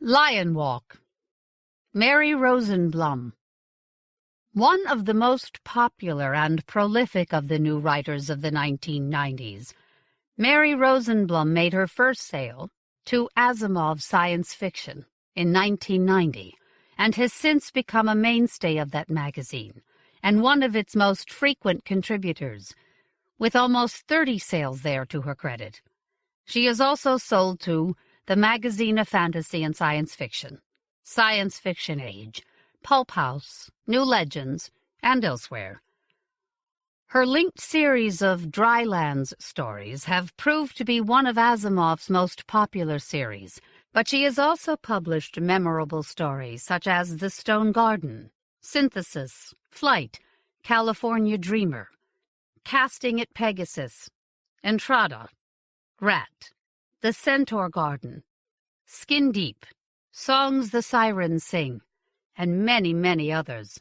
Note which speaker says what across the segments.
Speaker 1: Lion Walk. Mary Rosenblum. One of the most popular and prolific of the new writers of the 1990s, Mary Rosenblum made her first sale to Asimov's science fiction in 1990 and has since become a mainstay of that magazine and one of its most frequent contributors, with almost 30 sales there to her credit. She has also sold to the Magazine of Fantasy and Science Fiction, Science Fiction Age, Pulp House, New Legends, and elsewhere. Her linked series of Drylands stories have proved to be one of Asimov's most popular series, but she has also published memorable stories such as The Stone Garden, Synthesis, Flight, California Dreamer, Casting at Pegasus, Entrada, Rat, The Centaur Garden, Skin Deep, Songs the Sirens Sing, and many, many others.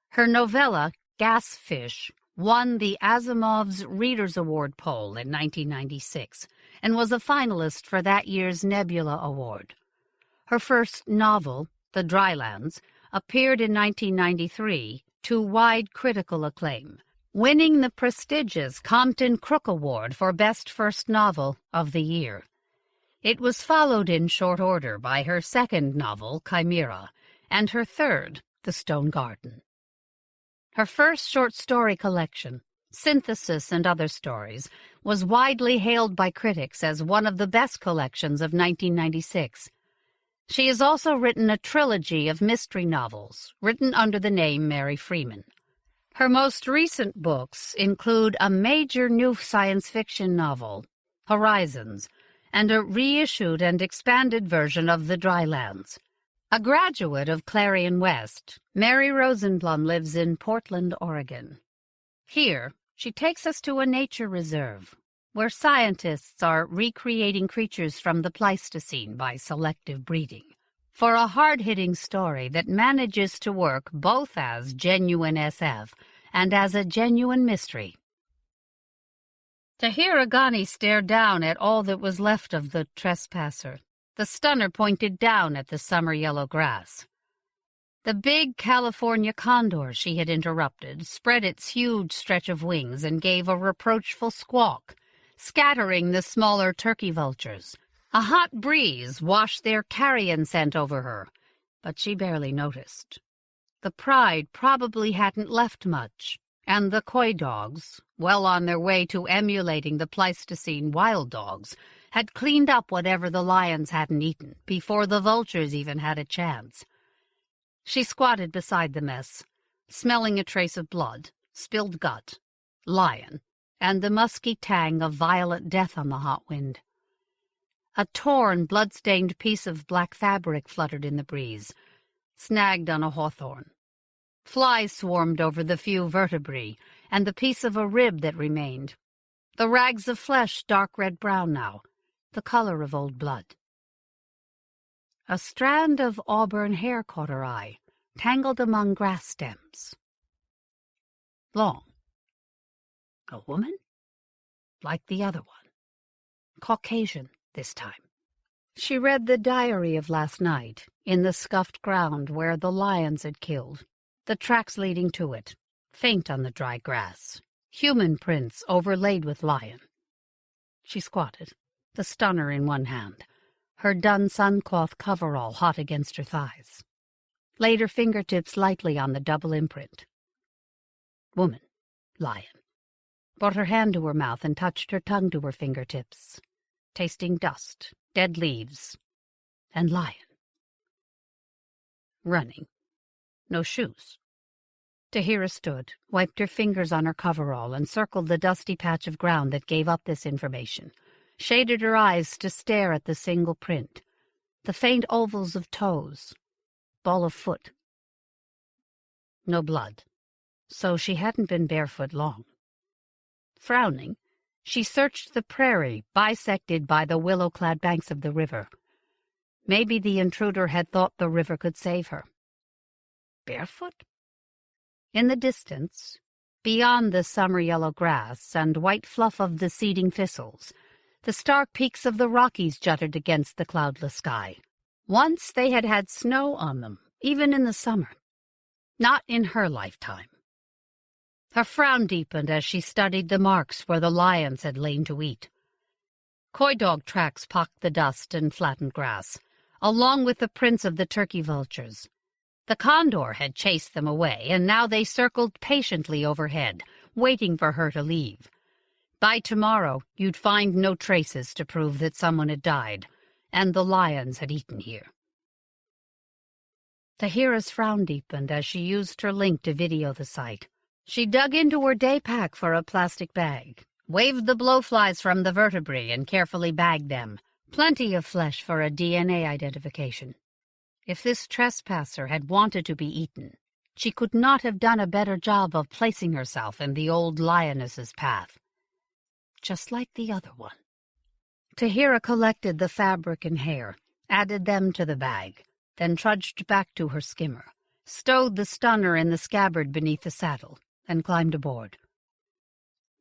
Speaker 1: Her novella, Gasfish, won the Asimov's Readers' Award poll in 1996 and was a finalist for that year's Nebula Award. Her first novel, The Drylands, appeared in 1993 to wide critical acclaim, winning the prestigious Compton Crook Award for Best First Novel of the Year. It was followed in short order by her second novel, Chimera, and her third, The Stone Garden. Her first short story collection, Synthesis and Other Stories, was widely hailed by critics as one of the best collections of 1996. She has also written a trilogy of mystery novels, written under the name Mary Freeman. Her most recent books include a major new science fiction novel, Horizons, and a reissued and expanded version of The Drylands. A graduate of Clarion West, Mary Rosenblum lives in Portland, Oregon. Here, she takes us to a nature reserve, where scientists are recreating creatures from the Pleistocene by selective breeding, for a hard-hitting story that manages to work both as genuine SF and as a genuine mystery. Tahiragani stared down at all that was left of the trespasser. The stunner pointed down at the summer yellow grass. The big California condor she had interrupted spread its huge stretch of wings and gave a reproachful squawk, scattering the smaller turkey vultures. A hot breeze washed their carrion scent over her, but she barely noticed. The pride probably hadn't left much, and the coy dogs, well on their way to emulating the Pleistocene wild dogs, had cleaned up whatever the lions hadn't eaten before the vultures even had a chance. She squatted beside the mess, smelling a trace of blood, spilled gut, lion, and the musky tang of violet death on the hot wind. A torn, blood-stained piece of black fabric fluttered in the breeze, snagged on a hawthorn. Flies swarmed over the few vertebrae and the piece of a rib that remained. The rags of flesh dark red-brown now, the color of old blood. A strand of auburn hair caught her eye, tangled among grass stems. Long. A woman? Like the other one. Caucasian this time. She read the diary of last night, in the scuffed ground where the lions had killed, the tracks leading to it, faint on the dry grass, human prints overlaid with lion. She squatted, the stunner in one hand, her dun suncloth coverall hot against her thighs, laid her fingertips lightly on the double imprint. Woman, lion. Brought her hand to her mouth and touched her tongue to her fingertips, tasting dust, dead leaves, and lion. Running. No shoes. Tahira stood, wiped her fingers on her coverall, and circled the dusty patch of ground that gave up this information, shaded her eyes to stare at the single print, the faint ovals of toes, ball of foot. No blood, so she hadn't been barefoot long. Frowning, she searched the prairie, bisected by the willow-clad banks of the river. Maybe the intruder had thought the river could save her. Barefoot? In the distance, beyond the summer yellow grass and white fluff of the seeding thistles, the stark peaks of the Rockies jutted against the cloudless sky, Once they had had snow on them, even in the summer. Not in her lifetime. Her frown deepened as she studied the marks where the lions had lain to eat. Coy dog tracks pocked the dust and flattened grass, along with the prints of the turkey vultures. The condor had chased them away, and now they circled patiently overhead, waiting for her to leave. By tomorrow, you'd find no traces to prove that someone had died, and the lions had eaten here. Tidhar's frown deepened as she used her link to video the site. She dug into her day pack for a plastic bag, waved the blowflies from the vertebrae and carefully bagged them. Plenty of flesh for a DNA identification. If this trespasser had wanted to be eaten, she could not have done a better job of placing herself in the old lioness's path. Just like the other one. Tidhar collected the fabric and hair, added them to the bag, then trudged back to her skimmer, stowed the stunner in the scabbard beneath the saddle, and climbed aboard.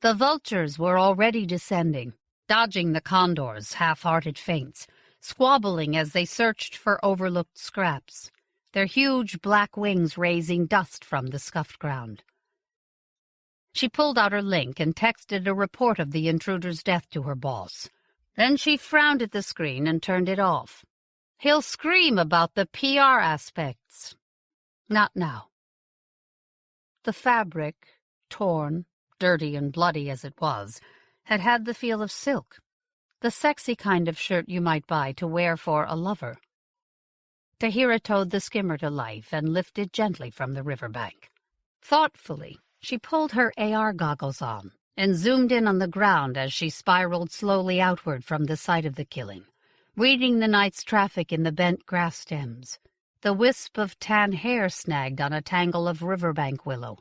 Speaker 1: The vultures were already descending, dodging the condor's half-hearted feints, squabbling as they searched for overlooked scraps, their huge black wings raising dust from the scuffed ground. She pulled out her link and texted a report of the intruder's death to her boss. Then she frowned at the screen and turned it off. He'll scream about the PR aspects. Not now. The fabric, torn, dirty and bloody as it was, had had the feel of silk, the sexy kind of shirt you might buy to wear for a lover. Tidhar towed the skimmer to life and lifted gently from the riverbank. Thoughtfully, she pulled her AR goggles on and zoomed in on the ground as she spiraled slowly outward from the site of the killing, reading the night's traffic in the bent grass stems, the wisp of tan hair snagged on a tangle of riverbank willow.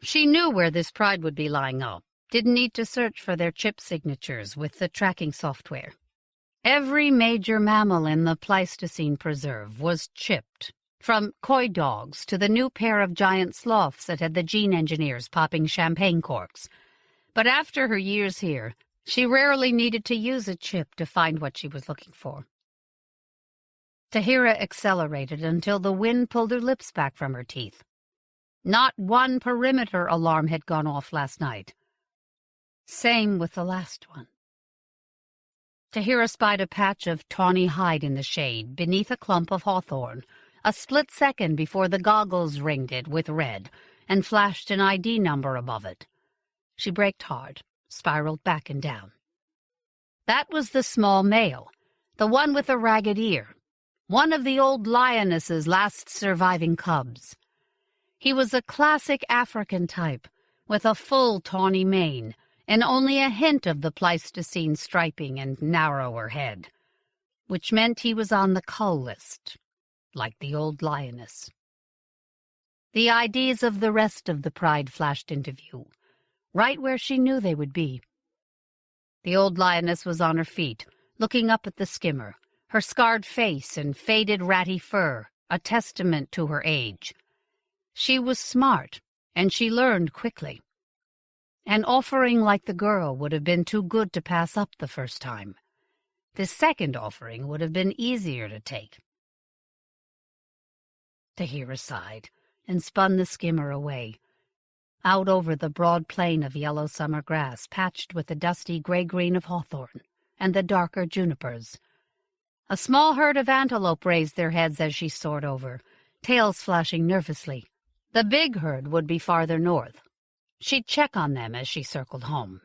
Speaker 1: She knew where this pride would be lying up, didn't need to search for their chip signatures with the tracking software. Every major mammal in the Pleistocene preserve was chipped, from coy dogs to the new pair of giant sloths that had the gene engineers popping champagne corks. But after her years here, she rarely needed to use a chip to find what she was looking for. Tidhar accelerated until the wind pulled her lips back from her teeth. Not one perimeter alarm had gone off last night. Same with the last one. Tidhar spied a patch of tawny hide in the shade beneath a clump of hawthorn, a split second before the goggles ringed it with red and flashed an ID number above it. She braked hard, spiraled back and down. That was the small male, the one with a ragged ear, one of the old lioness's last surviving cubs. He was a classic African type, with a full tawny mane, and only a hint of the Pleistocene striping and narrower head, which meant he was on the cull list, like the old lioness. The IDs of the rest of the pride flashed into view, right where she knew they would be. The old lioness was on her feet, looking up at the skimmer, her scarred face and faded ratty fur, a testament to her age. She was smart, and she learned quickly. An offering like the girl would have been too good to pass up the first time. The second offering would have been easier to take. Tidhar sighed and spun the skimmer away, out over the broad plain of yellow summer grass patched with the dusty gray-green of hawthorn and the darker junipers. A small herd of antelope raised their heads as she soared over, tails flashing nervously. The big herd would be farther north. She'd check on them as she circled home.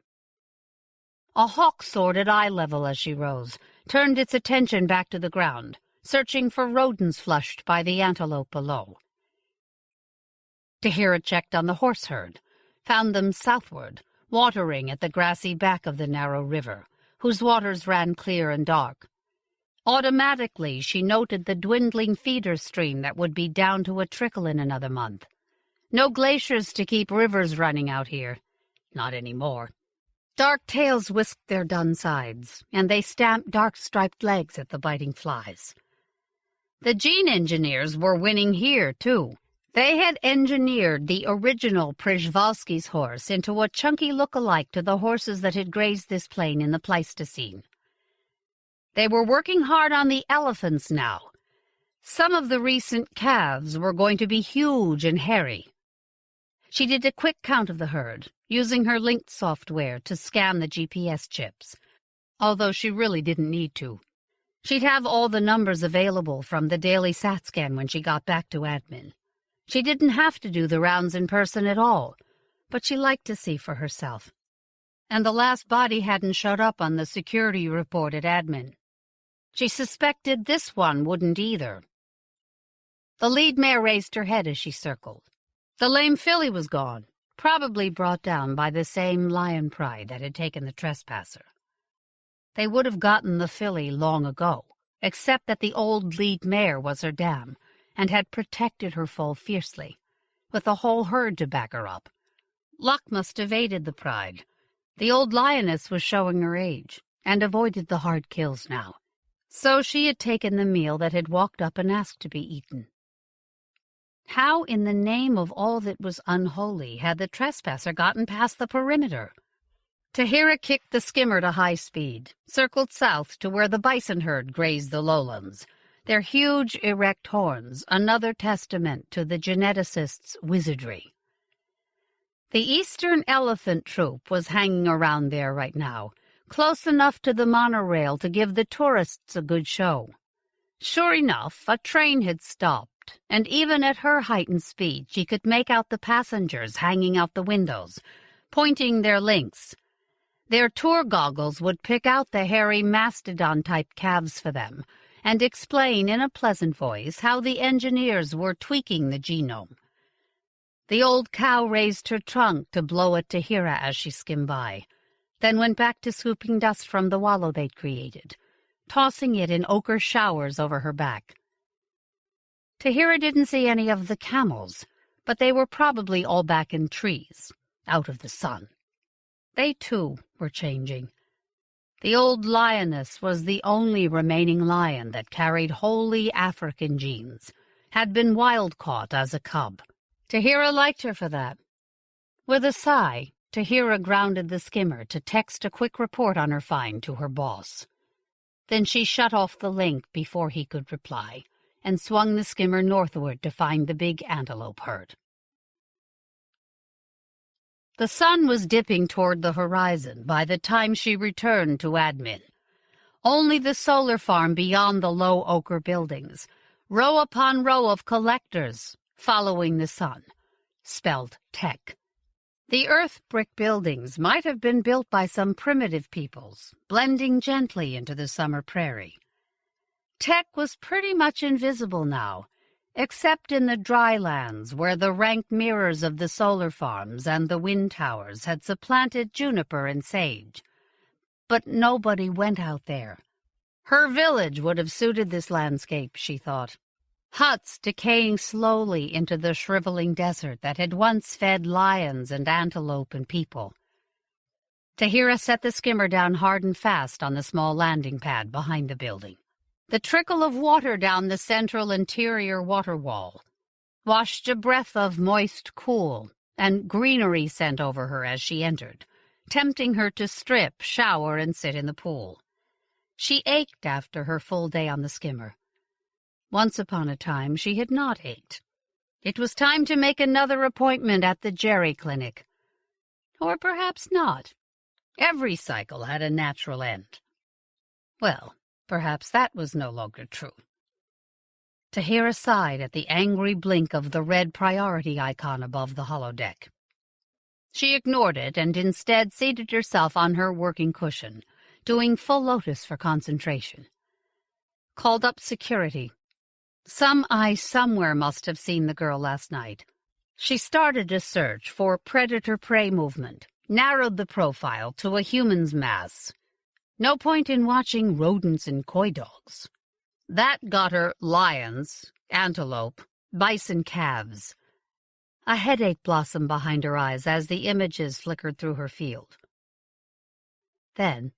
Speaker 1: A hawk soared at eye level as she rose, turned its attention back to the ground, searching for rodents flushed by the antelope below. Tidhar checked on the horse herd, found them southward, watering at the grassy back of the narrow river, whose waters ran clear and dark. Automatically, she noted the dwindling feeder stream that would be down to a trickle in another month. No glaciers to keep rivers running out here. Not anymore. Dark tails whisked their dun sides, and they stamped dark striped legs at the biting flies. The gene engineers were winning here, too. They had engineered the original Przewalski's horse into a chunky look-alike to the horses that had grazed this plain in the Pleistocene. They were working hard on the elephants now, Some of the recent calves were going to be huge and hairy. She did a quick count of the herd, using her linked software to scan the GPS chips, although she really didn't need to. She'd have all the numbers available from the daily SAT scan when she got back to admin. She didn't have to do the rounds in person at all, but she liked to see for herself. And the last body hadn't showed up on the security report at admin. She suspected this one wouldn't either. The lead mare raised her head as she circled. The lame filly was gone, probably brought down by the same lion pride that had taken the trespasser. They would have gotten the filly long ago, except that the old lead mare was her dam, and had protected her foal fiercely, with the whole herd to back her up. Luck must have aided the pride. The old lioness was showing her age, and avoided the hard kills now. So she had taken the meal that had walked up and asked to be eaten. How in the name of all that was unholy had the trespasser gotten past the perimeter? Tidhar kicked the skimmer to high speed, circled south to where the bison herd grazed the lowlands, their huge erect horns another testament to the geneticist's wizardry. The Eastern Elephant Troop was hanging around there right now, close enough to the monorail to give the tourists a good show. Sure enough, a train had stopped, and even at her heightened speed she could make out the passengers hanging out the windows, pointing their links. Their tour goggles would pick out the hairy mastodon-type calves for them, and explain in a pleasant voice how the engineers were tweaking the genome. The old cow raised her trunk to blow at Tidhar as she skimmed by, then went back to scooping dust from the wallow they'd created, tossing it in ochre showers over her back. Tidhar didn't see any of the camels, but they were probably all back in trees, out of the sun. They, too, were changing. The old lioness was the only remaining lion that carried wholly African genes, had been wild-caught as a cub. Tidhar liked her for that. With a sigh, Tidhar grounded the skimmer to text a quick report on her find to her boss. Then she shut off the link before he could reply, and swung the skimmer northward to find the big antelope herd. The sun was dipping toward the horizon by the time she returned to admin. Only the solar farm beyond the low ochre buildings, row upon row of collectors following the sun, spelled tech. The earth brick buildings might have been built by some primitive peoples, blending gently into the summer prairie. Tech was pretty much invisible now, except in the dry lands where the rank mirrors of the solar farms and the wind towers had supplanted juniper and sage. But nobody went out there. Her village would have suited this landscape, she thought. Huts decaying slowly into the shriveling desert that had once fed lions and antelope and people. Tidhar set the skimmer down hard and fast on the small landing pad behind the building. The trickle of water down the central interior water wall washed a breath of moist cool and greenery scent over her as she entered, tempting her to strip, shower, and sit in the pool. She ached after her full day on the skimmer. Once upon a time she had not ached. It was time to make another appointment at the Jerry Clinic. Or perhaps not. Every cycle had a natural end. Well, perhaps that was no longer true. Tidhar sighed at the angry blink of the red priority icon above the holodeck. She ignored it and instead seated herself on her working cushion, doing full lotus for concentration. Called up security. Some eye somewhere must have seen the girl last night. She started a search for predator-prey movement, narrowed the profile to a human's mass. No point in watching rodents and coy dogs. That got her lions, antelope, bison calves. A headache blossomed behind her eyes as the images flickered through her field. Then,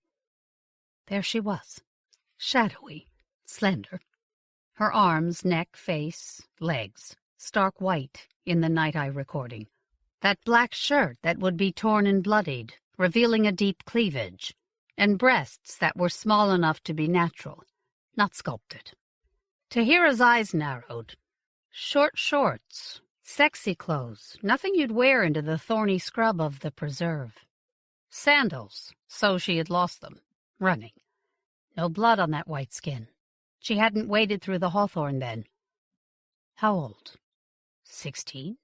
Speaker 1: there she was, shadowy, slender. Her arms, neck, face, legs, stark white in the night-eye recording. That black shirt that would be torn and bloodied, revealing a deep cleavage, and breasts that were small enough to be natural, not sculpted. Tahira's eyes narrowed. Short shorts, sexy clothes, nothing you'd wear into the thorny scrub of the preserve. Sandals, so she had lost them, running. No blood on that white skin. She hadn't waded through the hawthorn then. How old? 16?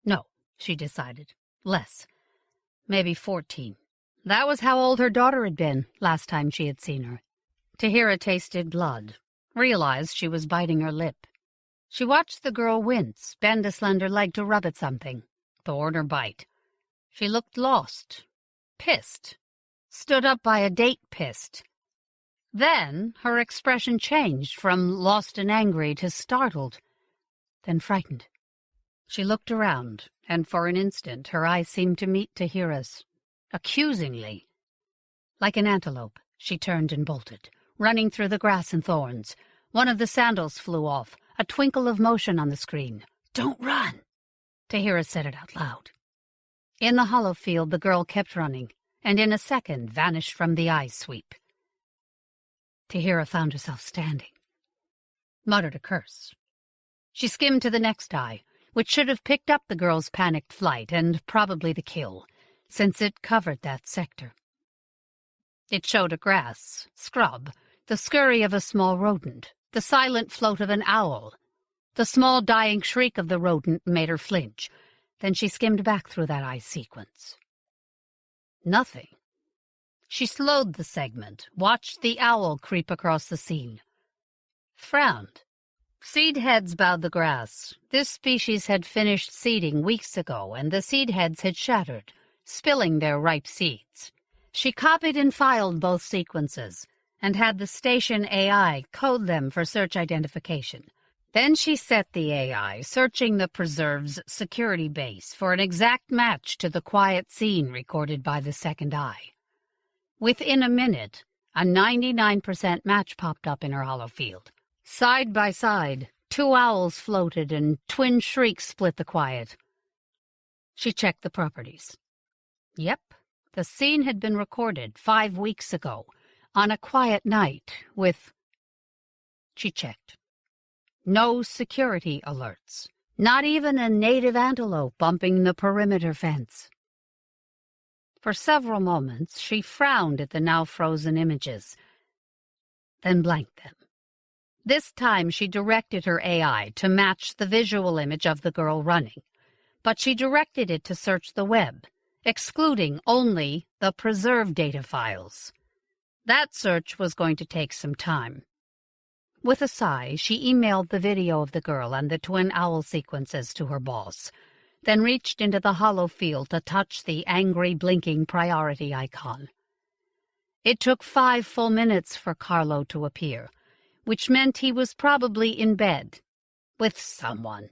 Speaker 1: No, she decided. Less. Maybe 14. That was how old her daughter had been last time she had seen her. Tahira tasted blood, realized she was biting her lip. She watched the girl wince, bend a slender leg to rub at something, thorn or bite. She looked lost, pissed, stood up by a date pissed. Then her expression changed from lost and angry to startled, then frightened. She looked around, and for an instant her eyes seemed to meet Tahira's, accusingly. Like an antelope, she turned and bolted, running through the grass and thorns. One of the sandals flew off, a twinkle of motion on the screen. "Don't run!" Tahira said it out loud. In the hollow field the girl kept running, and in a second vanished from the eye sweep. Tahira found herself standing, muttered a curse. She skimmed to the next eye, which should have picked up the girl's panicked flight and probably the kill, since it covered that sector. It showed a grass, scrub, the scurry of a small rodent, the silent float of an owl. The small dying shriek of the rodent made her flinch. Then she skimmed back through that eye sequence. Nothing. She slowed the segment, watched the owl creep across the scene. Frowned. Seed heads bowed the grass. This species had finished seeding weeks ago, and the seed heads had shattered, spilling their ripe seeds. She copied and filed both sequences, and had the station AI code them for search identification. Then she set the AI searching the preserve's security base for an exact match to the quiet scene recorded by the second eye. Within a minute, a 99% match popped up in her hollow field. Side by side, two owls floated and twin shrieks split the quiet. She checked the properties. Yep, the scene had been recorded 5 weeks ago, on a quiet night, with... She checked. No security alerts. Not even a native antelope bumping the perimeter fence. For several moments, she frowned at the now frozen images, then blanked them. This time she directed her AI to match the visual image of the girl running, but she directed it to search the web, excluding only the preserved data files. That search was going to take some time. With a sigh, she emailed the video of the girl and the twin owl sequences to her boss, then reached into the hollow field to touch the angry, blinking priority icon. It took 5 full minutes for Carlo to appear, which meant he was probably in bed, with someone.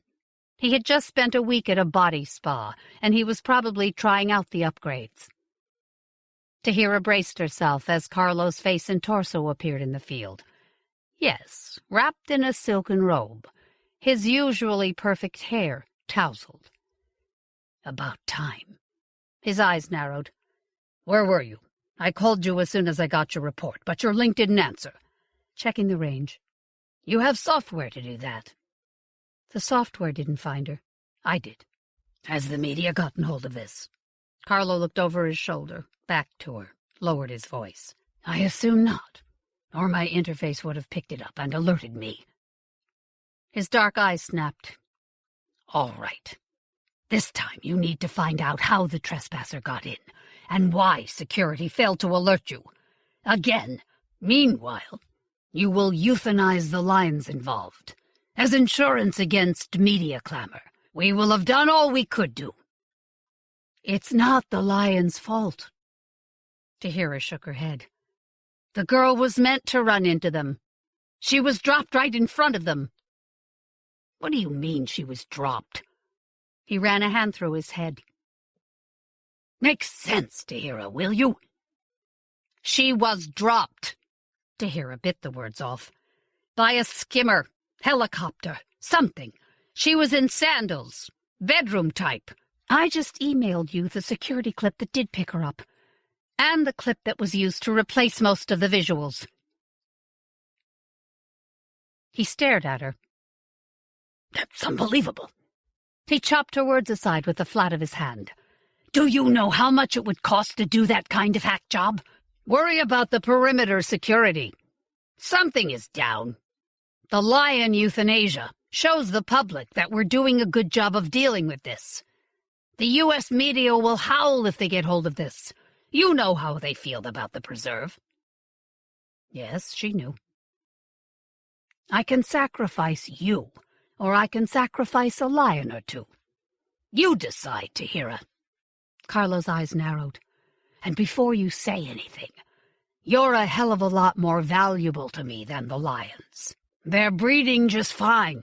Speaker 1: He had just spent a week at a body spa, and he was probably trying out the upgrades. Tahira braced herself as Carlo's face and torso appeared in the field. Yes, wrapped in a silken robe, his usually perfect hair tousled. About time. His eyes narrowed. "Where were you? I called you as soon as I got your report, but your link didn't answer." Checking the range. "You have software to do that." "The software didn't find her. I did." "Has the media gotten hold of this?" Carlo looked over his shoulder, back to her, lowered his voice. "I assume not, or my interface would have picked it up and alerted me." His dark eyes snapped. "All right. This time you need to find out how the trespasser got in, and why security failed to alert you. Again, meanwhile, you will euthanize the lions involved, as insurance against media clamor. We will have done all we could do." "It's not the lions' fault." Tahira shook her head. "The girl was meant to run into them. She was dropped right in front of them." "What do you mean she was dropped?" He ran a hand through his head. "Make sense, Tahira, will you?" "She was dropped." Tahira bit the words off. "By a skimmer, helicopter, something. She was in sandals, bedroom type. I just emailed you the security clip that did pick her up, and the clip that was used to replace most of the visuals." He stared at her. "That's unbelievable." He chopped her words aside with the flat of his hand. "Do you know how much it would cost to do that kind of hack job? Worry about the perimeter security. Something is down. The lion euthanasia shows the public that we're doing a good job of dealing with this. The U.S. media will howl if they get hold of this. You know how they feel about the preserve." Yes, she knew. "I can sacrifice you, or I can sacrifice a lion or two. You decide, Tidhar." Carlo's eyes narrowed. "And before you say anything, you're a hell of a lot more valuable to me than the lions. They're breeding just fine.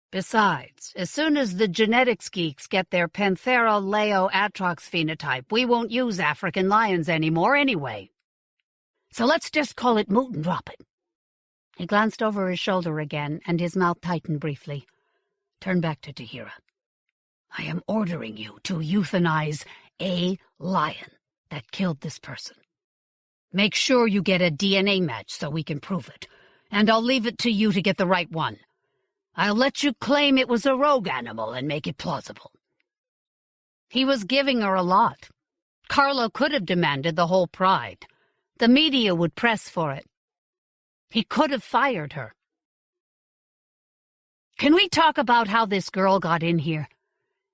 Speaker 1: Besides, as soon as the genetics geeks get their Panthera leo atrox phenotype, we won't use African lions anymore anyway. So let's just call it moot and drop it." He glanced over his shoulder again, and his mouth tightened briefly. Turned back to Tidhar. "I am ordering you to euthanize a lion that killed this person. Make sure you get a DNA match so we can prove it, and I'll leave it to you to get the right one. I'll let you claim it was a rogue animal and make it plausible." He was giving her a lot. Carlo could have demanded the whole pride. The media would press for it. He could have fired her. "Can we talk about how this girl got in here?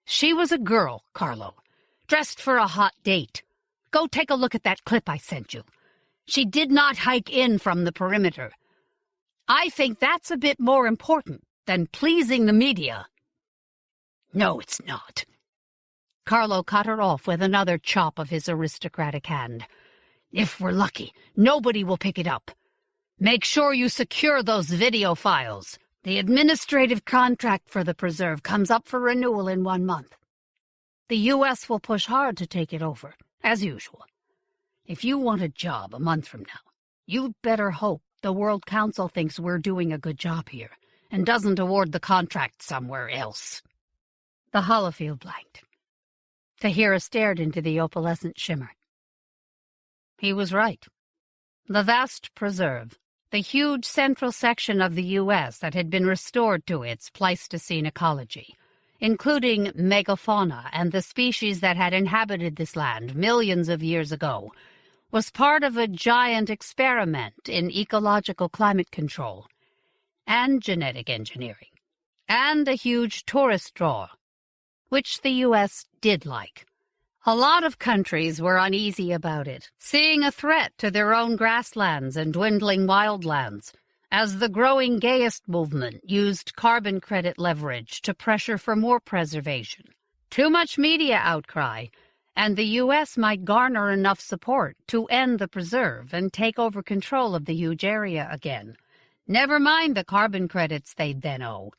Speaker 1: She was a girl, Carlo, dressed for a hot date. Go take a look at that clip I sent you. She did not hike in from the perimeter. I think that's a bit more important than pleasing the media." "No, it's not." Carlo cut her off with another chop of his aristocratic hand. "If we're lucky, nobody will pick it up. Make sure you secure those video files. The administrative contract for the preserve comes up for renewal in 1 month. The U.S. will push hard to take it over, as usual. If you want a job a month from now, you'd better hope the World Council thinks we're doing a good job here and doesn't award the contract somewhere else." The holofield blanked. Tidhar stared into the opalescent shimmer. He was right. The vast preserve, the huge central section of the U.S. that had been restored to its Pleistocene ecology, including megafauna and the species that had inhabited this land millions of years ago, was part of a giant experiment in ecological climate control and genetic engineering, and a huge tourist draw, which the U.S. did like. A lot of countries were uneasy about it, seeing a threat to their own grasslands and dwindling wildlands, as the growing gayist movement used carbon credit leverage to pressure for more preservation. Too much media outcry, and the U.S. might garner enough support to end the preserve and take over control of the huge area again. Never mind the carbon credits they'd then owe.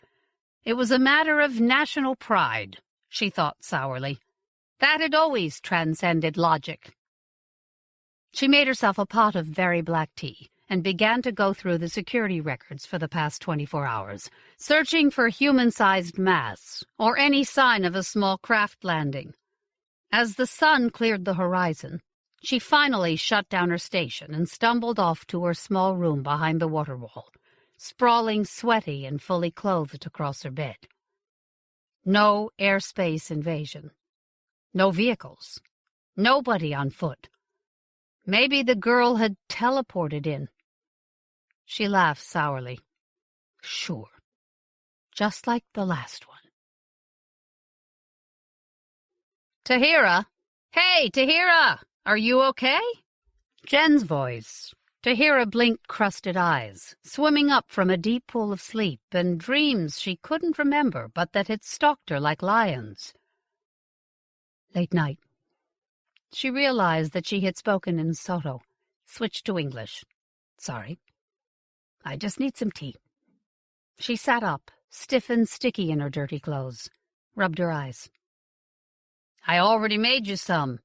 Speaker 1: It was a matter of national pride, she thought sourly. That had always transcended logic. She made herself a pot of very black tea and began to go through the security records for the past 24 hours, searching for human-sized mass or any sign of a small craft landing. As the sun cleared the horizon, she finally shut down her station and stumbled off to her small room behind the water wall, sprawling sweaty and fully clothed across her bed. No airspace invasion. No vehicles. Nobody on foot. Maybe the girl had teleported in. She laughed sourly. Sure. Just like the last one. Tidhar? Hey, Tidhar! Are you okay? Jen's voice. Tidhar blinked crusted eyes, swimming up from a deep pool of sleep and dreams she couldn't remember but that had stalked her like lions. Late night. She realized that she had spoken in Soto, switched to English. Sorry. I just need some tea. She sat up, stiff and sticky in her dirty clothes, rubbed her eyes. I already made you some.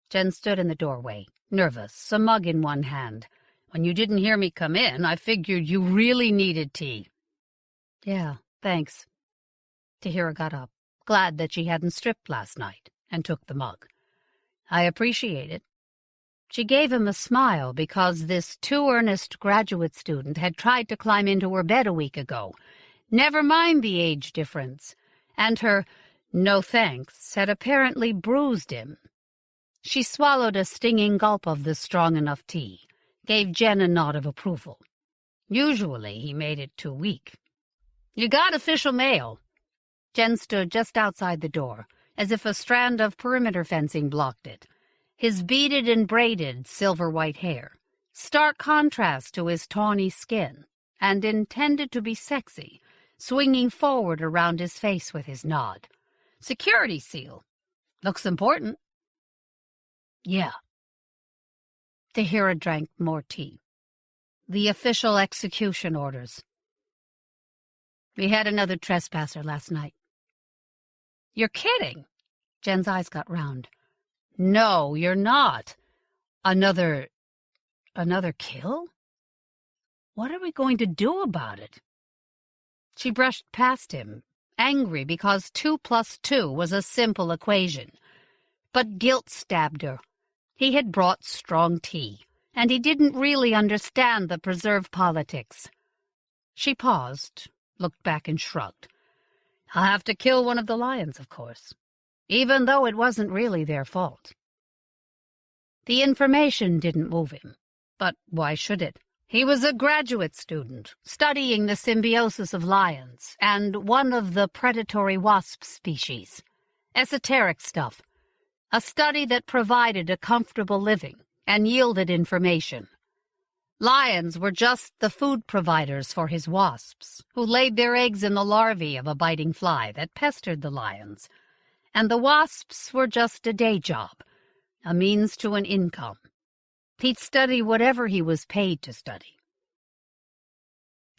Speaker 1: Jen stood in the doorway, nervous, a mug in one hand. When you didn't hear me come in, I figured you really needed tea. Yeah, thanks. Tidhar got up, glad that she hadn't stripped last night, and took the mug. I appreciate it. She gave him a smile because this too earnest graduate student had tried to climb into her bed a week ago. Never mind the age difference. And her "no thanks" had apparently bruised him. She swallowed a stinging gulp of the strong-enough tea, gave Jen a nod of approval. Usually he made it too weak. "You got official mail." Jen stood just outside the door, as if a strand of perimeter fencing blocked it. His beaded and braided silver-white hair, stark contrast to his tawny skin, and intended to be sexy, swinging forward around his face with his nod. "Security seal. Looks important." "Yeah." Tidhar drank more tea. "The official execution orders. We had another trespasser last night." "You're kidding." Jen's eyes got round. "No, you're not. Another kill? What are we going to do about it?" She brushed past him, angry because 2 + 2 was a simple equation. But guilt stabbed her. He had brought strong tea, and he didn't really understand the preserve politics. She paused, looked back and shrugged. "I'll have to kill one of the lions, of course, even though it wasn't really their fault." The information didn't move him, but why should it? He was a graduate student, studying the symbiosis of lions and one of the predatory wasp species. Esoteric stuff. A study that provided a comfortable living and yielded information. Lions were just the food providers for his wasps, who laid their eggs in the larvae of a biting fly that pestered the lions. And the wasps were just a day job, a means to an income. He'd study whatever he was paid to study.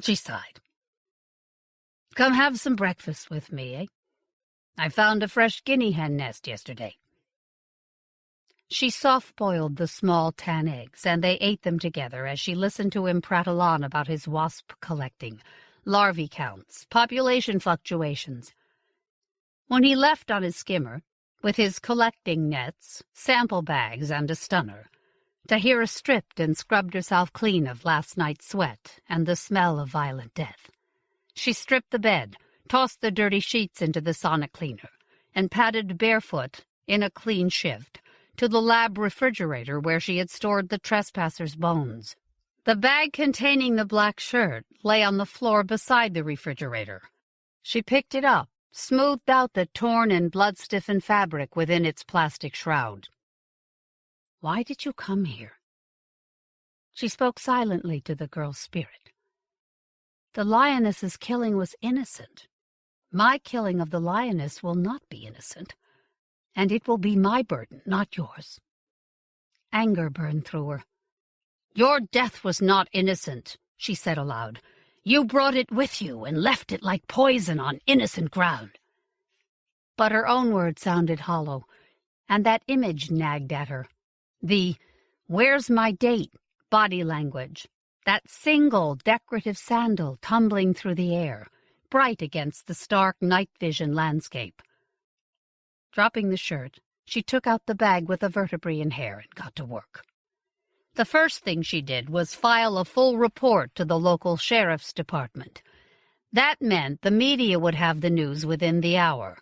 Speaker 1: She sighed. "Come have some breakfast with me, eh? I found a fresh guinea hen nest yesterday." She soft-boiled the small tan eggs, and they ate them together as she listened to him prattle on about his wasp collecting, larvae counts, population fluctuations. When he left on his skimmer, with his collecting nets, sample bags, and a stunner, Tidhar stripped and scrubbed herself clean of last night's sweat and the smell of violent death. She stripped the bed, tossed the dirty sheets into the sonic cleaner, and padded barefoot, in a clean shift, to the lab refrigerator where she had stored the trespasser's bones. The bag containing the black shirt lay on the floor beside the refrigerator. She picked it up, smoothed out the torn and blood-stiffened fabric within its plastic shroud. "Why did you come here?" She spoke silently to the girl's spirit. "The lioness's killing was innocent. My killing of the lioness will not be innocent. And it will be my burden, not yours." Anger burned through her. "Your death was not innocent," she said aloud. "You brought it with you and left it like poison on innocent ground." But her own words sounded hollow, and that image nagged at her. The "where's my date" body language, that single decorative sandal tumbling through the air, bright against the stark night vision landscape. Dropping the shirt, she took out the bag with the vertebrae and hair and got to work. The first thing she did was file a full report to the local sheriff's department. That meant the media would have the news within the hour.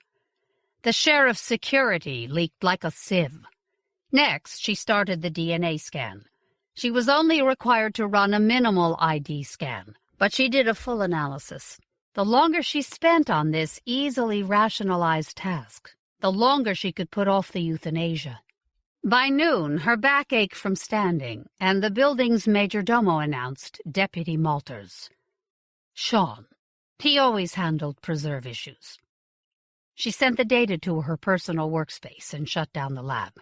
Speaker 1: The sheriff's security leaked like a sieve. Next, she started the DNA scan. She was only required to run a minimal ID scan, but she did a full analysis. The longer she spent on this easily rationalized task, the longer she could put off the euthanasia. By noon, her back ached from standing, and the building's majordomo announced Deputy Malters. Sean. He always handled preserve issues. She sent the data to her personal workspace and shut down the lab,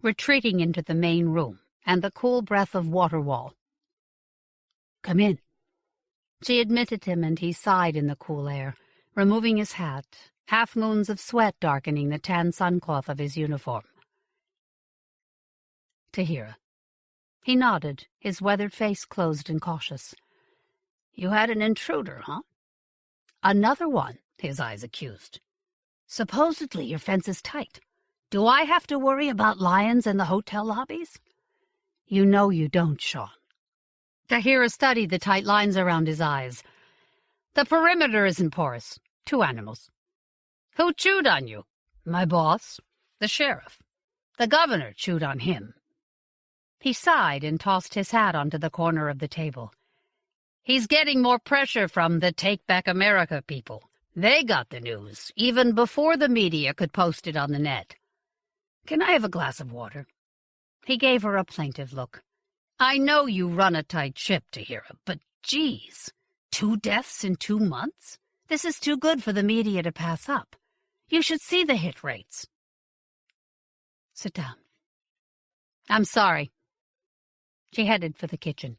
Speaker 1: retreating into the main room and the cool breath of water wall. "Come in." She admitted him, and he sighed in the cool air, removing his hat, half-moons of sweat darkening the tan suncloth of his uniform. "Tidhar." He nodded, his weathered face closed and cautious. "You had an intruder, huh?" "Another one," his eyes accused. "Supposedly your fence is tight. Do I have to worry about lions in the hotel lobbies?" You know you don't, Sean. Tidhar studied the tight lines around his eyes. The perimeter isn't porous. 2 animals. Who chewed on you? My boss. The sheriff. The governor chewed on him. He sighed and tossed his hat onto the corner of the table. He's getting more pressure from the Take Back America people. They got the news, even before the media could post it on the net. Can I have a glass of water? He gave her a plaintive look. I know you run a tight ship, Tidhar, but geez, 2 deaths in 2 months? This is too good for the media to pass up. You should see the hit rates. Sit down. I'm sorry. She headed for the kitchen.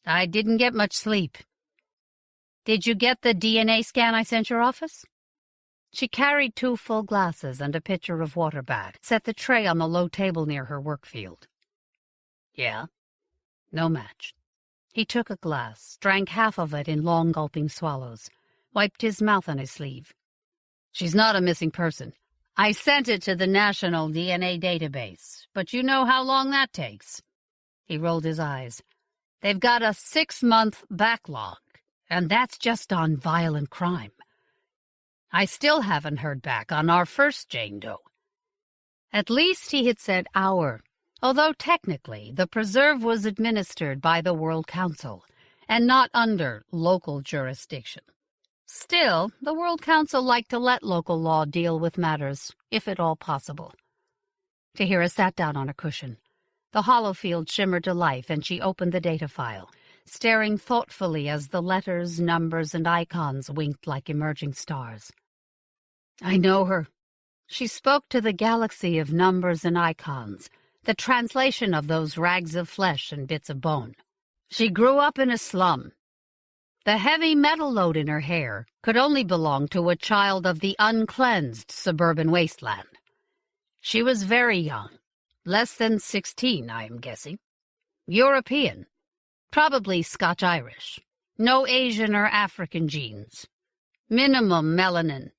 Speaker 1: I didn't get much sleep. Did you get the DNA scan I sent your office? She carried 2 full glasses and a pitcher of water back, set the tray on the low table near her work field. Yeah? No match. He took a glass, drank half of it in long gulping swallows, wiped his mouth on his sleeve. She's not a missing person. I sent it to the National DNA database, but you know how long that takes. He rolled his eyes. They've got a 6-month backlog, and that's just on violent crime. I still haven't heard back on our first Jane Doe. At least he had said our, although technically the preserve was administered by the World Council and not under local jurisdiction. Still, the World Council liked to let local law deal with matters, if at all possible. Tidhar sat down on a cushion. The hollow field shimmered to life, and she opened the data file, staring thoughtfully as the letters, numbers, and icons winked like emerging stars. I know her. She spoke to the galaxy of numbers and icons, the translation of those rags of flesh and bits of bone. She grew up in a slum. The heavy metal load in her hair could only belong to a child of the uncleansed suburban wasteland. She was very young, less than 16, I am guessing. European, probably Scotch-Irish. No Asian or African genes. Minimum melanin.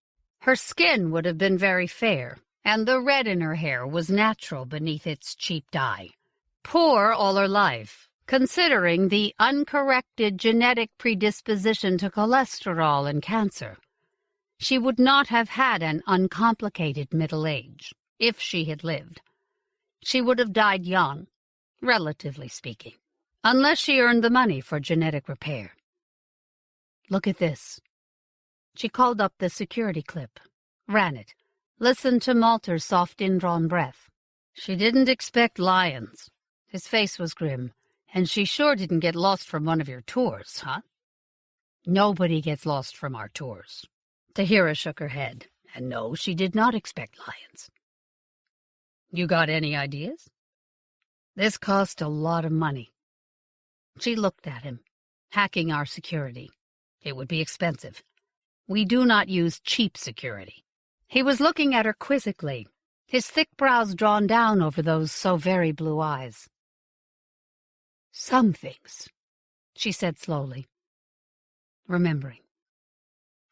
Speaker 1: Her skin would have been very fair, and the red in her hair was natural beneath its cheap dye. Poor all her life, considering the uncorrected genetic predisposition to cholesterol and cancer. She would not have had an uncomplicated middle age, if she had lived. She would have died young, relatively speaking, unless she earned the money for genetic repair. Look at this. She called up the security clip, ran it, listened to Malter's soft indrawn breath. She didn't expect lions. His face was grim. And she sure didn't get lost from one of your tours, huh? Nobody gets lost from our tours. Tidhar shook her head, and no, she did not expect lions. You got any ideas? This cost a lot of money. She looked at him. Hacking our security. It would be expensive. We do not use cheap security. He was looking at her quizzically, his thick brows drawn down over those so very blue eyes. Some things, she said slowly, remembering.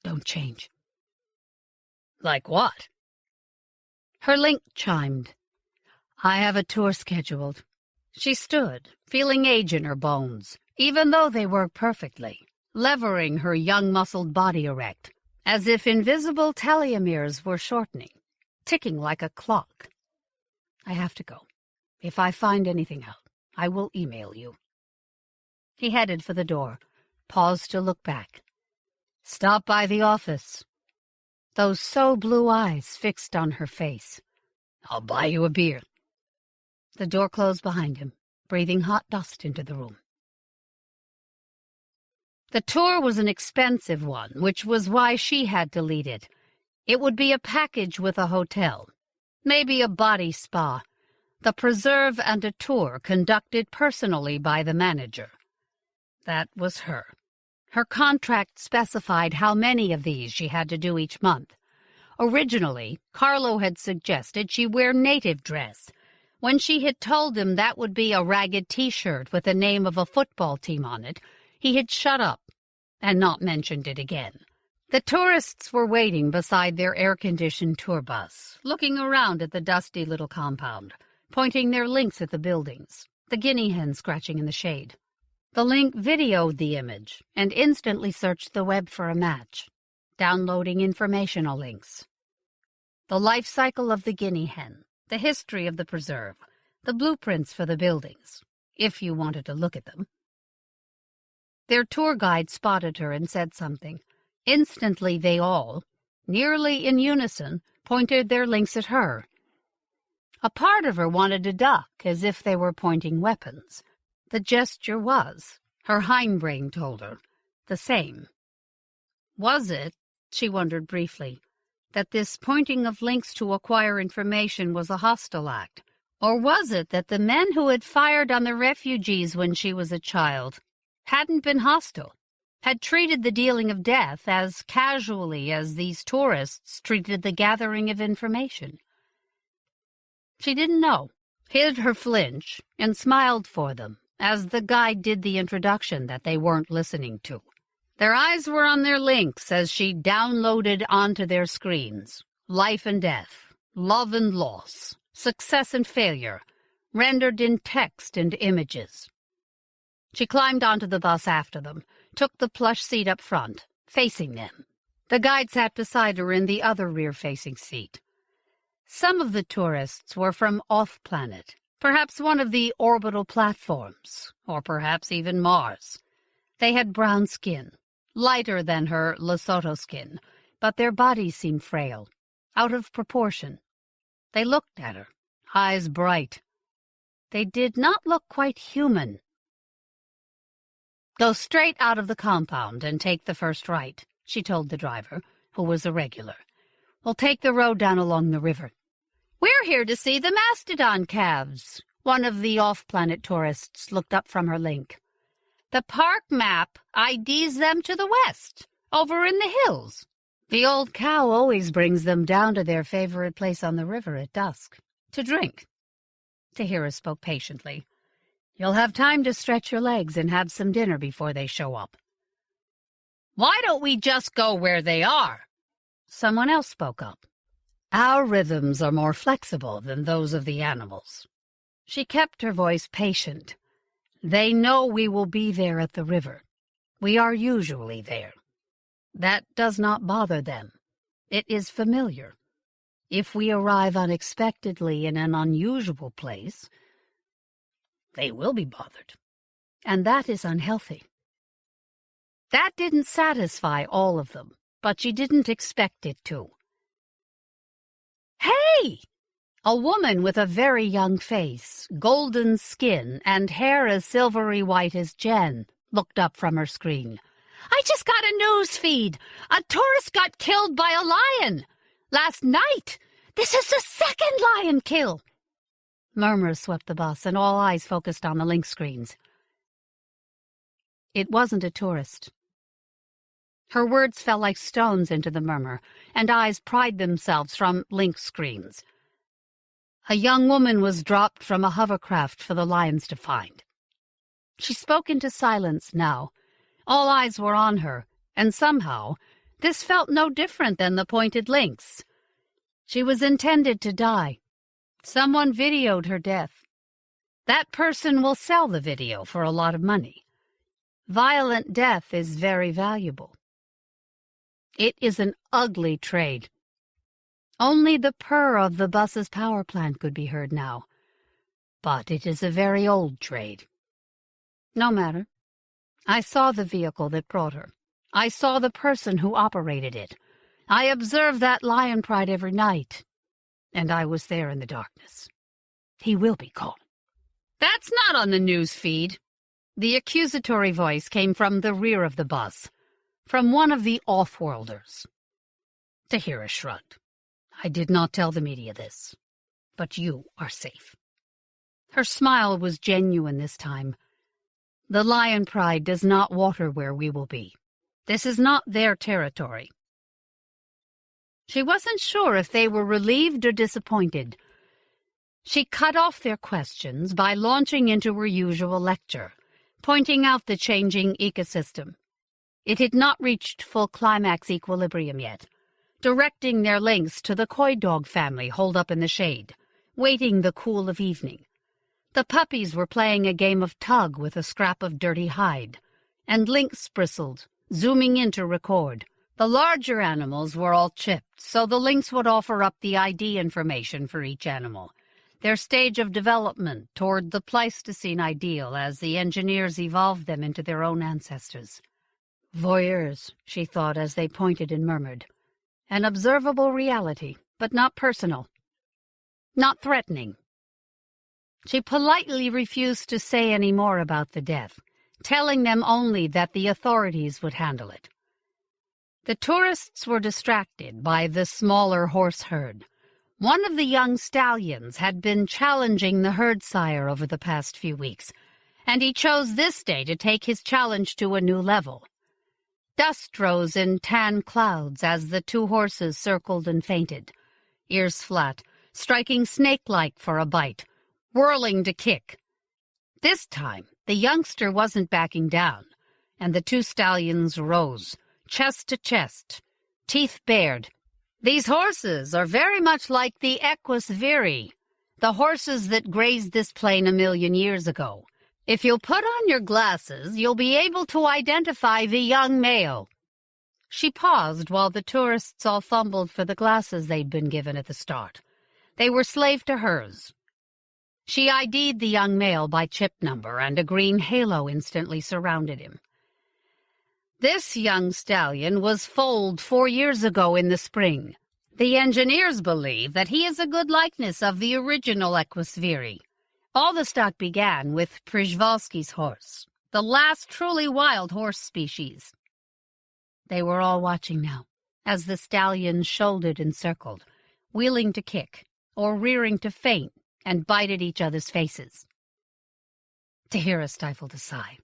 Speaker 1: Don't change. Like what? Her link chimed. I have a tour scheduled. She stood, feeling age in her bones, even though they worked perfectly, levering her young muscled body erect, as if invisible telomeres were shortening, ticking like a clock. I have to go. If I find anything out, I will email you. He headed for the door, paused to look back. Stop by the office. Those so blue eyes fixed on her face. I'll buy you a beer. The door closed behind him, breathing hot dust into the room. The tour was an expensive one, which was why she had to lead it. It would be a package with a hotel, maybe a body spa, the preserve and a tour conducted personally by the manager. That was her. Her contract specified how many of these she had to do each month. Originally, Carlo had suggested she wear native dress. When she had told him that would be a ragged T-shirt with the name of a football team on it, he had shut up and not mentioned it again. The tourists were waiting beside their air-conditioned tour bus, looking around at the dusty little compound, pointing their links at the buildings, the guinea hen scratching in the shade. The link videoed the image and instantly searched the web for a match, downloading informational links. The life cycle of the guinea hen, the history of the preserve, the blueprints for the buildings, if you wanted to look at them. Their tour guide spotted her and said something. Instantly they all, nearly in unison, pointed their links at her. A part of her wanted to duck, as if they were pointing weapons. The gesture was, her hindbrain told her, the same. Was it, she wondered briefly, that this pointing of links to acquire information was a hostile act? Or was it that the men who had fired on the refugees when she was a child hadn't been hostile, had treated the dealing of death as casually as these tourists treated the gathering of information? She didn't know, hid her flinch, and smiled for them as the guide did the introduction that they weren't listening to. Their eyes were on their links as she downloaded onto their screens. Life and death, love and loss, success and failure, rendered in text and images. She climbed onto the bus after them, took the plush seat up front, facing them. The guide sat beside her in the other rear-facing seat. Some of the tourists were from off-planet, perhaps one of the orbital platforms, or perhaps even Mars. They had brown skin, lighter than her Lesotho skin, but their bodies seemed frail, out of proportion. They looked at her, eyes bright. They did not look quite human. "Go straight out of the compound and take the first right," she told the driver, who was a regular. "We'll take the road down along the river." "We're here to see the mastodon calves," one of the off-planet tourists looked up from her link. "The park map IDs them to the west, over in the hills. The old cow always brings them down to their favorite place on the river at dusk, to drink." Tidhar spoke patiently. "You'll have time to stretch your legs and have some dinner before they show up." "Why don't we just go where they are?" Someone else spoke up. "Our rhythms are more flexible than those of the animals." She kept her voice patient. "They know we will be there at the river. We are usually there. That does not bother them. It is familiar. If we arrive unexpectedly in an unusual place, they will be bothered. And that is unhealthy." That didn't satisfy all of them, but she didn't expect it to. "Hey!" A woman with a very young face, golden skin, and hair as silvery white as Jen looked up from her screen. "I just got a news feed. A tourist got killed by a lion last night. This is the second lion kill." Murmurs swept the bus, and all eyes focused on the link screens. It wasn't a tourist. Her words fell like stones into the murmur, and eyes pried themselves from link screens. A young woman was dropped from a hovercraft for the lions to find. She spoke into silence now. All eyes were on her, and somehow this felt no different than the pointed links. She was intended to die. Someone videoed her death. That person will sell the video for a lot of money. Violent death is very valuable. It is an ugly trade. Only the purr of the bus's power plant could be heard now. But it is a very old trade. No matter. I saw the vehicle that brought her. I saw the person who operated it. I observe that lion pride every night. And I was there in the darkness. He will be caught. "That's not on the news feed." The accusatory voice came from the rear of the bus, from one of the off-worlders. Tidhar shrugged. "I did not tell the media this, but you are safe." Her smile was genuine this time. "The lion pride does not water where we will be. This is not their territory." She wasn't sure if they were relieved or disappointed. She cut off their questions by launching into her usual lecture, pointing out the changing ecosystem. It had not reached full climax equilibrium yet, directing their links to the coy dog family holed up in the shade, waiting the cool of evening. The puppies were playing a game of tug with a scrap of dirty hide, and lynx bristled, zooming in to record. The larger animals were all chipped, so the lynx would offer up the ID information for each animal, their stage of development toward the Pleistocene ideal as the engineers evolved them into their own ancestors. Voyeurs, she thought as they pointed and murmured. An observable reality, but not personal. Not threatening. She politely refused to say any more about the death, telling them only that the authorities would handle it. The tourists were distracted by the smaller horse herd. One of the young stallions had been challenging the herd sire over the past few weeks, and he chose this day to take his challenge to a new level. Dust rose in tan clouds as the two horses circled and feinted, ears flat, striking snake-like for a bite, whirling to kick. This time, the youngster wasn't backing down, and the two stallions rose, chest to chest, teeth bared. These horses are very much like the equus viri, the horses that grazed this plain 1,000,000 years ago. If you'll put on your glasses, you'll be able to identify the young male. She paused while the tourists all fumbled for the glasses they'd been given at the start. They were slave to hers. She ID'd the young male by chip number, and a green halo instantly surrounded him. This young stallion was foaled 4 years ago in the spring. The engineers believe that he is a good likeness of the original equus viri. All the stock began with Przewalski's horse, the last truly wild horse species. They were all watching now, as the stallions shouldered and circled, wheeling to kick, or rearing to feint and bite at each other's faces. Tidhar stifled a sigh.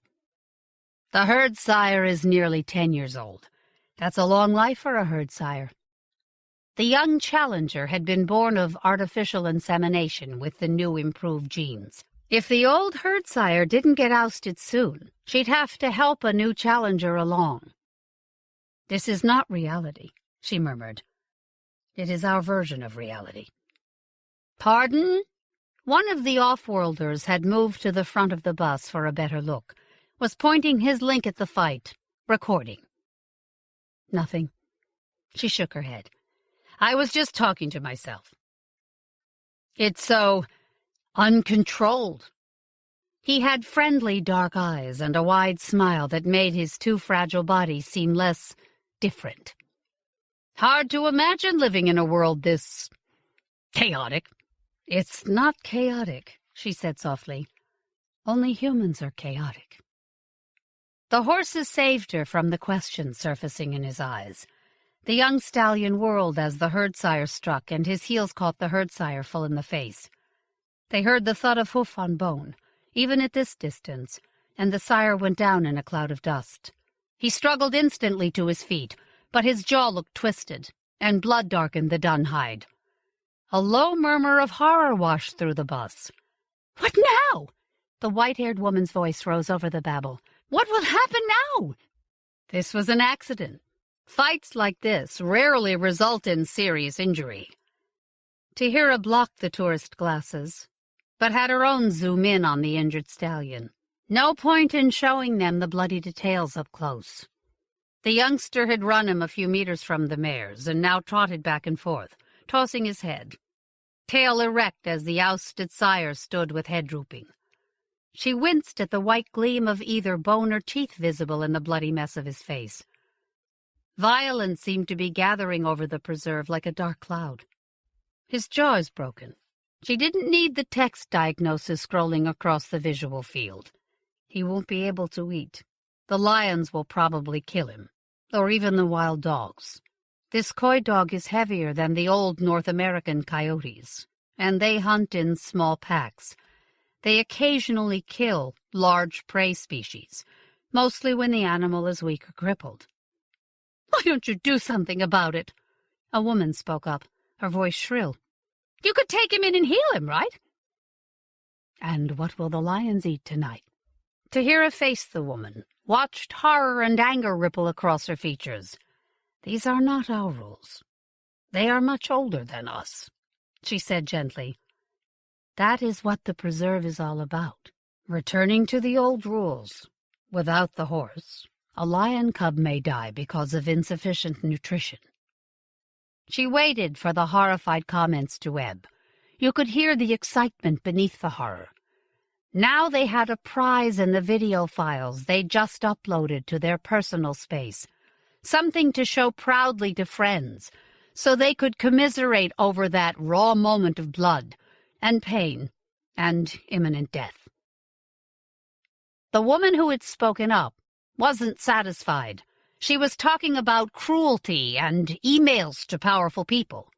Speaker 1: The herd sire is nearly 10 years old. That's a long life for a herd sire. The young challenger had been born of artificial insemination with the new improved genes. If the old herd sire didn't get ousted soon, she'd have to help a new challenger along. This is not reality, she murmured. It is our version of reality. Pardon? One of the off-worlders had moved to the front of the bus for a better look, was pointing his link at the fight, recording. Nothing. She shook her head. I was just talking to myself. It's so uncontrolled. He had friendly dark eyes and a wide smile that made his too fragile body seem less different. Hard to imagine living in a world this chaotic. It's not chaotic, she said softly. Only humans are chaotic. The horses saved her from the question surfacing in his eyes. The young stallion whirled as the herd sire struck, and his heels caught the herd sire full in the face. They heard the thud of hoof on bone, even at this distance, and the sire went down in a cloud of dust. He struggled instantly to his feet, but his jaw looked twisted, and blood darkened the dun hide. A low murmur of horror washed through the bus. "What now?" The white-haired woman's voice rose over the babble. "What will happen now?" This was an accident. Fights like this rarely result in serious injury. Tidhar blocked the tourist glasses, but had her own zoom in on the injured stallion. No point in showing them the bloody details up close. The youngster had run him a few meters from the mares, and now trotted back and forth, tossing his head, tail erect as the ousted sire stood with head drooping. She winced at the white gleam of either bone or teeth visible in the bloody mess of his face. Violence seemed to be gathering over the preserve like a dark cloud. His jaw is broken. She didn't need the text diagnosis scrolling across the visual field. He won't be able to eat. The lions will probably kill him, or even the wild dogs. This coy dog is heavier than the old North American coyotes, and they hunt in small packs. They occasionally kill large prey species, mostly when the animal is weak or crippled. "Why don't you do something about it?" A woman spoke up, her voice shrill. "You could take him in and heal him, right?" "And what will the lions eat tonight?" Tidhar faced the woman, watched horror and anger ripple across her features. "These are not our rules. They are much older than us," she said gently. That is what the preserve is all about. Returning to the old rules. Without the horse, a lion cub may die because of insufficient nutrition. She waited for the horrified comments to ebb. You could hear the excitement beneath the horror. Now they had a prize in the video files they'd just uploaded to their personal space, something to show proudly to friends, so they could commiserate over that raw moment of blood and pain and imminent death. The woman who had spoken up wasn't satisfied. She was talking about cruelty and emails to powerful people.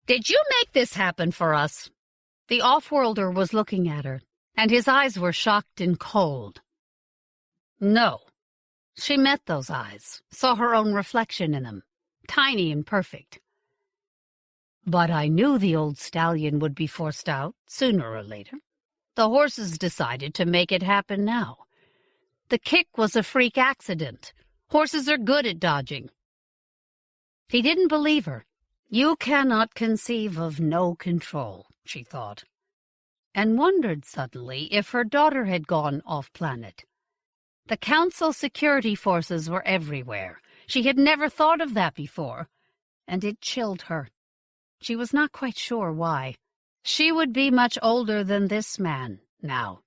Speaker 1: "Did you make this happen for us?" The off-worlder was looking at her, and his eyes were shocked and cold. No. She met those eyes, saw her own reflection in them, tiny and perfect. But I knew the old stallion would be forced out, sooner or later. The horses decided to make it happen now. The kick was a freak accident. Horses are good at dodging. He didn't believe her. You cannot conceive of no control, she thought, and wondered suddenly if her daughter had gone off-planet. The Council security forces were everywhere. She had never thought of that before, and it chilled her. She was not quite sure why. She would be much older than this man now.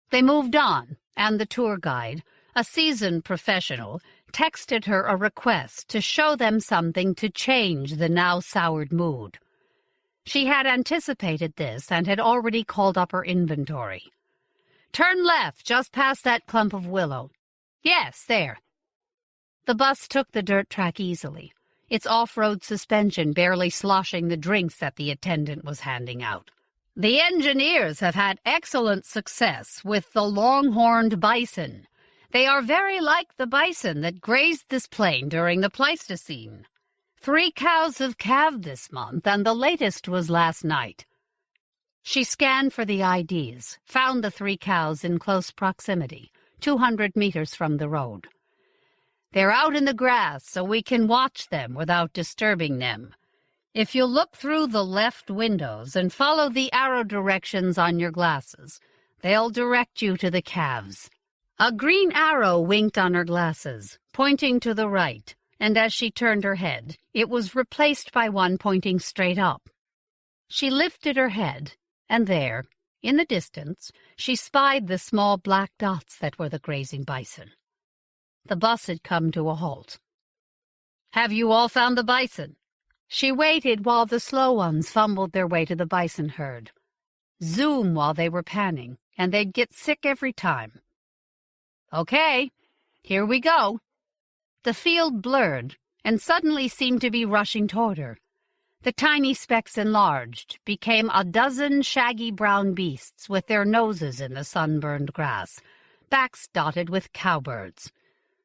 Speaker 1: They moved on, and the tour guide, a seasoned professional, texted her a request to show them something to change the now soured mood. She had anticipated this and had already called up her inventory. "Turn left, just past that clump of willow." "Yes, there." The bus took the dirt track easily, its off-road suspension barely sloshing the drinks that the attendant was handing out. "The engineers have had excellent success with the long-horned bison. They are very like the bison that grazed this plain during the Pleistocene. 3 cows have calved this month, and the latest was last night." She scanned for the IDs, found the 3 cows in close proximity, 200 meters from the road. "They're out in the grass, so we can watch them without disturbing them. If you look through the left windows and follow the arrow directions on your glasses, they'll direct you to the calves." A green arrow winked on her glasses, pointing to the right, and as she turned her head, it was replaced by one pointing straight up. She lifted her head, and there, in the distance, she spied the small black dots that were the grazing bison. The bus had come to a halt. "Have you all found the bison?" She waited while the slow ones fumbled their way to the bison herd. Zoom while they were panning, and they'd get sick every time. "Okay, here we go." The field blurred, and suddenly seemed to be rushing toward her. The tiny specks enlarged, became a dozen shaggy brown beasts with their noses in the sunburned grass, backs dotted with cowbirds.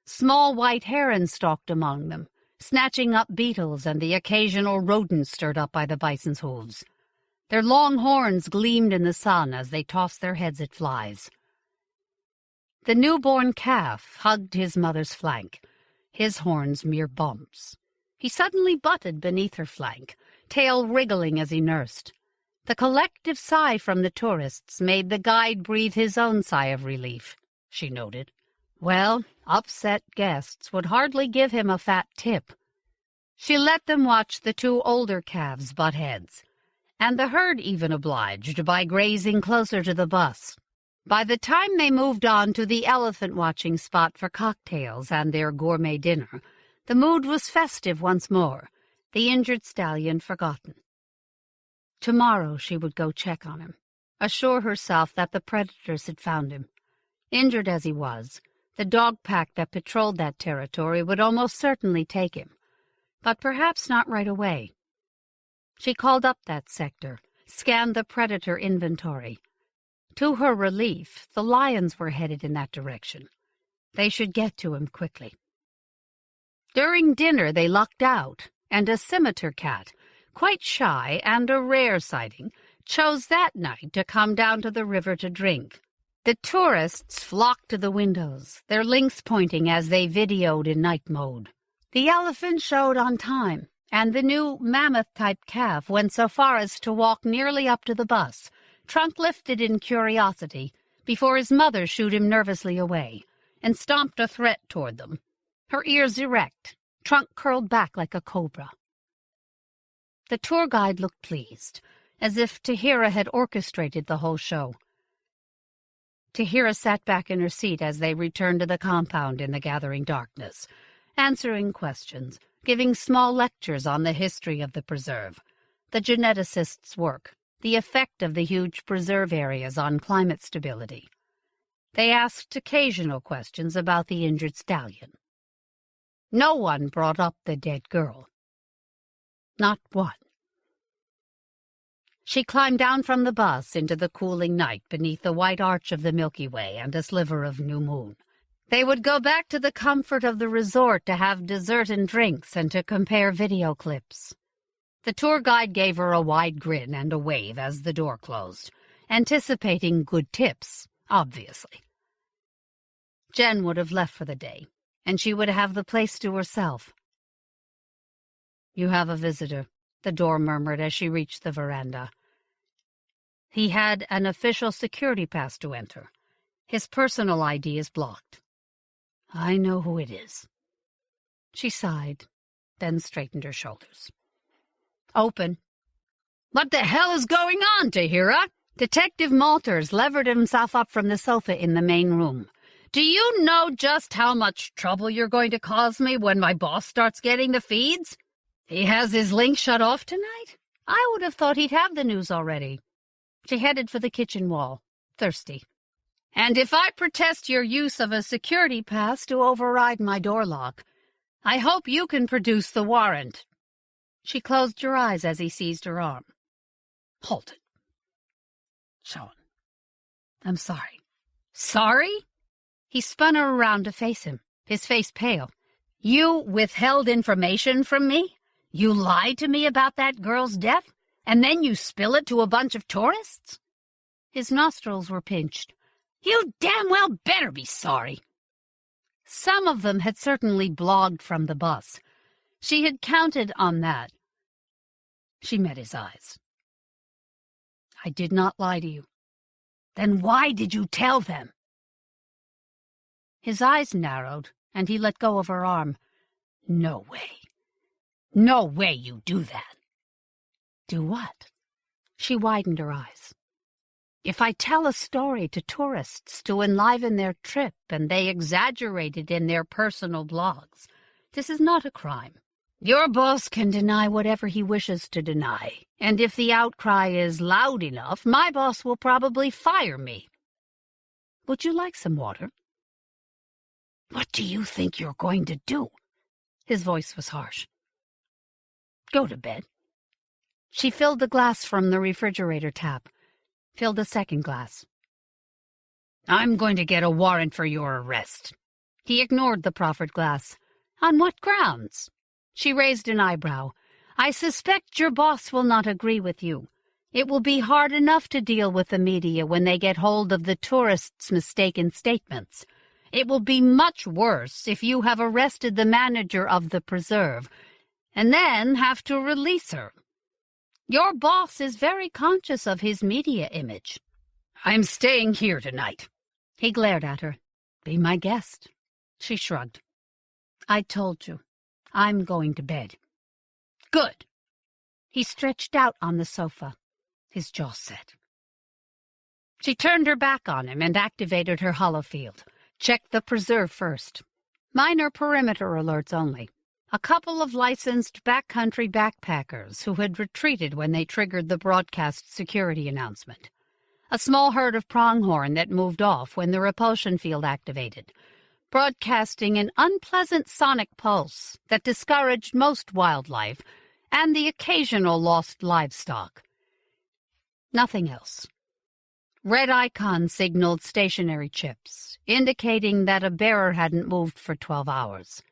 Speaker 1: Small white herons stalked among them, snatching up beetles and the occasional rodent stirred up by the bison's hooves. Their long horns gleamed in the sun as they tossed their heads at flies. The newborn calf hugged his mother's flank, his horns mere bumps. He suddenly butted beneath her flank, tail wriggling as he nursed. The collective sigh from the tourists made the guide breathe his own sigh of relief, she noted. Well, upset guests would hardly give him a fat tip. She let them watch the 2 older calves butt heads, and the herd even obliged by grazing closer to the bus. By the time they moved on to the elephant-watching spot for cocktails and their gourmet dinner, the mood was festive once more, the injured stallion forgotten. Tomorrow she would go check on him, assure herself that the predators had found him. Injured as he was, the dog pack that patrolled that territory would almost certainly take him, but perhaps not right away. She called up that sector, scanned the predator inventory. To her relief, the lions were headed in that direction. They should get to him quickly. During dinner they lucked out, and a scimitar cat, quite shy and a rare sighting, chose that night to come down to the river to drink. The tourists flocked to the windows, their links pointing as they videoed in night mode. The elephant showed on time, and the new mammoth-type calf went so far as to walk nearly up to the bus, trunk lifted in curiosity, before his mother shooed him nervously away, and stomped a threat toward them, her ears erect, trunk curled back like a cobra. The tour guide looked pleased, as if Tidhar had orchestrated the whole show. Tidhar sat back in her seat as they returned to the compound in the gathering darkness, answering questions, giving small lectures on the history of the preserve, the geneticist's work, the effect of the huge preserve areas on climate stability. They asked occasional questions about the injured stallion. No one brought up the dead girl. Not one. She climbed down from the bus into the cooling night beneath the white arch of the Milky Way and a sliver of new moon. They would go back to the comfort of the resort to have dessert and drinks and to compare video clips. The tour guide gave her a wide grin and a wave as the door closed, anticipating good tips, obviously. Jen would have left for the day, and she would have the place to herself. "You have a visitor," the door murmured as she reached the veranda. He had an official security pass to enter. His personal ID is blocked. "I know who it is." She sighed, then straightened her shoulders. "Open." "What the hell is going on, Tidhar?" Detective Malters levered himself up from the sofa in the main room. "Do you know just how much trouble you're going to cause me when my boss starts getting the feeds? He has his link shut off tonight? I would have thought he'd have the news already." She headed for the kitchen wall, thirsty. "And if I protest your use of a security pass to override my door lock, I hope you can produce the warrant." She closed her eyes as he seized her arm. "Hold it. Sean, I'm sorry." "Sorry?" He spun her around to face him, his face pale. "You withheld information from me? You lied to me about that girl's death, and then you spill it to a bunch of tourists?" His nostrils were pinched. "You damn well better be sorry." Some of them had certainly blogged from the bus. She had counted on that. She met his eyes. "I did not lie to you." "Then why did you tell them?" His eyes narrowed, and he let go of her arm. "No way. No way you do that." "Do what?" She widened her eyes. "If I tell a story to tourists to enliven their trip and they exaggerate it in their personal blogs, this is not a crime. Your boss can deny whatever he wishes to deny, and if the outcry is loud enough, my boss will probably fire me. Would you like some water?" "What do you think you're going to do?" His voice was harsh. "Go to bed." She filled the glass from the refrigerator tap, filled a second glass. "I'm going to get a warrant for your arrest." He ignored the proffered glass. "On what grounds?" She raised an eyebrow. "I suspect your boss will not agree with you. It will be hard enough to deal with the media when they get hold of the tourists' mistaken statements. It will be much worse if you have arrested the manager of the preserve and then have to release her. Your boss is very conscious of his media image." "I'm staying here tonight." He glared at her. "Be my guest." She shrugged. "I told you. I'm going to bed." "Good." He stretched out on the sofa, his jaw set. She turned her back on him and activated her holofield. Checked the preserve first. Minor perimeter alerts only. A couple of licensed backcountry backpackers who had retreated when they triggered the broadcast security announcement. A small herd of pronghorn that moved off when the repulsion field activated, broadcasting an unpleasant sonic pulse that discouraged most wildlife and the occasional lost livestock. Nothing else. Red icons signaled stationary chips, indicating that a bearer hadn't moved for 12 hours.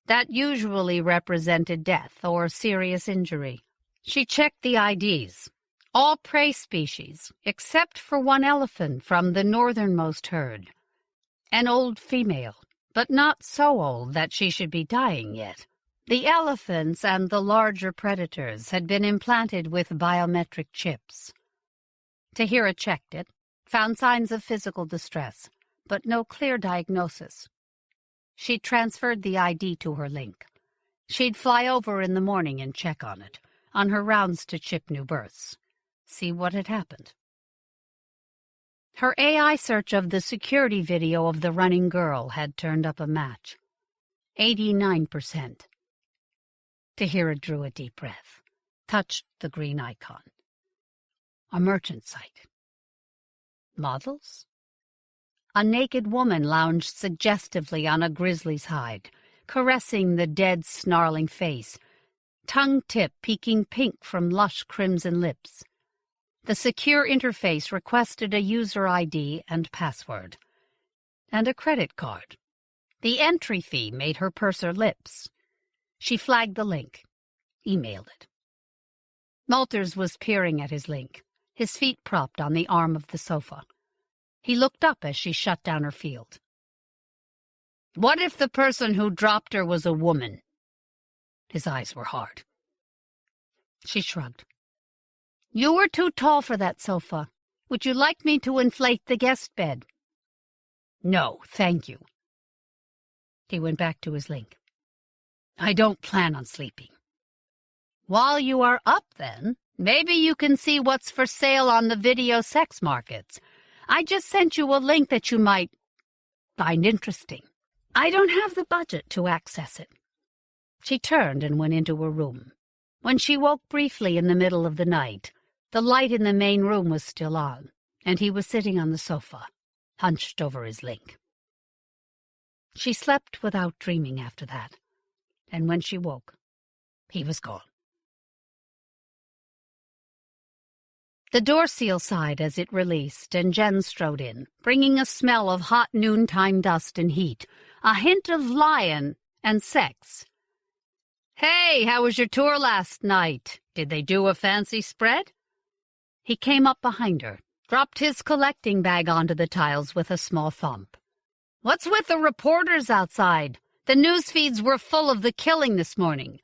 Speaker 1: That usually represented death or serious injury. She checked the IDs. All prey species, except for one elephant from the northernmost herd. An old female, but not so old that she should be dying yet. The elephants and the larger predators had been implanted with biometric chips. Tidhar checked it, found signs of physical distress, but no clear diagnosis. She'd transferred the ID to her link. She'd fly over in the morning and check on it, on her rounds to chip new births, see what had happened. Her AI search of the security video of the running girl had turned up a match. 89%. Tidhar drew a deep breath, touched the green icon. A merchant site. Models? A naked woman lounged suggestively on a grizzly's hide, caressing the dead, snarling face, tongue-tip peeking pink from lush crimson lips. The secure interface requested a user ID and password. And a credit card. The entry fee made her purse her lips. She flagged the link, emailed it. Malters was peering at his link, his feet propped on the arm of the sofa. He looked up as she shut down her field. What if the person who dropped her was a woman? His eyes were hard. She shrugged. You were too tall for that sofa. Would you like me to inflate the guest bed? No, thank you. He went back to his link. I don't plan on sleeping. While you are up, then, maybe you can see what's for sale on the video sex markets. I just sent you a link that you might find interesting. I don't have the budget to access it. She turned and went into her room. When she woke briefly in the middle of the night, the light in the main room was still on, and he was sitting on the sofa, hunched over his link. She slept without dreaming after that, and when she woke, he was gone. The door seal sighed as it released, and Jen strode in, bringing a smell of hot noontime dust and heat, a hint of lion and sex. Hey, how was your tour last night? Did they do a fancy spread? He came up behind her, dropped his collecting bag onto the tiles with a small thump. What's with the reporters outside? The news feeds were full of the killing this morning.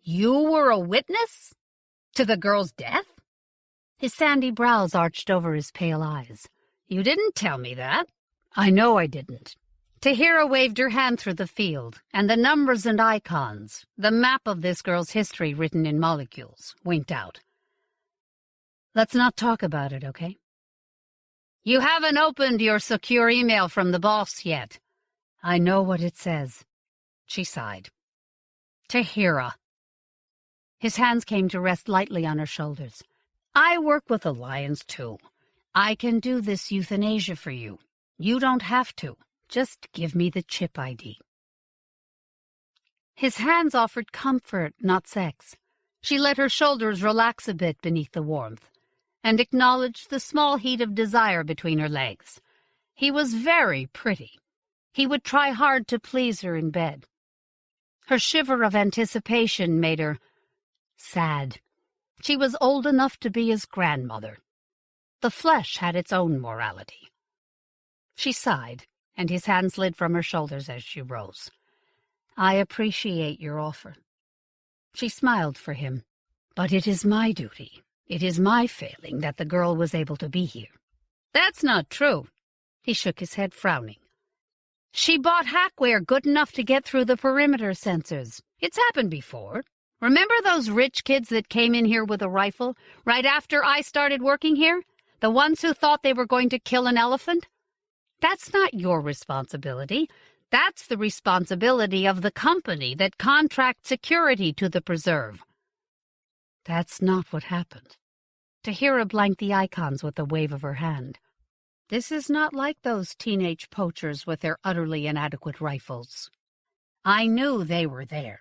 Speaker 1: You were a witness? To the girl's death? His sandy brows arched over his pale eyes. You didn't tell me that. I know I didn't. Tidhar waved her hand through the field, and the numbers and icons, the map of this girl's history written in molecules, winked out. Let's not talk about it, okay? You haven't opened your secure email from the boss yet. I know what it says. She sighed. Tidhar. His hands came to rest lightly on her shoulders. I work with the lions, too. I can do this euthanasia for you. You don't have to. Just give me the chip ID. His hands offered comfort, not sex. She let her shoulders relax a bit beneath the warmth, and acknowledged the small heat of desire between her legs. He was very pretty. He would try hard to please her in bed. Her shiver of anticipation made her sad. She was old enough to be his grandmother. The flesh had its own morality. She sighed, and his hand slid from her shoulders as she rose. I appreciate your offer. She smiled for him. But it is my duty. It is my failing that the girl was able to be here. That's not true. He shook his head, frowning. She bought hackware good enough to get through the perimeter sensors. It's happened before. Remember those rich kids that came in here with a rifle right after I started working here? The ones who thought they were going to kill an elephant? That's not your responsibility. That's the responsibility of the company that contracts security to the preserve. That's not what happened. Tidhar blanked the icons with a wave of her hand. This is not like those teenage poachers with their utterly inadequate rifles. I knew they were there.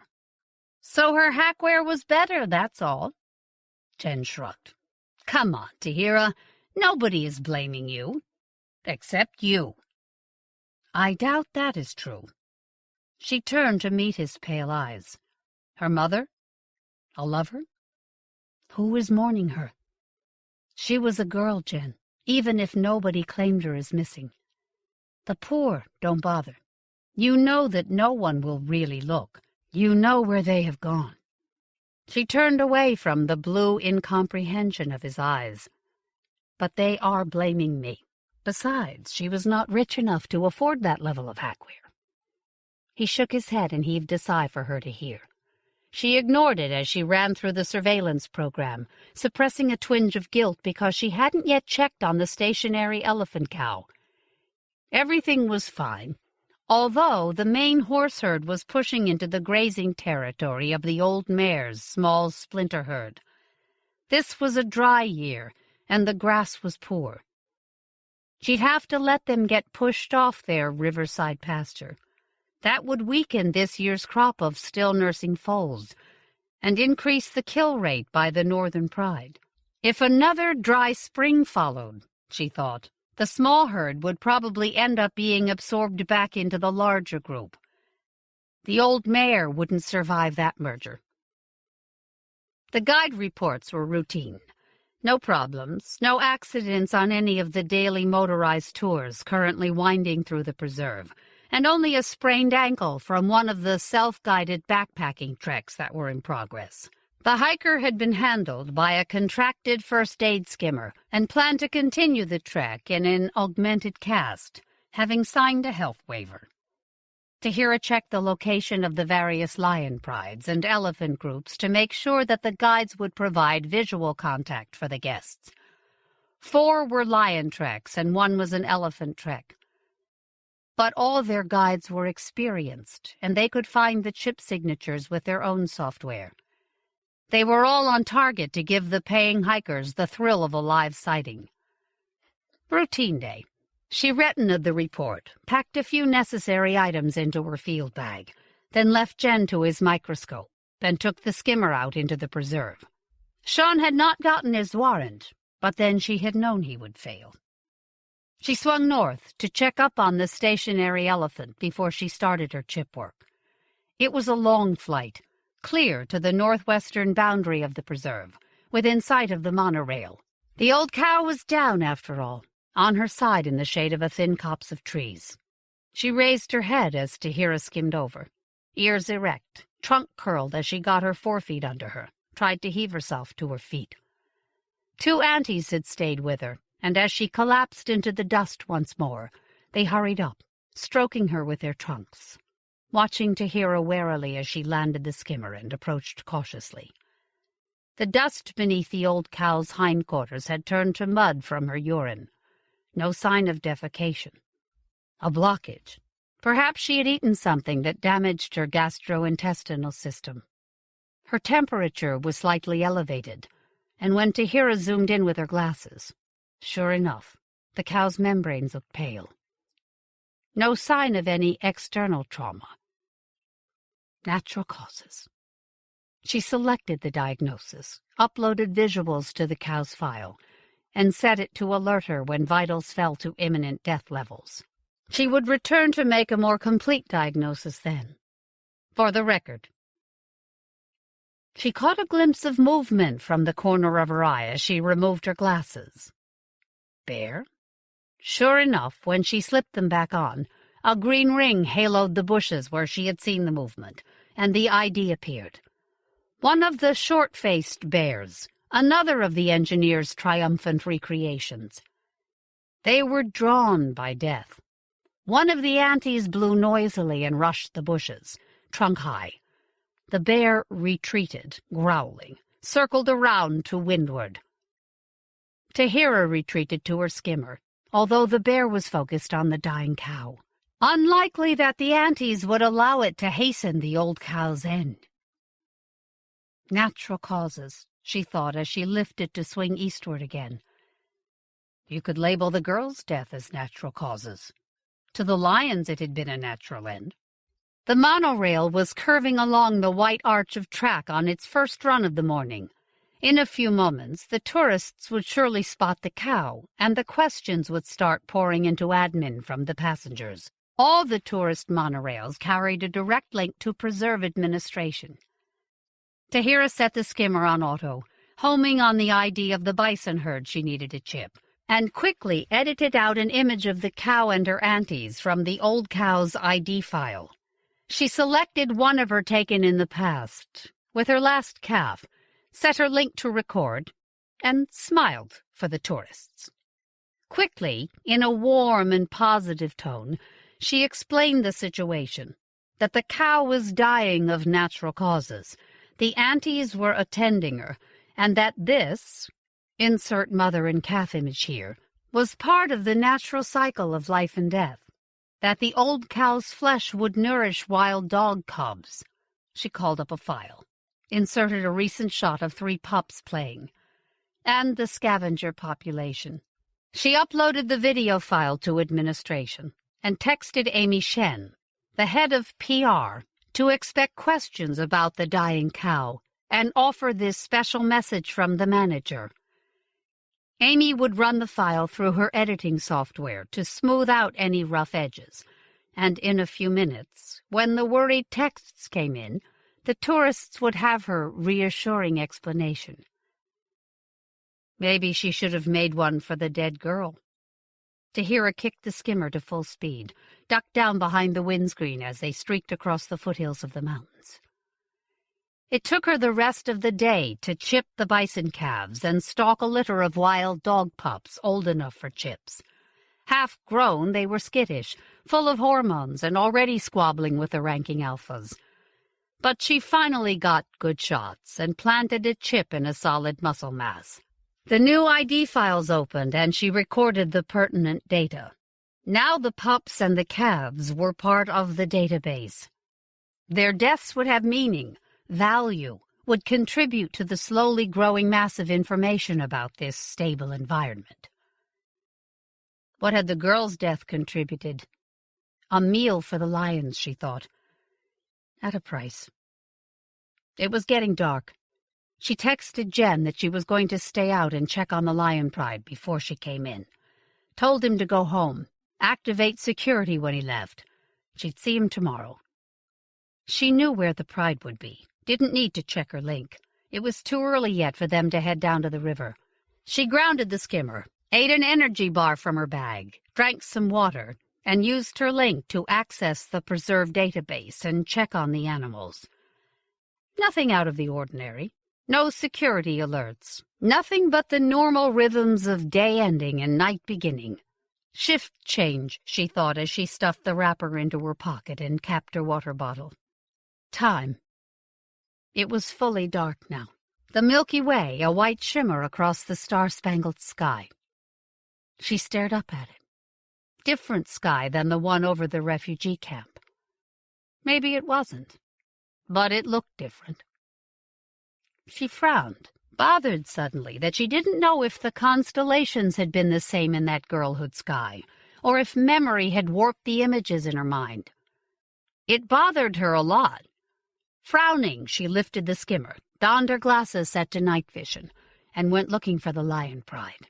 Speaker 1: So her hackware was better, that's all. Jen shrugged. Come on, Tidhar. Nobody is blaming you. Except you. I doubt that is true. She turned to meet his pale eyes. Her mother? A lover? Who is mourning her? She was a girl, Jen, even if nobody claimed her as missing. The poor don't bother. You know that no one will really look. You know where they have gone." She turned away from the blue incomprehension of his eyes. "But they are blaming me. Besides, she was not rich enough to afford that level of hackware." He shook his head and heaved a sigh for her to hear. She ignored it as she ran through the surveillance program, suppressing a twinge of guilt because she hadn't yet checked on the stationary elephant cow. Everything was fine, although the main horse herd was pushing into the grazing territory of the old mare's small splinter herd. This was a dry year, and the grass was poor. She'd have to let them get pushed off their riverside pasture. That would weaken this year's crop of still-nursing foals and increase the kill rate by the northern pride. If another dry spring followed, she thought, the small herd would probably end up being absorbed back into the larger group. The old mare wouldn't survive that merger. The guide reports were routine. No problems, no accidents on any of the daily motorized tours currently winding through the preserve, and only a sprained ankle from one of the self-guided backpacking treks that were in progress. The hiker had been handled by a contracted first aid skimmer and planned to continue the trek in an augmented cast, having signed a health waiver. Tidhar checked the location of the various lion prides and elephant groups to make sure that the guides would provide visual contact for the guests. 4 were lion treks and 1 was an elephant trek. But all their guides were experienced, and they could find the chip signatures with their own software. They were all on target to give the paying hikers the thrill of a live sighting. Routine day. She retinaed the report, packed a few necessary items into her field bag, then left Jen to his microscope, and took the skimmer out into the preserve. Sean had not gotten his warrant, but then she had known he would fail. She swung north to check up on the stationary elephant before she started her chip work. It was a long flight, clear to the northwestern boundary of the preserve, within sight of the monorail. The old cow was down, after all, on her side in the shade of a thin copse of trees. She raised her head as Tidhar skimmed over, ears erect, trunk curled as she got her forefeet under her, tried to heave herself to her feet. 2 aunties had stayed with her, and as she collapsed into the dust once more, they hurried up, stroking her with their trunks, watching Tidhar warily as she landed the skimmer and approached cautiously. The dust beneath the old cow's hindquarters had turned to mud from her urine. No sign of defecation. A blockage. Perhaps she had eaten something that damaged her gastrointestinal system. Her temperature was slightly elevated, and when Tidhar zoomed in with her glasses, sure enough, the cow's membranes looked pale. No sign of any external trauma. Natural causes. She selected the diagnosis, uploaded visuals to the cow's file, and set it to alert her when vitals fell to imminent death levels. She would return to make a more complete diagnosis then. For the record. She caught a glimpse of movement from the corner of her eye as she removed her glasses. Bear? Sure enough, when she slipped them back on, a green ring haloed the bushes where she had seen the movement, and the ID appeared. One of the short-faced bears, another of the engineer's triumphant recreations. They were drawn by death. One of the aunties blew noisily and rushed the bushes, trunk high. The bear retreated, growling, circled around to windward. Tidhar retreated to her skimmer, although the bear was focused on the dying cow. Unlikely that the aunties would allow it to hasten the old cow's end. Natural causes, she thought as she lifted to swing eastward again. You could label the girl's death as natural causes. To the lions it had been a natural end. The monorail was curving along the white arch of track on its first run of the morning. In a few moments, the tourists would surely spot the cow, and the questions would start pouring into admin from the passengers. All the tourist monorails carried a direct link to preserve administration. Tidhar set the skimmer on auto, homing on the ID of the bison herd she needed to chip, and quickly edited out an image of the cow and her aunties from the old cow's ID file. She selected one of her taken in the past, with her last calf, set her link to record, and smiled for the tourists. Quickly, in a warm and positive tone, she explained the situation, that the cow was dying of natural causes, the aunties were attending her, and that this, insert mother and calf image here, was part of the natural cycle of life and death, that the old cow's flesh would nourish wild dog cubs. She called up a file, inserted a recent shot of 3 pups playing, and the scavenger population. She uploaded the video file to administration and texted Amy Shen, the head of PR, to expect questions about the dying cow and offer this special message from the manager. Amy would run the file through her editing software to smooth out any rough edges, and in a few minutes, when the worried texts came in, the tourists would have her reassuring explanation. Maybe she should have made one for the dead girl. Tidhar kicked the skimmer to full speed, ducked down behind the windscreen as they streaked across the foothills of the mountains. It took her the rest of the day to chip the bison calves and stalk a litter of wild dog pups old enough for chips. Half grown, they were skittish, full of hormones, and already squabbling with the ranking alphas. But she finally got good shots and planted a chip in a solid muscle mass. The new ID files opened, and she recorded the pertinent data. Now the pups and the calves were part of the database. Their deaths would have meaning, value, would contribute to the slowly growing mass of information about this stable environment. What had the girl's death contributed? A meal for the lions, she thought. At a price. It was getting dark. She texted Jen that she was going to stay out and check on the lion pride before she came in. Told him to go home, activate security when he left. She'd see him tomorrow. She knew where the pride would be. Didn't need to check her link. It was too early yet for them to head down to the river. She grounded the skimmer, ate an energy bar from her bag, drank some water, and used her link to access the preserved database and check on the animals. Nothing out of the ordinary. No security alerts. Nothing but the normal rhythms of day ending and night beginning. Shift change, she thought as she stuffed the wrapper into her pocket and capped her water bottle. Time. It was fully dark now. The Milky Way, a white shimmer across the star-spangled sky. She stared up at it. Different sky than the one over the refugee camp. Maybe it wasn't, but it looked different. She frowned, bothered suddenly that she didn't know if the constellations had been the same in that girlhood sky, or if memory had warped the images in her mind. It bothered her a lot. Frowning, she lifted the skimmer, donned her glasses set to night vision, and went looking for the lion pride.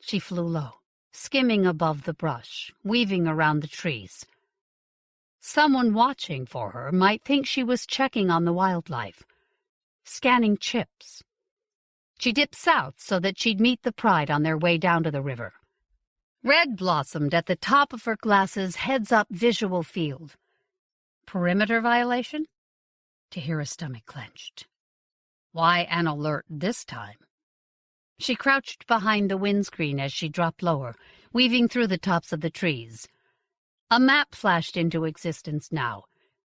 Speaker 1: She flew low, skimming above the brush, weaving around the trees. Someone watching for her might think she was checking on the wildlife, scanning chips. She dipped south so that she'd meet the pride on their way down to the river. Red blossomed at the top of her glasses' heads-up visual field. Perimeter violation? Tidhar's stomach clenched. Why an alert this time? She crouched behind the windscreen as she dropped lower, weaving through the tops of the trees. A map flashed into existence now,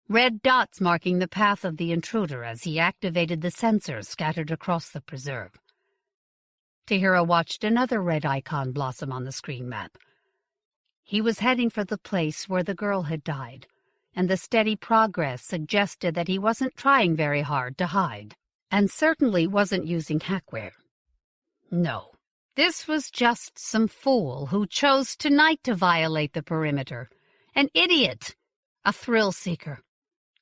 Speaker 1: red dots marking the path of the intruder as he activated the sensors scattered across the preserve. Tidhar watched another red icon blossom on the screen map. He was heading for the place where the girl had died, and the steady progress suggested that he wasn't trying very hard to hide, and certainly wasn't using hackware. No, this was just some fool who chose tonight to violate the perimeter. An idiot, a thrill-seeker.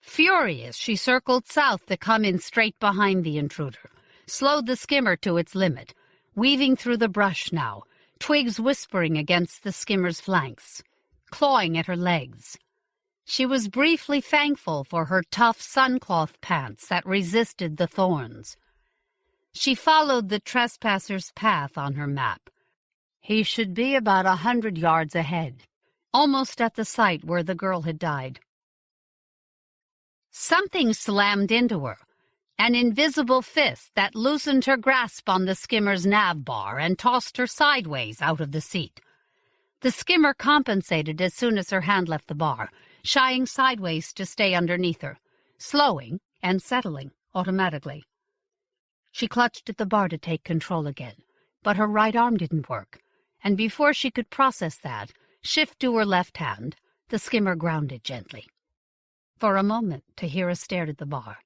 Speaker 1: Furious, she circled south to come in straight behind the intruder, slowed the skimmer to its limit, weaving through the brush now, twigs whispering against the skimmer's flanks, clawing at her legs. She was briefly thankful for her tough suncloth pants that resisted the thorns. She followed the trespasser's path on her map. He should be about 100 yards ahead, almost at the site where the girl had died. Something slammed into her, an invisible fist that loosened her grasp on the skimmer's nav bar and tossed her sideways out of the seat. The skimmer compensated as soon as her hand left the bar, shying sideways to stay underneath her, slowing and settling automatically. She clutched at the bar to take control again, but her right arm didn't work, and before she could process that, shift to her left hand, the skimmer grounded gently. For a moment, Tidhar stared at the bar,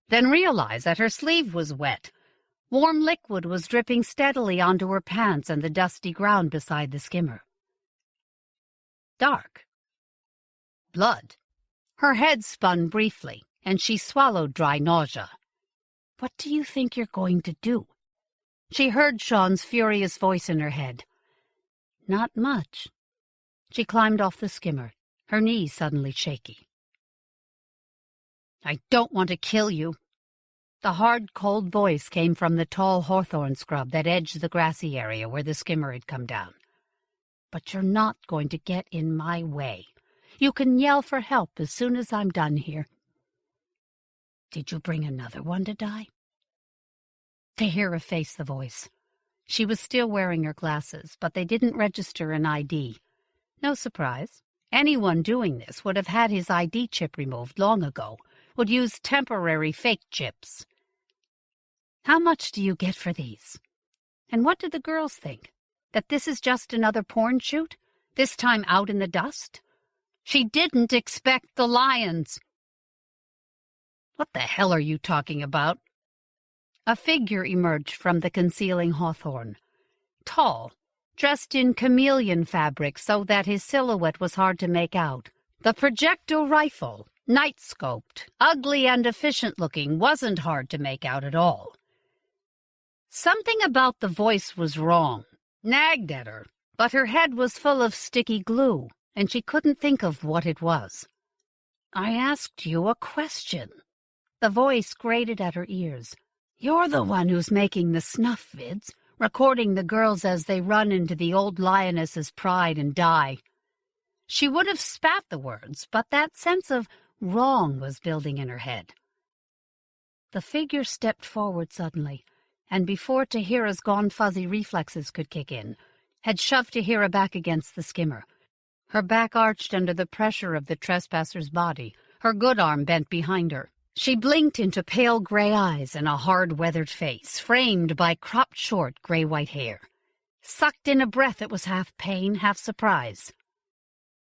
Speaker 1: then realized that her sleeve was wet. Warm liquid was dripping steadily onto her pants and the dusty ground beside the skimmer. Dark. Blood. Her head spun briefly, and she swallowed dry nausea. "What do you think you're going to do?" She heard Sean's furious voice in her head. "Not much." She climbed off the skimmer, her knees suddenly shaky. "I don't want to kill you." The hard, cold voice came from the tall hawthorn scrub that edged the grassy area where the skimmer had come down. "But you're not going to get in my way. You can yell for help as soon as I'm done here." "Did you bring another one to die?" Tidhar faced the voice. She was still wearing her glasses, but they didn't register an ID. No surprise. Anyone doing this would have had his ID chip removed long ago, would use temporary fake chips. "How much do you get for these? And what do the girls think? That this is just another porn shoot? This time out in the dust?" She didn't expect the lions. "What the hell are you talking about?" A figure emerged from the concealing hawthorn. Tall, dressed in chameleon fabric so that his silhouette was hard to make out. The projectile rifle, night-scoped, ugly and efficient-looking, wasn't hard to make out at all. Something about the voice was wrong, nagged at her, but her head was full of sticky glue, and she couldn't think of what it was. "I asked you a question." The voice grated at her ears. "You're the one who's making the snuff vids, recording the girls as they run into the old lioness's pride and die." She would have spat the words, but that sense of wrong was building in her head. The figure stepped forward suddenly, and before Tidhar's gone fuzzy reflexes could kick in, had shoved Tidhar back against the skimmer. Her back arched under the pressure of the trespasser's body, her good arm bent behind her. She blinked into pale gray eyes and a hard, weathered face, framed by cropped short gray-white hair. Sucked in a breath that was half pain, half surprise.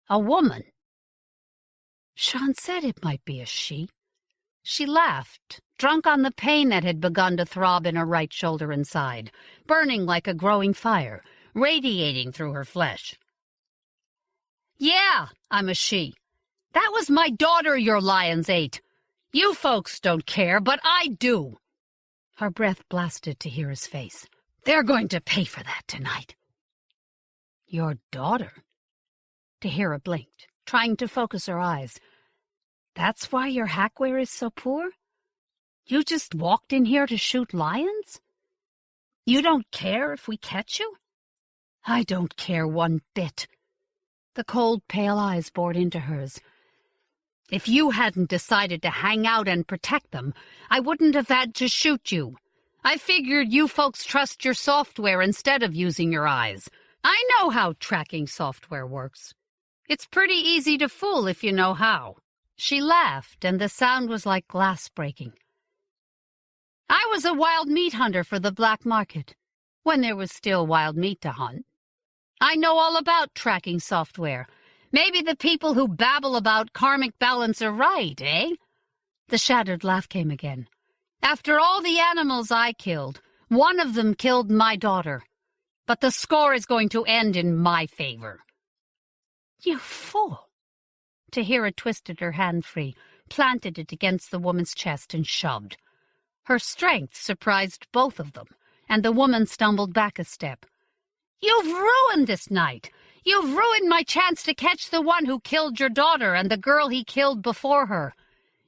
Speaker 1: A woman. Sean said it might be a she. She laughed, drunk on the pain that had begun to throb in her right shoulder and side, burning like a growing fire, radiating through her flesh. "Yeah, I'm a she. That was my daughter your lions ate. You folks don't care, but I do." Her breath blasted Tidhar's face. "They're going to pay for that tonight." "Your daughter?" Tidhar blinked, trying to focus her eyes. "That's why your hackwear is so poor? You just walked in here to shoot lions? You don't care if we catch you?" "I don't care one bit." The cold, pale eyes bored into hers. "If you hadn't decided to hang out and protect them, I wouldn't have had to shoot you. I figured you folks trust your software instead of using your eyes. I know how tracking software works. It's pretty easy to fool if you know how." She laughed, and the sound was like glass breaking. "I was a wild meat hunter for the black market, when there was still wild meat to hunt. I know all about tracking software. Maybe the people who babble about karmic balance are right, eh?" The shattered laugh came again. "After all the animals I killed, one of them killed my daughter. But the score is going to end in my favor." "You fool!" Tidhar twisted her hand free, planted it against the woman's chest, and shoved. Her strength surprised both of them, and the woman stumbled back a step. "You've ruined this night. You've ruined my chance to catch the one who killed your daughter and the girl he killed before her.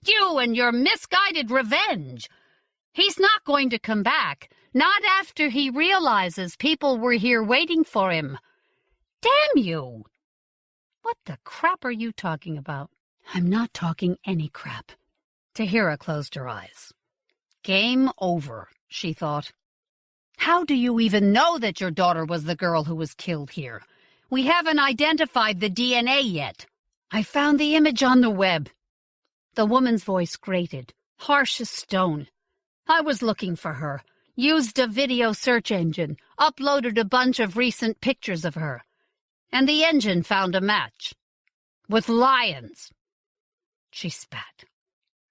Speaker 1: You and your misguided revenge. He's not going to come back, not after he realizes people were here waiting for him. Damn you!" "What the crap are you talking about?" "I'm not talking any crap. Tidhar closed her eyes. Game over, she thought. How do you even know that your daughter was the girl who was killed here? We haven't identified the DNA yet. I found the image on the web. The woman's voice grated, harsh as stone. I was looking for her, used a video search engine, uploaded a bunch of recent pictures of her, and the engine found a match. With lions. She spat.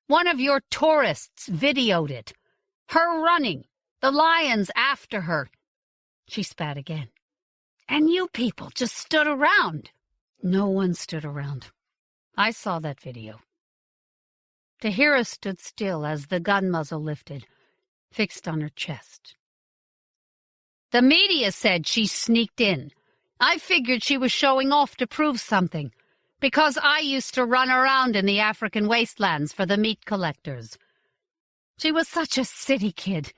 Speaker 1: One of your tourists videoed it. Her running, the lions after her. She spat again. And you people just stood around. No one stood around. I saw that video. Tidhar stood still as the gun muzzle lifted, fixed on her chest. The media said she sneaked in. I figured she was showing off to prove something, because I used to run around in the African wastelands for the meat collectors. She was such a city kid.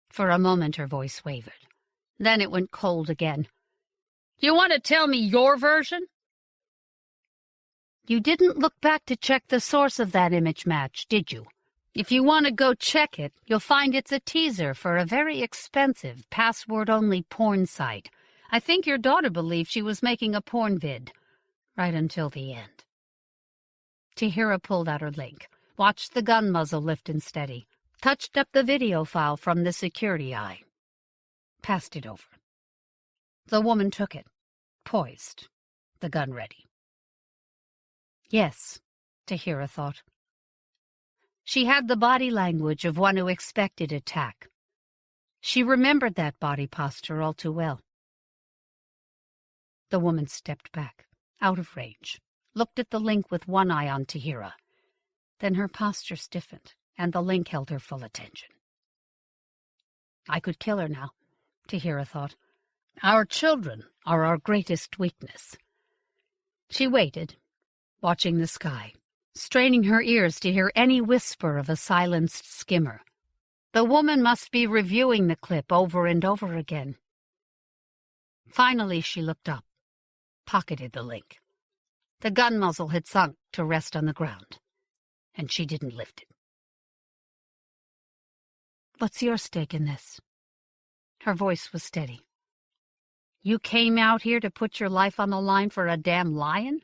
Speaker 1: For a moment her voice wavered. Then it went cold again. You want to tell me your version? You didn't look back to check the source of that image match, did you? If you want to go check it, you'll find it's a teaser for a very expensive, password-only porn site. I think your daughter believed she was making a porn vid, right until the end. Tidhar pulled out her link, watched the gun muzzle lift and steady, touched up the video file from the security eye, passed it over. The woman took it, poised, the gun ready. Yes, Tidhar thought. She had the body language of one who expected attack. She remembered that body posture all too well. The woman stepped back, out of range, looked at the link with one eye on Tidhar. Then her posture stiffened, and the link held her full attention. I could kill her now, Tidhar thought. Our children are our greatest weakness. She waited, watching the sky, straining her ears to hear any whisper of a silenced skimmer. The woman must be reviewing the clip over and over again. Finally she looked up, pocketed the link. The gun muzzle had sunk to rest on the ground, and she didn't lift it. What's your stake in this? Her voice was steady. You came out here to put your life on the line for a damn lion?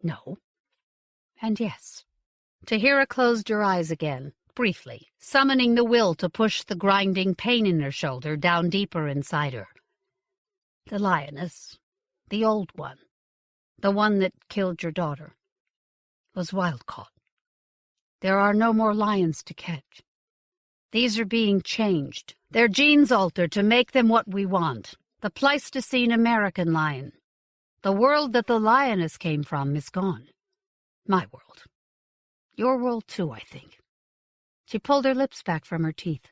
Speaker 1: No. And yes. Tidhar closed her eyes again, briefly, summoning the will to push the grinding pain in her shoulder down deeper inside her. The lioness, the old one, the one that killed your daughter, was wild-caught. There are no more lions to catch. These are being changed, their genes altered to make them what we want, the Pleistocene American lion. The world that the lioness came from is gone. My world. Your world, too, I think. She pulled her lips back from her teeth.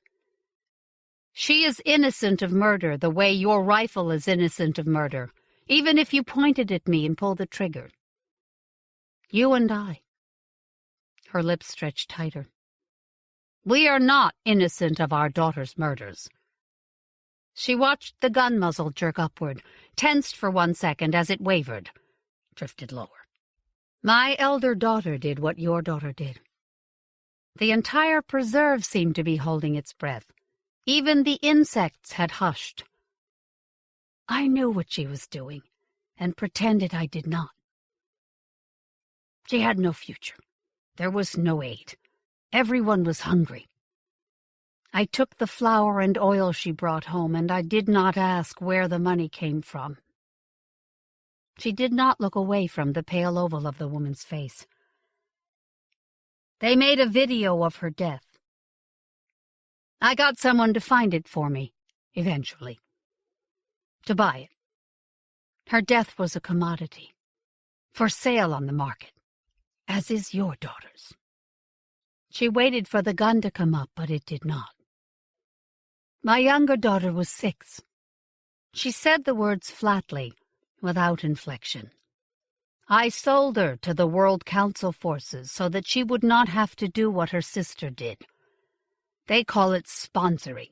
Speaker 1: She is innocent of murder the way your rifle is innocent of murder, even if you pointed at me and pulled the trigger. You and I. Her lips stretched tighter. We are not innocent of our daughter's murders. She watched the gun muzzle jerk upward, tensed for 1 second as it wavered, drifted lower. My elder daughter did what your daughter did. The entire preserve seemed to be holding its breath. Even the insects had hushed. I knew what she was doing, and pretended I did not. She had no future. There was no aid. Everyone was hungry. I took the flour and oil she brought home, and I did not ask where the money came from. She did not look away from the pale oval of the woman's face. They made a video of her death. I got someone to find it for me, eventually. To buy it. Her death was a commodity, for sale on the market, as is your daughter's. She waited for the gun to come up, but it did not. My younger daughter was 6. She said the words flatly, without inflection. I sold her to the World Council forces so that she would not have to do what her sister did. They call it sponsoring,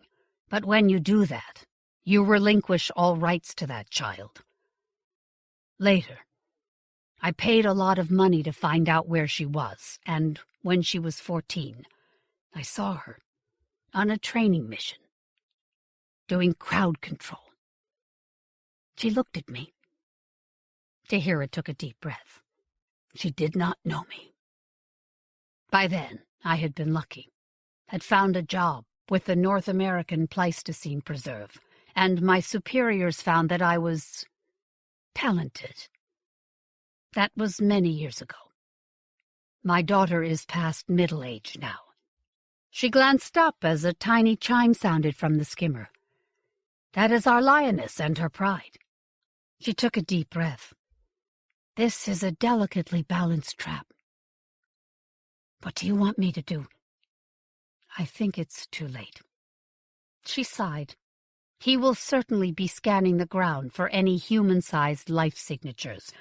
Speaker 1: but when you do that, you relinquish all rights to that child. Later, I paid a lot of money to find out where she was, and when she was 14, I saw her on a training mission, doing crowd control. She looked at me. Tidhar took a deep breath. She did not know me. By then, I had been lucky, had found a job with the North American Pleistocene Preserve, and my superiors found that I was talented. That was many years ago. My daughter is past middle age now. She glanced up as a tiny chime sounded from the skimmer. That is our lioness and her pride. She took a deep breath. This is a delicately balanced trap. What do you want me to do? I think it's too late. She sighed. He will certainly be scanning the ground for any human-sized life signatures,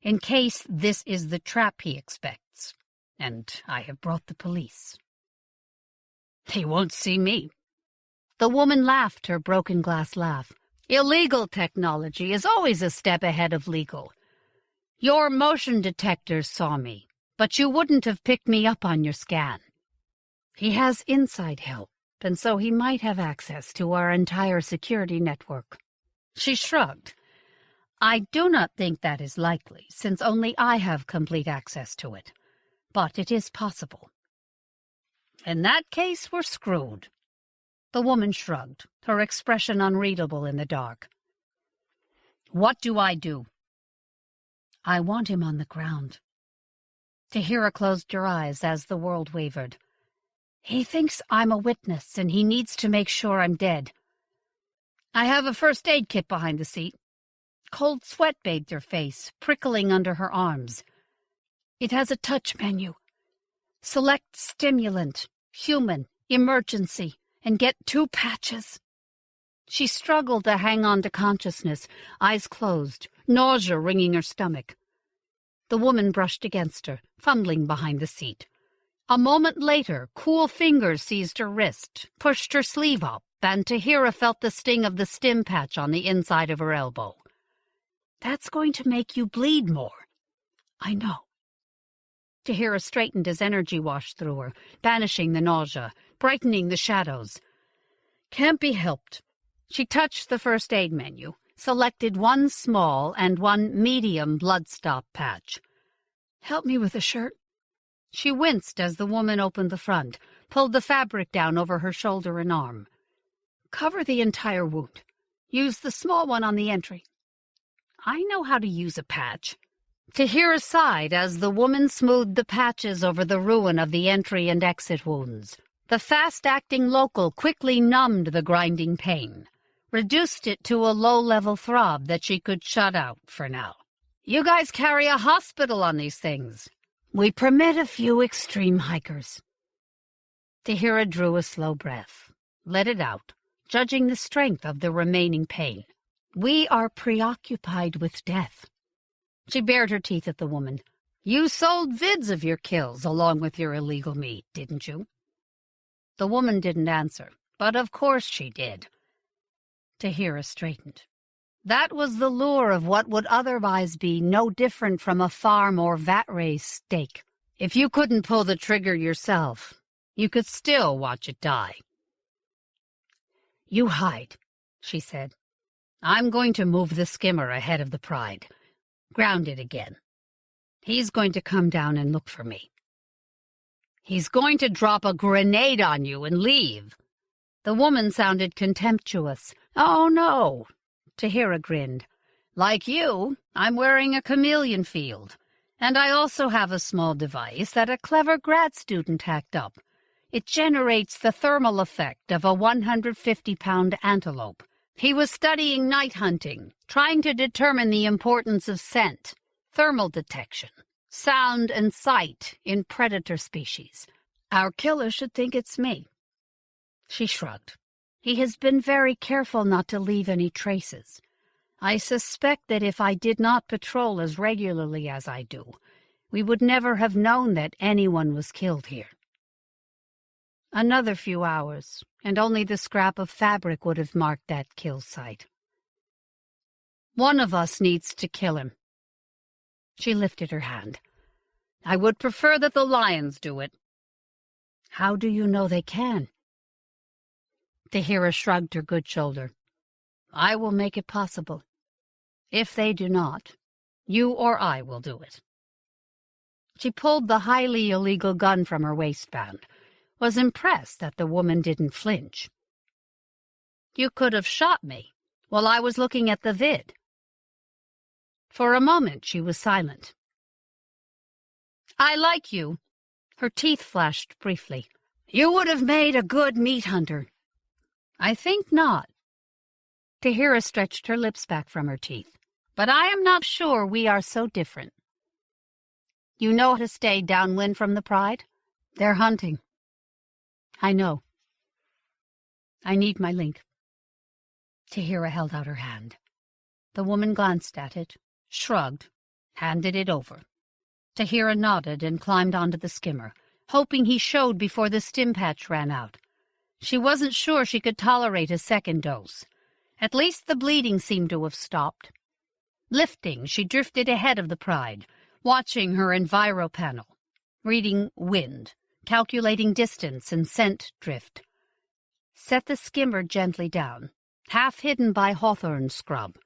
Speaker 1: in case this is the trap he expects, and I have brought the police. He won't see me. The woman laughed her broken glass laugh. Illegal technology is always a step ahead of legal. Your motion detectors saw me, but you wouldn't have picked me up on your scan. He has inside help, and so he might have access to our entire security network. She shrugged. I do not think that is likely, since only I have complete access to it. But it is possible. In that case, we're screwed. The woman shrugged, her expression unreadable in the dark. What do I do? I want him on the ground. Tidhar closed her eyes as the world wavered. He thinks I'm a witness, and he needs to make sure I'm dead. I have a first aid kit behind the seat. Cold sweat bathed her face, prickling under her arms. It has a touch menu. Select stimulant, human, emergency, and get 2 patches. She struggled to hang on to consciousness, eyes closed, nausea wringing her stomach. The woman brushed against her, fumbling behind the seat. A moment later, cool fingers seized her wrist, pushed her sleeve up, and Tidhar felt the sting of the stim patch on the inside of her elbow. That's going to make you bleed more. I know. Tidhar straightened as energy washed through her, banishing the nausea, brightening the shadows. Can't be helped. She touched the first aid menu, selected 1 small and 1 medium blood stop patch. Help me with a shirt. She winced as the woman opened the front, pulled the fabric down over her shoulder and arm. Cover the entire wound. Use the small one on the entry. I know how to use a patch. Tidhar sighed as the woman smoothed the patches over the ruin of the entry and exit wounds. The fast-acting local quickly numbed the grinding pain, reduced it to a low-level throb that she could shut out for now. You guys carry a hospital on these things. We permit a few extreme hikers. Tidhar drew a slow breath, let it out, judging the strength of the remaining pain. We are preoccupied with death. She bared her teeth at the woman. You sold vids of your kills along with your illegal meat, didn't you? The woman didn't answer, but of course she did. Tidhar straightened. That was the lure of what would otherwise be no different from a farm or vat-raised steak. If you couldn't pull the trigger yourself, you could still watch it die. You hide, she said. I'm going to move the skimmer ahead of the Pride. Ground it again. He's going to come down and look for me. He's going to drop a grenade on you and leave. The woman sounded contemptuous. Oh, no. Tidhar grinned. Like you, I'm wearing a chameleon field, and I also have a small device that a clever grad student hacked up. It generates the thermal effect of a 150-pound antelope. He was studying night hunting, trying to determine the importance of scent, thermal detection, sound and sight in predator species. Our killer should think it's me. She shrugged. He has been very careful not to leave any traces. I suspect that if I did not patrol as regularly as I do, we would never have known that anyone was killed here. Another few hours, and only the scrap of fabric would have marked that kill site. One of us needs to kill him. She lifted her hand. "I would prefer that the lions do it." "How do you know they can?" Tidhar shrugged her good shoulder. "I will make it possible. If they do not, you or I will do it." She pulled the highly illegal gun from her waistband, was impressed that the woman didn't flinch. "You could have shot me while I was looking at the vid." For a moment she was silent. "I like you." Her teeth flashed briefly. "You would have made a good meat hunter." "I think not." Tidhar stretched her lips back from her teeth. "But I am not sure we are so different. You know how to stay downwind from the Pride? They're hunting." "I know. I need my link." Tidhar held out her hand. The woman glanced at it, shrugged, handed it over. Tidhar nodded and climbed onto the skimmer, hoping he showed before the stim patch ran out. She wasn't sure she could tolerate a second dose. At least the bleeding seemed to have stopped. Lifting, she drifted ahead of the Pride, watching her enviro panel, reading wind, calculating distance and scent drift. Set the skimmer gently down, half hidden by hawthorn scrub.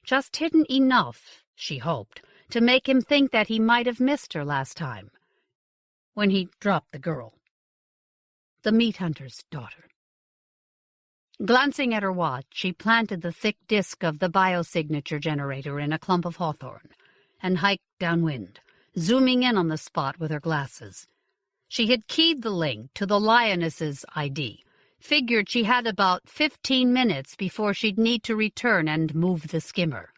Speaker 1: Just hidden enough, she hoped, to make him think that he might have missed her last time, when he dropped the girl. The meat hunter's daughter. Glancing at her watch, she planted the thick disk of the biosignature generator in a clump of hawthorn and hiked downwind, zooming in on the spot with her glasses. She had keyed the link to the lioness's ID, figured she had about 15 minutes before she'd need to return and move the skimmer.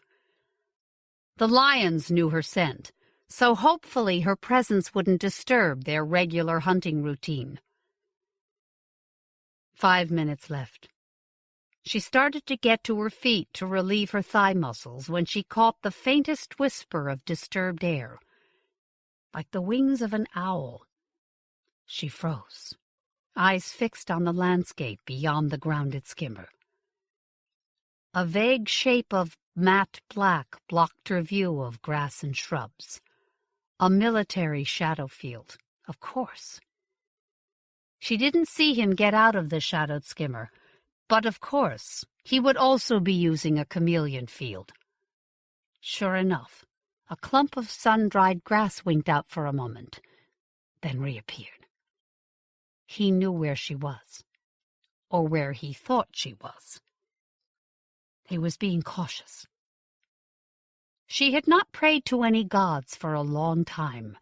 Speaker 1: The lions knew her scent, so hopefully her presence wouldn't disturb their regular hunting routine. 5 minutes left. She started to get to her feet to relieve her thigh muscles when she caught the faintest whisper of disturbed air, like the wings of an owl. She froze, eyes fixed on the landscape beyond the grounded skimmer. A vague shape of matte black blocked her view of grass and shrubs. A military shadow field, of course. She didn't see him get out of the shadowed skimmer, but of course he would also be using a chameleon field. Sure enough, a clump of sun-dried grass winked out for a moment, then reappeared. He knew where she was, or where he thought she was. He was being cautious. She had not prayed to any gods for a long time,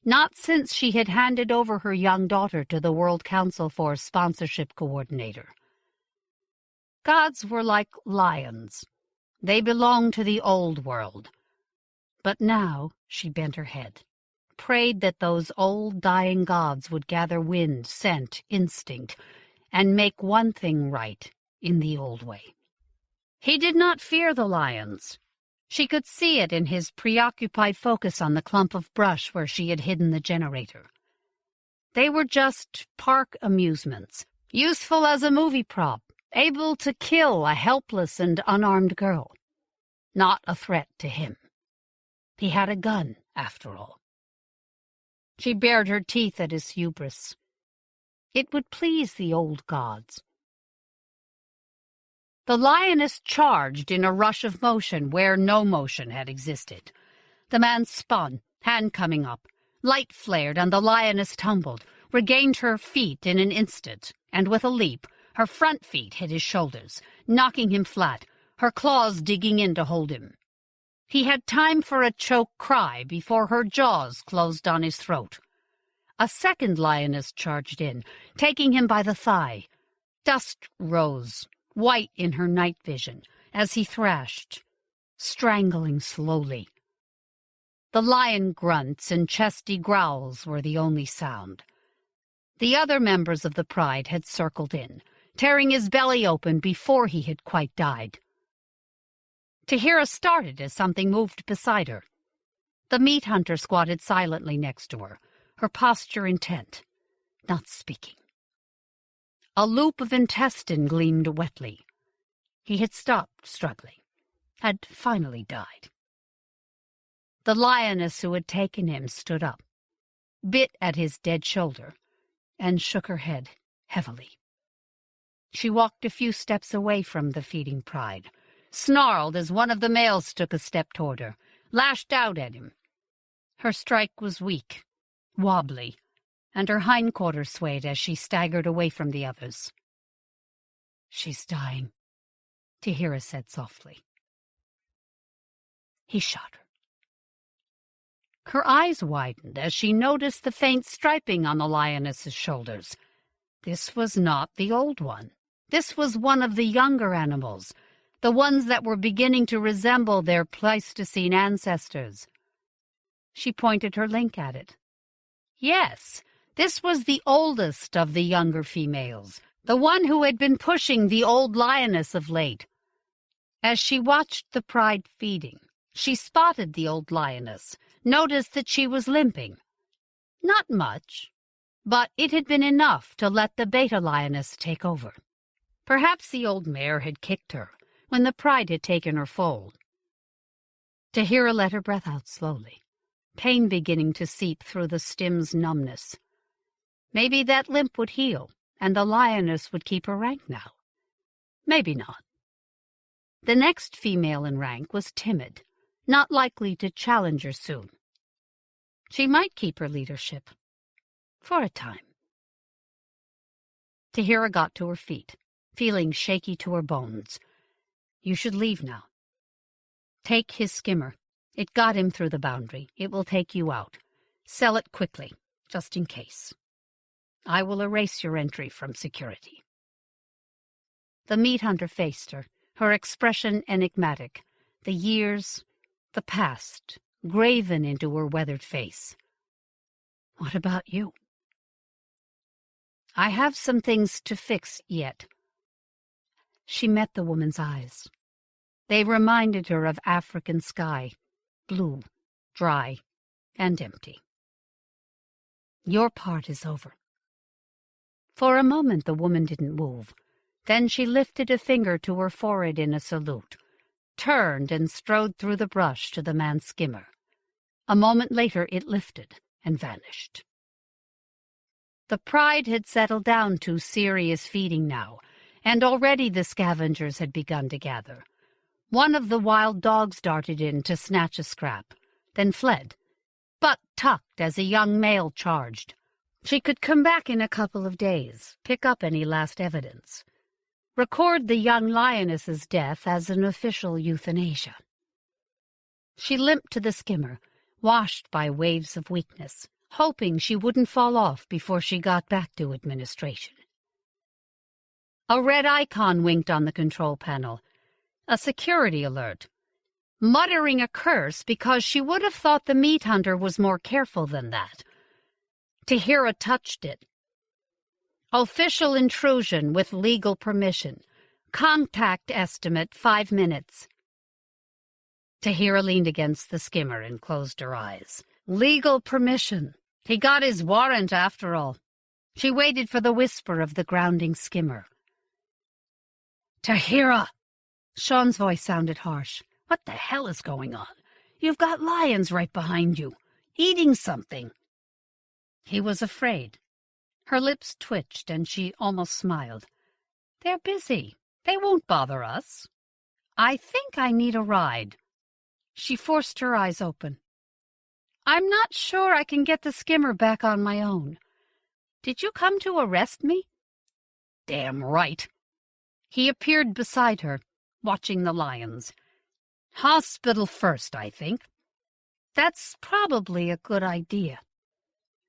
Speaker 1: not since she had handed over her young daughter to the World Council for Sponsorship Coordinator. Gods were like lions. They belonged to the old world. But now she bent her head, prayed that those old dying gods would gather wind, scent, instinct, and make one thing right in the old way. He did not fear the lions. She could see it in his preoccupied focus on the clump of brush where she had hidden the generator. They were just park amusements, useful as a movie prop, able to kill a helpless and unarmed girl. Not a threat to him. He had a gun, after all. She bared her teeth at his hubris. It would please the old gods. The lioness charged in a rush of motion where no motion had existed. The man spun, hand coming up. Light flared, and the lioness tumbled, regained her feet in an instant, and with a leap, her front feet hit his shoulders, knocking him flat, her claws digging in to hold him. He had time for a choked cry before her jaws closed on his throat. A second lioness charged in, taking him by the thigh. Dust rose, white in her night vision, as he thrashed, strangling slowly. The lion grunts and chesty growls were the only sound. The other members of the Pride had circled in, tearing his belly open before he had quite died. Tidhar started as something moved beside her. The meat hunter squatted silently next to her, her posture intent, not speaking. A loop of intestine gleamed wetly. He had stopped struggling, had finally died. The lioness who had taken him stood up, bit at his dead shoulder, and shook her head heavily. She walked a few steps away from the feeding pride, snarled as one of the males took a step toward her, lashed out at him. Her strike was weak, wobbly, and her hindquarters swayed as she staggered away from the others. "She's dying," Tidhar said softly. He shot her. Her eyes widened as she noticed the faint striping on the lioness's shoulders. This was not the old one. This was one of the younger animals, the ones that were beginning to resemble their Pleistocene ancestors. She pointed her link at it. Yes, this was the oldest of the younger females, the one who had been pushing the old lioness of late. As she watched the pride feeding, she spotted the old lioness, noticed that she was limping. Not much, but it had been enough to let the beta lioness take over. Perhaps the old mare had kicked her when the pride had taken her foal. Tidhar let her breath out slowly, pain beginning to seep through the stim's numbness. Maybe that limp would heal, and the lioness would keep her rank now. Maybe not. The next female in rank was timid, not likely to challenge her soon. She might keep her leadership. For a time. Tidhar got to her feet, feeling shaky to her bones. "You should leave now. Take his skimmer. It got him through the boundary. It will take you out. Sell it quickly, just in case. I will erase your entry from security." The meat hunter faced her, her expression enigmatic, the years, the past, graven into her weathered face. "What about you?" "I have some things to fix yet." She met the woman's eyes. They reminded her of African sky, blue, dry, and empty. "Your part is over." For a moment the woman didn't move. Then she lifted a finger to her forehead in a salute, turned and strode through the brush to the man's skimmer. A moment later it lifted and vanished. The pride had settled down to serious feeding now, and already the scavengers had begun to gather. One of the wild dogs darted in to snatch a scrap, then fled, butt tucked as a young male charged. She could come back in a couple of days, pick up any last evidence, record the young lioness's death as an official euthanasia. She limped to the skimmer, washed by waves of weakness, hoping she wouldn't fall off before she got back to administration. A red icon winked on the control panel, a security alert, muttering a curse because she would have thought the meat hunter was more careful than that. Tidhar touched it. "Official intrusion with legal permission. Contact estimate 5 minutes." Tidhar leaned against the skimmer and closed her eyes. Legal permission. He got his warrant after all. She waited for the whisper of the grounding skimmer. "Tidhar!" Sean's voice sounded harsh. "What the hell is going on? You've got lions right behind you, eating something." He was afraid. Her lips twitched and she almost smiled. "They're busy. They won't bother us. I think I need a ride." She forced her eyes open. "I'm not sure I can get the skimmer back on my own. Did you come to arrest me?" "Damn right." He appeared beside her, watching the lions. "Hospital first, I think." "That's probably a good idea."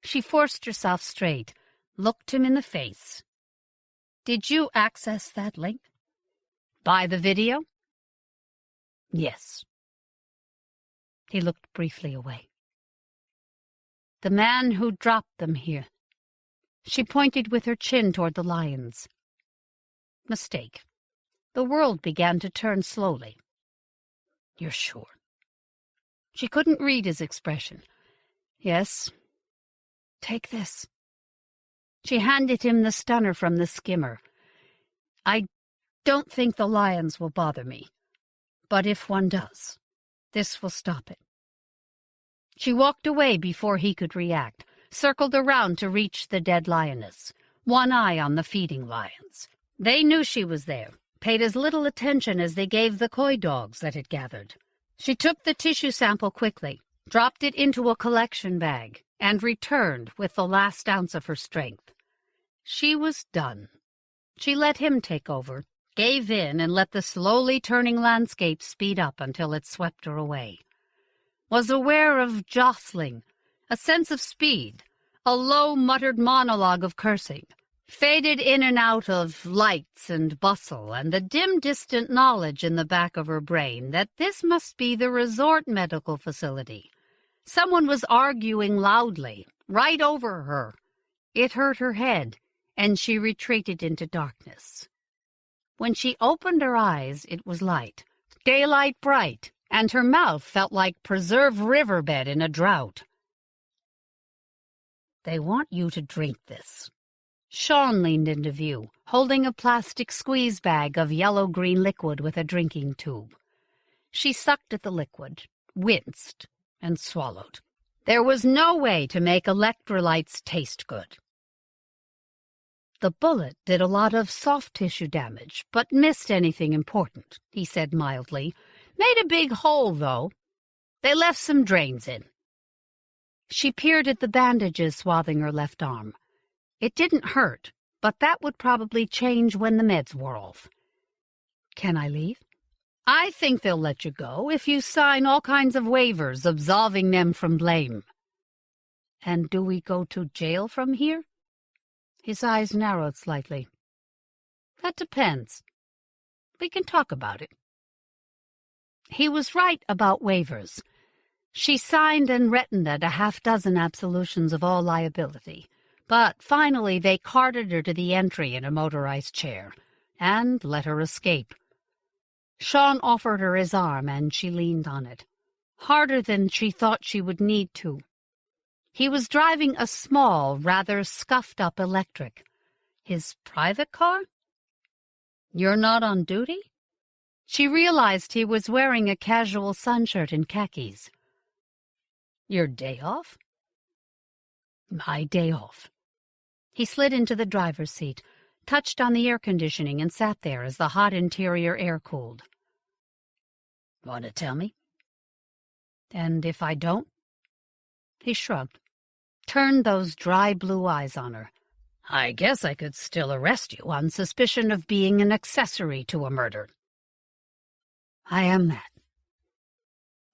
Speaker 1: She forced herself straight, looked him in the face. "Did you access that link?" "Buy the video?" "Yes." He looked briefly away. "The man who dropped them here." She pointed with her chin toward the lions. "Mistake. The world began to turn slowly." "You're sure?" She couldn't read his expression. "Yes. Take this." She handed him the stunner from the skimmer. "I don't think the lions will bother me, but if one does, this will stop it." She walked away before he could react, circled around to reach the dead lioness, one eye on the feeding lions. They knew she was there, paid as little attention as they gave the coy dogs that had gathered. She took the tissue sample quickly, dropped it into a collection bag, and returned with the last ounce of her strength. She was done. She let him take over, gave in, and let the slowly turning landscape speed up until it swept her away. Was aware of jostling, a sense of speed, a low muttered monologue of cursing, faded in and out of lights and bustle, and the dim distant knowledge in the back of her brain that this must be the resort medical facility. Someone was arguing loudly, right over her. It hurt her head, and she retreated into darkness. When she opened her eyes, it was light, daylight bright, and her mouth felt like preserved riverbed in a drought. "They want you to drink this." Sean leaned into view, holding a plastic squeeze bag of yellow-green liquid with a drinking tube. She sucked at the liquid, winced, and swallowed. There was no way to make electrolytes taste good. "The bullet did a lot of soft tissue damage, but missed anything important," he said mildly. "Made a big hole, though. They left some drains in." She peered at the bandages swathing her left arm. It didn't hurt, but that would probably change when the meds wore off. "Can I leave?" "I think they'll let you go if you sign all kinds of waivers absolving them from blame." "And do we go to jail from here?" His eyes narrowed slightly. "That depends. We can talk about it." He was right about waivers. She signed and retinaed a half-dozen absolutions of all liability, but finally they carted her to the entry in a motorized chair and let her escape. Sean offered her his arm, and she leaned on it, harder than she thought she would need to. He was driving a small, rather scuffed-up electric. His private car? "You're not on duty?" She realized he was wearing a casual sunshirt and khakis. "Your day off?" "My day off." He slid into the driver's seat, touched on the air conditioning, and sat there as the hot interior air cooled. "Want to tell me?" "And if I don't?" He shrugged, turned those dry blue eyes on her. "I guess I could still arrest you on suspicion of being an accessory to a murder." "I am that."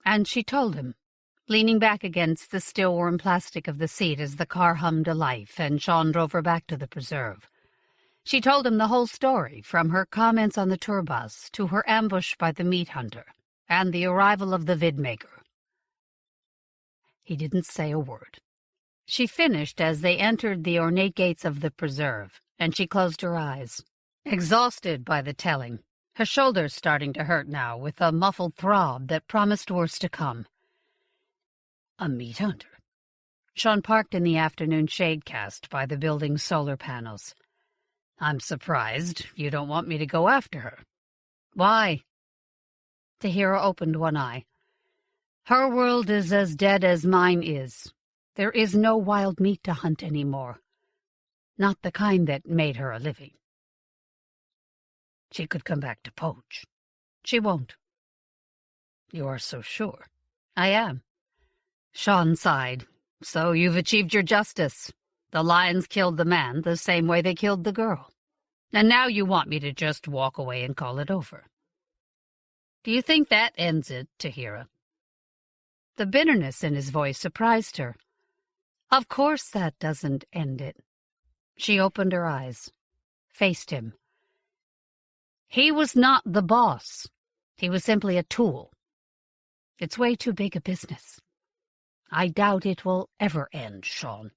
Speaker 1: And she told him, leaning back against the still-warm plastic of the seat as the car hummed to life and Sean drove her back to the preserve. She told him the whole story, from her comments on the tour bus to her ambush by the meat hunter and the arrival of the vidmaker. He didn't say a word. She finished as they entered the ornate gates of the preserve, and she closed her eyes, exhausted by the telling, her shoulders starting to hurt now with a muffled throb that promised worse to come. A meat hunter. Sean parked in the afternoon shade cast by the building's solar panels. "I'm surprised you don't want me to go after her." "Why?" Tidhar opened one eye. "Her world is as dead as mine is. There is no wild meat to hunt anymore. Not the kind that made her a living." "She could come back to poach." "She won't." "You are so sure?" "I am." Sean sighed. "So you've achieved your justice. The lions killed the man the same way they killed the girl. And now you want me to just walk away and call it over. Do you think that ends it, Tidhar?" The bitterness in his voice surprised her. "Of course that doesn't end it." She opened her eyes, faced him. He was not the boss. He was simply a tool. It's way too big a business. I doubt it will ever end, Sean.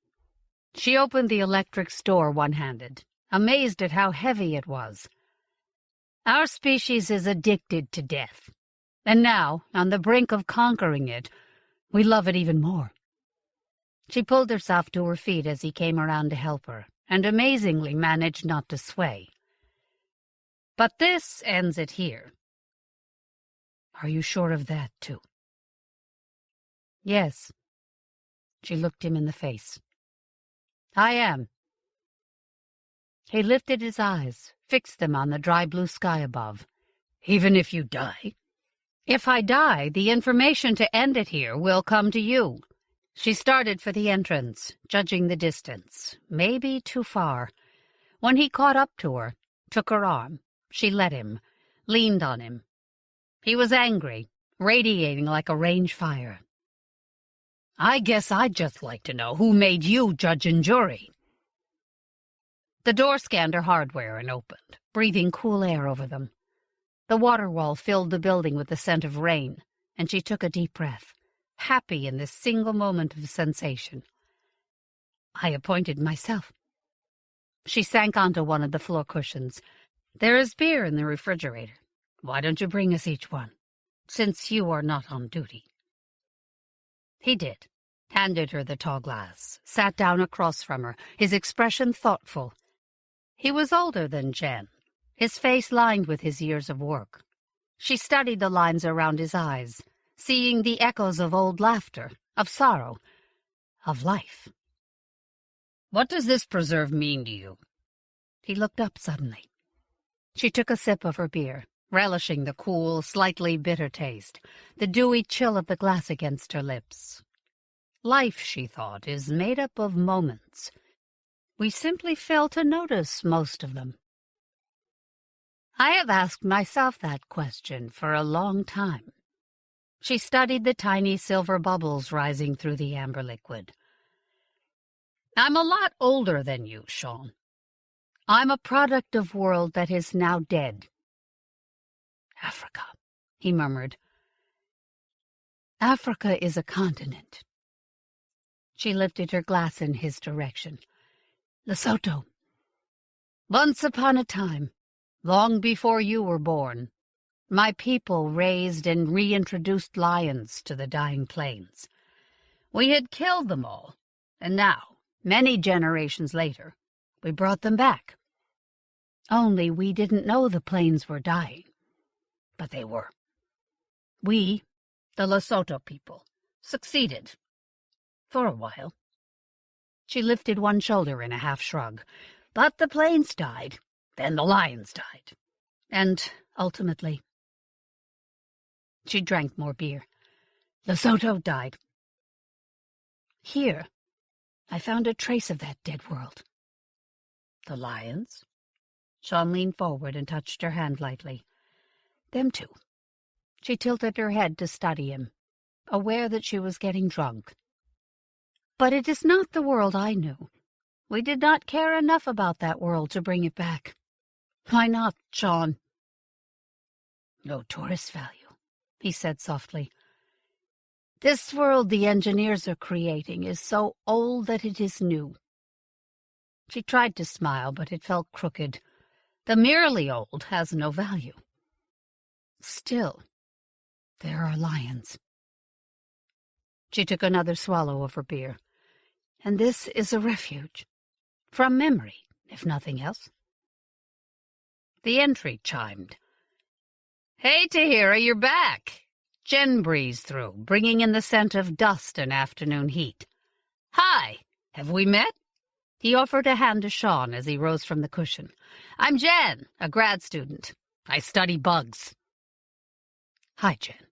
Speaker 1: She opened the electric store one-handed, amazed at how heavy it was. Our species is addicted to death, and now, on the brink of conquering it, we love it even more. She pulled herself to her feet as he came around to help her, and amazingly managed not to sway. "But this ends it here." "Are you sure of that, too?" "Yes. She looked him in the face. "I am." He lifted his eyes, fixed them on the dry blue sky above. "Even if you die?" "If I die, the information to end it here will come to you." She started for the entrance, judging the distance. Maybe too far. When he caught up to her, took her arm, she let him, leaned on him. He was angry, radiating like a range fire. "I guess I'd just like to know who made you judge and jury." The door scanned her hardware and opened, breathing cool air over them. The water wall filled the building with the scent of rain, and she took a deep breath, happy in this single moment of sensation. "I appointed myself." She sank onto one of the floor cushions. "There is beer in the refrigerator. Why don't you bring us each one, since you are not on duty?" He did, handed her the tall glass, sat down across from her, his expression thoughtful. He was older than Jen, his face lined with his years of work. She studied the lines around his eyes, seeing the echoes of old laughter, of sorrow, of life. "What does this preserve mean to you?" He looked up suddenly. She took a sip of her beer, relishing the cool, slightly bitter taste, the dewy chill of the glass against her lips. Life, she thought, is made up of moments. We simply fail to notice most of them. I have asked myself that question for a long time. She studied the tiny silver bubbles rising through the amber liquid. "I'm a lot older than you, Sean. I'm a product of world that is now dead." "Africa," he murmured. "Africa is a continent." She lifted her glass in his direction. "Lesotho. Once upon a time, long before you were born, my people raised and reintroduced lions to the dying plains. We had killed them all, and now, many generations later, we brought them back. Only we didn't know the plains were dying, but they were. We, the Lesotho people, succeeded. For a while." She lifted one shoulder in a half shrug. "But the plains died, then the lions died, and ultimately—" She drank more beer. "Lesotho died. Here, I found a trace of that dead world." "The lions?" Sean leaned forward and touched her hand lightly. "Them too." She tilted her head to study him, aware that she was getting drunk. "But it is not the world I knew. We did not care enough about that world to bring it back. Why not, Sean?" "No tourist value," he said softly. "This world the engineers are creating is so old that it is new." She tried to smile, but it felt crooked. The merely old has no value. Still, there are lions. She took another swallow of her beer. "And this is a refuge. From memory, if nothing else." The entry chimed. "Hey, Tidhar, you're back." Jen breezed through, bringing in the scent of dust and afternoon heat. "Hi, have we met?" He offered a hand to Sean as he rose from the cushion. "I'm Jen, a grad student. I study bugs." "Hi, Jen.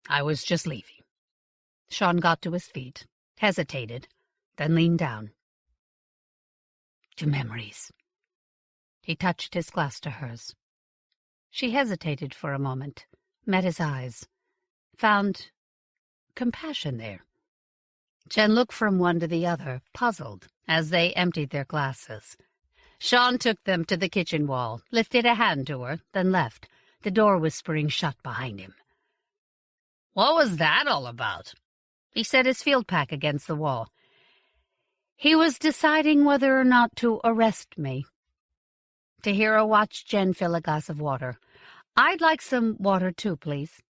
Speaker 1: I was just leaving." Sean got to his feet, hesitated, then leaned down. "To memories." He touched his glass to hers. She hesitated for a moment, met his eyes, found compassion there. Jen looked from one to the other, puzzled, as they emptied their glasses. Sean took them to the kitchen wall, lifted a hand to her, then left, the door whispering shut behind him. "What was that all about?" He set his field pack against the wall. "He was deciding whether or not to arrest me." Tidhar watched Jen fill a glass of water. "I'd like some water too, please."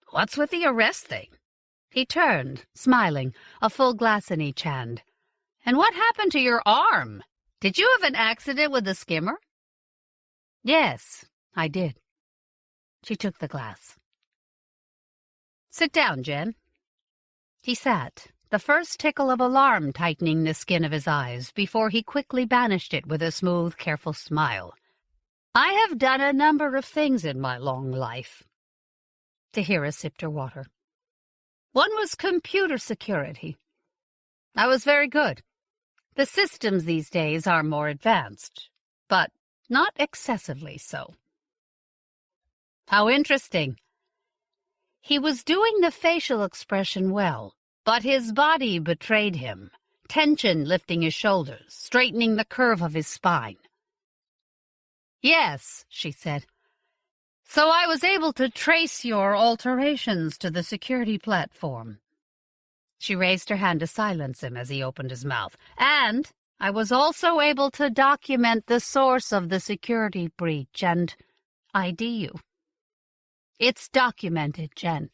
Speaker 1: "What's with the arrest thing?" He turned, smiling, a full glass in each hand. "And what happened to your arm? Did you have an accident with the skimmer?" "Yes, I did." She took the glass. "Sit down, Jen." He sat, the first tickle of alarm tightening the skin of his eyes before he quickly banished it with a smooth, careful smile. "I have done a number of things in my long life." Tidhar sipped her water. "One was computer security. I was very good. The systems these days are more advanced, but not excessively so." "How interesting." He was doing the facial expression well, but his body betrayed him, tension lifting his shoulders, straightening the curve of his spine. "Yes," she said. "So I was able to trace your alterations to the security platform." She raised her hand to silence him as he opened his mouth. "And I was also able to document the source of the security breach and ID you. It's documented, Jen.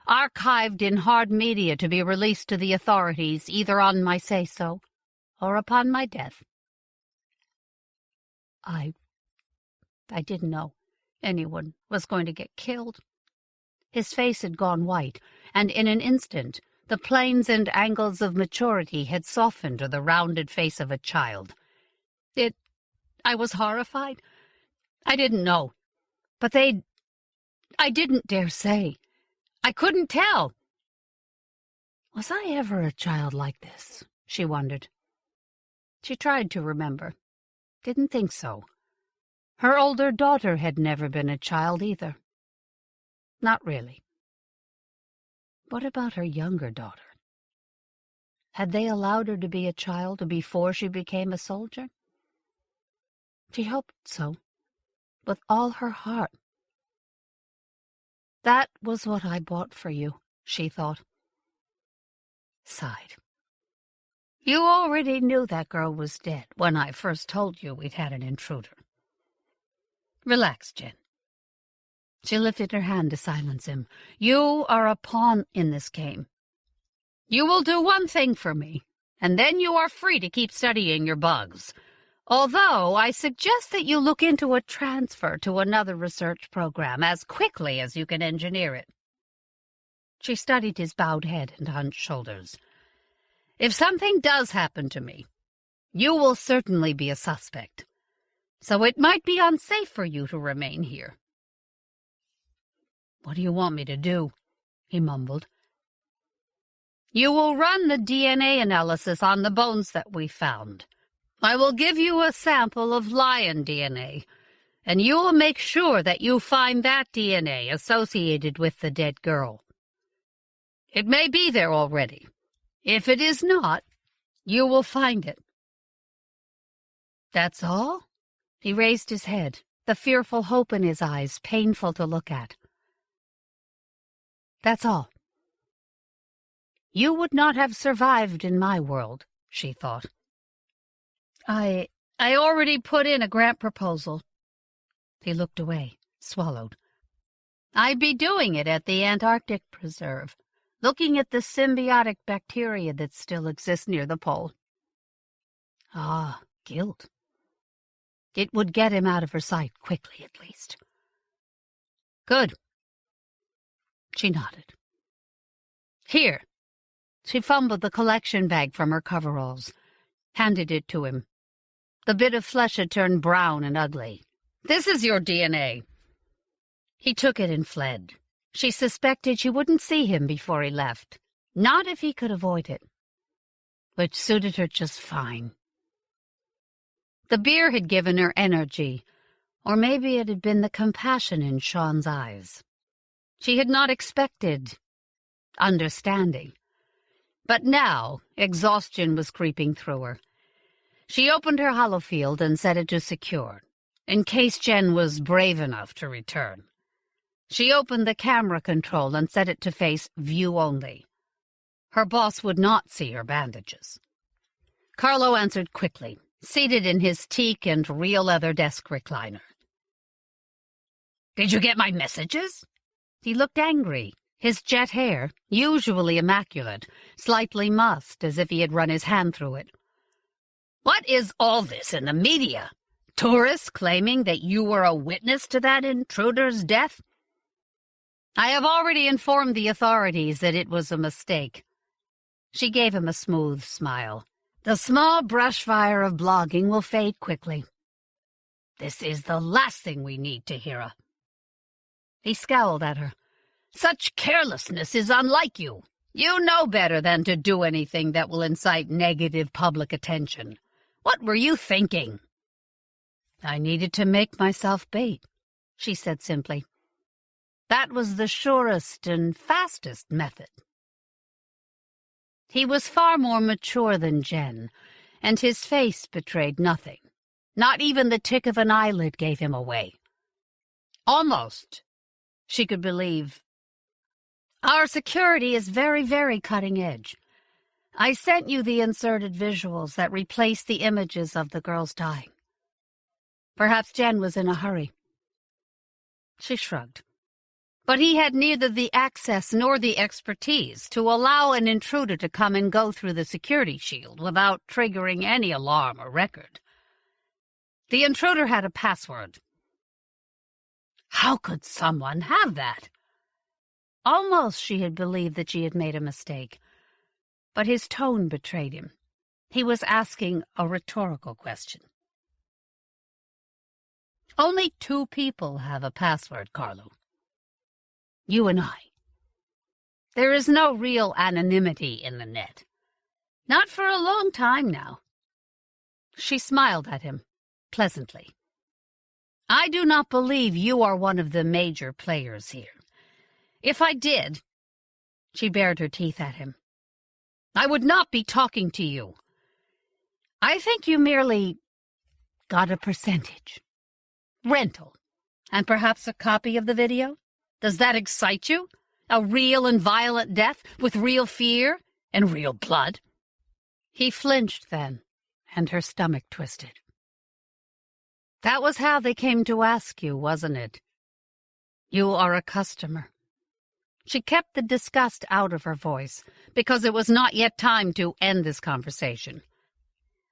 Speaker 1: Archived in hard media to be released to the authorities either on my say-so or upon my death." I didn't know anyone was going to get killed." His face had gone white, and in an instant the planes and angles of maturity had softened to the rounded face of a child. I was horrified. I didn't know. But I didn't dare say. I couldn't tell. Was I ever a child like this? She wondered. She tried to remember. Didn't think so. Her older daughter had never been a child either. Not really. What about her younger daughter? Had they allowed her to be a child before she became a soldier? She hoped so, with all her heart. "That was what I bought for you," she thought. Sighed. "You already knew that girl was dead when I first told you we'd had an intruder. Relax, Jen." She lifted her hand to silence him. "You are a pawn in this game. You will do one thing for me, and then you are free to keep studying your bugs. Although I suggest that you look into a transfer to another research program as quickly as you can engineer it." She studied his bowed head and hunched shoulders. "If something does happen to me, you will certainly be a suspect, so it might be unsafe for you to remain here." "What do you want me to do?" he mumbled. "You will run the DNA analysis on the bones that we found. I will give you a sample of lion DNA, and you will make sure that you find that DNA associated with the dead girl. It may be there already. If it is not, you will find it." "That's all?" He raised his head, the fearful hope in his eyes painful to look at. "That's all." You would not have survived in my world, she thought. I already put in a grant proposal. He looked away, swallowed. I'd be doing it at the Antarctic Preserve, looking at the symbiotic bacteria that still exists near the pole. Ah, guilt. It would get him out of her sight quickly, at least. Good. She nodded. Here. She fumbled the collection bag from her coveralls, handed it to him. The bit of flesh had turned brown and ugly. This is your DNA. He took it and fled. She suspected she wouldn't see him before he left. Not if he could avoid it. Which suited her just fine. The beer had given her energy, or maybe it had been the compassion in Sean's eyes. She had not expected understanding. But now exhaustion was creeping through her. She opened her holofield and set it to secure, in case Jen was brave enough to return. She opened the camera control and set it to face view only. Her boss would not see her bandages. Carlo answered quickly, seated in his teak and real leather desk recliner. Did you get my messages? He looked angry. His jet hair, usually immaculate, slightly mussed as if he had run his hand through it. What is all this in the media? Tourists claiming that you were a witness to that intruder's death? I have already informed the authorities that it was a mistake. She gave him a smooth smile. "The small brush fire of blogging will fade quickly. This is the last thing we need, Tidhar." He scowled at her. "Such carelessness is unlike you. You know better than to do anything that will incite negative public attention. What were you thinking?" "I needed to make myself bait," she said simply. "That was the surest and fastest method." He was far more mature than Jen, and his face betrayed nothing. Not even the tick of an eyelid gave him away. Almost, she could believe. "Our security is very, very cutting edge. I sent you the inserted visuals that replace the images of the girls dying." Perhaps Jen was in a hurry. She shrugged. But he had neither the access nor the expertise to allow an intruder to come and go through the security shield without triggering any alarm or record. The intruder had a password. How could someone have that? Almost she had believed that she had made a mistake, but his tone betrayed him. He was asking a rhetorical question. "Only 2 people have a password, Karl. You and I. There is no real anonymity in the net. Not for a long time now." She smiled at him, pleasantly. "I do not believe you are one of the major players here. If I did," she bared her teeth at him, "I would not be talking to you. I think you merely got a percentage. Rental, and perhaps a copy of the video? Does that excite you? A real and violent death with real fear and real blood?" He flinched then, and her stomach twisted. "That was how they came to ask you, wasn't it? You are a customer." She kept the disgust out of her voice, because it was not yet time to end this conversation.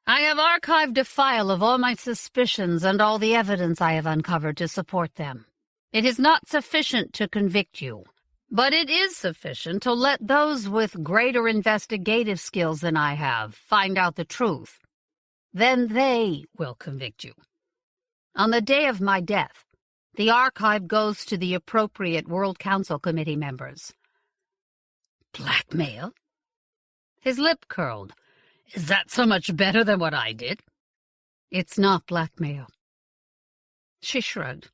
Speaker 1: "I have archived a file of all my suspicions and all the evidence I have uncovered to support them. It is not sufficient to convict you, but it is sufficient to let those with greater investigative skills than I have find out the truth. Then they will convict you. On the day of my death, the archive goes to the appropriate World Council Committee members." "Blackmail?" His lip curled. "Is that so much better than what I did?" "It's not blackmail." She shrugged.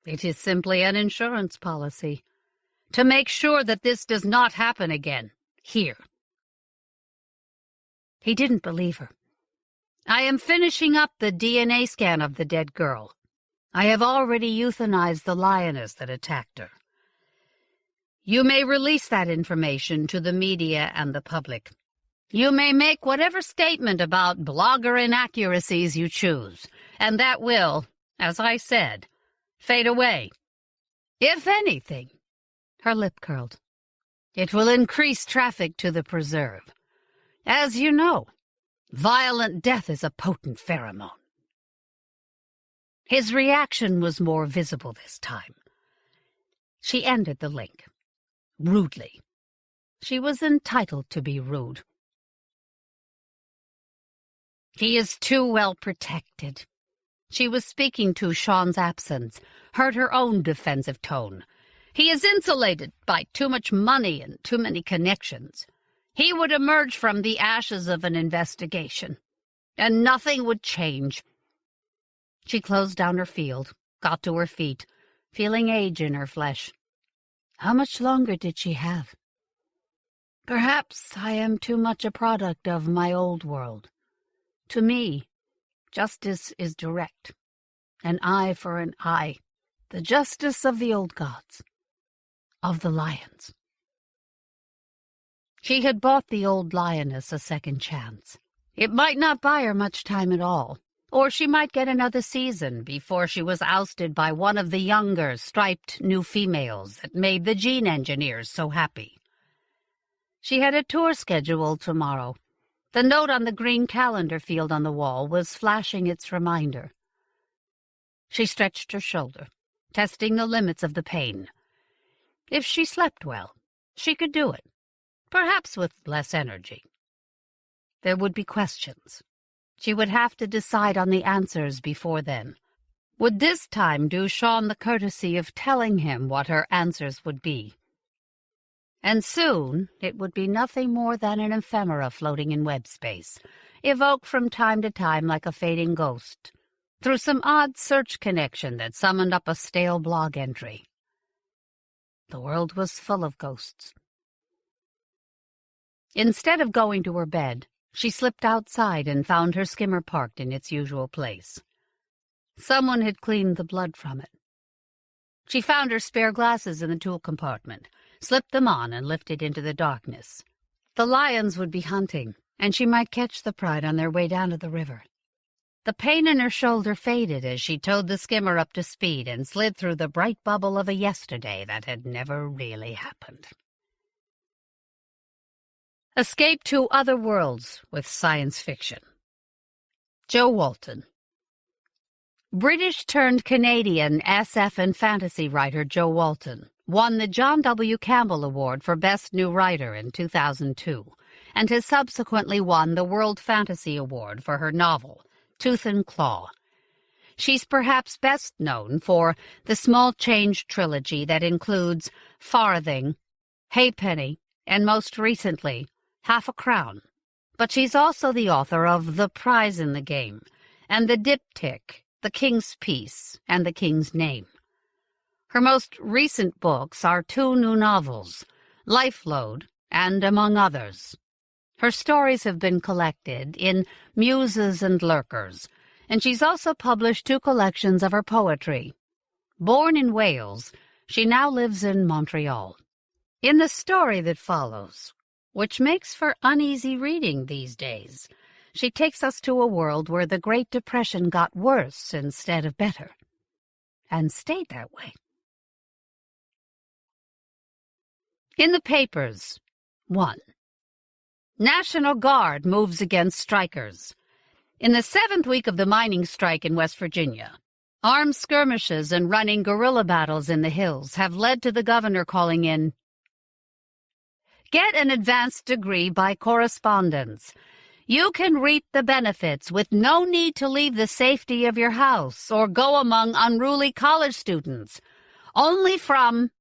Speaker 1: "It is simply an insurance policy, to make sure that this does not happen again, here." He didn't believe her. "I am finishing up the DNA scan of the dead girl. I have already euthanized the lioness that attacked her. You may release that information to the media and the public. You may make whatever statement about blogger inaccuracies you choose, and that will, as I said, fade away. If anything," her lip curled, "it will increase traffic to the preserve. As you know, violent death is a potent pheromone." His reaction was more visible this time. She ended the link, rudely. She was entitled to be rude. "He is too well protected." She was speaking to Sean's absence, heard her own defensive tone. "He is insulated by too much money and too many connections. He would emerge from the ashes of an investigation, and nothing would change." She closed down her field, got to her feet, feeling age in her flesh. How much longer did she have? "Perhaps I am too much a product of my old world. To me, justice is direct, an eye for an eye, the justice of the old gods, of the lions." She had bought the old lioness a second chance. It might not buy her much time at all, or she might get another season before she was ousted by one of the younger, striped new females that made the gene engineers so happy. She had a tour scheduled tomorrow. The note on the green calendar field on the wall was flashing its reminder. She stretched her shoulder, testing the limits of the pain. If she slept well, she could do it. perhaps with less energy. There would be questions. She would have to decide on the answers before then. Would this time do Sean the courtesy of telling him what her answers would be? And soon it would be nothing more than an ephemera floating in web space, evoked from time to time like a fading ghost, through some odd search connection that summoned up a stale blog entry. The world was full of ghosts. Instead of going to her bed, she slipped outside and found her skimmer parked in its usual place. Someone had cleaned the blood from it. She found her spare glasses in the tool compartment, slipped them on, and lifted into the darkness. The lions would be hunting, and she might catch the pride on their way down to the river. The pain in her shoulder faded as she towed the skimmer up to speed and slid through the bright bubble of a yesterday that had never really happened. Escape to other worlds with science fiction. Joe Walton. British-turned-Canadian SF and fantasy writer Joe Walton won the John W. Campbell Award for Best New Writer in 2002, and has subsequently won the World Fantasy Award for her novel, Tooth and Claw. She's perhaps best known for the Small Change trilogy that includes Farthing, Halfpenny, and most recently, Half a Crown. But she's also the author of The Prize in the Game, and The Diptych, The King's Peace, and The King's Name. Her most recent books are two new novels, Lifelode and Among Others. Her stories have been collected in Muses and Lurkers, and she's also published two collections of her poetry. Born in Wales, she now lives in Montreal. In the story that follows, which makes for uneasy reading these days, she takes us to a world where the Great Depression got worse instead of better, and stayed that way. In the papers, 1. National Guard moves against strikers. In the 7th week of the mining strike in West Virginia, armed skirmishes and running guerrilla battles in the hills have led to the governor calling in, "Get an advanced degree by correspondence. You can reap the benefits with no need to leave the safety of your house or go among unruly college students. Only from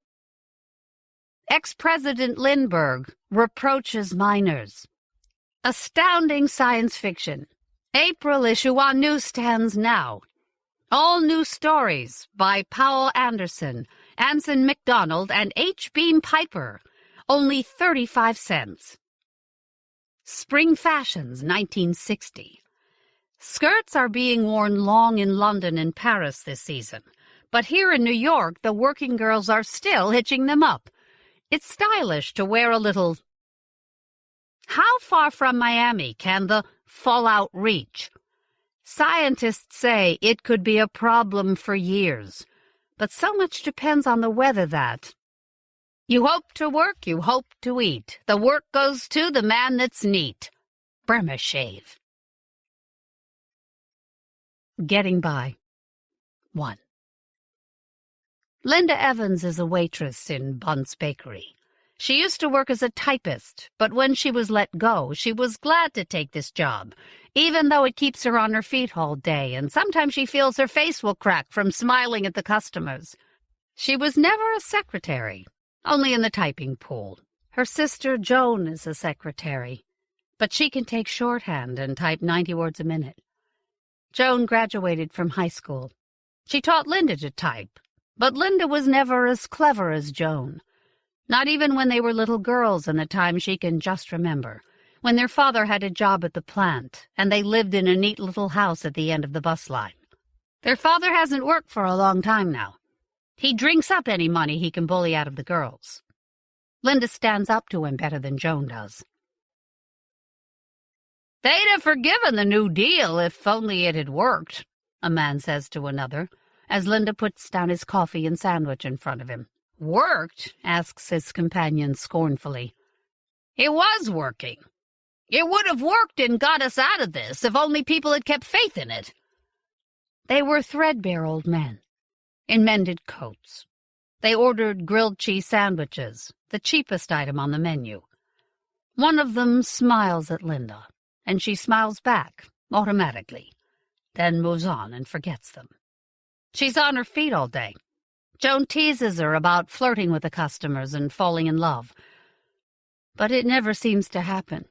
Speaker 1: Ex-President Lindbergh reproaches miners." Astounding science fiction. April issue on newsstands now. All new stories by Powell Anderson, Anson McDonald, and H. Beam Piper. Only 35 cents. Spring fashions, 1960. Skirts are being worn long in London and Paris this season, but here in New York, the working girls are still hitching them up. It's stylish to wear a little. How far from Miami can the fallout reach? Scientists say it could be a problem for years, but so much depends on the weather that you hope to work, you hope to eat. The work goes to the man that's neat. Burma shave. Getting by. 1. Linda Evans is a waitress in Bunt's Bakery. She used to work as a typist, but when she was let go, she was glad to take this job, even though it keeps her on her feet all day, and sometimes she feels her face will crack from smiling at the customers. She was never a secretary, only in the typing pool. Her sister Joan is a secretary, but she can take shorthand and type 90 words a minute. Joan graduated from high school. She taught Linda to type, but Linda was never as clever as Joan. Not even when they were little girls in the time she can just remember, when their father had a job at the plant, and they lived in a neat little house at the end of the bus line. Their father hasn't worked for a long time now. He drinks up any money he can bully out of the girls. Linda stands up to him better than Joan does. "They'd have forgiven the New Deal if only it had worked," a man says to another, as Linda puts down his coffee and sandwich in front of him. "Worked?" asks his companion scornfully. "It was working. It would have worked and got us out of this if only people had kept faith in it." They were threadbare old men, in mended coats. They ordered grilled cheese sandwiches, the cheapest item on the menu. One of them smiles at Linda, and she smiles back, automatically, then moves on and forgets them. She's on her feet all day. Joan teases her about flirting with the customers and falling in love, but it never seems to happen.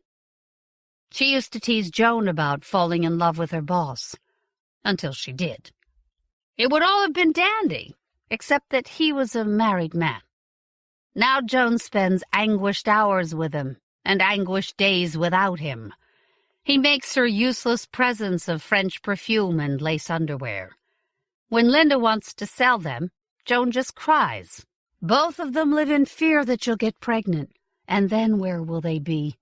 Speaker 1: She used to tease Joan about falling in love with her boss, until she did. It would all have been dandy, except that he was a married man. Now Joan spends anguished hours with him, and anguished days without him. He makes her useless presents of French perfume and lace underwear. When Linda wants to sell them, Joan just cries. Both of them live in fear that she'll get pregnant, and then where will they be?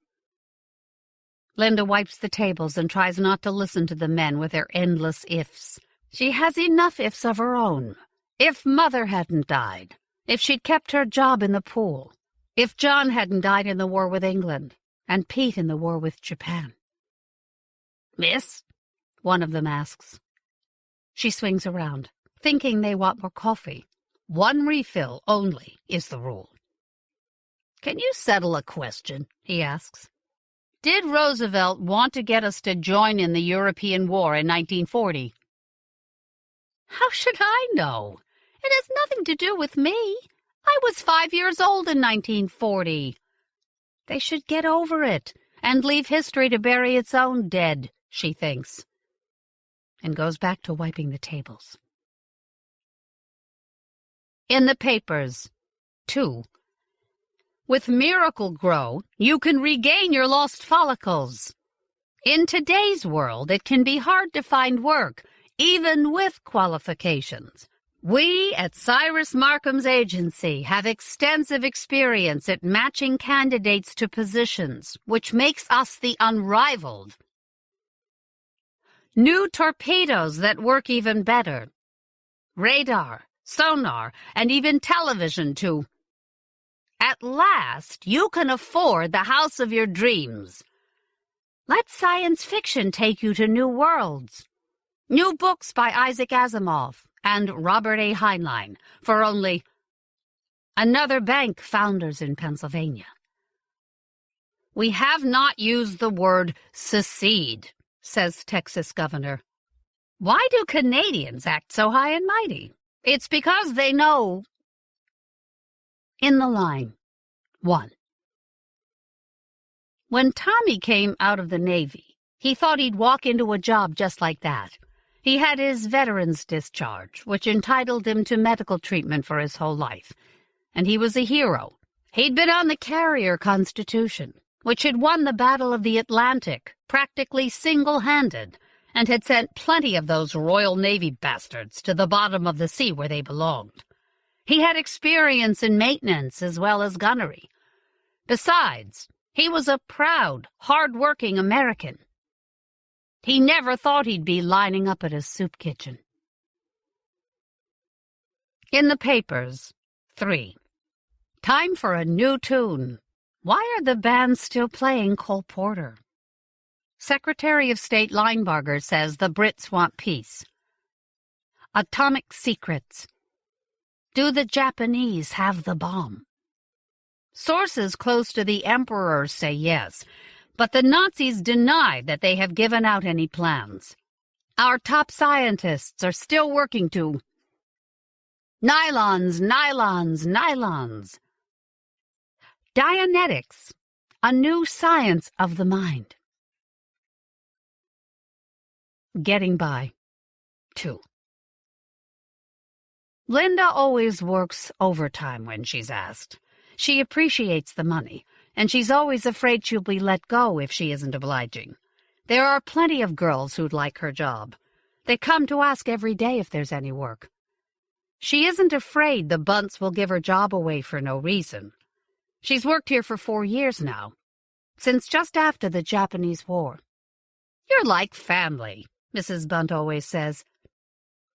Speaker 1: Linda wipes the tables and tries not to listen to the men with their endless ifs. She has enough ifs of her own. If Mother hadn't died, if she'd kept her job in the pool, if John hadn't died in the war with England, and Pete in the war with Japan. "Miss?" one of them asks. She swings around, thinking they want more coffee. 1 refill only is the rule. "Can you settle a question?" he asks. "Did Roosevelt want to get us to join in the European War in 1940? "How should I know? It has nothing to do with me. I was 5 years old in 1940. They should get over it and leave history to bury its own dead, she thinks, and goes back to wiping the tables. In the papers, 2. With Miracle Grow, you can regain your lost follicles. In today's world, it can be hard to find work, even with qualifications. We at Cyrus Markham's agency have extensive experience at matching candidates to positions, which makes us the unrivaled. New torpedoes that work even better. Radar, sonar, and even television too. At last, you can afford the house of your dreams. Let science fiction take you to new worlds. New books by Isaac Asimov and Robert A. Heinlein for only another bank founders in Pennsylvania. We have not used the word secede, says Texas Governor. Why do Canadians act so high and mighty? It's because they know. In the line, 1. When Tommy came out of the Navy, he thought he'd walk into a job just like that. He had his veteran's discharge, which entitled him to medical treatment for his whole life. And he was a hero. He'd been on the carrier Constitution, which had won the Battle of the Atlantic, practically single-handed, and had sent plenty of those Royal Navy bastards to the bottom of the sea where they belonged. He had experience in maintenance as well as gunnery. Besides, he was a proud, hard-working American. He never thought he'd be lining up at a soup kitchen. In the papers, 3. Time for a new tune. Why are the bands still playing Cole Porter? Secretary of State Linebarger says the Brits want peace. Atomic secrets. Do the Japanese have the bomb? Sources close to the Emperor say yes, but the Nazis deny that they have given out any plans. Our top scientists are still working to nylons, nylons, nylons. Dianetics, a new science of the mind. Getting by, 2. Linda always works overtime when she's asked. She appreciates the money, and she's always afraid she'll be let go if she isn't obliging. There are plenty of girls who'd like her job. They come to ask every day if there's any work. She isn't afraid the Bunts will give her job away for no reason. She's worked here for 4 years now, since just after the Japanese War. You're like family, Mrs. Bunt always says.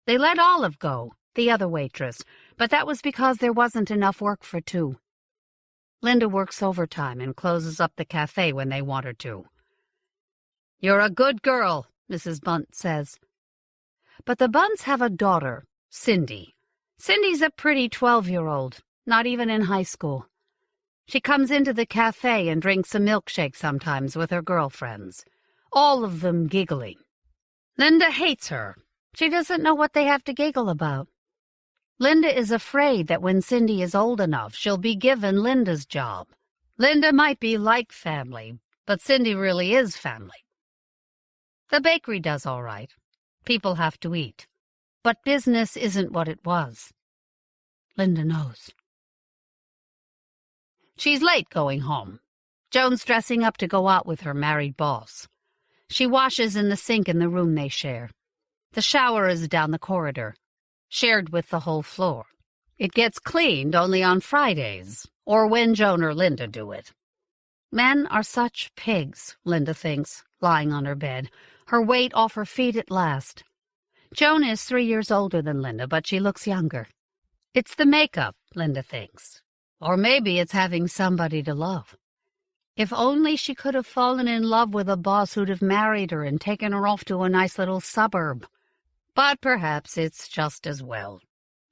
Speaker 1: They let Olive go, the other waitress, but that was because there wasn't enough work for 2. Linda works overtime and closes up the cafe when they want her to. You're a good girl, Mrs. Bunt says. But the Bunts have a daughter, Cindy. Cindy's a pretty 12-year-old, not even in high school. She comes into the cafe and drinks a milkshake sometimes with her girlfriends, all of them giggling. Linda hates her. She doesn't know what they have to giggle about. Linda is afraid that when Cindy is old enough, she'll be given Linda's job. Linda might be like family, but Cindy really is family. The bakery does all right. People have to eat. But business isn't what it was. Linda knows. She's late going home. Joan's dressing up to go out with her married boss. She washes in the sink in the room they share. The shower is down the corridor, shared with the whole floor. It gets cleaned only on Fridays, or when Joan or Linda do it. Men are such pigs, Linda thinks, lying on her bed, her weight off her feet at last. Joan is 3 years older than Linda, but she looks younger. It's the makeup, Linda thinks. Or maybe it's having somebody to love. If only she could have fallen in love with a boss who'd have married her and taken her off to a nice little suburb. But perhaps it's just as well.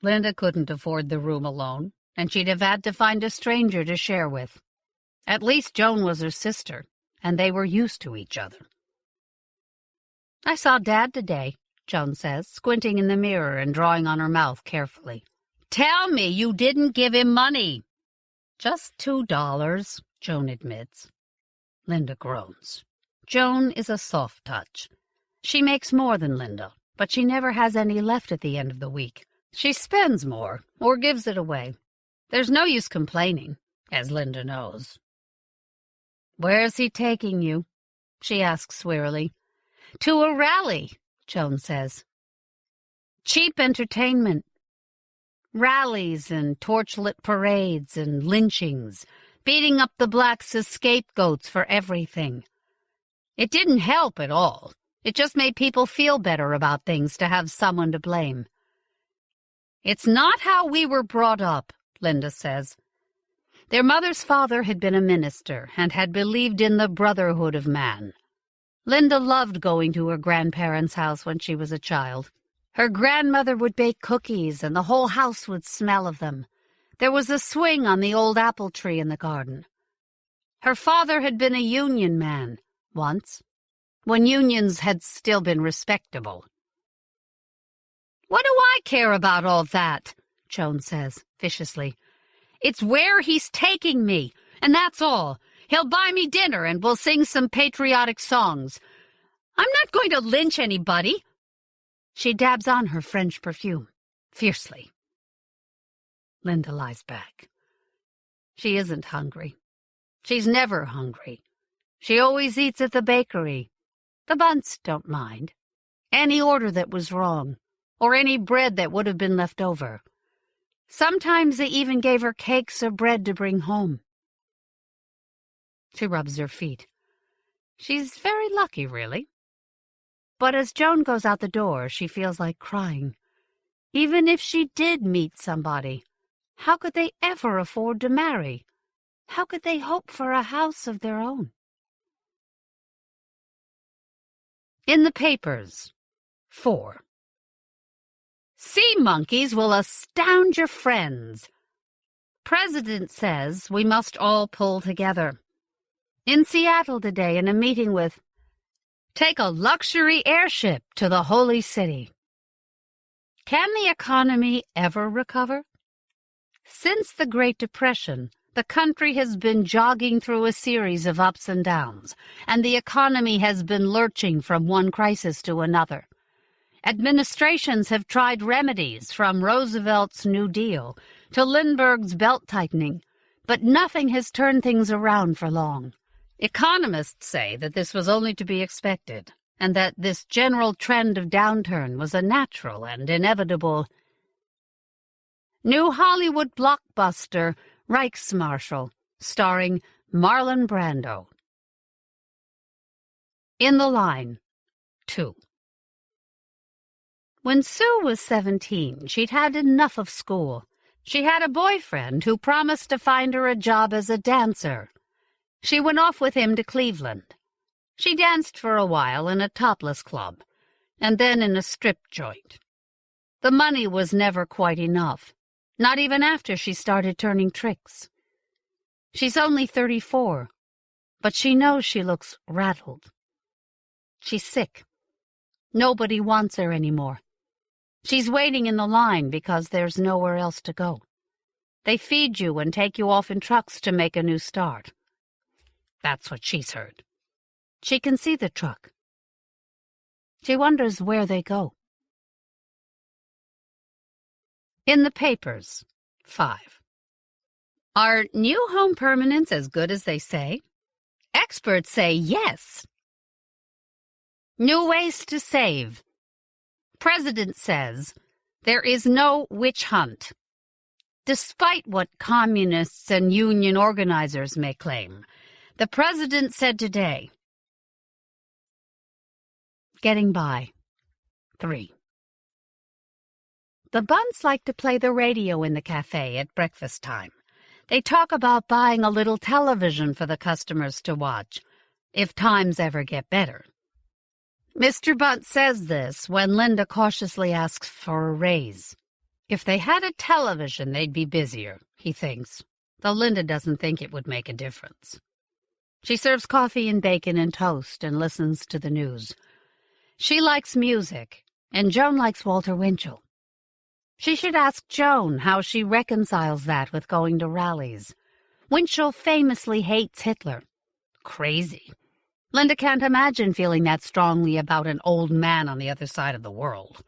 Speaker 1: Linda couldn't afford the room alone, and she'd have had to find a stranger to share with. At least Joan was her sister, and they were used to each other. "I saw Dad today," Joan says, squinting in the mirror and drawing on her mouth carefully. "Tell me you didn't give him money." "Just $2, Joan admits. Linda groans. Joan is a soft touch. She makes more than Linda, but she never has any left at the end of the week. She spends more, or gives it away. There's no use complaining, as Linda knows. "Where's he taking you?" she asks wearily. "To a rally," Joan says. "Cheap entertainment. Rallies and torchlit parades and lynchings, beating up the blacks as scapegoats for everything. It didn't help at all. It just made people feel better about things to have someone to blame." "It's not how we were brought up," Linda says. Their mother's father had been a minister and had believed in the brotherhood of man. Linda loved going to her grandparents' house when she was a child. Her grandmother would bake cookies and the whole house would smell of them. There was a swing on the old apple tree in the garden. Her father had been a union man, once, when unions had still been respectable. "What do I care about all that?" Joan says, viciously. "It's where he's taking me, and that's all. He'll buy me dinner and we'll sing some patriotic songs. I'm not going to lynch anybody." She dabs on her French perfume, fiercely. Linda lies back. She isn't hungry. She's never hungry. She always eats at the bakery. The Bunts don't mind. Any order that was wrong, or any bread that would have been left over. Sometimes they even gave her cakes of bread to bring home. She rubs her feet. She's very lucky, really. But as Joan goes out the door, she feels like crying. Even if she did meet somebody, how could they ever afford to marry? How could they hope for a house of their own? In the papers. 4. Sea monkeys will astound your friends. President says we must all pull together. In Seattle today in a meeting with take a luxury airship to the holy city. Can the economy ever recover? Since the Great Depression, the country has been jogging through a series of ups and downs, and the economy has been lurching from one crisis to another. Administrations have tried remedies from Roosevelt's New Deal to Lindbergh's belt-tightening, but nothing has turned things around for long. Economists say that this was only to be expected, and that this general trend of downturn was a natural and inevitable new Hollywood blockbuster Reichsmarschall, starring Marlon Brando. In the Line, 2. When Sue was 17, she'd had enough of school. She had a boyfriend who promised to find her a job as a dancer. She went off with him to Cleveland. She danced for a while in a topless club, and then in a strip joint. The money was never quite enough, not even after she started turning tricks. She's only 34, but she knows she looks rattled. She's sick. Nobody wants her anymore. She's waiting in the line because there's nowhere else to go. They feed you and take you off in trucks to make a new start. That's what she's heard. She can see the truck. She wonders where they go. In the papers, 5. Are new home permanents as good as they say? Experts say yes. New ways to save. President says there is no witch hunt. Despite what communists and union organizers may claim, the president said today, getting by. 3. The Bunts like to play the radio in the cafe at breakfast time. They talk about buying a little television for the customers to watch, if times ever get better. Mr. Bunt says this when Linda cautiously asks for a raise. If they had a television, they'd be busier, he thinks, though Linda doesn't think it would make a difference. She serves coffee and bacon and toast and listens to the news. She likes music, and Joan likes Walter Winchell. She should ask Joan how she reconciles that with going to rallies. Winchell famously hates Hitler. Crazy. Linda can't imagine feeling that strongly about an old man on the other side of the world.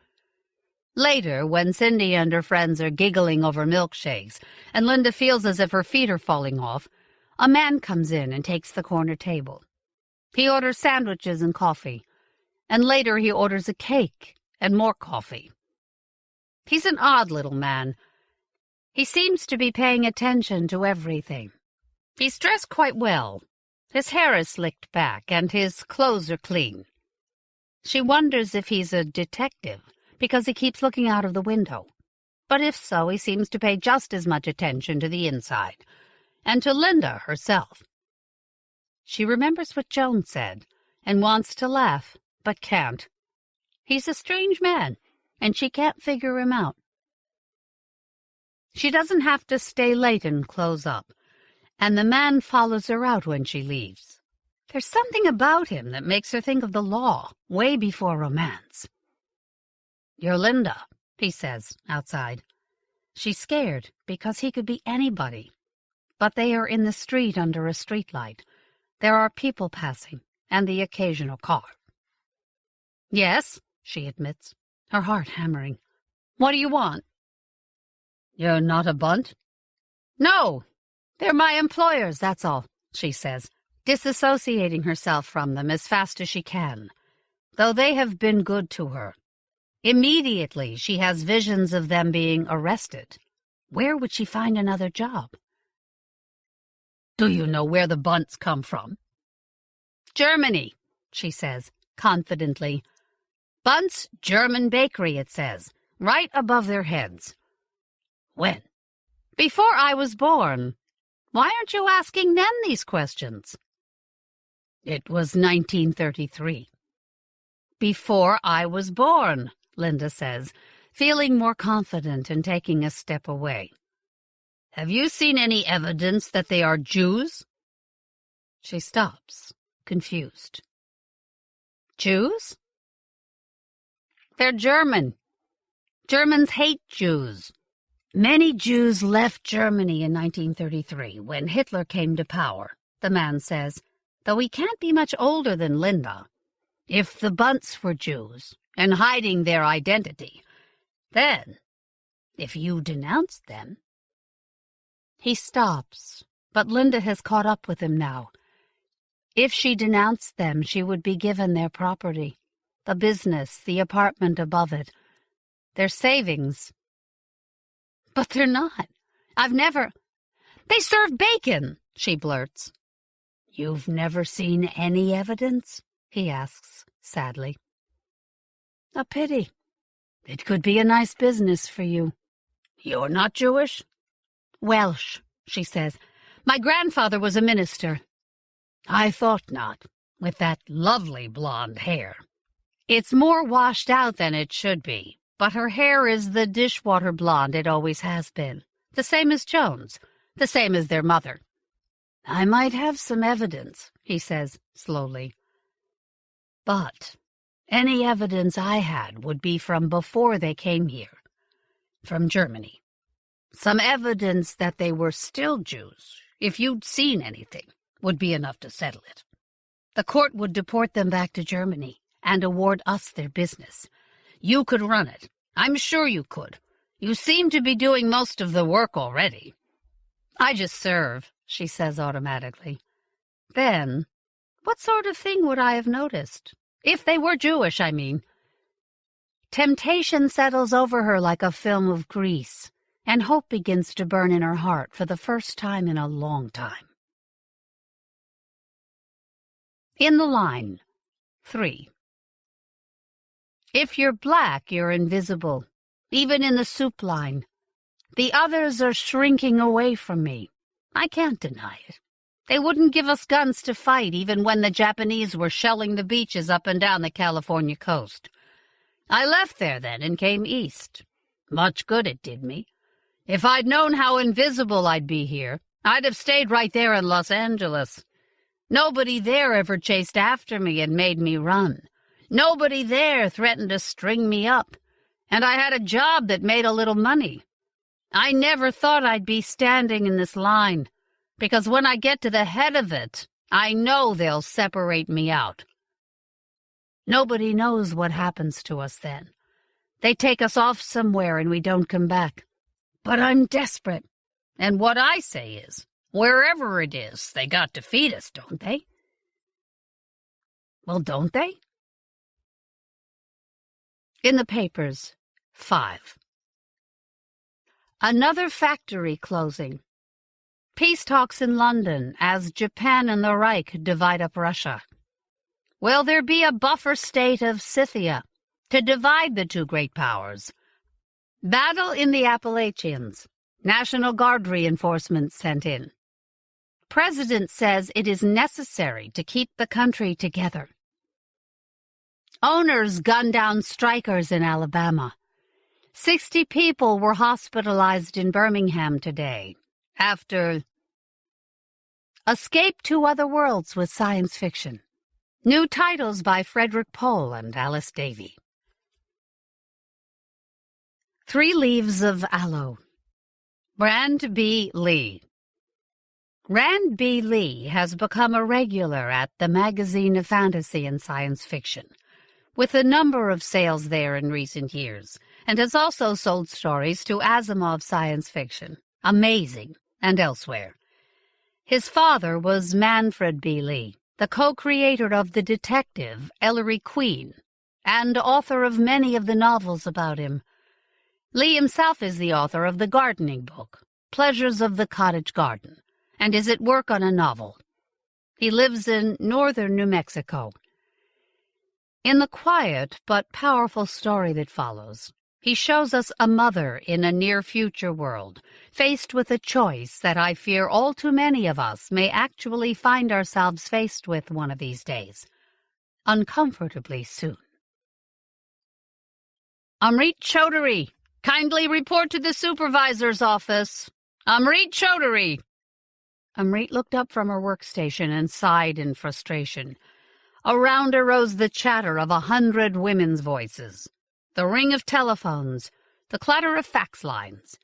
Speaker 1: Later, when Cindy and her friends are giggling over milkshakes, and Linda feels as if her feet are falling off, a man comes in and takes the corner table. He orders sandwiches and coffee, and later he orders a cake and more coffee. He's an odd little man. He seems to be paying attention to everything. He's dressed quite well. His hair is slicked back, and his clothes are clean. She wonders if he's a detective, because he keeps looking out of the window. But if so, he seems to pay just as much attention to the inside, and to Linda herself. She remembers what Joan said, and wants to laugh, but can't. He's a strange man, and she can't figure him out. She doesn't have to stay late and close up, and the man follows her out when she leaves. There's something about him that makes her think of the law, way before romance. "You're Linda," he says, outside. She's scared, because he could be anybody. But they are in the street under a streetlight. There are people passing, and the occasional car. "Yes," she admits, her heart hammering. "What do you want?" "You're not a Bunt?" "No, they're my employers, that's all," she says, disassociating herself from them as fast as she can, though they have been good to her. Immediately, she has visions of them being arrested. Where would she find another job? "Do you know where the Bunts come from?" "Germany," she says, confidently. "Bunts German Bakery," it says, right above their heads. "When?" "Before I was born. Why aren't you asking them these questions?" "It was 1933. "Before I was born," Linda says, feeling more confident and taking a step away. "Have you seen any evidence that they are Jews?" She stops, confused. "Jews?" "They're German. Germans hate Jews. Many Jews left Germany in 1933 when Hitler came to power," the man says, though he can't be much older than Linda. "If the Bunts were Jews and hiding their identity, then, if you denounced them—" He stops, but Linda has caught up with him now. If she denounced them, she would be given their property, the business, the apartment above it, their savings. "But they're not. I've never—" "They serve bacon," she blurts. "You've never seen any evidence?" he asks, sadly. "A pity. It could be a nice business for you." "You're not Jewish?" "Welsh," she says. "My grandfather was a minister." "I thought not, with that lovely blonde hair." "It's more washed out than it should be, but her hair is the dishwater blonde it always has been, the same as Joan's, the same as their mother. "I might have some evidence," he says slowly. "But any evidence I had would be from before they came here, from Germany. Some evidence that they were still Jews, if you'd seen anything, would be enough to settle it. The court would deport them back to Germany and award us their business. You could run it. I'm sure you could. You seem to be doing most of the work already." "I just serve," she says automatically. "Then, what sort of thing would I have noticed? If they were Jewish, I mean." Temptation settles over her like a film of grease, and hope begins to burn in her heart for the first time in a long time. In the line, 3. If you're black, you're invisible, even in the soup line. The others are shrinking away from me. I can't deny it. They wouldn't give us guns to fight even when the Japanese were shelling the beaches up and down the California coast. I left there then and came east. Much good it did me. If I'd known how invisible I'd be here, I'd have stayed right there in Los Angeles. Nobody there ever chased after me and made me run. Nobody there threatened to string me up. And I had a job that made a little money. I never thought I'd be standing in this line, because when I get to the head of it, I know they'll separate me out. Nobody knows what happens to us then. They take us off somewhere and we don't come back. But I'm desperate. And what I say is, wherever it is, they got to feed us, don't they? Well, don't they? In the papers, 5. Another factory closing. Peace talks in London as Japan and the Reich divide up Russia. Will there be a buffer state of Scythia to divide the two great powers? Battle in the Appalachians. National Guard reinforcements sent in. President says it is necessary to keep the country together. Owners gun down strikers in Alabama. 60 people were hospitalized in Birmingham today after Escape to Other Worlds with Science Fiction. New titles by Frederick Pohl and Alice Davey. 3 Leaves of Aloe. Rand B. Lee. Rand B. Lee has become a regular at the Magazine of Fantasy and Science Fiction, with a number of sales there in recent years, and has also sold stories to Asimov Science Fiction, Amazing, and elsewhere. His father was Manfred B. Lee, the co-creator of The Detective, Ellery Queen, and author of many of the novels about him. Lee himself is the author of the gardening book, Pleasures of the Cottage Garden, and is at work on a novel. He lives in northern New Mexico. In the quiet but powerful story that follows, he shows us a mother in a near-future world, faced with a choice that I fear all too many of us may actually find ourselves faced with one of these days, uncomfortably soon. Amrit Chaudhary, kindly report to the supervisor's office. Amrit Chaudhary. Amrit looked up from her workstation and sighed in frustration. Around her rose the chatter of 100 women's voices, the ring of telephones, the clatter of fax lines.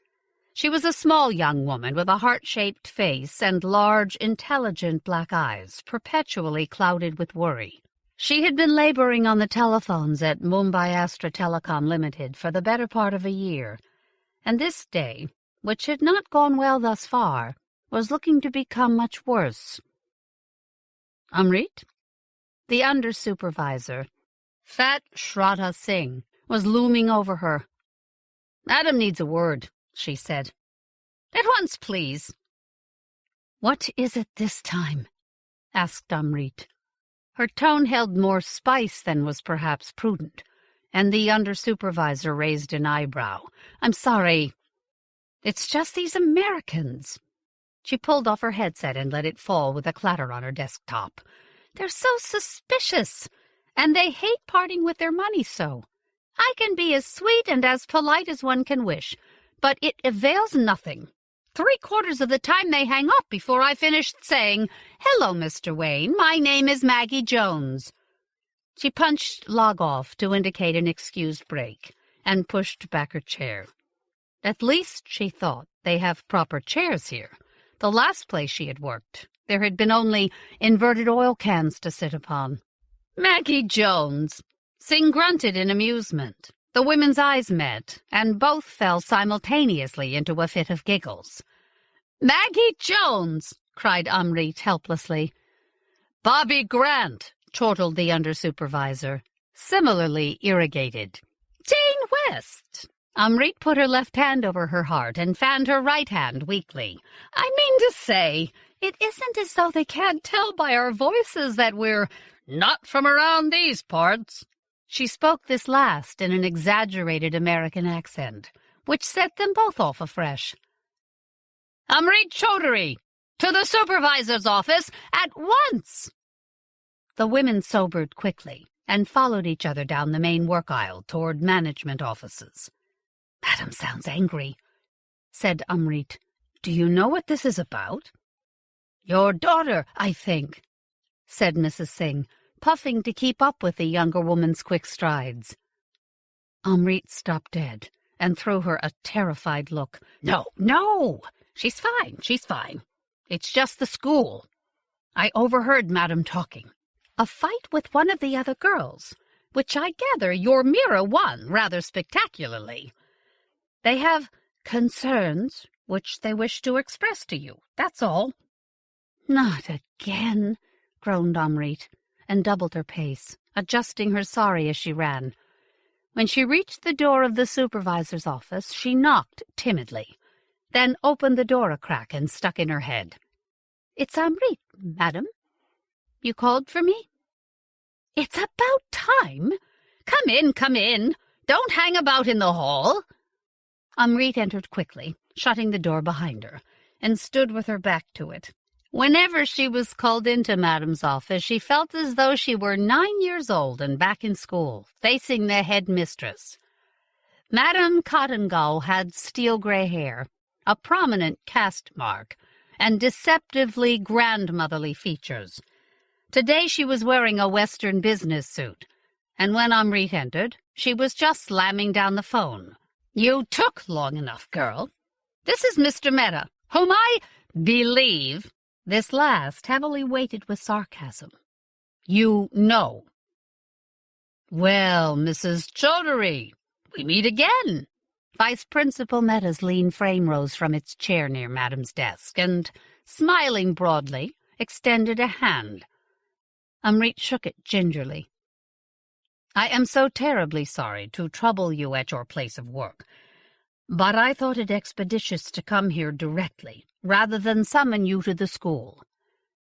Speaker 1: She was a small young woman with a heart-shaped face and large, intelligent black eyes, perpetually clouded with worry. She had been laboring on the telephones at Mumbai Astra Telecom Limited for the better part of a year, and this day, which had not gone well thus far, was looking to become much worse. Amrit? The under-supervisor, fat Shraddha Singh, was looming over her. Adam needs a word, she said. At once, please. What is it this time? Asked Amrit. Her tone held more spice than was perhaps prudent, and the under-supervisor raised an eyebrow. I'm sorry. It's just these Americans. She pulled off her headset and let it fall with a clatter on her desktop. They're so suspicious, and they hate parting with their money so. I can be as sweet and as polite as one can wish, but it avails nothing. 3/4 of the time they hang up before I finished saying, "Hello, Mr. Wayne, my name is Maggie Jones." She punched log off to indicate an excused break, and pushed back her chair. At least, she thought, they have proper chairs here. The last place she had worked, there had been only inverted oil cans to sit upon. Maggie Jones! Singh grunted in amusement. The women's eyes met, and both fell simultaneously into a fit of giggles. "Maggie Jones!" cried Amrit helplessly. "Bobby Grant!" chortled the under-supervisor, similarly irrigated. "Jane West!" Amrit put her left hand over her heart and fanned her right hand weakly. "I mean to say, it isn't as though they can't tell by our voices that we're not from around these parts." She spoke this last in an exaggerated American accent, which set them both off afresh. "Amrit Chaudhry! To the supervisor's office at once!" The women sobered quickly and followed each other down the main work aisle toward management offices. "Madam sounds angry," said Amrit. "Do you know what this is about?" "Your daughter, I think," said Mrs. Singh, puffing to keep up with the younger woman's quick strides. Amrit stopped dead and threw her a terrified look. No, she's fine. It's just the school. I overheard Madam talking. A fight with one of the other girls, which I gather your Mira won rather spectacularly. They have concerns which they wish to express to you, that's all." "Not again," groaned Amrit, and doubled her pace, adjusting her sari as she ran. When she reached the door of the supervisor's office, she knocked timidly, then opened the door a crack and stuck in her head. "It's Amrit, madam. You called for me?" "It's about time. Come in. Don't hang about in the hall." Amrit entered quickly, shutting the door behind her, and stood with her back to it. Whenever she was called into Madam's office, she felt as though she were 9 years old and back in school, facing the headmistress. Madame Cottongull had steel-gray hair, a prominent caste mark, and deceptively grandmotherly features. Today she was wearing a Western business suit, and when Amrit entered, she was just slamming down the phone. "You took long enough, girl. This is Mr. Mehta, whom I believe—" This last heavily weighted with sarcasm. "You know." "Well, Mrs. Chaudhry, we meet again." Vice Principal Mehta's lean frame rose from its chair near Madam's desk, and, smiling broadly, extended a hand. Amrit shook it gingerly. "I am so terribly sorry to trouble you at your place of work, but I thought it expeditious to come here directly, rather than summon you to the school.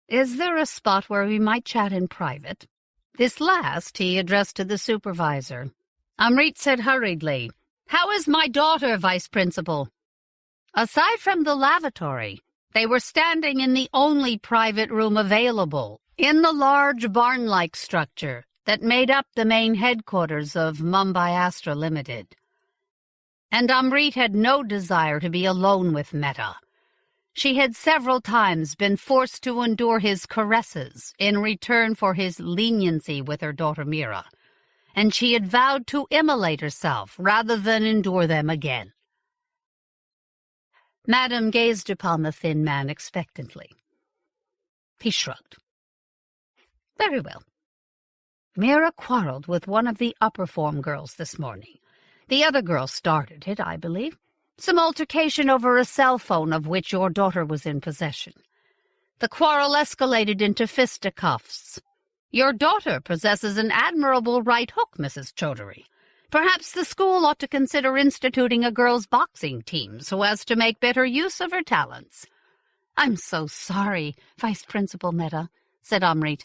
Speaker 1: Is there a spot where we might chat in private?" This last he addressed to the supervisor. Amrit said hurriedly, "How is my daughter, Vice Principal?" Aside from the lavatory, they were standing in the only private room available, in the large barn-like structure that made up the main headquarters of Mumbai Astra Limited. And Amrit had no desire to be alone with Mehta. She had several times been forced to endure his caresses in return for his leniency with her daughter Mira, and she had vowed to immolate herself rather than endure them again. Madam gazed upon the thin man expectantly. He shrugged. "Very well. Mira quarreled with one of the upper form girls this morning. The other girl started it, I believe. Some altercation over a cell phone of which your daughter was in possession. The quarrel escalated into fisticuffs. Your daughter possesses an admirable right hook, Mrs. Chaudhry. Perhaps the school ought to consider instituting a girls' boxing team so as to make better use of her talents." "I'm so sorry, Vice Principal Mehta," said Amrit.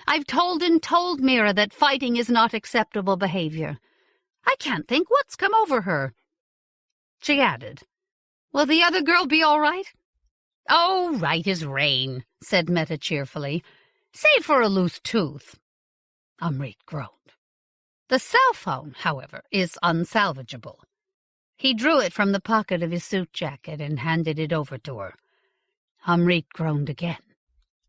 Speaker 1: "I've told Mira that fighting is not acceptable behavior. I can't think what's come over her." She added, "Will the other girl be all right?" "Oh, right as rain," said Mehta cheerfully, "save for a loose tooth." Amrit groaned. "The cell phone, however, is unsalvageable." He drew it from the pocket of his suit jacket and handed it over to her. Amrit groaned again.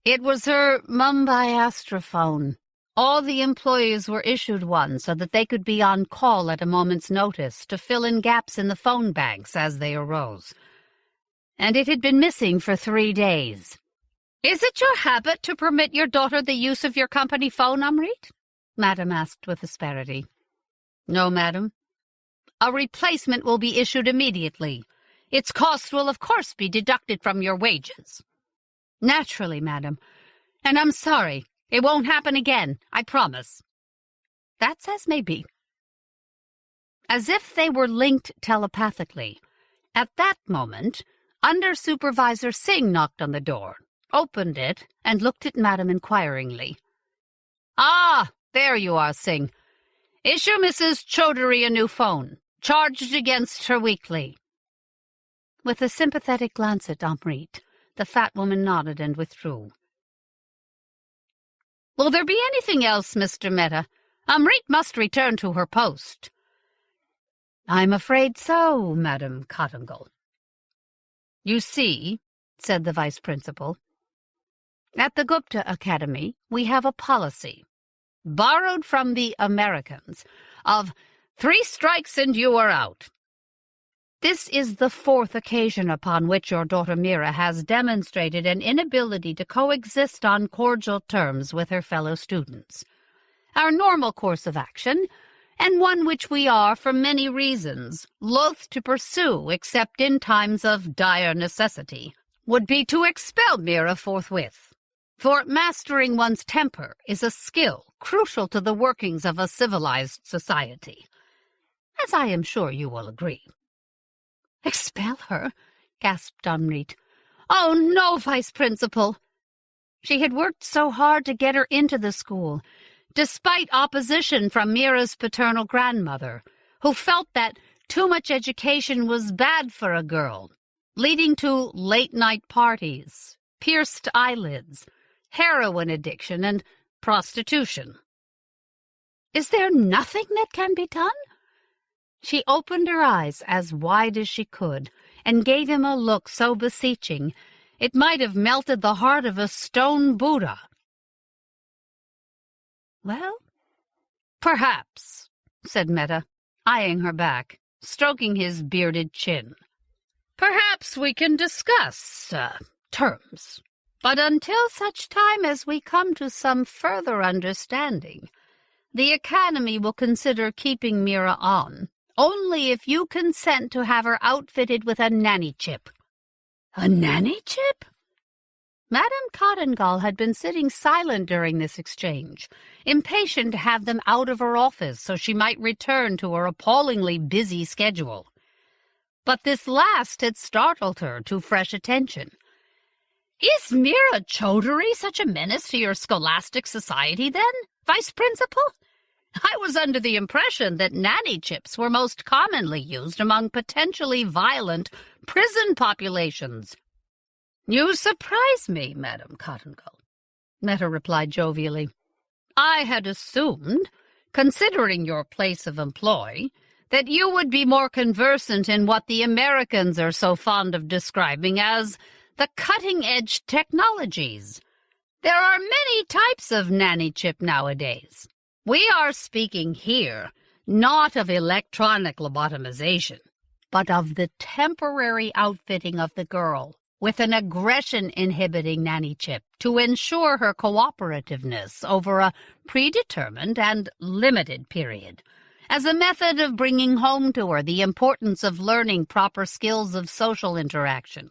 Speaker 1: It was her Mumbai Astrophone. All the employees were issued one so that they could be on call at a moment's notice to fill in gaps in the phone banks as they arose. And it had been missing for 3 days. "Is it your habit to permit your daughter the use of your company phone, Amrit?" Madam asked with asperity. "No, madam. A replacement will be issued immediately. Its cost will of course be deducted from your wages." "Naturally, madam. And I'm sorry. It won't happen again, I promise." "That's as may be." As if they were linked telepathically, at that moment, Under-Supervisor Singh knocked on the door, opened it, and looked at Madam inquiringly. "Ah, there you are, Singh. Issue Mrs. Cowdrey a new phone, charged against her weekly." With a sympathetic glance at Amrit, the fat woman nodded and withdrew. "Will there be anything else, Mr. Mehta? Amrit must return to her post." "I'm afraid so, Madam Cottingle." "You see," said the vice principal, "at the Gupta Academy we have a policy, borrowed from the Americans, of 3 strikes and you are out. This is the 4th occasion upon which your daughter Mira has demonstrated an inability to coexist on cordial terms with her fellow students. Our normal course of action, and one which we are, for many reasons, loath to pursue except in times of dire necessity, would be to expel Mira forthwith. For mastering one's temper is a skill crucial to the workings of a civilized society, as I am sure you will agree." "Expel her?" gasped Amrit. "Oh, no, Vice Principal." She had worked so hard to get her into the school, despite opposition from Mira's paternal grandmother, who felt that too much education was bad for a girl, leading to late-night parties, pierced eyelids, heroin addiction, and prostitution. "Is there nothing that can be done?" She opened her eyes as wide as she could, and gave him a look so beseeching it might have melted the heart of a stone Buddha. "Well, perhaps," said Mehta, eyeing her back, stroking his bearded chin. "Perhaps we can discuss terms. But until such time as we come to some further understanding, the Academy will consider keeping Mira on, only if you consent to have her outfitted with a nanny chip." "A nanny chip?" Madame Cottingle had been sitting silent during this exchange, impatient to have them out of her office so she might return to her appallingly busy schedule. But this last had startled her to fresh attention. "Is Mira Cowdrey such a menace to your scholastic society, then, Vice Principal? I was under the impression that nanny chips were most commonly used among potentially violent prison populations." "You surprise me, Madam Cottingle," Mehta replied jovially. "I had assumed, considering your place of employ, that you would be more conversant in what the Americans are so fond of describing as the cutting-edge technologies. There are many types of nanny chip nowadays. We are speaking here not of electronic lobotomization, but of the temporary outfitting of the girl with an aggression-inhibiting nanny chip to ensure her cooperativeness over a predetermined and limited period, as a method of bringing home to her the importance of learning proper skills of social interaction.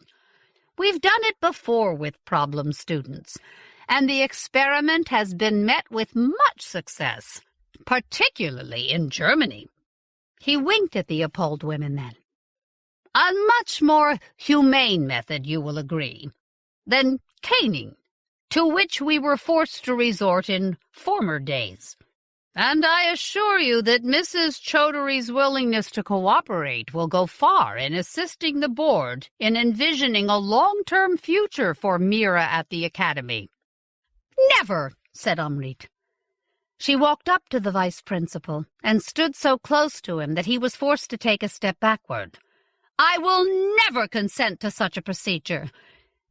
Speaker 1: We've done it before with problem students, and the experiment has been met with much success, particularly in Germany." He winked at the appalled women then. "A much more humane method, you will agree, than caning, to which we were forced to resort in former days. And I assure you that Mrs. Cowdrey's willingness to cooperate will go far in assisting the board in envisioning a long-term future for Mira at the Academy." "Never," said Amrit. She walked up to the vice principal and stood so close to him that he was forced to take a step backward. "I will never consent to such a procedure.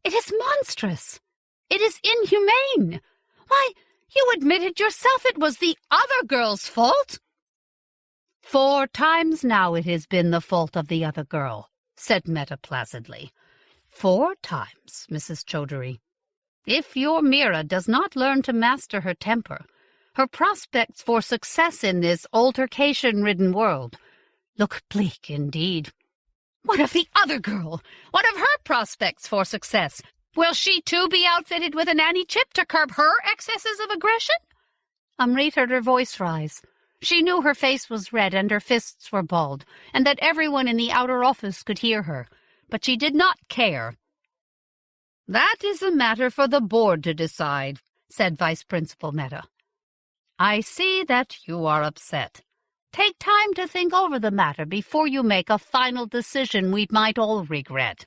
Speaker 1: It is monstrous. It is inhumane. Why, you admitted yourself it was the other girl's fault." "4 times now it has been the fault of the other girl," said Meta placidly. 4 times, Mrs. Cowdrey. If your Mira does not learn to master her temper, her prospects for success in this altercation-ridden world look bleak indeed. What of the other girl? What of her prospects for success? Will she too be outfitted with a nanny chip to curb her excesses of aggression? Amrit heard her voice rise. She knew her face was red and her fists were balled, and that everyone in the outer office could hear her, but she did not care. "That is a matter for the board to decide," said Vice Principal Meta. "I see that you are upset. Take time to think over the matter before you make a final decision we might all regret.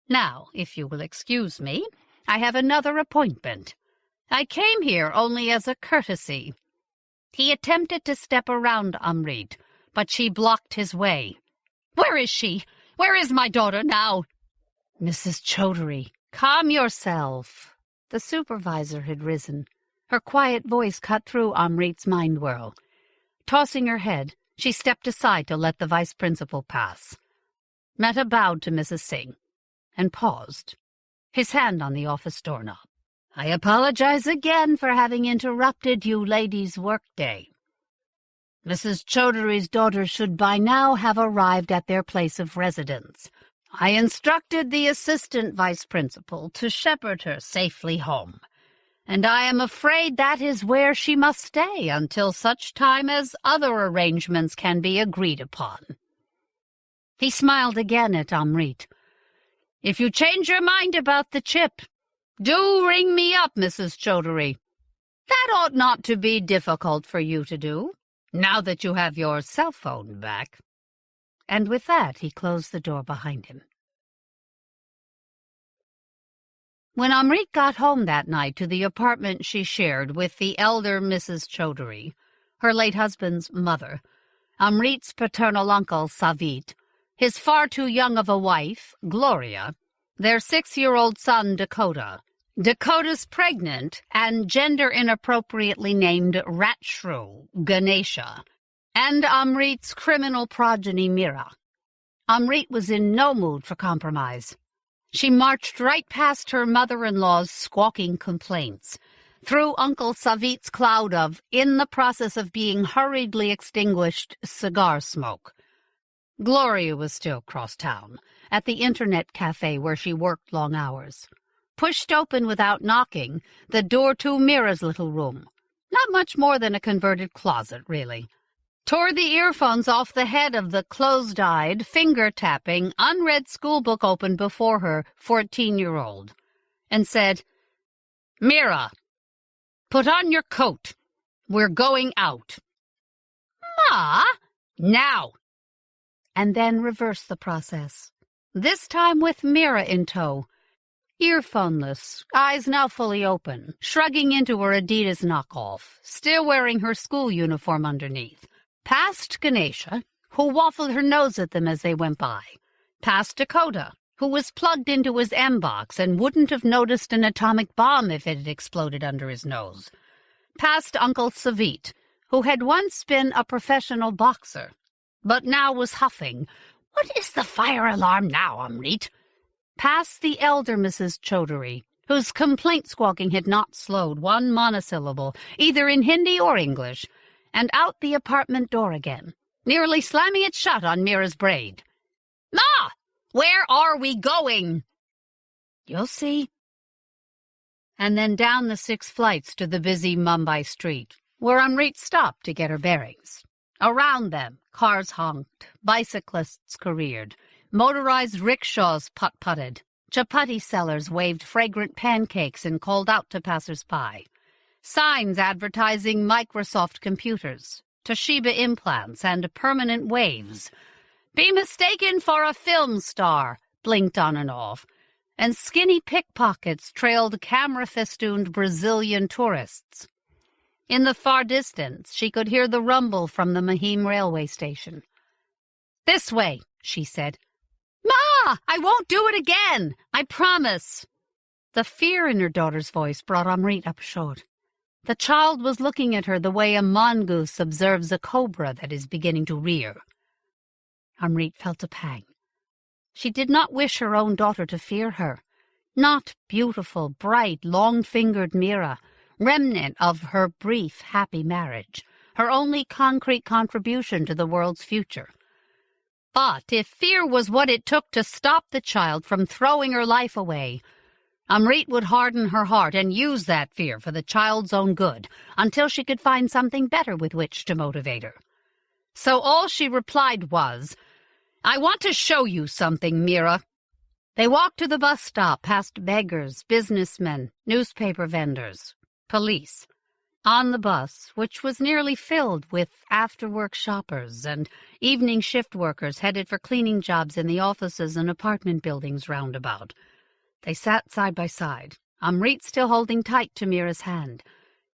Speaker 1: Now, if you will excuse me, I have another appointment. I came here only as a courtesy." He attempted to step around Amrit, but she blocked his way. "Where is she? Where is my daughter now?" "Mrs. Cowdrey, calm yourself." The supervisor had risen. Her quiet voice cut through Amrit's mind whirl. Tossing her head, she stepped aside to let the vice principal pass. Meta bowed to Mrs. Singh and paused, his hand on the office doorknob. "I apologize again for having interrupted you ladies' workday. Mrs. Cowdrey's daughter should by now have arrived at their place of residence. I instructed the assistant vice principal to shepherd her safely home, and I am afraid that is where she must stay until such time as other arrangements can be agreed upon." He smiled again at Amrit. "If you change your mind about the chip, do ring me up, Mrs. Cowdrey. That ought not to be difficult for you to do, now that you have your cell phone back." And with that he closed the door behind him. When Amrit got home that night to the apartment she shared with the elder Mrs. Cowdrey, her late husband's mother, Amrit's paternal uncle Savit, his far too young of a wife, Gloria, their 6-year-old son Dakota, Dakota's pregnant and gender-inappropriately named rat shrew, Ganesha, and Amrit's criminal progeny Mira. Amrit was in no mood for compromise. She marched right past her mother-in-law's squawking complaints, through Uncle Savit's cloud of, in the process of being hurriedly extinguished, cigar smoke. Gloria was still cross-town, at the Internet Cafe where she worked long hours. Pushed open without knocking, the door to Mira's little room. Not much more than a converted closet, really. Tore the earphones off the head of the closed-eyed, finger-tapping, unread schoolbook open before her 14-year-old, and said, "Mira, put on your coat. We're going out." "Ma!" "Now!" And then reversed the process, this time with Mira in tow, earphoneless, eyes now fully open, shrugging into her Adidas knockoff, still wearing her school uniform underneath. Past Ganesha, who waffled her nose at them as they went by. Past Dakota, who was plugged into his M-box and wouldn't have noticed an atomic bomb if it had exploded under his nose. Past Uncle Savit, who had once been a professional boxer, but now was huffing. "What is the fire alarm now, Amrit?" Past the elder Mrs. Cowdrey, whose complaint squawking had not slowed one monosyllable, either in Hindi or English, and out the apartment door again, nearly slamming it shut on Mira's braid. "Ma! Where are we going?" "You'll see." And then down the 6 flights to the busy Mumbai street, where Amrit stopped to get her bearings. Around them, cars honked, bicyclists careered, motorized rickshaws putt-putted, chapati sellers waved fragrant pancakes and called out to passers-by. Signs advertising Microsoft computers, Toshiba implants, and permanent waves. "Be mistaken for a film star," blinked on and off, and skinny pickpockets trailed camera-festooned Brazilian tourists. In the far distance, she could hear the rumble from the Mahim railway station. "This way," she said. "Ma, I won't do it again. I promise." The fear in her daughter's voice brought Amrit up short. The child was looking at her the way a mongoose observes a cobra that is beginning to rear. Amrit felt a pang. She did not wish her own daughter to fear her. Not beautiful, bright, long-fingered Mira, remnant of her brief, happy marriage, her only concrete contribution to the world's future. But if fear was what it took to stop the child from throwing her life away, Amrit would harden her heart and use that fear for the child's own good until she could find something better with which to motivate her. So all she replied was, "I want to show you something, Mira." They walked to the bus stop past beggars, businessmen, newspaper vendors, police. On the bus, which was nearly filled with after-work shoppers and evening shift workers headed for cleaning jobs in the offices and apartment buildings roundabout, they sat side by side, Amrit still holding tight to Mira's hand,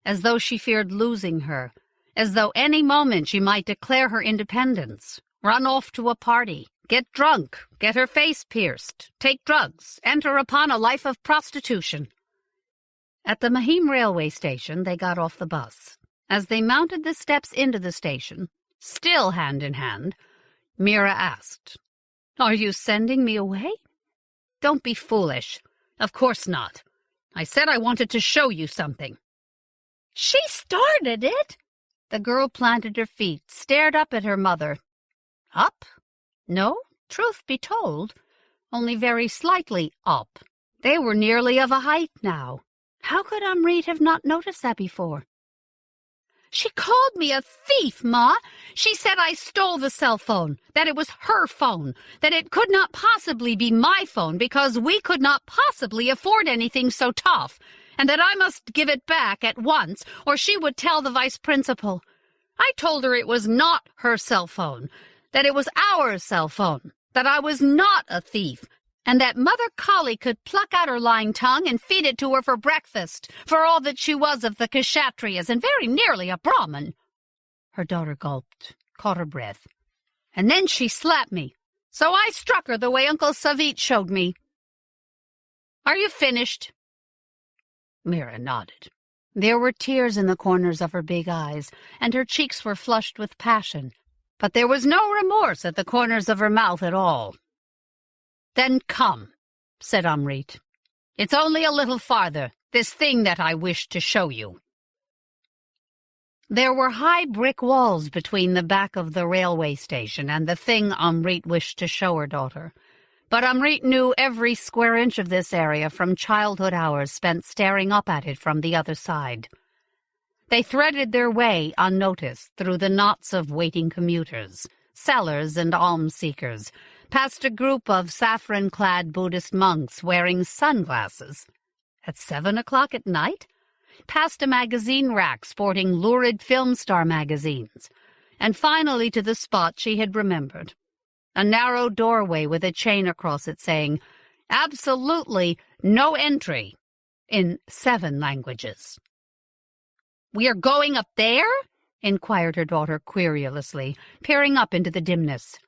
Speaker 1: as though she feared losing her, as though any moment she might declare her independence, run off to a party, get drunk, get her face pierced, take drugs, enter upon a life of prostitution. At the Mahim railway station, they got off the bus. As they mounted the steps into the station, still hand in hand, Mira asked, "Are you sending me away?" "Don't be foolish. Of course not. I said I wanted to show you something." "She started it!" The girl planted her feet, stared up at her mother. Up? No, truth be told, only very slightly up. They were nearly of a height now. How could Amrit have not noticed that before? "She called me a thief, Ma. She said I stole the cell phone, that it was her phone, that it could not possibly be my phone because we could not possibly afford anything so tough, and that I must give it back at once or she would tell the vice principal. I told her it was not her cell phone, that it was our cell phone, that I was not a thief, and that Mother Collie could pluck out her lying tongue and feed it to her for breakfast, for all that she was of the Kshatriyas and very nearly a Brahmin." Her daughter gulped, caught her breath. "And then she slapped me, so I struck her the way Uncle Savit showed me. Are you finished?" Mira nodded. There were tears in the corners of her big eyes, and her cheeks were flushed with passion, but there was no remorse at the corners of her mouth at all. "Then come," said Amrit. "It's only a little farther, this thing that I wish to show you." There were high brick walls between the back of the railway station and the thing Amrit wished to show her daughter. But Amrit knew every square inch of this area from childhood hours spent staring up at it from the other side. They threaded their way unnoticed through the knots of waiting commuters, sellers and alms-seekers, past a group of saffron-clad Buddhist monks wearing sunglasses. At 7 o'clock at night? Past a magazine rack sporting lurid film star magazines, and finally to the spot she had remembered. A narrow doorway with a chain across it saying, "Absolutely no entry," in 7 languages. "We are going up there?" inquired her daughter querulously, peering up into the dimness.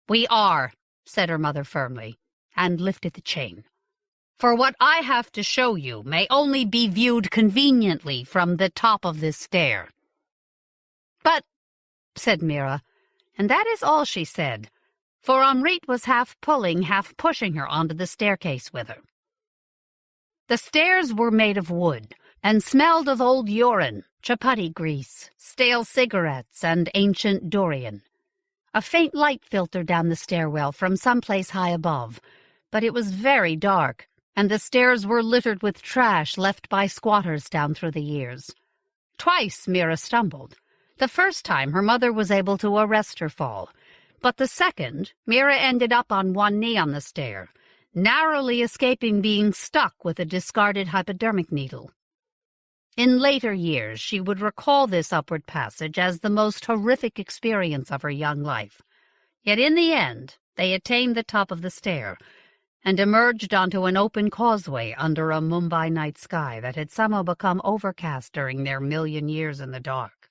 Speaker 1: "We are," said her mother firmly, and lifted the chain. "For what I have to show you may only be viewed conveniently from the top of this stair." "But," said Mira, and that is all she said, for Amrit was half pulling, half pushing her onto the staircase with her. The stairs were made of wood, and smelled of old urine, chapati grease, stale cigarettes, and ancient durian. A faint light filtered down the stairwell from someplace high above, but it was very dark, and the stairs were littered with trash left by squatters down through the years. Twice Mira stumbled. The first time her mother was able to arrest her fall, but the second Mira ended up on one knee on the stair, narrowly escaping being stuck with a discarded hypodermic needle. In later years, she would recall this upward passage as the most horrific experience of her young life. Yet in the end, they attained the top of the stair, and emerged onto an open causeway under a Mumbai night sky that had somehow become overcast during their million years in the dark.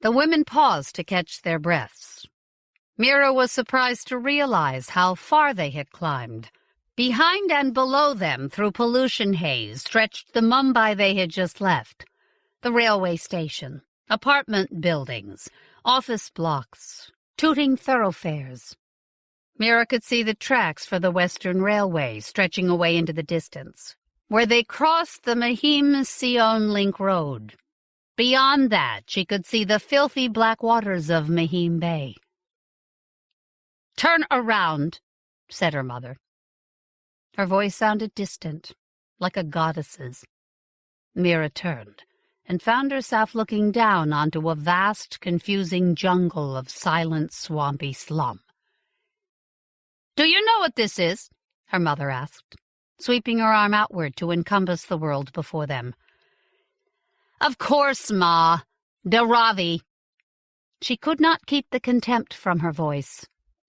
Speaker 1: The women paused to catch their breaths. Mira was surprised to realize how far they had climbed. Behind and below them, through pollution haze, stretched the Mumbai they had just left. The railway station, apartment buildings, office blocks, tooting thoroughfares. Mira could see the tracks for the Western Railway stretching away into the distance, where they crossed the Mahim-Sion Link Road. Beyond that, she could see the filthy black waters of Mahim Bay. "Turn around," said her mother. Her voice sounded distant, like a goddess's. Mira turned and found herself looking down onto a vast, confusing jungle of silent, swampy slum. "Do you know what this is?" her mother asked, sweeping her arm outward to encompass the world before them. "Of course, Ma. Lavie." She could not keep the contempt from her voice.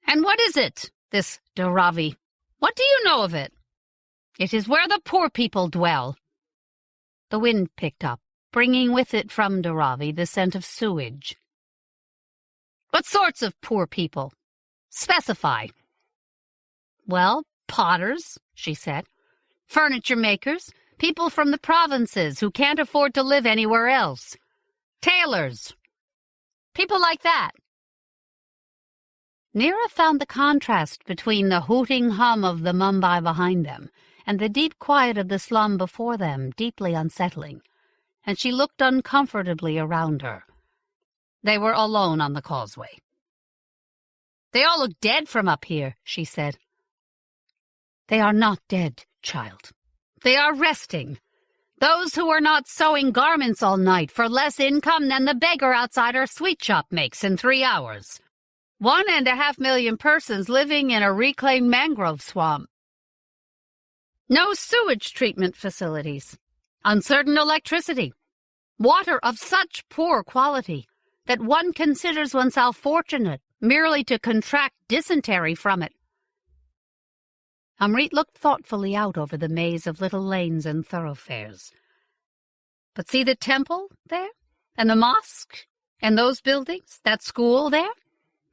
Speaker 1: "And what is it, this Lavie? What do you know of it?" "It is where the poor people dwell." The wind picked up, bringing with it from Lavie the scent of sewage. "What sorts of poor people? Specify." "Well, potters," she said. "Furniture makers, people from the provinces who can't afford to live anywhere else. Tailors. People like that." Mira found the contrast between the hooting hum of the Mumbai behind them and the deep quiet of the slum before them deeply unsettling, and she looked uncomfortably around her. They were alone on the causeway. "They all look dead from up here," she said. "They are not dead, child. They are resting. Those who are not sewing garments all night for less income than the beggar outside our sweet shop makes in 3 hours. 1.5 million persons living in a reclaimed mangrove swamp. No sewage treatment facilities. Uncertain electricity. Water of such poor quality that one considers oneself fortunate merely to contract dysentery from it." Amrit looked thoughtfully out over the maze of little lanes and thoroughfares. "But see the temple there? And the mosque? And those buildings? That school there?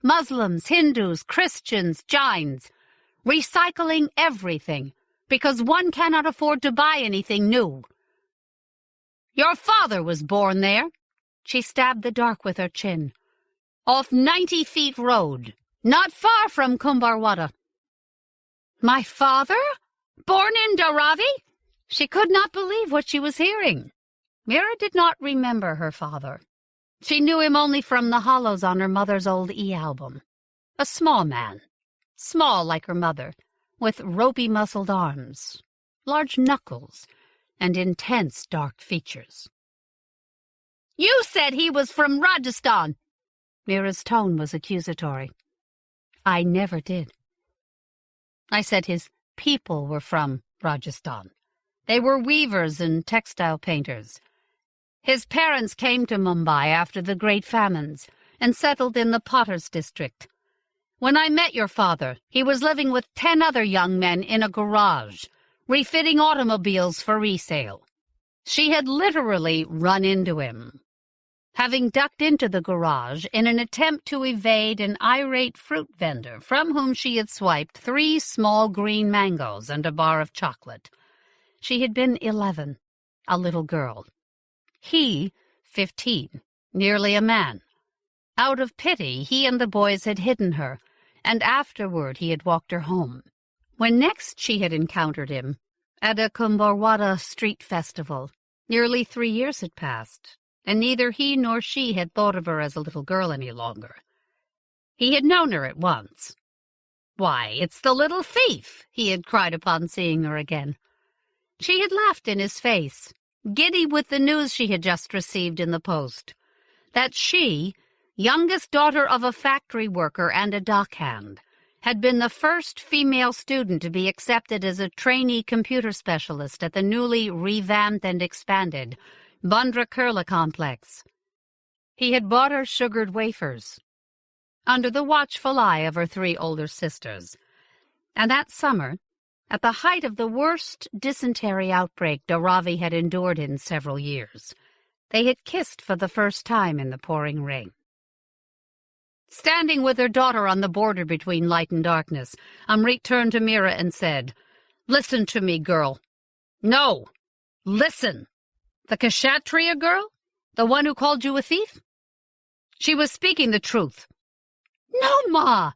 Speaker 1: Muslims, Hindus, Christians, Jains, recycling everything, because one cannot afford to buy anything new. Your father was born there." She stabbed the dark with her chin. "Off 90 Feet Road, not far from Kumbarwada." "My father? Born in Lavie?" She could not believe what she was hearing. Mira did not remember her father. She knew him only from the hollows on her mother's old E-album. A small man, small like her mother, with ropey-muscled arms, large knuckles, and intense dark features. "You said he was from Rajasthan." Mira's tone was accusatory. "I never did. I said his people were from Rajasthan. They were weavers and textile painters. His parents came to Mumbai after the great famines and settled in the Potters district. When I met your father, he was living with 10 other young men in a garage, refitting automobiles for resale. She had literally run into him, having ducked into the garage in an attempt to evade an irate fruit vendor from whom she had swiped 3 small green mangoes and a bar of chocolate. She had been 11, a little girl. He, 15, nearly a man. Out of pity, he and the boys had hidden her, and afterward he had walked her home. When next she had encountered him, at a Kumbarwada street festival, nearly 3 years had passed, and neither he nor she had thought of her as a little girl any longer. He had known her at once. "Why, it's the little thief!" he had cried upon seeing her again. She had laughed in his face, giddy with the news she had just received in the post, that she, youngest daughter of a factory worker and a dockhand, had been the first female student to be accepted as a trainee computer specialist at the newly revamped and expanded Bandra Kurla complex. He had bought her sugared wafers, under the watchful eye of her 3 older sisters, and that summer, at the height of the worst dysentery outbreak Lavie had endured in several years. They had kissed for the first time in the pouring rain. Standing with her daughter on the border between light and darkness, Amrit turned to Mira and said, "Listen to me, girl. No, listen. The Kshatriya girl? The one who called you a thief? She was speaking the truth." "No, Ma.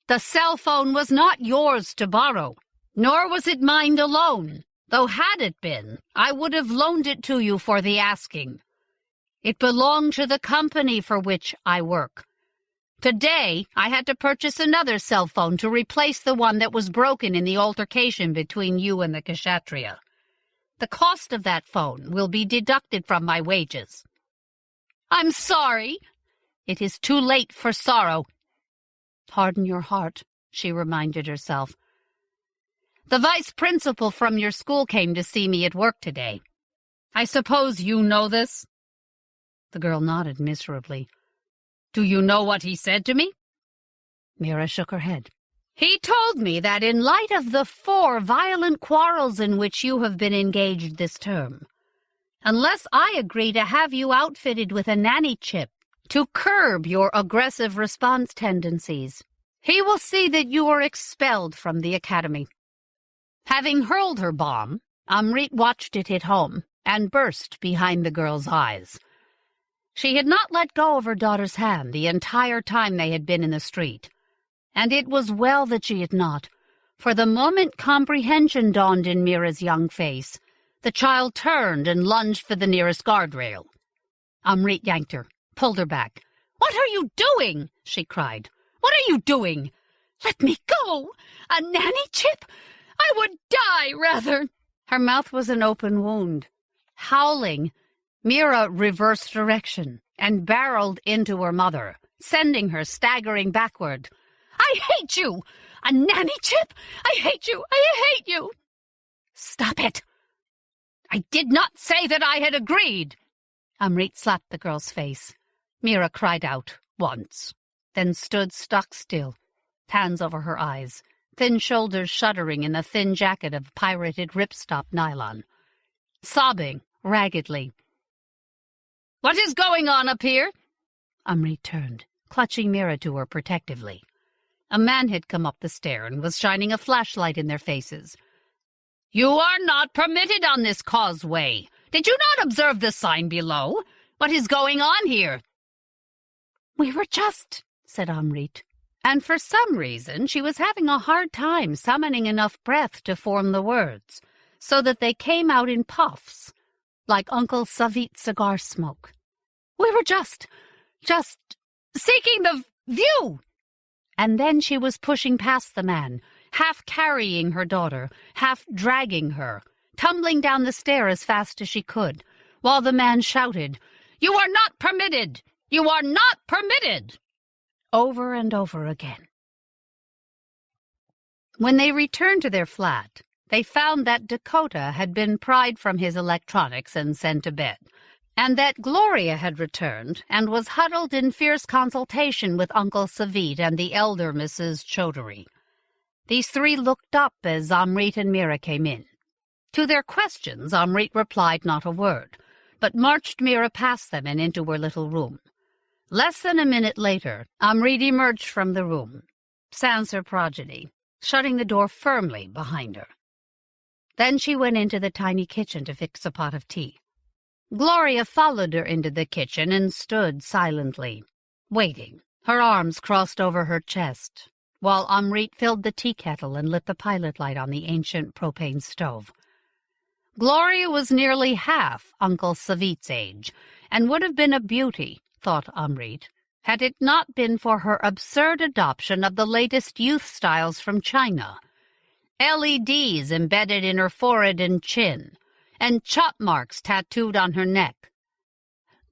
Speaker 1: The cell phone was not yours to borrow, nor was it mine alone, though had it been, I would have loaned it to you for the asking. It belonged to the company for which I work. Today, I had to purchase another cell phone to replace the one that was broken in the altercation between you and the Kshatriya. The cost of that phone will be deducted from my wages." "I'm sorry." "It is too late for sorrow." "Harden your heart," she reminded herself. "The vice principal from your school came to see me at work today. I suppose you know this?" The girl nodded miserably. "Do you know what he said to me?" Mira shook her head. "He told me that in light of the 4 violent quarrels in which you have been engaged this term, unless I agree to have you outfitted with a nanny chip to curb your aggressive response tendencies, he will see that you are expelled from the academy." Having hurled her bomb, Amrit watched it hit home and burst behind the girl's eyes. She had not let go of her daughter's hand the entire time they had been in the street, and it was well that she had not, for the moment comprehension dawned in Mira's young face, the child turned and lunged for the nearest guardrail. Amrit yanked her, pulled her back. "What are you doing?" she cried. "What are you doing?" "Let me go! A nanny chip? I would die, rather!" Her mouth was an open wound. Howling, Mira reversed direction and barreled into her mother, sending her staggering backward. "I hate you! A nanny chip? I hate you! I hate you!" "Stop it! I did not say that I had agreed!" Amrit slapped the girl's face. Mira cried out once, then stood stock still, hands over her eyes, thin shoulders shuddering in a thin jacket of pirated ripstop nylon, sobbing raggedly. "What is going on up here?" Amrit turned, clutching Mira to her protectively. A man had come up the stair and was shining a flashlight in their faces. "You are not permitted on this causeway. Did you not observe the sign below? What is going on here?" "We were just," said Amrit, and for some reason she was having a hard time summoning enough breath to form the words, so that they came out in puffs, like Uncle Savit's cigar smoke. "We were just seeking the view." And then she was pushing past the man, half carrying her daughter, half dragging her, tumbling down the stair as fast as she could, while the man shouted, "You are not permitted! You are not permitted!" over and over again. When they returned to their flat, they found that Dakota had been pried from his electronics and sent to bed, and that Gloria had returned and was huddled in fierce consultation with Uncle Savit and the elder Mrs. Cowdrey. These 3 looked up as Amrit and Mira came in. To their questions, Amrit replied not a word, but marched Mira past them and into her little room. Less than a minute later, Amrit emerged from the room, sans her progeny, shutting the door firmly behind her. Then she went into the tiny kitchen to fix a pot of tea. Gloria followed her into the kitchen and stood silently, waiting, her arms crossed over her chest, while Amrit filled the tea kettle and lit the pilot light on the ancient propane stove. Gloria was nearly half Uncle Savit's age, and would have been a beauty, thought Amrit, had it not been for her absurd adoption of the latest youth styles from China. LEDs embedded in her forehead and chin, and chop marks tattooed on her neck.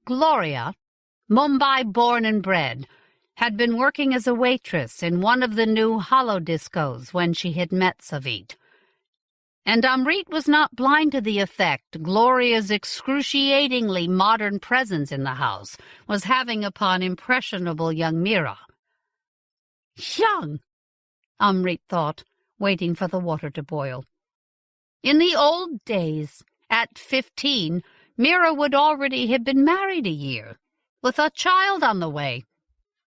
Speaker 1: Gloria, Mumbai-born and bred, had been working as a waitress in one of the new hollow discos when she had met Savit. And Amrit was not blind to the effect Gloria's excruciatingly modern presence in the house was having upon impressionable young Mira. Young, Amrit thought, waiting for the water to boil. In the old days, at 15, Mira would already have been married a year, with a child on the way.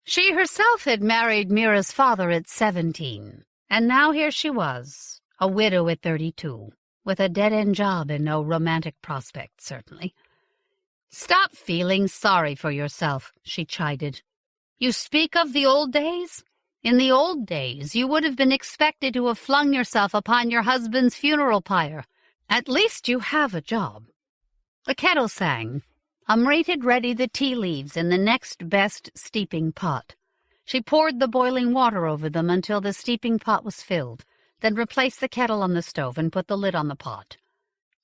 Speaker 1: She herself had married Mira's father at 17, and now here she was, a widow at 32, with a dead-end job and no romantic prospects, certainly. "Stop feeling sorry for yourself," she chided. "You speak of the old days? In the old days, you would have been expected to have flung yourself upon your husband's funeral pyre. At least you have a job." The kettle sang. Amrit had ready the tea leaves in the next best steeping pot. She poured the boiling water over them until the steeping pot was filled, then replaced the kettle on the stove and put the lid on the pot.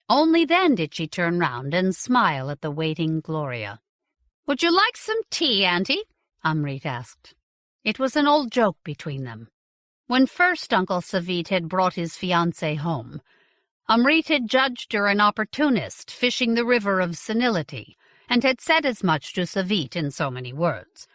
Speaker 1: Only then did she turn round and smile at the waiting Gloria. "Would you like some tea, Auntie?" Amrit asked. It was an old joke between them. When first Uncle Savit had brought his fiancée home, Amrit had judged her an opportunist fishing the river of senility, and had said as much to Savit in so many words.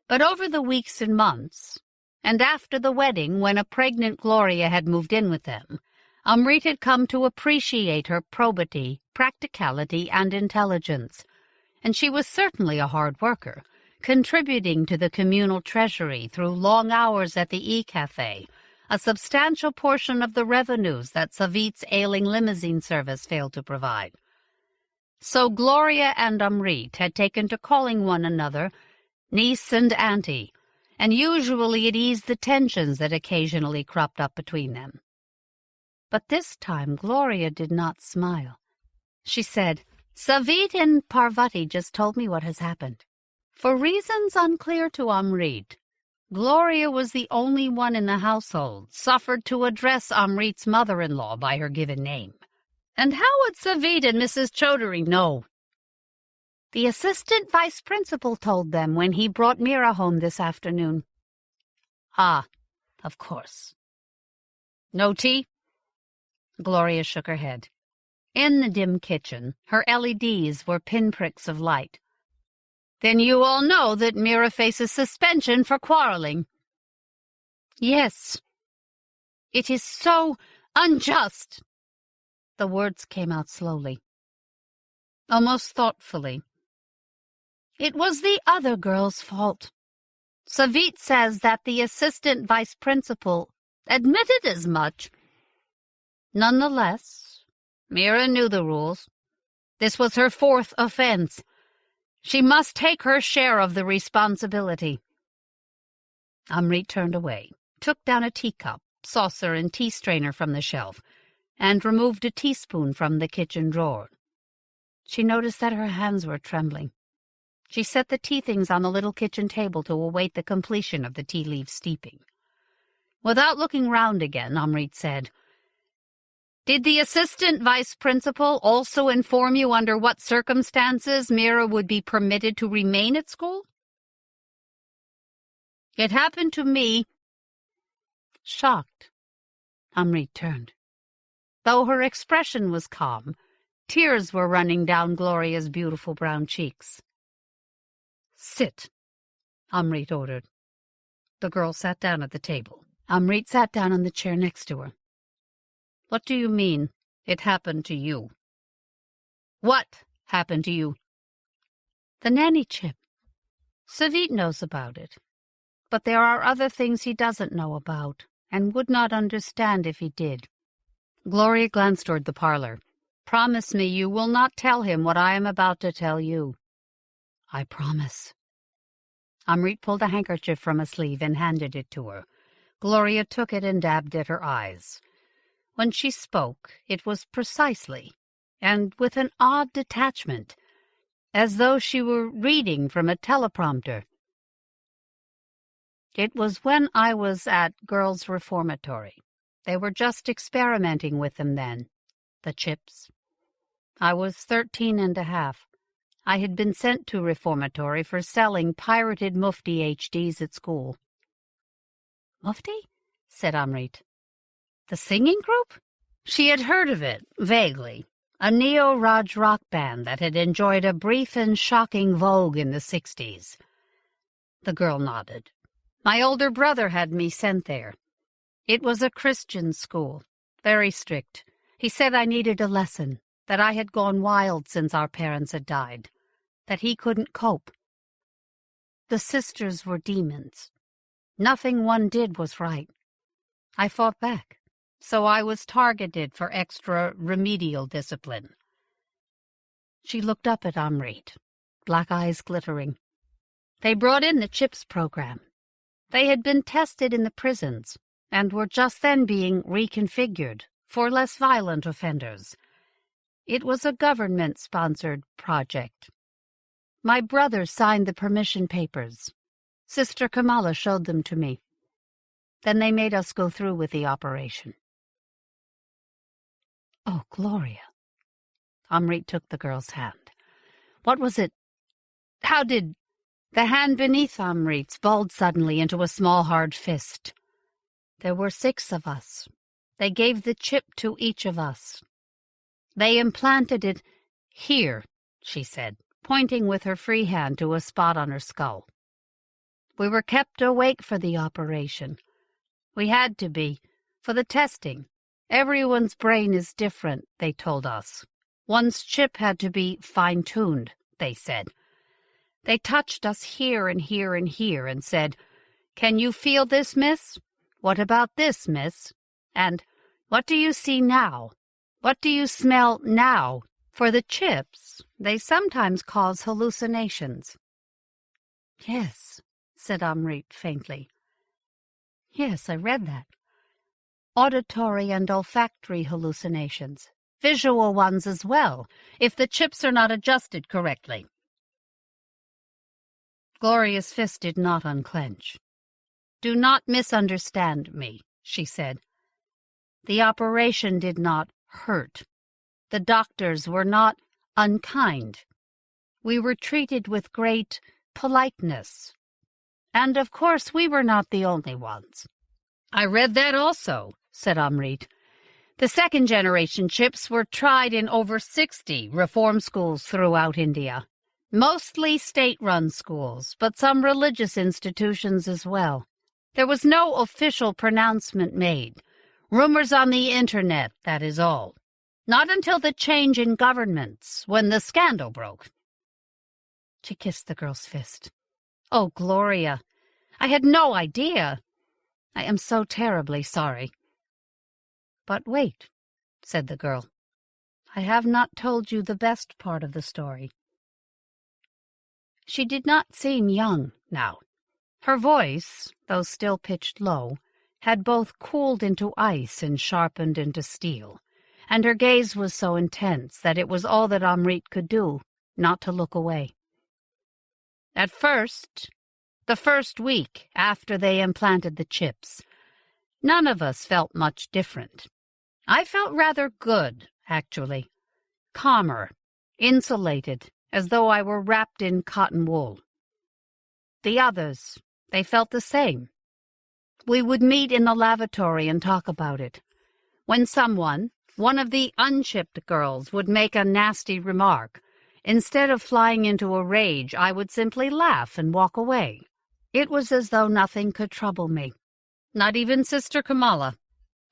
Speaker 1: But over the weeks and months, and after the wedding, when a pregnant Gloria had moved in with them, Amrit had come to appreciate her probity, practicality, and intelligence, and she was certainly a hard worker, contributing to the communal treasury through long hours at the E-Café, a substantial portion of the revenues that Savit's ailing limousine service failed to provide. So Gloria and Amrit had taken to calling one another niece and auntie, and usually it eased the tensions that occasionally cropped up between them. But this time Gloria did not smile. She said, "Savit and Parvati just told me what has happened." For reasons unclear to Amrit, Gloria was the only one in the household suffered to address Amrit's mother-in-law by her given name. And how would Savit and Mrs. Cowdrey know? The assistant vice principal told them when he brought Mira home this afternoon. Ah, of course. No tea? Gloria shook her head. In the dim kitchen, her LEDs were pinpricks of light. Then you all know that Mira faces suspension for quarreling. Yes. It is so unjust. The words came out slowly, almost thoughtfully. It was the other girl's fault. Savit says that the assistant vice principal admitted as much. Nonetheless, Mira knew the rules. This was her fourth offense. She must take her share of the responsibility. Amrit turned away, took down a teacup, saucer, and tea strainer from the shelf, and removed a teaspoon from the kitchen drawer. She noticed that her hands were trembling. She set the tea things on the little kitchen table to await the completion of the tea leaves steeping. Without looking round again, Amrit said, "Did the assistant vice principal also inform you under what circumstances Mira would be permitted to remain at school?" "It happened to me." Shocked, Amrit turned. Though her expression was calm, tears were running down Gloria's beautiful brown cheeks. "Sit," Amrit ordered. The girl sat down at the table. Amrit sat down on the chair next to her. "What do you mean, it happened to you?" "What happened to you?" "The nanny chip. Savit knows about it. But there are other things he doesn't know about, and would not understand if he did." Gloria glanced toward the parlor. "Promise me you will not tell him what I am about to tell you." "I promise." Amrit pulled a handkerchief from a sleeve and handed it to her. Gloria took it and dabbed at her eyes. When she spoke, it was precisely, and with an odd detachment, as though she were reading from a teleprompter. "It was when I was at Girls' Reformatory. They were just experimenting with them then, the chips. I was 13 and a half. I had been sent to Reformatory for selling pirated Mufti HDs at school." "Mufti?" said Amrit. "The singing group?" She had heard of it, vaguely. A neo-Raj rock band that had enjoyed a brief and shocking vogue in the 60s. The girl nodded. "My older brother had me sent there. It was a Christian school, very strict. He said I needed a lesson, that I had gone wild since our parents had died, that he couldn't cope. The sisters were demons. Nothing one did was right. I fought back, so I was targeted for extra remedial discipline. She looked up at Amrit, black eyes glittering. They brought in the CHIPS program. They had been tested in the prisons and were just then being reconfigured for less violent offenders. It was a government-sponsored project. My brother signed the permission papers. Sister Kamala showed them to me. Then they made us go through with the operation. Oh, Gloria. Amrit took the girl's hand. What was it? How did... The hand beneath Amrit's balled suddenly into a small hard fist. There were 6 of us. They gave the chip to each of us. They implanted it here, she said, pointing with her free hand to a spot on her skull. We were kept awake for the operation. We had to be, for the testing. Everyone's brain is different, they told us. One's chip had to be fine-tuned, they said. They touched us here and here and here and said, "Can you feel this, miss? What about this, miss? And what do you see now? What do you smell now?" For the chips, they sometimes cause hallucinations. Yes, said Amrit faintly. Yes, I read that. Auditory and olfactory hallucinations. Visual ones as well, if the chips are not adjusted correctly. Gloria's fist did not unclench. Do not misunderstand me, she said. The operation did not hurt. The doctors were not unkind. We were treated with great politeness. And of course we were not the only ones. I read that also, said Amrit. The second-generation chips were tried in over 60 reform schools throughout India. Mostly state-run schools, but some religious institutions as well. There was no official pronouncement made. Rumors on the internet, that is all. Not until the change in governments, when the scandal broke. She kissed the girl's fist. Oh, Gloria, I had no idea. I am so terribly sorry. But wait, said the girl. I have not told you the best part of the story. She did not seem young now. Her voice, though still pitched low, had both cooled into ice and sharpened into steel, and her gaze was so intense that it was all that Amrit could do, not to look away. At first, the first week after they implanted the chips, none of us felt much different. I felt rather good, actually. Calmer, insulated, as though I were wrapped in cotton wool. The others, they felt the same. We would meet in the lavatory and talk about it. When someone, one of the unchipped girls, would make a nasty remark, instead of flying into a rage, I would simply laugh and walk away. It was as though nothing could trouble me. Not even Sister Kamala.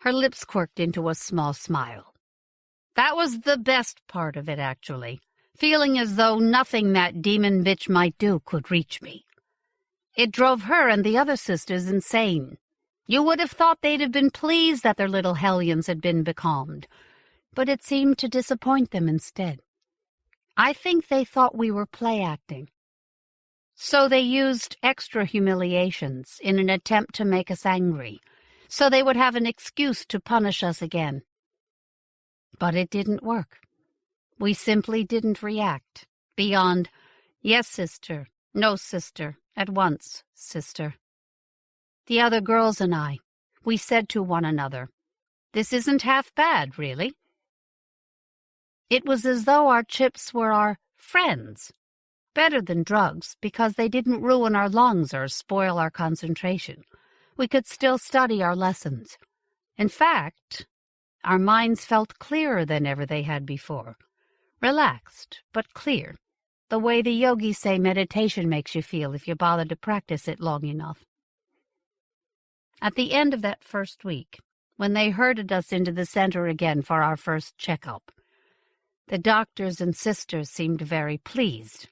Speaker 1: Her lips quirked into a small smile. That was the best part of it, actually. Feeling as though nothing that demon bitch might do could reach me. It drove her and the other sisters insane. You would have thought they'd have been pleased that their little hellions had been becalmed, but it seemed to disappoint them instead. I think they thought we were play-acting. So they used extra humiliations in an attempt to make us angry, so they would have an excuse to punish us again. But it didn't work. We simply didn't react, beyond, yes, sister, no, sister, at once, sister. The other girls and I, we said to one another, this isn't half bad, really. It was as though our chips were our friends, better than drugs, because they didn't ruin our lungs or spoil our concentration. We could still study our lessons. In fact, our minds felt clearer than ever they had before. Relaxed, but clear, the way the yogis say meditation makes you feel if you bother to practice it long enough. At the end of that first week, when they herded us into the center again for our first checkup, the doctors and sisters seemed very pleased.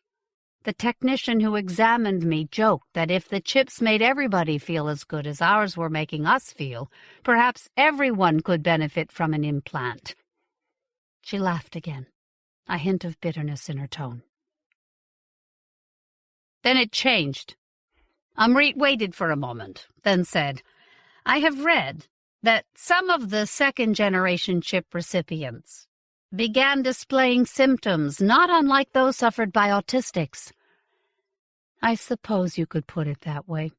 Speaker 1: The technician who examined me joked that if the chips made everybody feel as good as ours were making us feel, perhaps everyone could benefit from an implant. She laughed again, a hint of bitterness in her tone. Then it changed. Amrit waited for a moment, then said, "I have read that some of the second-generation chip recipients began displaying symptoms not unlike those suffered by autistics." "I suppose you could put it that way."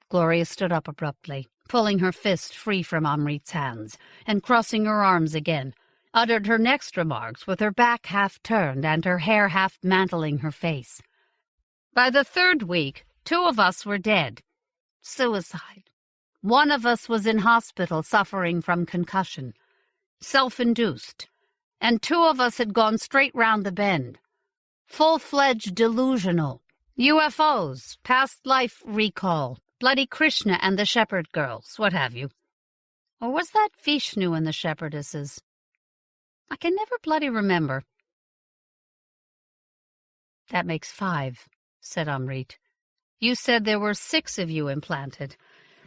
Speaker 1: Gloria stood up abruptly, pulling her fist free from Amrit's hands, and crossing her arms again, uttered her next remarks with her back half turned and her hair half mantling her face. "By the third week, 2 of us were dead. Suicide. 1 of us was in hospital suffering from concussion. Self-induced. And 2 of us had gone straight round the bend. Full-fledged delusional. UFOs, past life recall, Bloody Krishna and the Shepherd Girls, what have you. Or was that Vishnu and the Shepherdesses? I can never bloody remember." "That makes 5, said Amrit. "You said there were 6 of you implanted.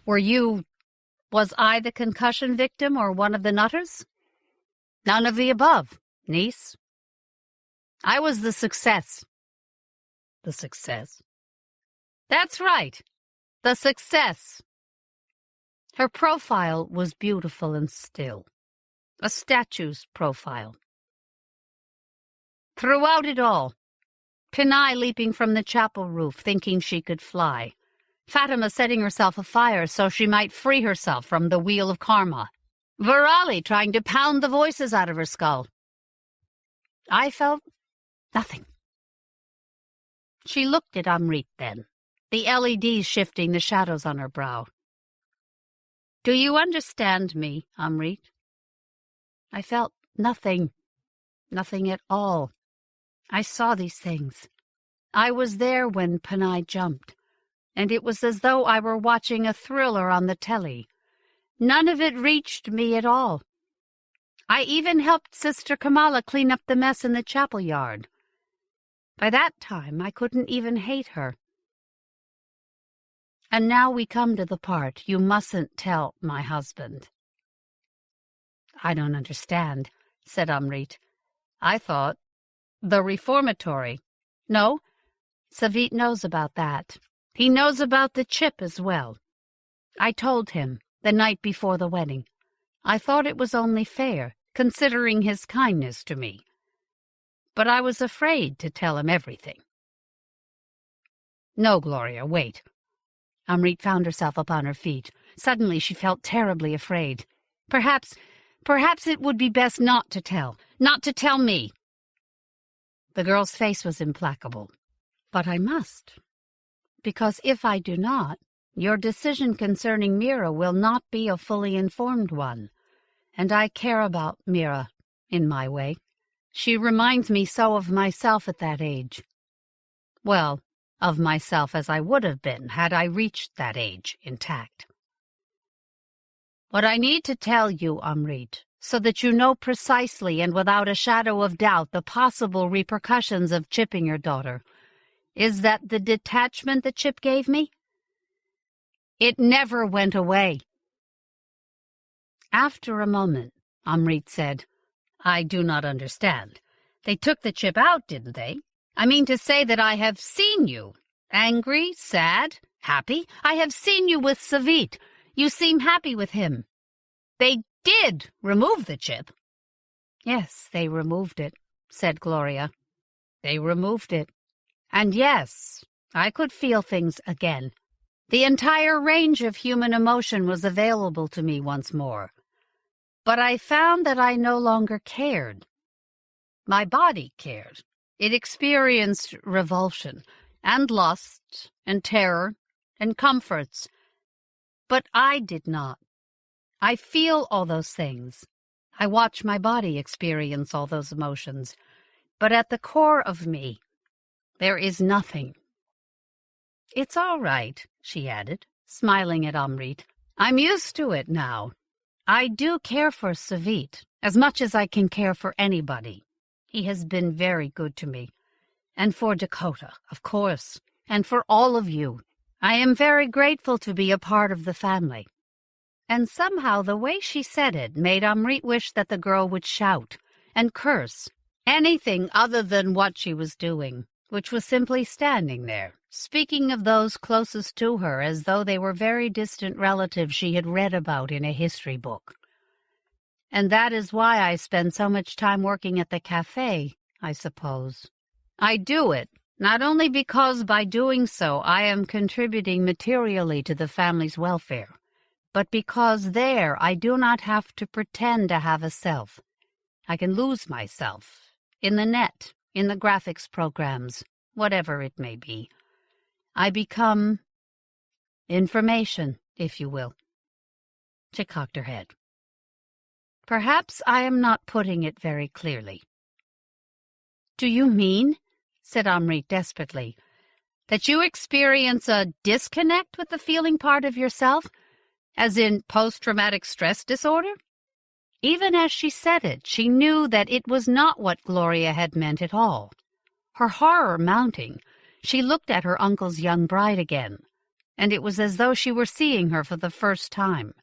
Speaker 1: Was I the concussion victim or one of the nutters?" "None of the above, niece. I was the success." "The success?" "That's right, the success." Her profile was beautiful and still, a statue's profile. Throughout it all, Pinai leaping from the chapel roof, thinking she could fly. Fatima setting herself afire so she might free herself from the wheel of karma. Virali trying to pound the voices out of her skull. I felt nothing. She looked at Amrit then, the LEDs shifting the shadows on her brow. "Do you understand me, Amrit?" I felt nothing, nothing at all. I saw these things. I was there when Pinai jumped, and it was as though I were watching a thriller on the telly. None of it reached me at all. I even helped Sister Kamala clean up the mess in the chapel yard. By that time, I couldn't even hate her. And now we come to the part you mustn't tell my husband. "I don't understand," said Amrit. "I thought the reformatory." "No, Savit knows about that. He knows about the chip as well. I told him the night before the wedding. I thought it was only fair, considering his kindness to me. But I was afraid to tell him everything." "No, Gloria, wait." Amrit found herself upon her feet. Suddenly she felt terribly afraid. Perhaps it would be best not to tell me." The girl's face was implacable. "But I must. Because if I do not, your decision concerning Mira will not be a fully informed one. And I care about Mira, in my way. She reminds me so of myself at that age. Well, of myself as I would have been had I reached that age intact. What I need to tell you, Amrit, so that you know precisely and without a shadow of doubt the possible repercussions of chipping your daughter, is that the detachment the chip gave me, it never went away." After a moment, Amrit said, "I do not understand. They took the chip out, didn't they? I mean to say that I have seen you. Angry, sad, happy. I have seen you with Savit. You seem happy with him. They did remove the chip." "Yes, they removed it," said Gloria. "They removed it. And yes, I could feel things again. The entire range of human emotion was available to me once more. But I found that I no longer cared. My body cared. It experienced revulsion, and lust, and terror, and comforts. But I did not. I feel all those things. I watch my body experience all those emotions. But at the core of me, there is nothing." "It's all right," she added, smiling at Amrit. I'm used to it now. I do care for Savit, as much as I can care for anybody. He has been very good to me. And for Dakota, of course, and for all of you. I am very grateful to be a part of the family. And somehow the way she said it made Amrit wish that the girl would shout and curse, anything other than what she was doing, which was simply standing there, speaking of those closest to her as though they were very distant relatives she had read about in a history book. And that is why I spend so much time working at the cafe, I suppose. I do it, not only because by doing so I am contributing materially to the family's welfare, but because there I do not have to pretend to have a self. I can lose myself, in the net, in the graphics programs, whatever it may be. I become information, if you will. She cocked her head. Perhaps I am not putting it very clearly. Do you mean, said Amrit desperately, that you experience a disconnect with the feeling part of yourself, as in post-traumatic stress disorder? Even as she said it, she knew that it was not what Gloria had meant at all. Her horror mounting, she looked at her uncle's young bride again, and it was as though she were seeing her for the first time.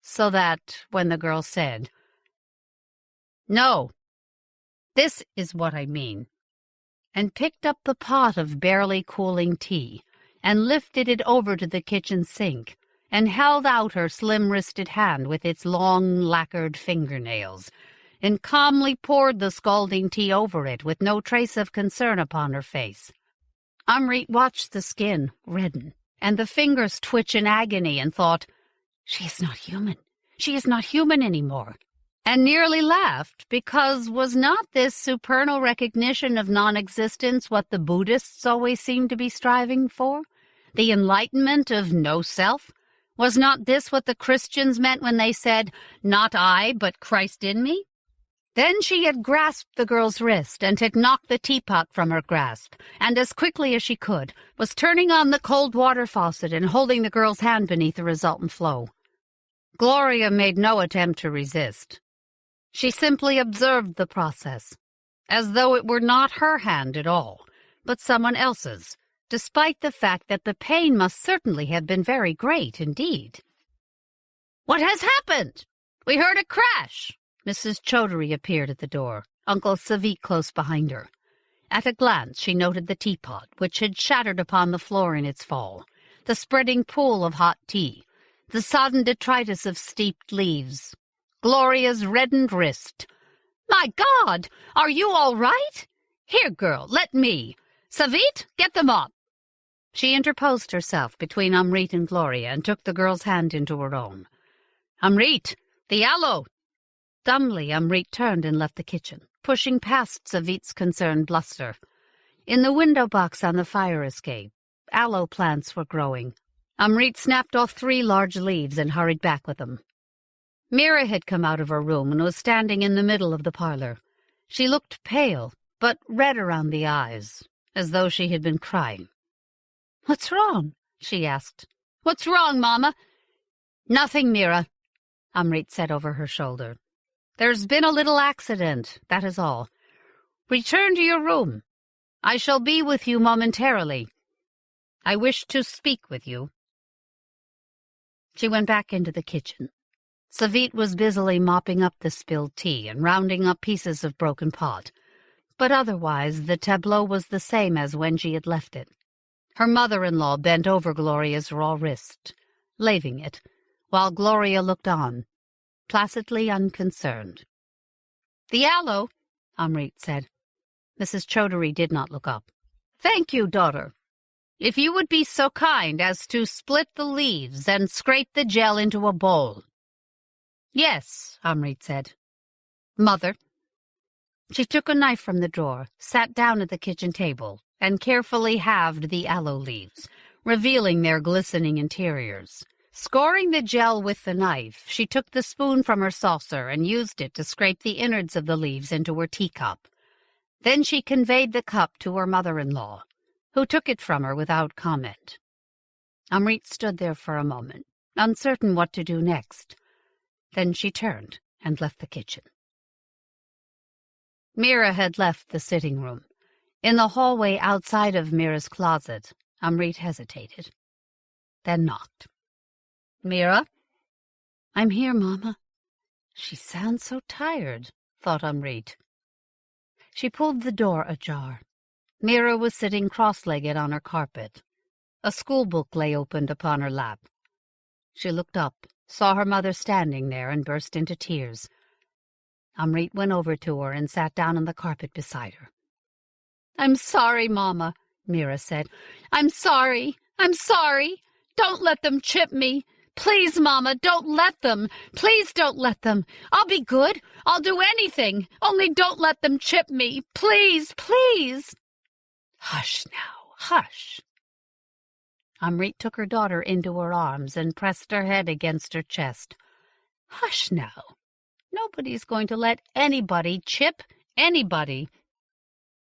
Speaker 1: So that, when the girl said, "No, this is what I mean," and picked up the pot of barely cooling tea, and lifted it over to the kitchen sink, and held out her slim-wristed hand with its long, lacquered fingernails, and calmly poured the scalding tea over it with no trace of concern upon her face. Amrit watched the skin redden, and the fingers twitch in agony, and thought, "She is not human. She is not human anymore," and nearly laughed, because was not this supernal recognition of non-existence what the Buddhists always seem to be striving for? The enlightenment of no self? Was not this what the Christians meant when they said, "Not I, but Christ in me"? Then she had grasped the girl's wrist and had knocked the teapot from her grasp, and as quickly as she could, was turning on the cold water faucet and holding the girl's hand beneath the resultant flow. Gloria made no attempt to resist. She simply observed the process, as though it were not her hand at all, but someone else's, despite the fact that the pain must certainly have been very great indeed. "What has happened? We heard a crash." Mrs. Cowdrey appeared at the door, Uncle Savit close behind her. At a glance she noted the teapot, which had shattered upon the floor in its fall, the spreading pool of hot tea, the sodden detritus of steeped leaves, Gloria's reddened wrist. "My God! Are you all right? Here, girl, let me. Savit, get the mop." She interposed herself between Amrit and Gloria and took the girl's hand into her own. "Amrit, the aloe!" Dumbly, Amrit turned and left the kitchen, pushing past Savit's concerned bluster. In the window box on the fire escape, aloe plants were growing. Amrit snapped off 3 large leaves and hurried back with them. Mira had come out of her room and was standing in the middle of the parlor. She looked pale, but red around the eyes, as though she had been crying. "What's wrong?" she asked. "What's wrong, Mama?" "Nothing, Mira," Amrit said over her shoulder. "There's been a little accident, that is all. Return to your room. I shall be with you momentarily. I wish to speak with you." She went back into the kitchen. Savit was busily mopping up the spilled tea and rounding up pieces of broken pot, but otherwise the tableau was the same as when she had left it. Her mother-in-law bent over Gloria's raw wrist, laving it, while Gloria looked on, placidly unconcerned. "The aloe," Amrit said. Mrs. Cowdrey did not look up. "Thank you, daughter. If you would be so kind as to split the leaves and scrape the gel into a bowl." "Yes," Amrit said. "Mother." She took a knife from the drawer, sat down at the kitchen table, and carefully halved the aloe leaves, revealing their glistening interiors. Scoring the gel with the knife, she took the spoon from her saucer and used it to scrape the innards of the leaves into her teacup. Then she conveyed the cup to her mother-in-law, who took it from her without comment. Amrit stood there for a moment, uncertain what to do next. Then she turned and left the kitchen. Mira had left the sitting room. In the hallway outside of Mira's closet, Amrit hesitated, then knocked. "Mira?" "I'm here, Mama." She sounds so tired, thought Amrit. She pulled the door ajar. Mira was sitting cross-legged on her carpet. A schoolbook lay opened upon her lap. She looked up, saw her mother standing there, and burst into tears. Amrit went over to her and sat down on the carpet beside her. "I'm sorry, Mama," Mira said. "I'm sorry. I'm sorry. Don't let them chip me. Please, Mama, don't let them. Please don't let them. I'll be good. I'll do anything. Only don't let them chip me. Please, please." "Hush now, hush." Amrit took her daughter into her arms and pressed her head against her chest. "Hush now. Nobody's going to let anybody chip anybody."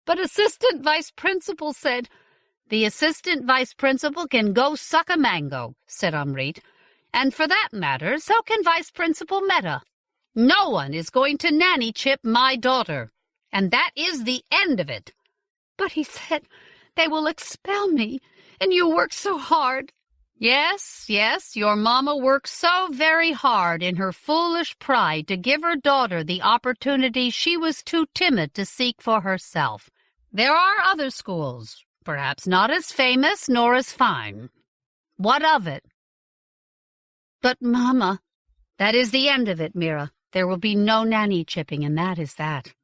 Speaker 1: "But Assistant Vice Principal said—" "The Assistant Vice Principal can go suck a mango," said Amrit. "And for that matter, so can Vice Principal Mehta. No one is going to nanny chip my daughter. And that is the end of it." "But he said they will expel me, and you work so hard." Yes, your Mama worked so very hard in her foolish pride to give her daughter the opportunity she was too timid to seek for herself. There are other schools, perhaps not as famous nor as fine. What of it? "But, Mama—" "That is the end of it, Mira. There will be no nanny chipping, and that is that."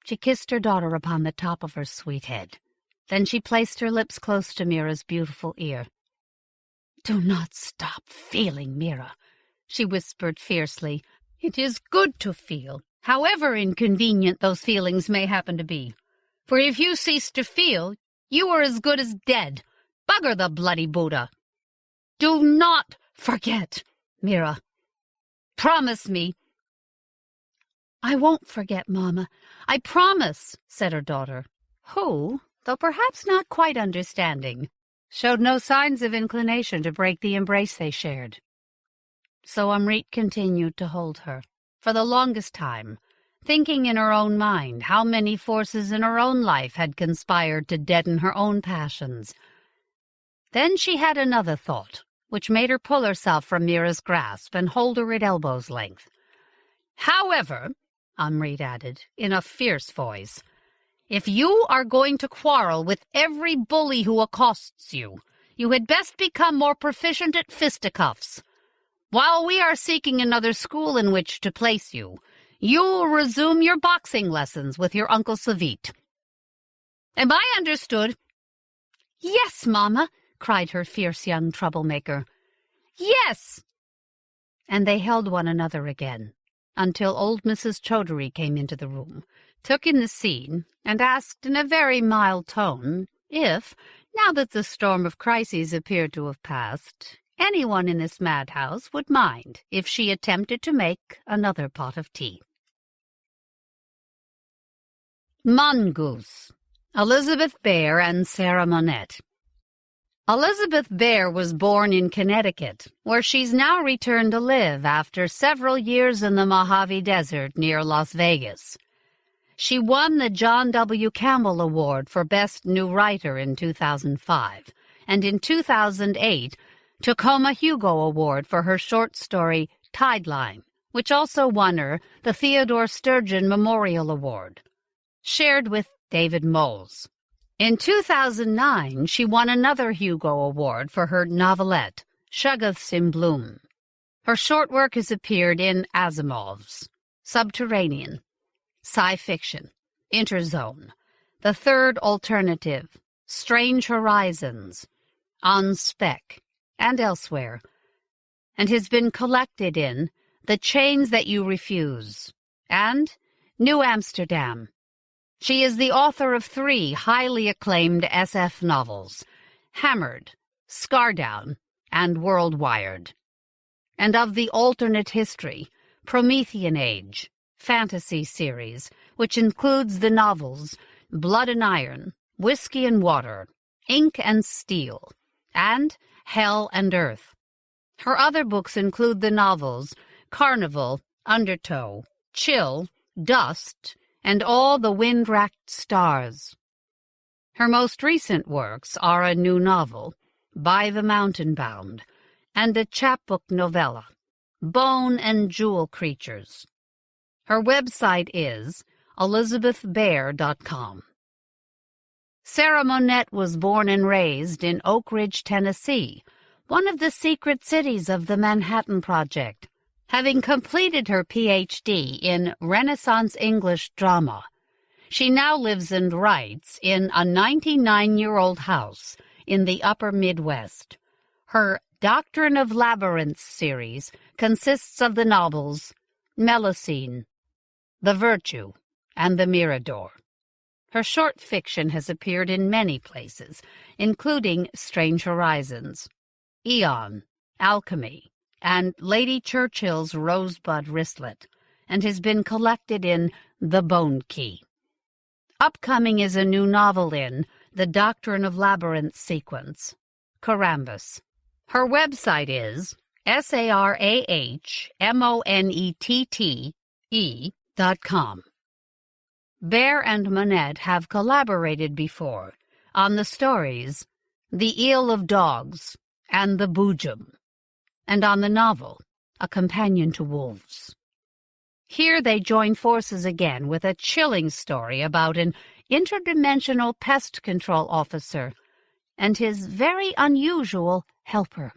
Speaker 1: She kissed her daughter upon the top of her sweet head. Then she placed her lips close to Mira's beautiful ear. "Do not stop feeling, Mira," she whispered fiercely. "It is good to feel, however inconvenient those feelings may happen to be. For if you cease to feel, you are as good as dead. Bugger the bloody Buddha. Do not forget, Mira. Promise me." "I won't forget, Mama. I promise," said her daughter, who, though perhaps not quite understanding, showed no signs of inclination to break the embrace they shared. So Amrit continued to hold her, for the longest time, thinking in her own mind how many forces in her own life had conspired to deaden her own passions. Then she had another thought, which made her pull herself from Mira's grasp and hold her at elbow's length. "However," Amrit added, in a fierce voice, "if you are going to quarrel with every bully who accosts you, you had best become more proficient at fisticuffs. While we are seeking another school in which to place you, you'll resume your boxing lessons with your Uncle Savit. Am I understood?" "Yes, Mama," cried her fierce young troublemaker. "Yes!" And they held one another again, until old Mrs. Cowdrey came into the room, took in the scene, and asked in a very mild tone if, now that the storm of crises appeared to have passed, anyone in this madhouse would mind if she attempted to make another pot of tea. Mongoose, Elizabeth Bear and Sarah Monette. Elizabeth Bear was born in Connecticut, where she's now returned to live after several years in the Mojave Desert near Las Vegas. She won the John W. Campbell Award for Best New Writer in 2005, and in 2008 took home a Hugo Award for her short story Tideline, which also won her the Theodore Sturgeon Memorial Award, shared with David Moles. In 2009, she won another Hugo Award for her novelette, Shoggoths in Bloom. Her short work has appeared in Asimov's Subterranean, Sci Fiction, Interzone, The Third Alternative, Strange Horizons, On Spec, and elsewhere, and has been collected in The Chains That You Refuse and New Amsterdam. She is the author of 3 highly acclaimed SF novels, Hammered, Scardown, and World Wired, and of the alternate history, Promethean Age, fantasy series, which includes the novels Blood and Iron, Whiskey and Water, Ink and Steel, and Hell and Earth. Her other books include the novels Carnival, Undertow, Chill, Dust, and All the Wind-Racked Stars. Her most recent works are a new novel, By the Mountain Bound, and a chapbook novella, Bone and Jewel Creatures. Her website is elizabethbear.com. Sarah Monette was born and raised in Oak Ridge, Tennessee, one of the secret cities of the Manhattan Project, having completed her Ph.D. in Renaissance English drama. She now lives and writes in a 99-year-old house in the upper Midwest. Her Doctrine of Labyrinths series consists of the novels Melusine, The Virtue, and The Mirador. Her short fiction has appeared in many places, including Strange Horizons, Eon, Alchemy, and Lady Churchill's Rosebud Wristlet, and has been collected in The Bone Key. Upcoming is a new novel in the Doctrine of Labyrinth sequence, Carambus. Her website is sarahmonette.com. Bear and Monette have collaborated before on the stories The Eel of Dogs and The Boojum, and on the novel A Companion to Wolves. Here they join forces again with a chilling story about an interdimensional pest control officer and his very unusual helper.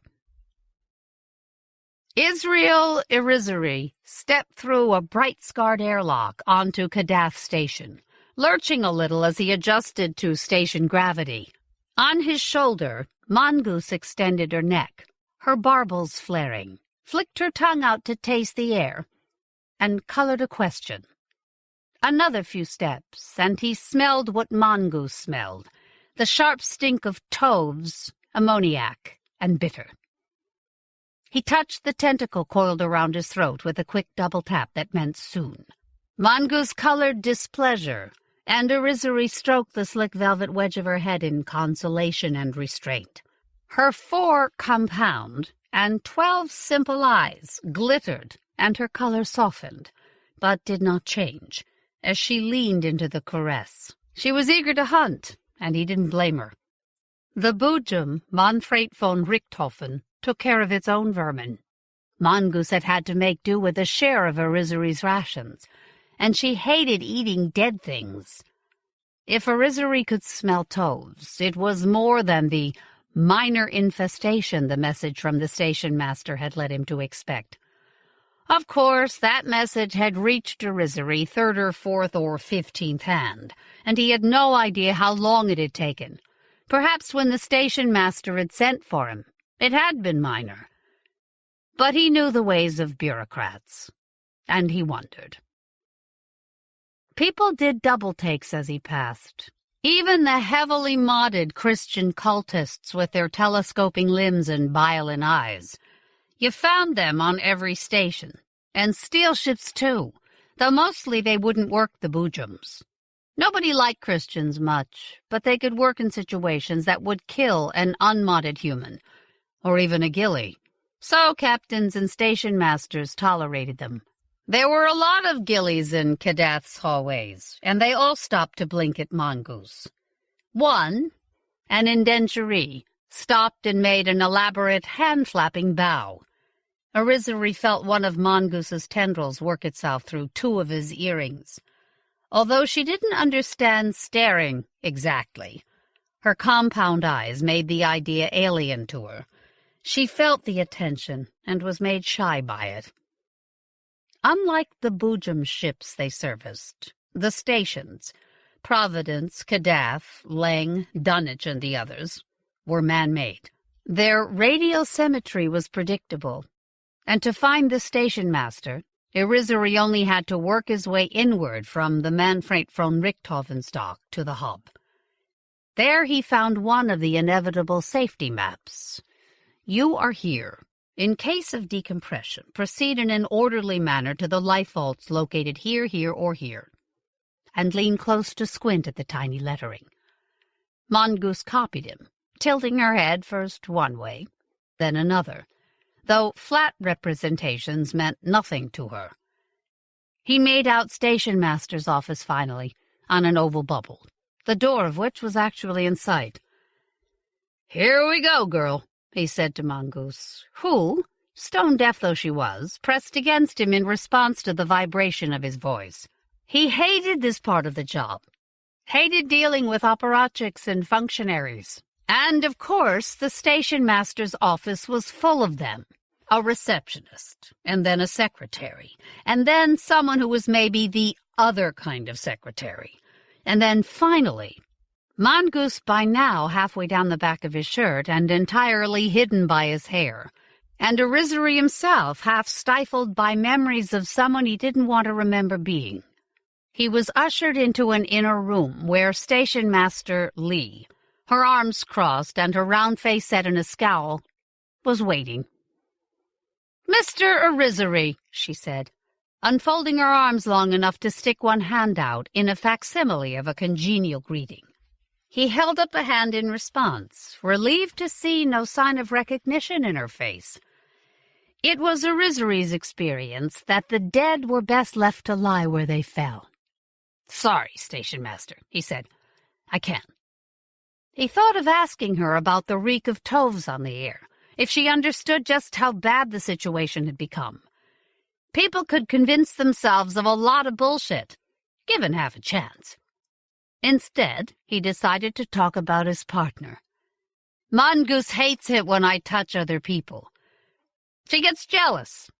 Speaker 1: Israel Irizarry stepped through a bright-scarred airlock onto Kadath Station, lurching a little as he adjusted to station gravity. On his shoulder, Mongoose extended her neck, her barbels flaring, flicked her tongue out to taste the air, and colored a question. Another few steps, and he smelled what Mongoose smelled, the sharp stink of toves, ammoniac, and bitter. He touched the tentacle coiled around his throat with a quick double tap that meant soon. Mongoose colored displeasure, and Irizarry stroked the slick velvet wedge of her head in consolation and restraint. Her 4 compound and 12 simple eyes glittered, and her color softened, but did not change, as she leaned into the caress. She was eager to hunt, and he didn't blame her. The Boojum, Manfred von Richthofen, took care of its own vermin. Mongoose had had to make do with a share of Irizarry's rations, and she hated eating dead things. If Irizarry could smell toves, it was more than the minor infestation the message from the station master had led him to expect. Of course, that message had reached Irizarry 3rd or 4th or 15th hand, and he had no idea how long it had taken. Perhaps when the station master had sent for him, it had been minor. But he knew the ways of bureaucrats, and he wondered. People did double-takes as he passed. Even the heavily modded Christian cultists with their telescoping limbs and bile-in eyes. You found them on every station, and steel ships too, though mostly they wouldn't work the Boojums. Nobody liked Christians much, but they could work in situations that would kill an unmodded human, or even a ghillie. So captains and station masters tolerated them. There were a lot of ghillies in Kadath's hallways, and they all stopped to blink at Mongoose. One, an indenturee, stopped and made an elaborate hand-flapping bow. Irizarry felt one of Mongoose's tendrils work itself through 2 of his earrings. Although she didn't understand staring exactly, her compound eyes made the idea alien to her. She felt the attention and was made shy by it. Unlike the Boojum ships they serviced, the stations, Providence, Kadath, Lang, Dunwich, and the others, were man-made. Their radial symmetry was predictable, and to find the station master, Irizarry only had to work his way inward from the Manfred von Richthofen's dock to the hub. There he found one of the inevitable safety maps. You are here. In case of decompression, proceed in an orderly manner to the life vaults located here, here, or here, and lean close to squint at the tiny lettering. Mongoose copied him, tilting her head first one way, then another. though flat representations meant nothing to her. He made out station master's office finally, on an oval bubble, the door of which was actually in sight. "Here we go, girl," he said to Mongoose, who, stone-deaf though she was, pressed against him in response to the vibration of his voice. He hated this part of the job, hated dealing with apparatchiks and functionaries. And, of course, the station master's office was full of them. A receptionist, and then a secretary, and then someone who was maybe the other kind of secretary. And then, finally, Mongoose by now halfway down the back of his shirt and entirely hidden by his hair, and Irrisory himself half stifled by memories of someone he didn't want to remember being. He was ushered into an inner room where Station Master Lee, her arms crossed and her round face set in a scowl, was waiting. "Mr. Irrisory," she said, unfolding her arms long enough to stick one hand out in a facsimile of a congenial greeting. He held up a hand in response, relieved to see no sign of recognition in her face. It was Irrisory's experience that the dead were best left to lie where they fell. "Sorry, Station Master," he said. "I can't." He thought of asking her about the reek of toves on the air, if she understood just how bad the situation had become. People could convince themselves of a lot of bullshit, given half a chance. Instead, he decided to talk about his partner. "Mongoose hates it when I touch other people. She gets jealous,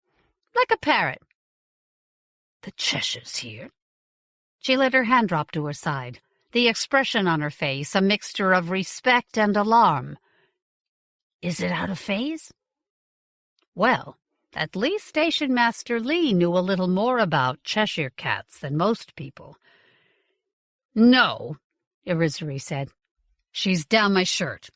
Speaker 1: like a parrot." "The Cheshire's here." She let her hand drop to her side, the expression on her face a mixture of respect and alarm. "Is it out of phase?" Well, at least Station Master Lee knew a little more about Cheshire cats than most people. "No," Irrisory said. "She's down my shirt."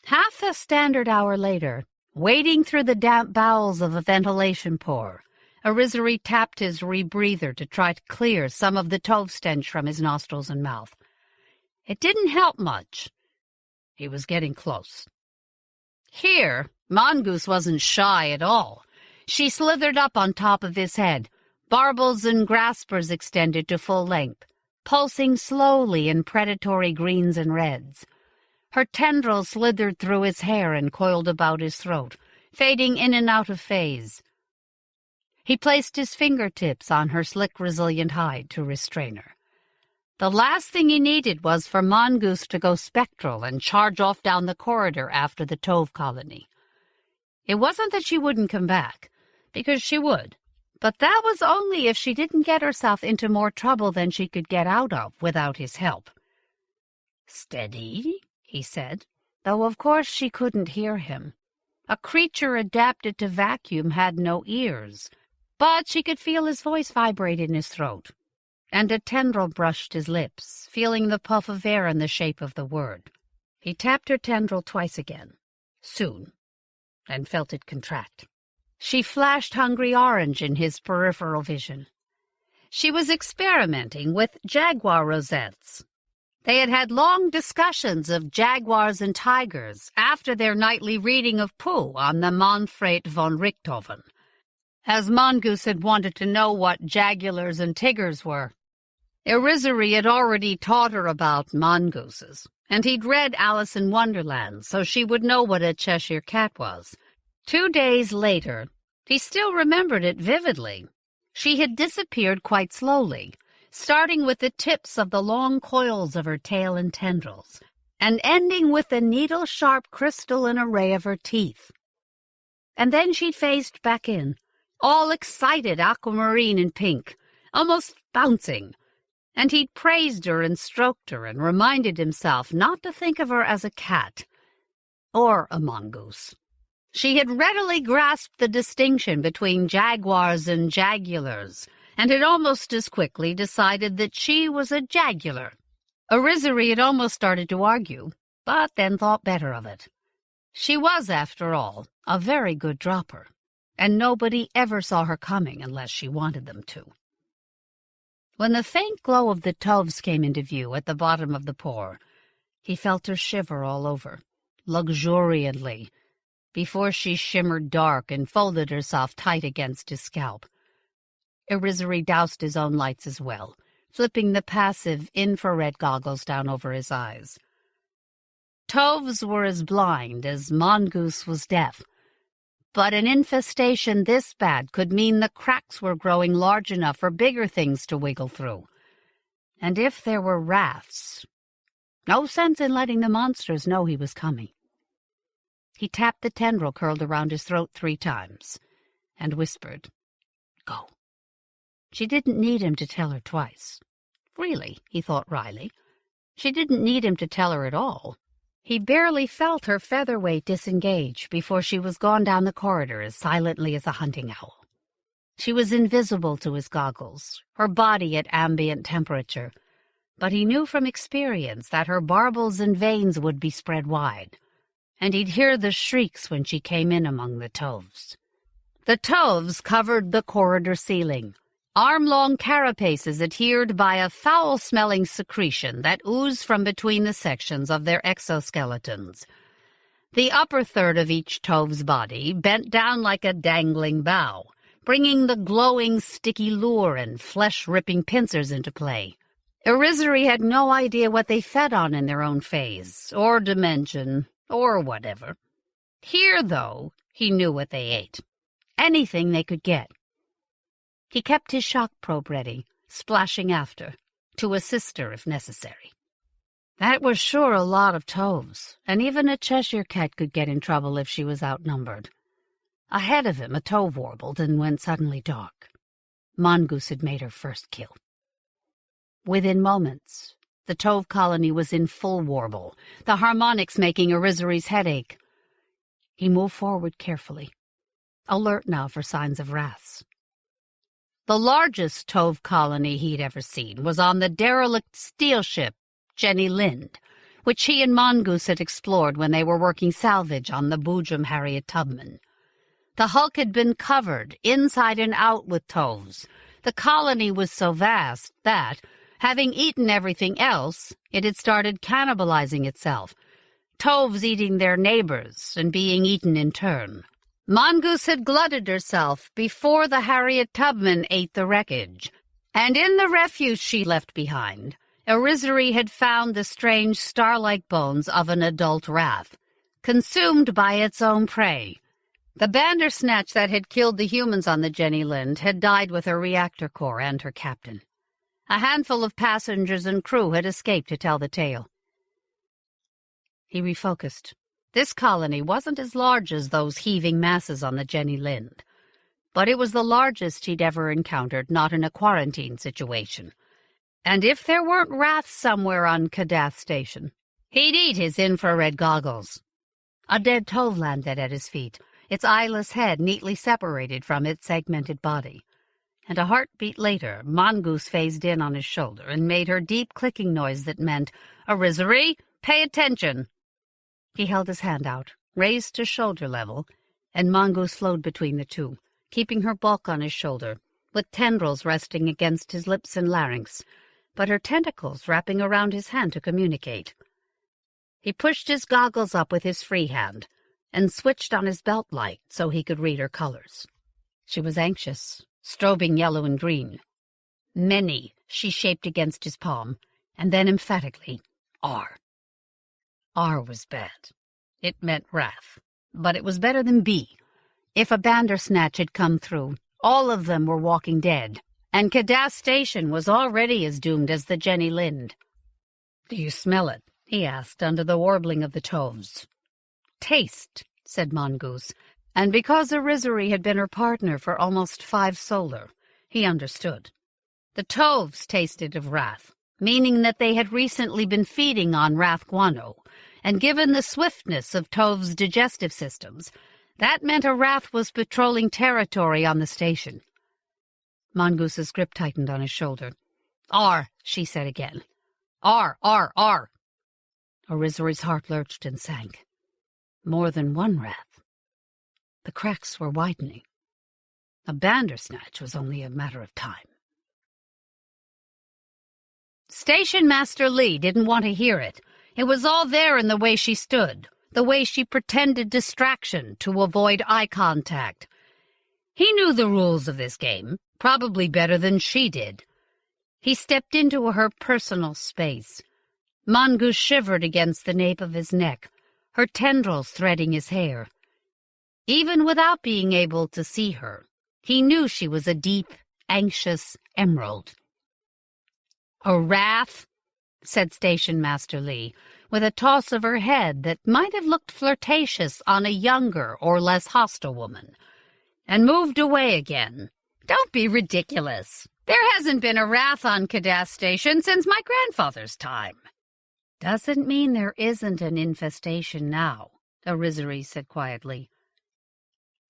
Speaker 1: Half a standard hour later, wading through the damp bowels of a ventilation pore, Irrisory tapped his rebreather to try to clear some of the tove stench from his nostrils and mouth. It didn't help much. He was getting close. Here, Mongoose wasn't shy at all. She slithered up on top of his head, barbels and graspers extended to full length, pulsing slowly in predatory greens and reds. Her tendrils slithered through his hair and coiled about his throat, fading in and out of phase. He placed his fingertips on her slick, resilient hide to restrain her. The last thing he needed was for Mongoose to go spectral and charge off down the corridor after the Tove colony. It wasn't that she wouldn't come back, because she would, but that was only if she didn't get herself into more trouble than she could get out of without his help. "Steady," he said, though of course she couldn't hear him. A creature adapted to vacuum had no ears, but she could feel his voice vibrate in his throat, and a tendril brushed his lips, feeling the puff of air in the shape of the word. He tapped her tendril twice again, soon, and felt it contract. She flashed hungry orange in his peripheral vision. She was experimenting with jaguar rosettes. They had had long discussions of jaguars and tigers after their nightly reading of Poore on the Manfred von Richthofen, as Mongoose had wanted to know what jagulars and tigers were. Irrisory had already taught her about mongooses, and he'd read Alice in Wonderland, so she would know what a Cheshire cat was. 2 days later, he still remembered it vividly. She had disappeared quite slowly, starting with the tips of the long coils of her tail and tendrils, and ending with the needle-sharp crystalline array of her teeth. And then she'd phased back in, all excited aquamarine and pink, almost bouncing, and he'd praised her and stroked her and reminded himself not to think of her as a cat or a mongoose. She had readily grasped the distinction between jaguars and jagulars, and had almost as quickly decided that she was a jagular. Irrisory had almost started to argue, but then thought better of it. She was, after all, a very good dropper, and nobody ever saw her coming unless she wanted them to. When the faint glow of the toves came into view at the bottom of the Poore, he felt her shiver all over, luxuriantly, before she shimmered dark and folded herself tight against his scalp. Irrisory doused his own lights as well, flipping the passive infrared goggles down over his eyes. Toves were as blind as Mongoose was deaf, but an infestation this bad could mean the cracks were growing large enough for bigger things to wiggle through. And if there were rafts, no sense in letting the monsters know he was coming. He tapped the tendril curled around his throat 3 times and whispered, "Go." She didn't need him to tell her twice. Really, he thought wryly, she didn't need him to tell her at all. He barely felt her featherweight disengage before she was gone down the corridor as silently as a hunting owl. She was invisible to his goggles, her body at ambient temperature, but he knew from experience that her barbels and veins would be spread wide, and he'd hear the shrieks when she came in among the toves. The toves covered the corridor ceiling, arm-long carapaces adhered by a foul-smelling secretion that oozed from between the sections of their exoskeletons. The upper third of each tove's body bent down like a dangling bow, bringing the glowing, sticky lure and flesh-ripping pincers into play. Irrisory had no idea what they fed on in their own phase, or dimension, or whatever. Here, though, he knew what they ate. Anything they could get. He kept his shock probe ready, splashing after, to assist her if necessary. That was sure a lot of toves, and even a Cheshire cat could get in trouble if she was outnumbered. Ahead of him, a tove warbled and went suddenly dark. Mongoose had made her first kill. Within moments, the tove colony was in full warble, the harmonics making Irrisory's head ache. He moved forward carefully, alert now for signs of wraths. The largest tove colony he'd ever seen was on the derelict steel ship Jenny Lind, which he and Mongoose had explored when they were working salvage on the Boojum Harriet Tubman. The hulk had been covered, inside and out, with toves. The colony was so vast that, having eaten everything else, it had started cannibalizing itself, toves eating their neighbors and being eaten in turn. Mongoose had glutted herself before the Harriet Tubman ate the wreckage, and in the refuse she left behind, Irrisory had found the strange star-like bones of an adult wrath, consumed by its own prey. The Bandersnatch that had killed the humans on the Jenny Lind had died with her reactor core and her captain. A handful of passengers and crew had escaped to tell the tale. He refocused. This colony wasn't as large as those heaving masses on the Jenny Lind, but it was the largest he'd ever encountered not in a quarantine situation. And if there weren't wraths somewhere on Kadath Station, he'd eat his infrared goggles. A dead tove landed at his feet, its eyeless head neatly separated from its segmented body. And a heartbeat later, Mongoose phased in on his shoulder and made her deep clicking noise that meant, "Irrisory, pay attention!" He held his hand out, raised to shoulder level, and Mongoose flowed between the two, keeping her bulk on his shoulder, with tendrils resting against his lips and larynx, but her tentacles wrapping around his hand to communicate. He pushed his goggles up with his free hand and switched on his belt light so he could read her colors. She was anxious, strobing yellow and green. Many, she shaped against his palm, and then emphatically, R. R was bad. It meant wrath, but it was better than B. If a Bandersnatch had come through, all of them were walking dead, and Kadath Station was already as doomed as the Jenny Lind. "Do you smell it?" he asked under the warbling of the toves. "Taste," said Mongoose, and because Irrisory had been her partner for almost 5 solar, he understood. The toves tasted of wrath, meaning that they had recently been feeding on wrath guano, and given the swiftness of toves' digestive systems, that meant a wrath was patrolling territory on the station. Mongoose's grip tightened on his shoulder. "R," she said again. "R, R, R." Irrisory's heart lurched and sank. More than one wrath. The cracks were widening. A Bandersnatch was only a matter of time. Station Master Lee didn't want to hear it. It was all there in the way she stood, the way she pretended distraction to avoid eye contact. He knew the rules of this game, probably better than she did. He stepped into her personal space. Mongoose shivered against the nape of his neck, her tendrils threading his hair. Even without being able to see her, he knew she was a deep, anxious emerald. "A wrath?" said Station Master Lee, with a toss of her head that might have looked flirtatious on a younger or less hostile woman, and moved away again. "Don't be ridiculous. There hasn't been a wrath on Kadath Station since my grandfather's time." "Doesn't mean there isn't an infestation now," Arizari said quietly.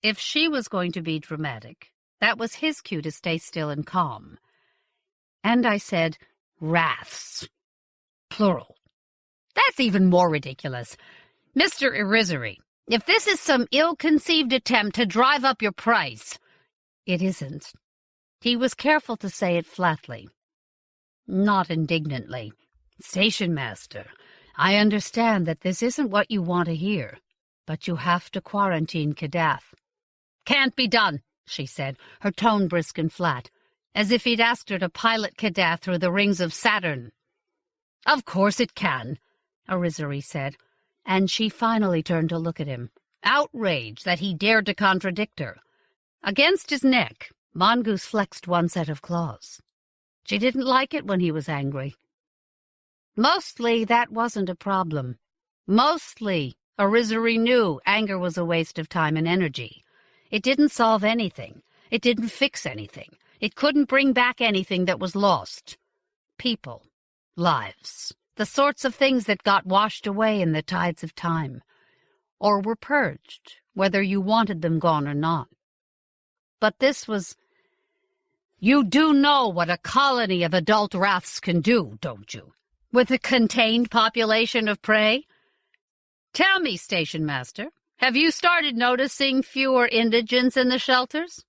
Speaker 1: If she was going to be dramatic, that was his cue to stay still and calm. "And I said wraths. Plural. That's even more ridiculous. Mr. Arizari, if this is some ill-conceived attempt to drive up your price—" "It isn't." He was careful to say it flatly, not indignantly. "Station Master, I understand that this isn't what you want to hear, but you have to quarantine Kadath." "Can't be done," she said, her tone brisk and flat, as if he'd asked her to pilot Kadath through the rings of Saturn. "Of course it can," Arizari said, and she finally turned to look at him, outraged that he dared to contradict her. Against his neck, Mongoose flexed one set of claws. She didn't like it when he was angry. Mostly that wasn't a problem. Mostly, Arizari knew anger was a waste of time and energy. It didn't solve anything. It didn't fix anything. It couldn't bring back anything that was lost. People, lives, the sorts of things that got washed away in the tides of time, or were purged, whether you wanted them gone or not. But this was... You do know what a colony of adult wraths can do, don't you? With a contained population of prey? Tell me, Station Master, have you started noticing fewer indigents in the shelters?"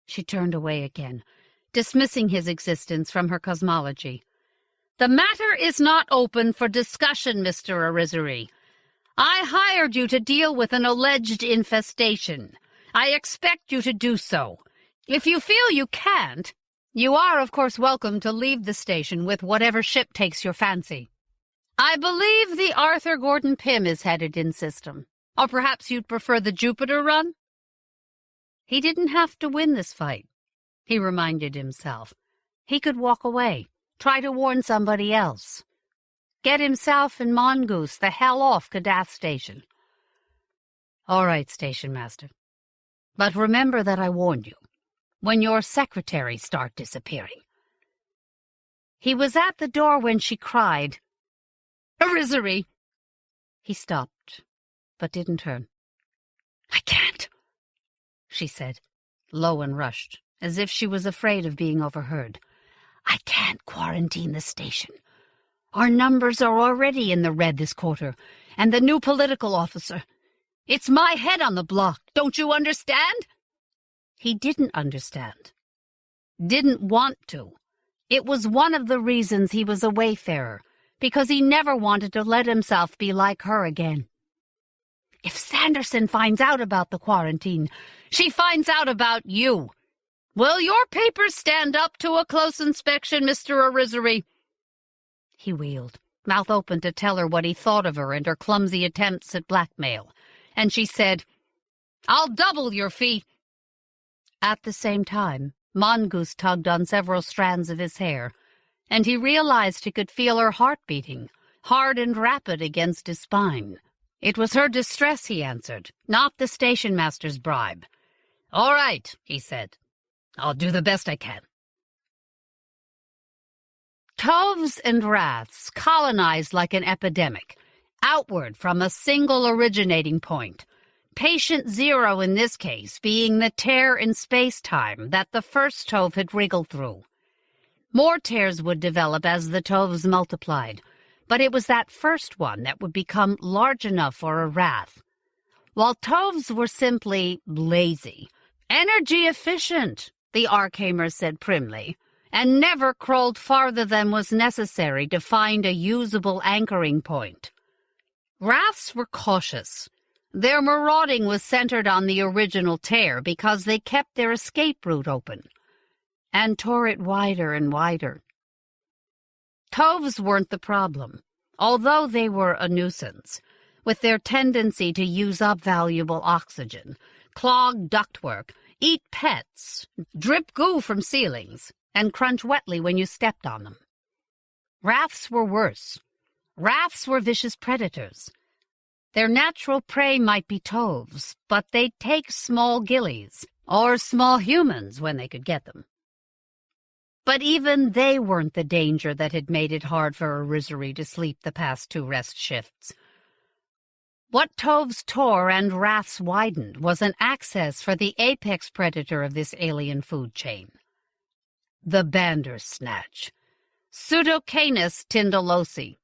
Speaker 1: She turned away again, dismissing his existence from her cosmology. "The matter is not open for discussion, Mr. Arizari. I hired you to deal with an alleged infestation. I expect you to do so. If you feel you can't, you are, of course, welcome to leave the station with whatever ship takes your fancy. I believe the Arthur Gordon Pym is headed in system. Or perhaps you'd prefer the Jupiter run?" He didn't have to win this fight, he reminded himself. He could walk away, try to warn somebody else. Get himself and Mongoose the hell off Kadath Station. "All right, Station Master. But remember that I warned you. When your secretaries start disappearing." He was at the door when she cried, "Arizari!" He stopped, but didn't turn. "I can't," she said, low and rushed, as if she was afraid of being overheard. "I can't quarantine the station. Our numbers are already in the red this quarter, and the new political officer. It's my head on the block, don't you understand?" He didn't understand. Didn't want to. It was one of the reasons he was a wayfarer, because he never wanted to let himself be like her again. "If Sanderson finds out about the quarantine, she finds out about you. Will your papers stand up to a close inspection, Mr. Arizari?" He wheeled, mouth open to tell her what he thought of her and her clumsy attempts at blackmail, and she said, "I'll double your fee." At the same time, Mongoose tugged on several strands of his hair, and he realized he could feel her heart beating, hard and rapid against his spine. It was her distress, he answered, not the station master's bribe. "All right," he said. "I'll do the best I can." Tovs and wraths colonized like an epidemic, outward from a single originating point, patient zero in this case being the tear in space-time that the first Tov had wriggled through. More tears would develop as the Tovs multiplied, but it was that first one that would become large enough for a wrath. While Tovs were simply lazy, energy efficient, the Arkhammer said primly, and never crawled farther than was necessary to find a usable anchoring point. Raths were cautious. Their marauding was centered on the original tear because they kept their escape route open and tore it wider and wider. Toves weren't the problem, although they were a nuisance, with their tendency to use up valuable oxygen, clog ductwork, eat pets, drip goo from ceilings, and crunch wetly when you stepped on them. Raths were worse. Raths were vicious predators. Their natural prey might be toves, but they'd take small gillies, or small humans when they could get them. But even they weren't the danger that had made it hard for Irrisory to sleep the past 2 rest shifts. What toves tore and Raths widened was an access for the apex predator of this alien food chain. The Bandersnatch, Pseudocanis tindalosi.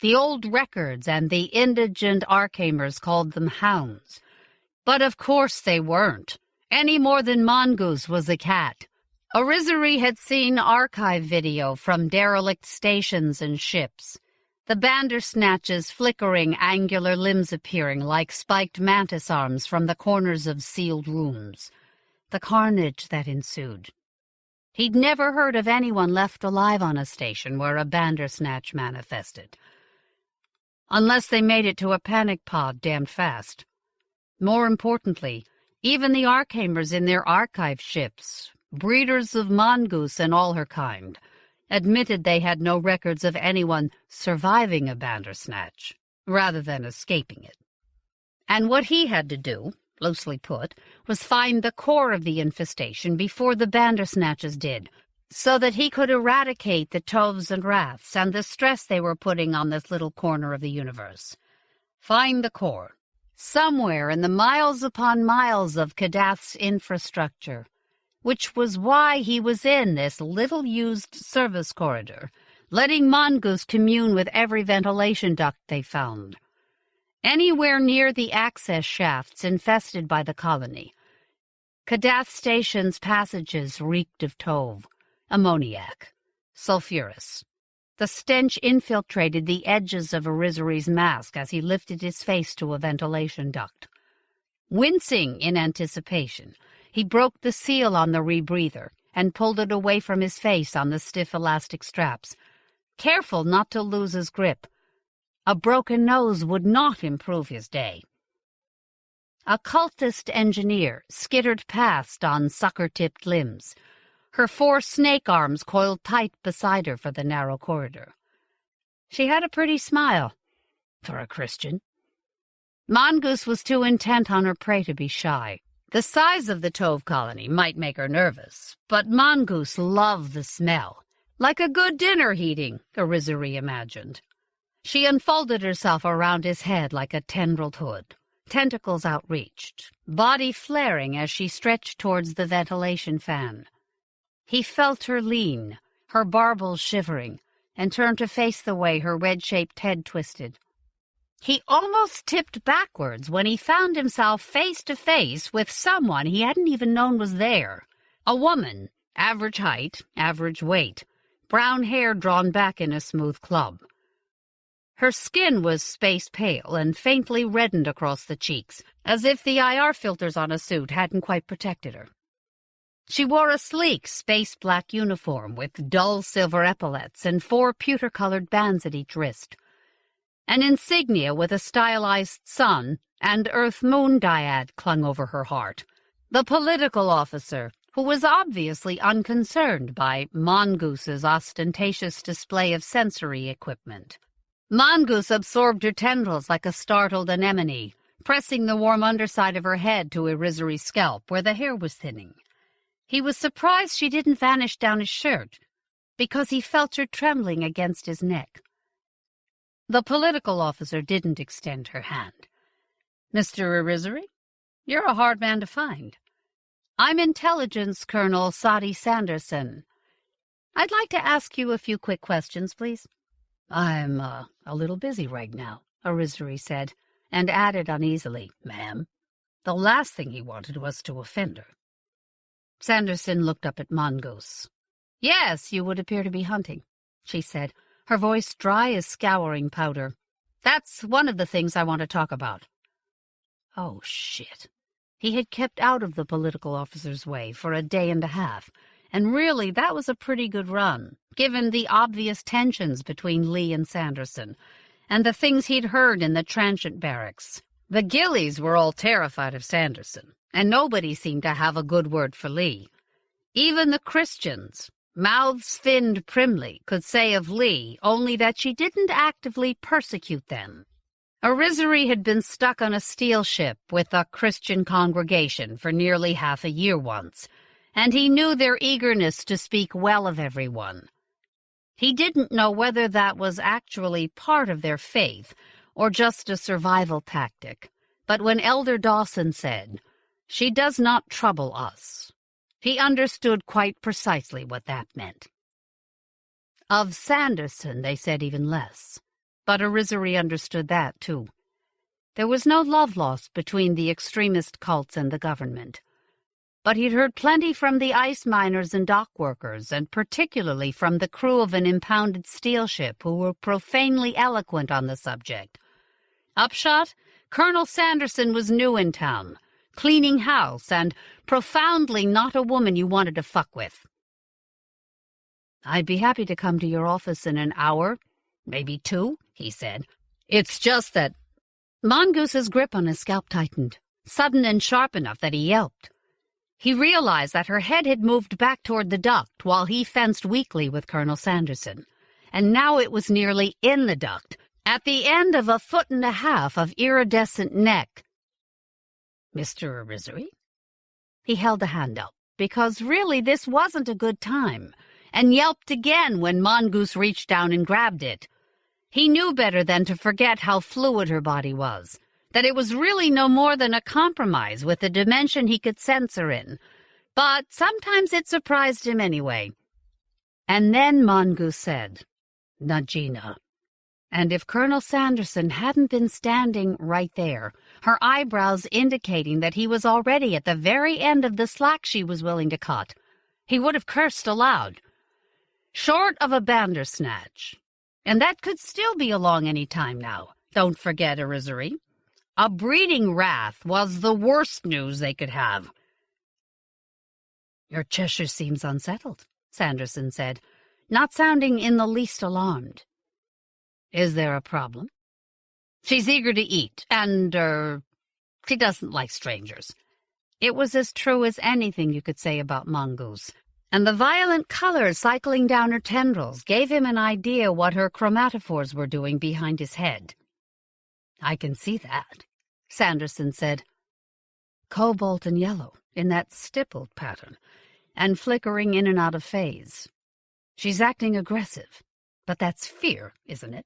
Speaker 1: The old records and the indigent Arkhamers called them hounds. But of course they weren't, any more than Mongoose was a cat. Irrisory had seen archive video from derelict stations and ships. The Bandersnatch's flickering angular limbs appearing like spiked mantis arms from the corners of sealed rooms. The carnage that ensued. He'd never heard of anyone left alive on a station where a Bandersnatch manifested. Unless they made it to a panic pod damned fast. More importantly, even the Arkhamers in their archive ships, breeders of mongoose and all her kind, admitted they had no records of anyone surviving a Bandersnatch, rather than escaping it. And what he had to do, loosely put, was find the core of the infestation before the Bandersnatches did, so that he could eradicate the Toves and Raths and the stress they were putting on this little corner of the universe. Find the core, somewhere in the miles upon miles of Kadath's infrastructure, which was why he was in this little-used service corridor, letting mongoose commune with every ventilation duct they found. Anywhere near the access shafts infested by the colony, Kadath Station's passages reeked of Tove, ammoniac, sulphurous. The stench infiltrated the edges of Irrisory's mask as he lifted his face to a ventilation duct. Wincing in anticipation, he broke the seal on the rebreather and pulled it away from his face on the stiff elastic straps, careful not to lose his grip. A broken nose would not improve his day. A cultist engineer skittered past on sucker-tipped limbs, her 4 snake arms coiled tight beside her for the narrow corridor. She had a pretty smile, for a Christian. Mongoose was too intent on her prey to be shy. The size of the Tove colony might make her nervous, but Mongoose loved the smell, like a good dinner heating, Irrisory imagined. She unfolded herself around his head like a tendrilled hood, tentacles outreached, body flaring as she stretched towards the ventilation fan. He felt her lean, her barbels shivering, and turned to face the way her wedge-shaped head twisted. He almost tipped backwards when he found himself face to face with someone he hadn't even known was there. A woman, average height, average weight, brown hair drawn back in a smooth club. Her skin was space pale and faintly reddened across the cheeks, as if the IR filters on a suit hadn't quite protected her. She wore a sleek space-black uniform with dull silver epaulets and 4 pewter-colored bands at each wrist. An insignia with a stylized sun and Earth-Moon dyad clung over her heart. The political officer, who was obviously unconcerned by Mongoose's ostentatious display of sensory equipment. Mongoose absorbed her tendrils like a startled anemone, pressing the warm underside of her head to Irrisory's scalp where the hair was thinning. He was surprised she didn't vanish down his shirt, because he felt her trembling against his neck. The political officer didn't extend her hand. "Mr. Irrisory, you're a hard man to find. I'm Intelligence Colonel Sadi Sanderson. I'd like to ask you a few quick questions, please." "I'm a little busy right now," Irrisory said, and added uneasily, "Ma'am." The last thing he wanted was to offend her. Sanderson looked up at Mongoose. "Yes, you would appear to be hunting," she said, her voice dry as scouring powder. That's one of the things I want to talk about." Oh, shit. He had kept out of the political officer's way for a day and a half, and really that was a pretty good run, given the obvious tensions between Lee and Sanderson, and the things he'd heard in the transient barracks. The ghillies were all terrified of Sanderson, and nobody seemed to have a good word for Lee. Even the Christians, mouths thinned primly, could say of Lee only that she didn't actively persecute them. Irrisory had been stuck on a steel ship with a Christian congregation for nearly half a year once, and he knew their eagerness to speak well of everyone. He didn't know whether that was actually part of their faith or just a survival tactic, but when Elder Dawson said, "She does not trouble us," he understood quite precisely what that meant. Of Sanderson they said even less. But Irrisory understood that, too. There was no love lost between the extremist cults and the government. But he'd heard plenty from the ice miners and dock workers, and particularly from the crew of an impounded steel ship who were profanely eloquent on the subject. Upshot, Colonel Sanderson was new in town, cleaning house, and profoundly not a woman you wanted to fuck with. "I'd be happy to come to your office in an hour, maybe 2, he said. "It's just that—" Mongoose's grip on his scalp tightened, sudden and sharp enough that he yelped. He realized that her head had moved back toward the duct while he fenced weakly with Colonel Sanderson, and now it was nearly in the duct, at the end of 1.5 feet of iridescent neck. "Mr. Irrisory?" He held a hand up, because really this wasn't a good time, and yelped again when Mongoose reached down and grabbed it. He knew better than to forget how fluid her body was, that it was really no more than a compromise with the dimension he could sense her in. But sometimes it surprised him anyway. And then Mongoose said, "Najina." And if Colonel Sanderson hadn't been standing right there, her eyebrows indicating that he was already at the very end of the slack she was willing to cut, he would have cursed aloud. Short of a Bandersnatch. And that could still be along any time now, don't forget, Irrisory. A breeding wrath was the worst news they could have. "Your Cheshire seems unsettled," Sanderson said, not sounding in the least alarmed. "Is there a problem?" "She's eager to eat, and, she doesn't like strangers." It was as true as anything you could say about Mongoose, and the violent color cycling down her tendrils gave him an idea what her chromatophores were doing behind his head. "I can see that," Sanderson said. "Cobalt and yellow, in that stippled pattern, and flickering in and out of phase. She's acting aggressive, but that's fear, isn't it?"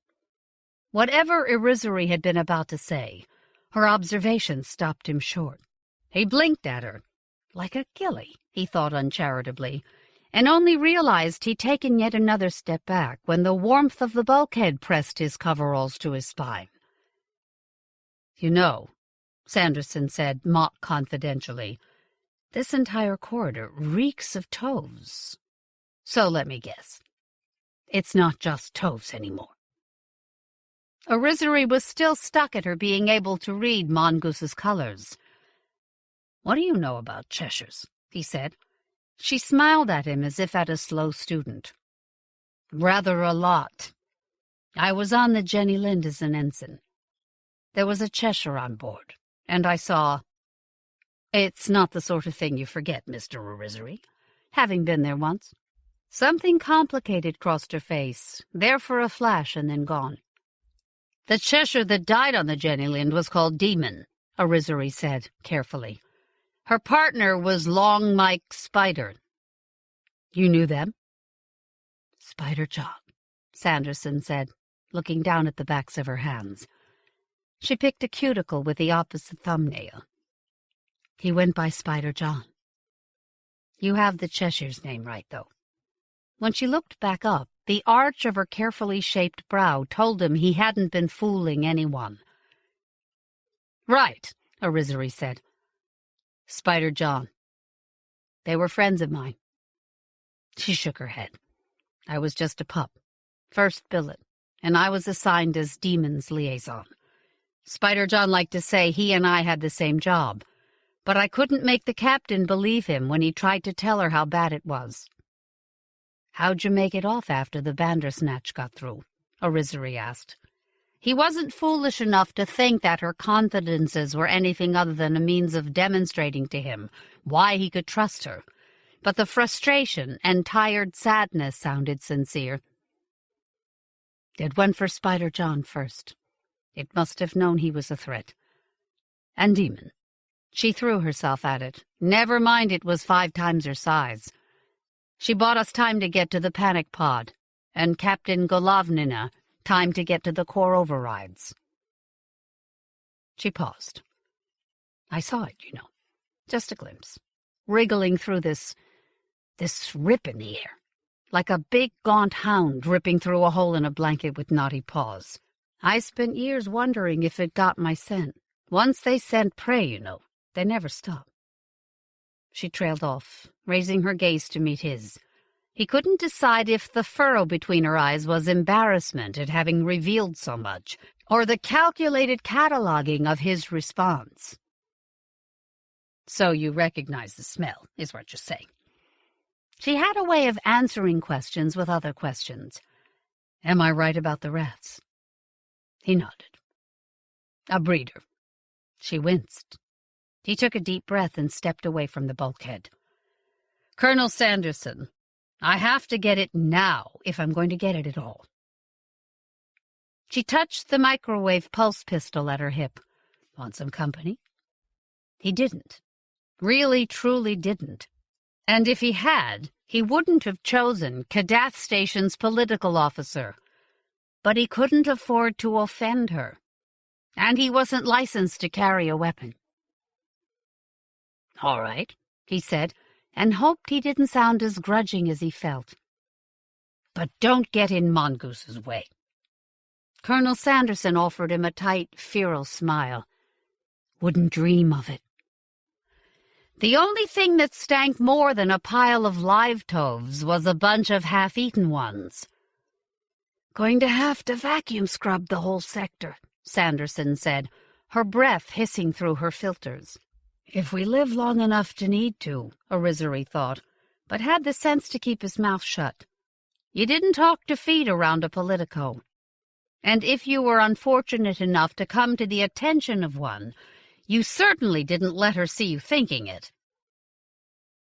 Speaker 1: Whatever Irrisory had been about to say, her observation stopped him short. He blinked at her. Like a ghillie, he thought uncharitably, and only realized he'd taken yet another step back when the warmth of the bulkhead pressed his coveralls to his spine. "You know," Sanderson said mock confidentially, "this entire corridor reeks of toves. So let me guess. It's not just toves anymore." Irrisory was still stuck at her being able to read Mongoose's colors. "What do you know about Cheshires?" he said. She smiled at him as if at a slow student. "Rather a lot. I was on the Jenny Lind as an ensign. There was a Cheshire on board, and I saw—" "It's not the sort of thing you forget, Mr. Irrisory, having been there once." Something complicated crossed her face, there for a flash and then gone. "The Cheshire that died on the Jenny Lind was called Demon," Irrisory said, carefully. "Her partner was Long Mike Spider." "You knew them?" "Spider John," Sanderson said, looking down at the backs of her hands. She picked a cuticle with the opposite thumbnail. "He went by Spider John." "You have the Cheshire's name right, though." When she looked back up, the arch of her carefully shaped brow told him he hadn't been fooling anyone. "Right," Irrisory said. "Spider John. They were friends of mine." She shook her head. "I was just a pup. First billet. and I was assigned as Demon's liaison. Spider John liked to say he and I had the same job, but I couldn't make the captain believe him when he tried to tell her how bad it was. "How'd you make it off after the Bandersnatch got through?" Orizery asked. He wasn't foolish enough to think that her confidences were anything other than a means of demonstrating to him why he could trust her, but the frustration and tired sadness sounded sincere. It went for Spider John first. It must have known he was a threat. And Demon. She threw herself at it. Never mind it was 5 times her size. She bought us time to get to the panic pod, and Captain Golovnina time to get to the core overrides. She paused. I saw it, you know. Just a glimpse. Wriggling through this rip in the air, like a big gaunt hound ripping through a hole in a blanket with knotty paws. I spent years wondering if it got my scent. Once they scent prey, you know, they never stop. She trailed off, raising her gaze to meet his. He couldn't decide if the furrow between her eyes was embarrassment at having revealed so much, or the calculated cataloging of his response. So you recognize the smell, is what you say. She had a way of answering questions with other questions. Am I right about the rats? He nodded. A breeder. She winced. He took a deep breath and stepped away from the bulkhead. Colonel Sanderson, I have to get it now if I'm going to get it at all. She touched the microwave pulse pistol at her hip. Want some company? He didn't. Really, truly didn't. And if he had, he wouldn't have chosen Kadath Station's political officer. But he couldn't afford to offend her. And he wasn't licensed to carry a weapon. All right, he said, and hoped he didn't sound as grudging as he felt. But don't get in Mongoose's way. Colonel Sanderson offered him a tight, feral smile. Wouldn't dream of it. The only thing that stank more than a pile of live toves was a bunch of half-eaten ones. Going to have to vacuum scrub the whole sector, Sanderson said, her breath hissing through her filters. If we live long enough to need to, Orizery thought, but had the sense to keep his mouth shut. You didn't talk to feet around a politico. And if you were unfortunate enough to come to the attention of one, you certainly didn't let her see you thinking it.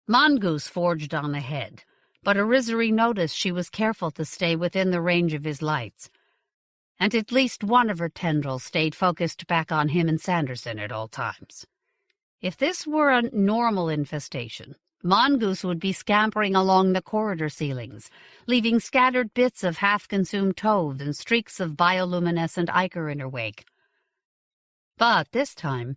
Speaker 1: Mongoose forged on ahead, but Orizery noticed she was careful to stay within the range of his lights, and at least one of her tendrils stayed focused back on him and Sanderson at all times. If this were a normal infestation, Mongoose would be scampering along the corridor ceilings, leaving scattered bits of half-consumed toves and streaks of bioluminescent ichor in her wake. But this time,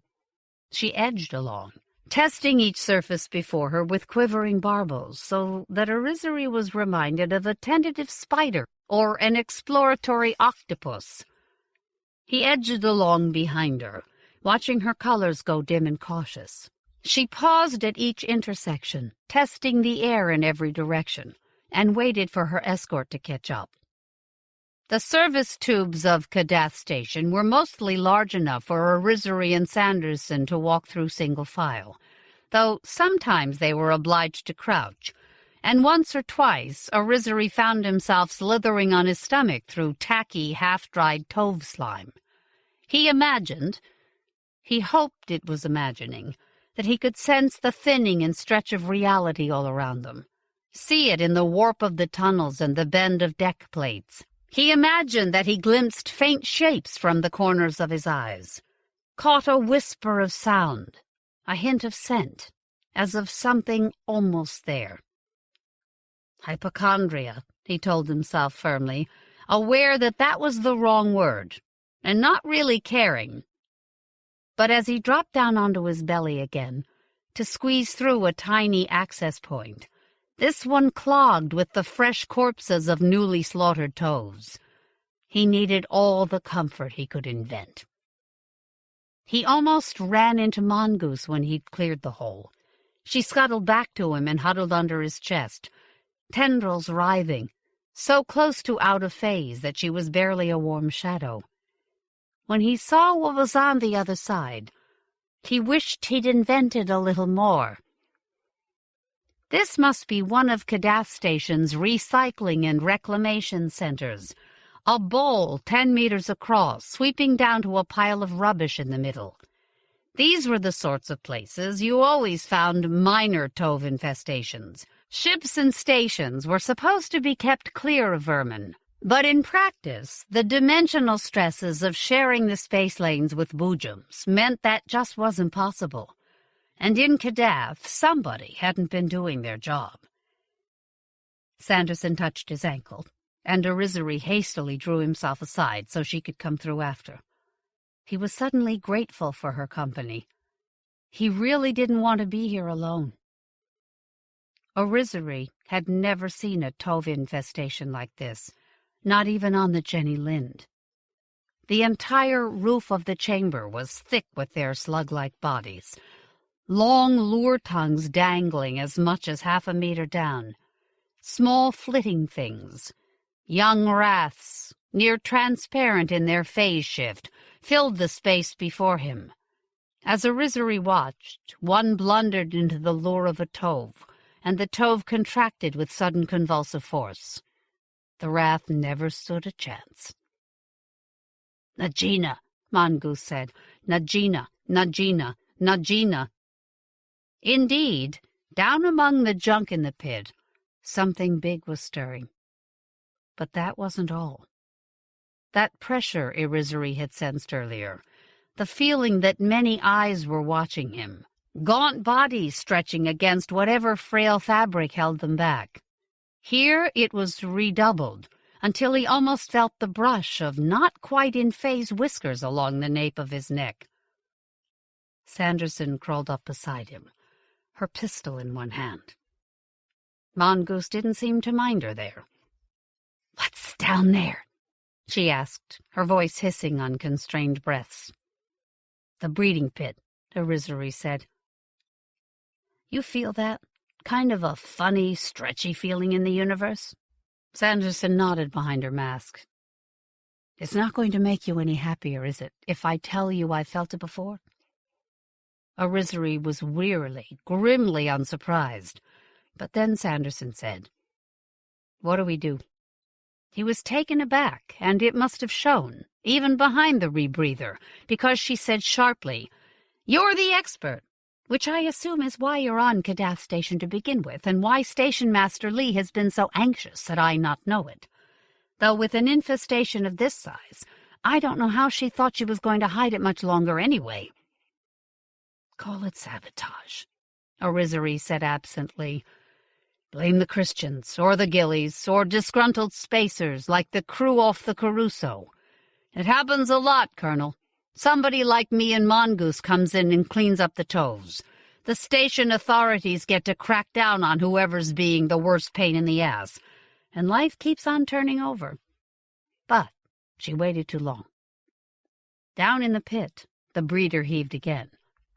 Speaker 1: she edged along, testing each surface before her with quivering barbels, so that Orizery was reminded of a tentative spider or an exploratory octopus. He edged along behind her, watching her colors go dim and cautious. She paused at each intersection, testing the air in every direction, and waited for her escort to catch up. The service tubes of Kadath Station were mostly large enough for Orizery and Sanderson to walk through single file, though sometimes they were obliged to crouch, and once or twice Orizery found himself slithering on his stomach through tacky, half-dried tove slime. He hoped it was imagining, that he could sense the thinning and stretch of reality all around them, see it in the warp of the tunnels and the bend of deck plates. He imagined that he glimpsed faint shapes from the corners of his eyes, caught a whisper of sound, a hint of scent, as of something almost there. Hypochondria, he told himself firmly, aware that that was the wrong word, and not really caring. But as he dropped down onto his belly again, to squeeze through a tiny access point, this one clogged with the fresh corpses of newly slaughtered toves, he needed all the comfort he could invent. He almost ran into Mongoose when he'd cleared the hole. She scuttled back to him and huddled under his chest, tendrils writhing, so close to out of phase that she was barely a warm shadow. When he saw what was on the other side, he wished he'd invented a little more. This must be one of Kadath Station's recycling and reclamation centers, a bowl 10 meters across, sweeping down to a pile of rubbish in the middle. These were the sorts of places you always found minor tove infestations. Ships and stations were supposed to be kept clear of vermin, but in practice, the dimensional stresses of sharing the space lanes with Boojums meant that just wasn't possible. And in Kadath, somebody hadn't been doing their job. Sanderson touched his ankle, and Arizari hastily drew himself aside so she could come through after. He was suddenly grateful for her company. He really didn't want to be here alone. Arizari had never seen a tove infestation like this, not even on the Jenny Lind. The entire roof of the chamber was thick with their slug-like bodies, long lure tongues dangling as much as 1/2 meter down, small flitting things, young wraths, near transparent in their phase shift, filled the space before him. As Arizari watched, one blundered into the lure of a tove, and the tove contracted with sudden convulsive force. The wrath never stood a chance. "Najina," Mongoose said. "Najina, Najina, Najina." Indeed, down among the junk in the pit, something big was stirring. But that wasn't all. That pressure Arizari had sensed earlier, the feeling that many eyes were watching him, gaunt bodies stretching against whatever frail fabric held them back. Here it was redoubled, until he almost felt the brush of not-quite-in-phase whiskers along the nape of his neck. Sanderson crawled up beside him, her pistol in one hand. Mongoose didn't seem to mind her there. "What's down there?" she asked, her voice hissing on constrained breaths. "The breeding pit," Arizari said. "You feel that? Kind of a funny, stretchy feeling in the universe?" Sanderson nodded behind her mask. "It's not going to make you any happier, is it, if I tell you I felt it before?" Arizari was wearily, grimly unsurprised, but then Sanderson said, "What do we do?" He was taken aback, and it must have shown, even behind the rebreather, because she said sharply, "You're the expert," which I assume is why you're on Kadath Station to begin with, and why Station Master Lee has been so anxious that I not know it. Though with an infestation of this size, I don't know how she thought she was going to hide it much longer anyway. "Call it sabotage," Arizari said absently. "Blame the Christians, or the Gillies, or disgruntled spacers like the crew off the Caruso. It happens a lot, Colonel. Somebody like me and Mongoose comes in and cleans up the toves. The station authorities get to crack down on whoever's being the worst pain in the ass, and life keeps on turning over." But she waited too long. Down in the pit, the breeder heaved again.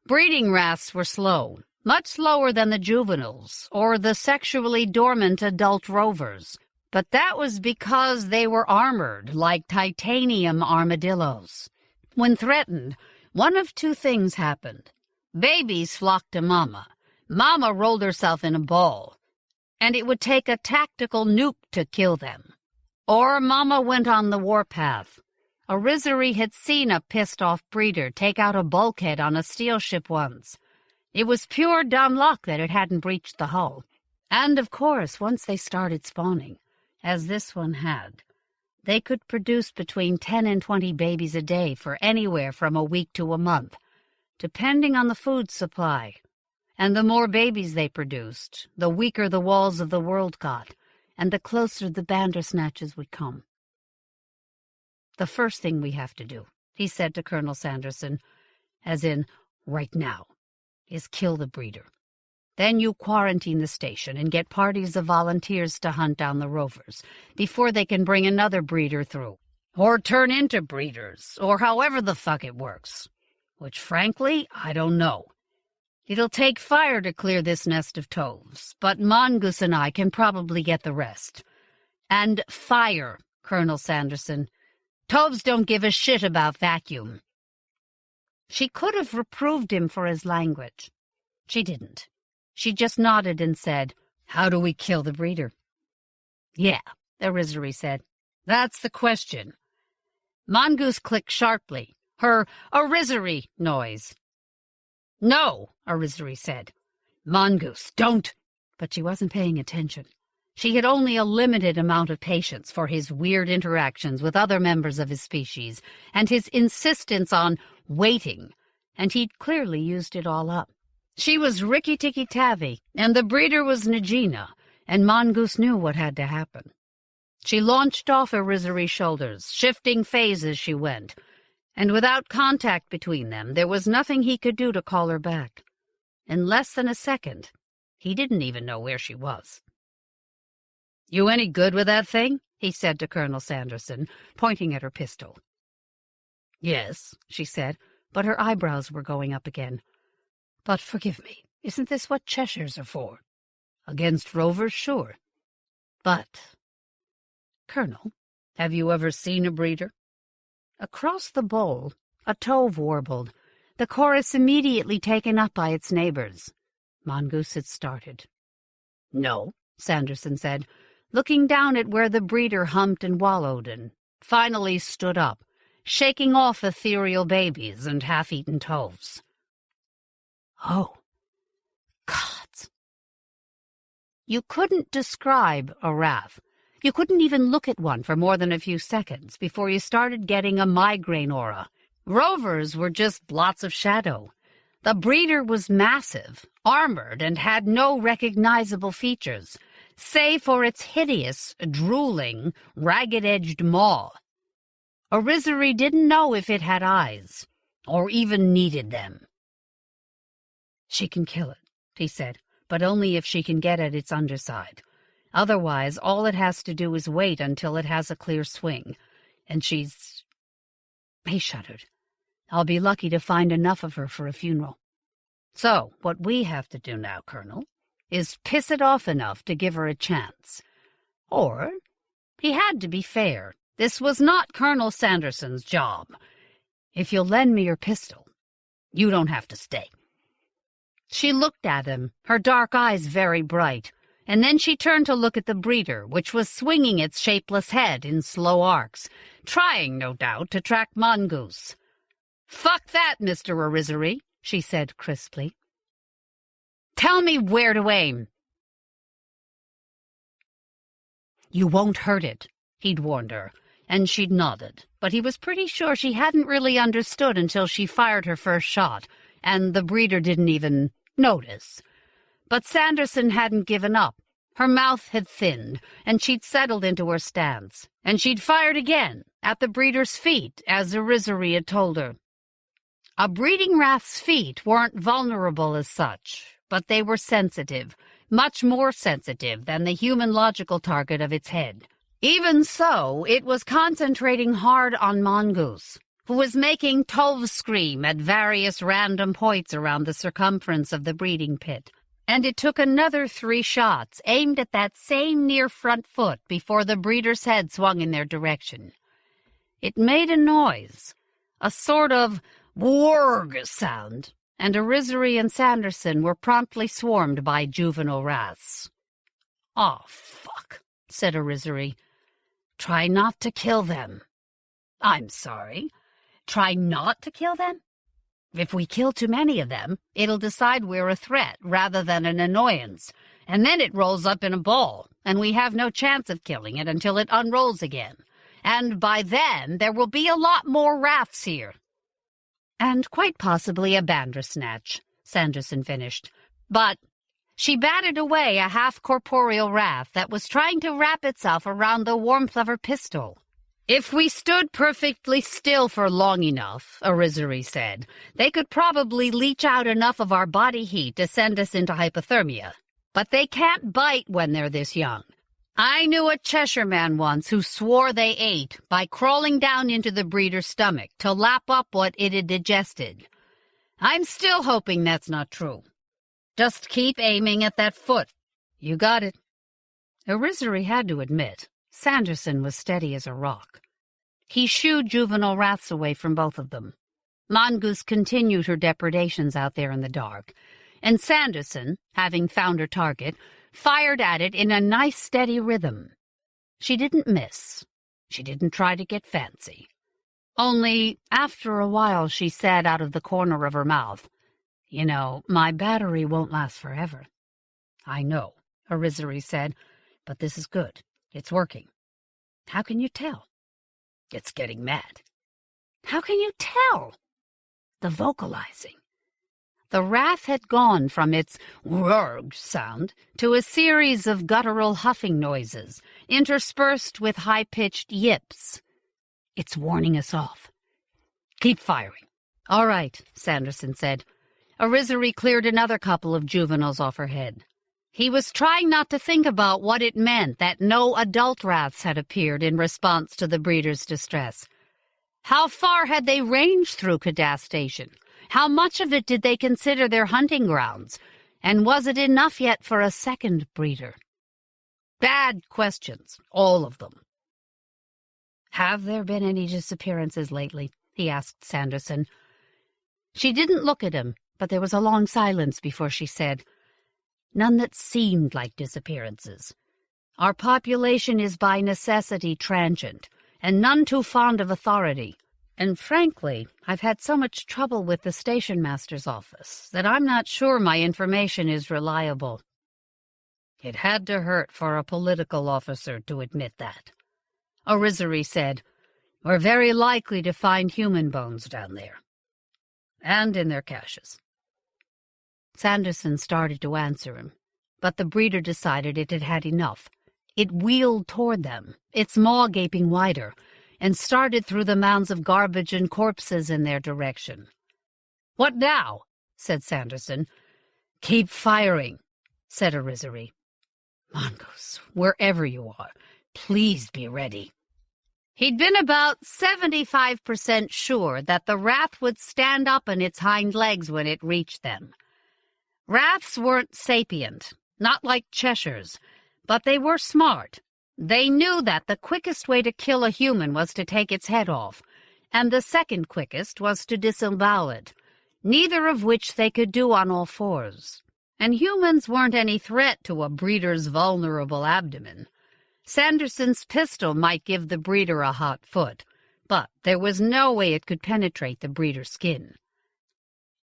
Speaker 1: Breeding wraths were slow, much slower than the juveniles or the sexually dormant adult rovers, but that was because they were armored like titanium armadillos. When threatened, one of two things happened. Babies flocked to Mama. Mama rolled herself in a ball, and it would take a tactical nuke to kill them. Or Mama went on the warpath. Arizari had seen a pissed-off breeder take out a bulkhead on a steel ship once. It was pure dumb luck that it hadn't breached the hull. And, of course, once they started spawning, as this one had, they could produce between 10 and 20 babies a day for anywhere from a week to a month, depending on the food supply. And the more babies they produced, the weaker the walls of the world got, and the closer the Bandersnatches would come. "The first thing we have to do," he said to Colonel Sanderson, as in, right now, "is kill the breeder. Then you quarantine the station and get parties of volunteers to hunt down the rovers before they can bring another breeder through, or turn into breeders, or however the fuck it works. Which, frankly, I don't know. It'll take fire to clear this nest of toves, but Mongoose and I can probably get the rest. And fire, Colonel Sanderson. Tovs don't give a shit about vacuum. She could have reproved him for his language. She didn't. She just nodded and said, "How do we kill the breeder?" "Yeah," Irrisory said. "That's the question." Mongoose clicked sharply, her Irrisory noise. "No," Irrisory said. "Mongoose, don't." But she wasn't paying attention. She had only a limited amount of patience for his weird interactions with other members of his species and his insistence on waiting, and he'd clearly used it all up. She was Rikki-Tikki-Tavi, and the breeder was Nagina, and Mongoose knew what had to happen. She launched off Irrisory's shoulders, shifting phase as she went, and without contact between them, there was nothing he could do to call her back. In less than a second, he didn't even know where she was. "You any good with that thing?" he said to Colonel Sanderson, pointing at her pistol. "Yes," she said, but her eyebrows were going up again. "But forgive me, isn't this what Cheshires are for? Against rovers, sure. But, Colonel, have you ever seen a breeder?" Across the bowl, a tove warbled, the chorus immediately taken up by its neighbors. Mongoose had started. "No," Sanderson said, looking down at where the breeder humped and wallowed, and finally stood up, shaking off ethereal babies and half-eaten toves. "Oh, gods." You couldn't describe a raff. You couldn't even look at one for more than a few seconds before you started getting a migraine aura. Rovers were just blots of shadow. The breeder was massive, armored, and had no recognizable features, save for its hideous, drooling, ragged-edged maw. Irrisory didn't know if it had eyes, or even needed them. "She can kill it," he said, "but only if she can get at its underside. Otherwise, all it has to do is wait until it has a clear swing. And she's—" He shuddered. "I'll be lucky to find enough of her for a funeral. So, what we have to do now, Colonel, is piss it off enough to give her a chance. Or," he had to be fair, this was not Colonel Sanderson's job. "If you'll lend me your pistol, you don't have to stay." She looked at him, her dark eyes very bright, and then she turned to look at the breeder, which was swinging its shapeless head in slow arcs, trying, no doubt, to track Mongoose. "Fuck that, Mr. Irrisory," she said crisply. "Tell me where to aim." "You won't hurt it," he'd warned her, and she'd nodded, but he was pretty sure she hadn't really understood until she fired her first shot, and the breeder didn't even notice. But Sanderson hadn't given up. Her mouth had thinned, and she'd settled into her stance, and she'd fired again, at the breeder's feet, as Irrisory had told her. A breeding rath's feet weren't vulnerable as such, but they were sensitive, much more sensitive than the human logical target of its head. Even so, it was concentrating hard on Mongoose, who was making toves scream at various random points around the circumference of the breeding pit. And it took another 3 shots, aimed at that same near front foot, before the breeder's head swung in their direction. It made a noise, a sort of "warg" sound, and Irrisory and Sanderson were promptly swarmed by juvenile wraths. "Oh, fuck," said Irrisory. "Try not to kill them." "I'm sorry. Try not to kill them? If we kill too many of them, it'll decide we're a threat rather than an annoyance, and then it rolls up in a ball, and we have no chance of killing it until it unrolls again. And by then, there will be a lot more rafts here." "And quite possibly a Bandersnatch," Sanderson finished. "But—" She batted away a half-corporeal raft that was trying to wrap itself around the warmth of her pistol. "If we stood perfectly still for long enough," Irrisory said, "they could probably leach out enough of our body heat to send us into hypothermia. But they can't bite when they're this young. I knew a Cheshire man once who swore they ate by crawling down into the breeder's stomach to lap up what it had digested. I'm still hoping that's not true. Just keep aiming at that foot." "You got it." Irrisory had to admit, Sanderson was steady as a rock. He shooed juvenile rats away from both of them. Mongoose continued her depredations out there in the dark, and Sanderson, having found her target, fired at it in a nice steady rhythm. She didn't miss. She didn't try to get fancy. Only, after a while, she said out of the corner of her mouth, "You know, my battery won't last forever." "I know," Arizari said, "but this is good. It's working." "How can you tell?" "It's getting mad." "How can you tell?" "The vocalizing." The wrath had gone from its "rurg" sound to a series of guttural huffing noises, interspersed with high-pitched yips. "It's warning us off." "Keep firing." "All right," Sanderson said. Arizari cleared another couple of juveniles off her head. He was trying not to think about what it meant that no adult rats had appeared in response to the breeder's distress. How far had they ranged through Kadath Station? How much of it did they consider their hunting grounds? And was it enough yet for a second breeder? Bad questions, all of them. "Have there been any disappearances lately?" he asked Sanderson. She didn't look at him, but there was a long silence before she said, "None that seemed like disappearances. Our population is by necessity transient, and none too fond of authority. And frankly, I've had so much trouble with the station master's office that I'm not sure my information is reliable." It had to hurt for a political officer to admit that. Arizari said, "We're very likely to find human bones down there. And in their caches." Sanderson started to answer him, but the breeder decided it had had enough. It wheeled toward them, its maw gaping wider, and started through the mounds of garbage and corpses in their direction. "What now?" said Sanderson. "Keep firing," said Arizari. "Mongoose, wherever you are, please be ready." He'd been about 75% sure that the wrath would stand up on its hind legs when it reached them. Wraths weren't sapient, not like Cheshires, but they were smart. They knew that the quickest way to kill a human was to take its head off, and the second quickest was to disembowel it, neither of which they could do on all fours. And humans weren't any threat to a breeder's vulnerable abdomen. Sanderson's pistol might give the breeder a hot foot, but there was no way it could penetrate the breeder's skin.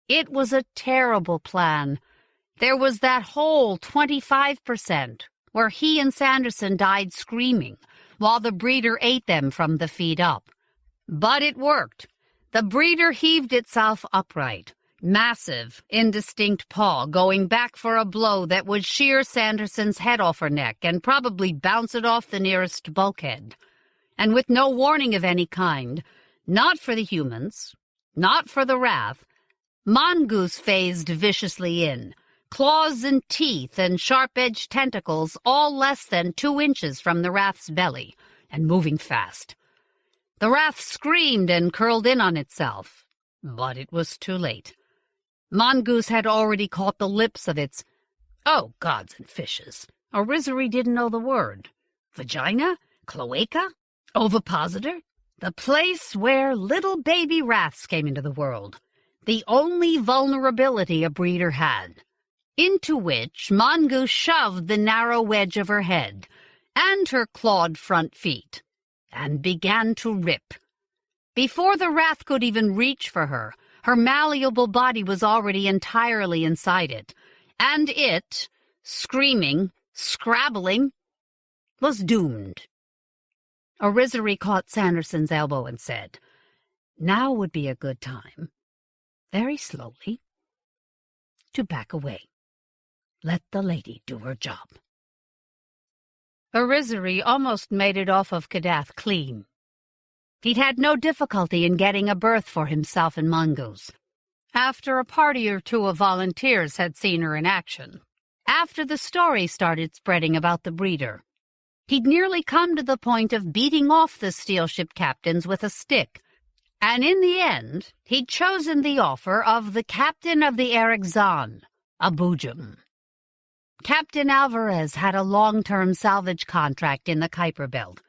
Speaker 1: It was a terrible plan. There was that whole 25%, where he and Sanderson died screaming, while the breeder ate them from the feet up. But it worked. The breeder heaved itself upright, massive, indistinct paw going back for a blow that would shear Sanderson's head off her neck and probably bounce it off the nearest bulkhead. And with no warning of any kind, not for the humans, not for the wrath, Mongoose phased viciously in, claws and teeth and sharp-edged tentacles all less than 2 inches from the wrath's belly, and moving fast. The wrath screamed and curled in on itself, but it was too late. Mongoose had already caught the lips of its, oh, gods and fishes, Arizari didn't know the word. Vagina? Cloaca? Ovipositor? The place where little baby wraths came into the world. The only vulnerability a breeder had. Into which Mongoose shoved the narrow wedge of her head and her clawed front feet, and began to rip. Before the wrath could even reach for her, her malleable body was already entirely inside it, and it, screaming, scrabbling, was doomed. Arizari caught Sanderson's elbow and said, "Now would be a good time, very slowly, to back away. Let the lady do her job." Arizari almost made it off of Kadath clean. He'd had no difficulty in getting a berth for himself and Mongoose, after a party or two of volunteers had seen her in action, after the story started spreading about the breeder. He'd nearly come to the point of beating off the steel ship captains with a stick, and in the end he'd chosen the offer of the captain of the Eric Zahn, a Boojum. Captain Alvarez had a long-term salvage contract in the Kuiper Belt.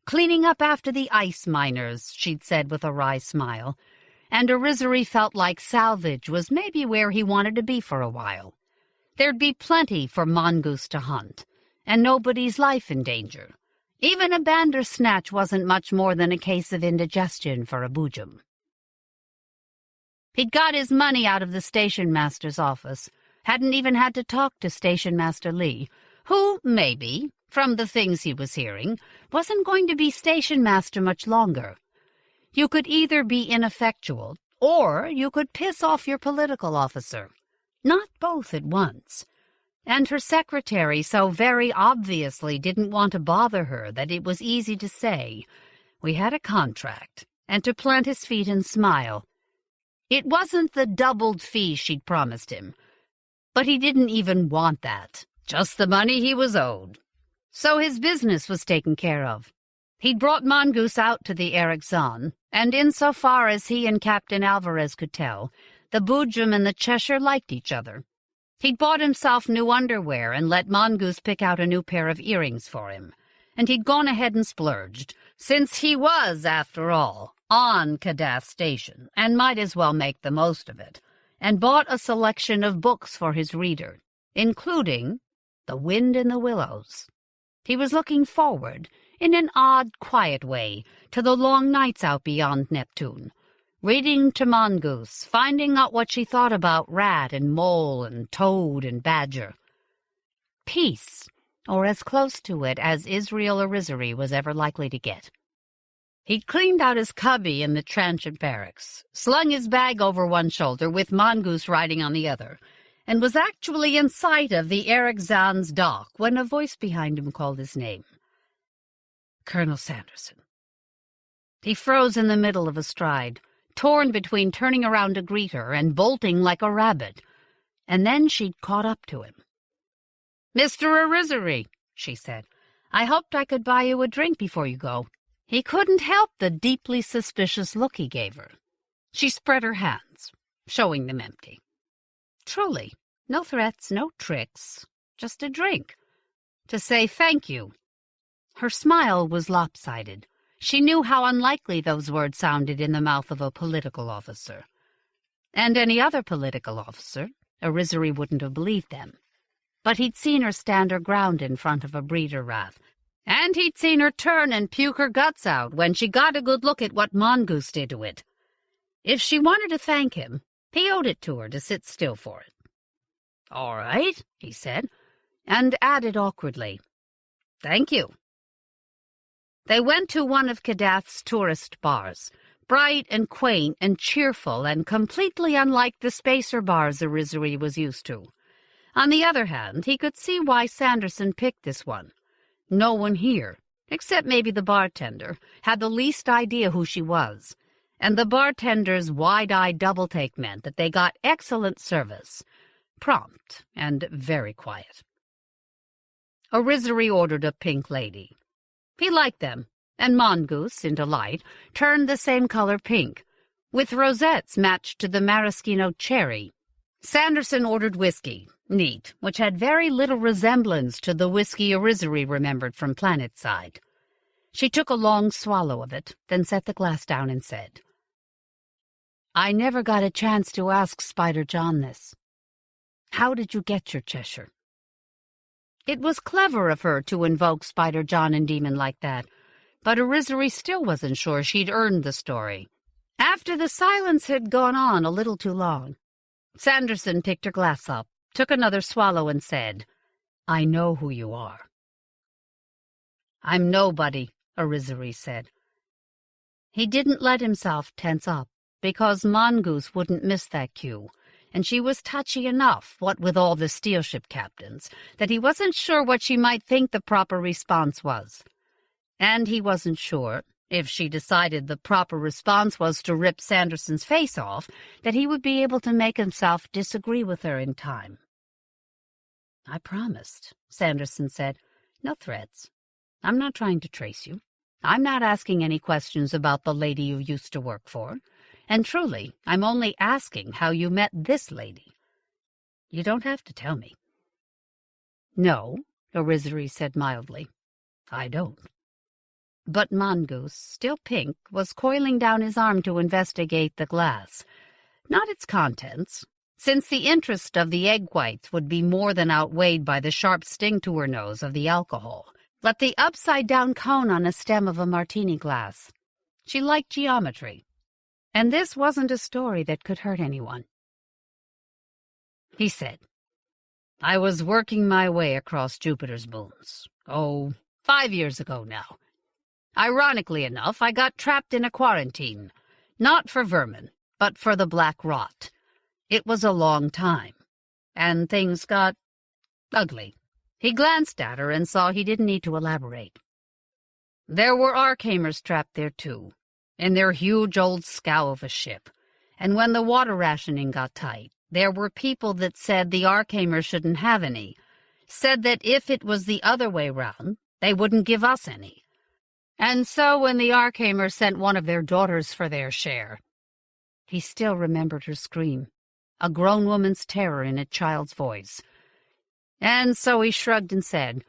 Speaker 1: Cleaning up after the ice miners, she'd said with a wry smile, and Irrisory felt like salvage was maybe where he wanted to be for a while. There'd be plenty for mongoose to hunt, and nobody's life in danger. Even a bandersnatch wasn't much more than a case of indigestion for a boojum. He'd got his money out of the station master's office, hadn't even had to talk to Station Master Lee, who, maybe, from the things he was hearing, wasn't going to be station master much longer. You could either be ineffectual, or you could piss off your political officer. Not both at once. And her secretary so very obviously didn't want to bother her that it was easy to say, "We had a contract," and to plant his feet and smile. It wasn't the doubled fee she'd promised him, but he didn't even want that, just the money he was owed. So his business was taken care of. He'd brought Mongoose out to the Eric Zahn, and insofar as he and Captain Alvarez could tell, the Boojum and the Cheshire liked each other. He'd bought himself new underwear and let Mongoose pick out a new pair of earrings for him, and he'd gone ahead and splurged, since he was, after all, on Kadath Station, and might as well make the most of it, and bought a selection of books for his reader, including The Wind in the Willows. He was looking forward, in an odd, quiet way, to the long nights out beyond Neptune, reading to Mongoose, finding out what she thought about rat and mole and toad and badger. Peace, or as close to it as Israel Irrisory was ever likely to get. He'd cleaned out his cubby in the transient barracks, slung his bag over one shoulder with Mongoose riding on the other, and was actually in sight of the Eric Zahn's dock when a voice behind him called his name. Colonel Sanderson. He froze in the middle of a stride, torn between turning around to greet her and bolting like a rabbit, and then she'd caught up to him. "Mr. Irrisory," she said, "I hoped I could buy you a drink before you go." He couldn't help the deeply suspicious look he gave her. She spread her hands, showing them empty. Truly, no threats, no tricks, just a drink. To say thank you. Her smile was lopsided. She knew how unlikely those words sounded in the mouth of a political officer. And any other political officer, Irrisory wouldn't have believed them. But he'd seen her stand her ground in front of a breeder rat, and he'd seen her turn and puke her guts out when she got a good look at what Mongoose did to it. If she wanted to thank him, he owed it to her to sit still for it. "All right," he said, and added awkwardly, "Thank you." They went to one of Kadath's tourist bars, bright and quaint and cheerful and completely unlike the spacer bars Irrisory was used to. On the other hand, he could see why Sanderson picked this one. No one here, except maybe the bartender, had the least idea who she was, and the bartender's wide-eyed double-take meant that they got excellent service, prompt and very quiet. Irrisory ordered a pink lady. He liked them, and Mongoose, in delight, turned the same color pink, with rosettes matched to the maraschino cherry. Sanderson ordered whiskey, neat, which had very little resemblance to the whiskey Irrisory remembered from Planetside. She took a long swallow of it, then set the glass down and said, "I never got a chance to ask Spider John this. How did you get your Cheshire?" It was clever of her to invoke Spider John and Demon like that, but Irrisory still wasn't sure she'd earned the story. After the silence had gone on a little too long, Sanderson picked her glass up, took another swallow, and said, "I know who you are." "I'm nobody," Irrisory said. He didn't let himself tense up, because Mongoose wouldn't miss that cue, and she was touchy enough, what with all the steelship captains, that he wasn't sure what she might think the proper response was. And he wasn't sure, if she decided the proper response was to rip Sanderson's face off, that he would be able to make himself disagree with her in time. "I promised," Sanderson said. "No threats. I'm not trying to trace you. I'm not asking any questions about the lady you used to work for. And truly, I'm only asking how you met this lady. You don't have to tell me." "No," Orizery said mildly. "I don't." But Mongoose, still pink, was coiling down his arm to investigate the glass. Not its contents, since the interest of the egg whites would be more than outweighed by the sharp sting to her nose of the alcohol, but the upside-down cone on a stem of a martini glass. She liked geometry, and this wasn't a story that could hurt anyone. He said, "I was working my way across Jupiter's moons. 5 years ago now. Ironically enough, I got trapped in a quarantine, not for vermin, but for the black rot. It was a long time, and things got ugly." He glanced at her and saw he didn't need to elaborate. "There were Arkhamers trapped there, too, in their huge old scow of a ship, and when the water rationing got tight, there were people that said the Arkhamers shouldn't have any, said that if it was the other way round, they wouldn't give us any. And so when the Arkhamers sent one of their daughters for their share—" He still remembered her scream, a grown woman's terror in a child's voice. "And so he shrugged and said,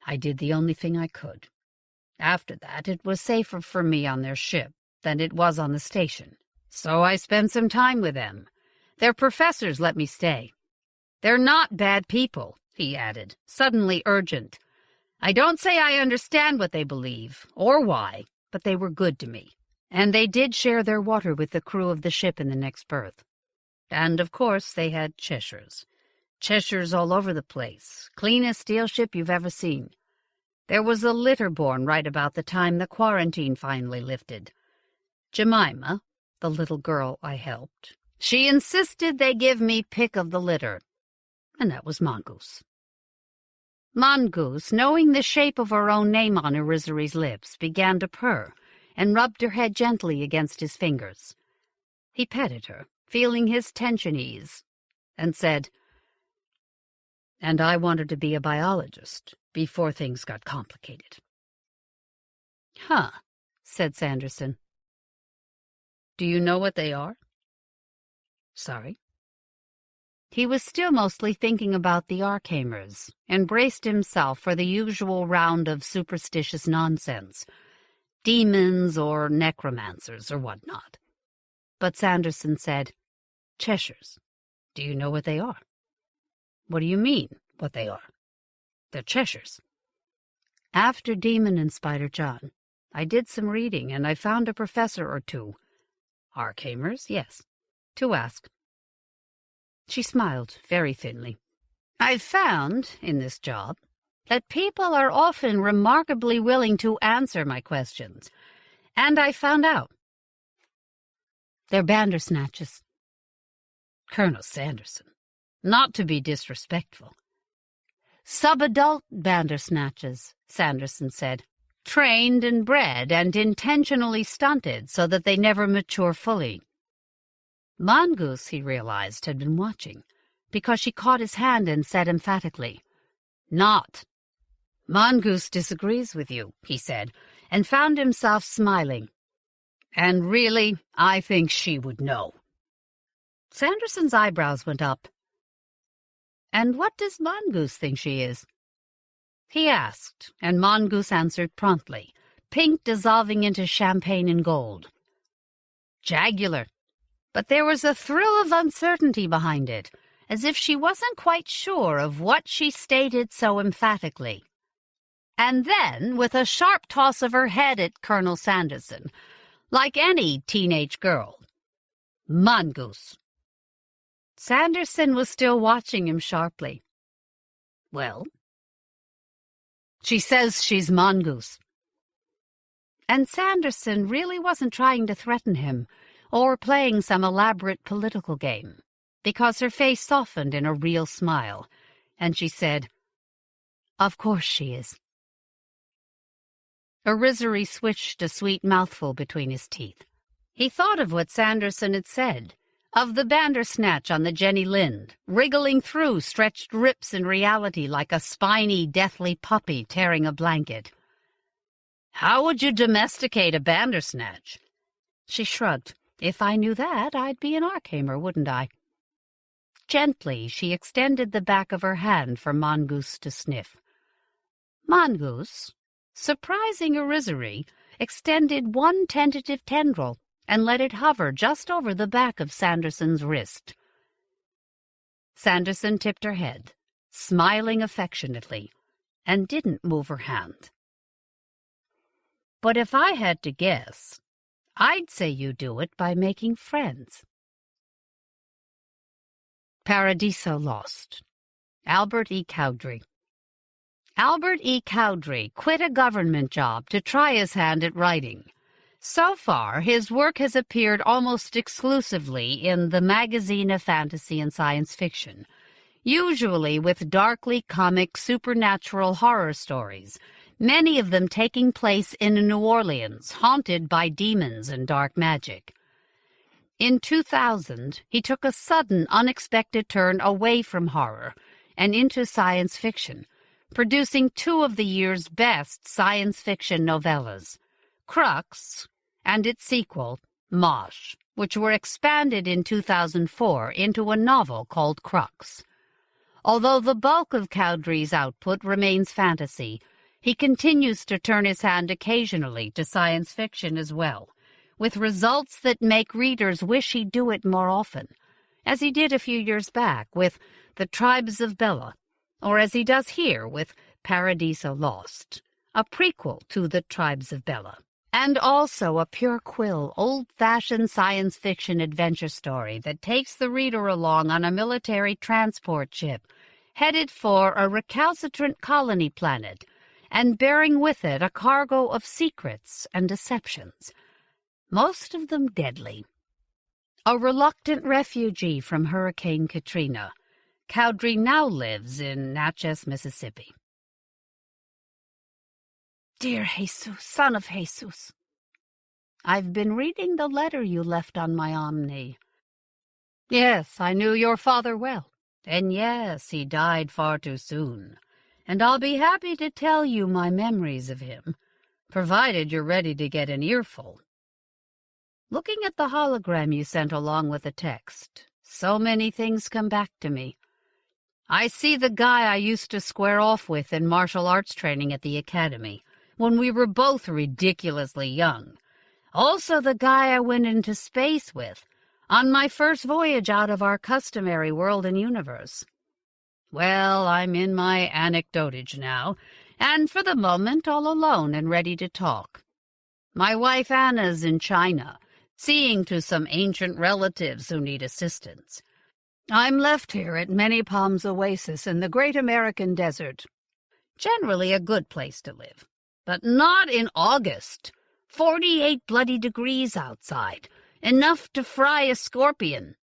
Speaker 1: 'I did the only thing I could. After that, it was safer for me on their ship than it was on the station. So I spent some time with them. Their professors let me stay. They're not bad people,' he added, suddenly urgent. 'I don't say I understand what they believe, or why, but they were good to me. And they did share their water with the crew of the ship in the next berth. And, of course, they had Cheshires. Cheshires all over the place, cleanest steel ship you've ever seen. There was a litter born right about the time the quarantine finally lifted. Jemima, the little girl I helped, she insisted they give me pick of the litter. And that was Mongoose.' Mongoose, knowing the shape of her own name on Orizery's lips, began to purr and rubbed her head gently against his fingers. He petted her, feeling his tension ease, and said, 'And I wanted to be a biologist before things got complicated.'" "Huh," said Sanderson. "Do you know what they are?" "Sorry." He was still mostly thinking about the Arkhamers, and braced himself for the usual round of superstitious nonsense, demons or necromancers or whatnot. But Sanderson said, "Cheshires. Do you know what they are?" "What do you mean, what they are?" "They're Cheshires. After Demon and Spider John, I did some reading, and I found a professor or two. Arkhamers, yes, to ask." She smiled very thinly. "I've found, in this job, that people are often remarkably willing to answer my questions. And I found out. They're Bandersnatches." "Colonel Sanderson, not to be disrespectful." "Subadult Bandersnatches," Sanderson said. "Trained and bred and intentionally stunted so that they never mature fully." Mongoose, he realized, had been watching, because she caught his hand and said emphatically, "Not." "Mongoose disagrees with you," he said, and found himself smiling. "And really, I think she would know." Sanderson's eyebrows went up. "And what does Mongoose think she is?" He asked, and Mongoose answered promptly, pink dissolving into champagne and gold. "Jagular." But there was a thrill of uncertainty behind it, as if she wasn't quite sure of what she stated so emphatically. And then, with a sharp toss of her head at Colonel Sanderson, like any teenage girl, "Mongoose." Sanderson was still watching him sharply. "Well?" "She says she's Mongoose." And Sanderson really wasn't trying to threaten him, or playing some elaborate political game, because her face softened in a real smile, and she said, "Of course she is." Orizery switched a sweet mouthful between his teeth. He thought of what Sanderson had said, of the Bandersnatch on the Jenny Lind, wriggling through stretched rips in reality like a spiny, deathly puppy tearing a blanket. "How would you domesticate a Bandersnatch?" She shrugged. "If I knew that, I'd be an Arkhamer, wouldn't I?" gently she extended the back of her hand for Mongoose to sniff. Mongoose, surprising Irrisory, extended one tentative tendril and let it hover just over the back of Sanderson's wrist. Sanderson tipped her head, smiling affectionately, and didn't move her hand. But if I had to guess, I'd say you do it by making friends. Paradiso Lost. Albert E. Cowdrey. Albert E. Cowdrey quit a government job to try his hand at writing. So far, his work has appeared almost exclusively in the magazine of fantasy and science fiction, usually with darkly comic supernatural horror stories, many of them taking place in New Orleans, haunted by demons and dark magic. In 2000, he took a sudden, unexpected turn away from horror and into science fiction, producing two of the year's best science fiction novellas, Crux and its sequel, Mosh, which were expanded in 2004 into a novel called Crux. Although the bulk of Cowdrey's output remains fantasy, he continues to turn his hand occasionally to science fiction as well, with results that make readers wish he'd do it more often, as he did a few years back with The Tribes of Bella, or as he does here with Paradiso Lost, a prequel to The Tribes of Bella, and also a pure quill, old-fashioned science fiction adventure story that takes the reader along on a military transport ship headed for a recalcitrant colony planet and bearing with it a cargo of secrets and deceptions, most of them deadly. A reluctant refugee from Hurricane Katrina, Cowdrey now lives in Natchez, Mississippi. Dear Jesus, son of Jesus, I've been reading the letter you left on my Omni. Yes, I knew your father well, and yes, he died far too soon, and I'll be happy to tell you my memories of him, provided you're ready to get an earful. Looking at the hologram you sent along with the text, so many things come back to me. I see the guy I used to square off with in martial arts training at the academy, when we were both ridiculously young. Also the guy I went into space with, on my first voyage out of our customary world and universe. Well, I'm in my anecdotage now, and for the moment all alone and ready to talk. My wife Anna's in China, seeing to some ancient relatives who need assistance. I'm left here at Many Palms Oasis in the Great American Desert. Generally a good place to live, but not in August. 48 bloody degrees outside, enough to fry a scorpion.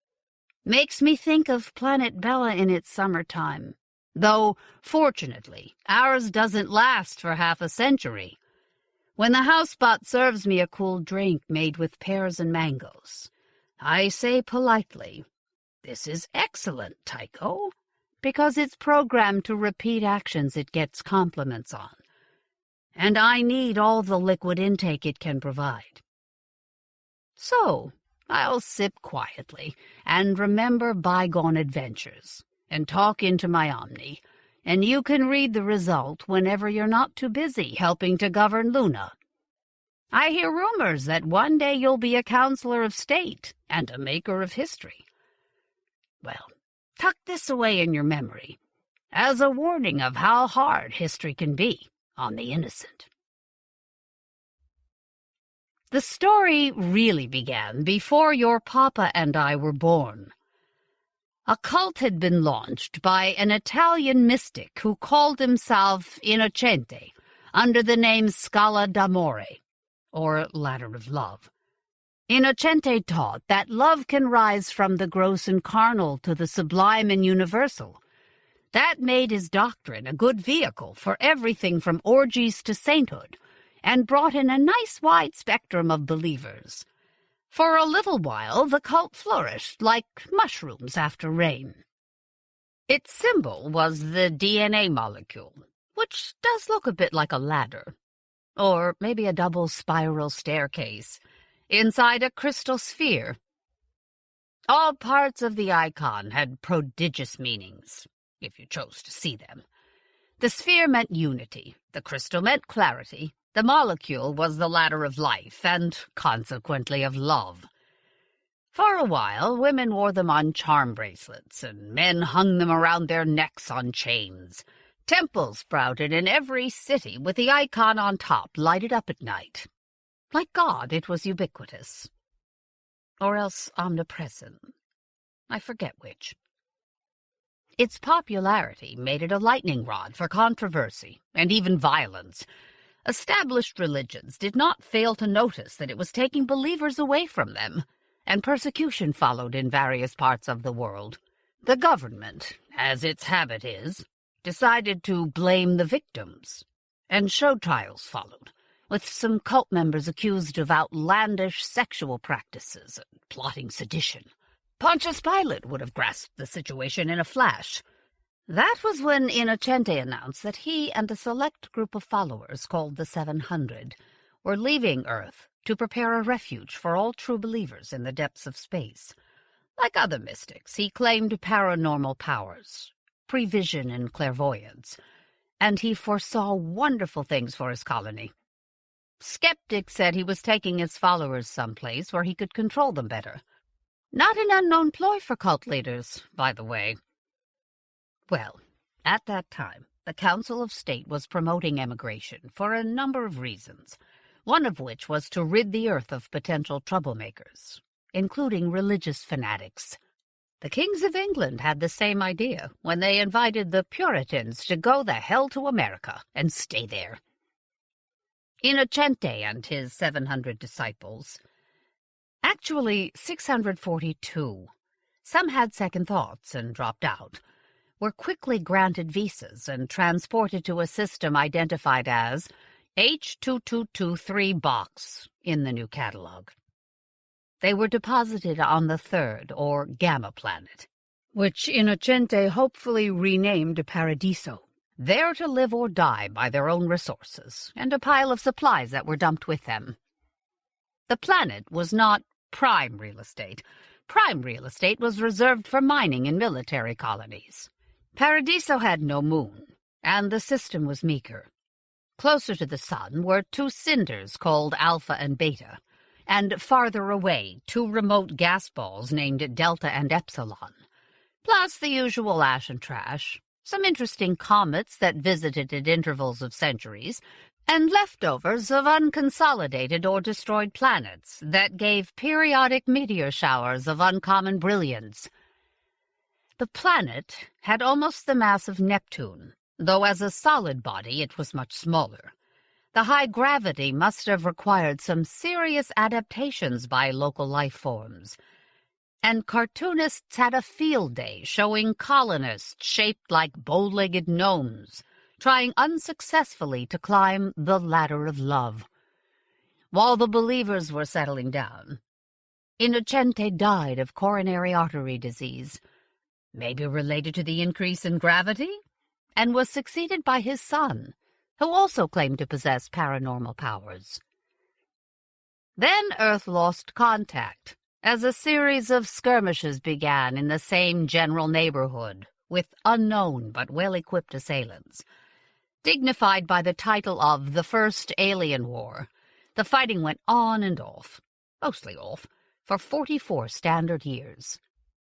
Speaker 1: Makes me think of Planet Bella in its summertime, though, fortunately, ours doesn't last for half a century. When the housebot serves me a cool drink made with pears and mangoes, I say politely, "This is excellent, Tycho," because it's programmed to repeat actions it gets compliments on, and I need all the liquid intake it can provide. So I'll sip quietly and remember bygone adventures and talk into my Omni, and you can read the result whenever you're not too busy helping to govern Luna. I hear rumors that one day you'll be a counselor of state and a maker of history. Well, tuck this away in your memory as a warning of how hard history can be on the innocent. The story really began before your papa and I were born. A cult had been launched by an Italian mystic who called himself Innocente under the name Scala d'Amore, or Ladder of Love. Innocente taught that love can rise from the gross and carnal to the sublime and universal. That made his doctrine a good vehicle for everything from orgies to sainthood, and brought in a nice wide spectrum of believers. For a little while the cult flourished like mushrooms after rain. Its symbol was the DNA molecule, which does look a bit like a ladder, or maybe a double spiral staircase, inside a crystal sphere. All parts of the icon had prodigious meanings, if you chose to see them. The sphere meant unity, the crystal meant clarity, the molecule was the ladder of life, and consequently of love. For a while, women wore them on charm bracelets, and men hung them around their necks on chains. Temples sprouted in every city, with the icon on top, lighted up at night. Like God, it was ubiquitous. Or else omnipresent. I forget which. Its popularity made it a lightning rod for controversy, and even violence. Established religions did not fail to notice that it was taking believers away from them, and persecution followed in various parts of the world. The government, as its habit is, decided to blame the victims, and show trials followed, with some cult members accused of outlandish sexual practices and plotting sedition. Pontius Pilate would have grasped the situation in a flash. That was when Innocente announced that he and a select group of followers called the 700 were leaving Earth to prepare a refuge for all true believers in the depths of space. Like other mystics, he claimed paranormal powers, prevision and clairvoyance, and he foresaw wonderful things for his colony. Skeptics said he was taking his followers someplace where he could control them better. Not an unknown ploy for cult leaders, by the way. Well, at that time, the Council of State was promoting emigration for a number of reasons, one of which was to rid the Earth of potential troublemakers, including religious fanatics. The kings of England had the same idea when they invited the Puritans to go the hell to America and stay there. Innocente and his 700 disciples, actually 642, some had second thoughts and dropped out, were quickly granted visas and transported to a system identified as H2223 box in the new catalog. They were deposited on the third, or Gamma planet, which Innocente hopefully renamed Paradiso, there to live or die by their own resources, and a pile of supplies that were dumped with them. The planet was not prime real estate. Prime real estate was reserved for mining and military colonies. Paradiso had no moon, and the system was meager. Closer to the sun were two cinders called Alpha and Beta, and farther away 2 remote gas balls named Delta and Epsilon, plus the usual ash and trash, some interesting comets that visited at intervals of centuries, and leftovers of unconsolidated or destroyed planets that gave periodic meteor showers of uncommon brilliance. The planet had almost the mass of Neptune, though as a solid body it was much smaller. The high gravity must have required some serious adaptations by local life forms, and cartoonists had a field day showing colonists shaped like bow-legged gnomes, trying unsuccessfully to climb the ladder of love. While the believers were settling down, Innocente died of coronary artery disease, maybe related to the increase in gravity, and was succeeded by his son, who also claimed to possess paranormal powers. Then Earth lost contact, as a series of skirmishes began in the same general neighborhood, with unknown but well-equipped assailants. Dignified by the title of the First Alien War, the fighting went on and off, mostly off, for 44 standard years.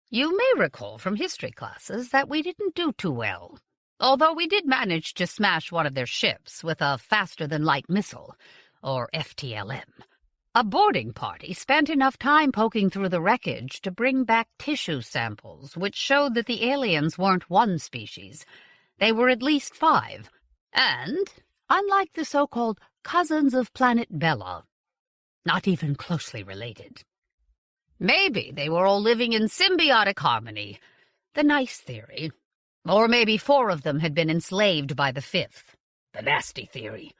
Speaker 1: You may recall from history classes that we didn't do too well, although we did manage to smash one of their ships with a faster-than-light missile, or FTLM. A boarding party spent enough time poking through the wreckage to bring back tissue samples, which showed that the aliens weren't one species. They were at least 5, and, unlike the so-called cousins of planet Bella, not even closely related. Maybe they were all living in symbiotic harmony, the nice theory. Or maybe 4 of them had been enslaved by the 5th, the nasty theory.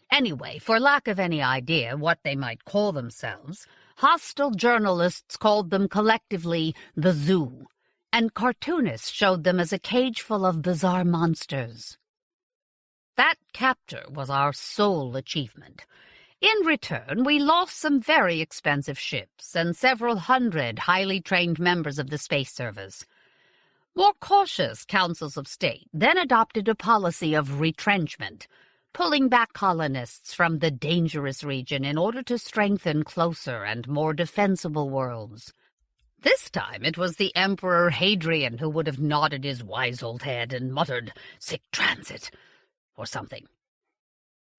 Speaker 1: Anyway, for lack of any idea what they might call themselves, hostile journalists called them collectively the Zoo, and cartoonists showed them as a cage full of bizarre monsters. That capture was our sole achievement. In return, we lost some very expensive ships and several hundred highly trained members of the Space Service. More cautious councils of state then adopted a policy of retrenchment, pulling back colonists from the dangerous region in order to strengthen closer and more defensible worlds. This time it was the Emperor Hadrian who would have nodded his wise old head and muttered, "Sic transit," or something.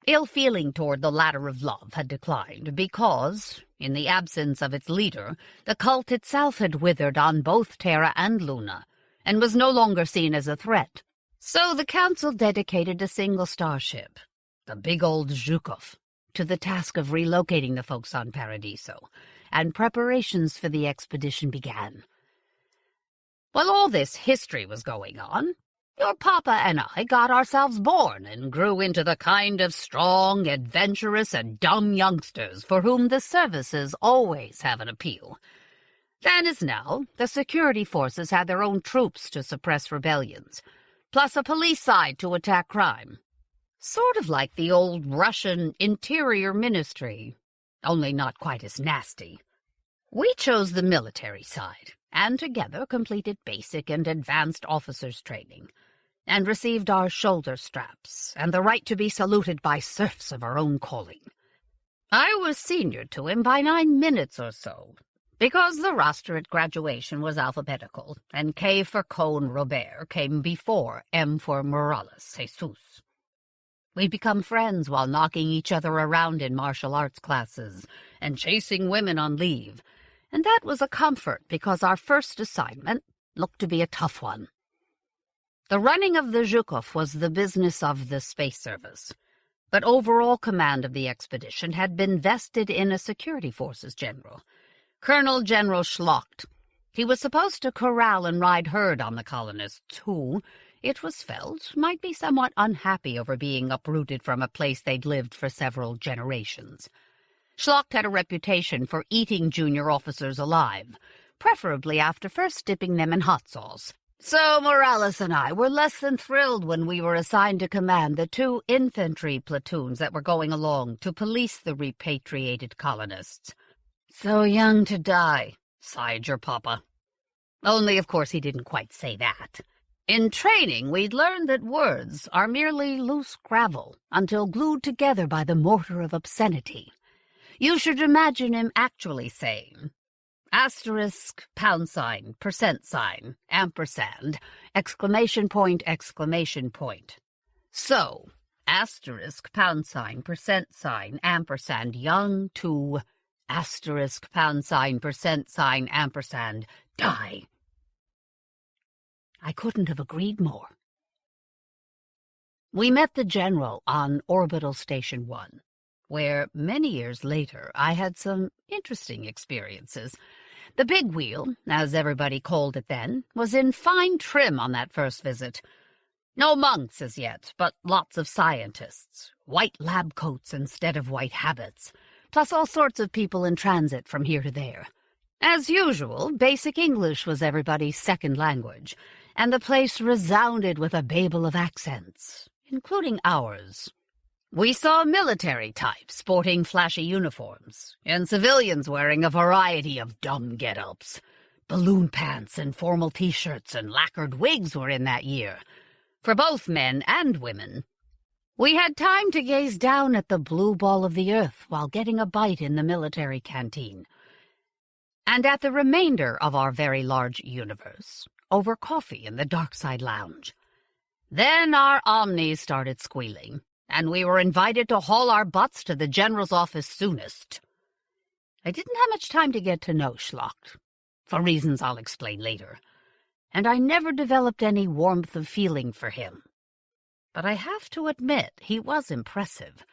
Speaker 1: Ill feeling toward the Ladder of Love had declined because, in the absence of its leader, the cult itself had withered on both Terra and Luna, and was no longer seen as a threat. So the council dedicated a single starship, the big old Zhukov, to the task of relocating the folks on Paradiso, and preparations for the expedition began. While all this history was going on, your papa and I got ourselves born and grew into the kind of strong, adventurous, and dumb youngsters for whom the services always have an appeal. Then as now, the security forces had their own troops to suppress rebellions, plus a police side to attack crime. Sort of like the old Russian Interior Ministry, only not quite as nasty. We chose the military side, and together completed basic and advanced officers' training, and received our shoulder straps and the right to be saluted by serfs of our own calling. I was senior to him by 9 minutes or so, because the roster at graduation was alphabetical, and K for Cone Robert came before M for Morales Jesus. We'd become friends while knocking each other around in martial arts classes and chasing women on leave, and that was a comfort because our first assignment looked to be a tough one. The running of the Zhukov was the business of the Space Service, but overall command of the expedition had been vested in a security forces general, Colonel General Schlacht. He was supposed to corral and ride herd on the colonists who, it was felt, might be somewhat unhappy over being uprooted from a place they'd lived for several generations. Schlacht had a reputation for eating junior officers alive, preferably after first dipping them in hot sauce. So Morales and I were less than thrilled when we were assigned to command the 2 infantry platoons that were going along to police the repatriated colonists. "So young to die," sighed your papa. Only, of course, he didn't quite say that. In training, we'd learned that words are merely loose gravel until glued together by the mortar of obscenity. You should imagine him actually saying, asterisk, pound sign, percent sign, ampersand, exclamation point, exclamation point. So, asterisk, pound sign, percent sign, ampersand, young to... asterisk, pound sign, percent sign, ampersand, die. I couldn't have agreed more. We met the General on Orbital Station 1, where many years later I had some interesting experiences. The big wheel, as everybody called it then, was in fine trim on that first visit. No monks as yet, but lots of scientists, white lab coats instead of white habits, plus all sorts of people in transit from here to there. As usual, basic English was everybody's second language, and the place resounded with a babel of accents, including ours. We saw military types sporting flashy uniforms, and civilians wearing a variety of dumb get-ups. Balloon pants and formal T-shirts and lacquered wigs were in that year, for both men and women. We had time to gaze down at the blue ball of the earth while getting a bite in the military canteen, and at the remainder of our very large universe over coffee in the Darkside Lounge. Then our omnis started squealing, and we were invited to haul our butts to the General's office soonest. I didn't have much time to get to know Schlacht, for reasons I'll explain later, and I never developed any warmth of feeling for him. But I have to admit he was impressive,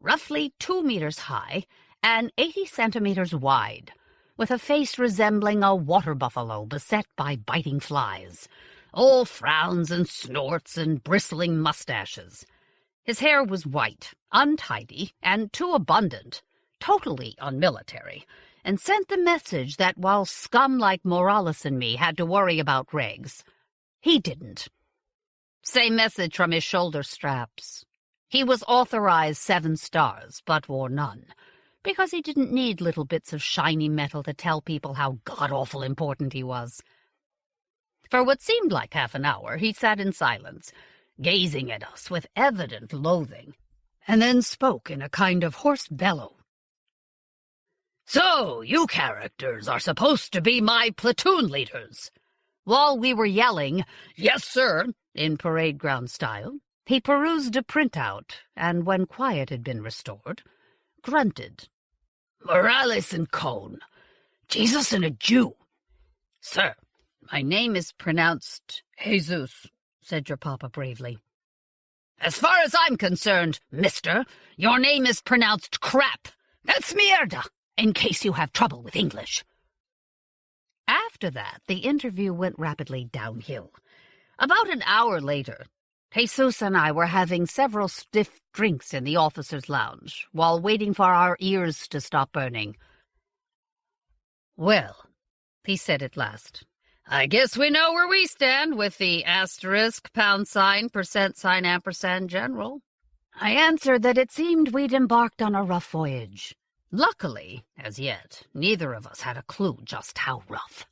Speaker 1: roughly 2 meters high and 80 centimeters wide, with a face resembling a water buffalo beset by biting flies, all frowns and snorts and bristling mustaches. His hair was white, untidy, and too abundant, totally unmilitary, and sent the message that while scum like Morales and me had to worry about regs, he didn't. Same message from his shoulder straps. He was authorized 7 stars, but wore none, because he didn't need little bits of shiny metal to tell people how god-awful important he was. For what seemed like half an hour, he sat in silence, gazing at us with evident loathing, and then spoke in a kind of hoarse bellow. "So, you characters are supposed to be my platoon leaders." While we were yelling, "Yes, sir," in parade ground style, he perused a printout, and when quiet had been restored, grunted. "Morales and Cone. Jesus and a Jew. Sir, my name is pronounced Jesus," said your papa bravely. "As far as I'm concerned, mister, your name is pronounced crap. That's mierda, in case you have trouble with English." After that, the interview went rapidly downhill. About an hour later, Jesus and I were having several stiff drinks in the officers' lounge, while waiting for our ears to stop burning. "Well," he said at last, "I guess we know where we stand with the asterisk, £, %, ampersand general." I answered that it seemed we'd embarked on a rough voyage. Luckily, as yet, neither of us had a clue just how rough.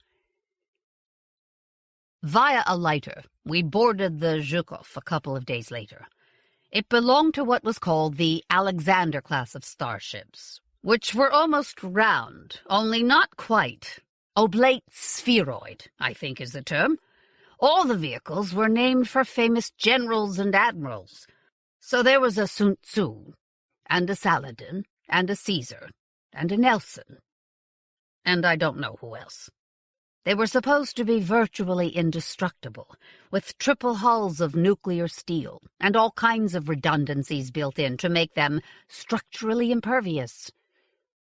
Speaker 1: Via a lighter, we boarded the Zhukov a couple of days later. It belonged to what was called the Alexander class of starships, which were almost round, only not quite. Oblate spheroid, I think is the term. All the vehicles were named for famous generals and admirals. So there was a Sun Tzu, and a Saladin, and a Caesar, and a Nelson, and I don't know who else. They were supposed to be virtually indestructible, with triple hulls of nuclear steel, and all kinds of redundancies built in to make them structurally impervious.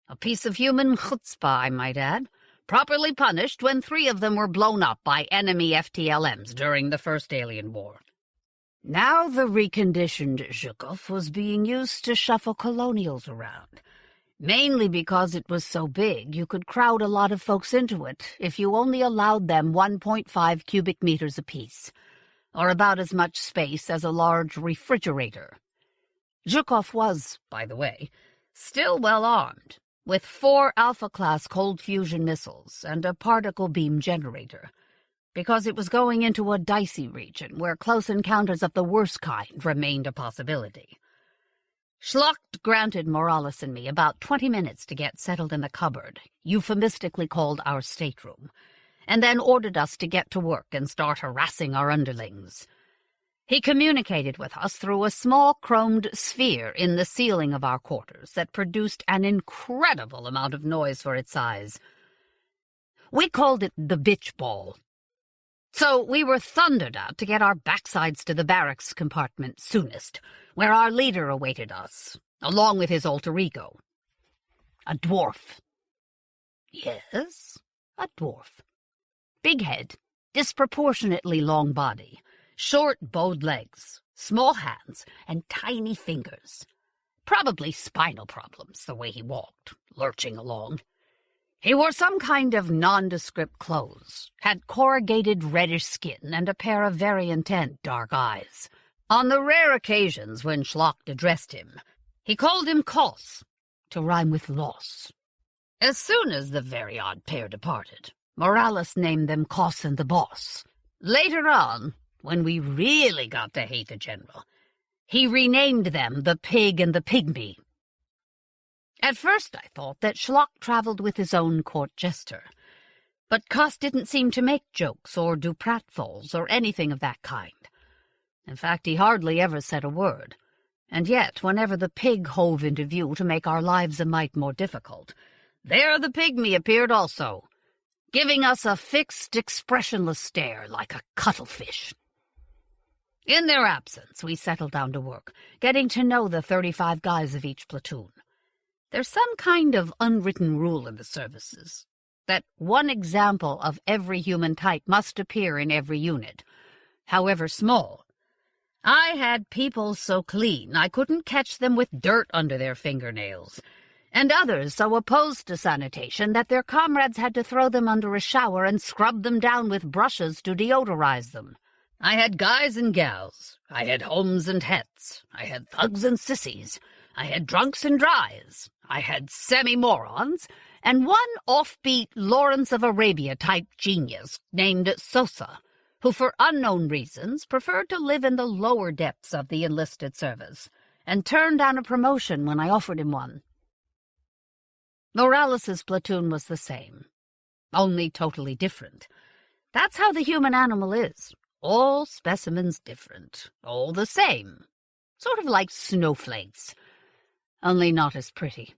Speaker 1: A piece of human chutzpah, I might add, properly punished when 3 of them were blown up by enemy FTLMs during the First Alien War. Now the reconditioned Zhukov was being used to shuffle colonials around, mainly because it was so big you could crowd a lot of folks into it if you only allowed them 1.5 cubic meters apiece, or about as much space as a large refrigerator. Zhukov was, by the way, still well armed, with 4 Alpha-class cold fusion missiles and a particle beam generator, because it was going into a dicey region where close encounters of the worst kind remained a possibility. Schlacht granted Morales and me about 20 minutes to get settled in the cupboard, euphemistically called our stateroom, and then ordered us to get to work and start harassing our underlings. He communicated with us through a small chromed sphere in the ceiling of our quarters that produced an incredible amount of noise for its size. We called it the bitch ball. So we were thundered at to get our backsides to the barracks compartment soonest, where our leader awaited us, along with his alter ego. A dwarf. Yes, a dwarf. Big head, disproportionately long body, short bowed legs, small hands, and tiny fingers. Probably spinal problems, the way he walked, lurching along. He wore some kind of nondescript clothes, had corrugated reddish skin, and a pair of very intent dark eyes. On the rare occasions when Schlacht addressed him, he called him Kos, to rhyme with loss. As soon as the very odd pair departed, Morales named them Kos and the Boss. Later on, when we really got to hate the general, he renamed them the Pig and the Pygmy. At first I thought that Schlacht travelled with his own court jester, but Kos didn't seem to make jokes or do pratfalls or anything of that kind. In fact, he hardly ever said a word, and yet whenever the pig hove into view to make our lives a mite more difficult, there the pygmy appeared also, giving us a fixed, expressionless stare like a cuttlefish. In their absence, we settled down to work, getting to know the 35 guys of each platoon. There's some kind of unwritten rule in the services, that one example of every human type must appear in every unit, however small. I had people so clean I couldn't catch them with dirt under their fingernails, and others so opposed to sanitation that their comrades had to throw them under a shower and scrub them down with brushes to deodorize them. I had guys and gals. I had homes and hets. I had thugs and sissies. I had drunks and dries. I had semi-morons, and one offbeat Lawrence of Arabia-type genius named Sosa, who for unknown reasons preferred to live in the lower depths of the enlisted service, and turned down a promotion when I offered him one. Morales's platoon was the same, only totally different. That's how the human animal is. All specimens different, all the same. Sort of like snowflakes, only not as pretty.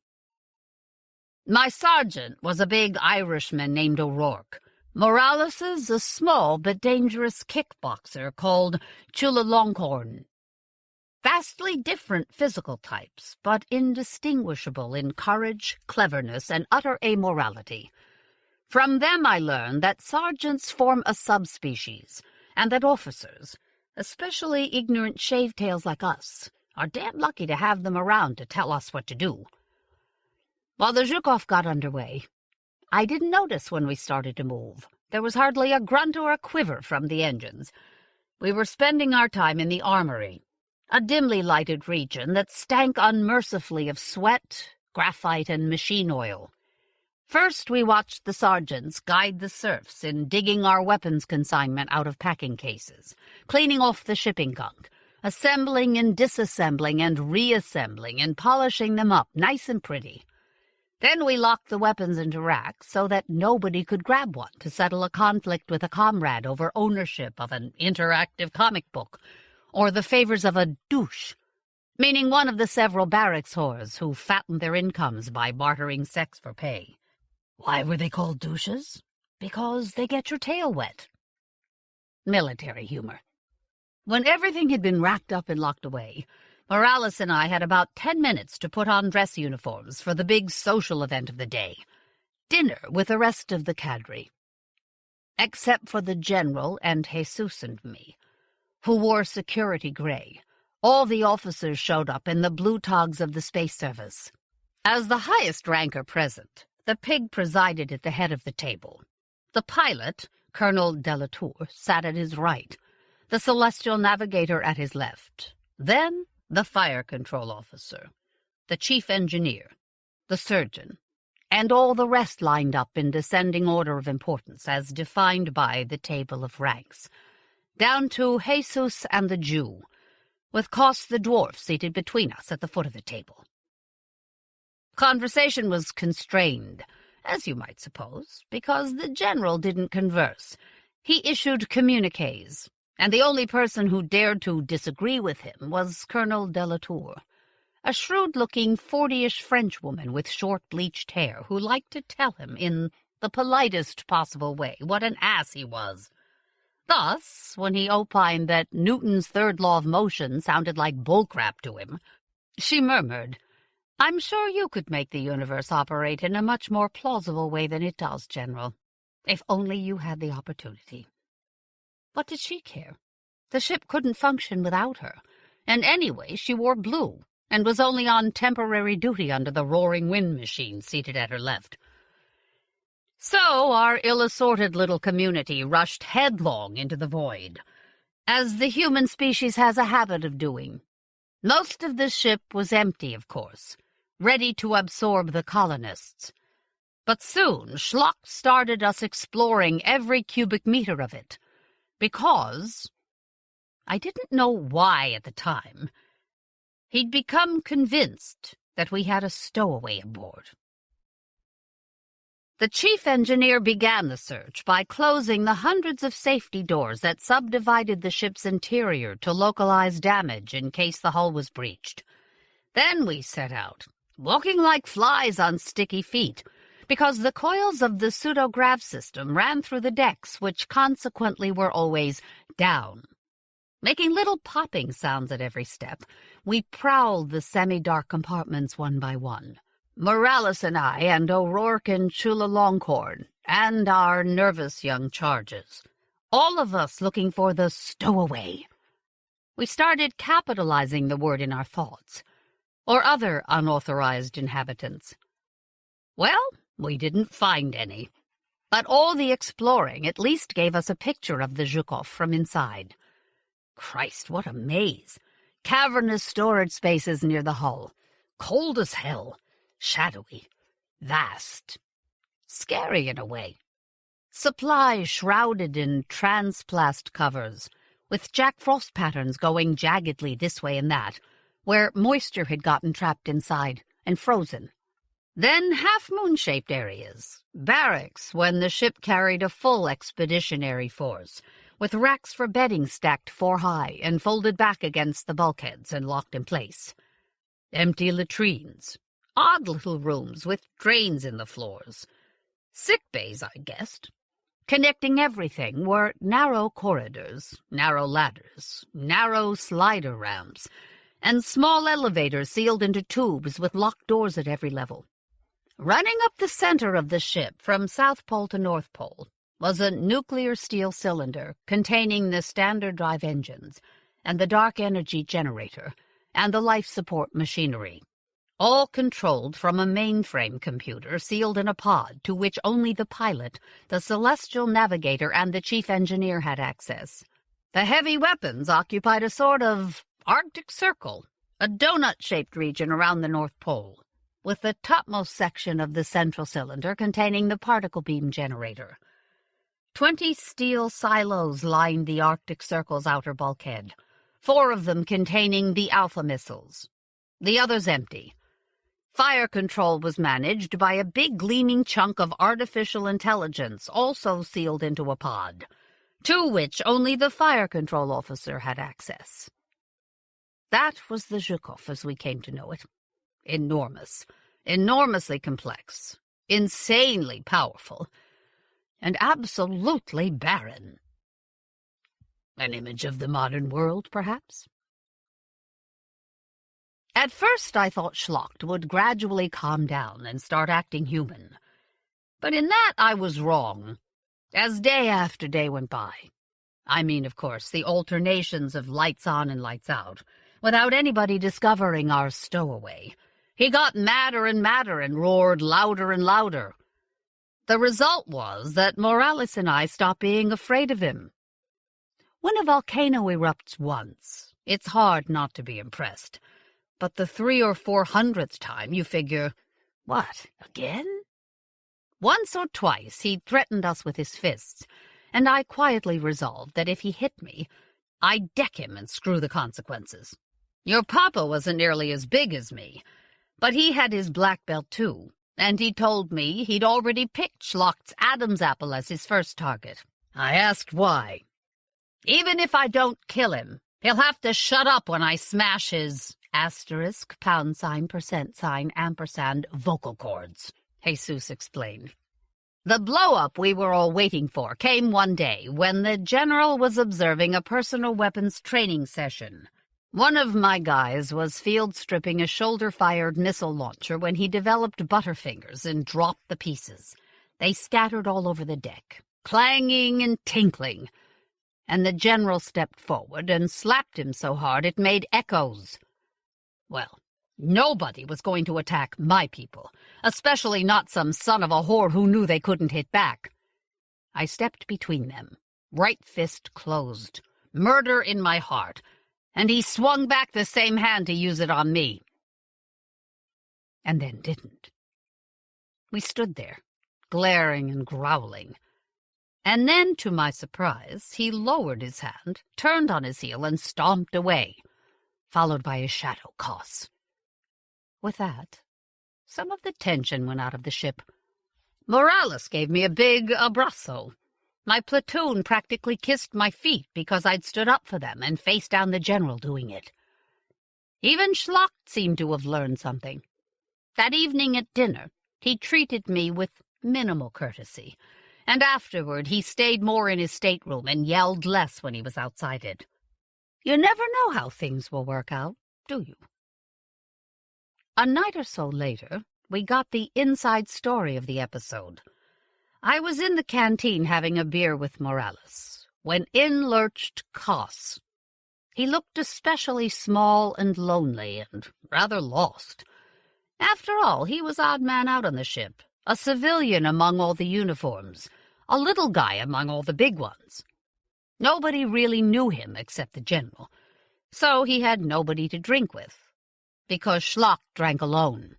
Speaker 1: My sergeant was a big Irishman named O'Rourke. Morales's a small but dangerous kickboxer called Chulalongkorn. Vastly different physical types, but indistinguishable in courage, cleverness, and utter amorality. From them I learned that sergeants form a subspecies, and that officers, especially ignorant shavetails like us, are damn lucky to have them around to tell us what to do. While the Zhukov got underway, I didn't notice when we started to move. There was hardly a grunt or a quiver from the engines. We were spending our time in the armory, a dimly lighted region that stank unmercifully of sweat, graphite, and machine oil. First, we watched the sergeants guide the serfs in digging our weapons consignment out of packing cases, cleaning off the shipping gunk, assembling and disassembling and reassembling and polishing them up nice and pretty. Then we locked the weapons into racks so that nobody could grab one to settle a conflict with a comrade over ownership of an interactive comic book or the favors of a douche, meaning one of the several barracks whores who fattened their incomes by bartering sex for pay. Why were they called douches? Because they get your tail wet. Military humor. When everything had been racked up and locked away, Morales and I had about 10 minutes to put on dress uniforms for the big social event of the day, dinner with the rest of the cadre. Except for the general and Jesus and me, who wore security gray, all the officers showed up in the blue togs of the space service. As the highest ranker present, the pig presided at the head of the table. The pilot, Colonel Delatour, sat at his right, the celestial navigator at his left. Then the fire control officer, the chief engineer, the surgeon, and all the rest lined up in descending order of importance as defined by the table of ranks, down to Jesus and the Jew, with Kos the dwarf seated between us at the foot of the table. Conversation was constrained, as you might suppose, because the general didn't converse. He issued communiques, and the only person who dared to disagree with him was Colonel Delatour, a shrewd-looking 40-ish Frenchwoman with short bleached hair who liked to tell him in the politest possible way what an ass he was. Thus, when he opined that Newton's third law of motion sounded like bullcrap to him, she murmured, "I'm sure you could make the universe operate in a much more plausible way than it does, General, if only you had the opportunity." What did she care? The ship couldn't function without her, and anyway she wore blue and was only on temporary duty under the roaring wind machine seated at her left. So our ill-assorted little community rushed headlong into the void, as the human species has a habit of doing. Most of the ship was empty, of course, ready to absorb the colonists. But soon Schlock started us exploring every cubic meter of it, because, I didn't know why at the time, he'd become convinced that we had a stowaway aboard. The chief engineer began the search by closing the hundreds of safety doors that subdivided the ship's interior to localize damage in case the hull was breached. Then we set out, walking like flies on sticky feet, because the coils of the pseudograv system ran through the decks, which consequently were always down. Making little popping sounds at every step, we prowled the semi-dark compartments one by one. Morales and I, and O'Rourke and Chulalongkorn, and our nervous young charges, all of us looking for the stowaway. We started capitalizing the word in our thoughts, or other unauthorized inhabitants. Well, we didn't find any, but all the exploring at least gave us a picture of the Zhukov from inside. Christ, what a maze! Cavernous storage spaces near the hull. Cold as hell. Shadowy. Vast. Scary in a way. Supplies shrouded in transplast covers, with Jack Frost patterns going jaggedly this way and that, where moisture had gotten trapped inside and frozen. Then half-moon-shaped areas, barracks when the ship carried a full expeditionary force, with racks for bedding stacked 4 high and folded back against the bulkheads and locked in place. Empty latrines, odd little rooms with drains in the floors. Sick bays, I guessed. Connecting everything were narrow corridors, narrow ladders, narrow slider ramps, and small elevators sealed into tubes with locked doors at every level. Running up the center of the ship from South Pole to North Pole was a nuclear steel cylinder containing the standard drive engines and the dark energy generator and the life support machinery, all controlled from a mainframe computer sealed in a pod to which only the pilot, the celestial navigator, and the chief engineer had access. The heavy weapons occupied a sort of Arctic Circle, a donut-shaped region around the North Pole, with the topmost section of the central cylinder containing the particle beam generator. 20 steel silos lined the Arctic Circle's outer bulkhead, 4 of them containing the Alpha missiles, the others empty. Fire control was managed by a big gleaming chunk of artificial intelligence, also sealed into a pod, to which only the fire control officer had access. That was the Zhukov as we came to know it. Enormous, enormously complex, insanely powerful, and absolutely barren. An image of the modern world, perhaps? At first I thought Schlacht would gradually calm down and start acting human. But in that I was wrong, as day after day went by. I mean, of course, the alternations of lights on and lights out, without anybody discovering our stowaway. He got madder and roared louder and louder. The result was that Morales and I stopped being afraid of him. When a volcano erupts once, it's hard not to be impressed. But the 300th or 400th time, you figure, what, again? Once or twice he threatened us with his fists, and I quietly resolved that if he hit me, I'd deck him and screw the consequences. Your papa wasn't nearly as big as me, but he had his black belt too, and he told me he'd already picked Schlacht's Adam's apple as his first target. I asked why. Even if I don't kill him, he'll have to shut up when I smash his *, %, vocal cords, Jesus explained. The blow-up we were all waiting for came one day when the general was observing a personal weapons training session. One of my guys was field-stripping a shoulder-fired missile launcher when he developed butterfingers and dropped the pieces. They scattered all over the deck, clanging and tinkling, and the general stepped forward and slapped him so hard it made echoes. Well, nobody was going to attack my people, especially not some son of a whore who knew they couldn't hit back. I stepped between them, right fist closed, murder in my heart, and he swung back the same hand to use it on me. And then didn't. We stood there, glaring and growling. And then, to my surprise, he lowered his hand, turned on his heel, and stomped away, followed by his shadow, Koss. With that, some of the tension went out of the ship. Morales gave me a big abrazo. My platoon practically kissed my feet because I'd stood up for them and faced down the general doing it. Even Schlacht seemed to have learned something. That evening at dinner, he treated me with minimal courtesy, and afterward he stayed more in his stateroom and yelled less when he was outside it. You never know how things will work out, do you? A night or so later, we got the inside story of the episode. I was in the canteen having a beer with Morales, when in lurched Koss. He looked especially small and lonely and rather lost. After all, he was odd man out on the ship, a civilian among all the uniforms, a little guy among all the big ones. Nobody really knew him except the general, so he had nobody to drink with, because Schlock drank alone.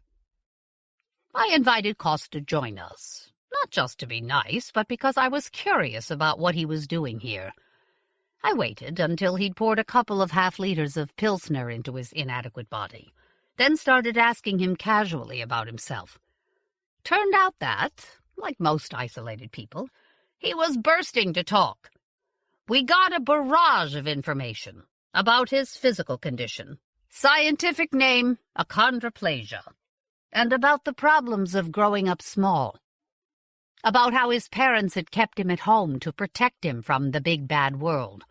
Speaker 1: I invited Koss to join us, not just to be nice, but because I was curious about what he was doing here. I waited until he'd poured a couple of half-liters of Pilsner into his inadequate body, then started asking him casually about himself. Turned out that, like most isolated people, he was bursting to talk. We got a barrage of information about his physical condition, scientific name, achondroplasia, and about the problems of growing up small, about how his parents had kept him at home to protect him from the big bad world,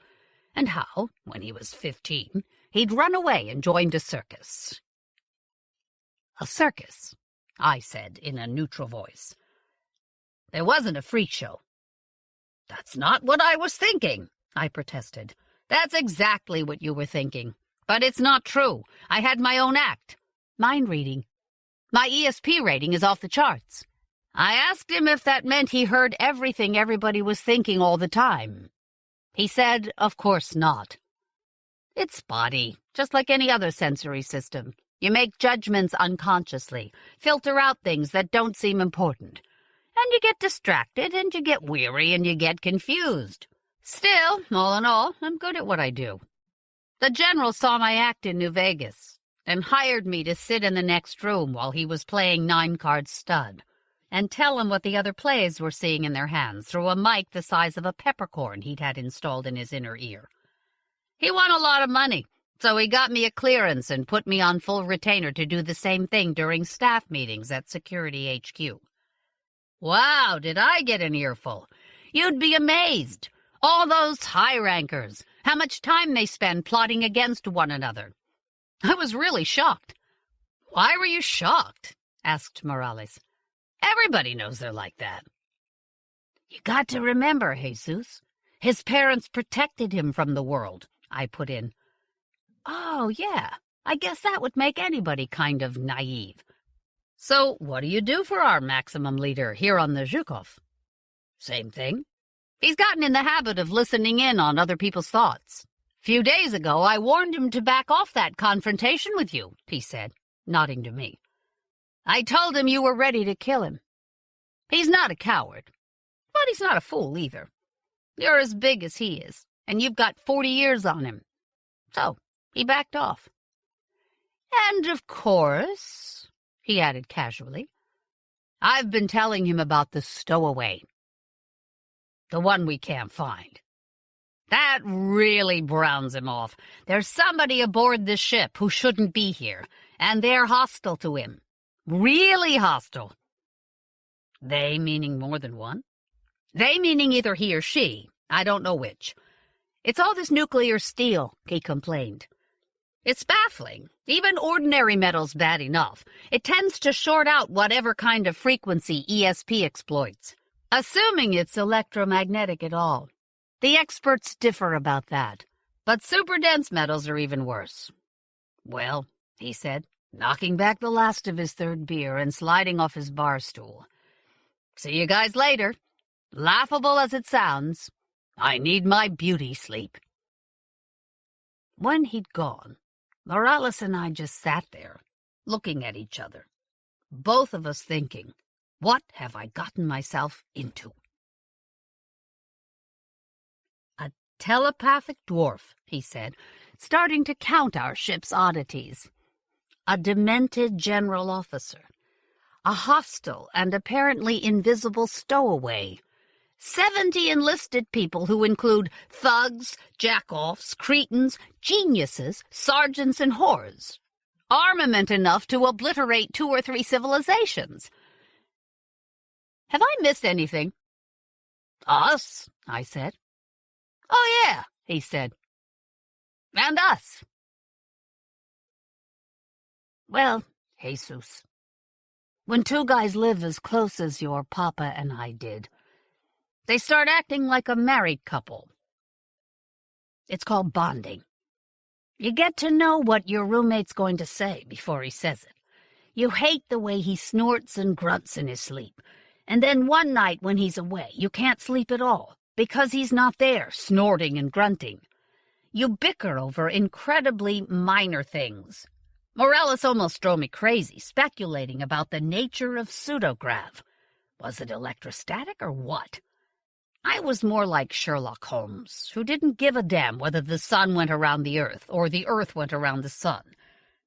Speaker 1: and how, when he was 15, he'd run away and joined a circus. "A circus," I said in a neutral voice. "There wasn't a freak show." "That's not what I was thinking," I protested. "That's exactly what you were thinking. But it's not true. I had my own act. Mind reading. My ESP rating is off the charts." I asked him if that meant he heard everything everybody was thinking all the time. He said, of course not. It's spotty, just like any other sensory system. You make judgments unconsciously, filter out things that don't seem important. And you get distracted, and you get weary, and you get confused. Still, all in all, I'm good at what I do. The general saw my act in New Vegas and hired me to sit in the next room while he was playing 9-card stud and tell him what the other players were seeing in their hands through a mic the size of a peppercorn he'd had installed in his inner ear. He won a lot of money, so he got me a clearance and put me on full retainer to do the same thing during staff meetings at Security HQ. Wow, did I get an earful. You'd be amazed. All those high-rankers, how much time they spend plotting against one another. I was really shocked. Why were you shocked? Asked Morales. Everybody knows they're like that. You got to remember, Jesus. His parents protected him from the world, I put in. Oh, yeah, I guess that would make anybody kind of naive. So what do you do for our maximum leader here on the Zhukov? Same thing. He's gotten in the habit of listening in on other people's thoughts. A few days ago, I warned him to back off that confrontation with you, he said, nodding to me. I told him you were ready to kill him. He's not a coward, but he's not a fool either. You're as big as he is, and you've got 40 years on him. So he backed off. And of course, he added casually, I've been telling him about the stowaway. The one we can't find. That really browns him off. There's somebody aboard this ship who shouldn't be here, and they're hostile to him. Really hostile. They meaning more than one? They meaning either he or she. I don't know which. It's all this nuclear steel, he complained. It's baffling. Even ordinary metal's bad enough. It tends to short out whatever kind of frequency ESP exploits, assuming it's electromagnetic at all. The experts differ about that, but super-dense metals are even worse. Well, he said, knocking back the last of his third beer and sliding off his bar stool. See you guys later. Laughable as it sounds, I need my beauty sleep. When he'd gone, Morales and I just sat there, looking at each other, both of us thinking, what have I gotten myself into? A telepathic dwarf, he said, starting to count our ship's oddities. A demented general officer. A hostile and apparently invisible stowaway. 70 enlisted people who include thugs, jack-offs, cretins, geniuses, sergeants, and whores. Armament enough to obliterate 2 or 3 civilizations. Have I missed anything? Us, I said. Oh, yeah, he said. And us. Well, Jesus, when 2 guys live as close as your papa and I did, they start acting like a married couple. It's called bonding. You get to know what your roommate's going to say before he says it. You hate the way he snorts and grunts in his sleep. And then one night when he's away, you can't sleep at all because he's not there, snorting and grunting. You bicker over incredibly minor things. Morales almost drove me crazy, speculating about the nature of pseudograv. Was it electrostatic or what? I was more like Sherlock Holmes, who didn't give a damn whether the sun went around the earth or the earth went around the sun,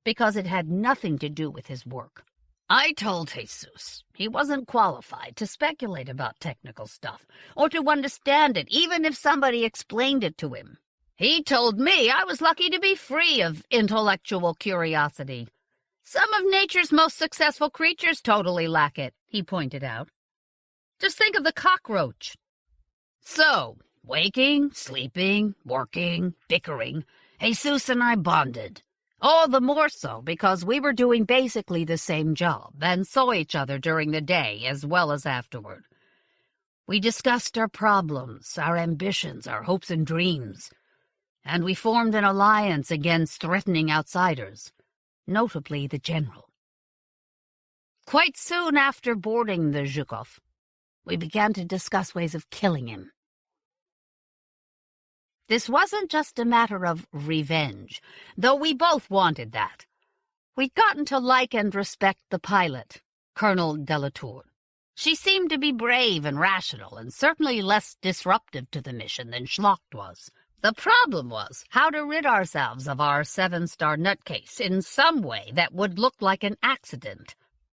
Speaker 1: because it had nothing to do with his work. I told Jesus he wasn't qualified to speculate about technical stuff or to understand it, even if somebody explained it to him. He told me I was lucky to be free of intellectual curiosity. Some of nature's most successful creatures totally lack it, he pointed out. Just think of the cockroach. So, waking, sleeping, working, bickering, Jesus and I bonded. All the more so because we were doing basically the same job and saw each other during the day as well as afterward. We discussed our problems, our ambitions, our hopes and dreams, and we formed an alliance against threatening outsiders, notably the general. Quite soon after boarding the Zhukov, we began to discuss ways of killing him. This wasn't just a matter of revenge, though we both wanted that. We'd gotten to like and respect the pilot, Colonel Delatour. She seemed to be brave and rational, and certainly less disruptive to the mission than Schlacht was. The problem was how to rid ourselves of our 7-star nutcase in some way that would look like an accident.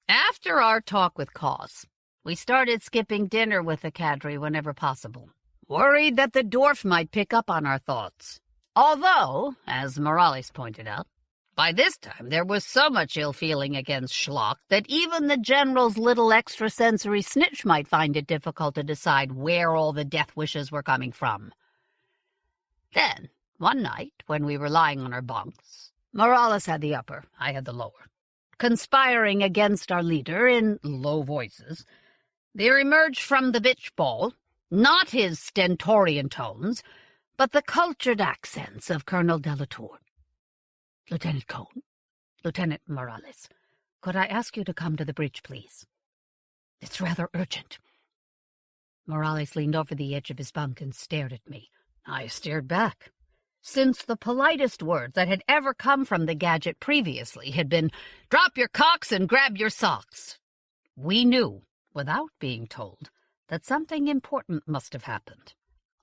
Speaker 1: After our talk with Kos, we started skipping dinner with the Cowdrey whenever possible, worried that the dwarf might pick up on our thoughts. Although, as Morales pointed out, by this time there was so much ill-feeling against Schlacht that even the general's little extrasensory snitch might find it difficult to decide where all the death wishes were coming from. Then, one night, when we were lying on our bunks, Morales had the upper, I had the lower. Conspiring against our leader in low voices, there emerged from the bitch ball not his stentorian tones, but the cultured accents of Colonel Delatour. "Lieutenant Cohn, Lieutenant Morales, could I ask you to come to the bridge, please? It's rather urgent." Morales leaned over the edge of his bunk and stared at me. I stared back. Since the politest words that had ever come from the gadget previously had been, "Drop your cocks and grab your socks," we knew, without being told, that something important must have happened.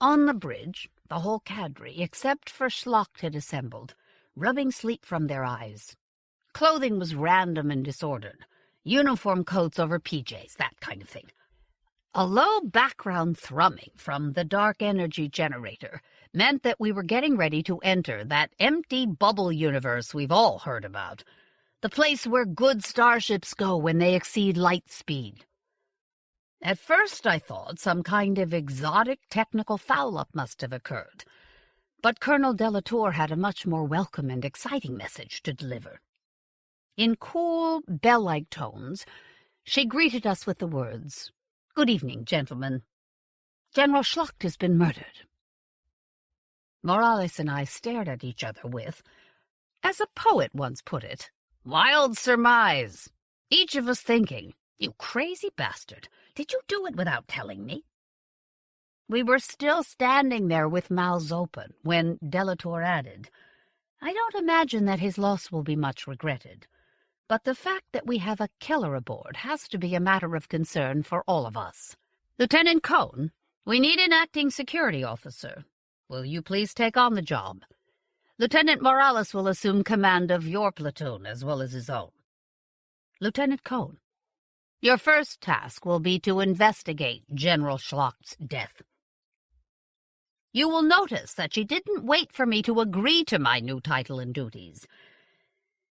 Speaker 1: On the bridge, the whole cadre, except for Schlacht, had assembled, rubbing sleep from their eyes. Clothing was random and disordered, uniform coats over PJs, that kind of thing. A low background thrumming from the dark energy generator meant that we were getting ready to enter that empty bubble universe we've all heard about, the place where good starships go when they exceed light speed. At first I thought some kind of exotic technical foul-up must have occurred, but Colonel Delatour had a much more welcome and exciting message to deliver. In cool, bell-like tones, she greeted us with the words, "Good evening, gentlemen. General Schlacht has been murdered." Morales and I stared at each other with, as a poet once put it, wild surmise, each of us thinking, "You crazy bastard, did you do it without telling me?" We were still standing there with mouths open when Delatour added, "I don't imagine that his loss will be much regretted, but the fact that we have a killer aboard has to be a matter of concern for all of us. Lieutenant Cohn, we need an acting security officer. Will you please take on the job? Lieutenant Morales will assume command of your platoon as well as his own. Lieutenant Cohn, your first task will be to investigate General Schlacht's death. You will notice that she didn't wait for me to agree to my new title and duties.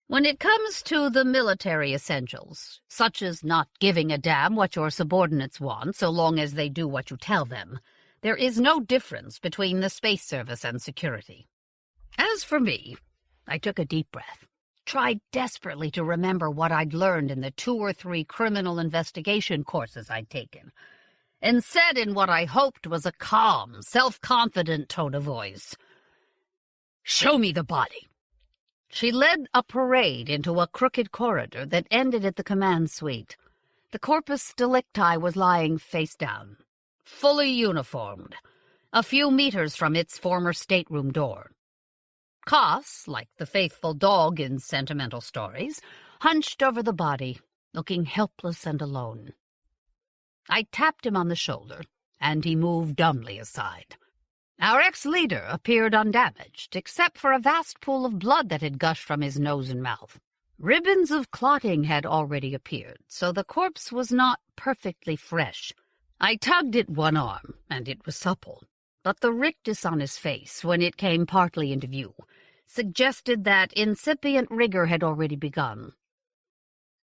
Speaker 1: When it comes to the military essentials, such as not giving a damn what your subordinates want so long as they do what you tell them, there is no difference between the space service and security. As for me, I took a deep breath, tried desperately to remember what I'd learned in the 2 or 3 criminal investigation courses I'd taken, and said in what I hoped was a calm, self-confident tone of voice, "Show me the body." She led a parade into a crooked corridor that ended at the command suite. The corpus delicti was lying face down, fully uniformed. a few meters from its former stateroom door. Koss, like the faithful dog in sentimental stories, hunched over the body, looking helpless and alone. I tapped him on the shoulder, and he moved dumbly aside. Our ex-leader appeared undamaged, except for a vast pool of blood that had gushed from his nose and mouth. Ribbons of clotting had already appeared, so the corpse was not perfectly fresh. I tugged at one arm, and it was supple, but the rictus on his face, when it came partly into view, suggested that incipient rigor had already begun.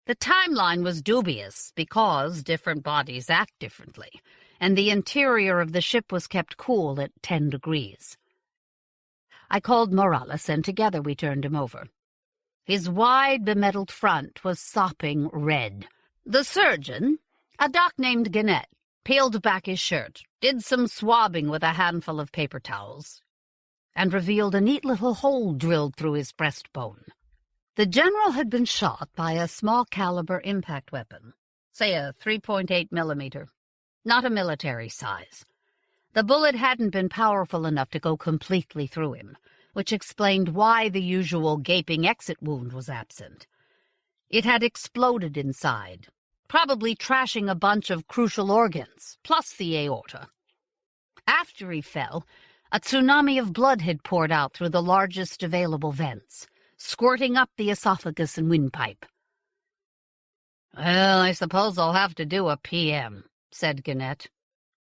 Speaker 1: The timeline was dubious because different bodies act differently, and the interior of the ship was kept cool at 10 degrees. I called Morales, and together we turned him over. His wide, bemetaled front was sopping red. The surgeon, a doc named Monette, peeled back his shirt, did some swabbing with a handful of paper towels, and revealed a neat little hole drilled through his breastbone. The general had been shot by a small-caliber impact weapon, say a 3.8 millimeter, not a military size. The bullet hadn't been powerful enough to go completely through him, which explained why the usual gaping exit wound was absent. It had exploded inside, probably trashing a bunch of crucial organs, plus the aorta. After he fell, a tsunami of blood had poured out through the largest available vents, squirting up the esophagus and windpipe. "Well, I suppose I'll have to do a PM," said Monette,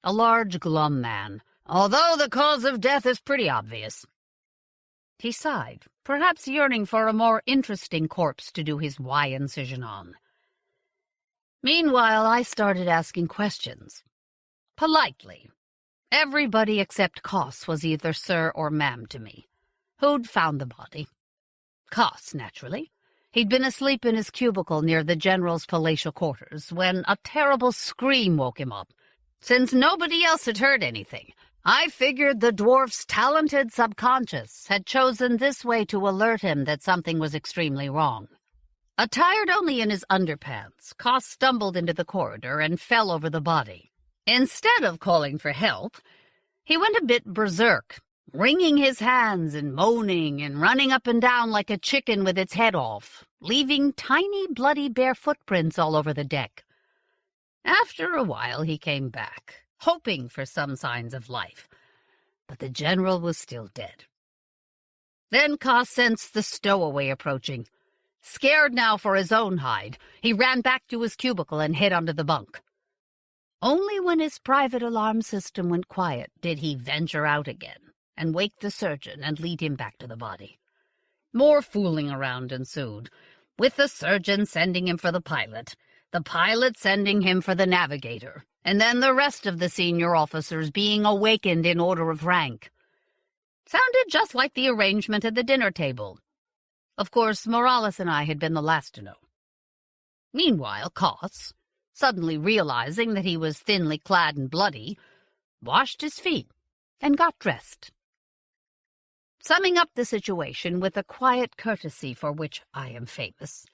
Speaker 1: a large, glum man, "although the cause of death is pretty obvious." He sighed, perhaps yearning for a more interesting corpse to do his Y incision on. Meanwhile, I started asking questions. Politely. Everybody except Koss was either sir or ma'am to me. Who'd found the body? Koss, naturally. He'd been asleep in his cubicle near the general's palatial quarters when a terrible scream woke him up. Since nobody else had heard anything, I figured the dwarf's talented subconscious had chosen this way to alert him that something was extremely wrong. Attired only in his underpants, Koss stumbled into the corridor and fell over the body. Instead of calling for help, he went a bit berserk, wringing his hands and moaning and running up and down like a chicken with its head off, leaving tiny bloody bare footprints all over the deck. After a while he came back, hoping for some signs of life, but the general was still dead. Then Koss sensed the stowaway approaching. Scared now for his own hide, he ran back to his cubicle and hid under the bunk. Only when his private alarm system went quiet did he venture out again and wake the surgeon and lead him back to the body. More fooling around ensued, with the surgeon sending him for the pilot sending him for the navigator, and then the rest of the senior officers being awakened in order of rank. Sounded just like the arrangement at the dinner table. Of course, Morales and I had been the last to know. Meanwhile, Koss, suddenly realizing that he was thinly clad and bloody, washed his feet and got dressed. Summing up the situation with a quiet courtesy for which I am famous,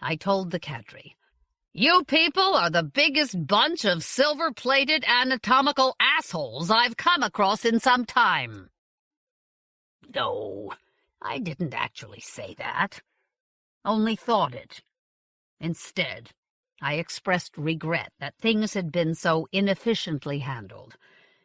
Speaker 1: I told the cadre, "You people are the biggest bunch of silver-plated anatomical assholes I've come across in some time." No, I didn't actually say that. Only thought it. Instead, I expressed regret that things had been so inefficiently handled,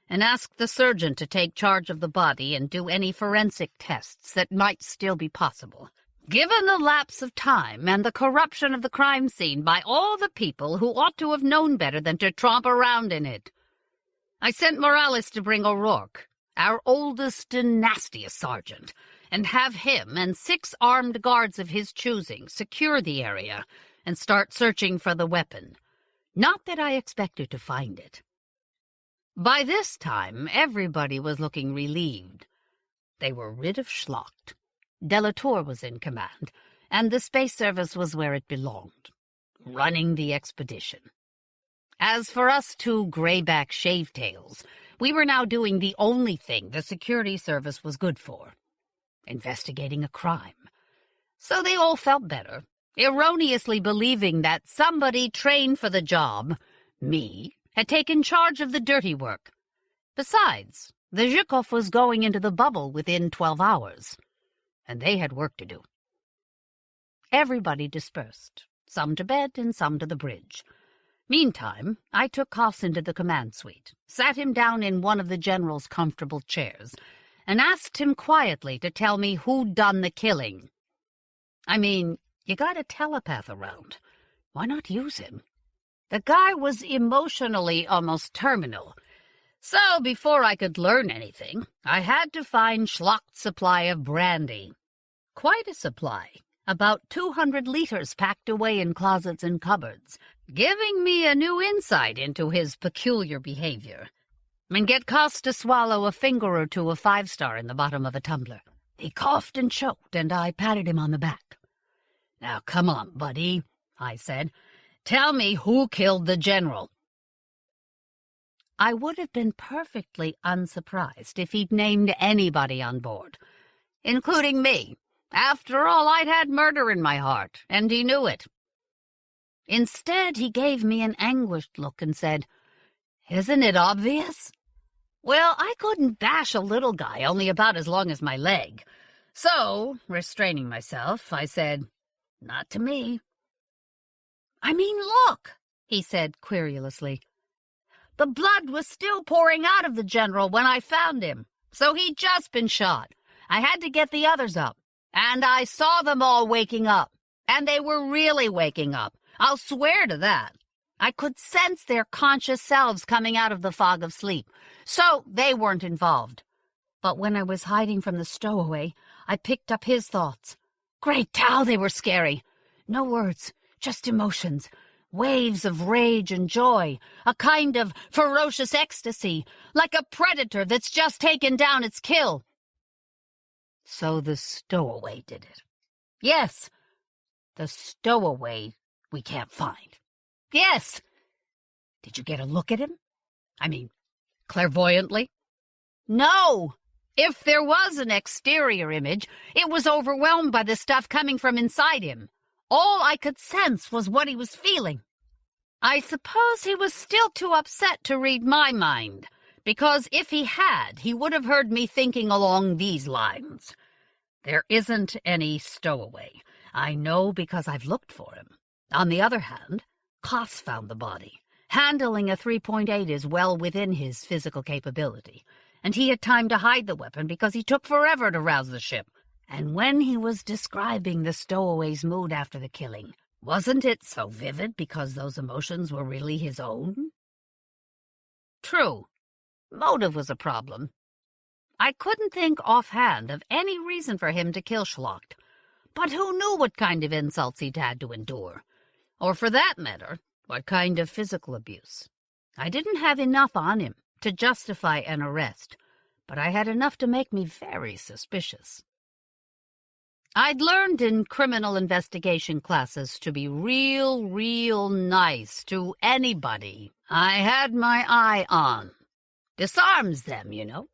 Speaker 1: and asked the surgeon to take charge of the body and do any forensic tests that might still be possible, given the lapse of time and the corruption of the crime scene by all the people who ought to have known better than to tromp around in it. I sent Morales to bring O'Rourke, our oldest and nastiest sergeant, and have him and 6 armed guards of his choosing secure the area and start searching for the weapon. Not that I expected to find it. By this time, everybody was looking relieved. They were rid of Schlacht. Delatour was in command, and the Space Service was where it belonged, running the expedition. As for us 2 grayback shavetails, we were now doing the only thing the security service was good for, investigating a crime. So they all felt better, erroneously believing that somebody trained for the job, me, had taken charge of the dirty work. Besides, The Zhukov was going into the bubble within 12 hours, and they had work to do. Everybody dispersed, some to bed and some to the bridge. Meantime, I took Koss into the command suite, sat him down in one of the general's comfortable chairs, and asked him quietly to tell me who'd done the killing. I mean, you got a telepath around. Why not use him? The guy was emotionally almost terminal. So before I could learn anything, I had to find Schlock's supply of brandy. Quite a supply, about 200 liters packed away in closets and cupboards, giving me a new insight into his peculiar behavior. And get Koss to swallow a finger or two of 5-star in the bottom of a tumbler. He coughed and choked, and I patted him on the back. "Now, come on, buddy," I said. "Tell me who killed the general." I would have been perfectly unsurprised if he'd named anybody on board, including me. After all, I'd had murder in my heart, and he knew it. Instead, he gave me an anguished look and said, "Isn't it obvious?" Well, I couldn't bash a little guy only about as long as my leg. So, restraining myself, I said, "Not to me." "I mean, look," he said querulously. "The blood was still pouring out of the general when I found him, so he'd just been shot. I had to get the others up, and I saw them all waking up, and they were really waking up. I'll swear to that. I could sense their conscious selves coming out of the fog of sleep, so they weren't involved. But when I was hiding from the stowaway, I picked up his thoughts. Great Tao, they were scary. No words, just emotions, waves of rage and joy, a kind of ferocious ecstasy, like a predator that's just taken down its kill." So the stowaway did it. Yes, the stowaway we can't find. Yes. Did you get a look at him? I mean, clairvoyantly? No. If there was an exterior image, it was overwhelmed by the stuff coming from inside him. All I could sense was what he was feeling. I suppose he was still too upset to read my mind, because if he had, he would have heard me thinking along these lines. There isn't any stowaway. I know because I've looked for him. On the other hand, Koss found the body. Handling a 3.8 is well within his physical capability, and he had time to hide the weapon because he took forever to rouse the ship. And when he was describing the stowaway's mood after the killing, wasn't it so vivid because those emotions were really his own? True, motive was a problem. I couldn't think offhand of any reason for him to kill Schlock, but who knew what kind of insults he'd had to endure? Or, for that matter, what kind of physical abuse. I didn't have enough on him to justify an arrest, but I had enough to make me very suspicious. I'd learned in criminal investigation classes to be real nice to anybody I had my eye on. Disarms them, you know.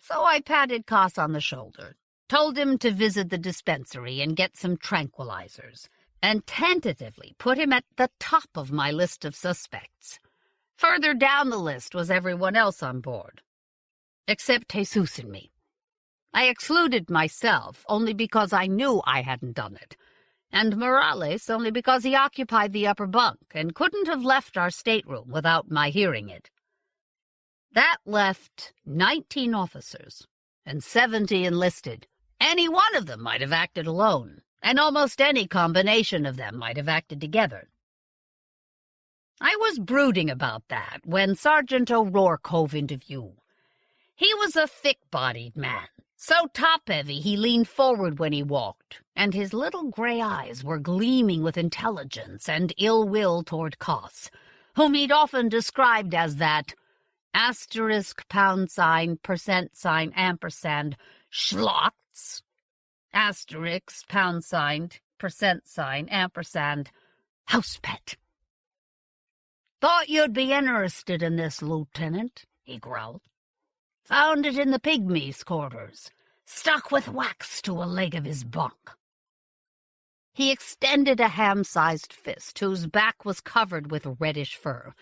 Speaker 1: So I patted Koss on the shoulder, told him to visit the dispensary and get some tranquilizers, and tentatively put him at the top of my list of suspects. Further down the list was everyone else on board, except Jesus and me. I excluded myself only because I knew I hadn't done it, and Morales only because he occupied the upper bunk and couldn't have left our stateroom without my hearing it. That left 19 officers and 70 enlisted. Any one of them might have acted alone, and almost any combination of them might have acted together. I was brooding about that when Sergeant O'Rourke hove into view. He was a thick-bodied man, so top-heavy he leaned forward when he walked, and his little gray eyes were gleaming with intelligence and ill will toward Koss, whom he'd often described as that *#, %, ampersand, Schlotz, *, %, ampersand, house pet. "Thought you'd be interested in this, Lieutenant," he growled. "Found it in the pygmies' quarters, stuck with wax to a leg of his bunk." He extended a ham-sized fist whose back was covered with reddish fur,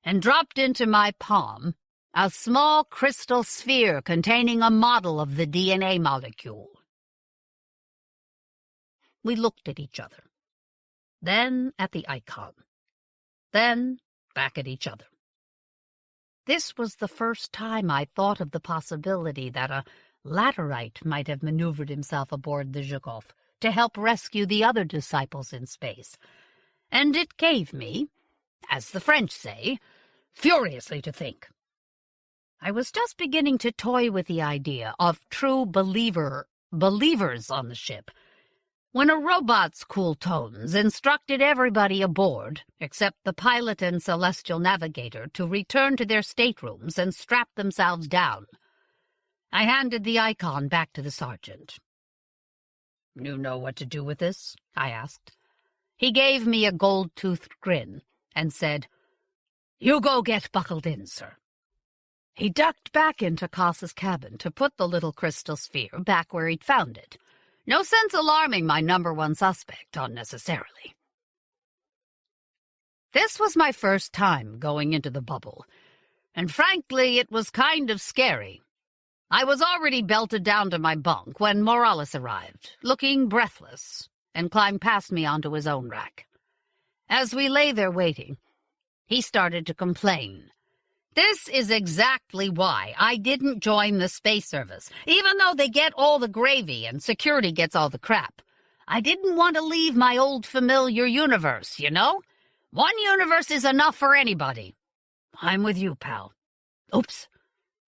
Speaker 1: and dropped into my palm A small crystal sphere containing a model of the DNA molecule. We looked at each other, then at the icon, then back at each other. This was the first time I thought of the possibility that a laterite might have maneuvered himself aboard the Geoff to help rescue the other disciples in space, and it gave me, as the French say, furiously to think. I was just beginning to toy with the idea of true believers on the ship, when a robot's cool tones instructed everybody aboard, except the pilot and celestial navigator, to return to their staterooms and strap themselves down. I handed the icon back to the sergeant. "You know what to do with this?" I asked. He gave me a gold-toothed grin and said, "You go get buckled in, sir." He ducked back into Koss's cabin to put the little crystal sphere back where he'd found it. No sense alarming my number one suspect unnecessarily. This was my first time going into the bubble, and frankly it was kind of scary. I was already belted down to my bunk when Morales arrived, looking breathless, and climbed past me onto his own rack. As we lay there waiting, he started to complain. This is exactly why I didn't join the space service, even though they get all the gravy and security gets all the crap. I didn't want to leave my old familiar universe, you know? One universe is enough for anybody. I'm with you, pal. Oops,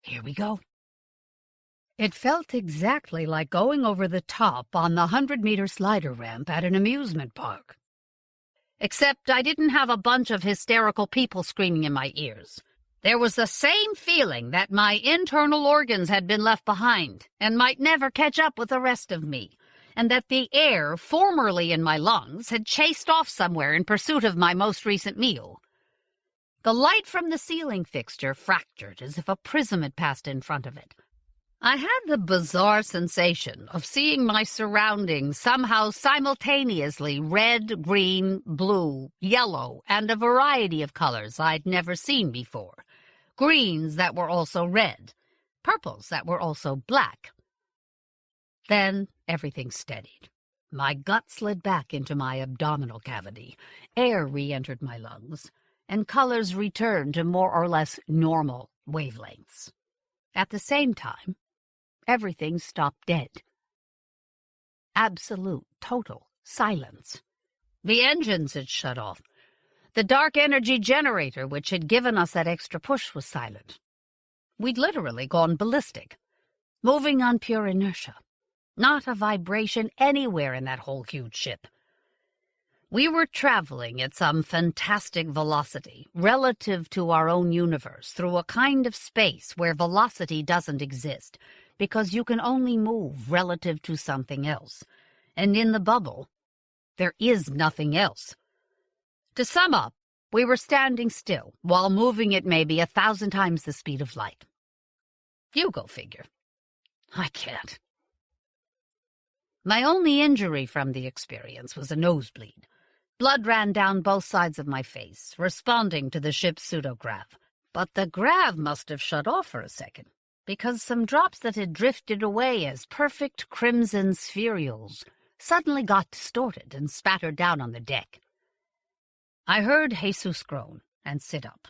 Speaker 1: here we go. It felt exactly like going over the top on the 100-meter slider ramp at an amusement park. Except I didn't have a bunch of hysterical people screaming in my ears. There was the same feeling that my internal organs had been left behind and might never catch up with the rest of me, and that the air formerly in my lungs had chased off somewhere in pursuit of my most recent meal. The light from the ceiling fixture fractured as if a prism had passed in front of it. I had the bizarre sensation of seeing my surroundings somehow simultaneously red, green, blue, yellow, and a variety of colors I'd never seen before. Greens that were also red, purples that were also black. Then everything steadied. My gut slid back into my abdominal cavity, air re-entered my lungs, and colors returned to more or less normal wavelengths. At the same time, everything stopped dead. Absolute, total silence. The engines had shut off. The dark energy generator, which had given us that extra push, was silent. We'd literally gone ballistic, moving on pure inertia. Not a vibration anywhere in that whole huge ship. We were traveling at some fantastic velocity, relative to our own universe, through a kind of space where velocity doesn't exist, because you can only move relative to something else. And in the bubble, there is nothing else. To sum up, we were standing still, while moving at maybe 1,000 times the speed of light. You go figure. I can't. My only injury from the experience was a nosebleed. Blood ran down both sides of my face, responding to the ship's pseudograv. But the grav must have shut off for a second, because some drops that had drifted away as perfect crimson spherules suddenly got distorted and spattered down on the deck. I heard Jesus groan and sit up.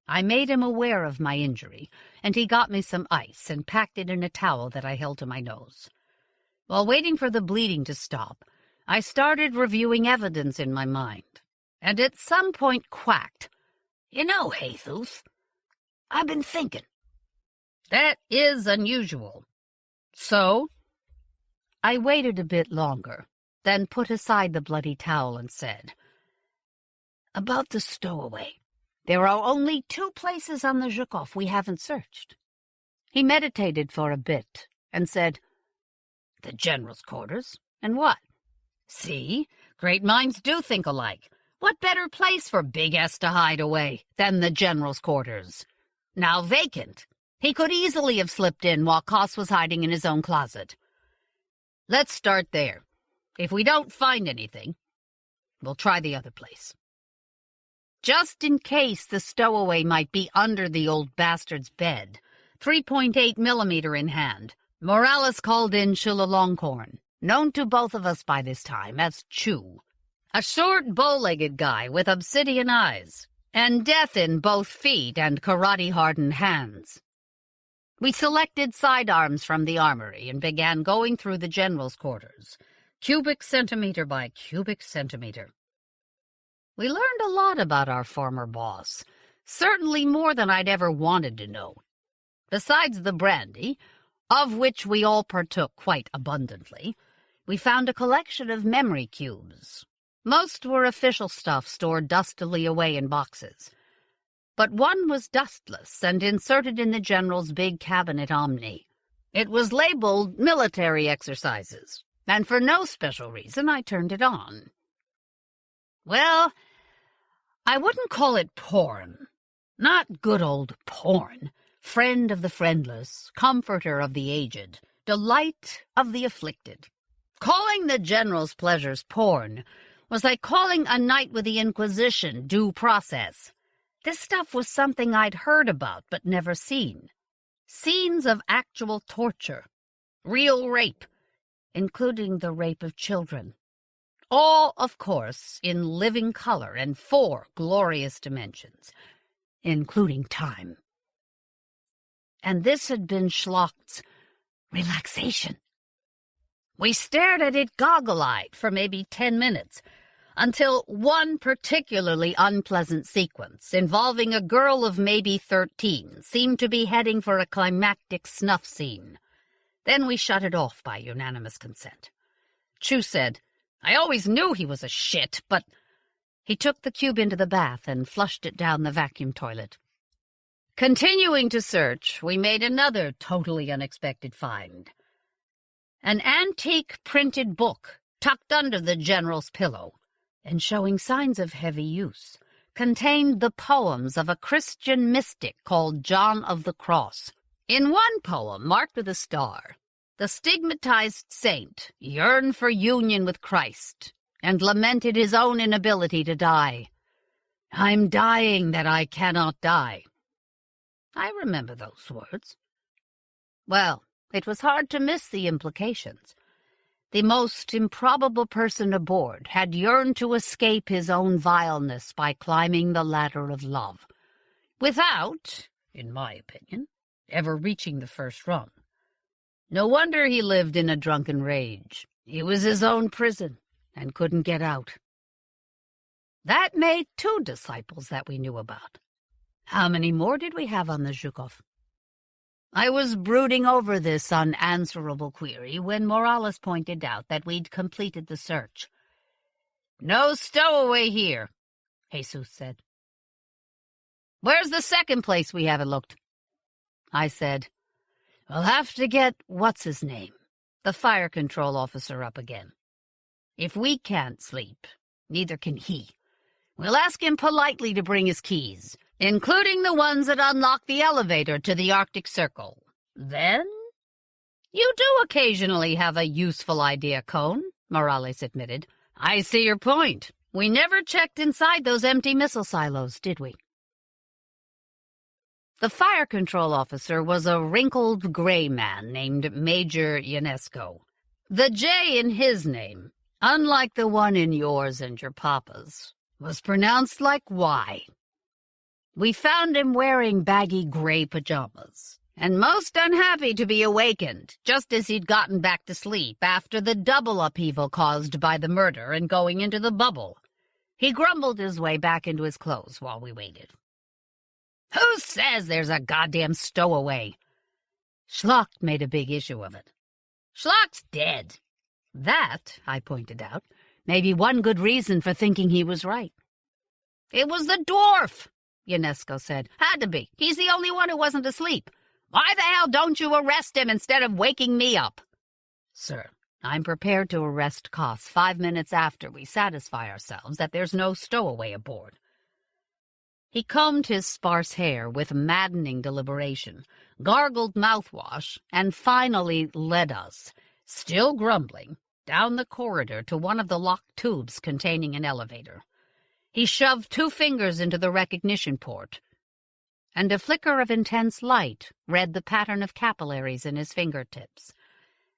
Speaker 1: I made him aware of my injury, and he got me some ice and packed it in a towel that I held to my nose. While waiting for the bleeding to stop, I started reviewing evidence in my mind, and at some point quacked, "You know, Jesus, I've been thinking." That is unusual. So? I waited a bit longer, then put aside the bloody towel and said, "About the stowaway. There are only 2 places on the Geoff we haven't searched." He meditated for a bit and said, "The general's quarters, and what? See, great minds do think alike. What better place for Big S to hide away than the general's quarters? Now vacant. He could easily have slipped in while Koss was hiding in his own closet. Let's start there. If we don't find anything, we'll try the other place." just in case the stowaway might be under the old bastard's bed. 3.8 millimeter in hand. Morales called in Chulalongkorn, known to both of us by this time as Chew. A short, bow-legged guy with obsidian eyes, and death in both feet and karate-hardened hands. We selected sidearms from the armory and began going through the general's quarters, cubic centimeter by cubic centimeter. We learned a lot about our former boss, certainly more than I'd ever wanted to know. Besides the brandy, of which we all partook quite abundantly, we found a collection of memory cubes. Most were official stuff stored dustily away in boxes. But one was dustless and inserted in the general's big cabinet omni. It was labeled military exercises, and for no special reason I turned it on. Well, I wouldn't call it porn. Not good old porn. Friend of the friendless, comforter of the aged, delight of the afflicted. Calling the general's pleasures porn was like calling a night with the Inquisition due process. This stuff was something I'd heard about but never seen. Scenes of actual torture, real rape, including the rape of children. All, of course, in living color and 4 glorious dimensions, including time. And this had been Schlacht's relaxation. We stared at it goggle-eyed for maybe 10 minutes, until one particularly unpleasant sequence involving a girl of maybe 13 seemed to be heading for a climactic snuff scene. Then we shut it off by unanimous consent. Chu said, "I always knew he was a shit, but—" He took the cube into the bath and flushed it down the vacuum toilet. Continuing to search, we made another totally unexpected find. An antique printed book tucked under the general's pillow, and showing signs of heavy use, contained the poems of a Christian mystic called John of the Cross. In one poem, marked with a star, the stigmatized saint yearned for union with Christ and lamented his own inability to die. "I'm dying that I cannot die." I remember those words. Well, it was hard to miss the implications. The most improbable person aboard had yearned to escape his own vileness by climbing the ladder of love, without, in my opinion, ever reaching the first rung. No wonder he lived in a drunken rage. He was his own prison and couldn't get out. That made 2 disciples that we knew about. How many more did we have on the Zhukov? I was brooding over this unanswerable query when Morales pointed out that we'd completed the search. "No stowaway here," Jesus said. "Where's the second place we haven't looked?" I said, "We'll have to get what's-his-name, the fire control officer, up again. If we can't sleep, neither can he. We'll ask him politely to bring his keys, including the ones that unlock the elevator to the Arctic Circle. Then—" "You do occasionally have a useful idea, Cone," Morales admitted. "I see your point. We never checked inside those empty missile silos, did we?" The fire control officer was a wrinkled gray man named Major Ionesco. The J in his name, unlike the one in yours and your papa's, was pronounced like Y. We found him wearing baggy gray pajamas, and most unhappy to be awakened, just as he'd gotten back to sleep after the double upheaval caused by the murder and going into the bubble. He grumbled his way back into his clothes while we waited. "Who says there's a goddamn stowaway?" Schlacht made a big issue of it. "Schlacht's dead." That, I pointed out, may be one good reason for thinking he was right. "It was the dwarf," Ionesco said. "Had to be. He's the only one who wasn't asleep. Why the hell don't you arrest him instead of waking me up?" "Sir, I'm prepared to arrest Koss 5 minutes after we satisfy ourselves that there's no stowaway aboard." He combed his sparse hair with maddening deliberation, gargled mouthwash, and finally led us, still grumbling, down the corridor to one of the locked tubes containing an elevator. He shoved 2 fingers into the recognition port, and a flicker of intense light read the pattern of capillaries in his fingertips.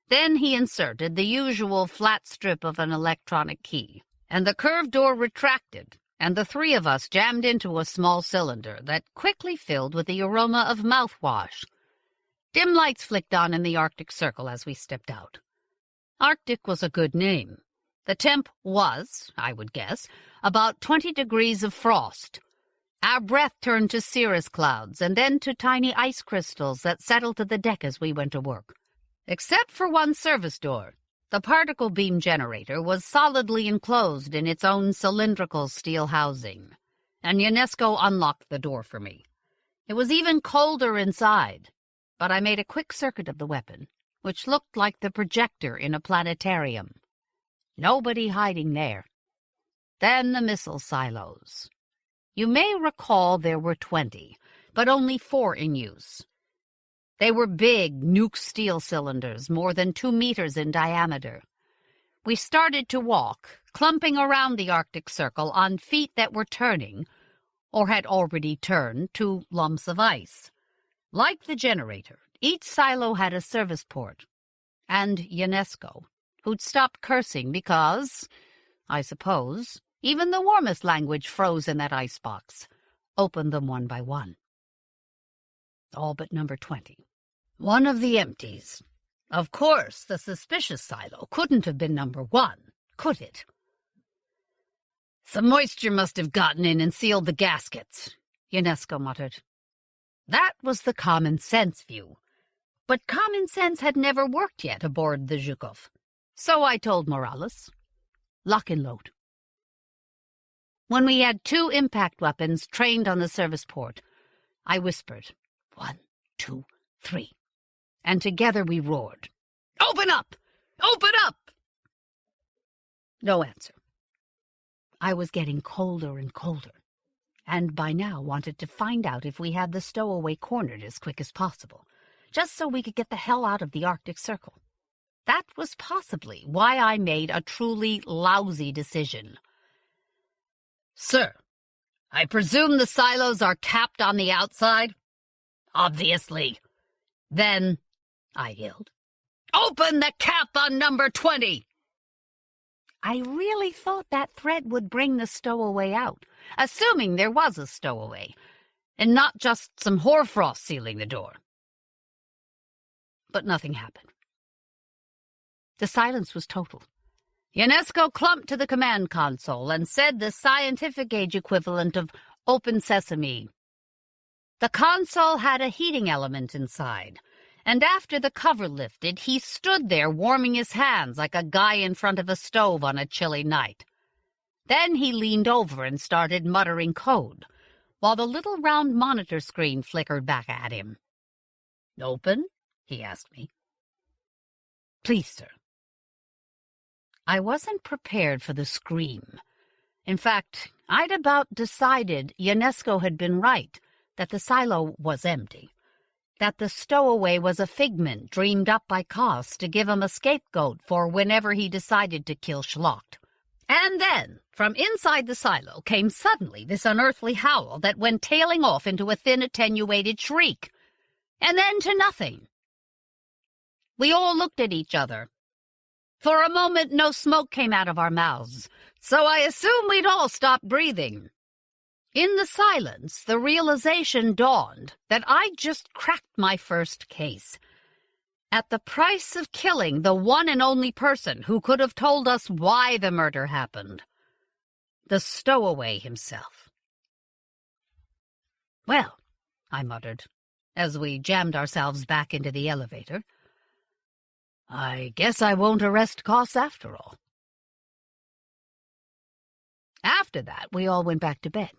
Speaker 1: Then he inserted the usual flat strip of an electronic key, and the curved door retracted, and the 3 of us jammed into a small cylinder that quickly filled with the aroma of mouthwash. Dim lights flicked on in the Arctic Circle as we stepped out. Arctic was a good name. The temp was, I would guess, about 20 degrees of frost. Our breath turned to cirrus clouds and then to tiny ice crystals that settled to the deck as we went to work. Except for one service door, the particle beam generator was solidly enclosed in its own cylindrical steel housing, and Ionesco unlocked the door for me. It was even colder inside, but I made a quick circuit of the weapon, which looked like the projector in a planetarium. Nobody hiding there. Then the missile silos. You may recall there were 20, but only 4 in use. They were big nuke steel cylinders, more than 2 meters in diameter. We started to walk, clumping around the Arctic Circle on feet that were turning, or had already turned, to lumps of ice. Like the generator, each silo had a service port, and Ionesco, who'd stopped cursing because, I suppose, even the warmest language froze in that icebox, opened them one by one. All but number 20. One of the empties. Of course, the suspicious silo couldn't have been number 1, could it? Some moisture must have gotten in and sealed the gaskets, Ionesco muttered. That was the common sense view. But common sense had never worked yet aboard the Zhukov. So I told Morales, lock and load. When we had 2 impact weapons trained on the service port, I whispered, 1, 2, 3. And together we roared, "Open up! Open up!" No answer. I was getting colder and colder, and by now wanted to find out if we had the stowaway cornered as quick as possible, just so we could get the hell out of the Arctic Circle. That was possibly why I made a truly lousy decision. "Sir, I presume the silos are capped on the outside?" "Obviously." "Then," I yelled, "open the cap on number 20!" I really thought that threat would bring the stowaway out, assuming there was a stowaway, and not just some hoarfrost sealing the door. But nothing happened. The silence was total. Ionesco clumped to the command console and said the scientific age equivalent of "Open Sesame." The console had a heating element inside, and after the cover lifted, he stood there warming his hands like a guy in front of a stove on a chilly night. Then he leaned over and started muttering code, while the little round monitor screen flickered back at him. "Open?" he asked me. "Please, sir." I wasn't prepared for the scream. In fact, I'd about decided Ionesco had been right, that the silo was empty, that the stowaway was a figment dreamed up by Kos to give him a scapegoat for whenever he decided to kill Schlocht. And then, from inside the silo came suddenly this unearthly howl that went tailing off into a thin, attenuated shriek, and then to nothing. We all looked at each other. For a moment, no smoke came out of our mouths, so I assumed we'd all stopped breathing. In the silence, the realization dawned that I'd just cracked my first case, at the price of killing the one and only person who could have told us why the murder happened. The stowaway himself. "Well," I muttered, as we jammed ourselves back into the elevator, "I guess I won't arrest Kos after all." After that, we all went back to bed.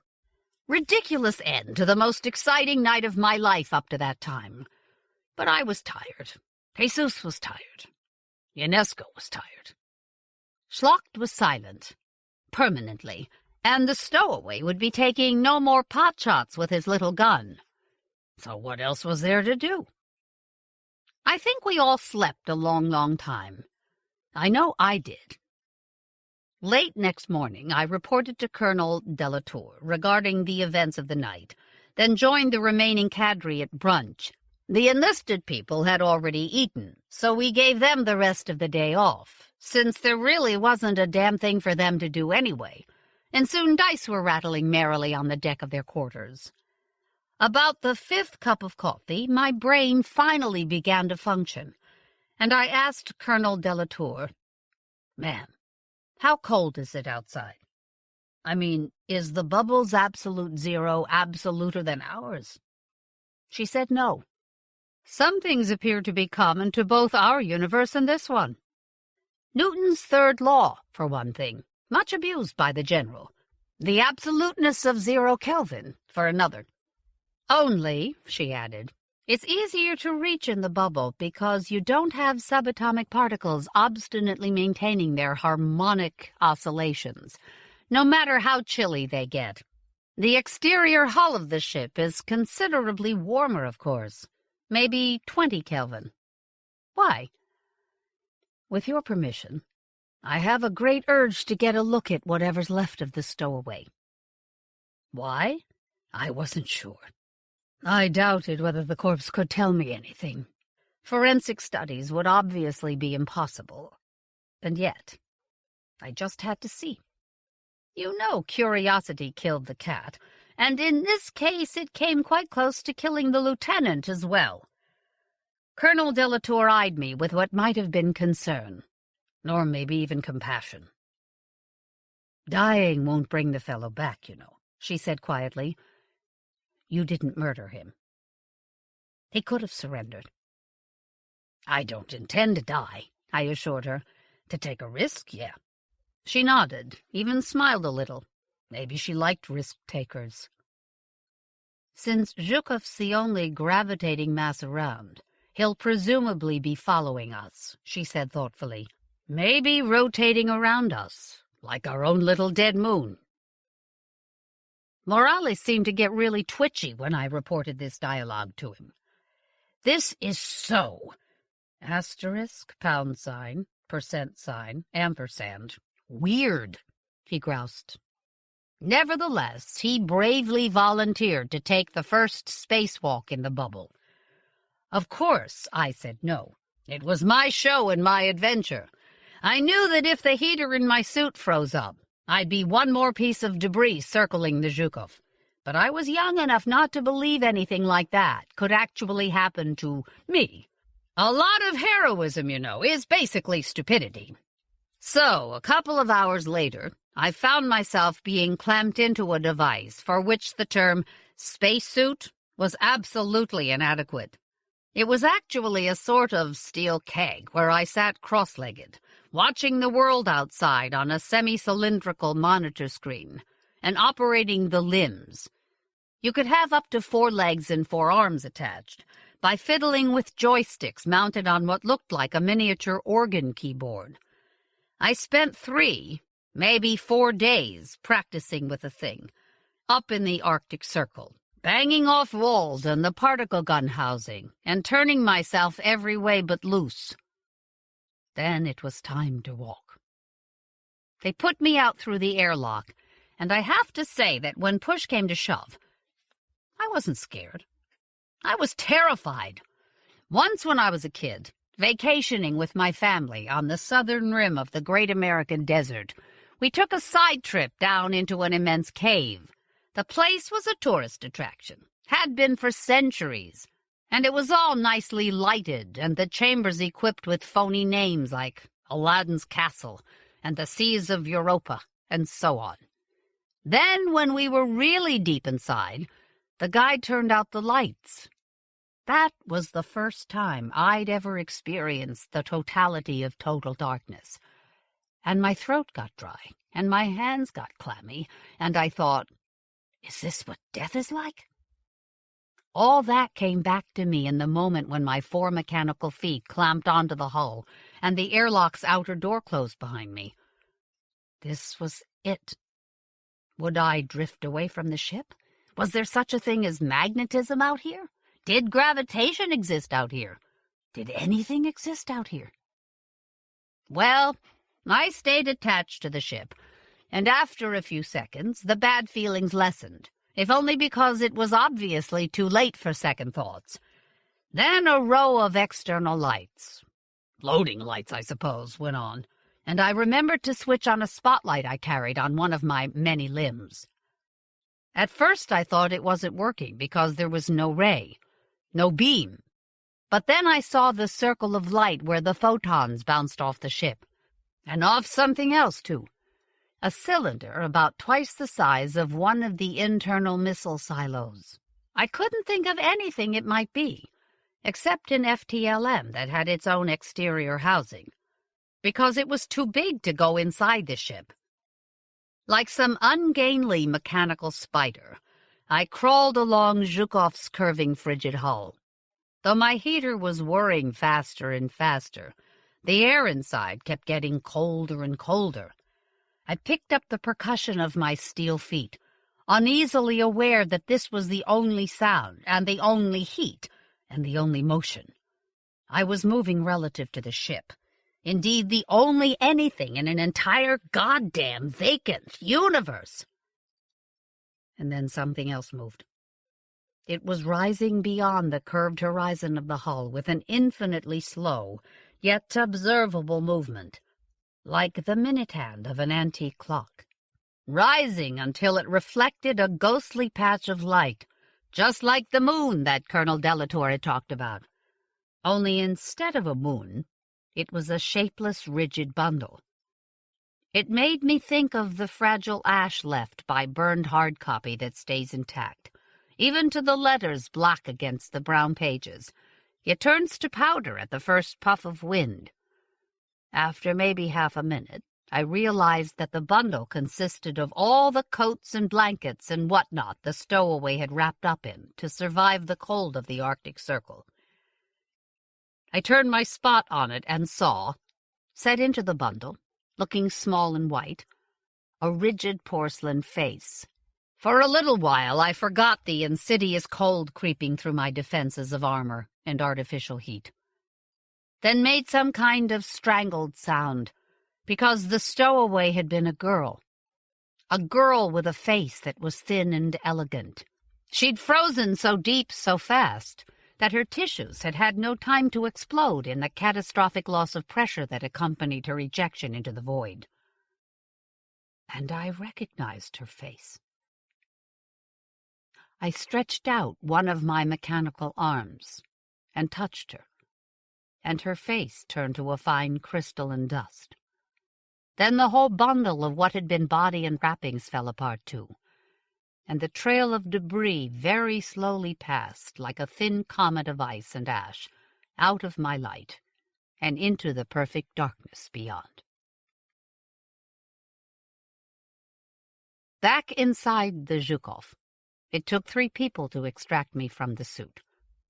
Speaker 1: Ridiculous end to the most exciting night of my life up to that time. But I was tired. Jesus was tired. Ionesco was tired. Schlocht was silent, permanently, and the stowaway would be taking no more pot shots with his little gun. So what else was there to do? I think we all slept a long, long time. I know I did. Late next morning, I reported to Colonel Delatour regarding the events of the night, then joined the remaining cadre at brunch. The enlisted people had already eaten, so we gave them the rest of the day off, since there really wasn't a damn thing for them to do anyway, and soon dice were rattling merrily on the deck of their quarters. About the 5th cup of coffee, my brain finally began to function, and I asked Colonel Delatour, "Ma'am, how cold is it outside? I mean, is the bubble's absolute zero absoluter than ours?" She said no. Some things appear to be common to both our universe and this one. Newton's third law, for one thing, much abused by the general. The absoluteness of 0 Kelvin, for another. Only, she added, it's easier to reach in the bubble because you don't have subatomic particles obstinately maintaining their harmonic oscillations, no matter how chilly they get. The exterior hull of the ship is considerably warmer, of course. Maybe 20 Kelvin. Why? With your permission, I have a great urge to get a look at whatever's left of the stowaway. Why? I wasn't sure. I doubted whether the corpse could tell me anything. Forensic studies would obviously be impossible. And yet, I just had to see. You know curiosity killed the cat, and in this case it came quite close to killing the lieutenant as well. Colonel Delatour eyed me with what might have been concern, or maybe even compassion. Dying won't bring the fellow back, you know, she said quietly. You didn't murder him. He could have surrendered. I don't intend to die, I assured her. To take a risk, yeah. She nodded, even smiled a little. Maybe she liked risk-takers. Since Zhukov's the only gravitating mass around, he'll presumably be following us, she said thoughtfully. Maybe rotating around us, like our own little dead moon. Morales seemed to get really twitchy when I reported this dialogue to him. This is so. Asterisk, pound sign, percent sign, ampersand. Weird, he groused. Nevertheless, he bravely volunteered to take the first spacewalk in the bubble. Of course, I said no. It was my show and my adventure. I knew that if the heater in my suit froze up, I'd be one more piece of debris circling the Zhukov. But I was young enough not to believe anything like that could actually happen to me. A lot of heroism, you know, is basically stupidity. So, a couple of hours later, I found myself being clamped into a device for which the term spacesuit was absolutely inadequate. It was actually a sort of steel keg where I sat cross-legged, watching the world outside on a semi-cylindrical monitor screen, and operating the limbs. You could have up to 4 legs and 4 arms attached by fiddling with joysticks mounted on what looked like a miniature organ keyboard. I spent 3, maybe 4 days practicing with the thing, up in the Arctic Circle, banging off walls and the particle gun housing, and turning myself every way but loose. Then it was time to walk. They put me out through the airlock, and I have to say that when push came to shove, I wasn't scared. I was terrified. Once when I was a kid, vacationing with my family on the southern rim of the Great American Desert, we took a side trip down into an immense cave. The place was a tourist attraction, had been for centuries, and it was all nicely lighted, and the chambers equipped with phony names like Aladdin's Castle and the Seas of Europa, and so on. Then, when we were really deep inside, the guide turned out the lights. That was the first time I'd ever experienced the totality of total darkness. And my throat got dry, and my hands got clammy, and I thought, is this what death is like? All that came back to me in the moment when my 4 mechanical feet clamped onto the hull, and the airlock's outer door closed behind me. This was it. Would I drift away from the ship? Was there such a thing as magnetism out here? Did gravitation exist out here? Did anything exist out here? Well, I stayed attached to the ship, and after a few seconds the bad feelings lessened, if only because it was obviously too late for second thoughts. Then a row of external lights, floating lights, I suppose, went on, and I remembered to switch on a spotlight I carried on one of my many limbs. At first I thought it wasn't working because there was no ray, no beam. But then I saw the circle of light where the photons bounced off the ship. And off something else, too. A cylinder about twice the size of one of the internal missile silos. I couldn't think of anything it might be, except an FTLM that had its own exterior housing, because it was too big to go inside the ship. Like some ungainly mechanical spider, I crawled along Zhukov's curving frigid hull. Though my heater was whirring faster and faster, the air inside kept getting colder and colder. I picked up the percussion of my steel feet, uneasily aware that this was the only sound, and the only heat, and the only motion. I was moving relative to the ship. Indeed, the only anything in an entire goddamn vacant universe. And then something else moved. It was rising beyond the curved horizon of the hull with an infinitely slow, yet observable movement, like the minute hand of an antique clock, rising until it reflected a ghostly patch of light, just like the moon that Colonel Delator had talked about. Only instead of a moon, it was a shapeless, rigid bundle. It made me think of the fragile ash left by burned hard copy that stays intact, even to the letters black against the brown pages. It turns to powder at the first puff of wind. After maybe half a minute, I realized that the bundle consisted of all the coats and blankets and whatnot the stowaway had wrapped up in to survive the cold of the Arctic Circle. I turned my spot on it and saw, set into the bundle, looking small and white, a rigid porcelain face. For a little while I forgot the insidious cold creeping through my defenses of armor and artificial heat. Then made some kind of strangled sound, because the stowaway had been a girl with a face that was thin and elegant. She'd frozen so deep so fast that her tissues had had no time to explode in the catastrophic loss of pressure that accompanied her ejection into the void. And I recognized her face. I stretched out one of my mechanical arms and touched her, and her face turned to a fine crystalline dust. Then the whole bundle of what had been body and wrappings fell apart too, and the trail of debris very slowly passed like a thin comet of ice and ash out of my light and into the perfect darkness beyond. Back inside the Zhukov, it took 3 people to extract me from the suit.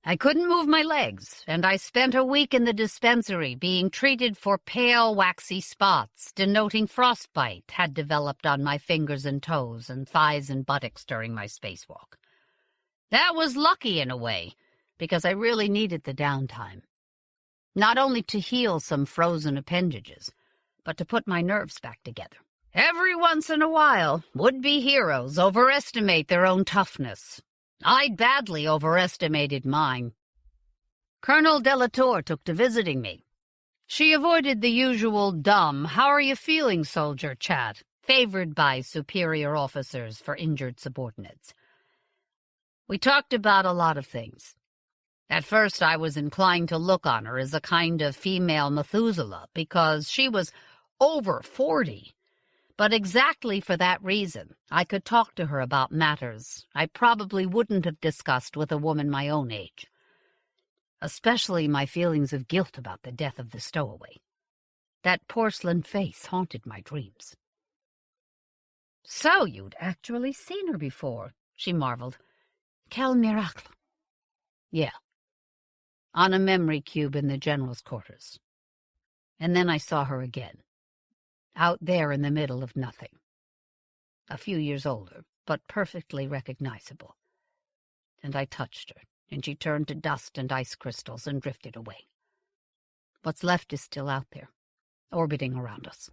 Speaker 1: I couldn't move my legs, and I spent a week in the dispensary being treated for pale, waxy spots, denoting frostbite had developed on my fingers and toes and thighs and buttocks during my spacewalk. That was lucky in a way, because I really needed the downtime. Not only to heal some frozen appendages, but to put my nerves back together. Every once in a while, would-be heroes overestimate their own toughness. I'd badly overestimated mine. Colonel Delator took to visiting me. She avoided the usual dumb, how-are-you-feeling, soldier chat, favored by superior officers for injured subordinates. We talked about a lot of things. At first I was inclined to look on her as a kind of female Methuselah because she was over 40. But exactly for that reason, I could talk to her about matters I probably wouldn't have discussed with a woman my own age, especially my feelings of guilt about the death of the stowaway. That porcelain face haunted my dreams. "So you'd actually seen her before," she marveled. "Quel miracle." Yeah, on a memory cube in the general's quarters. And then I saw her again. Out there in the middle of nothing. A few years older, but perfectly recognizable. And I touched her, and she turned to dust and ice crystals and drifted away. What's left is still out there, orbiting around us,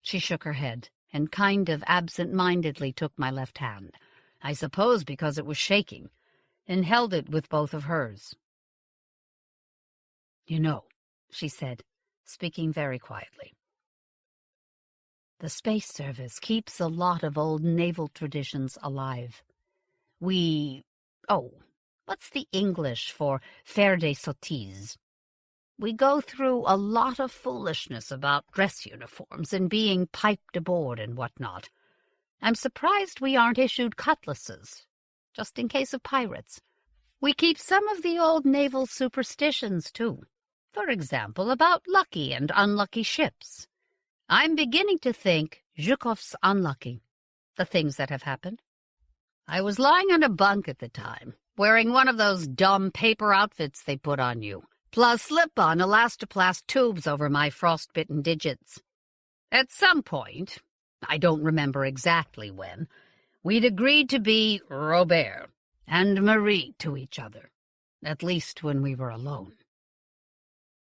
Speaker 1: She shook her head and kind of absent-mindedly took my left hand, I suppose because it was shaking, and held it with both of hers. "You know," she said, speaking very quietly, "the Space Service keeps a lot of old naval traditions alive. What's the English for faire des sottises? We go through a lot of foolishness about dress uniforms and being piped aboard and whatnot. I'm surprised we aren't issued cutlasses, just in case of pirates. We keep some of the old naval superstitions, too. For example, about lucky and unlucky ships. I'm beginning to think Zhukov's unlucky, the things that have happened. I was lying on a bunk at the time, wearing one of those dumb paper outfits they put on you, plus slip-on elastoplast tubes over my frostbitten digits. At some point, I don't remember exactly when, we'd agreed to be Robert and Marie to each other, at least when we were alone.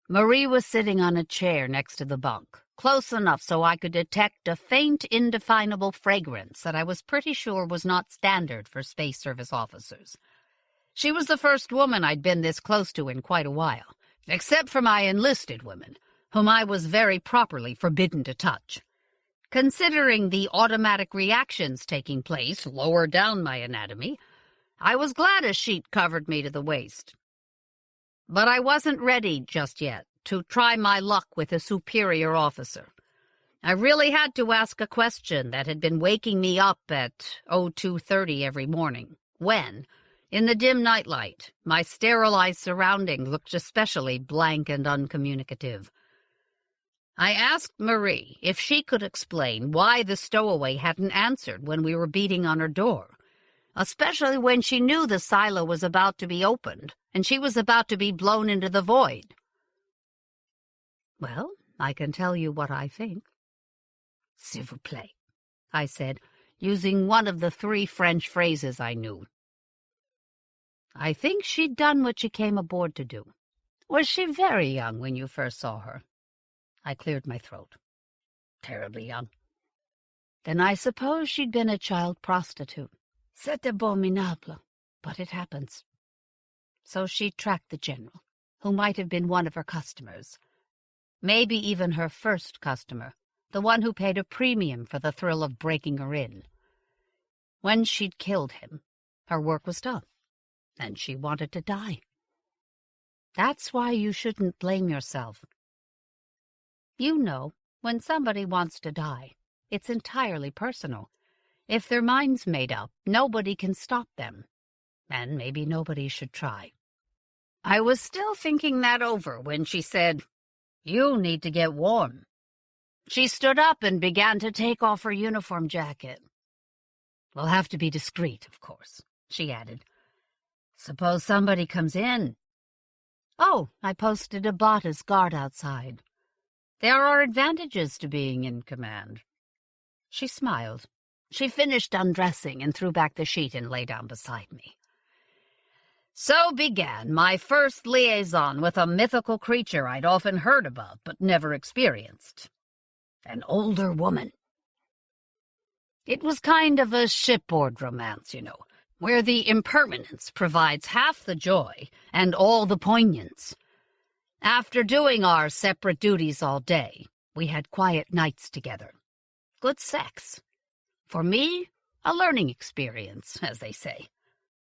Speaker 1: Marie was sitting on a chair next to the bunk, close enough so I could detect a faint, indefinable fragrance that I was pretty sure was not standard for Space Service officers. She was the first woman I'd been this close to in quite a while, except for my enlisted women, whom I was very properly forbidden to touch. Considering the automatic reactions taking place lower down my anatomy, I was glad a sheet covered me to the waist. But I wasn't ready just yet to try my luck with a superior officer. I really had to ask a question that had been waking me up at 02:30 every morning, when, in the dim nightlight, my sterilized surroundings looked especially blank and uncommunicative. I asked Marie if she could explain why the stowaway hadn't answered when we were beating on her door, especially when she knew the silo was about to be opened and she was about to be blown into the void. "Well, I can tell you what I think." "S'il vous plaît," I said, using one of the 3 French phrases I knew. "I think she'd done what she came aboard to do." "Was she very young when you first saw her?" I cleared my throat. "Terribly young." "Then I suppose she'd been a child prostitute." "C'est abominable, but it happens." So she tracked the general, who might have been one of her customers. Maybe even her first customer, the one who paid a premium for the thrill of breaking her in. When she'd killed him, her work was done, and she wanted to die. That's why you shouldn't blame yourself. You know, when somebody wants to die, it's entirely personal. If their mind's made up, nobody can stop them. And maybe nobody should try. I was still thinking that over when she said, "You need to get warm." She stood up and began to take off her uniform jacket. "We'll have to be discreet, of course," she added. "Suppose somebody comes in." "Oh, I posted a Bata's guard outside. There are advantages to being in command." She smiled. She finished undressing and threw back the sheet and lay down beside me. So began my first liaison with a mythical creature I'd often heard about but never experienced. An older woman. It was kind of a shipboard romance, you know, where the impermanence provides half the joy and all the poignance. After doing our separate duties all day, we had quiet nights together. Good sex. For me, a learning experience, as they say.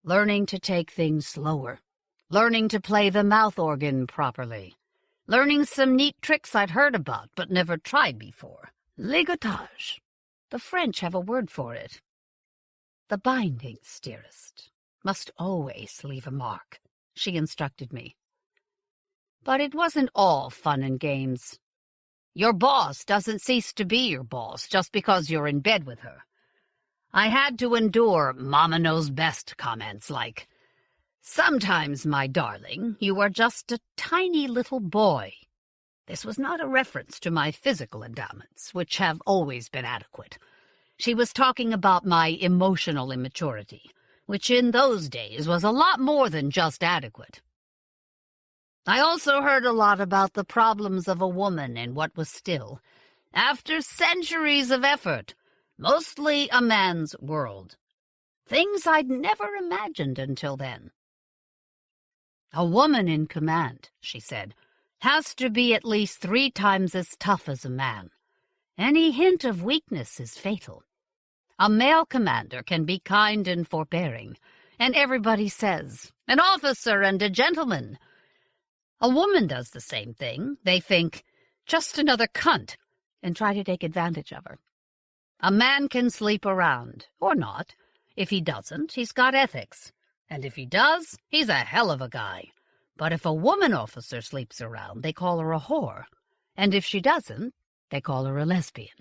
Speaker 1: Learning to take things slower. Learning to play the mouth organ properly. Learning some neat tricks I'd heard about but never tried before. Ligotage. The French have a word for it. The bindings, dearest, must always leave a mark, she instructed me. But it wasn't all fun and games. Your boss doesn't cease to be your boss just because you're in bed with her. I had to endure Mama Knows Best comments like, "Sometimes, my darling, you are just a tiny little boy." This was not a reference to my physical endowments, which have always been adequate. She was talking about my emotional immaturity, which in those days was a lot more than just adequate. I also heard a lot about the problems of a woman in what was still, After centuries of effort, mostly a man's world. Things I'd never imagined until then. A woman in command, she said, has to be at least 3 times as tough as a man. Any hint of weakness is fatal. A male commander can be kind and forbearing, and everybody says, an officer and a gentleman. A woman does the same thing. They think, just another cunt, and try to take advantage of her. A man can sleep around, or not. If he doesn't, he's got ethics. And if he does, he's a hell of a guy. But if a woman officer sleeps around, they call her a whore. And if she doesn't, they call her a lesbian.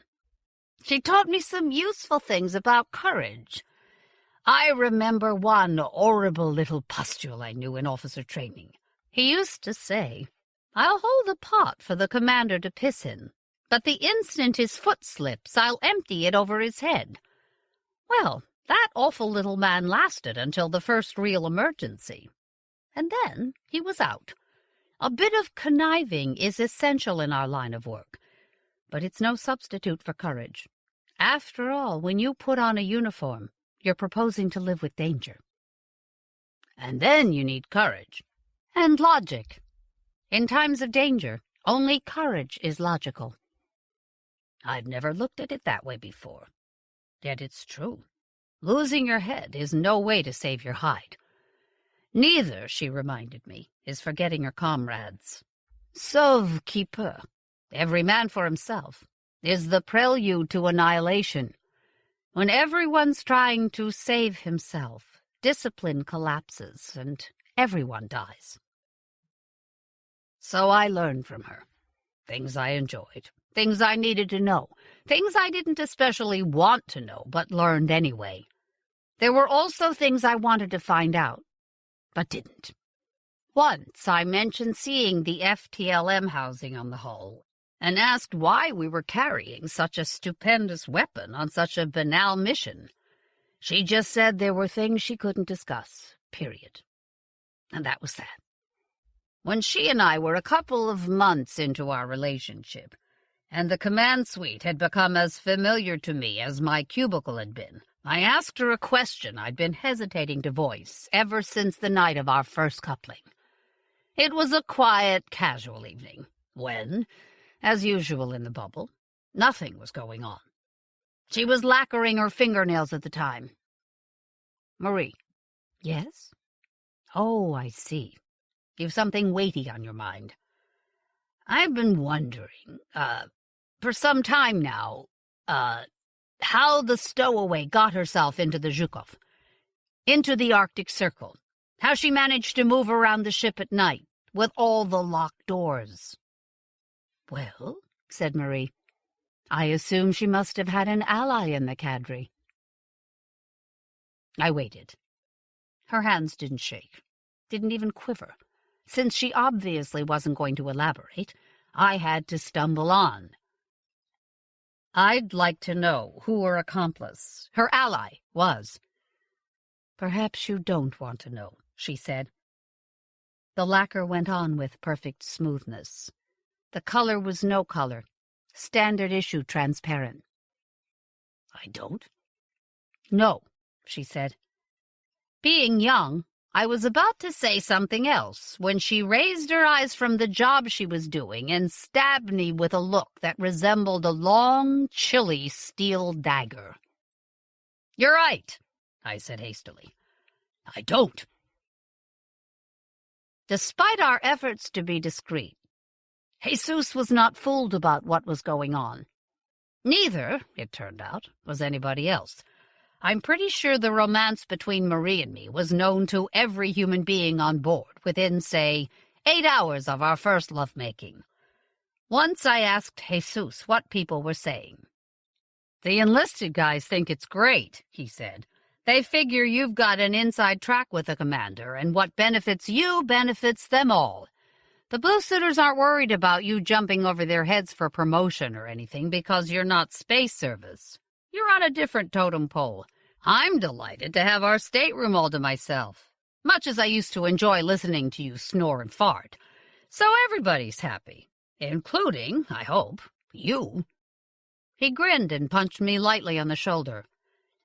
Speaker 1: She taught me some useful things about courage. I remember one horrible little pustule I knew in officer training. He used to say, I'll hold a pot for the commander to piss in, but the instant his foot slips, I'll empty it over his head. Well, that awful little man lasted until the first real emergency. And then he was out. A bit of conniving is essential in our line of work, but it's no substitute for courage. After all, when you put on a uniform, you're proposing to live with danger. And then you need courage. And logic. In times of danger, only courage is logical. I'd never looked at it that way before. Yet it's true. Losing your head is no way to save your hide. Neither, she reminded me, is forgetting your comrades. Sauve qui peut, every man for himself, is the prelude to annihilation. When everyone's trying to save himself, discipline collapses and everyone dies. So I learned from her. Things I enjoyed, things I needed to know, things I didn't especially want to know, but learned anyway. There were also things I wanted to find out, but didn't. Once I mentioned seeing the FTLM housing on the hull, and asked why we were carrying such a stupendous weapon on such a banal mission. She just said there were things she couldn't discuss, period. And that was that. When she and I were a couple of months into our relationship, and the command suite had become as familiar to me as my cubicle had been, I asked her a question I'd been hesitating to voice ever since the night of our first coupling. It was a quiet, casual evening, when, as usual in the bubble, nothing was going on. She was lacquering her fingernails at the time. Marie. Yes? Oh, I see. You've something weighty on your mind. I've been wondering, for some time now, how the stowaway got herself into the Zhukov, into the Arctic Circle, how she managed to move around the ship at night with all the locked doors. Well, said Marie, I assume she must have had an ally in the Cowdrey. I waited. Her hands didn't shake, didn't even quiver. Since she obviously wasn't going to elaborate, I had to stumble on. I'd like to know who her accomplice, her ally, was. Perhaps you don't want to know, she said. The lacquer went on with perfect smoothness. The color was no color, standard issue transparent. I don't? No, she said. Being young, I was about to say something else when she raised her eyes from the job she was doing and stabbed me with a look that resembled a long, chilly steel dagger. You're right, I said hastily. I don't. Despite our efforts to be discreet, Jesus was not fooled about what was going on. Neither, it turned out, was anybody else. I'm pretty sure the romance between Marie and me was known to every human being on board within, say, 8 hours of our first lovemaking. Once I asked Jesus what people were saying. The enlisted guys think it's great, he said. They figure you've got an inside track with the commander, and what benefits you benefits them all. The blue-suiters aren't worried about you jumping over their heads for promotion or anything because you're not space service. You're on a different totem pole. I'm delighted to have our stateroom all to myself, much as I used to enjoy listening to you snore and fart. So everybody's happy, including, I hope, you. He grinned and punched me lightly on the shoulder.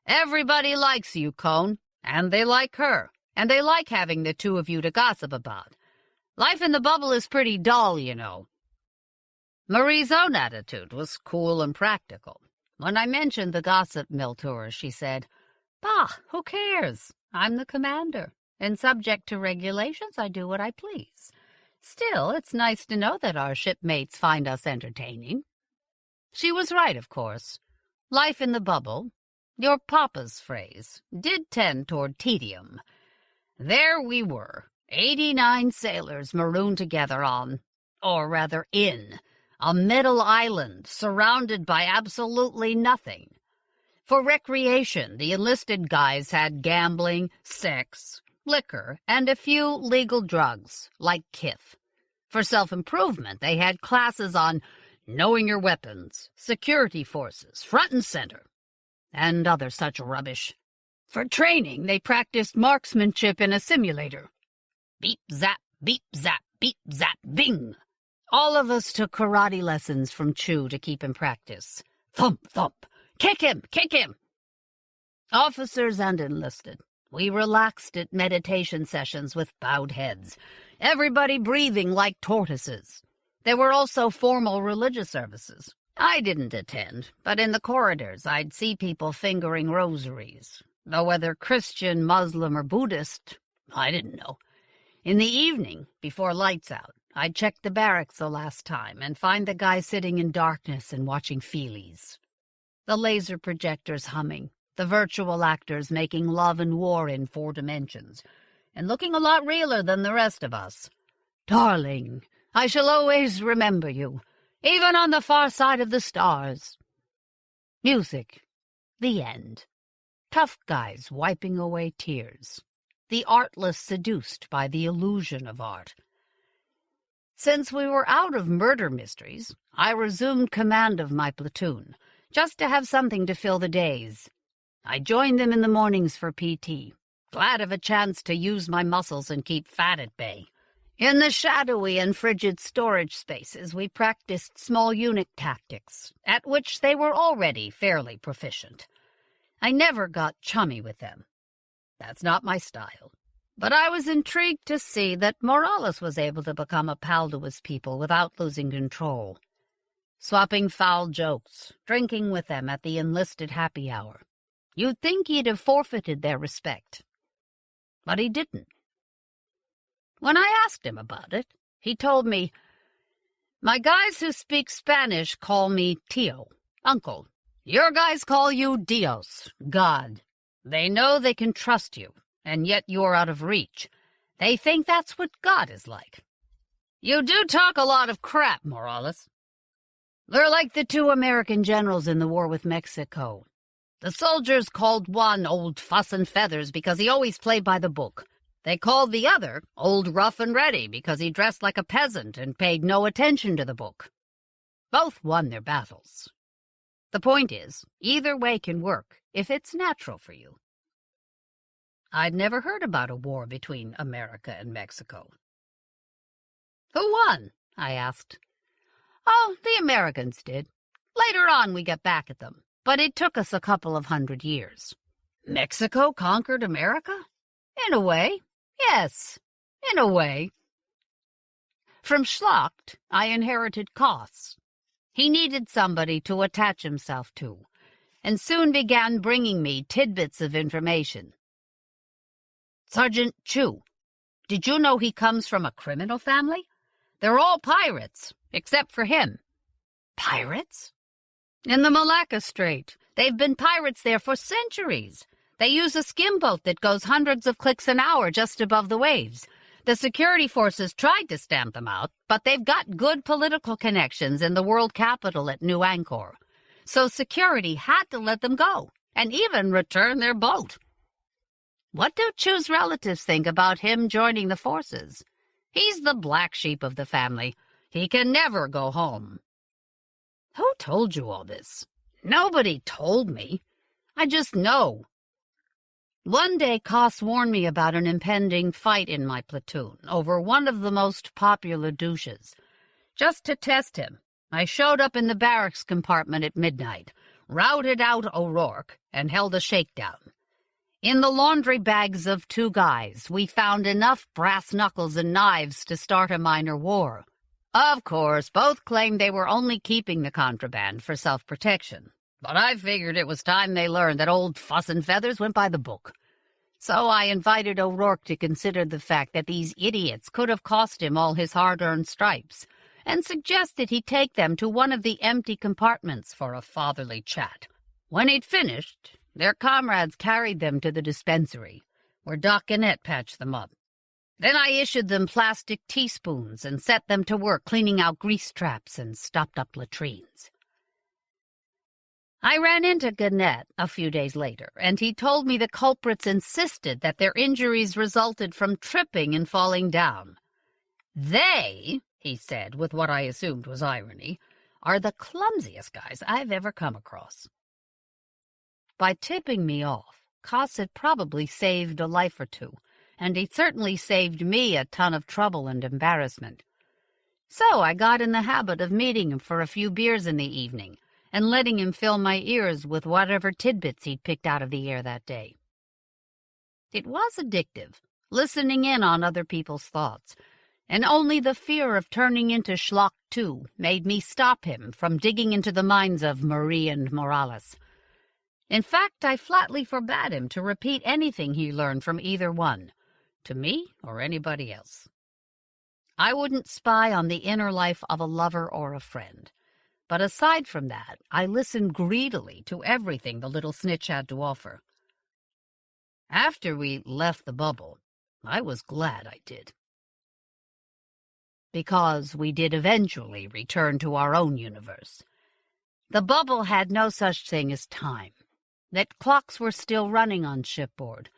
Speaker 1: "Everybody likes you, Cone, and they like her, and they like having the two of you to gossip about. Life in the bubble is pretty dull, you know." Marie's own attitude was cool and practical. When I mentioned the gossip mill to her, she said, "Bah, who cares? I'm the commander, and subject to regulations, I do what I please. Still, it's nice to know that our shipmates find us entertaining." She was right, of course. Life in the bubble, your papa's phrase, did tend toward tedium. There we were, 89 sailors marooned together on, or rather in, a middle island surrounded by absolutely nothing. For recreation, the enlisted guys had gambling, sex, liquor, and a few legal drugs, like kith. For self-improvement, they had classes on knowing your weapons, security forces, front and center, and other such rubbish. For training, they practiced marksmanship in a simulator. Beep, zap, beep, zap, bing. All of us took karate lessons from Chu to keep in practice. Thump, thump. Kick him, kick him. Officers and enlisted. We relaxed at meditation sessions with bowed heads, everybody breathing like tortoises. There were also formal religious services. I didn't attend, but in the corridors I'd see people fingering rosaries. Though whether Christian, Muslim, or Buddhist, I didn't know. In the evening, before lights out, I'd check the barracks the last time and find the guy sitting in darkness and watching feelies. The laser projectors humming, the virtual actors making love and war in 4 dimensions, and looking a lot realer than the rest of us. Darling, I shall always remember you, even on the far side of the stars. Music. The end. Tough guys wiping away tears. The artless seduced by the illusion of art. Since we were out of murder mysteries, I resumed command of my platoon, just to have something to fill the days. I joined them in the mornings for PT, glad of a chance to use my muscles and keep fat at bay. In the shadowy and frigid storage spaces, we practiced small unit tactics, at which they were already fairly proficient. I never got chummy with them. That's not my style. But I was intrigued to see that Morales was able to become a pal to his people without losing control. Swapping foul jokes, drinking with them at the enlisted happy hour. You'd think he'd have forfeited their respect. But he didn't. When I asked him about it, he told me, "My guys who speak Spanish call me Tio, Uncle. Your guys call you Dios, God. They know they can trust you, and yet you're out of reach. They think that's what God is like. You do talk a lot of crap, Morales. They're like the 2 American generals in the war with Mexico. The soldiers called one Old Fuss and Feathers because he always played by the book. They called the other Old Rough and Ready because he dressed like a peasant and paid no attention to the book. Both won their battles. The point is, either way can work if it's natural for you." I'd never heard about a war between America and Mexico. "Who won?" I asked. "Oh, the Americans did. Later on we got back at them, but it took us a couple of 100 years. Mexico conquered America? In a way. Yes, in a way. From Schlacht, I inherited Koss. He needed somebody to attach himself to, and soon began bringing me tidbits of information. Sergeant Chu, did you know he comes from a criminal family? They're all pirates, except for him." "Pirates?" "In the Malacca Strait. They've been pirates there for centuries. They use a skimboat that goes hundreds of clicks an hour just above the waves. The security forces tried to stamp them out, but they've got good political connections in the world capital at New Angkor. So security had to let them go, and even return their boat. What do Chu's relatives think about him joining the forces? He's the black sheep of the family. He can never go home." "Who told you all this?" "Nobody told me. I just know. One day Koss warned me about an impending fight in my platoon over one of the most popular douches. Just to test him, I showed up in the barracks compartment at midnight, routed out O'Rourke, and held a shakedown. In the laundry bags of 2 guys, we found enough brass knuckles and knives to start a minor war. Of course, both claimed they were only keeping the contraband for self-protection, but I figured it was time they learned that old Fuss and Feathers went by the book. So I invited O'Rourke to consider the fact that these idiots could have cost him all his hard-earned stripes, and suggested he take them to one of the empty compartments for a fatherly chat. When he'd finished, their comrades carried them to the dispensary, where Doc Annette patched them up. Then I issued them plastic teaspoons and set them to work cleaning out grease traps and stopped-up latrines. I ran into Gannett a few days later, and he told me the culprits insisted that their injuries resulted from tripping and falling down. They, he said, with what I assumed was irony, are the clumsiest guys I've ever come across. By tipping me off, Koss had probably saved a life or two, and he certainly saved me a ton of trouble and embarrassment. So I got in the habit of meeting him for a few beers in the evening, and letting him fill my ears with whatever tidbits he'd picked out of the air that day. It was addictive, listening in on other people's thoughts, and only the fear of turning into Schlock II made me stop him from digging into the minds of Marie and Morales. In fact, I flatly forbade him to repeat anything he learned from either one, to me or anybody else. I wouldn't spy on the inner life of a lover or a friend, but aside from that, I listened greedily to everything the little snitch had to offer. After we left the bubble, I was glad I did. Because we did eventually return to our own universe. The bubble had no such thing as time, that clocks were still running on shipboard,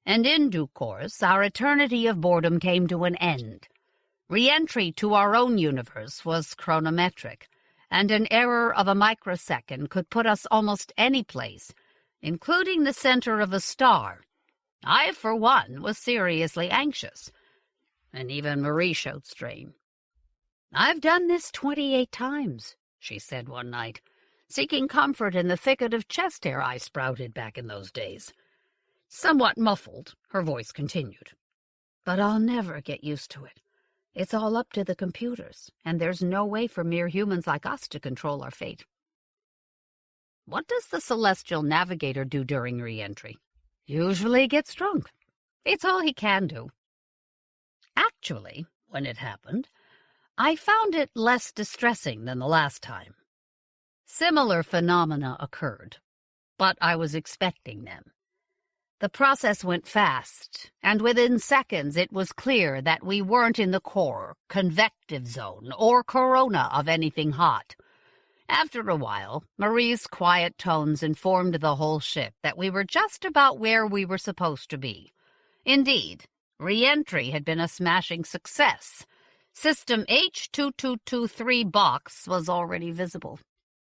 Speaker 1: and in due course our eternity of boredom came to an end. Re-entry to our own universe was chronometric, and an error of a microsecond could put us almost any place, including the center of a star. I, for one, was seriously anxious, and even Marie showed strain. "I've done this 28 times," she said one night, seeking comfort in the thicket of chest hair I sprouted back in those days. Somewhat muffled, her voice continued. "But I'll never get used to it. It's all up to the computers, and there's no way for mere humans like us to control our fate." "What does the Celestial Navigator do during re-entry?" "Usually gets drunk. It's all he can do." Actually, when it happened, I found it less distressing than the last time. Similar phenomena occurred, but I was expecting them. The process went fast, and within seconds it was clear that we weren't in the core, convective zone, or corona of anything hot. After a while, Marie's quiet tones informed the whole ship that we were just about where we were supposed to be. Indeed, re-entry had been a smashing success. System H2223 box was already visible,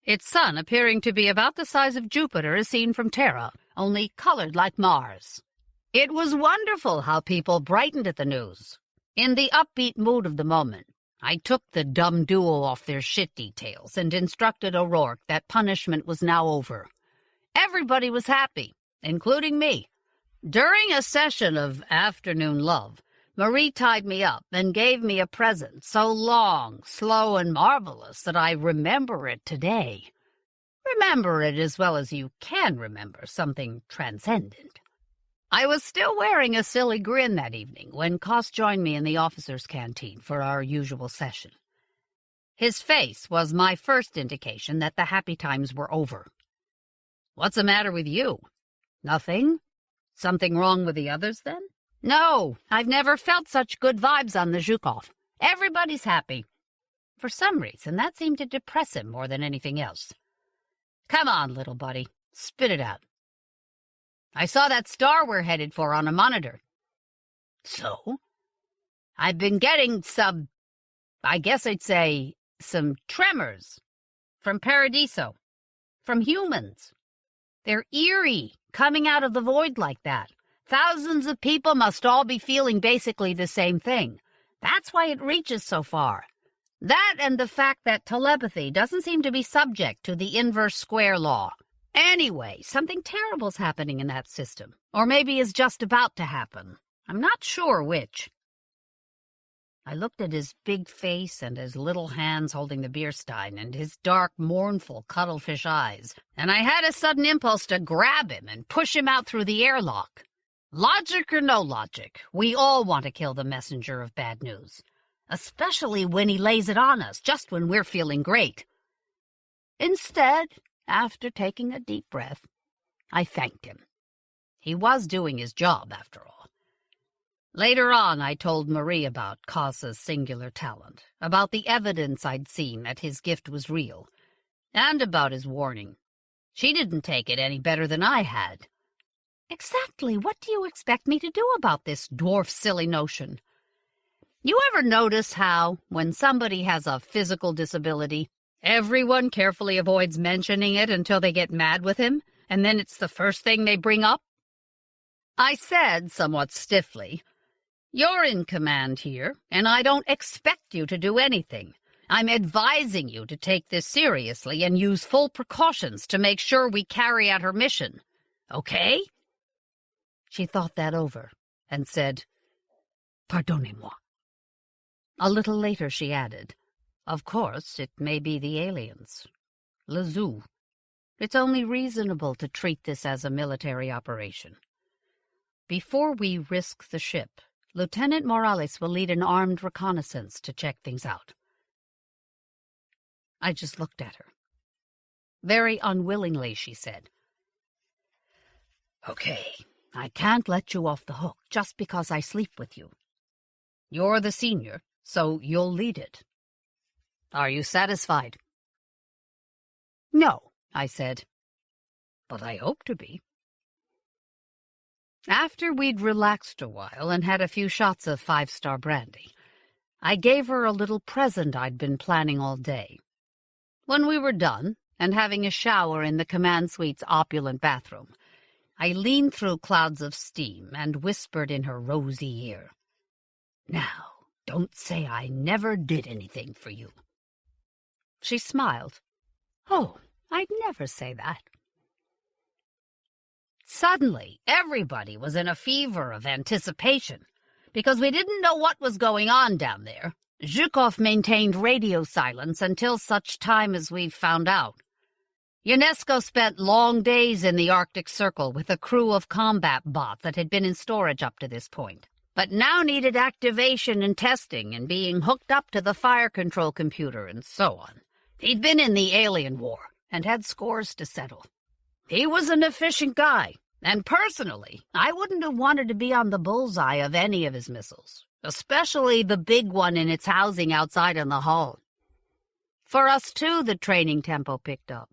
Speaker 1: its sun appearing to be about the size of Jupiter as seen from Terra, only colored like Mars. It was wonderful how people brightened at the news. In the upbeat mood of the moment, I took the dumb duo off their shit details and instructed O'Rourke that punishment was now over. Everybody was happy, including me. During a session of afternoon love, Marie tied me up and gave me a present so long, slow, and marvelous that I remember it today. Remember it as well as you can remember something transcendent. I was still wearing a silly grin that evening when Koss joined me in the officers' canteen for our usual session. His face was my first indication that the happy times were over. "What's the matter with you?" "Nothing." "Something wrong with the others, then?" "No, I've never felt such good vibes on the Zhukov. Everybody's happy." For some reason, that seemed to depress him more than anything else. "Come on, little buddy, spit it out." "I saw that star we're headed for on a monitor." "So?" "I've been getting I guess I'd say, some tremors. From Paradiso. From humans. They're eerie, coming out of the void like that. Thousands of people must all be feeling basically the same thing. That's why it reaches so far. That and the fact that telepathy doesn't seem to be subject to the inverse square law. Anyway, something terrible's happening in that system. Or maybe is just about to happen. I'm not sure which. I looked at his big face and his little hands holding the beer stein and his dark, mournful, cuttlefish eyes, and I had a sudden impulse to grab him and push him out through the airlock. Logic or no logic, we all want to kill the messenger of bad news, especially when he lays it on us just when we're feeling great. Instead, after taking a deep breath, I thanked him. He was doing his job, after all. Later on, I told Marie about Kos's singular talent, about the evidence I'd seen that his gift was real, and about his warning. She didn't take it any better than I had. Exactly what do you expect me to do about this dwarf silly notion? You ever notice how, when somebody has a physical disability, everyone carefully avoids mentioning it until they get mad with him, and then it's the first thing they bring up? I said, somewhat stiffly, "You're in command here, and I don't expect you to do anything. I'm advising you to take this seriously and use full precautions to make sure we carry out our mission. Okay?" She thought that over and said, "Pardonnez-moi." A little later she added, "Of course, it may be the aliens. Le Zoo. It's only reasonable to treat this as a military operation. Before we risk the ship, Lieutenant Morales will lead an armed reconnaissance to check things out." I just looked at her. Very unwillingly, she said, "Okay, I can't let you off the hook just because I sleep with you. You're the senior, so you'll lead it. Are you satisfied?" "No," I said, "but I hope to be." After we'd relaxed a while and had a few shots of 5-star brandy, I gave her a little present I'd been planning all day. When we were done, and having a shower in the command suite's opulent bathroom, I leaned through clouds of steam and whispered in her rosy ear, "Now, don't say I never did anything for you." She smiled. "Oh, I'd never say that." Suddenly, everybody was in a fever of anticipation, because we didn't know what was going on down there. Zhukov maintained radio silence until such time as we found out. UNESCO spent long days in the Arctic Circle with a crew of combat bots that had been in storage up to this point, but now needed activation and testing and being hooked up to the fire control computer and so on. He'd been in the alien war and had scores to settle. He was an efficient guy, and personally, I wouldn't have wanted to be on the bullseye of any of his missiles, especially the big one in its housing outside in the hull. For us, too, the training tempo picked up.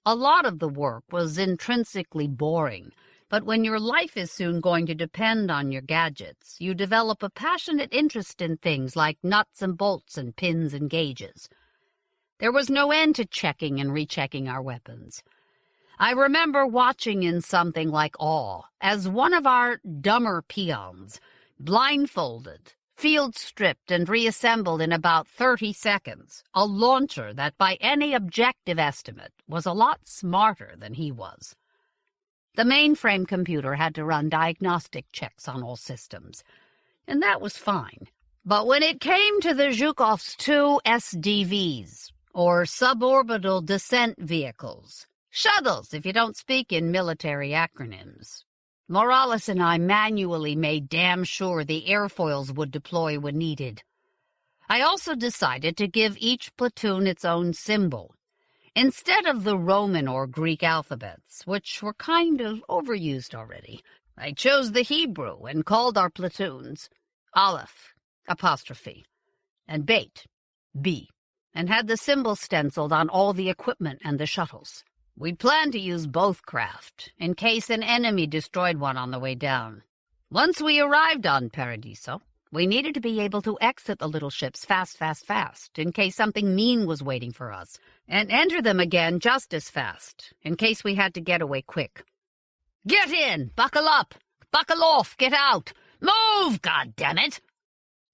Speaker 1: A lot of the work was intrinsically boring, but when your life is soon going to depend on your gadgets, you develop a passionate interest in things like nuts and bolts and pins and gauges. There was no end to checking and rechecking our weapons. I remember watching in something like awe as one of our dumber peons, blindfolded, field-stripped and reassembled in about 30 seconds, a launcher that by any objective estimate was a lot smarter than he was. The mainframe computer had to run diagnostic checks on all systems, and that was fine. But when it came to the Zhukov's 2 SDVs, or suborbital descent vehicles, shuttles if you don't speak in military acronyms, Morales and I manually made damn sure the airfoils would deploy when needed. I also decided to give each platoon its own symbol, instead of the Roman or Greek alphabets, which were kind of overused already. I chose the Hebrew and called our platoons Aleph, apostrophe, and Beit, B, and had the symbol stenciled on all the equipment and the shuttles. We planned to use both craft, in case an enemy destroyed one on the way down. Once we arrived on Paradiso, we needed to be able to exit the little ships fast, in case something mean was waiting for us, and enter them again just as fast, in case we had to get away quick. "Get in! Buckle up! Buckle off! Get out! Move, goddammit!"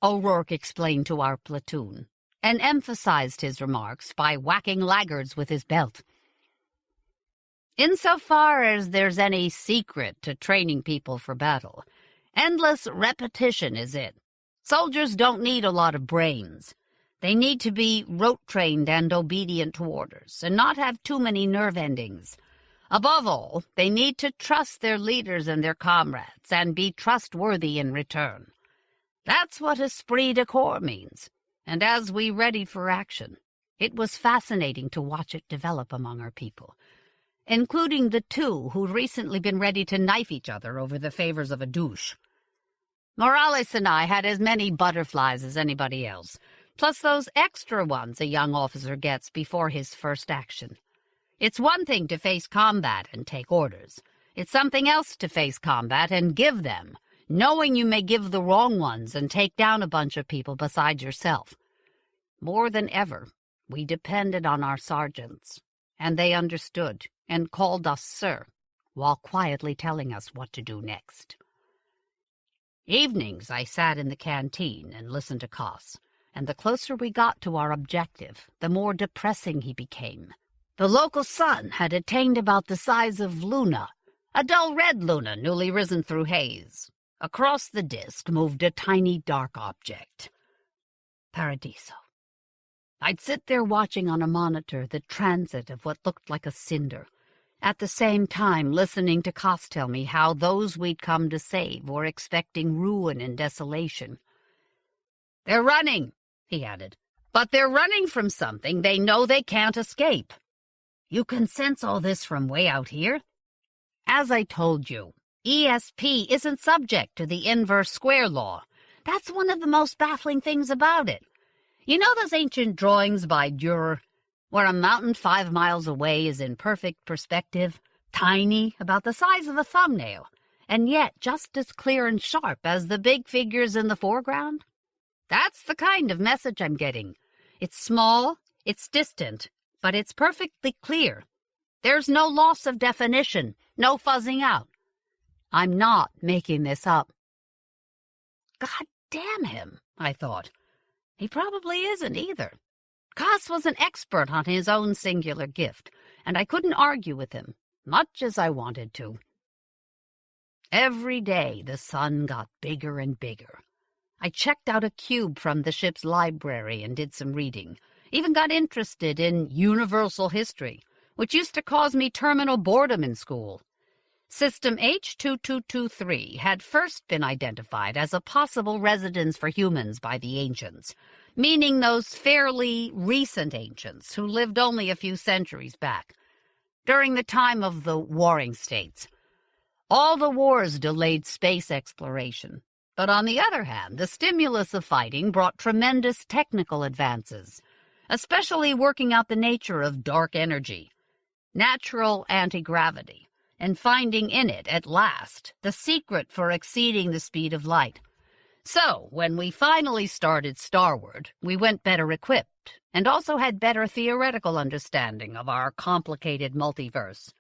Speaker 1: O'Rourke explained to our platoon, and emphasized his remarks by whacking laggards with his belt. Insofar as there's any secret to training people for battle, endless repetition is it. Soldiers don't need a lot of brains. They need to be rote-trained and obedient to orders, and not have too many nerve endings. Above all, they need to trust their leaders and their comrades, and be trustworthy in return. That's what esprit de corps means, and as we readied for action, it was fascinating to watch it develop among our people, including the two who'd recently been ready to knife each other over the favors of a douche. Morales and I had as many butterflies as anybody else, plus those extra ones a young officer gets before his first action. It's one thing to face combat and take orders. It's something else to face combat and give them, knowing you may give the wrong ones and take down a bunch of people besides yourself. More than ever, we depended on our sergeants, and they understood and called us sir, while quietly telling us what to do next. Evenings I sat in the canteen and listened to Koss, and the closer we got to our objective, the more depressing he became. The local sun had attained about the size of Luna, a dull red Luna newly risen through haze. Across the disk moved a tiny dark object. Paradiso. I'd sit there watching on a monitor the transit of what looked like a cinder, at the same time listening to Koss tell me how those we'd come to save were expecting ruin and desolation. "They're running," he added, "but they're running from something they know they can't escape. You can sense all this from way out here? As I told you, ESP isn't subject to the inverse square law. That's one of the most baffling things about it. You know those ancient drawings by Dürer, where a mountain 5 miles away is in perfect perspective, tiny, about the size of a thumbnail, and yet just as clear and sharp as the big figures in the foreground? That's the kind of message I'm getting. It's small, it's distant, but it's perfectly clear. There's no loss of definition, no fuzzing out. I'm not making this up." God damn him, I thought. He probably isn't either. Koss was an expert on his own singular gift, and I couldn't argue with him, much as I wanted to. Every day the sun got bigger and bigger. I checked out a cube from the ship's library and did some reading, even got interested in universal history, which used to cause me terminal boredom in school. System H2223 had first been identified as a possible residence for humans by the ancients, meaning those fairly recent ancients who lived only a few centuries back, during the time of the warring states. All the wars delayed space exploration, but on the other hand, the stimulus of fighting brought tremendous technical advances, especially working out the nature of dark energy, natural anti-gravity, and finding in it, at last, the secret for exceeding the speed of light. So, when we finally started Starward, we went better equipped, and also had better theoretical understanding of our complicated multiverse,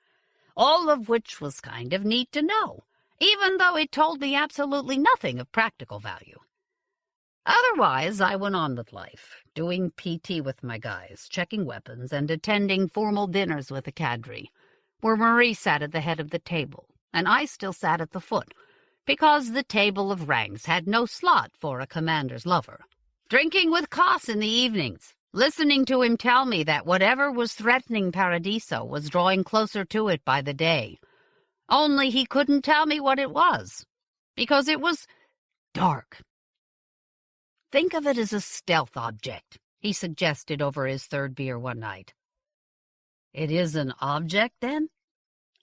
Speaker 1: all of which was kind of neat to know, even though it told me absolutely nothing of practical value. Otherwise, I went on with life, doing PT with my guys, checking weapons, and attending formal dinners with the Cowdrey, where Marie sat at the head of the table, and I still sat at the foot, because the table of ranks had no slot for a commander's lover. Drinking with Koss in the evenings, listening to him tell me that whatever was threatening Paradiso was drawing closer to it by the day. Only he couldn't tell me what it was, because it was dark. "Think of it as a stealth object," he suggested over his third beer one night. "It is an object, then?"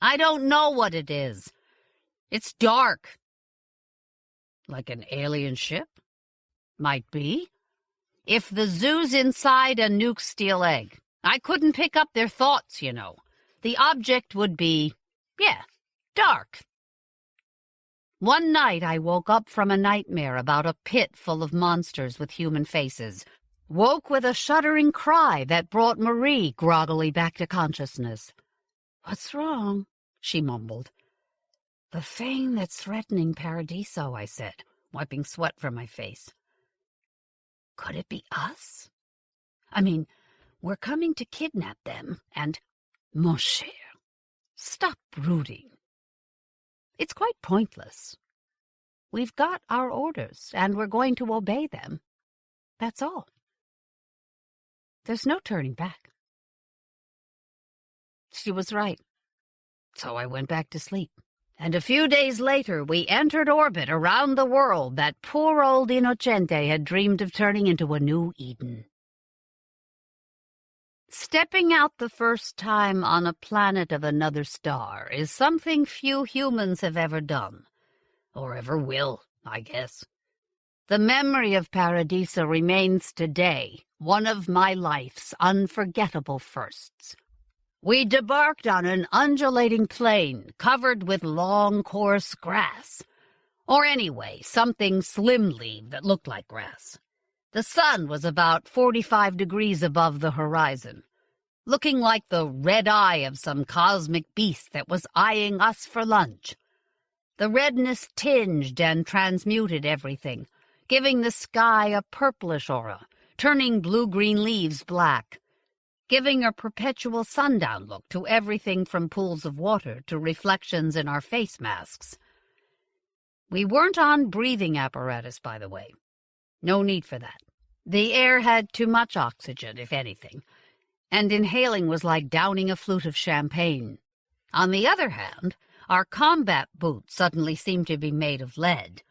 Speaker 1: "I don't know what it is. It's dark." "Like an alien ship?" "Might be. If the zoo's inside a nuke steel egg, I couldn't pick up their thoughts, you know. The object would be, dark." One night I woke up from a nightmare about a pit full of monsters with human faces. Woke with a shuddering cry that brought Marie groggily back to consciousness. "What's wrong?" she mumbled. "The thing that's threatening Paradiso," I said, wiping sweat from my face. "Could it be us?" I mean, we're coming to kidnap them, and, mon cher, stop brooding. It's quite pointless. We've got our orders, and we're going to obey them. That's all. There's no turning back. She was right. So I went back to sleep. And a few days later, we entered orbit around the world that poor old Innocente had dreamed of turning into a new Eden. Stepping out the first time on a planet of another star is something few humans have ever done. Or ever will, I guess. The memory of Paradiso remains today one of my life's unforgettable firsts. We debarked on an undulating plain covered with long, coarse grass. Or anyway, something slim-leaved that looked like grass. The sun was about 45 degrees above the horizon, looking like the red eye of some cosmic beast that was eyeing us for lunch. The redness tinged and transmuted everything, giving the sky a purplish aura, turning blue-green leaves black, giving a perpetual sundown look to everything from pools of water to reflections in our face masks. We weren't on breathing apparatus, by the way. No need for that. The air had too much oxygen, if anything, and inhaling was like downing a flute of champagne. On the other hand, our combat boots suddenly seemed to be made of lead.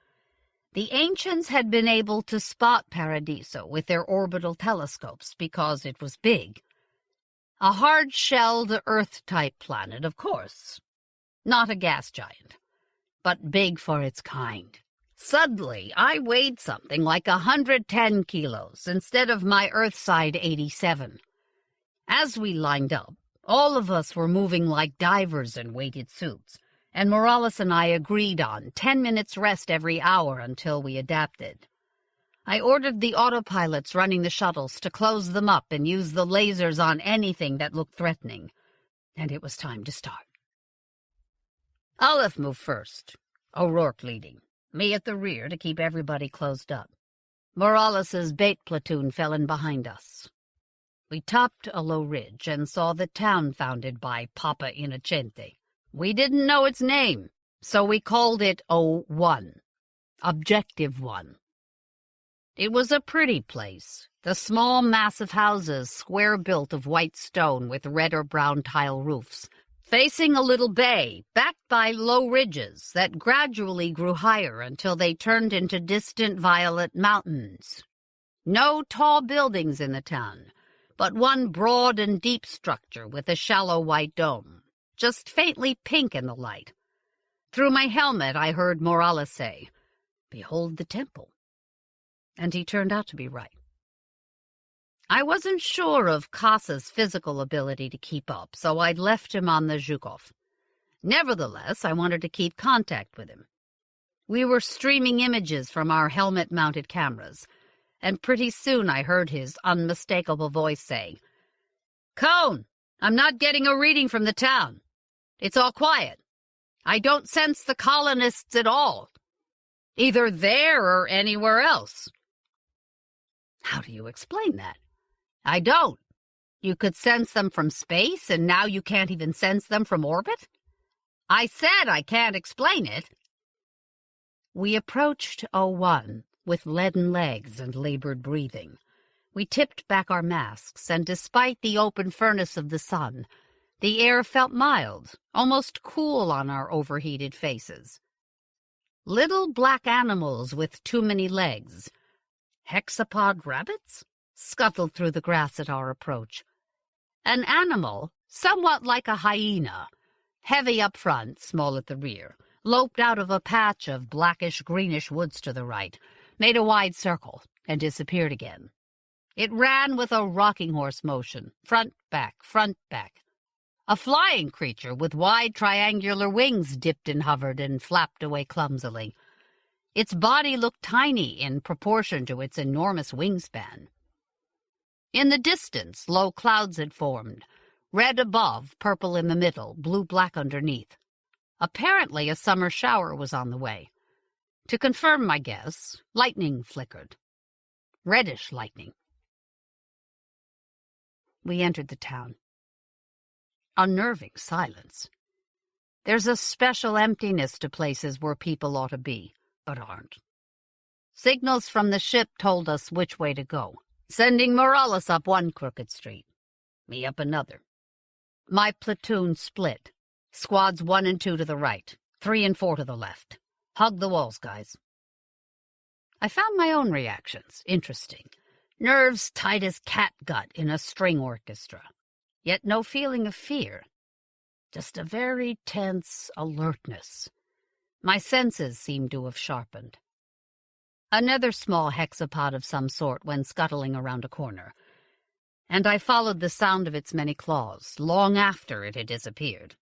Speaker 1: The ancients had been able to spot Paradiso with their orbital telescopes because it was big. A hard-shelled Earth-type planet, of course. Not a gas giant, but big for its kind. Suddenly, I weighed something like 110 kilos instead of my Earth-side 87. As we lined up, all of us were moving like divers in weighted suits, and Morales and I agreed on 10 minutes rest every hour until we adapted. I ordered the autopilots running the shuttles to close them up and use the lasers on anything that looked threatening, and it was time to start. Aleph moved first, O'Rourke leading, me at the rear to keep everybody closed up. Morales's bait platoon fell in behind us. We topped a low ridge and saw the town founded by Papa Innocente. We didn't know its name, so we called it O1, Objective 1. It was a pretty place, the small mass of houses square-built of white stone with red or brown tile roofs, facing a little bay backed by low ridges that gradually grew higher until they turned into distant violet mountains. No tall buildings in the town, but one broad and deep structure with a shallow white dome, just faintly pink in the light. Through my helmet I heard Morales say, "Behold the temple." And he turned out to be right. I wasn't sure of Kasa's physical ability to keep up, so I'd left him on the Zhukov. Nevertheless, I wanted to keep contact with him. We were streaming images from our helmet-mounted cameras, and pretty soon I heard his unmistakable voice saying, "Cone, I'm not getting a reading from the town. It's all quiet. I don't sense the colonists at all, either there or anywhere else." How do you explain that? I don't. You could sense them from space, and now you can't even sense them from orbit? I said I can't explain it. We approached O1 with leaden legs and labored breathing. We tipped back our masks, and despite the open furnace of the sun, the air felt mild, almost cool on our overheated faces. Little black animals with too many legs, hexapod rabbits, scuttled through the grass at our approach. An animal, somewhat like a hyena, heavy up front, small at the rear, loped out of a patch of blackish-greenish woods to the right, made a wide circle, and disappeared again. It ran with a rocking horse motion, front, back, front, back. A flying creature with wide triangular wings dipped and hovered and flapped away clumsily. Its body looked tiny in proportion to its enormous wingspan. In the distance, low clouds had formed, red above, purple in the middle, blue-black underneath. Apparently a summer shower was on the way. To confirm my guess, lightning flickered. Reddish lightning. We entered the town. Unnerving silence. There's a special emptiness to places where people ought to be, but aren't. Signals from the ship told us which way to go, sending Morales up one crooked street, me up another. My platoon split. Squads 1 and 2 to the right, 3 and 4 to the left. Hug the walls, guys. I found my own reactions interesting. Nerves tight as catgut in a string orchestra. Yet no feeling of fear. Just a very tense alertness. My senses seemed to have sharpened. Another small hexapod of some sort went scuttling around a corner, and I followed the sound of its many claws, long after it had disappeared.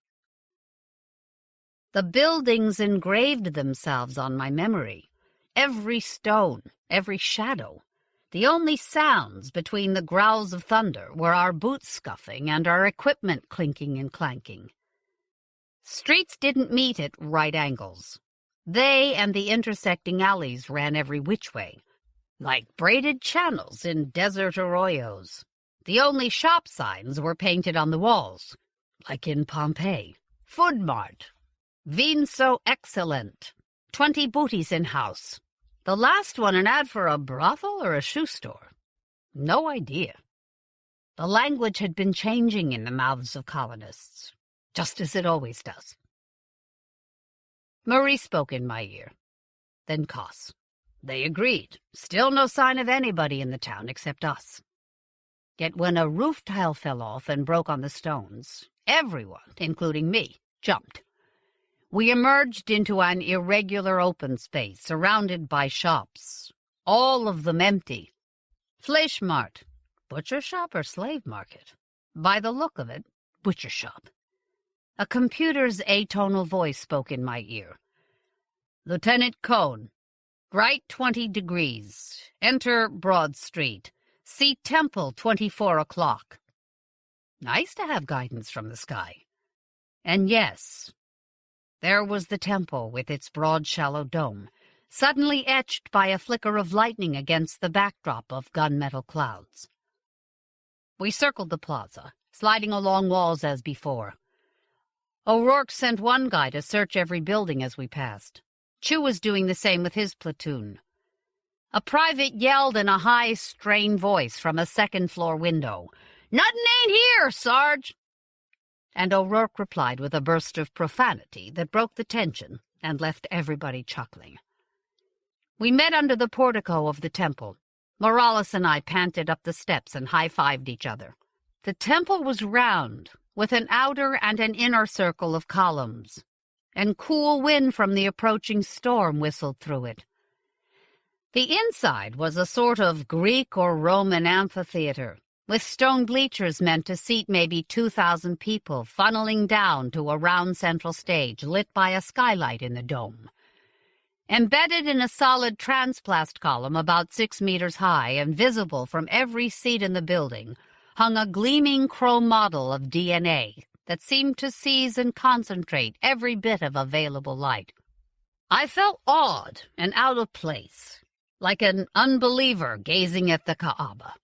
Speaker 1: The buildings engraved themselves on my memory. Every stone, every shadow. The only sounds between the growls of thunder were our boots scuffing and our equipment clinking and clanking. Streets didn't meet at right angles. They and the intersecting alleys ran every which way, like braided channels in desert arroyos. The only shop signs were painted on the walls, like in Pompeii. Food mart. Vin so excellent. 20 booties in house. The last one an ad for a brothel or a shoe store? No idea. The language had been changing in the mouths of colonists, just as it always does. Marie spoke in my ear. Then Kos. They agreed. Still no sign of anybody in the town except us. Yet when a roof tile fell off and broke on the stones, everyone, including me, jumped. We emerged into an irregular open space surrounded by shops, all of them empty. Fleisch mart, butcher shop or slave market? By the look of it, butcher shop. A computer's atonal voice spoke in my ear. Lieutenant Cohn, right 20 degrees. Enter Broad Street. See Temple 24 o'clock. Nice to have guidance from the sky. And yes, there was the temple with its broad, shallow dome, suddenly etched by a flicker of lightning against the backdrop of gunmetal clouds. We circled the plaza, sliding along walls as before. O'Rourke sent one guy to search every building as we passed. Chew was doing the same with his platoon. A private yelled in a high, strained voice from a second-floor window, "Nothing ain't here, Sarge!" And O'Rourke replied with a burst of profanity that broke the tension and left everybody chuckling. We met under the portico of the temple. Morales and I panted up the steps and high-fived each other. The temple was round, with an outer and an inner circle of columns, and cool wind from the approaching storm whistled through it. The inside was a sort of Greek or Roman amphitheater, with stone bleachers meant to seat maybe 2,000 people funneling down to a round central stage lit by a skylight in the dome. Embedded in a solid transplast column about 6 meters high and visible from every seat in the building hung a gleaming chrome model of DNA that seemed to seize and concentrate every bit of available light. I felt awed and out of place, like an unbeliever gazing at the Kaaba.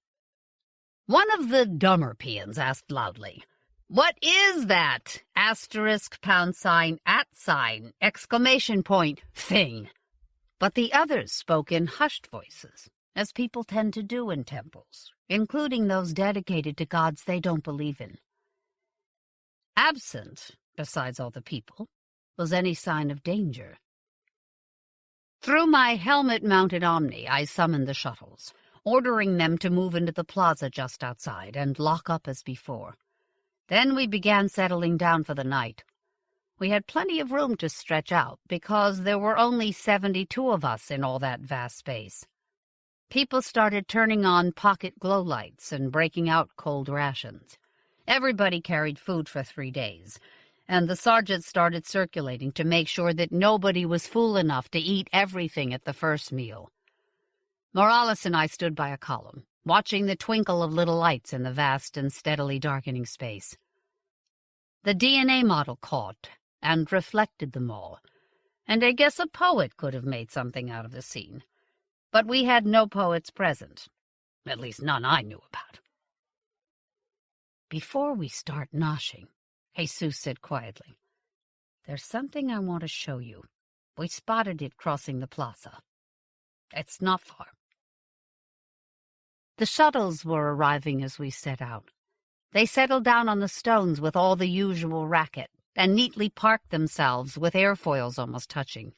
Speaker 1: One of the dumber peons asked loudly, "What is that asterisk, pound sign, @ sign, exclamation point thing?" But the others spoke in hushed voices, as people tend to do in temples, including those dedicated to gods they don't believe in. Absent, besides all the people, was any sign of danger. Through my helmet-mounted Omni, I summoned the shuttles, ordering them to move into the plaza just outside and lock up as before. Then we began settling down for the night. We had plenty of room to stretch out because there were only 72 of us in all that vast space. People started turning on pocket glow lights and breaking out cold rations. Everybody carried food for 3 days, and the sergeant started circulating to make sure that nobody was fool enough to eat everything at the first meal. Morales and I stood by a column, watching the twinkle of little lights in the vast and steadily darkening space. The DNA model caught and reflected them all, and I guess a poet could have made something out of the scene. But we had no poets present, at least none I knew about. Before we start noshing, Jesus said quietly, there's something I want to show you. We spotted it crossing the plaza. It's not far. The shuttles were arriving as we set out. They settled down on the stones with all the usual racket and neatly parked themselves with airfoils almost touching.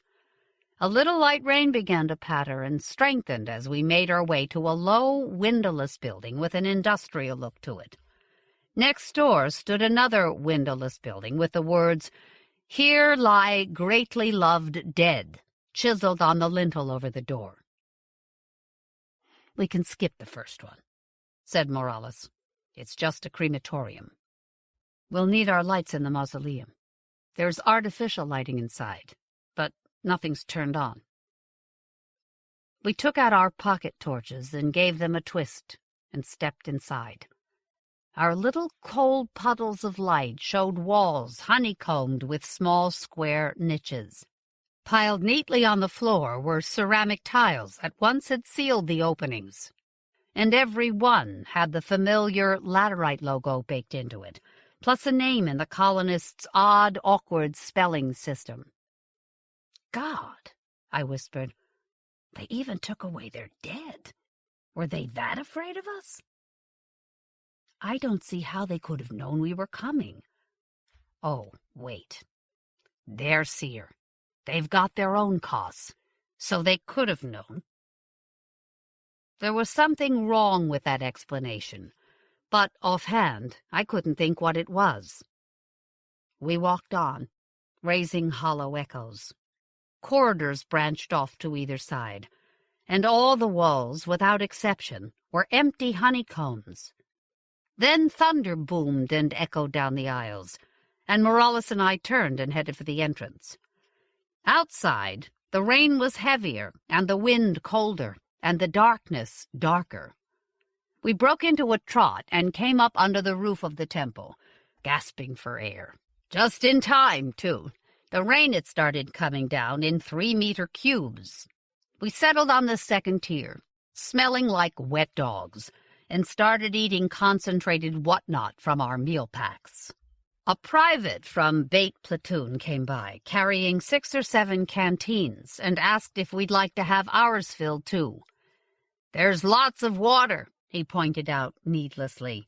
Speaker 1: A little light rain began to patter and strengthened as we made our way to a low, windowless building with an industrial look to it. Next door stood another windowless building with the words, "Here lie greatly loved dead," chiseled on the lintel over the door. "We can skip the first one," said Morales. "It's just a crematorium. We'll need our lights in the mausoleum. There's artificial lighting inside, but nothing's turned on." We took out our pocket torches and gave them a twist and stepped inside. Our little cold puddles of light showed walls honeycombed with small square niches. Piled neatly on the floor were ceramic tiles that once had sealed the openings, and every one had the familiar laterite logo baked into it, plus a name in the colonists' odd, awkward spelling system. "God," I whispered, "they even took away their dead. Were they that afraid of us?" "I don't see how they could have known we were coming." "Oh, wait. They're seer. They've got their own cause, so they could have known." There was something wrong with that explanation, but offhand I couldn't think what it was. We walked on, raising hollow echoes. Corridors branched off to either side, and all the walls, without exception, were empty honeycombs. Then thunder boomed and echoed down the aisles, and Morales and I turned and headed for the entrance. Outside, the rain was heavier and the wind colder and the darkness darker. We broke into a trot and came up under the roof of the temple, gasping for air. Just in time, too. The rain had started coming down in 3-meter cubes. We settled on the second tier, smelling like wet dogs, and started eating concentrated whatnot from our meal packs. A private from Bait Platoon came by, carrying 6 or 7 canteens, and asked if we'd like to have ours filled, too. "There's lots of water," he pointed out needlessly.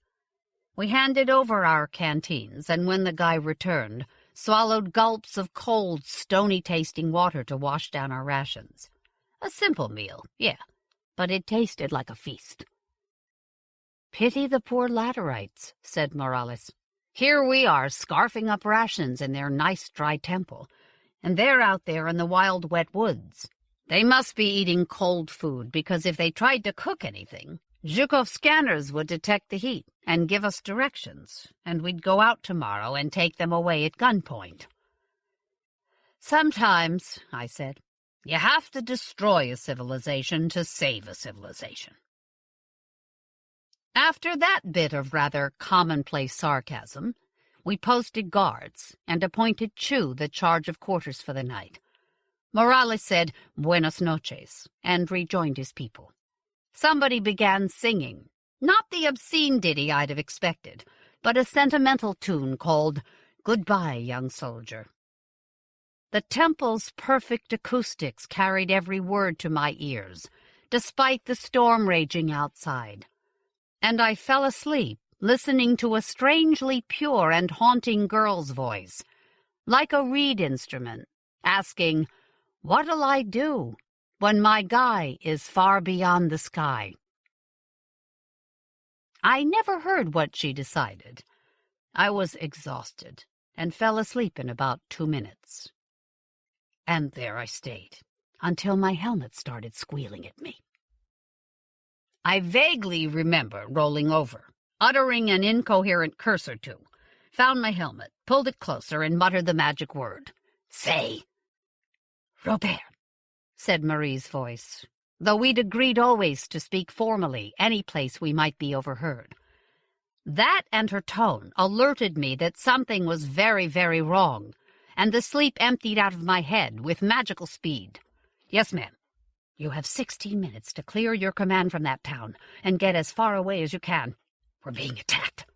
Speaker 1: We handed over our canteens, and when the guy returned, swallowed gulps of cold, stony-tasting water to wash down our rations. A simple meal, yeah, but it tasted like a feast. "Pity the poor laterites," said Morales. "Here we are scarfing up rations in their nice dry temple, and they're out there in the wild wet woods. They must be eating cold food, because if they tried to cook anything, Zhukov's scanners would detect the heat and give us directions, and we'd go out tomorrow and take them away at gunpoint." "Sometimes," I said, "you have to destroy a civilization to save a civilization." After that bit of rather commonplace sarcasm, we posted guards and appointed Chu the charge of quarters for the night. Morales said "Buenas noches" and rejoined his people. Somebody began singing, not the obscene ditty I'd have expected, but a sentimental tune called "Goodbye, Young Soldier." The temple's perfect acoustics carried every word to my ears, despite the storm raging outside, and I fell asleep listening to a strangely pure and haunting girl's voice, like a reed instrument, asking, "What'll I do when my guy is far beyond the sky?" I never heard what she decided. I was exhausted and fell asleep in about 2 minutes. And there I stayed until my helmet started squealing at me. I vaguely remember rolling over, uttering an incoherent curse or two, found my helmet, pulled it closer, and muttered the magic word. "Say." "Robert," said Marie's voice, though we'd agreed always to speak formally any place we might be overheard. That and her tone alerted me that something was very, very wrong, and the sleep emptied out of my head with magical speed. "Yes, ma'am. You have 16 minutes to clear your command from that town and get as far away as you can. We're being attacked."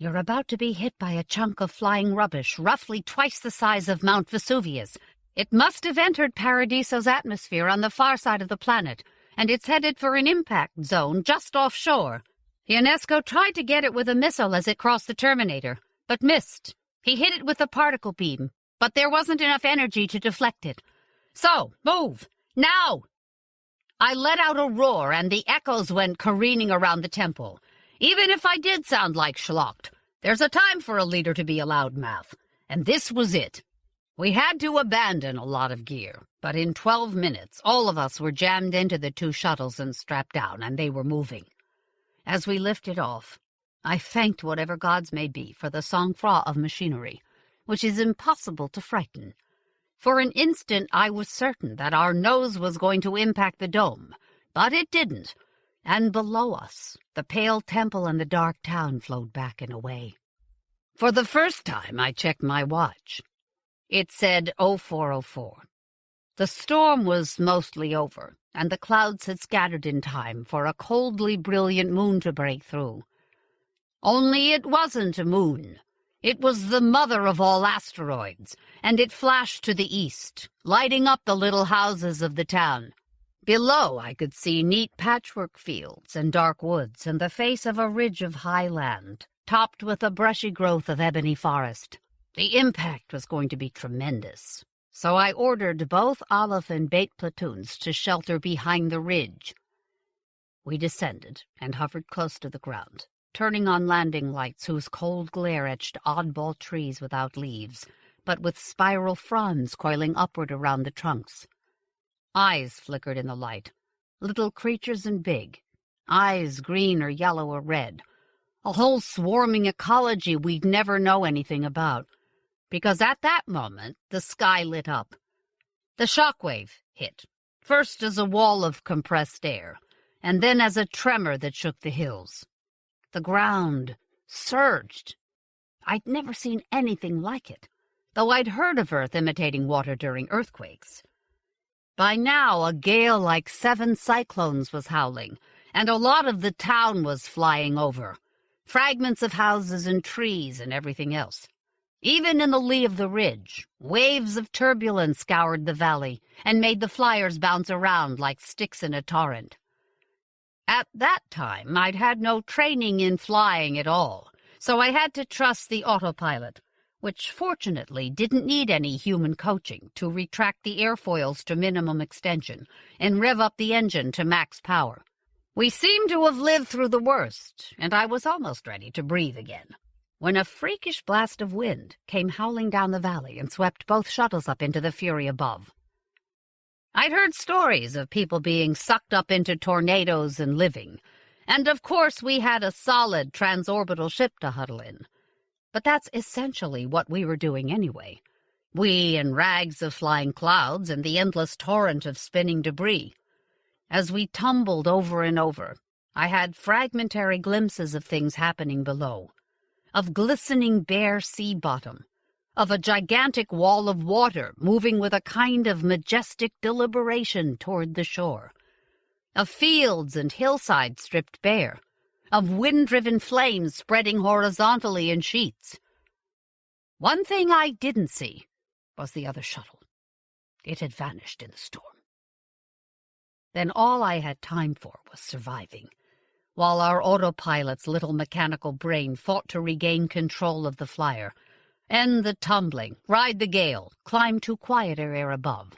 Speaker 1: You're about to be hit by a chunk of flying rubbish, roughly twice the size of Mount Vesuvius. It must have entered Paradiso's atmosphere on the far side of the planet, and it's headed for an impact zone just offshore. Ionesco tried to get it with a missile as it crossed the Terminator, but missed. He hit it with a particle beam, but there wasn't enough energy to deflect it. So, move! Now! I let out a roar, and the echoes went careening around the temple. Even if I did sound like schlocked, there's a time for a leader to be a loudmouth, and this was it. We had to abandon a lot of gear, but in 12 minutes, all of us were jammed into the 2 shuttles and strapped down, and they were moving. As we lifted off, I thanked whatever gods may be for the sang-froid of machinery, which is impossible to frighten. For an instant I was certain that our nose was going to impact the dome, but it didn't, and below us, the pale temple and the dark town flowed back and away. For the first time I checked my watch. It said 0404. The storm was mostly over, and the clouds had scattered in time for a coldly brilliant moon to break through. Only it wasn't a moon. It was the mother of all asteroids, and it flashed to the east, lighting up the little houses of the town. Below I could see neat patchwork fields and dark woods and the face of a ridge of high land, topped with a brushy growth of ebony forest. The impact was going to be tremendous, so I ordered both Olive and Bait platoons to shelter behind the ridge. We descended and hovered close to the ground, turning on landing lights whose cold glare etched oddball trees without leaves, but with spiral fronds coiling upward around the trunks. Eyes flickered in the light, little creatures and big, eyes green or yellow or red, a whole swarming ecology we'd never know anything about, because at that moment the sky lit up. The shockwave hit, first as a wall of compressed air, and then as a tremor that shook the hills. The ground surged. I'd never seen anything like it, though I'd heard of Earth imitating water during earthquakes. By now, a gale like 7 cyclones was howling, and a lot of the town was flying over, fragments of houses and trees and everything else. Even in the lee of the ridge, waves of turbulence scoured the valley and made the flyers bounce around like sticks in a torrent. At that time, I'd had no training in flying at all, so I had to trust the autopilot, which fortunately didn't need any human coaching to retract the airfoils to minimum extension and rev up the engine to max power. We seemed to have lived through the worst, and I was almost ready to breathe again, when a freakish blast of wind came howling down the valley and swept both shuttles up into the fury above. I'd heard stories of people being sucked up into tornadoes and living, and of course we had a solid transorbital ship to huddle in. But that's essentially what we were doing anyway. We and rags of flying clouds and the endless torrent of spinning debris. As we tumbled over and over, I had fragmentary glimpses of things happening below, of glistening bare sea bottom, of a gigantic wall of water moving with a kind of majestic deliberation toward the shore, of fields and hillsides stripped bare, of wind-driven flames spreading horizontally in sheets. One thing I didn't see was the other shuttle. It had vanished in the storm. Then all I had time for was surviving, while our autopilot's little mechanical brain fought to regain control of the flyer, end the tumbling, ride the gale, climb to quieter air above.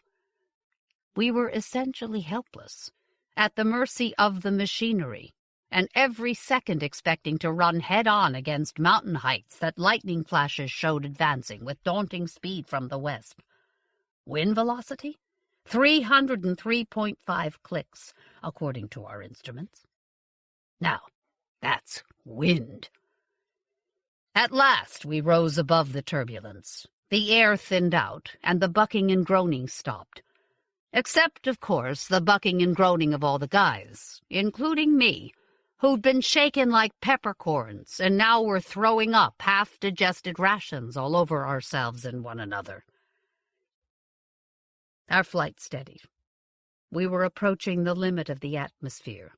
Speaker 1: We were essentially helpless, at the mercy of the machinery, and every second expecting to run head-on against mountain heights that lightning flashes showed advancing with daunting speed from the west. Wind velocity? 303.5 clicks, according to our instruments. Now, that's wind. At last we rose above the turbulence. The air thinned out, and the bucking and groaning stopped. Except, of course, the bucking and groaning of all the guys, including me, who'd been shaken like peppercorns and now were throwing up half-digested rations all over ourselves and one another. Our flight steadied. We were approaching the limit of the atmosphere.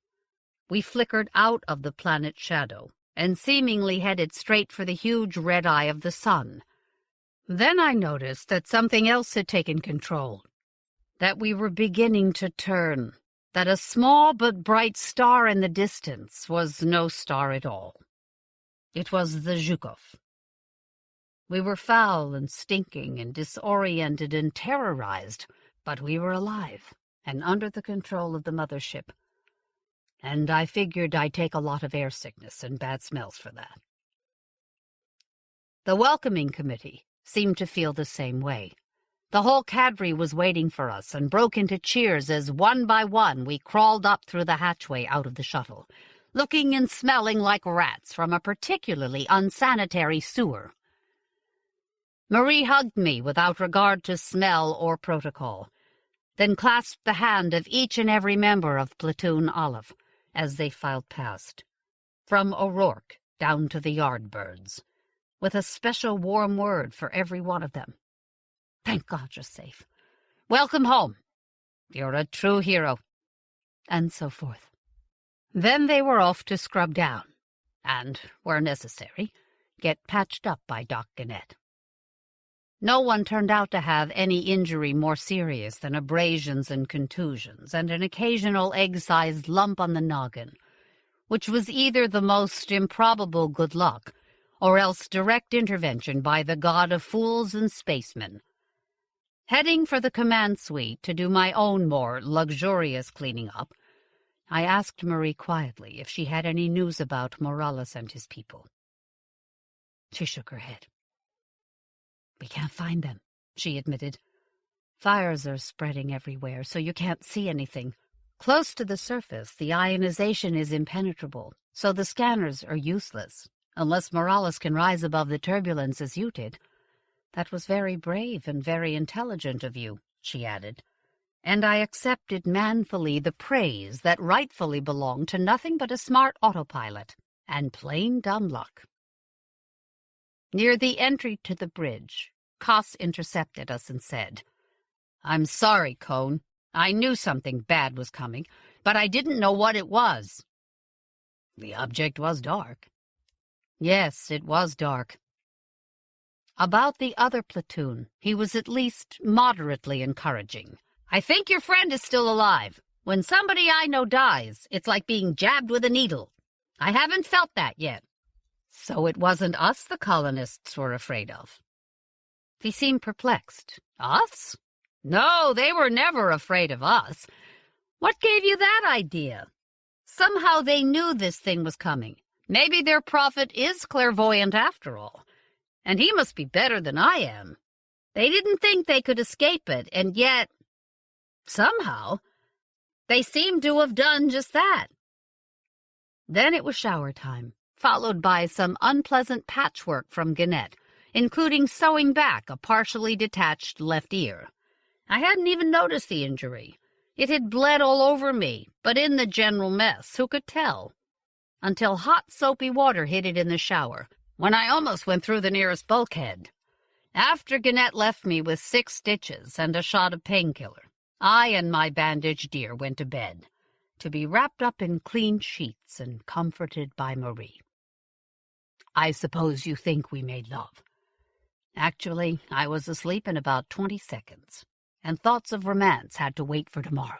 Speaker 1: We flickered out of the planet's shadow and seemingly headed straight for the huge red eye of the sun. Then I noticed that something else had taken control, that we were beginning to turn, that a small but bright star in the distance was no star at all. It was the Zhukov. We were foul and stinking and disoriented and terrorized, but we were alive and under the control of the mothership. And I figured I'd take a lot of air sickness and bad smells for that. The welcoming committee seemed to feel the same way. The whole Cowdrey was waiting for us and broke into cheers as one by one we crawled up through the hatchway out of the shuttle, looking and smelling like rats from a particularly unsanitary sewer. Marie hugged me without regard to smell or protocol, then clasped the hand of each and every member of Platoon Olive as they filed past, from O'Rourke down to the Yardbirds, with a special warm word for every one of them. Thank God you're safe. Welcome home. You're a true hero. And so forth. Then they were off to scrub down, and, where necessary, get patched up by Doc Gannett. No one turned out to have any injury more serious than abrasions and contusions and an occasional egg-sized lump on the noggin, which was either the most improbable good luck or else direct intervention by the god of fools and spacemen. Heading for the command suite to do my own more luxurious cleaning up, I asked Marie quietly if she had any news about Morales and his people. She shook her head. We can't find them, she admitted. Fires are spreading everywhere, so you can't see anything. Close to the surface, the ionization is impenetrable, so the scanners are useless, unless Morales can rise above the turbulence as you did. That was very brave and very intelligent of you, she added, and I accepted manfully the praise that rightfully belonged to nothing but a smart autopilot and plain dumb luck. Near the entry to the bridge, Koss intercepted us and said, I'm sorry, Cone. I knew something bad was coming, but I didn't know what it was. The object was dark. Yes, it was dark. About the other platoon, he was at least moderately encouraging. I think your friend is still alive. When somebody I know dies, it's like being jabbed with a needle. I haven't felt that yet. So it wasn't us the colonists were afraid of. He seemed perplexed. Us? No, they were never afraid of us. What gave you that idea? Somehow they knew this thing was coming. Maybe their prophet is clairvoyant after all. And he must be better than I am. They didn't think they could escape it, and yet, somehow, they seemed to have done just that. Then it was shower time, followed by some unpleasant patchwork from Gannett, including sewing back a partially detached left ear. I hadn't even noticed the injury. It had bled all over me, but in the general mess, who could tell? Until hot soapy water hit it in the shower, when I almost went through the nearest bulkhead. After Gannett left me with 6 stitches and a shot of painkiller, I and my bandaged ear went to bed, to be wrapped up in clean sheets and comforted by Marie. I suppose you think we made love. Actually, I was asleep in about 20 seconds, and thoughts of romance had to wait for tomorrow.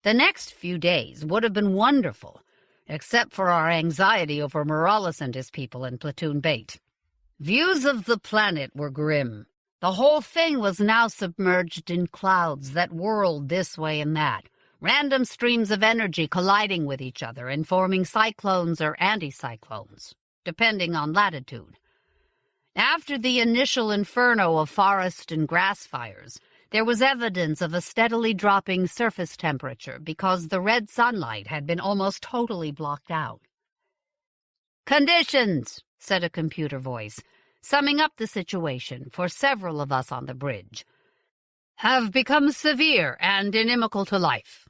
Speaker 1: The next few days would have been wonderful, except for our anxiety over Morales and his people in Platoon Bait. Views of the planet were grim. The whole thing was now submerged in clouds that whirled this way and that, random streams of energy colliding with each other and forming cyclones or anticyclones, depending on latitude. After the initial inferno of forest and grass fires, there was evidence of a steadily dropping surface temperature because the red sunlight had been almost totally blocked out. "Conditions," said a computer voice, summing up the situation for several of us on the bridge, "have become severe and inimical to life."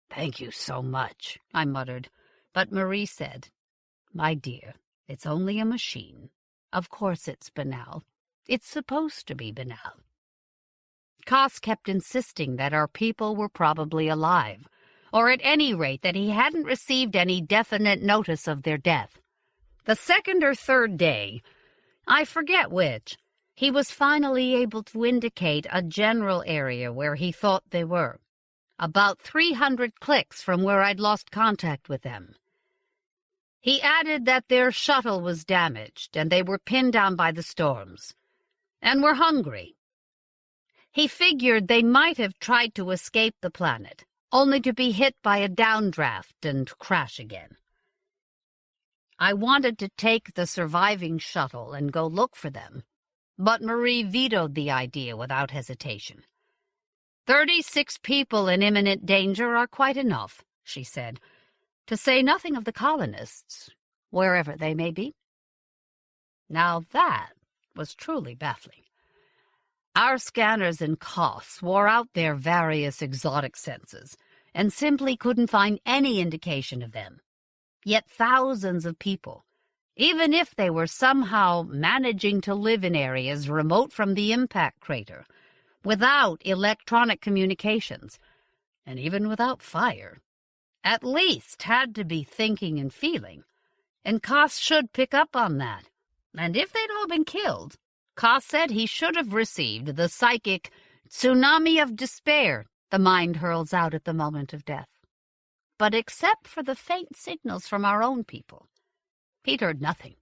Speaker 1: "Thank you so much," I muttered, but Marie said, "My dear, it's only a machine. Of course it's banal. It's supposed to be banal." Koss kept insisting that our people were probably alive, or at any rate that he hadn't received any definite notice of their death. The second or third day, I forget which, he was finally able to indicate a general area where he thought they were, about 300 clicks from where I'd lost contact with them. He added that their shuttle was damaged and they were pinned down by the storms, and were hungry. He figured they might have tried to escape the planet, only to be hit by a downdraft and crash again. I wanted to take the surviving shuttle and go look for them, but Marie vetoed the idea without hesitation. 36 people in imminent danger are quite enough, she said, to say nothing of the colonists, wherever they may be. Now that was truly baffling. Our scanners and Kos wore out their various exotic senses and simply couldn't find any indication of them. Yet thousands of people, even if they were somehow managing to live in areas remote from the impact crater, without electronic communications, and even without fire, at least had to be thinking and feeling, and Kos should pick up on that. And if they'd all been killed, Kos said he should have received the psychic tsunami of despair the mind hurls out at the moment of death. But except for the faint signals from our own people, he'd heard nothing.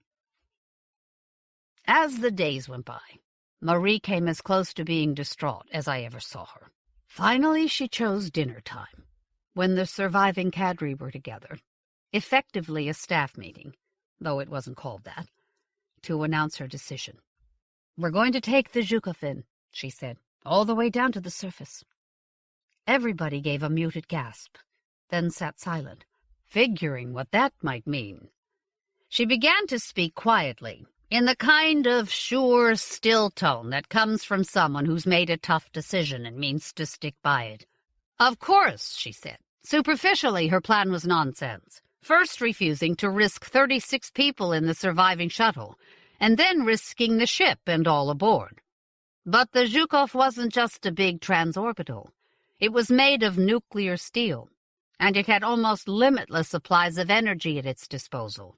Speaker 1: As the days went by, Marie came as close to being distraught as I ever saw her. Finally, she chose dinner time, when the surviving cadre were together, effectively a staff meeting, though it wasn't called that, to announce her decision. "We're going to take the Zhukov in," she said, "all the way down to the surface." Everybody gave a muted gasp, then sat silent, figuring what that might mean. She began to speak quietly, in the kind of sure, still tone that comes from someone who's made a tough decision and means to stick by it. Of course, she said. Superficially, her plan was nonsense. First refusing to risk 36 people in the surviving shuttle, and then risking the ship and all aboard. But the Zhukov wasn't just a big transorbital. It was made of nuclear steel, and it had almost limitless supplies of energy at its disposal.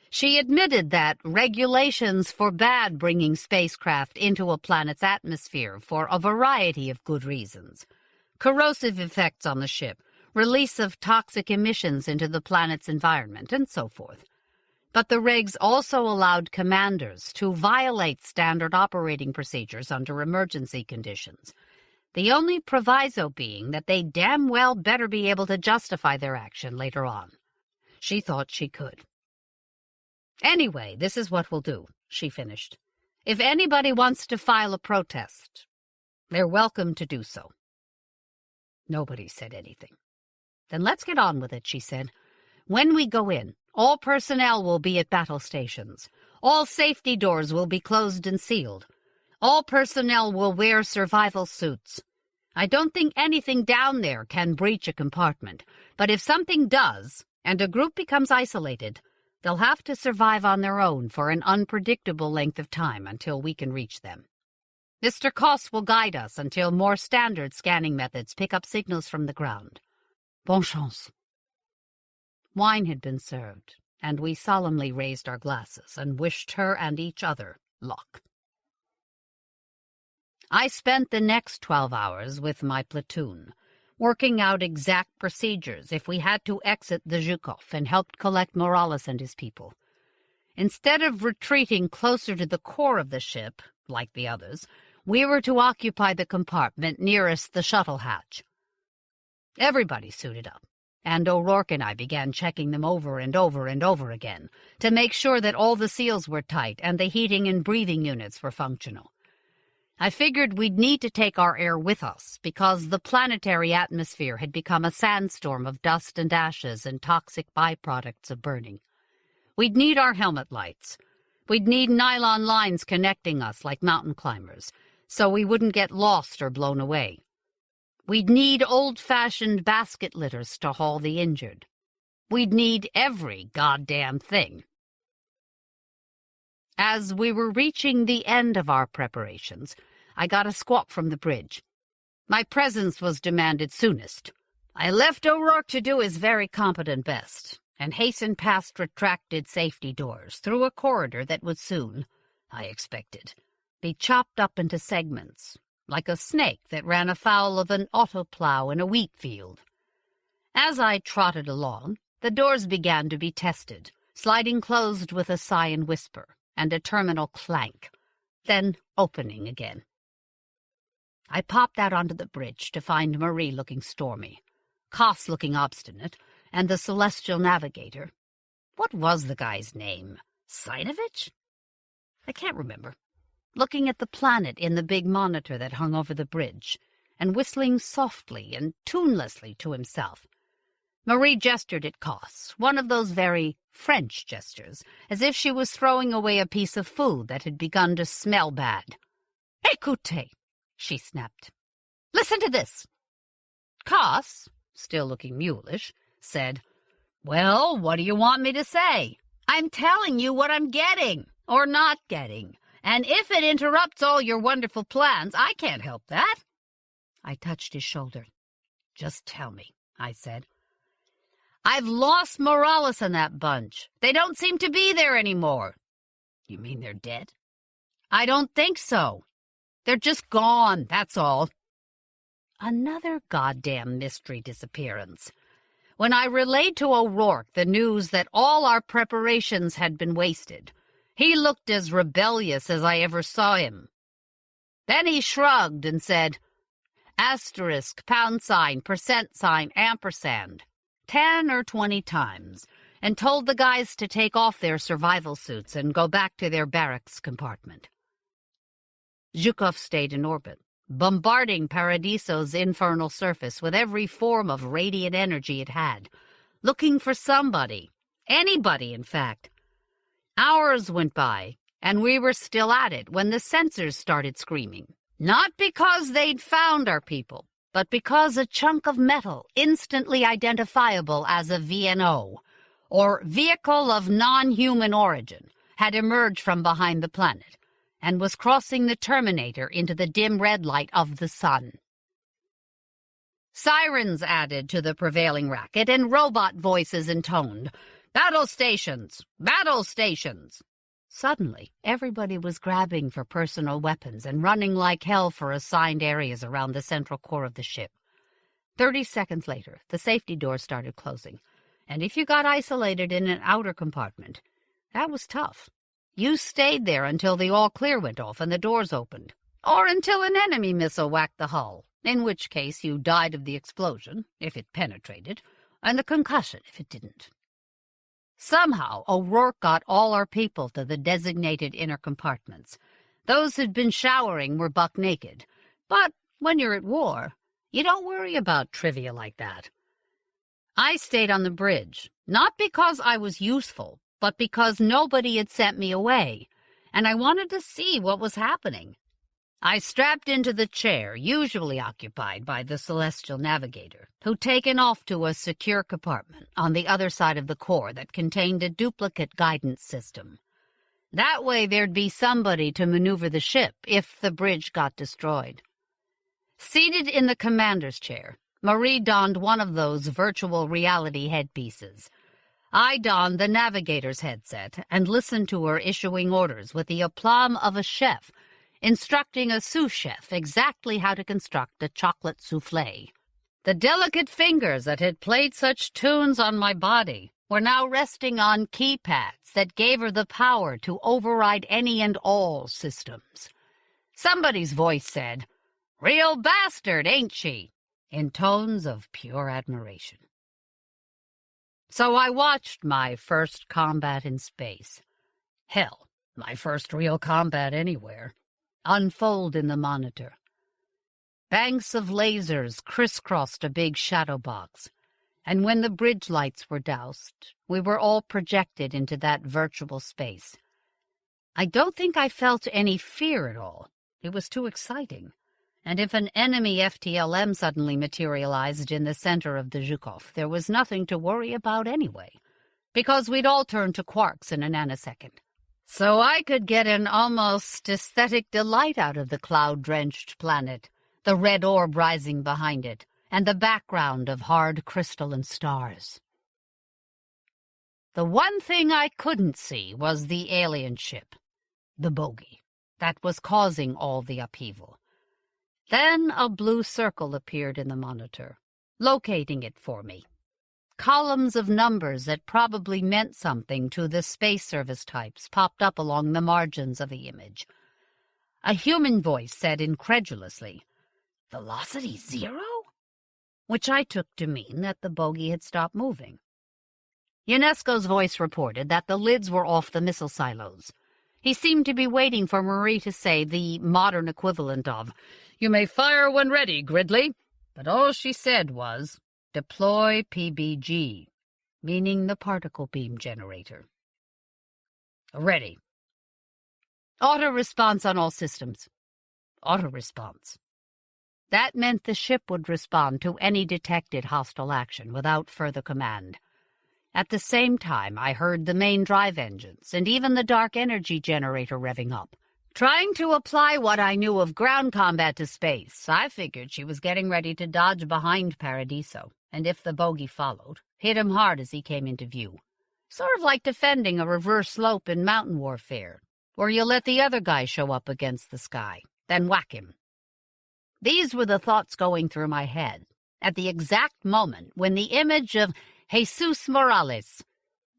Speaker 1: She admitted that regulations forbade bringing spacecraft into a planet's atmosphere for a variety of good reasons. Corrosive effects on the ship, release of toxic emissions into the planet's environment, and so forth. But the regs also allowed commanders to violate standard operating procedures under emergency conditions, the only proviso being that they damn well better be able to justify their action later on. She thought she could. "Anyway, this is what we'll do," she finished. "If anybody wants to file a protest, they're welcome to do so." Nobody said anything. "Then let's get on with it," she said. "When we go in, all personnel will be at battle stations. All safety doors will be closed and sealed. All personnel will wear survival suits. I don't think anything down there can breach a compartment, but if something does, and a group becomes isolated, they'll have to survive on their own for an unpredictable length of time until we can reach them. Mr. Kos will guide us until more standard scanning methods pick up signals from the ground. Bonne chance." Wine had been served, and we solemnly raised our glasses and wished her and each other luck. I spent the next 12 hours with my platoon, working out exact procedures if we had to exit the Zhukov, and helped collect Morales and his people. Instead of retreating closer to the core of the ship, like the others, we were to occupy the compartment nearest the shuttle hatch. Everybody suited up, and O'Rourke and I began checking them over and over and over again to make sure that all the seals were tight and the heating and breathing units were functional. I figured we'd need to take our air with us because the planetary atmosphere had become a sandstorm of dust and ashes and toxic byproducts of burning. We'd need our helmet lights. We'd need nylon lines connecting us like mountain climbers, so we wouldn't get lost or blown away. We'd need old-fashioned basket litters to haul the injured. We'd need every goddamn thing. As we were reaching the end of our preparations, I got a squawk from the bridge. My presence was demanded soonest. I left O'Rourke to do his very competent best, and hastened past retracted safety doors, through a corridor that would soon, I expected, be chopped up into segments, like a snake that ran afoul of an autoplow in a wheat field. As I trotted along, the doors began to be tested, sliding closed with a sigh and whisper, and a terminal clank, then opening again. I popped out onto the bridge to find Marie looking stormy, Koss looking obstinate, and the celestial navigator. What was the guy's name? Sinovich? I can't remember. Looking at the planet in the big monitor that hung over the bridge, and whistling softly and tunelessly to himself. Marie gestured at Koss, one of those very French gestures, as if she was throwing away a piece of food that had begun to smell bad. "Écoutez," she snapped. "Listen to this." Koss, still looking mulish, said, "Well, what do you want me to say? I'm telling you what I'm getting, or not getting, and if it interrupts all your wonderful plans, I can't help that." I touched his shoulder. "Just tell me," I said. "I've lost Morales and that bunch. They don't seem to be there anymore." "You mean they're dead?" "I don't think so. They're just gone, that's all." Another goddamn mystery disappearance. When I relayed to O'Rourke the news that all our preparations had been wasted, he looked as rebellious as I ever saw him. Then he shrugged and said, asterisk, £, %, ampersand, 10 or 20 times, and told the guys to take off their survival suits and go back to their barracks compartment. Zhukov stayed in orbit, bombarding Paradiso's infernal surface with every form of radiant energy it had, looking for somebody, anybody, in fact. Hours went by, and we were still at it when the sensors started screaming, not because they'd found our people, but because a chunk of metal instantly identifiable as a VNO, or vehicle of non-human origin, had emerged from behind the planet and was crossing the terminator into the dim red light of the sun. Sirens added to the prevailing racket, and robot voices intoned, "Battle stations! Battle stations!" Suddenly, everybody was grabbing for personal weapons and running like hell for assigned areas around the central core of the ship. 30 seconds later, the safety doors started closing, and if you got isolated in an outer compartment, that was tough. You stayed there until the all-clear went off and the doors opened, or until an enemy missile whacked the hull, in which case you died of the explosion, if it penetrated, and the concussion, if it didn't. Somehow, O'Rourke got all our people to the designated inner compartments. Those who'd been showering were buck naked, but when you're at war, you don't worry about trivia like that. I stayed on the bridge, not because I was useful, but because nobody had sent me away, and I wanted to see what was happening. I strapped into the chair usually occupied by the celestial navigator, who'd taken off to a secure compartment on the other side of the core that contained a duplicate guidance system. That way there'd be somebody to maneuver the ship if the bridge got destroyed. Seated in the commander's chair, Marie donned one of those virtual reality headpieces. I donned the navigator's headset and listened to her issuing orders with the aplomb of a chef, instructing a sous chef exactly how to construct a chocolate soufflé. The delicate fingers that had played such tunes on my body were now resting on keypads that gave her the power to override any and all systems. Somebody's voice said, "Real bastard, ain't she?" in tones of pure admiration. So I watched my first combat in space. Hell, my first real combat anywhere. Unfold in the monitor. Banks of lasers crisscrossed a big shadow box, and when the bridge lights were doused, we were all projected into that virtual space. I don't think I felt any fear at all. It was too exciting. And if an enemy FTLM suddenly materialized in the center of the Zhukov, there was nothing to worry about anyway, because we'd all turn to quarks in a nanosecond. So I could get an almost aesthetic delight out of the cloud-drenched planet, the red orb rising behind it, and the background of hard crystalline stars. The one thing I couldn't see was the alien ship, the bogey, that was causing all the upheaval. Then a blue circle appeared in the monitor, locating it for me. Columns of numbers that probably meant something to the space service types popped up along the margins of the image. A human voice said incredulously, "Velocity 0?" which I took to mean that the bogey had stopped moving. Ionesco's voice reported that the lids were off the missile silos. He seemed to be waiting for Marie to say the modern equivalent of, "You may fire when ready, Gridley," but all she said was, "Deploy PBG," meaning the particle beam generator. "Ready." "Auto-response on all systems." Auto-response. That meant the ship would respond to any detected hostile action without further command. At the same time, I heard the main drive engines and even the dark energy generator revving up. Trying to apply what I knew of ground combat to space, I figured she was getting ready to dodge behind Paradiso, and if the bogey followed, hit him hard as he came into view. Sort of like defending a reverse slope in mountain warfare, where you let the other guy show up against the sky, then whack him. These were the thoughts going through my head at the exact moment when the image of Jesus Morales,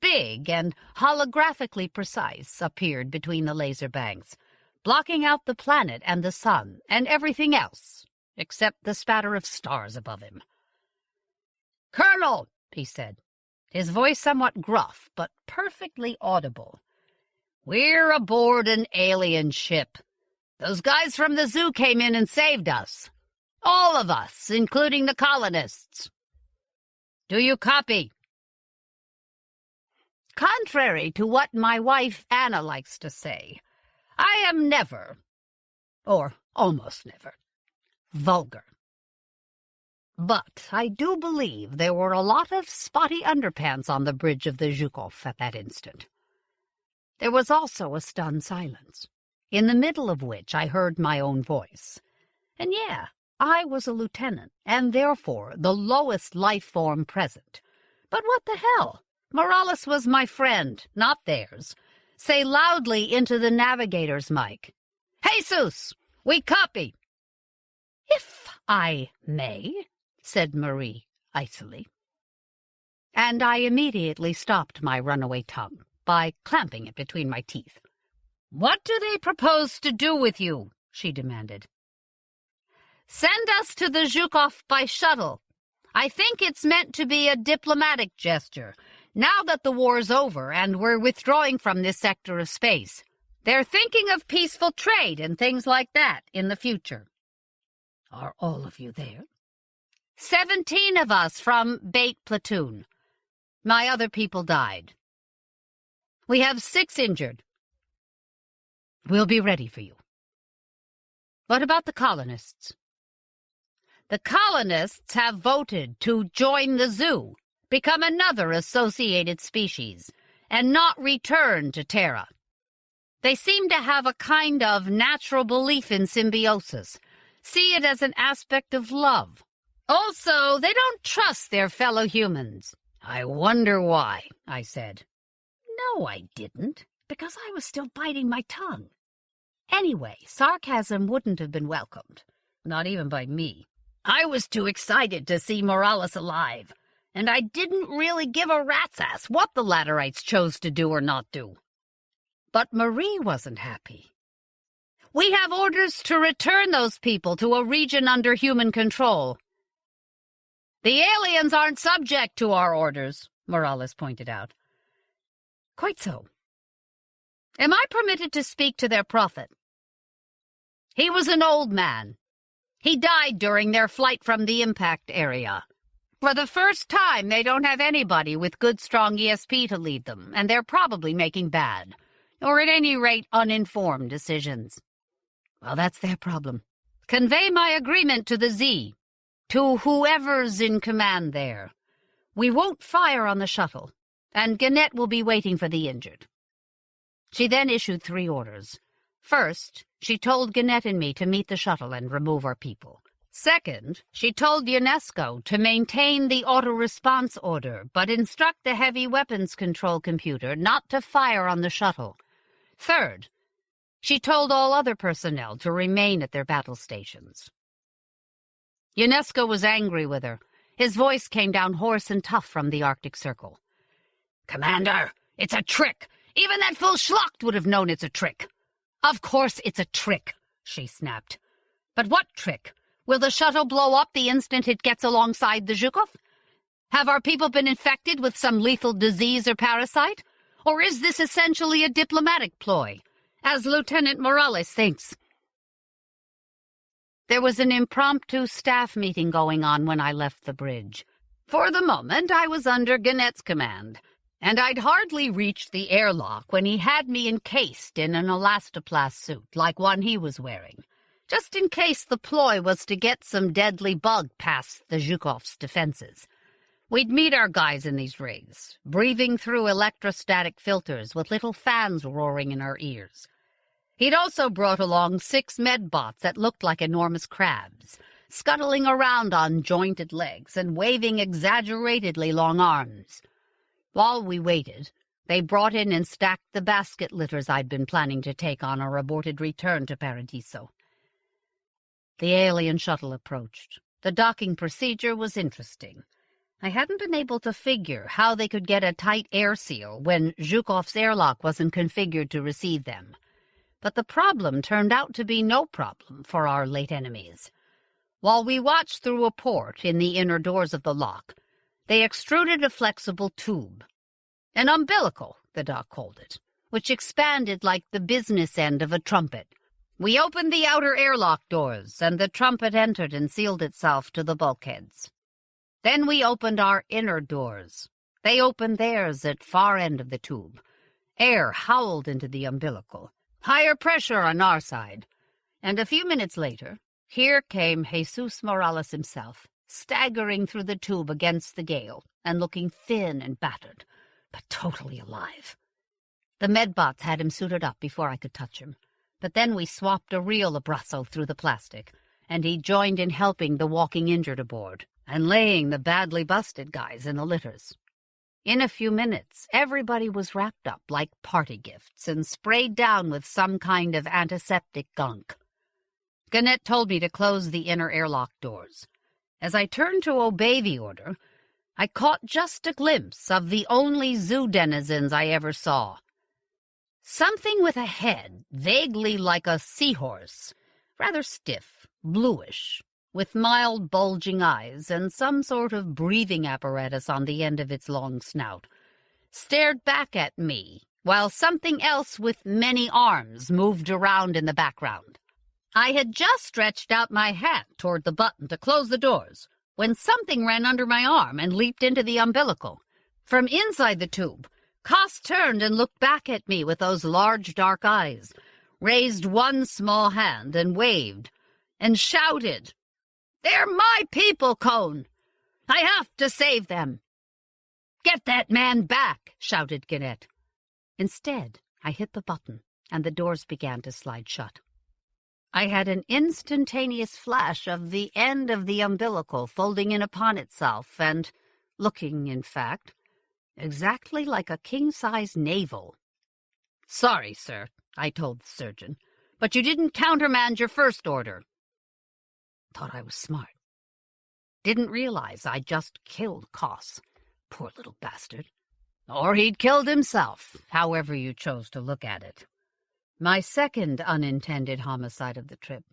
Speaker 1: big and holographically precise, appeared between the laser banks, blocking out the planet and the sun and everything else, except the spatter of stars above him. "Colonel," he said, his voice somewhat gruff but perfectly audible, "we're aboard an alien ship. Those guys from the zoo came in and saved us. All of us, including the colonists. Do you copy?" Contrary to what my wife Anna likes to say, I am never, or almost never, vulgar. But I do believe there were a lot of spotty underpants on the bridge of the Zhukov at that instant. There was also a stunned silence, in the middle of which I heard my own voice. And yeah, I was a lieutenant, and therefore the lowest life form present. But what the hell? Morales was my friend, not theirs. Say loudly into the navigator's mic, "Jesus, we copy." "If I may," said Marie icily. And I immediately stopped my runaway tongue by clamping it between my teeth. "What do they propose to do with you?" she demanded. "Send us to the Zhukov by shuttle. I think it's meant to be a diplomatic gesture. Now that the war's over and we're withdrawing from this sector of space, they're thinking of peaceful trade and things like that in the future." "Are all of you there?" 17 of us from Bait Platoon. My other people died. We have 6 injured. We'll be ready for you. What about the colonists? The colonists have voted to join the zoo, become another associated species, and not return to Terra. They seem to have a kind of natural belief in symbiosis, see it as an aspect of love. Also, they don't trust their fellow humans. "I wonder why," I said. No, I didn't, because I was still biting my tongue. Anyway, sarcasm wouldn't have been welcomed, not even by me. I was too excited to see Morales alive, and I didn't really give a rat's ass what the Laterites chose to do or not do. But Marie wasn't happy. "We have orders to return those people to a region under human control." "The aliens aren't subject to our orders," Morales pointed out. "Quite so. Am I permitted to speak to their prophet?" "He was an old man. He died during their flight from the impact area. For the first time, they don't have anybody with good, strong ESP to lead them, and they're probably making bad, or at any rate uninformed decisions. Well, that's their problem. Convey my agreement to the Z, to whoever's in command there. We won't fire on the shuttle, and Gannett will be waiting for the injured." She then issued 3 orders. First, she told Gannett and me to meet the shuttle and remove our people. Second, she told UNESCO to maintain the auto-response order, but instruct the heavy weapons control computer not to fire on the shuttle. Third, she told all other personnel to remain at their battle stations. UNESCO was angry with her. His voice came down hoarse and tough from the Arctic Circle. "Commander, it's a trick! Even that fool Schlacht would have known it's a trick!" "Of course it's a trick," she snapped. "But what trick? Will the shuttle blow up the instant it gets alongside the Zhukov? Have our people been infected with some lethal disease or parasite? Or is this essentially a diplomatic ploy, as Lieutenant Morales thinks?" There was an impromptu staff meeting going on when I left the bridge. For the moment, I was under Gannett's command, and I'd hardly reached the airlock when he had me encased in an elastoplast suit like one he was wearing, just in case the ploy was to get some deadly bug past the Zhukov's defenses. We'd meet our guys in these rigs, breathing through electrostatic filters with little fans roaring in our ears. He'd also brought along 6 medbots that looked like enormous crabs, scuttling around on jointed legs and waving exaggeratedly long arms. While we waited, they brought in and stacked the basket litters I'd been planning to take on our aborted return to Paradiso. The alien shuttle approached. The docking procedure was interesting. I hadn't been able to figure how they could get a tight air seal when Zhukov's airlock wasn't configured to receive them. But the problem turned out to be no problem for our late enemies. While we watched through a port in the inner doors of the lock, they extruded a flexible tube. An umbilical, the doc called it, which expanded like the business end of a trumpet. We opened the outer airlock doors, and the trumpet entered and sealed itself to the bulkheads. Then we opened our inner doors. They opened theirs at far end of the tube. Air howled into the umbilical. Higher pressure on our side. And a few minutes later, here came Jesus Morales himself, staggering through the tube against the gale and looking thin and battered, but totally alive. The medbots had him suited up before I could touch him, but then we swapped a real abrazo through the plastic, and he joined in helping the walking injured aboard and laying the badly busted guys in the litters. In a few minutes, everybody was wrapped up like party gifts and sprayed down with some kind of antiseptic gunk. Gannett told me to close the inner airlock doors. As I turned to obey the order, I caught just a glimpse of the only zoo denizens I ever saw. Something with a head vaguely like a seahorse, rather stiff, bluish, with mild bulging eyes and some sort of breathing apparatus on the end of its long snout, stared back at me, while something else with many arms moved around in the background. I had just stretched out my hand toward the button to close the doors when something ran under my arm and leaped into the umbilical. From inside the tube, Koss turned and looked back at me with those large dark eyes, raised one small hand and waved, and shouted, "They're my people, Cone! I have to save them!" "Get that man back!" shouted Gannett. Instead, I hit the button, and the doors began to slide shut. I had an instantaneous flash of the end of the umbilical folding in upon itself and looking, in fact, exactly like a king-size navel. "Sorry, sir," I told the surgeon, "but you didn't countermand your first order." Thought I was smart. Didn't realize I'd just killed Koss. Poor little bastard. Or he'd killed himself, however you chose to look at it. My second unintended homicide of the trip.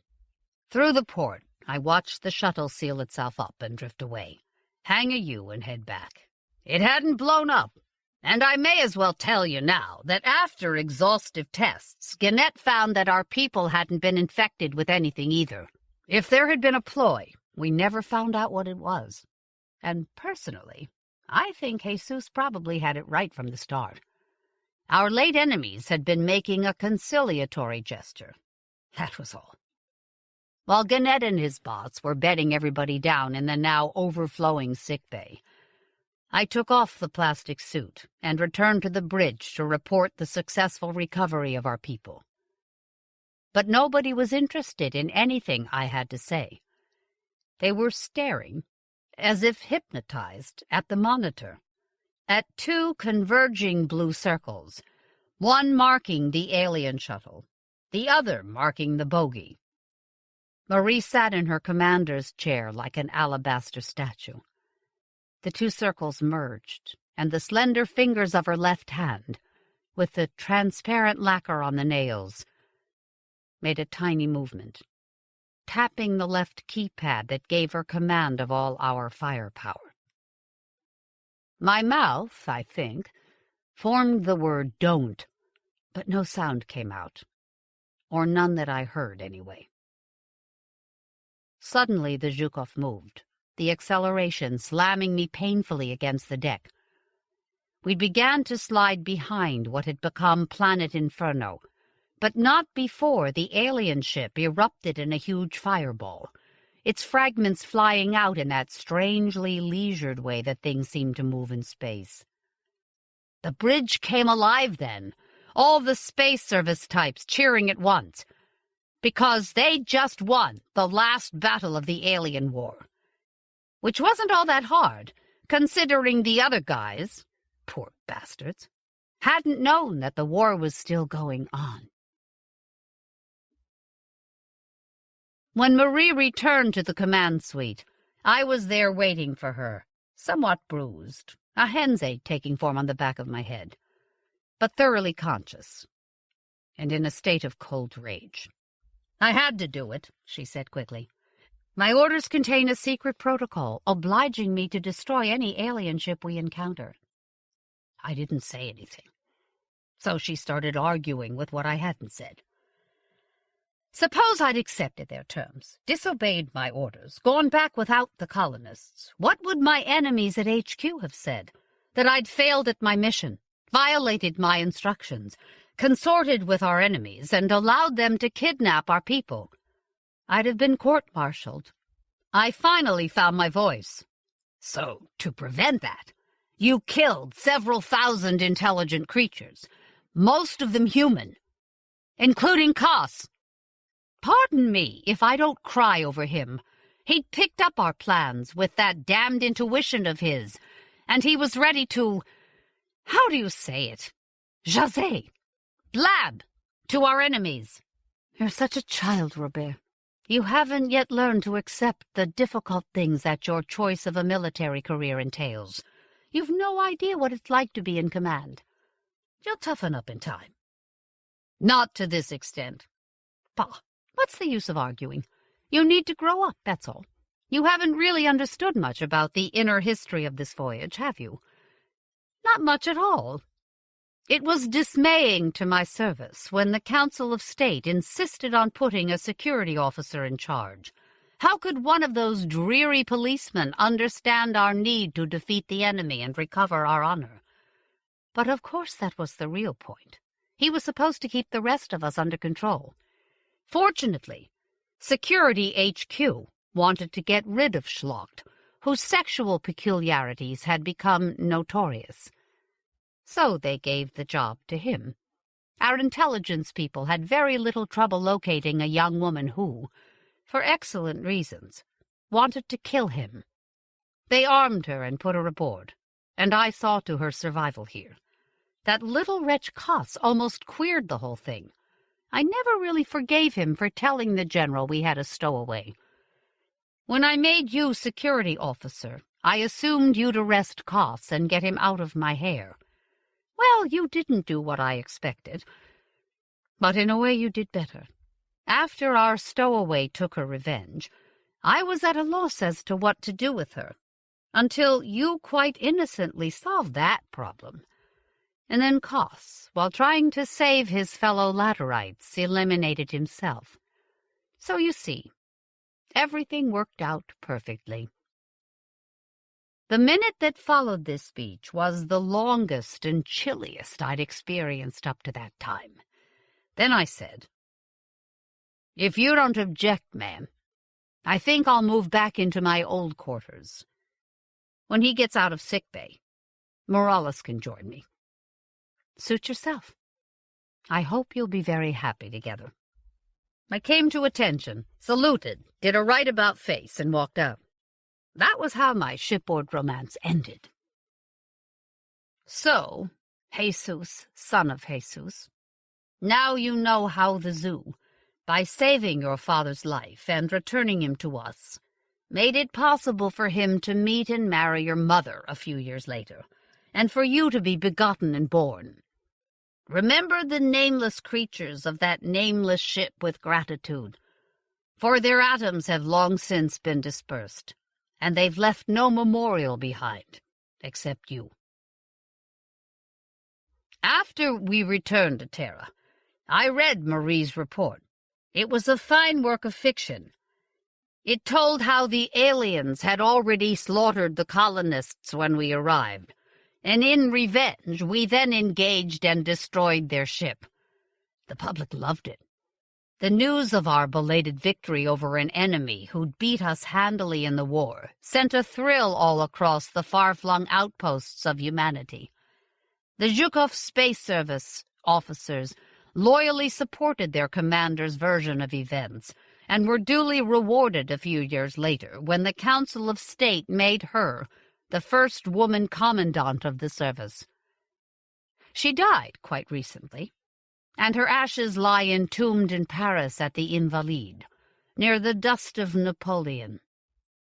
Speaker 1: Through the port, I watched the shuttle seal itself up and drift away, hang a U and head back. It hadn't blown up, and I may as well tell you now that after exhaustive tests, Gannett found that our people hadn't been infected with anything either. If there had been a ploy, we never found out what it was. And personally, I think Jesus probably had it right from the start. Our late enemies had been making a conciliatory gesture. That was all. While Gannett and his bots were bedding everybody down in the now overflowing sickbay, I took off the plastic suit and returned to the bridge to report the successful recovery of our people. But nobody was interested in anything I had to say. They were staring, as if hypnotized, at the monitor, at two converging blue circles, one marking the alien shuttle, the other marking the bogey. Marie sat in her commander's chair like an alabaster statue. The two circles merged, and the slender fingers of her left hand, with the transparent lacquer on the nails, made a tiny movement, tapping the left keypad that gave her command of all our firepower. My mouth, I think, formed the word "don't," but no sound came out, or none that I heard anyway. Suddenly the Zhukov moved, the acceleration slamming me painfully against the deck. We began to slide behind what had become Planet Inferno, but not before the alien ship erupted in a huge fireball, its fragments flying out in that strangely leisured way that things seem to move in space. The bridge came alive then, all the space service types cheering at once, because they just won the last battle of the alien war, which wasn't all that hard, considering the other guys, poor bastards, hadn't known that the war was still going on. When Marie returned to the command suite, I was there waiting for her, somewhat bruised, a hen's egg taking form on the back of my head, but thoroughly conscious, and in a state of cold rage. "I had to do it," she said quickly. "My orders contain a secret protocol obliging me to destroy any alien ship we encounter." I didn't say anything, so she started arguing with what I hadn't said. Suppose I'd accepted their terms, disobeyed my orders, gone back without the colonists. What would my enemies at HQ have said? That I'd failed at my mission, violated my instructions, consorted with our enemies, and allowed them to kidnap our people. I'd have been court-martialed. I finally found my voice. "So, to prevent that, you killed several thousand intelligent creatures, most of them human, including Koss. Pardon me if I don't cry over him. He'd picked up our plans with that damned intuition of his, and he was ready to, how do you say it, jaser, blab, to our enemies." "You're such a child, Robert. You haven't yet learned to accept the difficult things that your choice of a military career entails. You've no idea what it's like to be in command. You'll toughen up in time." "Not to this extent." "Bah, what's the use of arguing? You need to grow up, that's all. You haven't really understood much about the inner history of this voyage, have you?" "Not much at all. It was dismaying to my service when the Council of State insisted on putting a security officer in charge. How could one of those dreary policemen understand our need to defeat the enemy and recover our honor? But of course that was the real point. He was supposed to keep the rest of us under control. Fortunately, Security HQ wanted to get rid of Schlacht, whose sexual peculiarities had become notorious. So they gave the job to him. Our intelligence people had very little trouble locating a young woman who, for excellent reasons, wanted to kill him. They armed her and put her aboard, and I saw to her survival here. That little wretch Koss almost queered the whole thing. I never really forgave him for telling the general we had a stowaway. When I made you security officer, I assumed you'd arrest Koss and get him out of my hair. Well, you didn't do what I expected, but in a way you did better. After our stowaway took her revenge, I was at a loss as to what to do with her, until you quite innocently solved that problem. And then Koss, while trying to save his fellow Laterites, eliminated himself. So you see, everything worked out perfectly. The minute that followed this speech was the longest and chilliest I'd experienced up to that time. Then I said, "If you don't object, ma'am, I think I'll move back into my old quarters. When he gets out of sickbay, Morales can join me." "Suit yourself. I hope you'll be very happy together." I came to attention, saluted, did a right-about face, and walked out. That was how my shipboard romance ended. So, Jesus, son of Jesus, now you know how the zoo, by saving your father's life and returning him to us, made it possible for him to meet and marry your mother a few years later, and for you to be begotten and born. Remember the nameless creatures of that nameless ship with gratitude, for their atoms have long since been dispersed, and they've left no memorial behind, except you. After we returned to Terra, I read Marie's report. It was a fine work of fiction. It told how the aliens had already slaughtered the colonists when we arrived, and in revenge we then engaged and destroyed their ship. The public loved it. The news of our belated victory over an enemy who'd beat us handily in the war sent a thrill all across the far-flung outposts of humanity. The Zhukov Space Service officers loyally supported their commander's version of events and were duly rewarded a few years later when the Council of State made her the first woman commandant of the service. She died quite recently, and her ashes lie entombed in Paris at the Invalides, near the dust of Napoleon.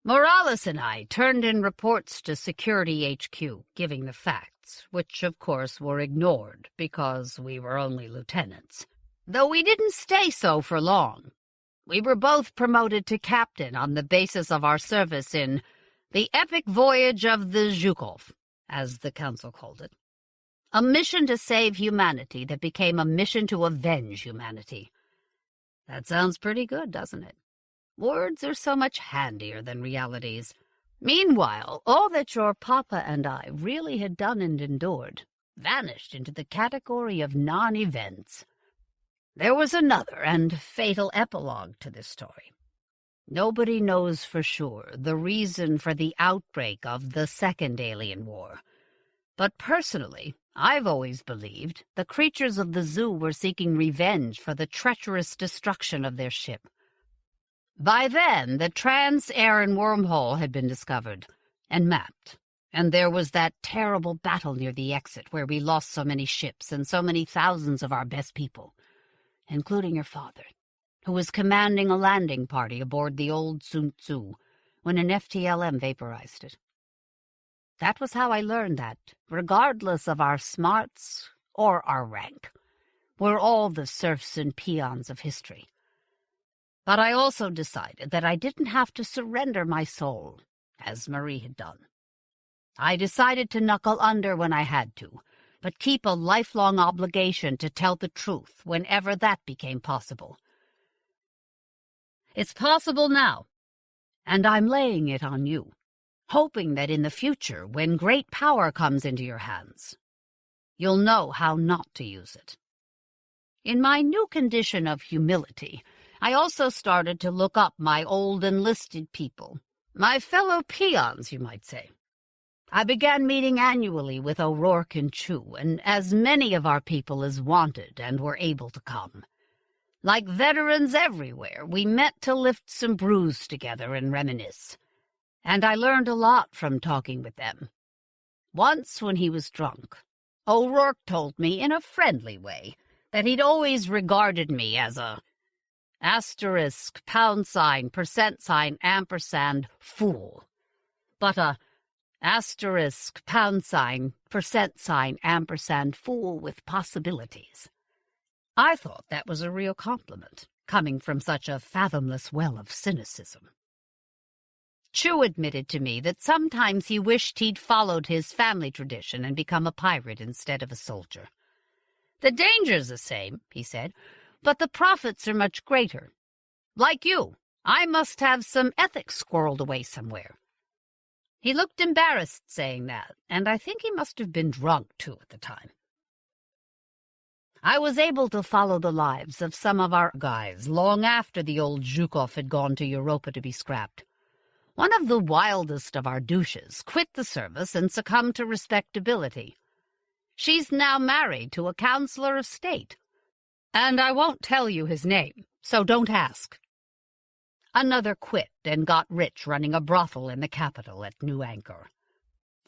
Speaker 1: Morales and I turned in reports to Security HQ, giving the facts, which of course were ignored because we were only lieutenants. Though we didn't stay so for long. We were both promoted to captain on the basis of our service in the epic voyage of the Zhukov, as the council called it. A mission to save humanity that became a mission to avenge humanity. That sounds pretty good, doesn't it? Words are so much handier than realities. Meanwhile, all that your papa and I really had done and endured vanished into the category of non-events. There was another and fatal epilogue to this story. Nobody knows for sure the reason for the outbreak of the Second Alien War. But personally, I've always believed the creatures of the zoo were seeking revenge for the treacherous destruction of their ship. By then, the trans-Aran wormhole had been discovered and mapped, and there was that terrible battle near the exit where we lost so many ships and so many thousands of our best people, including your father, who was commanding a landing party aboard the old Sun Tzu when an FTLM vaporized it. That was how I learned that, regardless of our smarts or our rank, we're all the serfs and peons of history. But I also decided that I didn't have to surrender my soul, as Marie had done. I decided to knuckle under when I had to, but keep a lifelong obligation to tell the truth whenever that became possible. It's possible now, and I'm laying it on you, hoping that in the future, when great power comes into your hands, you'll know how not to use it. In my new condition of humility, I also started to look up my old enlisted people, my fellow peons, you might say. I began meeting annually with O'Rourke and Chu, and as many of our people as wanted and were able to come. Like veterans everywhere, we met to lift some brews together and reminisce. And I learned a lot from talking with them. Once, when he was drunk, O'Rourke told me in a friendly way that he'd always regarded me as a asterisk, $, ampersand, fool. But a asterisk, $, ampersand, fool with possibilities. I thought that was a real compliment, coming from such a fathomless well of cynicism. Chu admitted to me that sometimes he wished he'd followed his family tradition and become a pirate instead of a soldier. The danger's the same, he said, but the profits are much greater. Like you, I must have some ethics squirreled away somewhere. He looked embarrassed saying that, and I think he must have been drunk, too, at the time. I was able to follow the lives of some of our guys long after the old Zhukov had gone to Europa to be scrapped. One of the wildest of our douches quit the service and succumbed to respectability. She's now married to a counselor of state. And I won't tell you his name, so don't ask. Another quit and got rich running a brothel in the capital at New Anchor.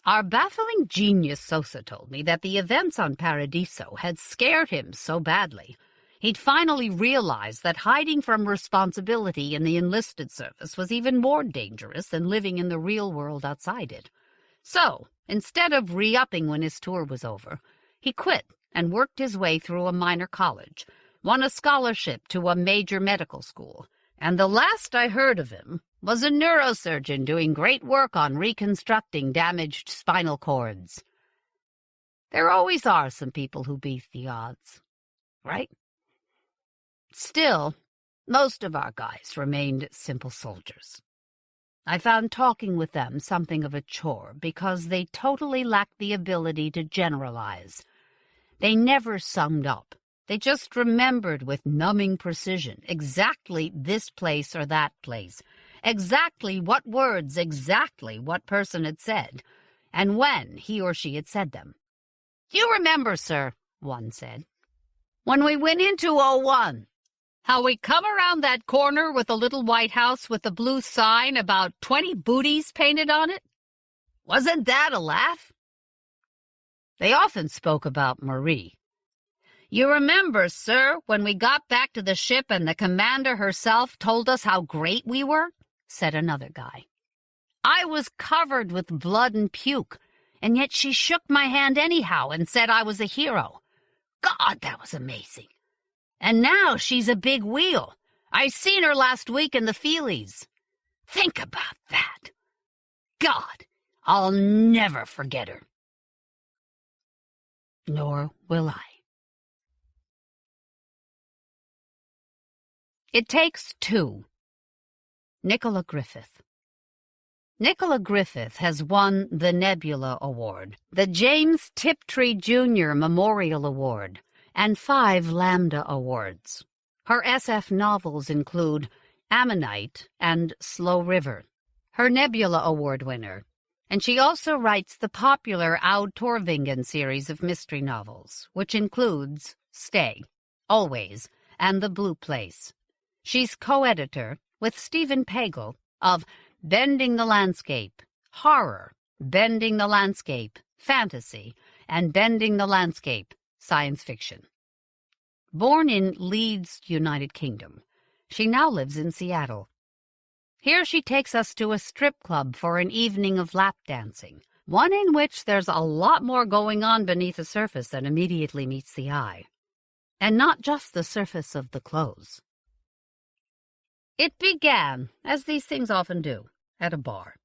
Speaker 1: Our baffling genius Sosa told me that the events on Paradiso had scared him so badly he'd finally realized that hiding from responsibility in the enlisted service was even more dangerous than living in the real world outside it. So, instead of re-upping when his tour was over, he quit and worked his way through a minor college, won a scholarship to a major medical school, and the last I heard of him was a neurosurgeon doing great work on reconstructing damaged spinal cords. There always are some people who beat the odds, right? Still, most of our guys remained simple soldiers. I found talking with them something of a chore because they totally lacked the ability to generalize. They never summed up. They just remembered with numbing precision exactly this place or that place, exactly what words, exactly what person had said, and when he or she had said them. "You remember, sir," one said, "when we went into 01, how we come around that corner with the little white house with the blue sign about 20 booties painted on it? Wasn't that a laugh?" They often spoke about Marie. "You remember, sir, when we got back to the ship and the commander herself told us how great we were?" said another guy. "I was covered with blood and puke, and yet she shook my hand anyhow and said I was a hero. God, that was amazing. And now she's a big wheel. I seen her last week in the Feelies. Think about that. God, I'll never forget her." Nor will I. It Takes Two. Nicola Griffith. Nicola Griffith has won the Nebula Award, the James Tiptree Jr. Memorial Award, and 5 Lambda Awards. Her SF novels include Ammonite and Slow River, her Nebula Award winner, and she also writes the popular Aud Torvingen series of mystery novels, which includes Stay, Always, and The Blue Place. She's co-editor with Stephen Pagel of Bending the Landscape, Horror, Bending the Landscape, Fantasy, and Bending the Landscape, Science Fiction. Born in Leeds, United Kingdom, she now lives in Seattle. Here she takes us to a strip club for an evening of lap dancing, one in which there's a lot more going on beneath the surface than immediately meets the eye. And not just the surface of the clothes. It began, as these things often do, at a bar.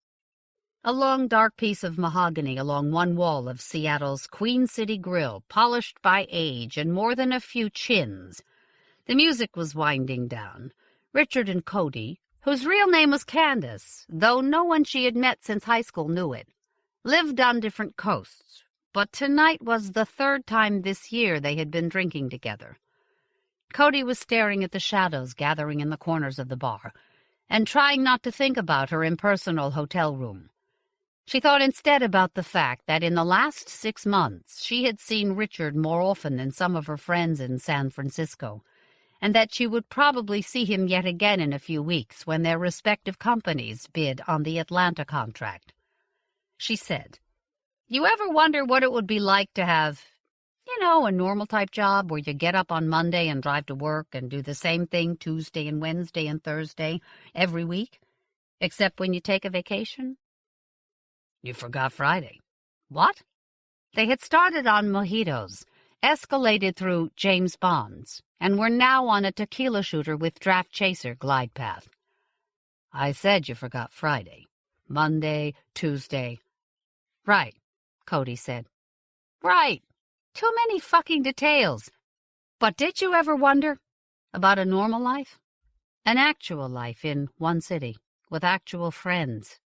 Speaker 1: A long, dark piece of mahogany along one wall of Seattle's Queen City Grill, polished by age and more than a few chins. The music was winding down. Richard and Cody, whose real name was Candace, though no one she had met since high school knew it, lived on different coasts, but tonight was the 3rd time this year they had been drinking together. Cody was staring at the shadows gathering in the corners of the bar and trying not to think about her impersonal hotel room. She thought instead about the fact that in the last 6 months she had seen Richard more often than some of her friends in San Francisco, and that she would probably see him yet again in a few weeks when their respective companies bid on the Atlanta contract. She said, "You ever wonder what it would be like to have, a normal-type job where you get up on Monday and drive to work and do the same thing Tuesday and Wednesday and Thursday every week, except when you take a vacation?" "You forgot Friday." "What?" They had started on mojitos, escalated through James Bond's, and were now on a tequila shooter with draft chaser glide path. "I said you forgot Friday. Monday, Tuesday." "Right," Cody said. "Right. Too many fucking details. But did you ever wonder about a normal life? An actual life in one city, with actual friends?"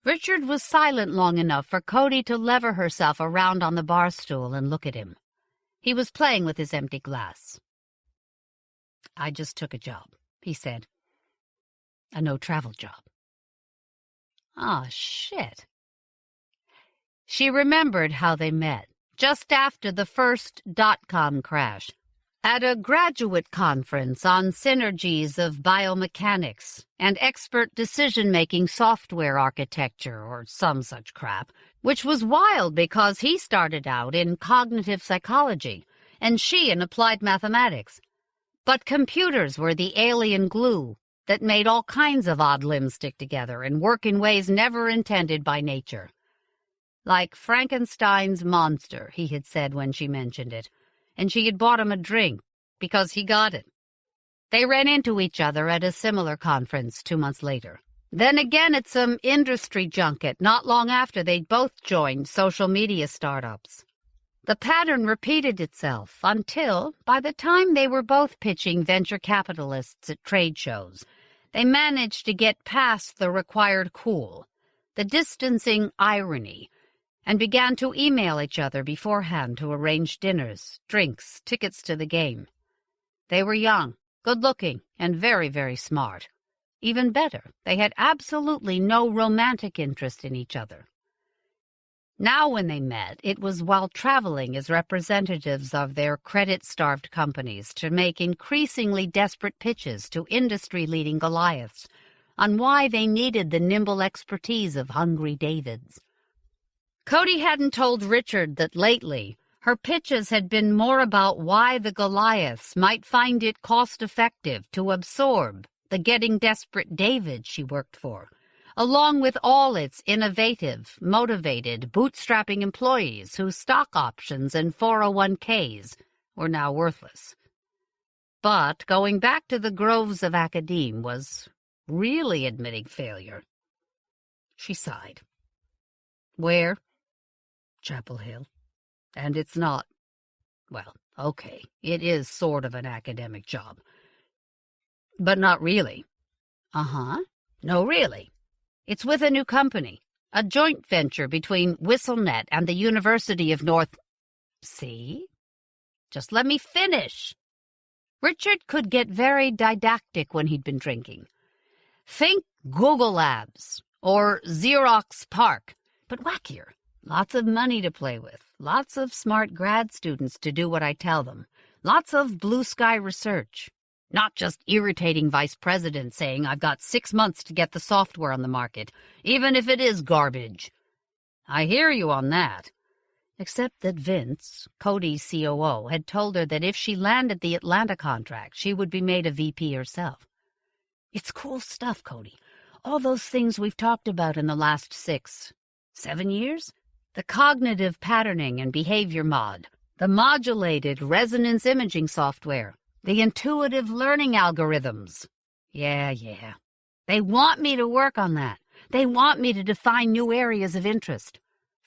Speaker 1: Richard was silent long enough for Cody to lever herself around on the bar stool and look at him. He was playing with his empty glass. "I just took a job," he said. "A no-travel job." "Ah, shit." She remembered how they met, just after the first dot-com crash. At a graduate conference on synergies of biomechanics and expert decision-making software architecture or some such crap, which was wild because he started out in cognitive psychology and she in applied mathematics. But computers were the alien glue that made all kinds of odd limbs stick together and work in ways never intended by nature. Like Frankenstein's monster, he had said when she mentioned it, and she had bought him a drink because he got it. They ran into each other at a similar conference 2 months later. Then again at some industry junket not long after they'd both joined social media startups. The pattern repeated itself until, by the time they were both pitching venture capitalists at trade shows, they managed to get past the required cool, the distancing irony, and began to email each other beforehand to arrange dinners, drinks, tickets to the game. They were young, good-looking, and very, very smart. Even better, they had absolutely no romantic interest in each other. Now when they met, it was while traveling as representatives of their credit-starved companies to make increasingly desperate pitches to industry-leading Goliaths on why they needed the nimble expertise of hungry Davids. Cody hadn't told Richard that lately her pitches had been more about why the Goliaths might find it cost-effective to absorb the getting desperate David she worked for, along with all its innovative, motivated, bootstrapping employees whose stock options and 401ks were now worthless. But going back to the groves of academe was really admitting failure. She sighed. Where? Chapel Hill. And it's not, well, okay, it is sort of an academic job. But not really. Uh-huh. No, really. It's with a new company, a joint venture between WhistleNet and the University of North... See? Just let me finish. Richard could get very didactic when he'd been drinking. Think Google Labs or Xerox PARC, but wackier. Lots of money to play with, lots of smart grad students to do what I tell them, lots of blue sky research. Not just irritating vice president saying I've got 6 months to get the software on the market, even if it is garbage. I hear you on that. Except that Vince, Cody's COO, had told her that if she landed the Atlanta contract, she would be made a VP herself. It's cool stuff, Cody. All those things we've talked about in the last 6, 7 years. The cognitive patterning and behavior mod, the modulated resonance imaging software, the intuitive learning algorithms. Yeah. They want me to work on that. They want me to define new areas of interest.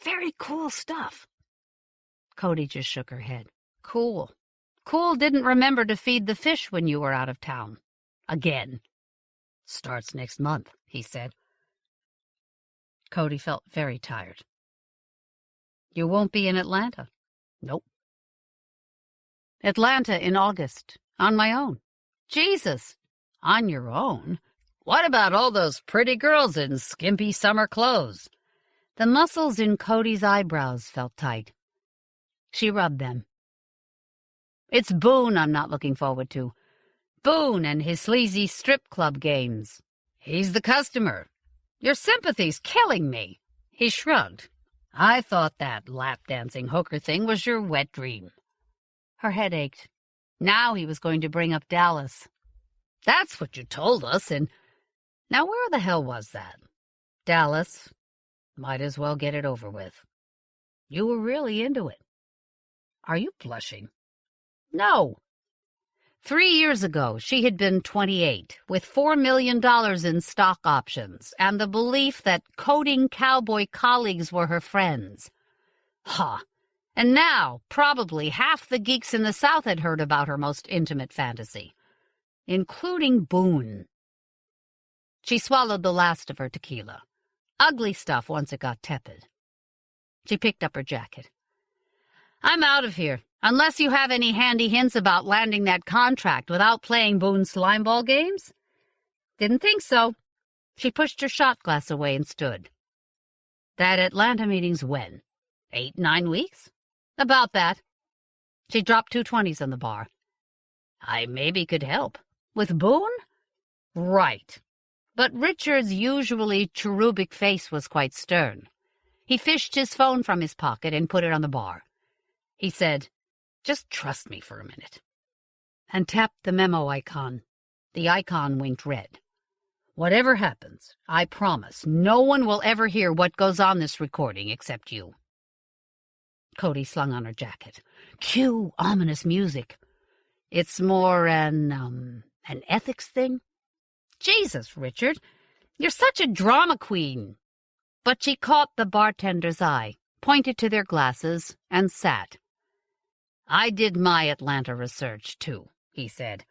Speaker 1: Very cool stuff. Cody just shook her head. Cool. Cool didn't remember to feed the fish when you were out of town. Again. Starts next month, he said. Cody felt very tired. You won't be in Atlanta? Nope. Atlanta in August, on my own. Jesus, on your own? What about all those pretty girls in skimpy summer clothes? The muscles in Cody's eyebrows felt tight. She rubbed them. It's Boone I'm not looking forward to. Boone and his sleazy strip club games. He's the customer. Your sympathy's killing me. He shrugged. I thought that lap-dancing hooker thing was your wet dream. Her head ached. Now he was going to bring up Dallas. That's what you told us, and... Now where the hell was that? Dallas. Might as well get it over with. You were really into it. Are you blushing? No. 3 years ago, she had been 28, with $4 million in stock options, and the belief that coding cowboy colleagues were her friends. Ha! And now, probably half the geeks in the South had heard about her most intimate fantasy, including Boone. She swallowed the last of her tequila. Ugly stuff once it got tepid. She picked up her jacket. I'm out of here, unless you have any handy hints about landing that contract without playing Boone's slimeball games? Didn't think so. She pushed her shot glass away and stood. That Atlanta meeting's when? 8, 9 weeks? About that. She dropped 2 20s on the bar. I maybe could help. With Boone? Right. But Richard's usually cherubic face was quite stern. He fished his phone from his pocket and put it on the bar. He said, "Just trust me for a minute," and tapped the memo icon. The icon winked red. "Whatever happens, I promise no one will ever hear what goes on this recording except you." Cody slung on her jacket. "Cue ominous music. It's more an ethics thing." "Jesus, Richard, you're such a drama queen." But she caught the bartender's eye, pointed to their glasses, and sat. "I did my Atlanta research, too," he said.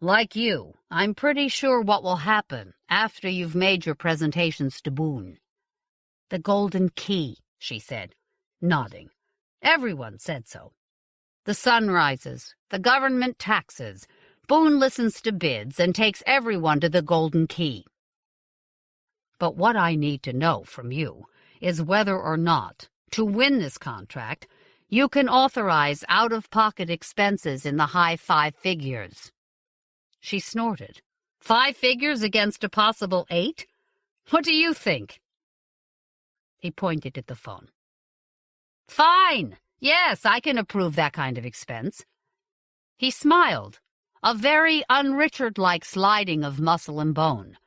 Speaker 1: "Like you, I'm pretty sure what will happen after you've made your presentations to Boone." "The Golden Key," she said, nodding. "Everyone said so. The sun rises, the government taxes, Boone listens to bids and takes everyone to the Golden Key. But what I need to know from you is whether or not, to win this contract, you can authorize out-of-pocket expenses in the high 5 figures. She snorted. 5 figures against a possible 8? What do you think? He pointed at the phone. Fine. Yes, I can approve that kind of expense. He smiled, a very un-Richard-like sliding of muscle and bone,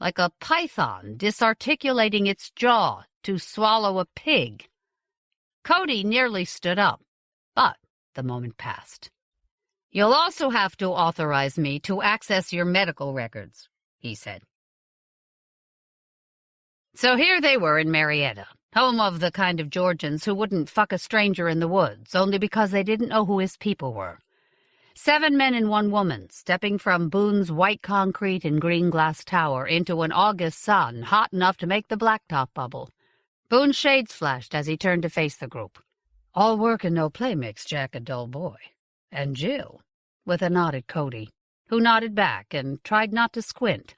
Speaker 1: like a python disarticulating its jaw to swallow a pig. Cody nearly stood up, but the moment passed. "You'll also have to authorize me to access your medical records," he said. So here they were in Marietta, home of the kind of Georgians who wouldn't fuck a stranger in the woods only because they didn't know who his people were. 7 men and 1 woman, stepping from Boone's white concrete and green glass tower into an August sun hot enough to make the blacktop bubble. Boone's shades flashed as he turned to face the group. "All work and no play makes Jack a dull boy. And Jill," with a nod at Cody, who nodded back and tried not to squint.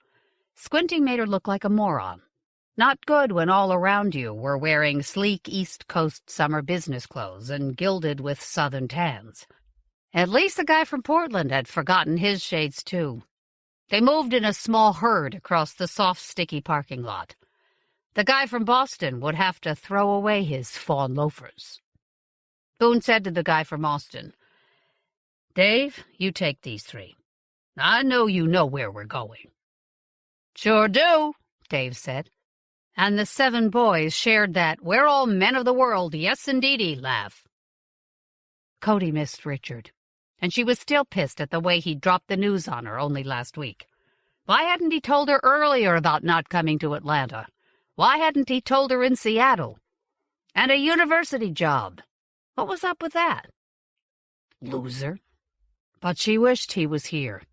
Speaker 1: Squinting made her look like a moron. Not good when all around you were wearing sleek East Coast summer business clothes and gilded with southern tans. At least the guy from Portland had forgotten his shades, too. They moved in a small herd across the soft, sticky parking lot. The guy from Boston would have to throw away his fawn loafers. Boone said to the guy from Austin, "Dave, you take these 3. I know you know where we're going." "Sure do," Dave said. And the 7 boys shared that "we're all men of the world, yes indeedy" laugh. Cody missed Richard, and she was still pissed at the way he dropped the news on her only last week. Why hadn't he told her earlier about not coming to Atlanta? Why hadn't he told her in Seattle? And a university job. What was up with that? Loser. But she wished he was here.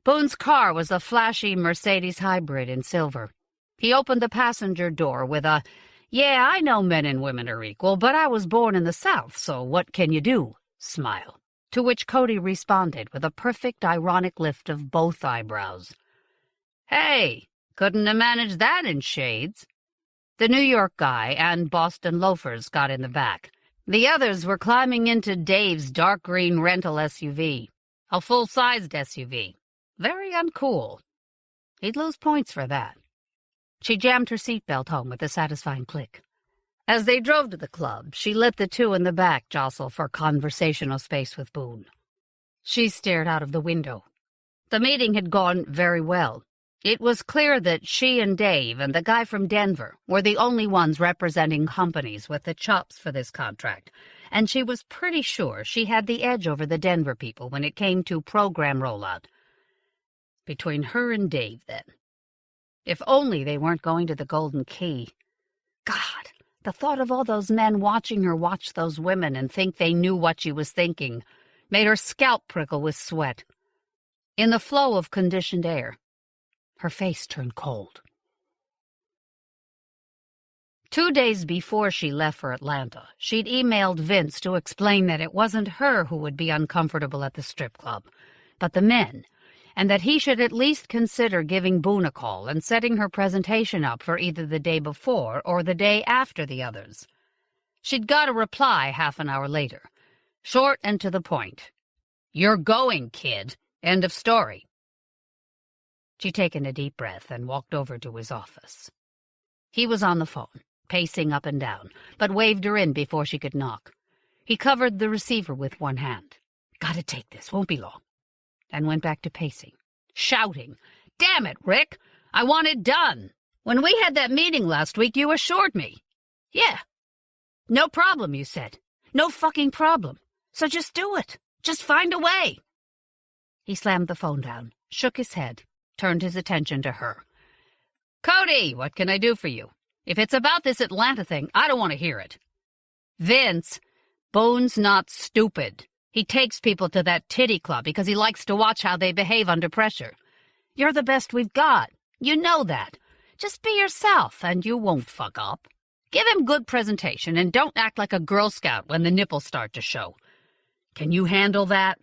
Speaker 1: Boone's car was a flashy Mercedes hybrid in silver. He opened the passenger door with a, "Yeah, I know men and women are equal, but I was born in the South, so what can you do?" smile, to which Cody responded with a perfect ironic lift of both eyebrows. "Hey, couldn't have managed that in shades." The New York guy and Boston loafers got in the back. The others were climbing into Dave's dark green rental SUV, a full-sized SUV. Very uncool. He'd lose points for that. She jammed her seatbelt home with a satisfying click. As they drove to the club, she let the 2 in the back jostle for conversational space with Boone. She stared out of the window. The meeting had gone very well. It was clear that she and Dave and the guy from Denver were the only ones representing companies with the chops for this contract, and she was pretty sure she had the edge over the Denver people when it came to program rollout. Between her and Dave, then. If only they weren't going to the Golden Key. God, the thought of all those men watching her watch those women and think they knew what she was thinking made her scalp prickle with sweat. In the flow of conditioned air, her face turned cold. 2 days before she left for Atlanta, she'd emailed Vince to explain that it wasn't her who would be uncomfortable at the strip club, but the men, and that he should at least consider giving Boone a call and setting her presentation up for either the day before or the day after the others. She'd got a reply half an hour later, short and to the point. You're going, kid. End of story. She'd taken a deep breath and walked over to his office. He was on the phone, pacing up and down, but waved her in before she could knock. He covered the receiver with one hand. "Gotta take this, won't be long," and went back to pacing, shouting, "Damn it, Rick! I want it done! When we had that meeting last week, you assured me." "Yeah. No problem," you said. "No fucking problem. So just do it. Just find a way." He slammed the phone down, shook his head, turned his attention to her. "Cody, what can I do for you? If it's about this Atlanta thing, I don't want to hear it." "Vince, Boone's not stupid. He takes people to that titty club because he likes to watch how they behave under pressure. You're the best we've got. You know that. Just be yourself, and you won't fuck up. Give him good presentation, and don't act like a Girl Scout when the nipples start to show. Can you handle that?"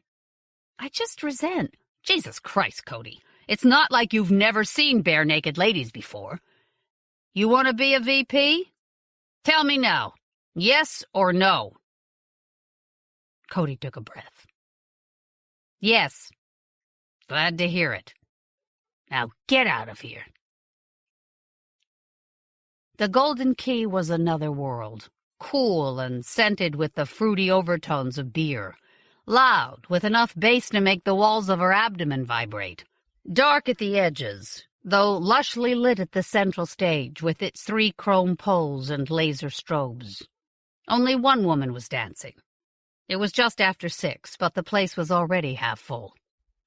Speaker 1: "I just resent." "Jesus Christ, Cody. It's not like you've never seen bare-naked ladies before. You want to be a VP? Tell me now. Yes or no?" Cody took a breath. "Yes." "Glad to hear it. Now get out of here." The Golden Key was another world, cool and scented with the fruity overtones of beer, loud, with enough bass to make the walls of her abdomen vibrate, dark at the edges, though lushly lit at the central stage with its 3 chrome poles and laser strobes. Only one woman was dancing. It was just after 6, but the place was already half full.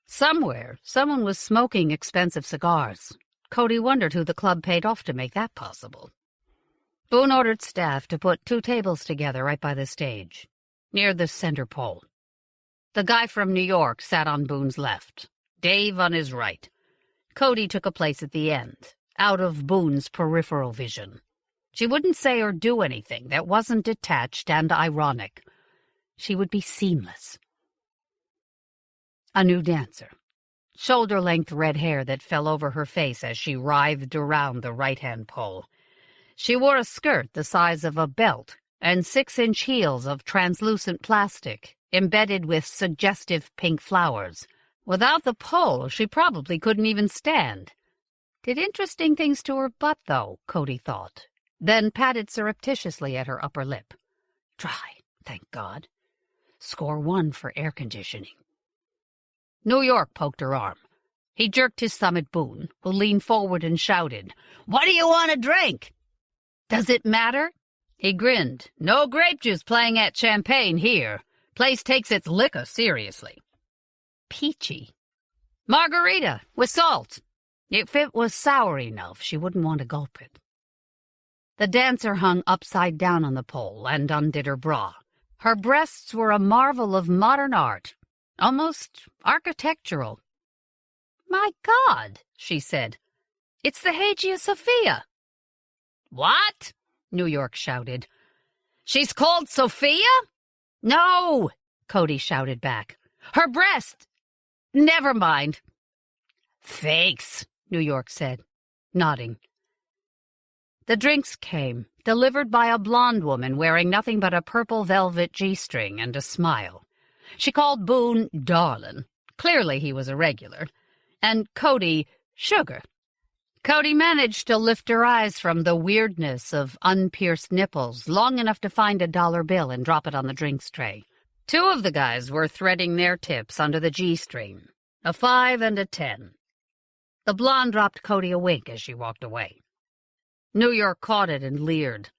Speaker 1: Somewhere, someone was smoking expensive cigars. Cody wondered who the club paid off to make that possible. Boone ordered staff to put 2 tables together right by the stage, near the center pole. The guy from New York sat on Boone's left, Dave on his right. Cody took a place at the end, out of Boone's peripheral vision. She wouldn't say or do anything that wasn't detached and ironic. She would be seamless. A new dancer, shoulder-length red hair that fell over her face as she writhed around the right-hand pole. She wore a skirt the size of a belt and 6-inch heels of translucent plastic, embedded with suggestive pink flowers. Without the pole, she probably couldn't even stand. Did interesting things to her butt, though, Cody thought, then patted surreptitiously at her upper lip. Dry, thank God. Score 1 for air conditioning. New York poked her arm. He jerked his thumb at Boone, who leaned forward and shouted, "What do you want to drink?" "Does it matter?" He grinned. "No grape juice playing at champagne here. Place takes its liquor seriously." Peachy. "Margarita, with salt." If it was sour enough, she wouldn't want to gulp it. The dancer hung upside down on the pole and undid her bra. Her breasts were a marvel of modern art, almost architectural. "My God," she said. "It's the Hagia Sophia." "What?" New York shouted. "She's called Sophia?" "No," Cody shouted back. "Her breast. Never mind." "Fakes," New York said, nodding. The drinks came, delivered by a blonde woman wearing nothing but a purple velvet G-string and a smile. She called Boone darlin'. Clearly he was a regular. And Cody sugar. Cody managed to lift her eyes from the weirdness of unpierced nipples long enough to find a $1 bill and drop it on the drinks tray. 2 of the guys were threading their tips under the G-string, a 5 and a 10. The blonde dropped Cody a wink as she walked away. New York caught it and leered.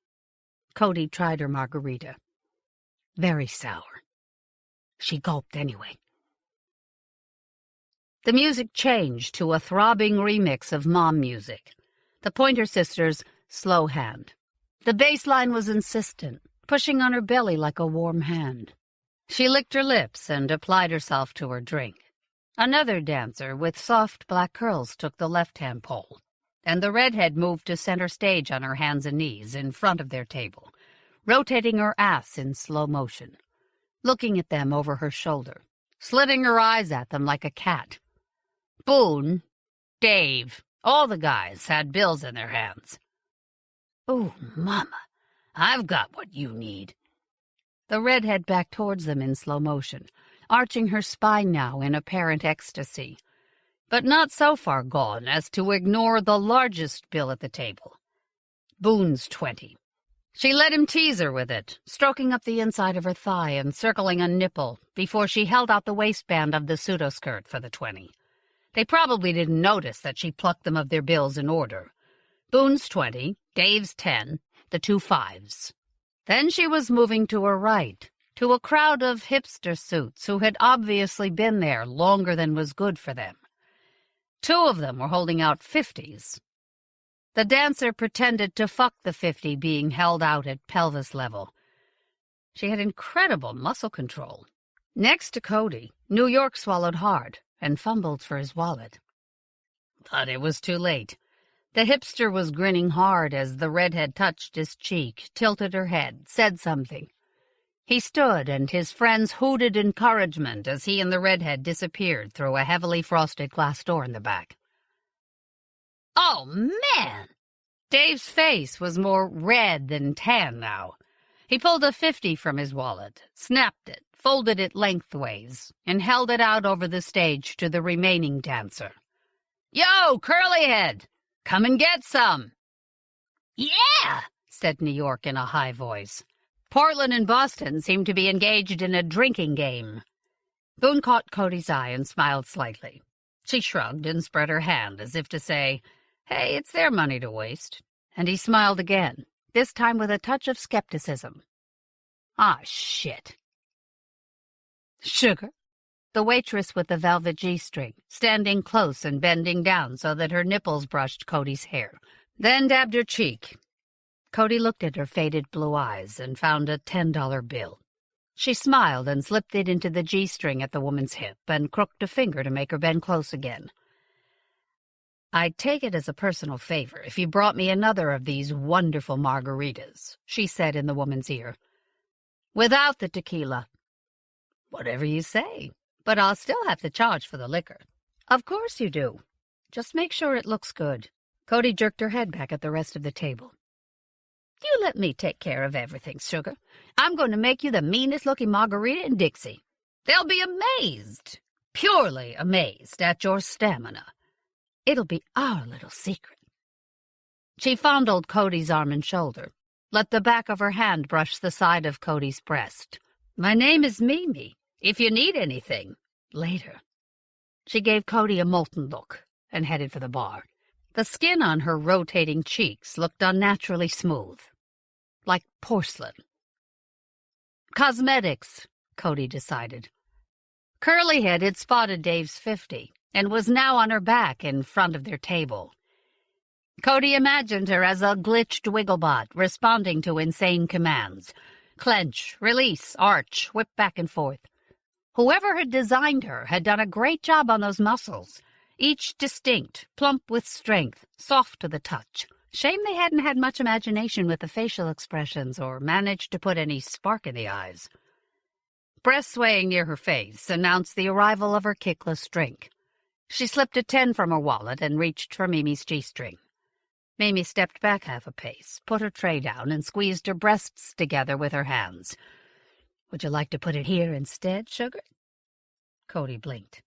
Speaker 1: Cody tried her margarita. Very sour. She gulped anyway. The music changed to a throbbing remix of mom music, the Pointer Sisters' Slow Hand. The bass line was insistent, pushing on her belly like a warm hand. She licked her lips and applied herself to her drink. Another dancer with soft black curls took the left-hand pole, and the redhead moved to center stage on her hands and knees in front of their table, rotating her ass in slow motion, looking at them over her shoulder, slitting her eyes at them like a cat. Boone, Dave, all the guys had bills in their hands. "Oh, Mama, I've got what you need." The redhead backed towards them in slow motion, arching her spine now in apparent ecstasy, but not so far gone as to ignore the largest bill at the table. Boone's 20. She let him tease her with it, stroking up the inside of her thigh and circling a nipple before she held out the waistband of the pseudo-skirt for the 20. They probably didn't notice that she plucked them of their bills in order. Boone's 20, Dave's 10, the 2 5s. Then she was moving to her right, to a crowd of hipster suits who had obviously been there longer than was good for them. 2 of them were holding out 50s. The dancer pretended to fuck the 50 being held out at pelvis level. She had incredible muscle control. Next to Cody, New York swallowed hard and fumbled for his wallet. But it was too late. The hipster was grinning hard as the redhead touched his cheek, tilted her head, said something. He stood, and his friends hooted encouragement as he and the redhead disappeared through a heavily frosted glass door in the back. Oh, man! Dave's face was more red than tan now. He pulled a 50 from his wallet, snapped it, folded it lengthways, and held it out over the stage to the remaining dancer. Yo, Curlyhead! Come and get some! Yeah, said New York in a high voice. Portland and Boston seemed to be engaged in a drinking game. Boone caught Cody's eye and smiled slightly. She shrugged and spread her hand as if to say, hey, it's their money to waste. And he smiled again, this time with a touch of skepticism. Ah, shit. Sugar? The waitress with the velvet G-string, standing close and bending down so that her nipples brushed Cody's hair, then dabbed her cheek. Cody looked at her faded blue eyes and found a $10 bill. She smiled and slipped it into the G-string at the woman's hip and crooked a finger to make her bend close again. I'd take it as a personal favor if you brought me another of these wonderful margaritas, she said in the woman's ear. Without the tequila. Whatever you say, but I'll still have to charge for the liquor. Of course you do. Just make sure it looks good. Cody jerked her head back at the rest of the table. You let me take care of everything, sugar. I'm going to make you the meanest-looking margarita in Dixie. They'll be amazed, purely amazed at your stamina. It'll be our little secret. She fondled Cody's arm and shoulder, let the back of her hand brush the side of Cody's breast. My name is Mimi, if you need anything. Later. She gave Cody a molten look and headed for the bar. The skin on her rotating cheeks looked unnaturally smooth, like porcelain. Cosmetics, Cody decided. Curlyhead had spotted Dave's 50 and was now on her back in front of their table. Cody imagined her as a glitched wigglebot responding to insane commands. Clench, release, arch, whip back and forth. Whoever had designed her had done a great job on those muscles, each distinct, plump with strength, soft to the touch. Shame they hadn't had much imagination with the facial expressions or managed to put any spark in the eyes. Breasts swaying near her face announced the arrival of her kickless drink. She slipped a 10 from her wallet and reached for Mimi's G-string. Mimi stepped back half a pace, put her tray down, and squeezed her breasts together with her hands. Would you like to put it here instead, sugar? Cody blinked.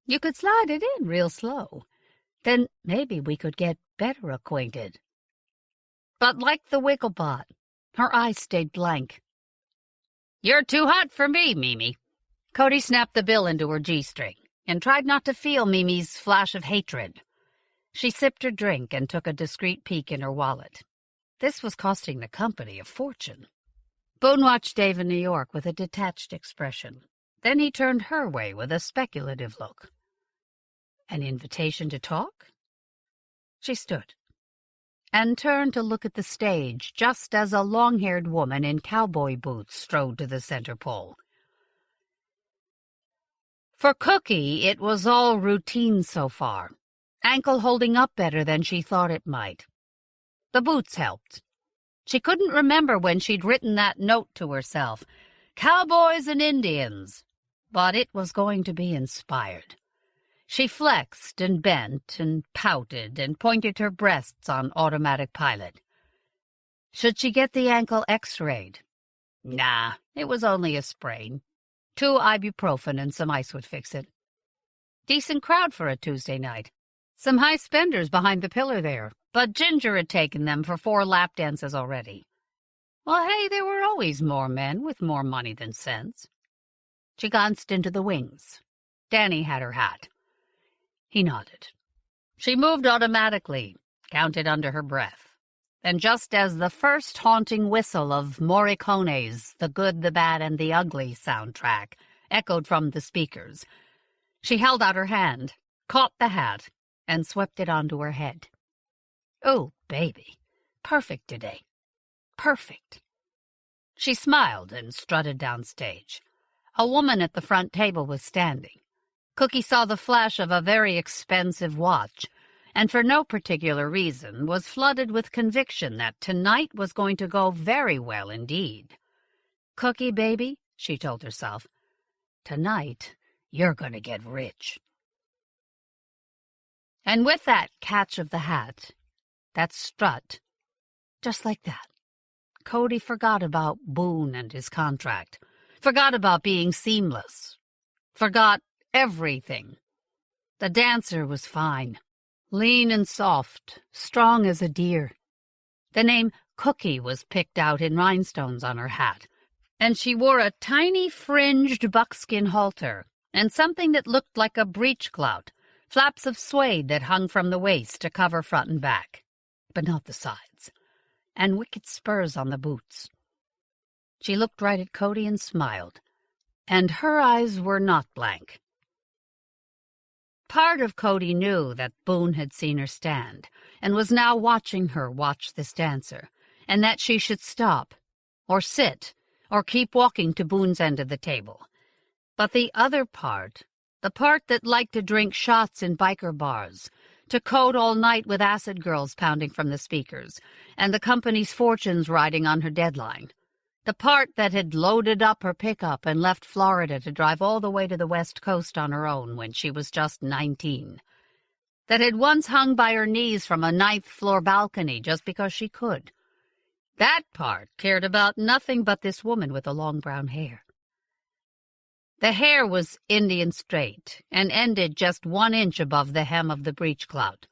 Speaker 1: You could slide it in real slow. Then maybe we could get better acquainted. But like the wigglebot, her eyes stayed blank. You're too hot for me, Mimi. Cody snapped the bill into her G-string and tried not to feel Mimi's flash of hatred. She sipped her drink and took a discreet peek in her wallet. This was costing the company a fortune. Boone watched Dave in New York with a detached expression. Then he turned her way with a speculative look. An invitation to talk? She stood and turned to look at the stage just as a long-haired woman in cowboy boots strode to the center pole. For Cookie, it was all routine so far, ankle holding up better than she thought it might. The boots helped. She couldn't remember when she'd written that note to herself, Cowboys and Indians, but it was going to be inspired. She flexed and bent and pouted and pointed her breasts on automatic pilot. Should she get the ankle x-rayed? Nah, it was only a sprain. 2 ibuprofen and some ice would fix it. Decent crowd for a Tuesday night. Some high spenders behind the pillar there, but Ginger had taken them for 4 lap dances already. Well, hey, there were always more men with more money than sense. She glanced into the wings. Danny had her hat. He nodded. She moved automatically, counted under her breath. And just as the first haunting whistle of Morricone's The Good, the Bad, and the Ugly soundtrack echoed from the speakers, she held out her hand, caught the hat, and swept it onto her head. Oh, baby. Perfect today. Perfect. She smiled and strutted downstage. A woman at the front table was standing. Cookie saw the flash of a very expensive watch, and for no particular reason was flooded with conviction that tonight was going to go very well indeed. Cookie, baby, she told herself, tonight you're going to get rich. And with that catch of the hat, that strut, just like that, Cody forgot about Boone and his contract, forgot about being seamless, forgot everything. The dancer was fine, lean and soft, strong as a deer. The name Cookie was picked out in rhinestones on her hat, and she wore a tiny fringed buckskin halter and something that looked like a breechclout, flaps of suede that hung from the waist to cover front and back, but not the sides, and wicked spurs on the boots. She looked right at Cody and smiled, and her eyes were not blank. Part of Cody knew that Boone had seen her stand, and was now watching her watch this dancer, and that she should stop, or sit, or keep walking to Boone's end of the table. But the other part, the part that liked to drink shots in biker bars, to code all night with acid girls pounding from the speakers, and the company's fortunes riding on her deadline, the part that had loaded up her pickup and left Florida to drive all the way to the West Coast on her own when she was just 19, that had once hung by her knees from a 9th-floor balcony just because she could. That part cared about nothing but this woman with the long brown hair. The hair was Indian straight and ended just 1 inch above the hem of the breechclout,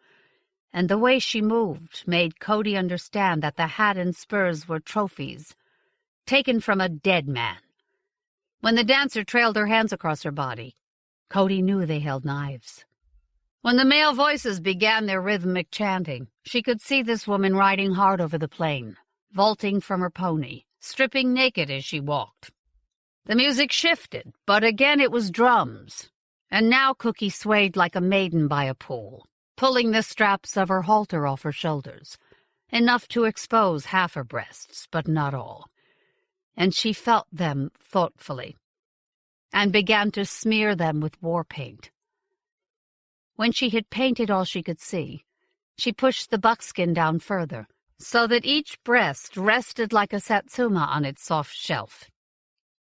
Speaker 1: and the way she moved made Cody understand that the hat and spurs were trophies, taken from a dead man. When the dancer trailed her hands across her body, Cody knew they held knives. When the male voices began their rhythmic chanting, she could see this woman riding hard over the plain, vaulting from her pony, stripping naked as she walked. The music shifted, but again it was drums, and now Cookie swayed like a maiden by a pool, pulling the straps of her halter off her shoulders, enough to expose half her breasts, but not all. And she felt them thoughtfully, and began to smear them with war paint. When she had painted all she could see, she pushed the buckskin down further, so that each breast rested like a satsuma on its soft shelf.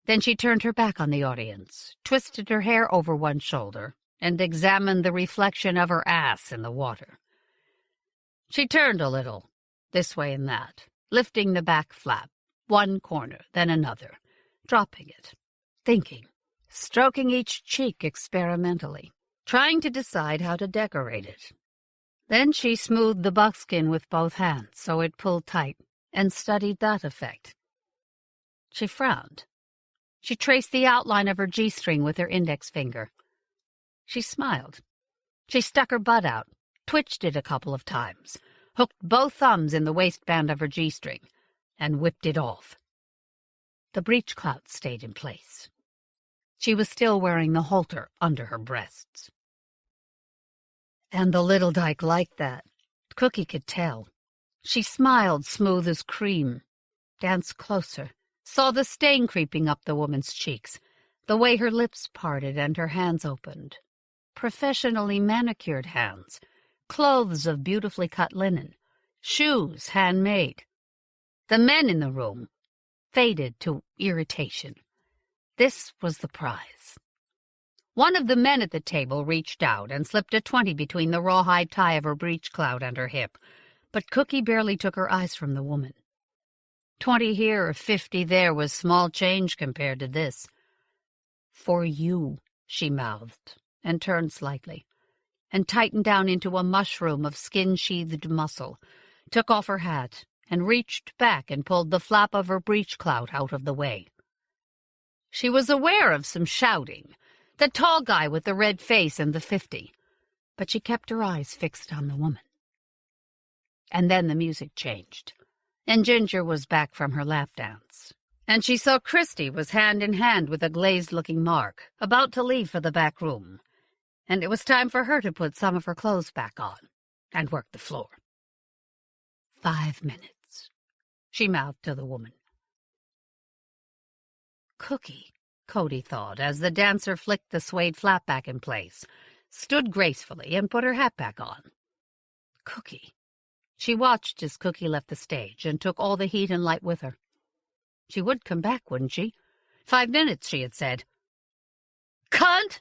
Speaker 1: Then she turned her back on the audience, twisted her hair over one shoulder, and examined the reflection of her ass in the water. She turned a little, this way and that, lifting the back flap, one corner, then another, dropping it, thinking, stroking each cheek experimentally, trying to decide how to decorate it. Then she smoothed the buckskin with both hands so it pulled tight, and studied that effect. She frowned. She traced the outline of her G-string with her index finger. She smiled. She stuck her butt out, twitched it a couple of times, hooked both thumbs in the waistband of her G-string, and whipped it off. The breechclout stayed in place. She was still wearing the halter under her breasts. And the little dyke liked that. Cookie could tell. She smiled smooth as cream, danced closer, saw the stain creeping up the woman's cheeks, the way her lips parted and her hands opened. Professionally manicured hands, clothes of beautifully cut linen, shoes handmade. The men in the room faded to irritation. This was the prize. One of the men at the table reached out and slipped a 20 between the rawhide tie of her breechclout and her hip, but Cookie barely took her eyes from the woman. 20 here or 50 there was small change compared to this. For you, she mouthed, and turned slightly, and tightened down into a mushroom of skin-sheathed muscle, took off her hat, and reached back and pulled the flap of her breech-clout out of the way. She was aware of some shouting, the tall guy with the red face and the 50, but she kept her eyes fixed on the woman. And then the music changed, and Ginger was back from her lap dance, and she saw Christy was hand in hand with a glazed-looking Mark, about to leave for the back room, and it was time for her to put some of her clothes back on and work the floor. 5 minutes, she mouthed to the woman. Cookie, Cody thought, as the dancer flicked the suede flap back in place, stood gracefully, and put her hat back on. Cookie. She watched as Cookie left the stage and took all the heat and light with her. She would come back, wouldn't she? 5 minutes, she had said. Cunt!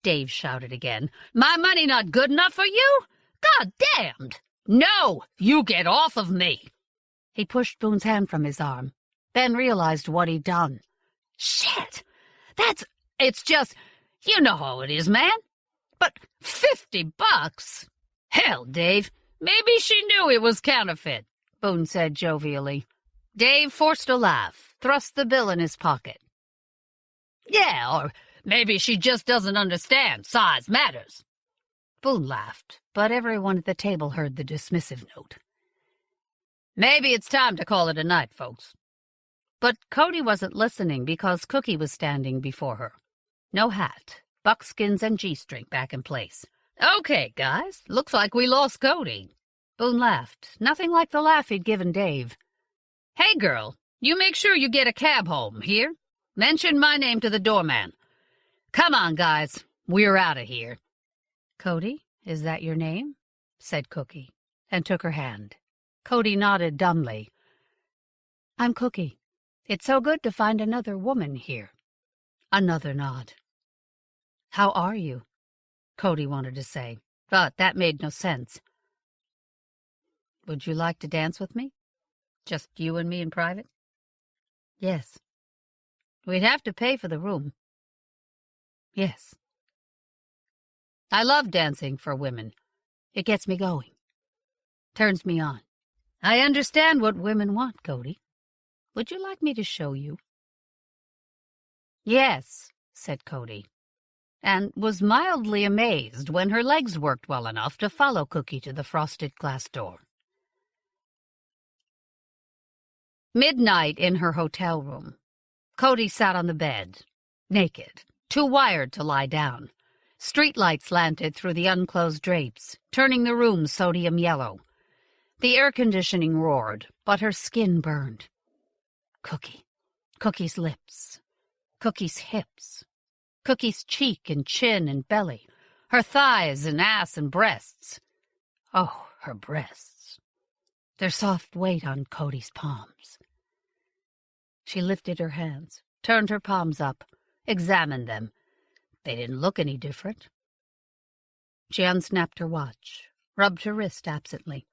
Speaker 1: Dave shouted again. My money not good enough for you? God damned! No! You get off of me! He pushed Boone's hand from his arm, then realized what he'd done. Shit! It's just, you know how it is, man. But $50? Hell, Dave, maybe she knew it was counterfeit, Boone said jovially. Dave forced a laugh, thrust the bill in his pocket. Yeah, or maybe she just doesn't understand. Size matters. Boone laughed, but everyone at the table heard the dismissive note. Maybe it's time to call it a night, folks. But Cody wasn't listening because Cookie was standing before her. No hat, buckskins and G-string back in place. Okay, guys, looks like we lost Cody. Boone laughed, nothing like the laugh he'd given Dave. Hey, girl, you make sure you get a cab home, here? Mention my name to the doorman. Come on, guys, we're out of here. Cody, is that your name? Said Cookie, and took her hand. Cody nodded dumbly. I'm Cookie. It's so good to find another woman here. Another nod. How are you? Cody wanted to say, but that made no sense. Would you like to dance with me? Just you and me in private? Yes. We'd have to pay for the room. Yes. I love dancing for women. It gets me going. Turns me on. I understand what women want, Cody. Would you like me to show you? Yes, said Cody, and was mildly amazed when her legs worked well enough to follow Cookie to the frosted glass door. Midnight in her hotel room. Cody sat on the bed, naked, too wired to lie down. Streetlights slanted through the unclosed drapes, turning the room sodium yellow. The air conditioning roared, but her skin burned. Cookie. Cookie's lips. Cookie's hips. Cookie's cheek and chin and belly. Her thighs and ass and breasts. Oh, her breasts. Their soft weight on Cody's palms. She lifted her hands, turned her palms up, examined them. They didn't look any different. She unsnapped her watch, rubbed her wrist absently.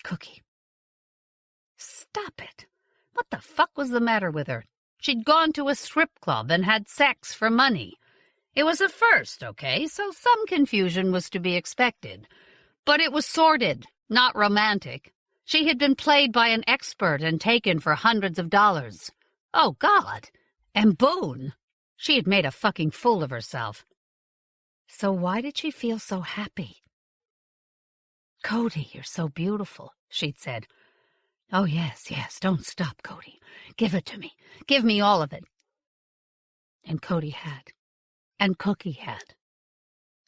Speaker 1: Cookie. Stop it. What the fuck was the matter with her? She'd gone to a strip club and had sex for money. It was a first, okay, so some confusion was to be expected. But it was sordid, not romantic. She had been played by an expert and taken for hundreds of dollars. Oh, God. And Boone. She had made a fucking fool of herself. So why did she feel so happy? Cody, you're so beautiful, she'd said. Oh, yes, don't stop, Cody. Give it to me. Give me all of it. And Cody had. And Cookie had.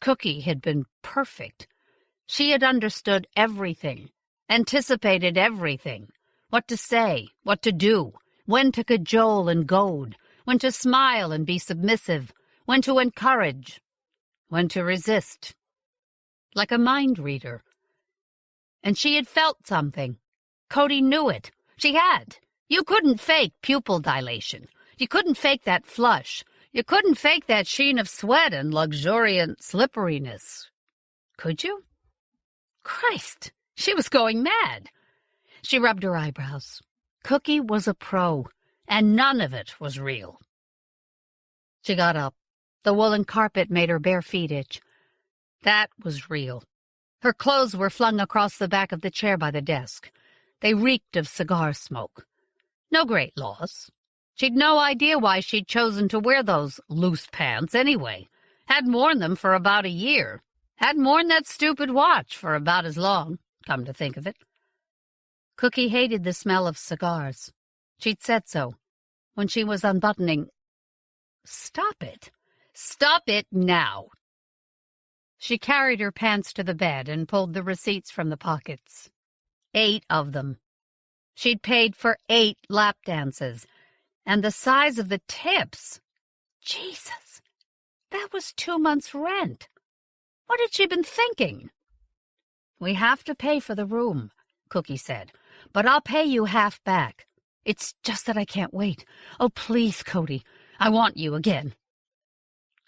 Speaker 1: Cookie had been perfect. She had understood everything, anticipated everything. What to say, what to do, when to cajole and goad, when to smile and be submissive, when to encourage, when to resist. Like a mind reader. And she had felt something. Cody knew it. She had. You couldn't fake pupil dilation. You couldn't fake that flush. You couldn't fake that sheen of sweat and luxuriant slipperiness. Could you? Christ, she was going mad. She rubbed her eyebrows. Cookie was a pro, and none of it was real. She got up. The woolen carpet made her bare feet itch. That was real. Her clothes were flung across the back of the chair by the desk. They reeked of cigar smoke. No great loss. She'd no idea why she'd chosen to wear those loose pants anyway. Hadn't worn them for about a year. Hadn't worn that stupid watch for about as long, come to think of it. Cookie hated the smell of cigars. She'd said so when she was unbuttoning. Stop it. Stop it now. She carried her pants to the bed and pulled the receipts from the pockets. 8 of them. She'd paid for 8 lap dances. And the size of the tips. Jesus, that was 2 months' rent. What had she been thinking? We have to pay for the room, Cookie said, but I'll pay you half back. It's just that I can't wait. Oh, please, Cody, I want you again.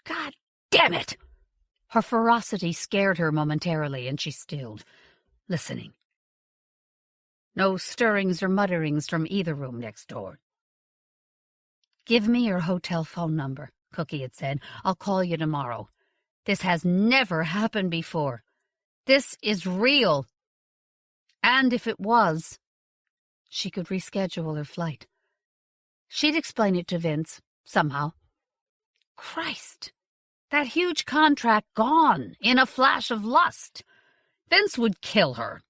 Speaker 1: God damn it! Her ferocity scared her momentarily, and she stilled, listening. No stirrings or mutterings from either room next door. Give me your hotel phone number, Cookie had said. I'll call you tomorrow. This has never happened before. This is real. And if it was, she could reschedule her flight. She'd explain it to Vince, somehow. Christ, that huge contract gone in a flash of lust. Vince would kill her.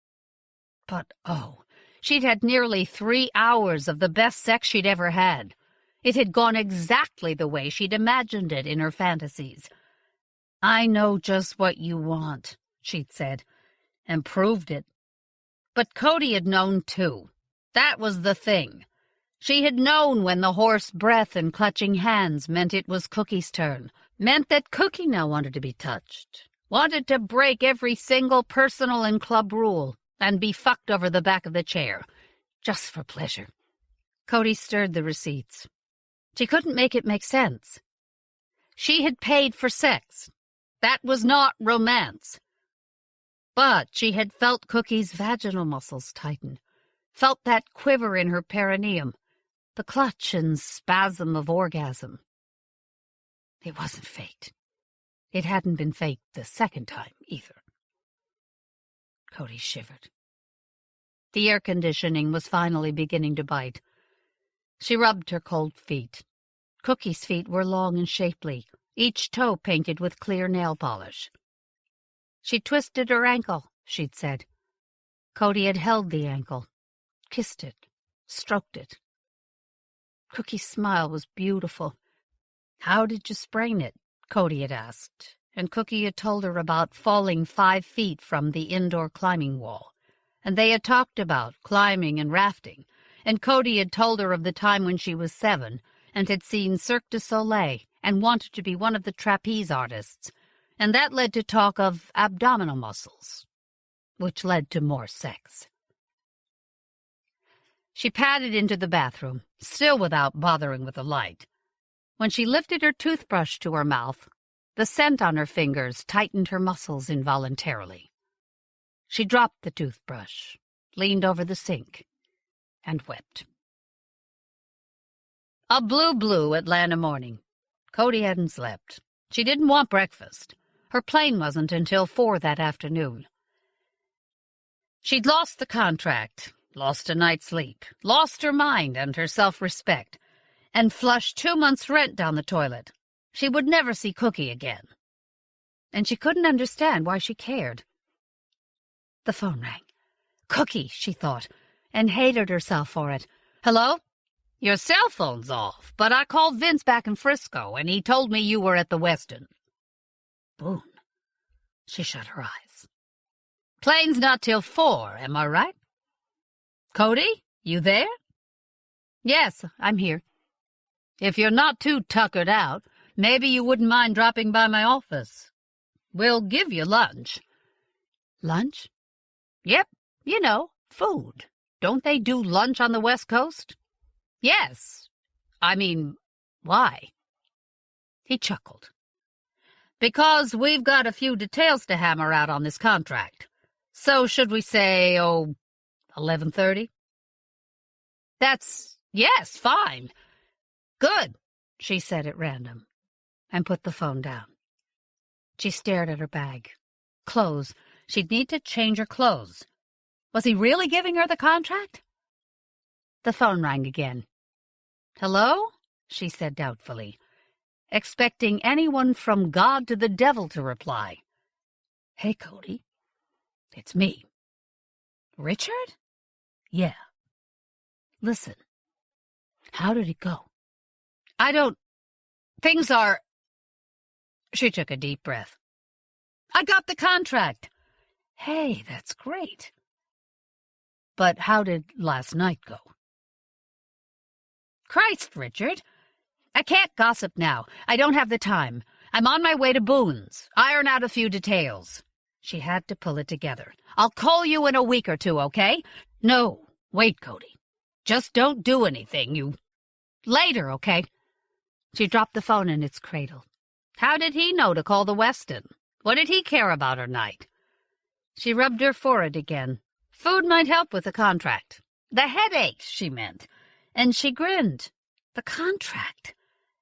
Speaker 1: But, oh, she'd had nearly 3 hours of the best sex she'd ever had. It had gone exactly the way she'd imagined it in her fantasies. I know just what you want, she'd said, and proved it. But Cody had known, too. That was the thing. She had known when the hoarse breath and clutching hands meant it was Cookie's turn, meant that Cookie now wanted to be touched, wanted to break every single personal and club rule, and be fucked over the back of the chair, just for pleasure. Cody stirred the receipts. She couldn't make it make sense. She had paid for sex. That was not romance. But she had felt Cookie's vaginal muscles tighten, felt that quiver in her perineum, the clutch and spasm of orgasm. It wasn't fate. It hadn't been fate the second time, either. Cody shivered. The air conditioning was finally beginning to bite. She rubbed her cold feet. Cookie's feet were long and shapely, each toe painted with clear nail polish. She twisted her ankle, she'd said. Cody had held the ankle, kissed it, stroked it. Cookie's smile was beautiful. How did you sprain it? Cody had asked, and Cookie had told her about falling 5 feet from the indoor climbing wall. And they had talked about climbing and rafting, and Cody had told her of the time when she was 7 and had seen Cirque du Soleil and wanted to be one of the trapeze artists, and that led to talk of abdominal muscles, which led to more sex. She padded into the bathroom, still without bothering with the light. When she lifted her toothbrush to her mouth, the scent on her fingers tightened her muscles involuntarily. She dropped the toothbrush, leaned over the sink, and wept. A blue Atlanta morning. Cody hadn't slept. She didn't want breakfast. Her plane wasn't until 4 that afternoon. She'd lost the contract, lost a night's sleep, lost her mind and her self-respect, and flushed 2 months' rent down the toilet. She would never see Cookie again. And she couldn't understand why she cared. The phone rang. Cookie, she thought, and hated herself for it. Hello? Your cell phone's off, but I called Vince back in Frisco, and he told me you were at the Westin. Boone. She shut her eyes. Plane's not till 4, am I right? Cody, you there? Yes, I'm here. If you're not too tuckered out, maybe you wouldn't mind dropping by my office. We'll give you lunch. Lunch? Yep, you know, food. Don't they do lunch on the West Coast? Yes. I mean, why? He chuckled. Because we've got a few details to hammer out on this contract. So should we say, 11:30? Yes, fine. Good, she said at random. and put the phone down. She stared at her bag. Clothes. She'd need to change her clothes. Was he really giving her the contract? The phone rang again. "Hello?" she said doubtfully, expecting anyone from God to the devil to reply. "Hey, Cody. It's me." "Richard?" "Yeah. Listen. How did it go?" Things are—" She took a deep breath. "I got the contract." "Hey, that's great. But how did last night go?" "Christ, Richard. I can't gossip now. I don't have the time. I'm on my way to Boone's. Iron out a few details." She had to pull it together. "I'll call you in a week or two, okay?" "No, wait, Cody. Just don't do anything, Later, okay?" She dropped the phone in its cradle. How did he know to call the Weston? What did he care about her night? She rubbed her forehead again. Food might help with the contract. The headache, she meant. And she grinned. The contract.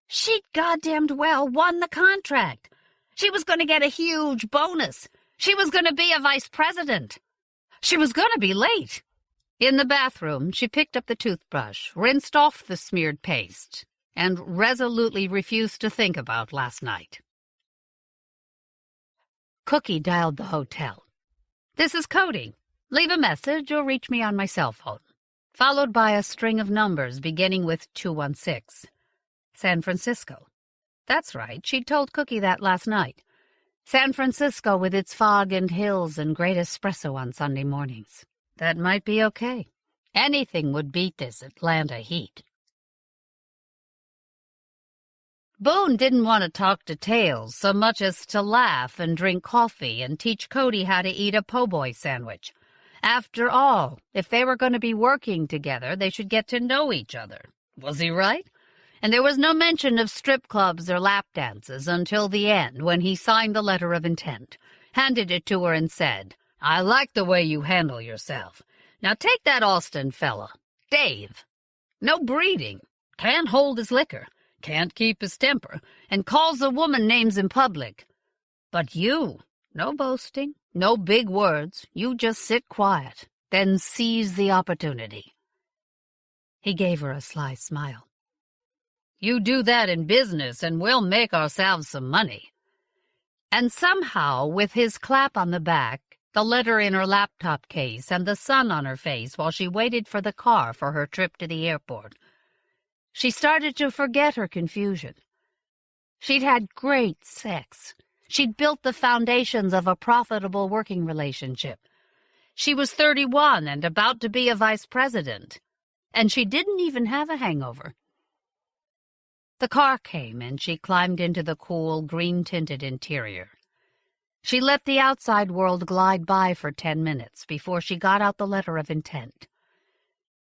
Speaker 1: She'd goddamned well won the contract. She was going to get a huge bonus. She was going to be a vice president. She was going to be late. In the bathroom, she picked up the toothbrush, rinsed off the smeared paste, and resolutely refused to think about last night. Cookie dialed the hotel. "This is Cody. Leave a message or reach me on my cell phone," followed by a string of numbers beginning with 216. San Francisco. That's right, she'd told Cookie that last night. San Francisco with its fog and hills and great espresso on Sunday mornings. That might be okay. Anything would beat this Atlanta heat. Boone didn't want to talk details so much as to laugh and drink coffee and teach Cody how to eat a po' boy sandwich. After all, if they were going to be working together, they should get to know each other. Was he right? And there was no mention of strip clubs or lap dances until the end, when he signed the letter of intent, handed it to her and said, "I like the way you handle yourself. Now take that Austin fella, Dave. No breeding, can't hold his liquor, can't keep his temper, and calls a woman names in public. But you, no boasting, no big words, you just sit quiet, then seize the opportunity." He gave her a sly smile. "You do that in business and we'll make ourselves some money." And somehow, with his clap on the back, the letter in her laptop case, and the sun on her face while she waited for the car for her trip to the airport, she started to forget her confusion. She'd had great sex. She'd built the foundations of a profitable working relationship. She was 31 and about to be a vice president, and she didn't even have a hangover. The car came, and she climbed into the cool, green-tinted interior. She let the outside world glide by for 10 minutes before she got out the letter of intent.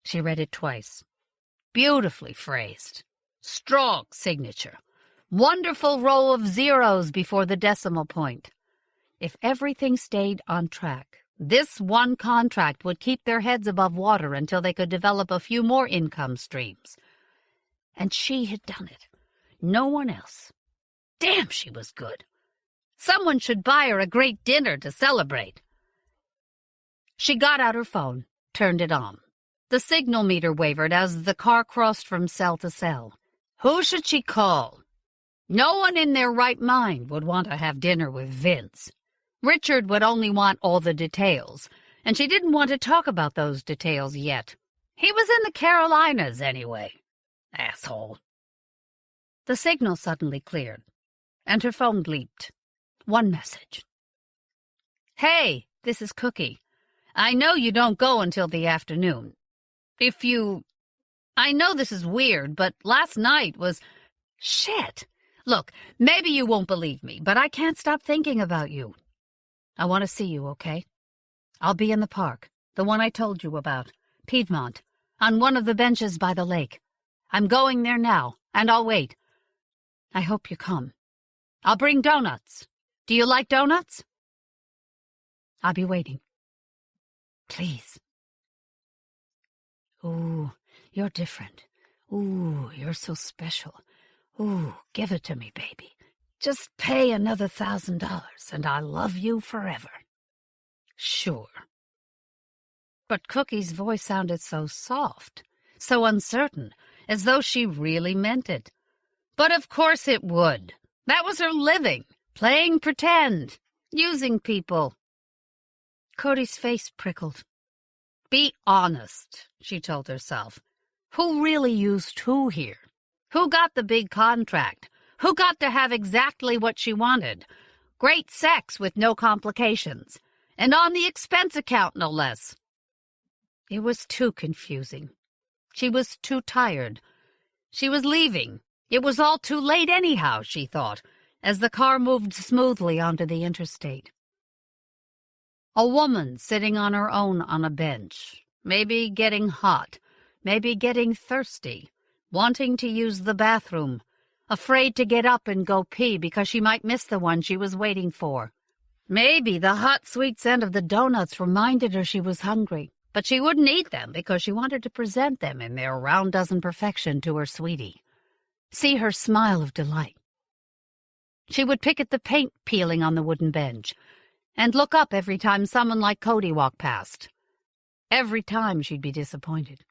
Speaker 1: She read it twice. Beautifully phrased. Strong signature. Wonderful row of zeros before the decimal point. If everything stayed on track, this one contract would keep their heads above water until they could develop a few more income streams. And she had done it. No one else. Damn, she was good. Someone should buy her a great dinner to celebrate. She got out her phone, turned it on. The signal meter wavered as the car crossed from cell to cell. Who should she call? No one in their right mind would want to have dinner with Vince. Richard would only want all the details, and she didn't want to talk about those details yet. He was in the Carolinas anyway. Asshole. The signal suddenly cleared, and her phone bleeped. One message. "Hey, this is Cookie. I know you don't go until the afternoon. I know this is weird, but last night was... Shit! Look, maybe you won't believe me, but I can't stop thinking about you. I want to see you, okay? I'll be in the park, the one I told you about, Piedmont, on one of the benches by the lake. I'm going there now, and I'll wait. I hope you come. I'll bring donuts. Do you like donuts? I'll be waiting. Please." "Ooh, you're different. Ooh, you're so special. Ooh, give it to me, baby. Just pay another $1,000 and I'll love you forever. Sure. But Cookie's voice sounded so soft, so uncertain, as though she really meant it. But of course it would. That was her living, playing pretend, using people. Cody's face prickled. Be honest, she told herself. Who really used who here? Who got the big contract? Who got to have exactly what she wanted? Great sex with no complications. And on the expense account, no less. It was too confusing. She was too tired. She was leaving. It was all too late anyhow, she thought, as the car moved smoothly onto the interstate. A woman sitting on her own on a bench, maybe getting hot, maybe getting thirsty, wanting to use the bathroom, afraid to get up and go pee because she might miss the one she was waiting for. Maybe the hot, sweet scent of the donuts reminded her she was hungry, but she wouldn't eat them because she wanted to present them in their round dozen perfection to her sweetie. See her smile of delight. She would pick at the paint peeling on the wooden bench and look up every time someone like Cody walked past. Every time she'd be disappointed.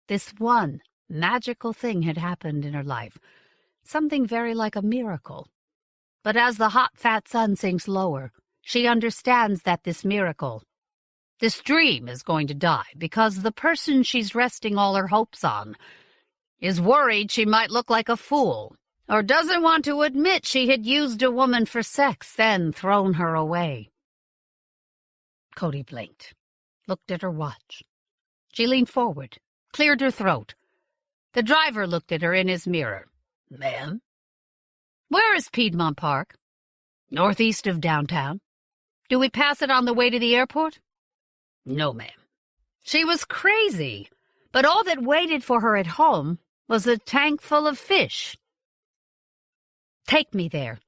Speaker 1: This one magical thing had happened in her life, something very like a miracle. But as the hot, fat sun sinks lower, she understands that this miracle, this dream, is going to die because the person she's resting all her hopes on is worried she might look like a fool, or doesn't want to admit she had used a woman for sex, then thrown her away. Cody blinked, looked at her watch. She leaned forward, cleared her throat. The driver looked at her in his mirror. Ma'am? Where is Piedmont Park? Northeast of downtown. Do we pass it on the way to the airport? No, ma'am. She was crazy, but all that waited for her at home was a tank full of fish. Take me there.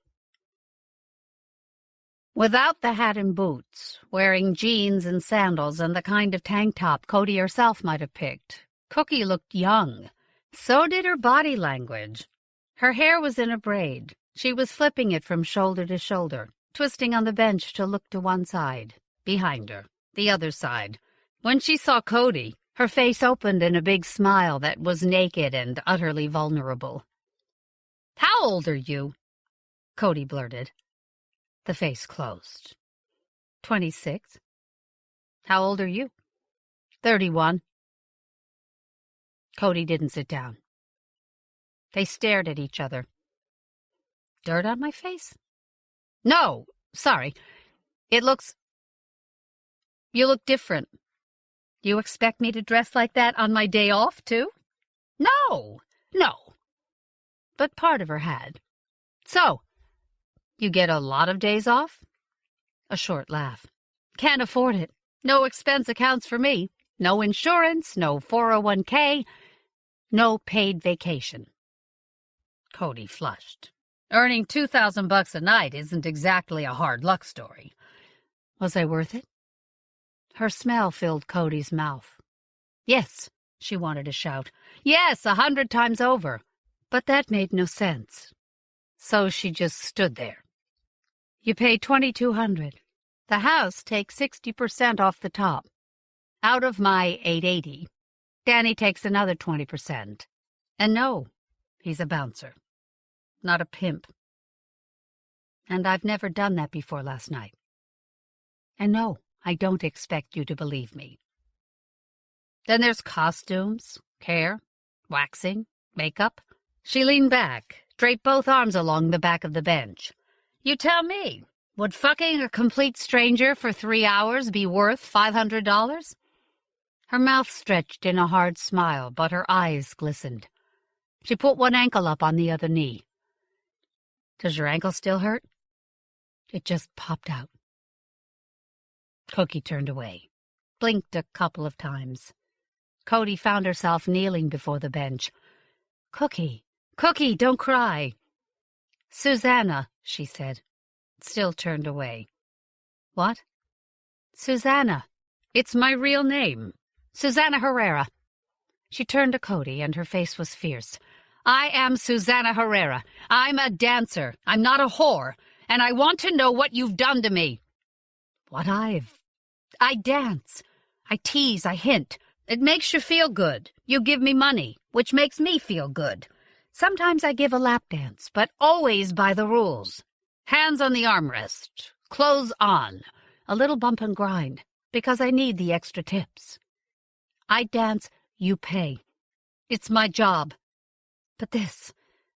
Speaker 1: Without the hat and boots, wearing jeans and sandals and the kind of tank top Cody herself might have picked, Cookie looked young. So did her body language. Her hair was in a braid. She was flipping it from shoulder to shoulder, twisting on the bench to look to one side, behind her, the other side. When she saw Cody, her face opened in a big smile that was naked and utterly vulnerable. How old are you? Cody blurted. The face closed. 26. How old are you? 31. Cody didn't sit down. They stared at each other. Dirt on my face? No, sorry. You look different. You expect me to dress like that on my day off, too? No. But part of her had. So, you get a lot of days off? A short laugh. Can't afford it. No expense accounts for me. No insurance, no 401k, no paid vacation. Cody flushed. Earning $2,000 a night isn't exactly a hard luck story. Was I worth it? Her smell filled Cody's mouth. Yes, she wanted to shout. Yes, 100 times over. But that made no sense. So she just stood there. You pay $2,200. The house takes 60% off the top. Out of my $880, Danny takes another 20%. And no, he's a bouncer, not a pimp. And I've never done that before last night. And no, I don't expect you to believe me. Then there's costumes, hair, waxing, makeup. She leaned back, draped both arms along the back of the bench. You tell me, would fucking a complete stranger for 3 hours be worth $500? Her mouth stretched in a hard smile, but her eyes glistened. She put one ankle up on the other knee. Does your ankle still hurt? It just popped out. Cookie turned away, blinked a couple of times. Cody found herself kneeling before the bench. Cookie, don't cry. Susanna, she said, still turned away. What? Susanna. It's my real name. Susanna Herrera. She turned to Cody, and her face was fierce. I am Susanna Herrera. I'm a dancer. I'm not a whore. And I want to know what you've done to me. I dance. I tease, I hint. It makes you feel good. You give me money, which makes me feel good. Sometimes I give a lap dance, but always by the rules. Hands on the armrest, clothes on, a little bump and grind, because I need the extra tips. I dance, you pay. It's my job. But this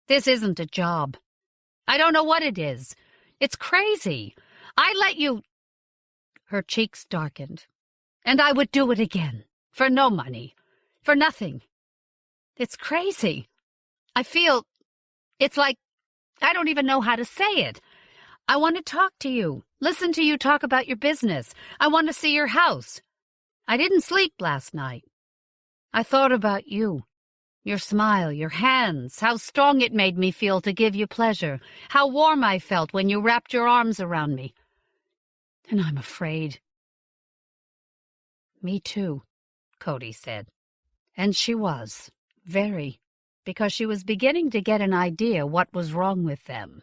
Speaker 1: isn't a job. I don't know what it is. It's crazy. I let you... Her cheeks darkened. And I would do it again. For no money. For nothing. It's crazy. I feel... It's like... I don't even know how to say it. I want to talk to you. Listen to you talk about your business. I want to see your house. I didn't sleep last night. I thought about you. Your smile, your hands, how strong it made me feel to give you pleasure. How warm I felt when you wrapped your arms around me. And I'm afraid. Me too, Cody said. And she was, very, because she was beginning to get an idea what was wrong with them.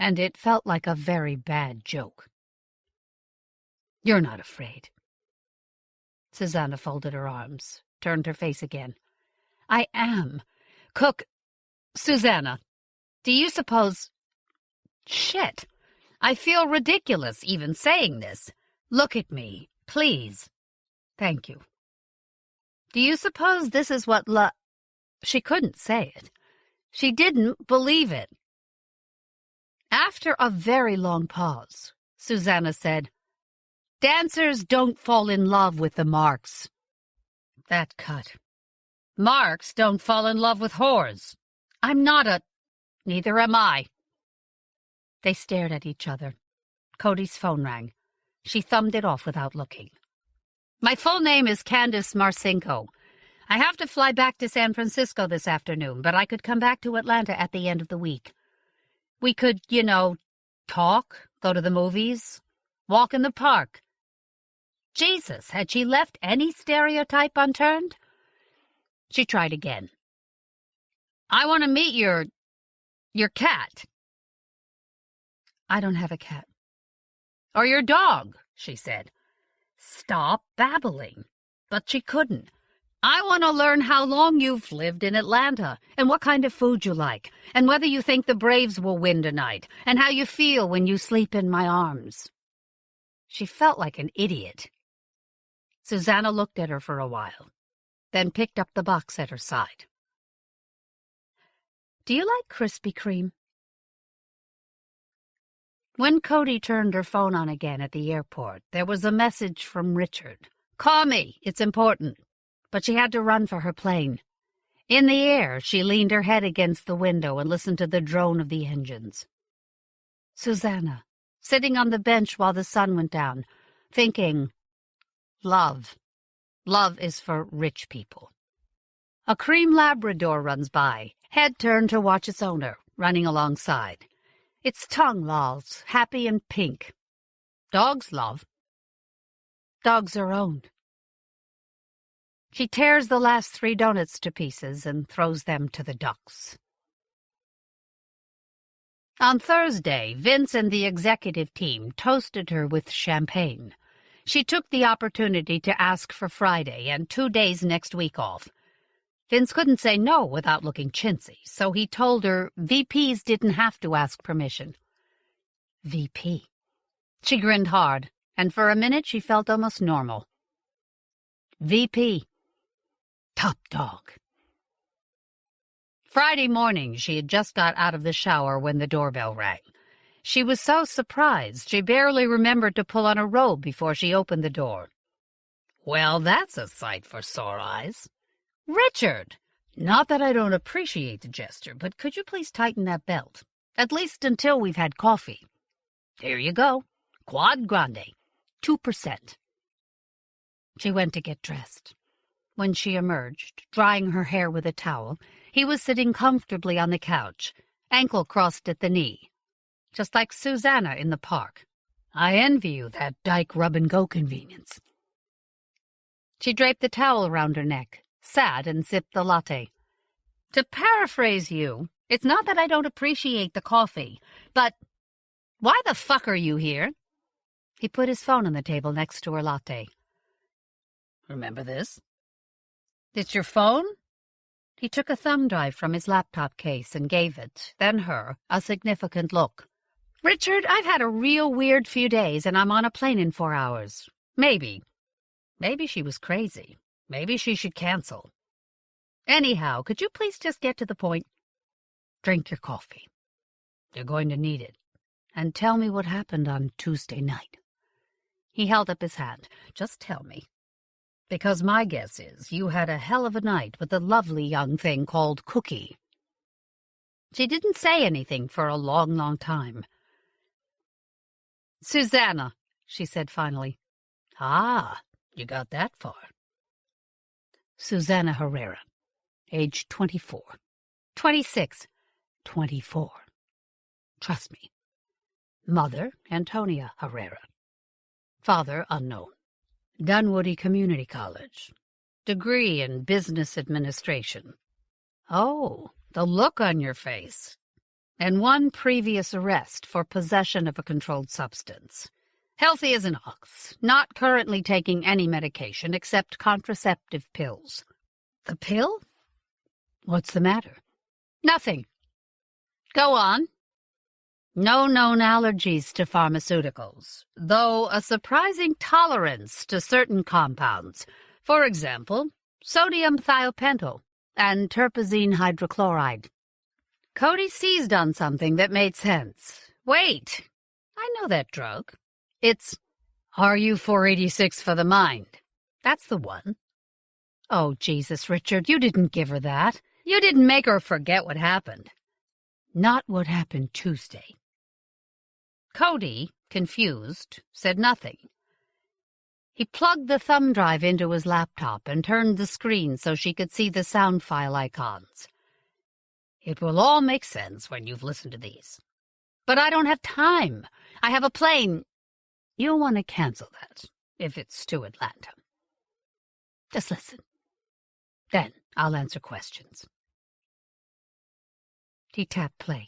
Speaker 1: And it felt like a very bad joke. You're not afraid. Susanna folded her arms, turned her face again. I am. Cook, Susanna, do you suppose... Shit. I feel ridiculous even saying this. Look at me, please. Thank you. Do you suppose this is what She couldn't say it. She didn't believe it. After a very long pause, Susanna said, Dancers don't fall in love with the marks. That cut. Marks don't fall in love with whores. I'm not a... Neither am I. They stared at each other. Cody's phone rang. She thumbed it off without looking. My full name is Candace Marcinko. I have to fly back to San Francisco this afternoon, but I could come back to Atlanta at the end of the week. We could, talk, go to the movies, walk in the park. Jesus, had she left any stereotype unturned? She tried again. I want to meet your cat. I don't have a cat. Or your dog, she said. Stop babbling. But she couldn't. I want to learn how long you've lived in Atlanta, and what kind of food you like, and whether you think the Braves will win tonight, and how you feel when you sleep in my arms. She felt like an idiot. Susanna looked at her for a while, then picked up the box at her side. Do you like Krispy Kreme? When Cody turned her phone on again at the airport, there was a message from Richard. Call me, it's important. But she had to run for her plane. In the air, she leaned her head against the window and listened to the drone of the engines. Susanna, sitting on the bench while the sun went down, thinking, love. Love is for rich people. A cream Labrador runs by, head turned to watch its owner, running alongside. Its tongue lolls, happy and pink. Dogs love. Dogs are owned. She tears the last 3 donuts to pieces and throws them to the ducks. On Thursday, Vince and the executive team toasted her with champagne. She took the opportunity to ask for Friday and 2 days next week off. Vince couldn't say no without looking chintzy, so he told her VPs didn't have to ask permission. VP. She grinned hard, and for a minute she felt almost normal. VP. Top dog. Friday morning, she had just got out of the shower when the doorbell rang. She was so surprised she barely remembered to pull on a robe before she opened the door. Well, that's a sight for sore eyes. Richard! Not that I don't appreciate the gesture, but could you please tighten that belt? At least until we've had coffee. Here you go. Quad Grande. 2%. She went to get dressed. When she emerged, drying her hair with a towel, he was sitting comfortably on the couch, ankle crossed at the knee, just like Susanna in the park. I envy you that dyke rub-and-go convenience. She draped the towel around her neck, sat and sipped the latte. To paraphrase you, it's not that I don't appreciate the coffee, but why the fuck are you here? He put his phone on the table next to her latte. Remember this? It's your phone? He took a thumb drive from his laptop case and gave it, then her, a significant look. Richard, I've had a real weird few days, and I'm on a plane in 4 hours. Maybe she was crazy. Maybe she should cancel. Anyhow, could you please just get to the point? Drink your coffee. You're going to need it. And tell me what happened on Tuesday night. He held up his hand. Just tell me. Because my guess is you had a hell of a night with a lovely young thing called Cookie. She didn't say anything for a long, long time. Susanna, she said finally. Ah, you got that far. Susanna Herrera, age 24. 26. 24. Trust me. Mother, Antonia Herrera. Father, unknown. Dunwoody Community College. Degree in Business Administration. Oh, the look on your face. And one previous arrest for possession of a controlled substance. Healthy as an ox, not currently taking any medication except contraceptive pills. The pill? What's the matter? Nothing. Go on. No known allergies to pharmaceuticals, though a surprising tolerance to certain compounds. For example, sodium thiopental and terpazine hydrochloride. Cody seized on something that made sense. Wait, I know that drug. It's RU-486 for the mind. That's the one. Oh, Jesus, Richard, you didn't give her that. You didn't make her forget what happened. Not what happened Tuesday. Cody, confused, said nothing. He plugged the thumb drive into his laptop and turned the screen so she could see the sound file icons. It will all make sense when you've listened to these. But I don't have time. I have a plane. You'll want to cancel that, if it's to Atlanta. Just listen. Then I'll answer questions. He tapped play.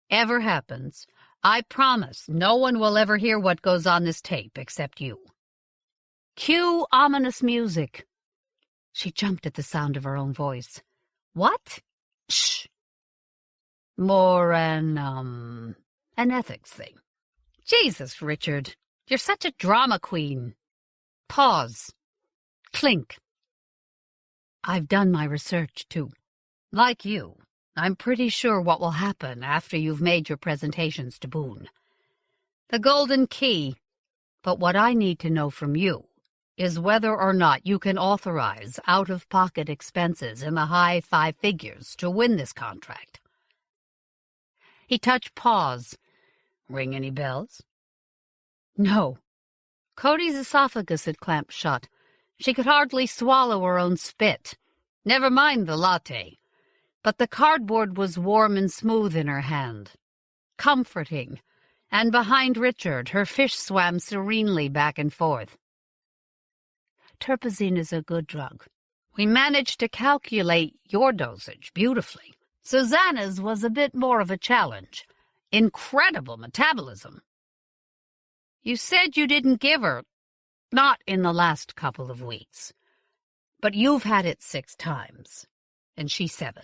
Speaker 1: Ever happens, I promise no one will ever hear what goes on this tape except you. Cue ominous music. She jumped at the sound of her own voice. What? Shh. More an ethics thing. Jesus, Richard, you're such a drama queen. Pause. Clink. I've done my research, too. Like you, I'm pretty sure what will happen after you've made your presentations to Boone. The golden key. But what I need to know from you is whether or not you can authorize out-of-pocket expenses in the high 5 figures to win this contract. He touched pause. Ring any bells? No. Cody's esophagus had clamped shut. She could hardly swallow her own spit. Never mind the latte. But the cardboard was warm and smooth in her hand. Comforting. And behind Richard, her fish swam serenely back and forth. Terpazine is a good drug. We managed to calculate your dosage beautifully. Susanna's was a bit more of a challenge. Incredible metabolism. You said you didn't give her, not in the last couple of weeks. But you've had it 6 times, and she 7.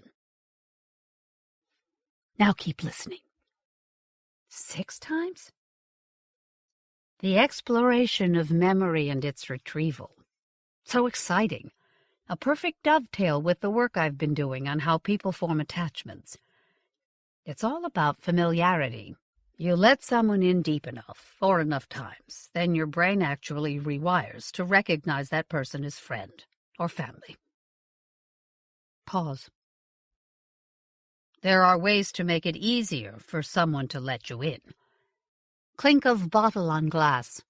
Speaker 1: Now keep listening. 6 times? The exploration of memory and its retrieval. So exciting. A perfect dovetail with the work I've been doing on how people form attachments. It's all about familiarity. You let someone in deep enough, or enough times, then your brain actually rewires to recognize that person as friend or family. Pause. There are ways to make it easier for someone to let you in. Clink of bottle on glass.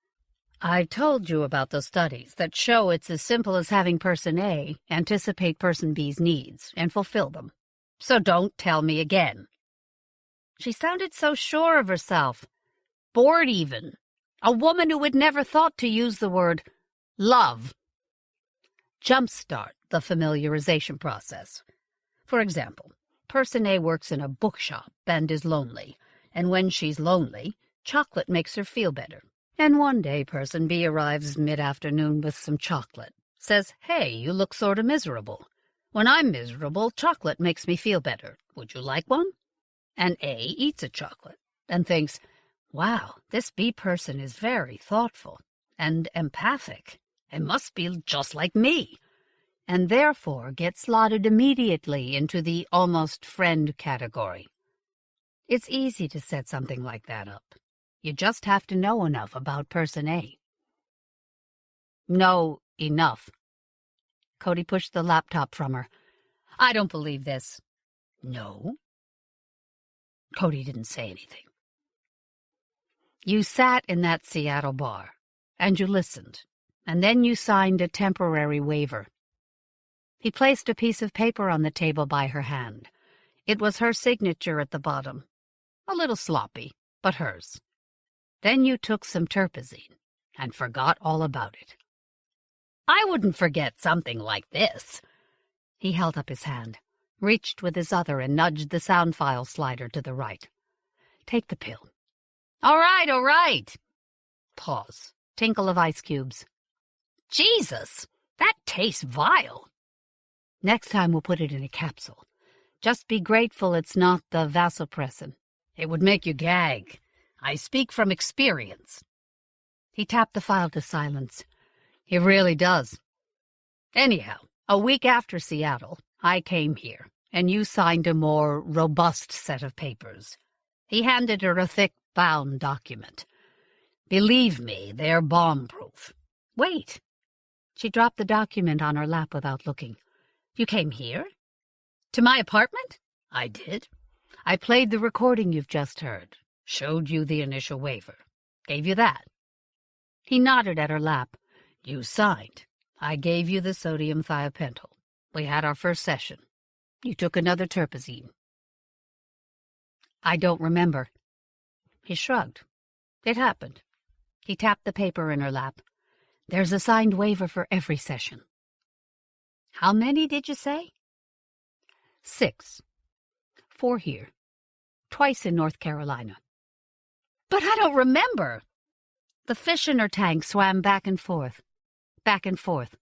Speaker 1: I've told you about the studies that show it's as simple as having person A anticipate person B's needs and fulfill them. So don't tell me again. She sounded so sure of herself. Bored even. A woman who had never thought to use the word love. Jumpstart the familiarization process. For example, Person A works in a bookshop and is lonely, and when she's lonely, chocolate makes her feel better. And one day Person B arrives mid-afternoon with some chocolate, says, "Hey, you look sort of miserable. When I'm miserable, chocolate makes me feel better. Would you like one?" And A eats a chocolate and thinks, "Wow, this B person is very thoughtful and empathic. It must be just like me," and therefore gets slotted immediately into the almost friend category. It's easy to set something like that up. You just have to know enough about Person A. Know enough. Cody pushed the laptop from her. "I don't believe this." "No?" Cody didn't say anything. "You sat in that Seattle bar, and you listened, and then you signed a temporary waiver." He placed a piece of paper on the table by her hand. It was her signature at the bottom. A little sloppy, but hers. Then you took some terpazine and forgot all about it. "I wouldn't forget something like this." He held up his hand, reached with his other and nudged the sound file slider to the right. "Take the pill." All right. Pause. Tinkle of ice cubes. "Jesus, that tastes vile." "Next time we'll put it in a capsule. Just be grateful it's not the vasopressin. It would make you gag. I speak from experience." He tapped the file to silence. "It really does. Anyhow, a week after Seattle, I came here, and you signed a more robust set of papers." He handed her a thick, bound document. "Believe me, they're bomb-proof." "Wait." She dropped the document on her lap without looking. "You came here? To my apartment?" "I did. I played the recording you've just heard, showed you the initial waiver, gave you that." He nodded at her lap. "You signed. I gave you the sodium thiopental. We had our first session. You took another terpazine." "I don't remember." He shrugged. It happened. He tapped the paper in her lap. "There's a signed waiver for every session." "How many did you say?" 6. 4 here. Twice in North Carolina." "But I don't remember." The fish in her tank swam back and forth, back and forth.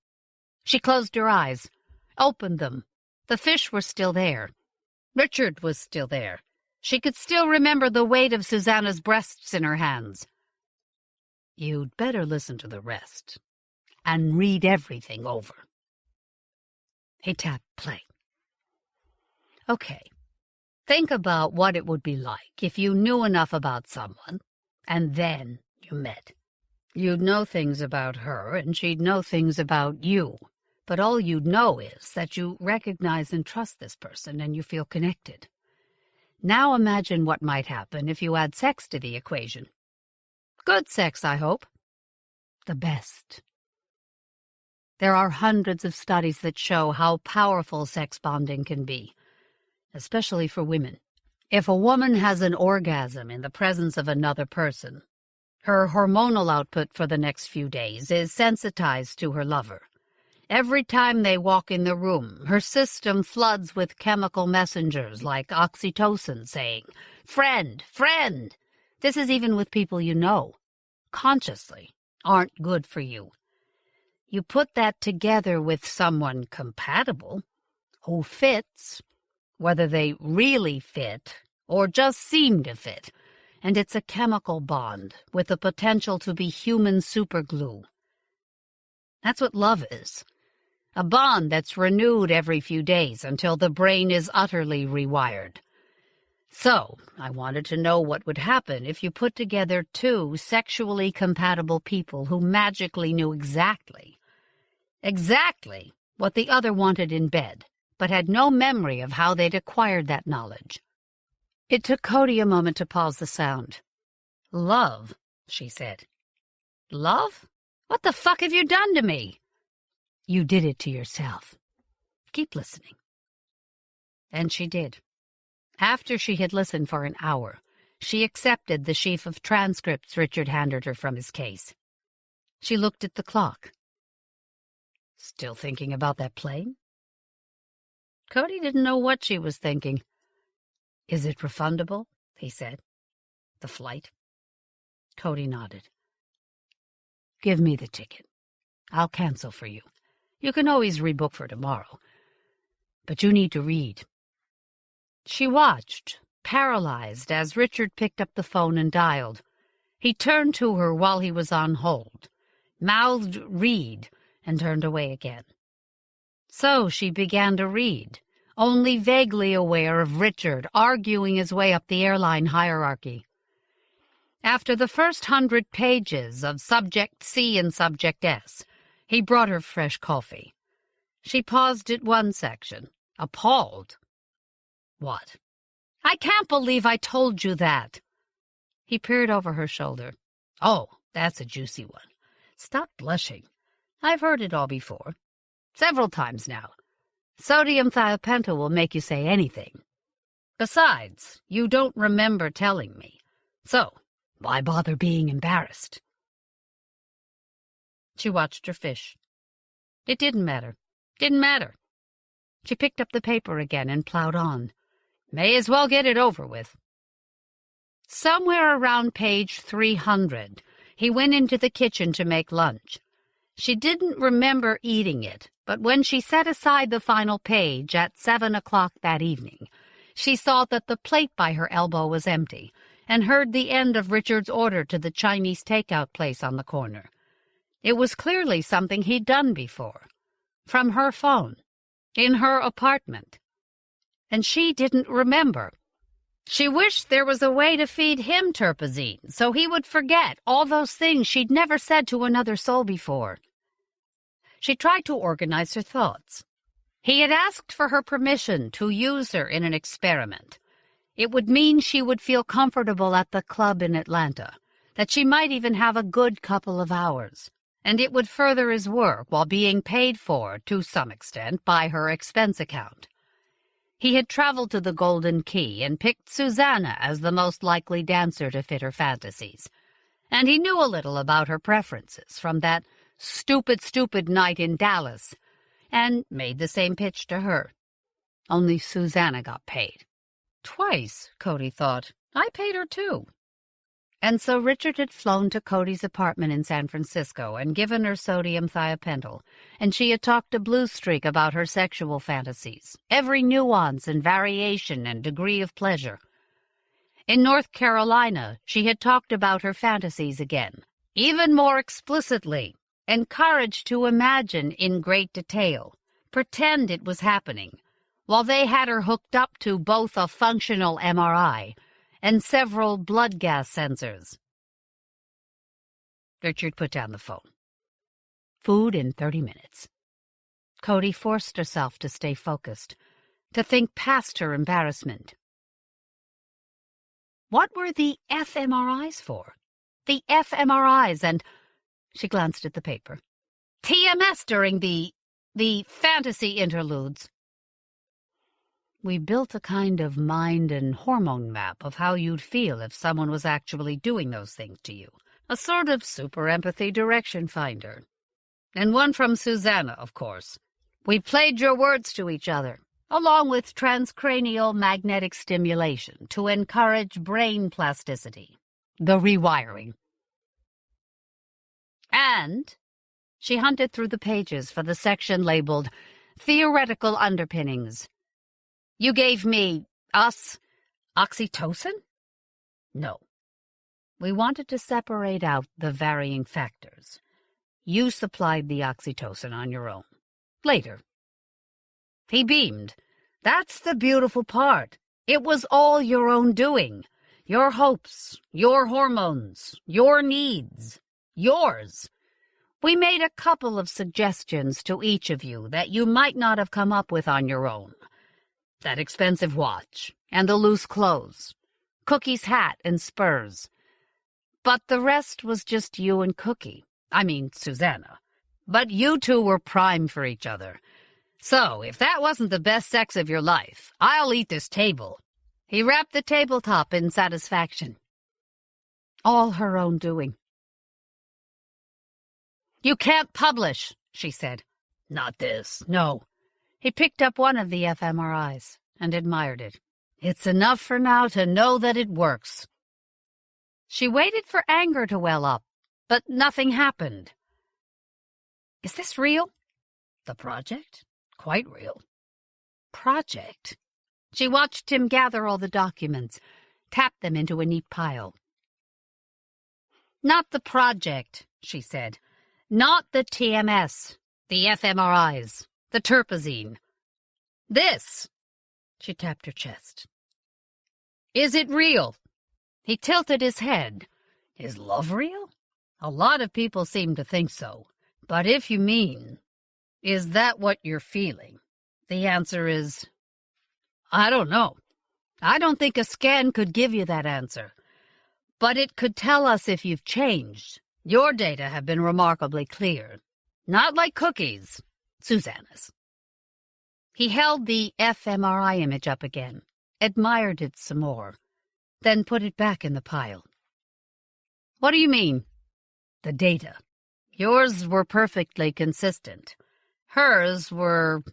Speaker 1: She closed her eyes, opened them. The fish were still there. Richard was still there. She could still remember the weight of Susanna's breasts in her hands. "You'd better listen to the rest and read everything over." He tapped play. "Okay. Think about what it would be like if you knew enough about someone, and then you met. You'd know things about her, and she'd know things about you, but all you'd know is that you recognize and trust this person and you feel connected. Now imagine what might happen if you add sex to the equation. Good sex, I hope. The best. There are hundreds of studies that show how powerful sex bonding can be, especially for women. If a woman has an orgasm in the presence of another person, her hormonal output for the next few days is sensitized to her lover. Every time they walk in the room, her system floods with chemical messengers like oxytocin saying, "Friend, friend." This is even with people you know, consciously, aren't good for you. You put that together with someone compatible, who fits, whether they really fit or just seem to fit, and it's a chemical bond with the potential to be human superglue. That's what love is. A bond that's renewed every few days until the brain is utterly rewired. So, I wanted to know what would happen if you put together two sexually compatible people who magically knew exactly what the other wanted in bed, but had no memory of how they'd acquired that knowledge. It took Cody a moment to pause the sound. "Love," she said. "Love? What the fuck have you done to me?" "You did it to yourself. Keep listening." And she did. After she had listened for an hour, she accepted the sheaf of transcripts Richard handed her from his case. She looked at the clock. Still thinking about that plane? Cody didn't know what she was thinking. Is it refundable? He said. The flight? Cody nodded. Give me the ticket. I'll cancel for you. You can always rebook for tomorrow. But you need to read. She watched, paralyzed, as Richard picked up the phone and dialed. He turned to her while he was on hold, mouthed read, and turned away again. So she began to read, only vaguely aware of Richard arguing his way up the airline hierarchy. After the first 100 pages of Subject C and Subject S, he brought her fresh coffee. She paused at one section, appalled. What? I can't believe I told you that. He peered over her shoulder. Oh, that's a juicy one. Stop blushing. I've heard it all before. Several times now. Sodium thiopental will make you say anything. Besides, you don't remember telling me. So, why bother being embarrassed? She watched her fish. It didn't matter. Didn't matter. She picked up the paper again and plowed on. May as well get it over with. Somewhere around page 300, he went into the kitchen to make lunch. She didn't remember eating it, but when she set aside the final page at 7 o'clock that evening, she saw that the plate by her elbow was empty and heard the end of Richard's order to the Chinese takeout place on the corner. It was clearly something he'd done before. From her phone. In her apartment. And she didn't remember. She wished there was a way to feed him terpazine, so he would forget all those things she'd never said to another soul before. She tried to organize her thoughts. He had asked for her permission to use her in an experiment. It would mean she would feel comfortable at the club in Atlanta, that she might even have a good couple of hours, and it would further his work while being paid for, to some extent, by her expense account. He had traveled to the Golden Key and picked Susanna as the most likely dancer to fit her fantasies, and he knew a little about her preferences from that stupid night in Dallas, and made the same pitch to her. Only Susanna got paid. Twice, Cody thought. I paid her too. And so Richard had flown to Cody's apartment in San Francisco and given her sodium thiopental, and she had talked to Blue Streak about her sexual fantasies, every nuance and variation and degree of pleasure. In North Carolina, she had talked about her fantasies again, even more explicitly, encouraged to imagine in great detail, pretend it was happening, while they had her hooked up to both a functional MRI and several blood gas sensors. Richard put down the phone. Food in 30 minutes. Cody forced herself to stay focused, to think past her embarrassment. What were the fMRIs for? The fMRIs and... She glanced at the paper. TMS during the fantasy interludes. We built a kind of mind and hormone map of how you'd feel if someone was actually doing those things to you. A sort of super empathy direction finder. And one from Susanna, of course. We played your words to each other, along with transcranial magnetic stimulation to encourage brain plasticity. The rewiring. And she hunted through the pages for the section labeled Theoretical Underpinnings. You gave us, oxytocin? No. We wanted to separate out the varying factors. You supplied the oxytocin on your own. Later. He beamed. That's the beautiful part. It was all your own doing. Your hopes, your hormones, your needs. Yours. We made a couple of suggestions to each of you that you might not have come up with on your own. That expensive watch, and the loose clothes, Cookie's hat and spurs. But the rest was just you and Cookie. I mean, Susanna. But you two were prime for each other. So, if that wasn't the best sex of your life, I'll eat this table. He rapped the tabletop in satisfaction. All her own doing. You can't publish, she said. Not this, no. He picked up one of the fMRIs and admired it. It's enough for now to know that it works. She waited for anger to well up, but nothing happened. Is this real? The project? Quite real. Project? She watched him gather all the documents, tap them into a neat pile. Not the project, she said. Not the TMS, the fMRIs, the terpazine. This. She tapped her chest. Is it real? He tilted his head. Is love real? A lot of people seem to think so. But if you mean, is that what you're feeling? The answer is, I don't know. I don't think a scan could give you that answer. But it could tell us if you've changed. Your data have been remarkably clear. Not like cookies. Susanna's. He held the fMRI image up again, admired it some more, then put it back in the pile. What do you mean? The data. Yours were perfectly consistent. Hers were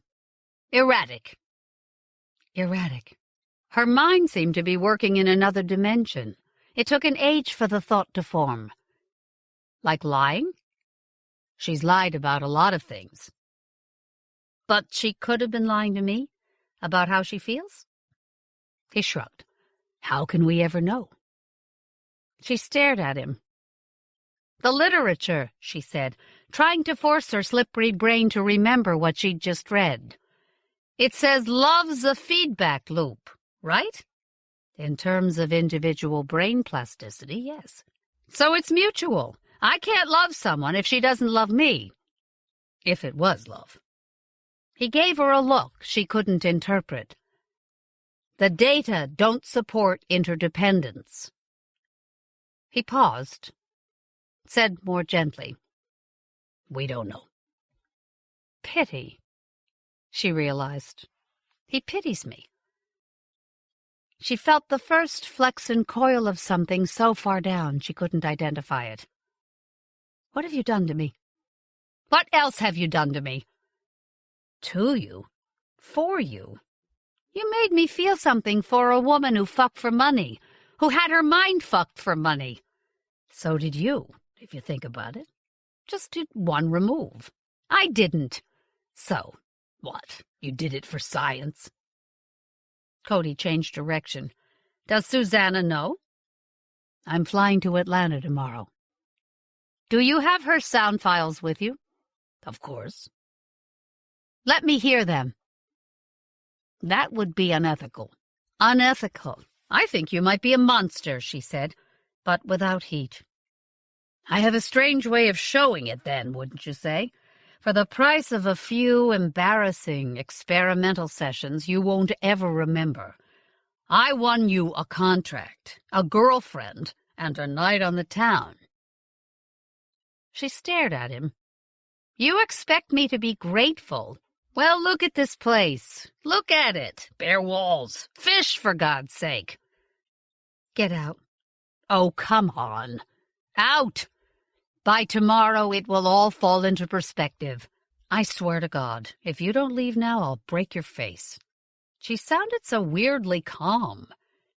Speaker 1: erratic. Erratic. Her mind seemed to be working in another dimension. It took an age for the thought to form. Like lying? She's lied about a lot of things. But she could have been lying to me about how she feels? He shrugged. How can we ever know? She stared at him. The literature, she said, trying to force her slippery brain to remember what she'd just read. It says love's a feedback loop, right? In terms of individual brain plasticity, yes. So it's mutual. I can't love someone if she doesn't love me. If it was love. He gave her a look she couldn't interpret. The data don't support interdependence. He paused, said more gently, We don't know. Pity, she realized. He pities me. She felt the first flex and coil of something so far down she couldn't identify it. What have you done to me? What else have you done to me? To you? For you? You made me feel something for a woman who fucked for money, who had her mind fucked for money. So did you, if you think about it. Just did one remove. I didn't. So, what? You did it for science? Cody changed direction. Does Susanna know? I'm flying to Atlanta tomorrow. Do you have her sound files with you? Of course. Let me hear them. That would be unethical. Unethical. I think you might be a monster, she said, but without heat. I have a strange way of showing it then, wouldn't you say? For the price of a few embarrassing experimental sessions you won't ever remember. I won you a contract, a girlfriend, and a night on the town. She stared at him. You expect me to be grateful? Well, look at this place. Look at it. Bare walls. Fish, for God's sake. Get out. Oh, come on. Out. By tomorrow it will all fall into perspective. I swear to God, if you don't leave now, I'll break your face. She sounded so weirdly calm.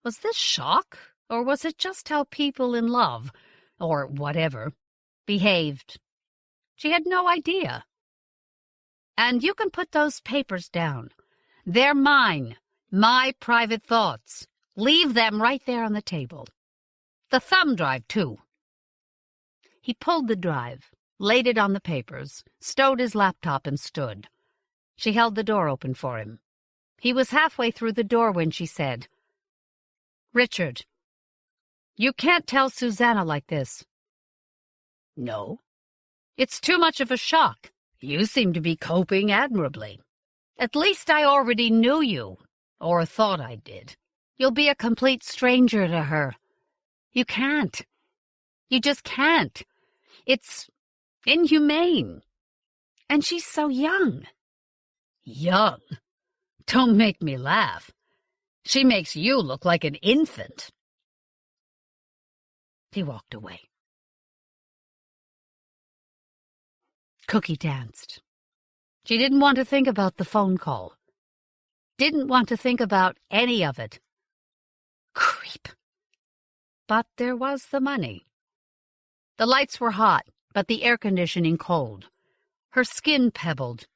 Speaker 1: Was this shock, or was it just how people in love, or whatever, behaved? She had no idea. And you can put those papers down. They're mine, my private thoughts. Leave them right there on the table. The thumb drive, too. He pulled the drive, laid it on the papers, stowed his laptop, and stood. She held the door open for him. He was halfway through the door when she said, Richard, you can't tell Susanna like this. No. It's too much of a shock. You seem to be coping admirably. At least I already knew you, or thought I did. You'll be a complete stranger to her. You can't. You just can't. It's inhumane. And she's so young. Young? Don't make me laugh. She makes you look like an infant. He walked away. Cookie danced. She didn't want to think about the phone call. Didn't want to think about any of it. Creep. But there was the money. The lights were hot, but the air conditioning cold. Her skin pebbled.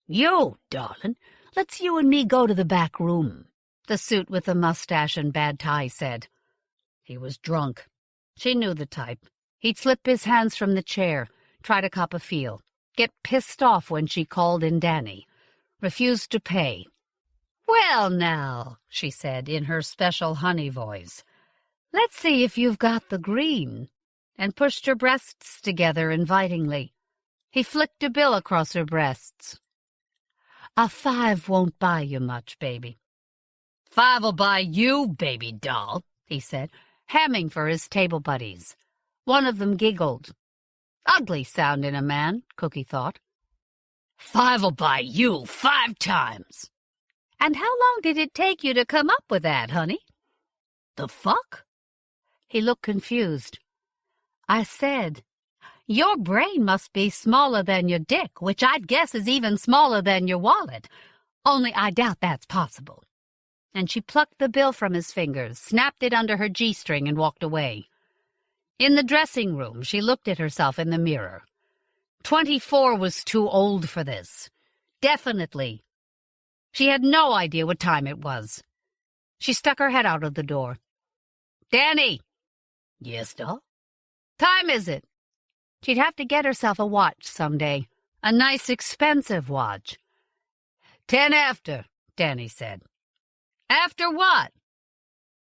Speaker 1: "You, darling, let's you and me go to the back room," the suit with the mustache and bad tie said. He was drunk. She knew the type. He'd slip his hands from the chair, try to cop a feel, get pissed off when she called in Danny, refused to pay. "Well, now," she said in her special honey voice, "let's see if you've got the green," and pushed her breasts together invitingly. He flicked a bill across her breasts. "A 5 won't buy you much, baby." "5'll buy you, baby doll," he said, hamming for his table buddies. One of them giggled. Ugly sound in a man, Cookie thought. "5'll buy you 5 times. "And how long did it take you to come up with that, honey?" "The fuck?" He looked confused. "I said, your brain must be smaller than your dick, which I'd guess is even smaller than your wallet. Only I doubt that's possible." And she plucked the bill from his fingers, snapped it under her G-string, and walked away. In the dressing room, she looked at herself in the mirror. 24 was too old for this. Definitely. She had no idea what time it was. She stuck her head out of the door. "Danny!" "Yes, doll?" "Time is it?" She'd have to get herself a watch someday. A nice, expensive watch. 10 after, Danny said. "After what?"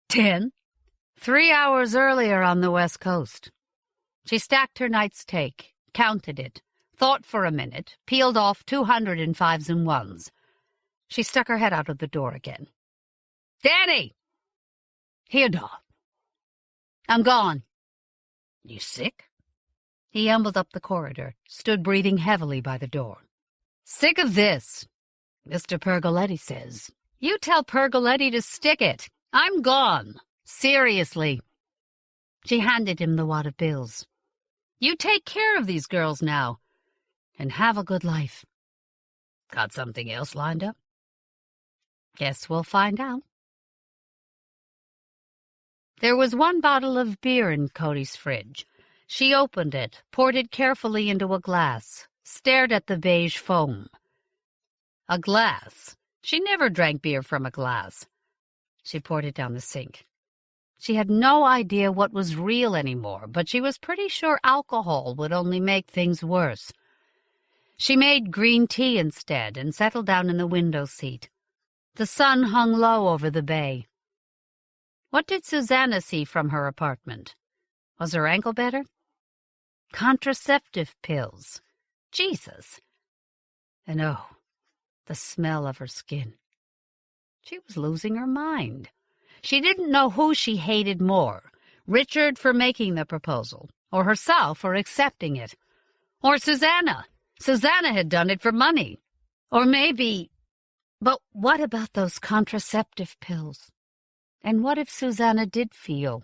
Speaker 1: 10. 3 hours earlier on the West Coast. She stacked her night's take, counted it, thought for a minute, peeled off 200 in 5s and 1s. She stuck her head out of the door again. "Danny!" "Here, doll." "I'm gone." "You sick?" He ambled up the corridor, stood breathing heavily by the door. "Sick of this. Mr. Pergoletti says, you tell Pergoletti to stick it. I'm gone. Seriously." She handed him the wad of bills. "You take care of these girls now, and have a good life." "Got something else lined up?" "Guess we'll find out." There was one bottle of beer in Cody's fridge. She opened it, poured it carefully into a glass, stared at the beige foam. A glass. She never drank beer from a glass. She poured it down the sink. She had no idea what was real anymore, but she was pretty sure alcohol would only make things worse. She made green tea instead and settled down in the window seat. The sun hung low over the bay. What did Susanna see from her apartment? Was her ankle better? Contraceptive pills. Jesus. And oh, the smell of her skin. She was losing her mind. She didn't know who she hated more, Richard for making the proposal, or herself for accepting it. Or Susanna. Susanna had done it for money. Or maybe... But what about those contraceptive pills? And what if Susanna did feel?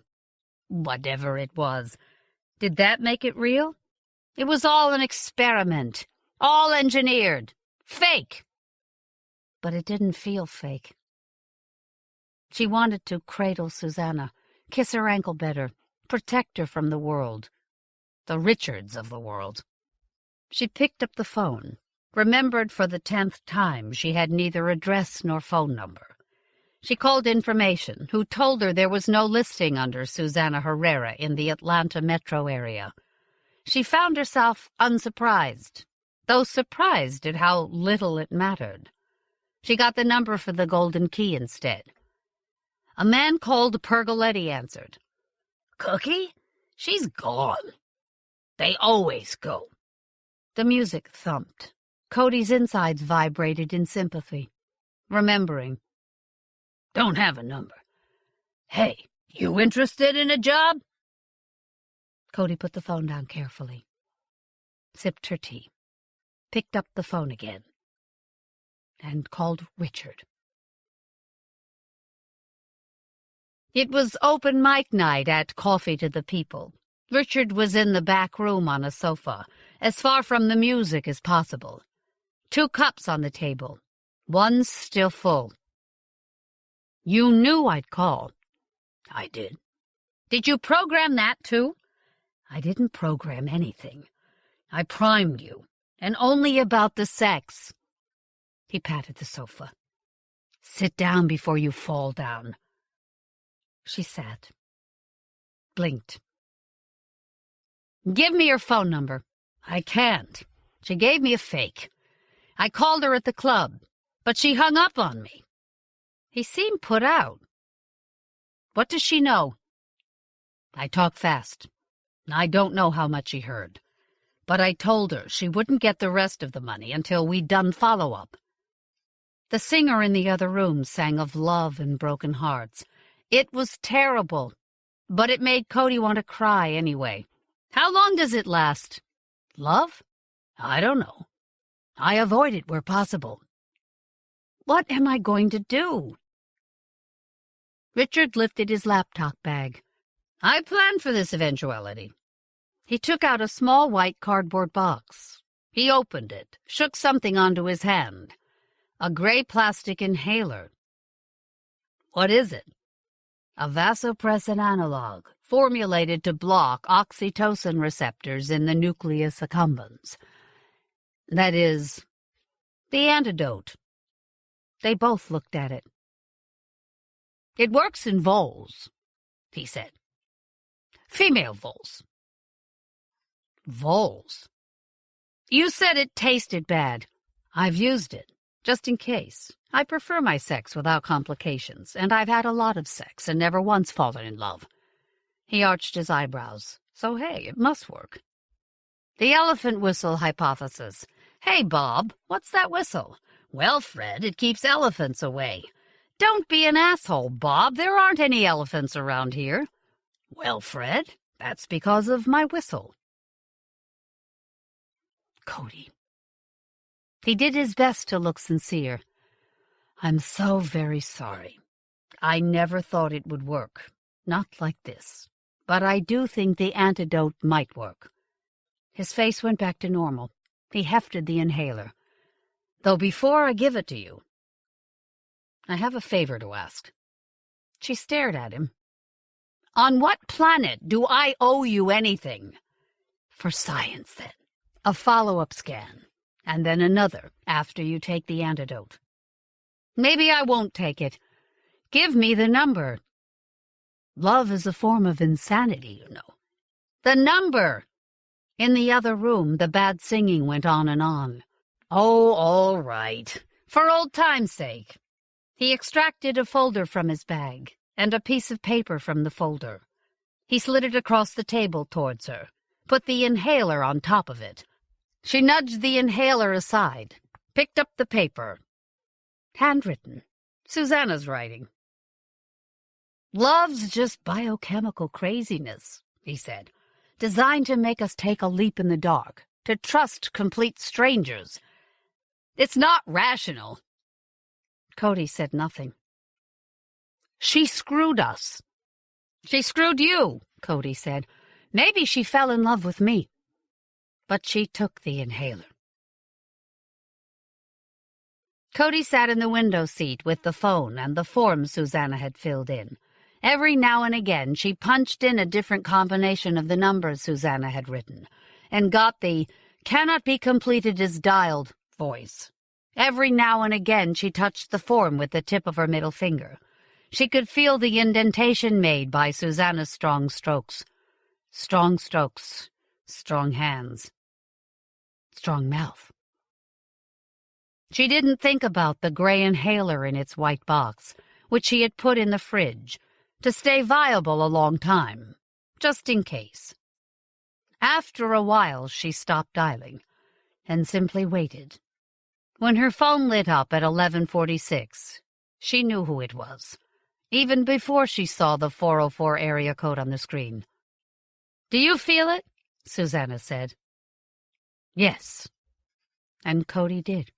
Speaker 1: Whatever it was. Did that make it real? It was all an experiment. All engineered. Fake. But it didn't feel fake. She wanted to cradle Susanna, kiss her ankle better, protect her from the world. The Richards of the world. She picked up the phone, remembered for the 10th time she had neither address nor phone number. She called information, who told her there was no listing under Susanna Herrera in the Atlanta metro area. She found herself unsurprised, though surprised at how little it mattered. She got the number for the Golden Key instead. A man called Pergoletti answered. "Cookie? She's gone. They always go." The music thumped. Cody's insides vibrated in sympathy, remembering. "Don't have a number. Hey, you interested in a job?" Cody put the phone down carefully, sipped her tea, picked up the phone again, and called Richard. It was open mic night at Coffee to the People. Richard was in the back room on a sofa, as far from the music as possible. 2 cups on the table. One's still full. You knew I'd call. I did. Did you program that, too? I didn't program anything. I primed you, and only about the sex. He patted the sofa. Sit down before you fall down. She sat. Blinked. Give me your phone number. I can't. She gave me a fake. I called her at the club, but she hung up on me. He seemed put out. What does she know? I talk fast. I don't know how much she heard, but I told her she wouldn't get the rest of the money until we'd done follow-up. The singer in the other room sang of love and broken hearts. It was terrible, but it made Cody want to cry anyway. How long does it last? Love? I don't know. I avoid it where possible. What am I going to do? Richard lifted his laptop bag. I planned for this eventuality. He took out a small white cardboard box. He opened it, shook something onto his hand. A gray plastic inhaler. What is it? A vasopressin analog, formulated to block oxytocin receptors in the nucleus accumbens. That is, the antidote. They both looked at it. It works in voles, he said. Female voles. Voles? You said it tasted bad. I've used it, just in case. I prefer my sex without complications, and I've had a lot of sex and never once fallen in love. He arched his eyebrows. So, hey, it must work. The elephant whistle hypothesis. Hey, Bob, what's that whistle? Well, Fred, it keeps elephants away. Don't be an asshole, Bob. There aren't any elephants around here. Well, Fred, that's because of my whistle. Cody. He did his best to look sincere. I'm so very sorry. I never thought it would work. Not like this. But I do think the antidote might work. His face went back to normal. He hefted the inhaler. Though before I give it to you, I have a favor to ask. She stared at him. On what planet do I owe you anything? For science, then. A follow-up scan, and then another after you take the antidote. Maybe I won't take it. Give me the number. Love is a form of insanity, you know. The number! In the other room, the bad singing went on and on. Oh, all right. For old time's sake. He extracted a folder from his bag, and a piece of paper from the folder. He slid it across the table towards her, put the inhaler on top of it. She nudged the inhaler aside, picked up the paper. Handwritten. Susanna's writing. Love's just biochemical craziness, he said, designed to make us take a leap in the dark, to trust complete strangers. It's not rational. Cody said nothing. She screwed us. She screwed you, Cody said. Maybe she fell in love with me. But she took the inhaler. Cody sat in the window seat with the phone and the form Susanna had filled in. Every now and again she punched in a different combination of the numbers Susanna had written, and got the "cannot be completed as dialed" voice. Every now and again she touched the form with the tip of her middle finger. She could feel the indentation made by Susanna's strong strokes. Strong strokes, strong hands, strong mouth. She didn't think about the gray inhaler in its white box, which she had put in the fridge, to stay viable a long time, just in case. After a while she stopped dialing, and simply waited. When her phone lit up at 11:46, she knew who it was, even before she saw the 404 area code on the screen. "Do you feel it?" Susanna said. Yes. And Cody did.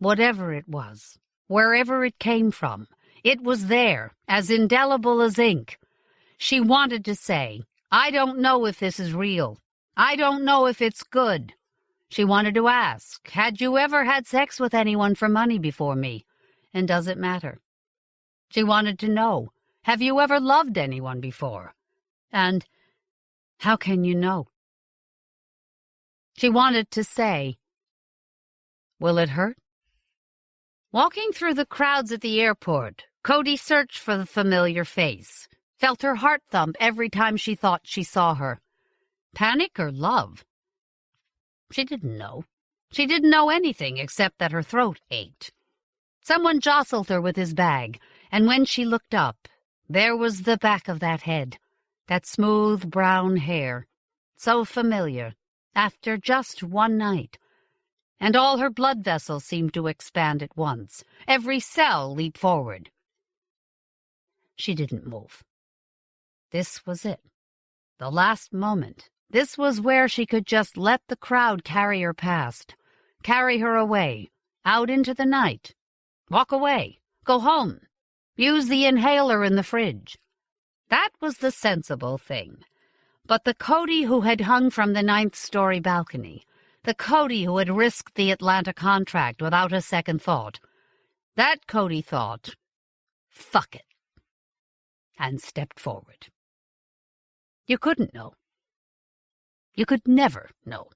Speaker 1: Whatever it was, wherever it came from, it was there, as indelible as ink. She wanted to say, I don't know if this is real. I don't know if it's good. She wanted to ask, had you ever had sex with anyone for money before me? And does it matter? She wanted to know, have you ever loved anyone before? And how can you know? She wanted to say, will it hurt? Walking through the crowds at the airport, Cody searched for the familiar face, felt her heart thump every time she thought she saw her. Panic or love? She didn't know. She didn't know anything except that her throat ached. Someone jostled her with his bag, and when she looked up, there was the back of that head, that smooth brown hair, so familiar, after just one night. And all her blood vessels seemed to expand at once. Every cell leaped forward. She didn't move. This was it. The last moment. This was where she could just let the crowd carry her past, carry her away, out into the night. Walk away. Go home. Use the inhaler in the fridge. That was the sensible thing. But the Cody who had hung from the 9th-story balcony, the Cody who had risked the Atlanta contract without a second thought, that Cody thought, fuck it, and stepped forward. You couldn't know. You could never know.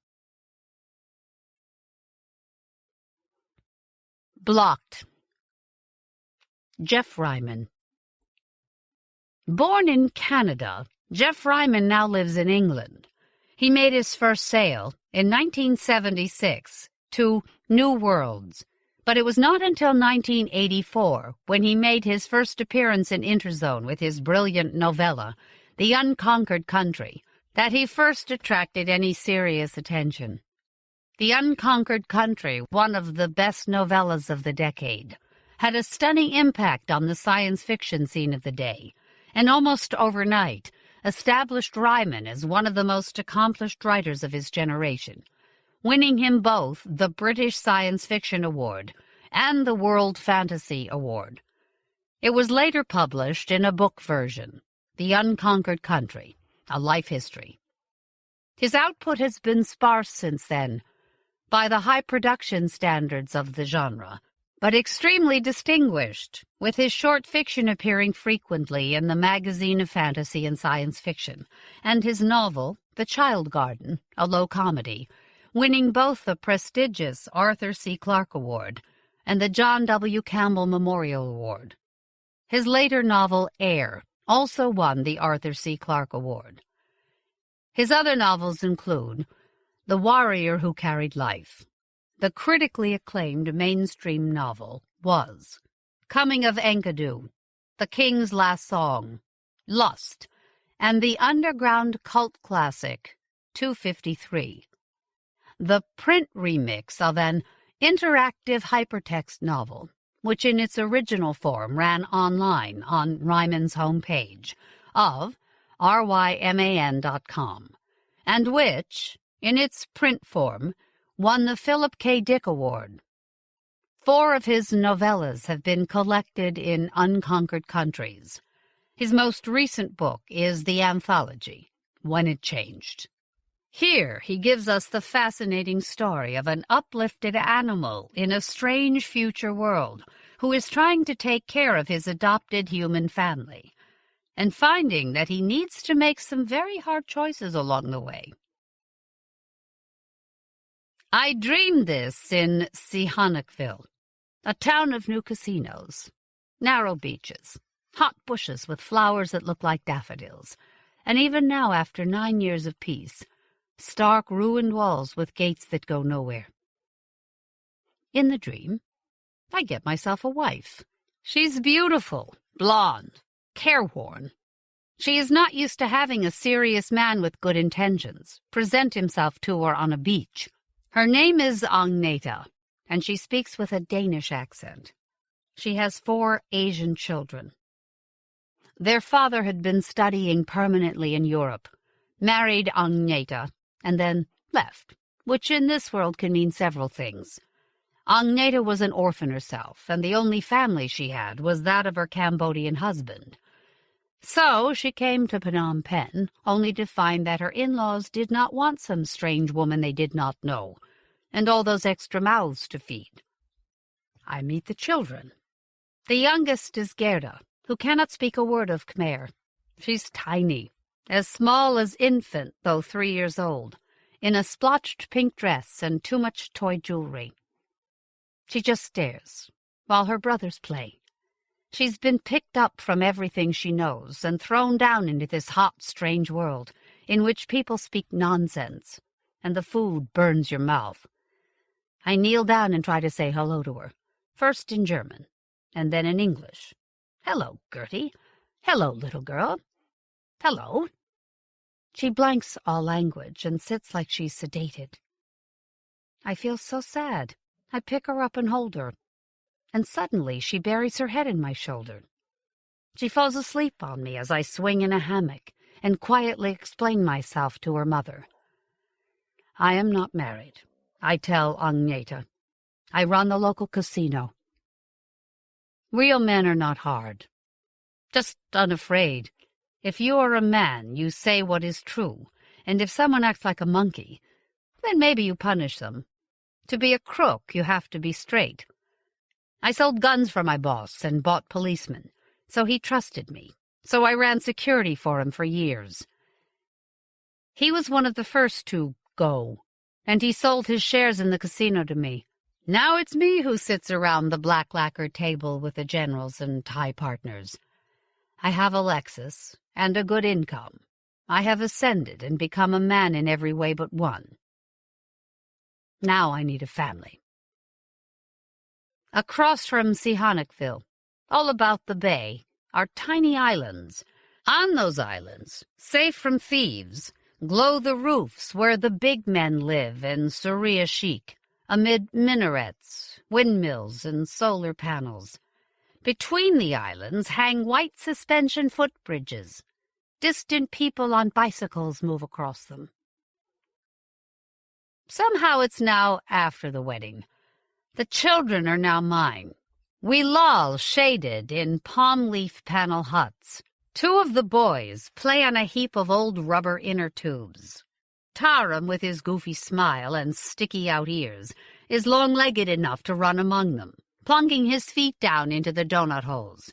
Speaker 1: Blocked. Geoff Ryman. Born in Canada, Geoff Ryman now lives in England. He made his first sail in 1976 to New Worlds, but it was not until 1984, when he made his first appearance in Interzone with his brilliant novella, The Unconquered Country, that he first attracted any serious attention. The Unconquered Country, one of the best novellas of the decade, had a stunning impact on the science fiction scene of the day, and almost overnight established Ryman as one of the most accomplished writers of his generation, winning him both the British Science Fiction Award and the World Fantasy Award. It was later published in a book version, The Unconquered Country, A Life History. His output has been sparse since then, by the high production standards of the genre, but extremely distinguished, with his short fiction appearing frequently in the Magazine of Fantasy and Science Fiction, and his novel, The Child Garden, a low comedy, winning both the prestigious Arthur C. Clarke Award and the John W. Campbell Memorial Award. His later novel, Air, also won the Arthur C. Clarke Award. His other novels include The Warrior Who Carried Life. The critically acclaimed mainstream novel was Coming of Enkidu, The King's Last Song, Lust, and the underground cult classic 253. The print remix of an interactive hypertext novel, which in its original form ran online on Ryman's homepage of ryman.com, and which, in its print form, won the Philip K. Dick Award. 4 of his novellas have been collected in Unconquered Countries. His most recent book is the anthology, When It Changed. Here he gives us the fascinating story of an uplifted animal in a strange future world who is trying to take care of his adopted human family, and finding that he needs to make some very hard choices along the way. I dreamed this in Sihanoukville, a town of new casinos, narrow beaches, hot bushes with flowers that look like daffodils, and even now, after 9 years of peace, stark ruined walls with gates that go nowhere. In the dream, I get myself a wife. She's beautiful, blonde, careworn. She is not used to having a serious man with good intentions present himself to her on a beach. Her name is Agneta, and she speaks with a Danish accent. She has 4 Asian children. Their father had been studying permanently in Europe, married Agneta, and then left, which in this world can mean several things. Agneta was an orphan herself, and the only family she had was that of her Cambodian husband. So she came to Phnom Penh, only to find that her in-laws did not want some strange woman they did not know, and all those extra mouths to feed. I meet the children. The youngest is Gerda, who cannot speak a word of Khmer. She's tiny, as small as infant, though 3 years old, in a splotched pink dress and too much toy jewelry. She just stares, while her brothers play. She's been picked up from everything she knows and thrown down into this hot, strange world in which people speak nonsense, and the food burns your mouth. I kneel down and try to say hello to her, first in German, and then in English. Hello, Gertie. Hello, little girl. Hello. She blanks all language and sits like she's sedated. I feel so sad. I pick her up and hold her, and suddenly she buries her head in my shoulder. She falls asleep on me as I swing in a hammock and quietly explain myself to her mother. I am not married, I tell Agneta. I run the local casino. Real men are not hard, just unafraid. If you are a man, you say what is true, and if someone acts like a monkey, then maybe you punish them. To be a crook, you have to be straight. I sold guns for my boss and bought policemen, so he trusted me. So I ran security for him for years. He was one of the first to go, and he sold his shares in the casino to me. Now it's me who sits around the black lacquer table with the generals and Thai partners. I have a Lexus and a good income. I have ascended and become a man in every way but one. Now I need a family. Across from Sihanoukville, all about the bay, are tiny islands. On those islands, safe from thieves, glow the roofs where the big men live in Surya chic, amid minarets, windmills, and solar panels. Between the islands hang white suspension footbridges. Distant people on bicycles move across them. Somehow it's now after the wedding. The children are now mine. We loll shaded in palm leaf panel huts. 2 of the boys play on a heap of old rubber inner tubes. Taram, with his goofy smile and sticky-out ears, is long-legged enough to run among them, plunking his feet down into the donut holes.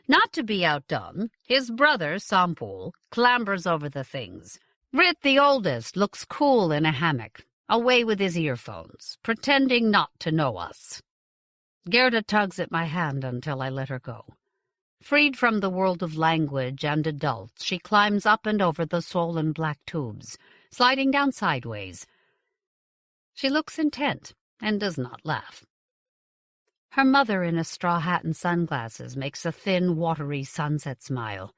Speaker 1: Not to be outdone, his brother, Sampul, clambers over the things. Rit, the oldest, looks cool in a hammock, away with his earphones, pretending not to know us. Gerda tugs at my hand until I let her go. Freed from the world of language and adults, she climbs up and over the swollen black tubes, sliding down sideways. She looks intent and does not laugh. Her mother in a straw hat and sunglasses makes a thin, watery sunset smile.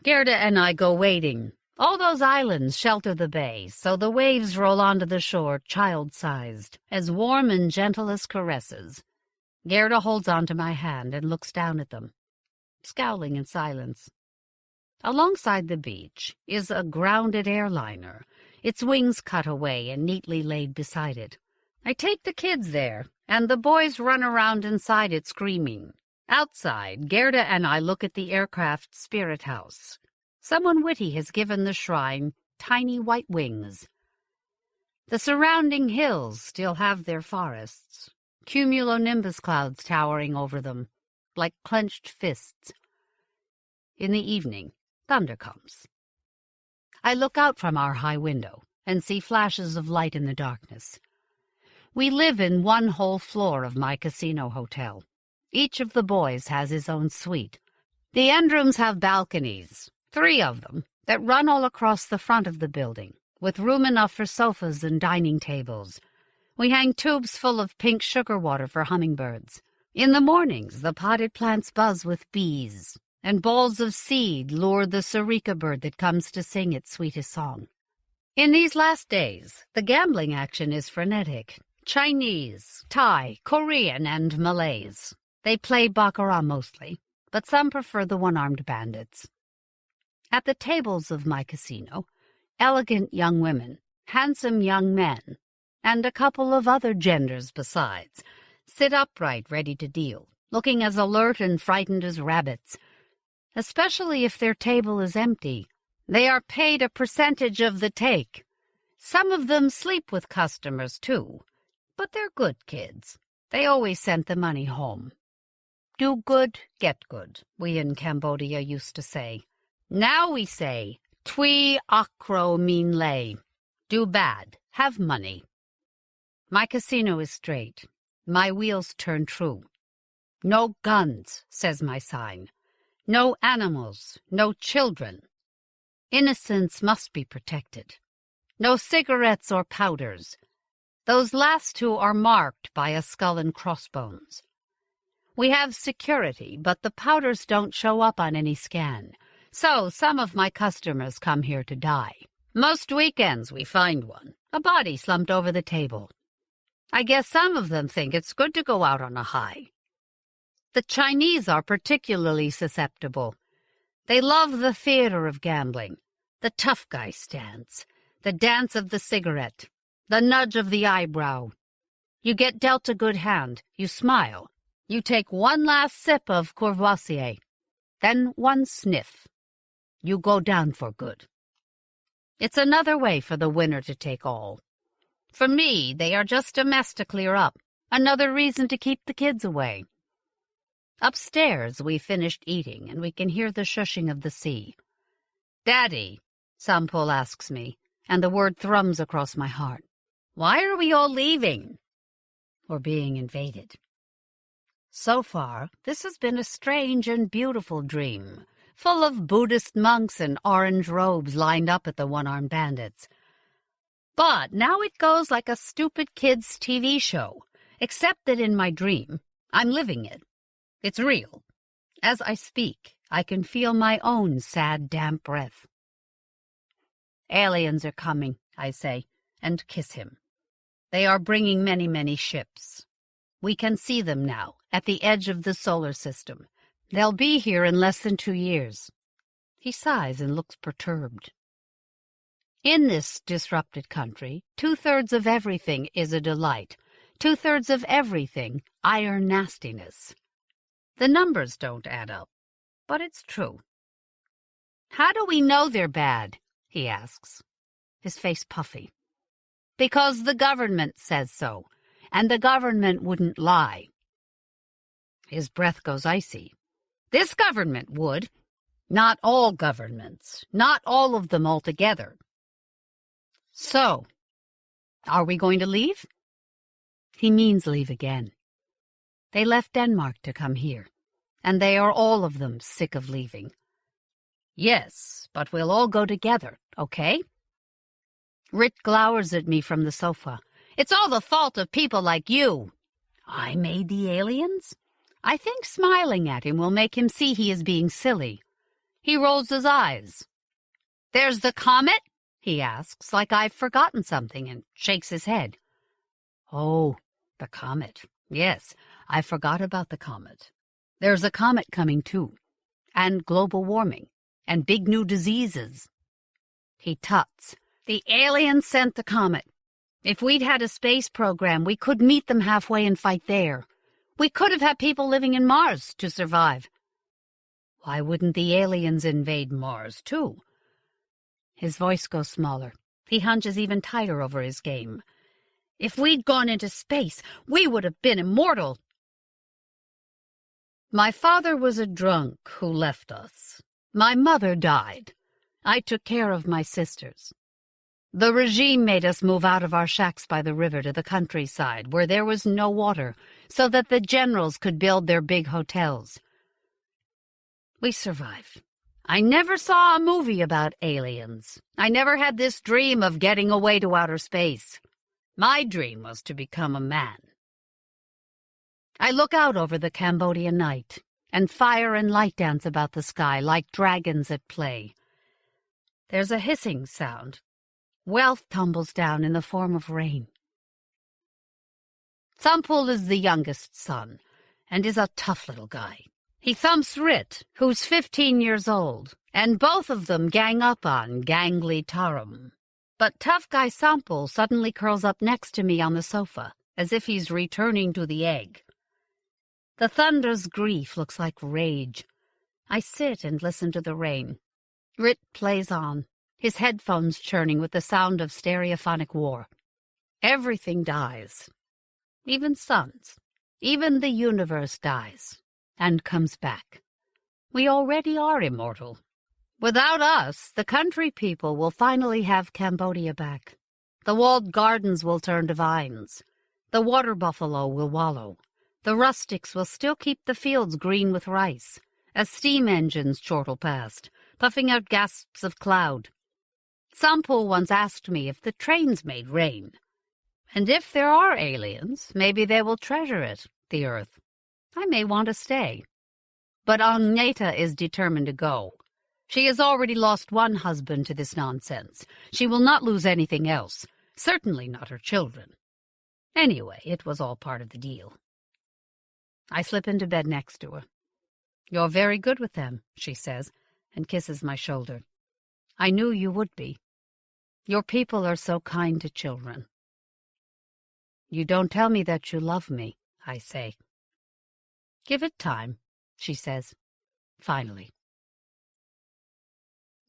Speaker 1: Gerda and I go wading. All those islands shelter the bay, so the waves roll onto the shore child-sized, as warm and gentle as caresses. Gerda holds onto my hand and looks down at them, scowling in silence. Alongside the beach is a grounded airliner, its wings cut away and neatly laid beside it. I take the kids there, and the boys run around inside it screaming. Outside, Gerda and I look at the aircraft's spirit house. Someone witty has given the shrine tiny white wings. The surrounding hills still have their forests, cumulonimbus clouds towering over them, like clenched fists. In the evening, thunder comes. I look out from our high window and see flashes of light in the darkness. We live in one whole floor of my casino hotel. Each of the boys has his own suite. The end rooms have balconies, 3 of them, that run all across the front of the building, with room enough for sofas and dining tables. We hang tubes full of pink sugar water for hummingbirds. In the mornings, the potted plants buzz with bees, and balls of seed lure the sarika bird that comes to sing its sweetest song. In these last days, the gambling action is frenetic. Chinese, Thai, Korean, and Malays. They play baccarat mostly, but some prefer the one-armed bandits. At the tables of my casino, elegant young women, handsome young men, and a couple of other genders besides, sit upright ready to deal, looking as alert and frightened as rabbits. Especially if their table is empty, they are paid a percentage of the take. Some of them sleep with customers, too, But they're good kids. They always sent the money home. Do good, get good, we in Cambodia used to say. Now we say, Tui akro min lay. Do bad, have money. My casino is straight. My wheels turn true. No guns, says my sign. No animals, no children. Innocence must be protected. No cigarettes or powders. Those last two are marked by a skull and crossbones. We have security, but the powders don't show up on any scan. So some of my customers come here to die. Most weekends we find one, a body slumped over the table. I guess some of them think it's good to go out on a high. The Chinese are particularly susceptible. They love the theater of gambling, the tough guy stance, the dance of the cigarette, the nudge of the eyebrow. You get dealt a good hand, you smile. You take one last sip of Courvoisier, then one sniff. You go down for good. It's another way for the winner to take all. For me, they are just a mess to clear up, another reason to keep the kids away. Upstairs, we finished eating, and we can hear the shushing of the sea. Daddy, Sampol asks me, and the word thrums across my heart. Why are we all leaving? We're being invaded. So far, this has been a strange and beautiful dream, full of Buddhist monks in orange robes lined up at the one-armed bandits. But now it goes like a stupid kid's TV show, except that in my dream, I'm living it. It's real. As I speak, I can feel my own sad, damp breath. Aliens are coming, I say, and kiss him. They are bringing many, many ships. We can see them now, at the edge of the solar system. They'll be here in less than 2 years. He sighs and looks perturbed. In this disrupted country, 2/3 of everything is a delight. 2/3 of everything, iron nastiness. The numbers don't add up, but it's true. How do we know they're bad? He asks, his face puffy. Because the government says so, and the government wouldn't lie. His breath goes icy. This government would. Not all governments, not all of them altogether. So, are we going to leave? He means leave again. They left Denmark to come here, and they are all of them sick of leaving. Yes, but we'll all go together, okay? Rit glowers at me from the sofa. It's all the fault of people like you. I made the aliens? I think smiling at him will make him see he is being silly. He rolls his eyes. There's the comet? He asks, like I've forgotten something, and shakes his head. Oh, the comet. Yes, I forgot about the comet. There's a comet coming too, and global warming, and big new diseases. He tuts. The aliens sent the comet. If we'd had a space program, we could meet them halfway and fight there. We could have had people living in Mars to survive. Why wouldn't the aliens invade Mars, too? His voice goes smaller. He hunches even tighter over his game. If we'd gone into space, we would have been immortal. My father was a drunk who left us. My mother died. I took care of my sisters. The regime made us move out of our shacks by the river to the countryside, where there was no water, so that the generals could build their big hotels. We survived. I never saw a movie about aliens. I never had this dream of getting away to outer space. My dream was to become a man. I look out over the Cambodian night, and fire and light dance about the sky like dragons at play. There's a hissing sound. Wealth tumbles down in the form of rain. Sampol is the youngest son, and is a tough little guy. He thumps Rit, who's 15 years old, and both of them gang up on Gangly Tarum. But tough guy Sampol suddenly curls up next to me on the sofa, as if he's returning to the egg. The thunder's grief looks like rage. I sit and listen to the rain. Rit plays on, his headphones churning with the sound of stereophonic war. Everything dies. even suns, even the universe dies and comes back. We already are immortal. Without us, the country people will finally have Cambodia back. The walled gardens will turn to vines. The water buffalo will wallow. The rustics will still keep the fields green with rice, as steam engines chortle past, puffing out gasps of cloud. Sampo once asked me if the trains made rain. And if there are aliens, maybe they will treasure it, the earth. I may want to stay. But Agneta is determined to go. She has already lost one husband to this nonsense. She will not lose anything else, certainly not her children. Anyway, it was all part of the deal. I slip into bed next to her. "You're very good with them," she says, and kisses my shoulder. "I knew you would be. Your people are so kind to children." "You don't tell me that you love me," I say. "Give it time," she says, finally.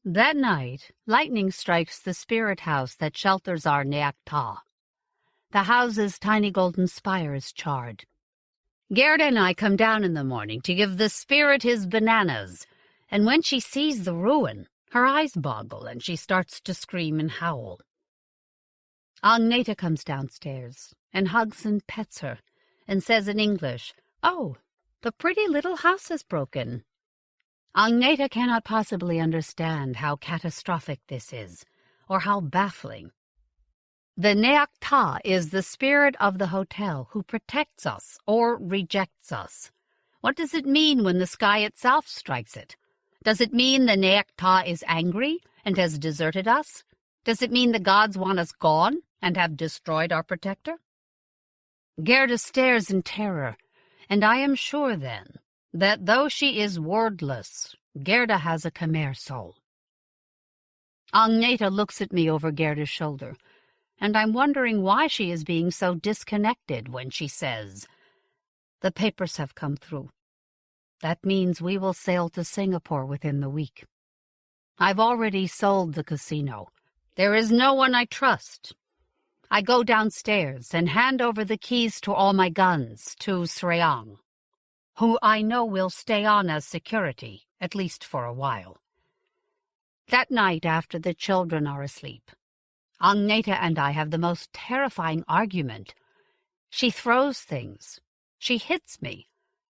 Speaker 1: That night, lightning strikes the spirit house that shelters our Neakta. The house's tiny golden spire is charred. Gerda and I come down in the morning to give the spirit his bananas, and when she sees the ruin, her eyes boggle and she starts to scream and howl. Agneta comes downstairs and hugs and pets her and says in English, "Oh, the pretty little house is broken." Agneta cannot possibly understand how catastrophic this is, or how baffling. The Neakta is the spirit of the hotel who protects us or rejects us. What does it mean when the sky itself strikes it? Does it mean the Neakta is angry and has deserted us? Does it mean the gods want us gone and have destroyed our protector? Gerda stares in terror, and I am sure then that though she is wordless, Gerda has a Khmer soul. Agneta looks at me over Gerda's shoulder, and I'm wondering why she is being so disconnected when she says, "The papers have come through. That means we will sail to Singapore within the week. I've already sold the casino. There is no one I trust. I go downstairs and hand over the keys to all my guns to Sreang, who I know will stay on as security, at least for a while. That night after the children are asleep, Agneta and I have the most terrifying argument. She throws things. She hits me.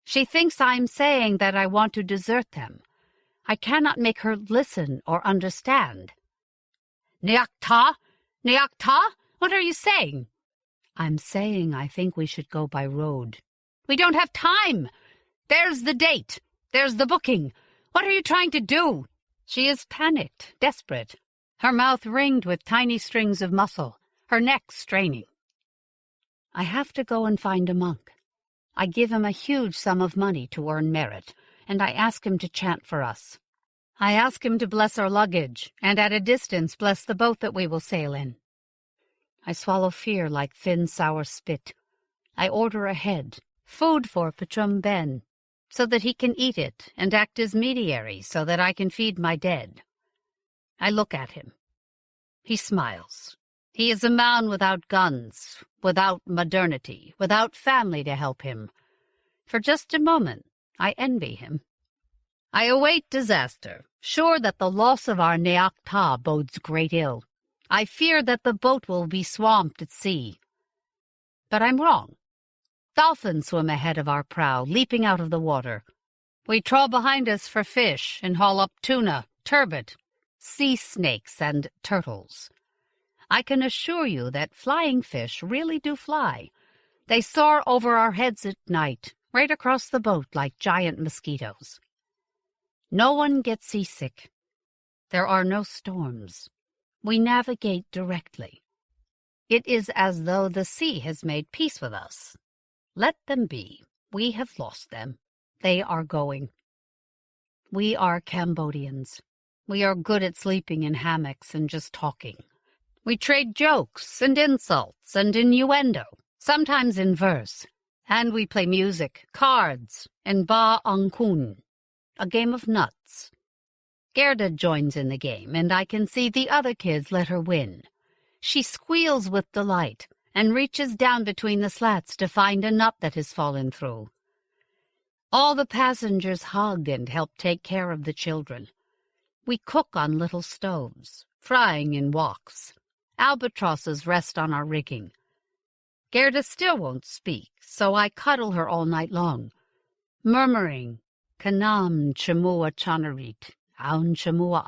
Speaker 1: She thinks I'm saying that I want to desert them. I cannot make her listen or understand. "Neakta? Neakta? What are you saying?" "I'm saying I think we should go by road." "We don't have time. There's the date. There's the booking. What are you trying to do?" She is panicked, desperate, her mouth ringed with tiny strings of muscle, her neck straining. I have to go and find a monk. I give him a huge sum of money to earn merit, and I ask him to chant for us. I ask him to bless our luggage, and at a distance bless the boat that we will sail in. I swallow fear like thin, sour spit. I order ahead, food for Pachum Ben, so that he can eat it and act as mediary so that I can feed my dead. I look at him. He smiles. He is a man without guns, without modernity, without family to help him. For just a moment, I envy him. I await disaster, sure that the loss of our Neakta bodes great ill. I fear that the boat will be swamped at sea. But I'm wrong. Dolphins swim ahead of our prow, leaping out of the water. We trawl behind us for fish and haul up tuna, turbot, sea snakes, and turtles. I can assure you that flying fish really do fly. They soar over our heads at night, right across the boat like giant mosquitoes. No one gets seasick. There are no storms. We navigate directly. It is as though the sea has made peace with us. Let them be. We have lost them. They are going. We are Cambodians. We are good at sleeping in hammocks and just talking. We trade jokes and insults and innuendo, sometimes in verse. And we play music, cards, and Ba Ang Kun, a game of nuts. Gerda joins in the game, and I can see the other kids let her win. She squeals with delight, and reaches down between the slats to find a nut that has fallen through. All the passengers hug and help take care of the children. We cook on little stoves, frying in woks. Albatrosses rest on our rigging. Gerda still won't speak, so I cuddle her all night long, murmuring, Kanam chamua chanarit, aun chamua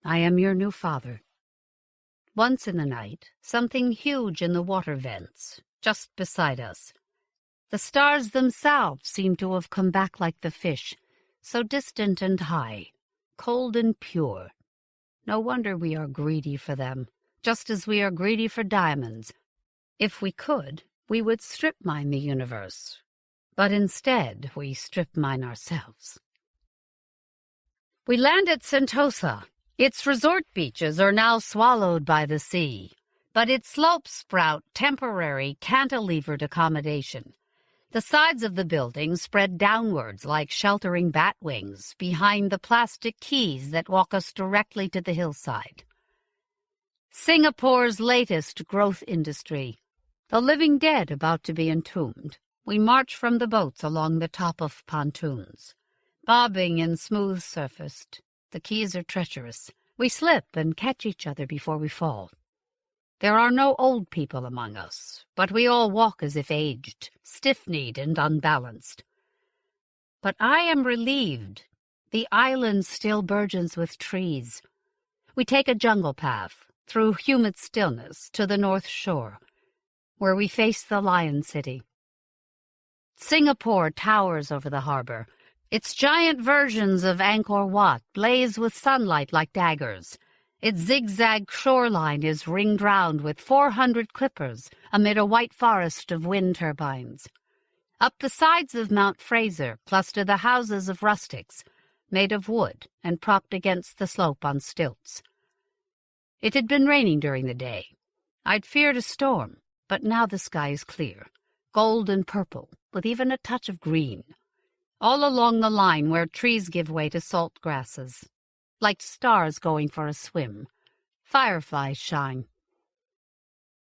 Speaker 1: I am your new father. Once in the night, something huge in the water vents, just beside us. The stars themselves seem to have come back like the fish, so distant and high, cold and pure. No wonder we are greedy for them, just as we are greedy for diamonds. If we could, we would strip mine the universe. But instead, we strip mine ourselves. We land at Sentosa. Its resort beaches are now swallowed by the sea, but its slopes sprout temporary, cantilevered accommodation. The sides of the building spread downwards like sheltering bat wings behind the plastic quays that walk us directly to the hillside. Singapore's latest growth industry, the living dead about to be entombed. We march from the boats along the top of pontoons, bobbing and smooth-surfaced. The quays are treacherous. We slip and catch each other before we fall. There are no old people among us, but we all walk as if aged, stiff-kneed and unbalanced. But I am relieved. The island still burgeons with trees. We take a jungle path, through humid stillness, to the north shore, where we face the Lion City. Singapore towers over the harbor. Its giant versions of Angkor Wat blaze with sunlight like daggers. Its zigzag shoreline is ringed round with 400 clippers amid a white forest of wind turbines. Up the sides of Mount Fraser cluster the houses of rustics, made of wood and propped against the slope on stilts. It had been raining during the day. I'd feared a storm, but now the sky is clear, gold and purple, with even a touch of green. All along the line where trees give way to salt grasses, like stars going for a swim. Fireflies shine.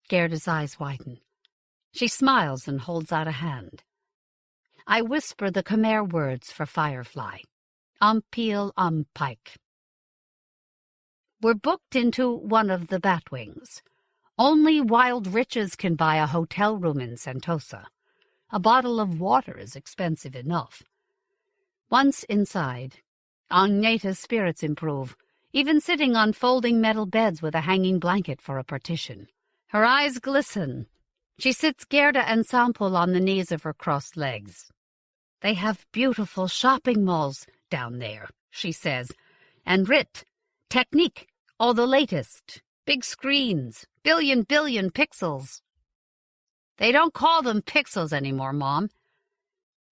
Speaker 1: Gerda's eyes widen. She smiles and holds out a hand. I whisper the Khmer words for firefly. Umpeel umpike. We're booked into one of the batwings. Only wild riches can buy a hotel room in Sentosa. A bottle of water is expensive enough. Once inside, Agneta's spirits improve, even sitting on folding metal beds with a hanging blanket for a partition. Her eyes glisten. She sits Gerda and Sampul on the knees of her crossed legs. They have beautiful shopping malls down there, she says, and RIT, Technique, all the latest, big screens, billion pixels. They don't call them pixels anymore, Mom.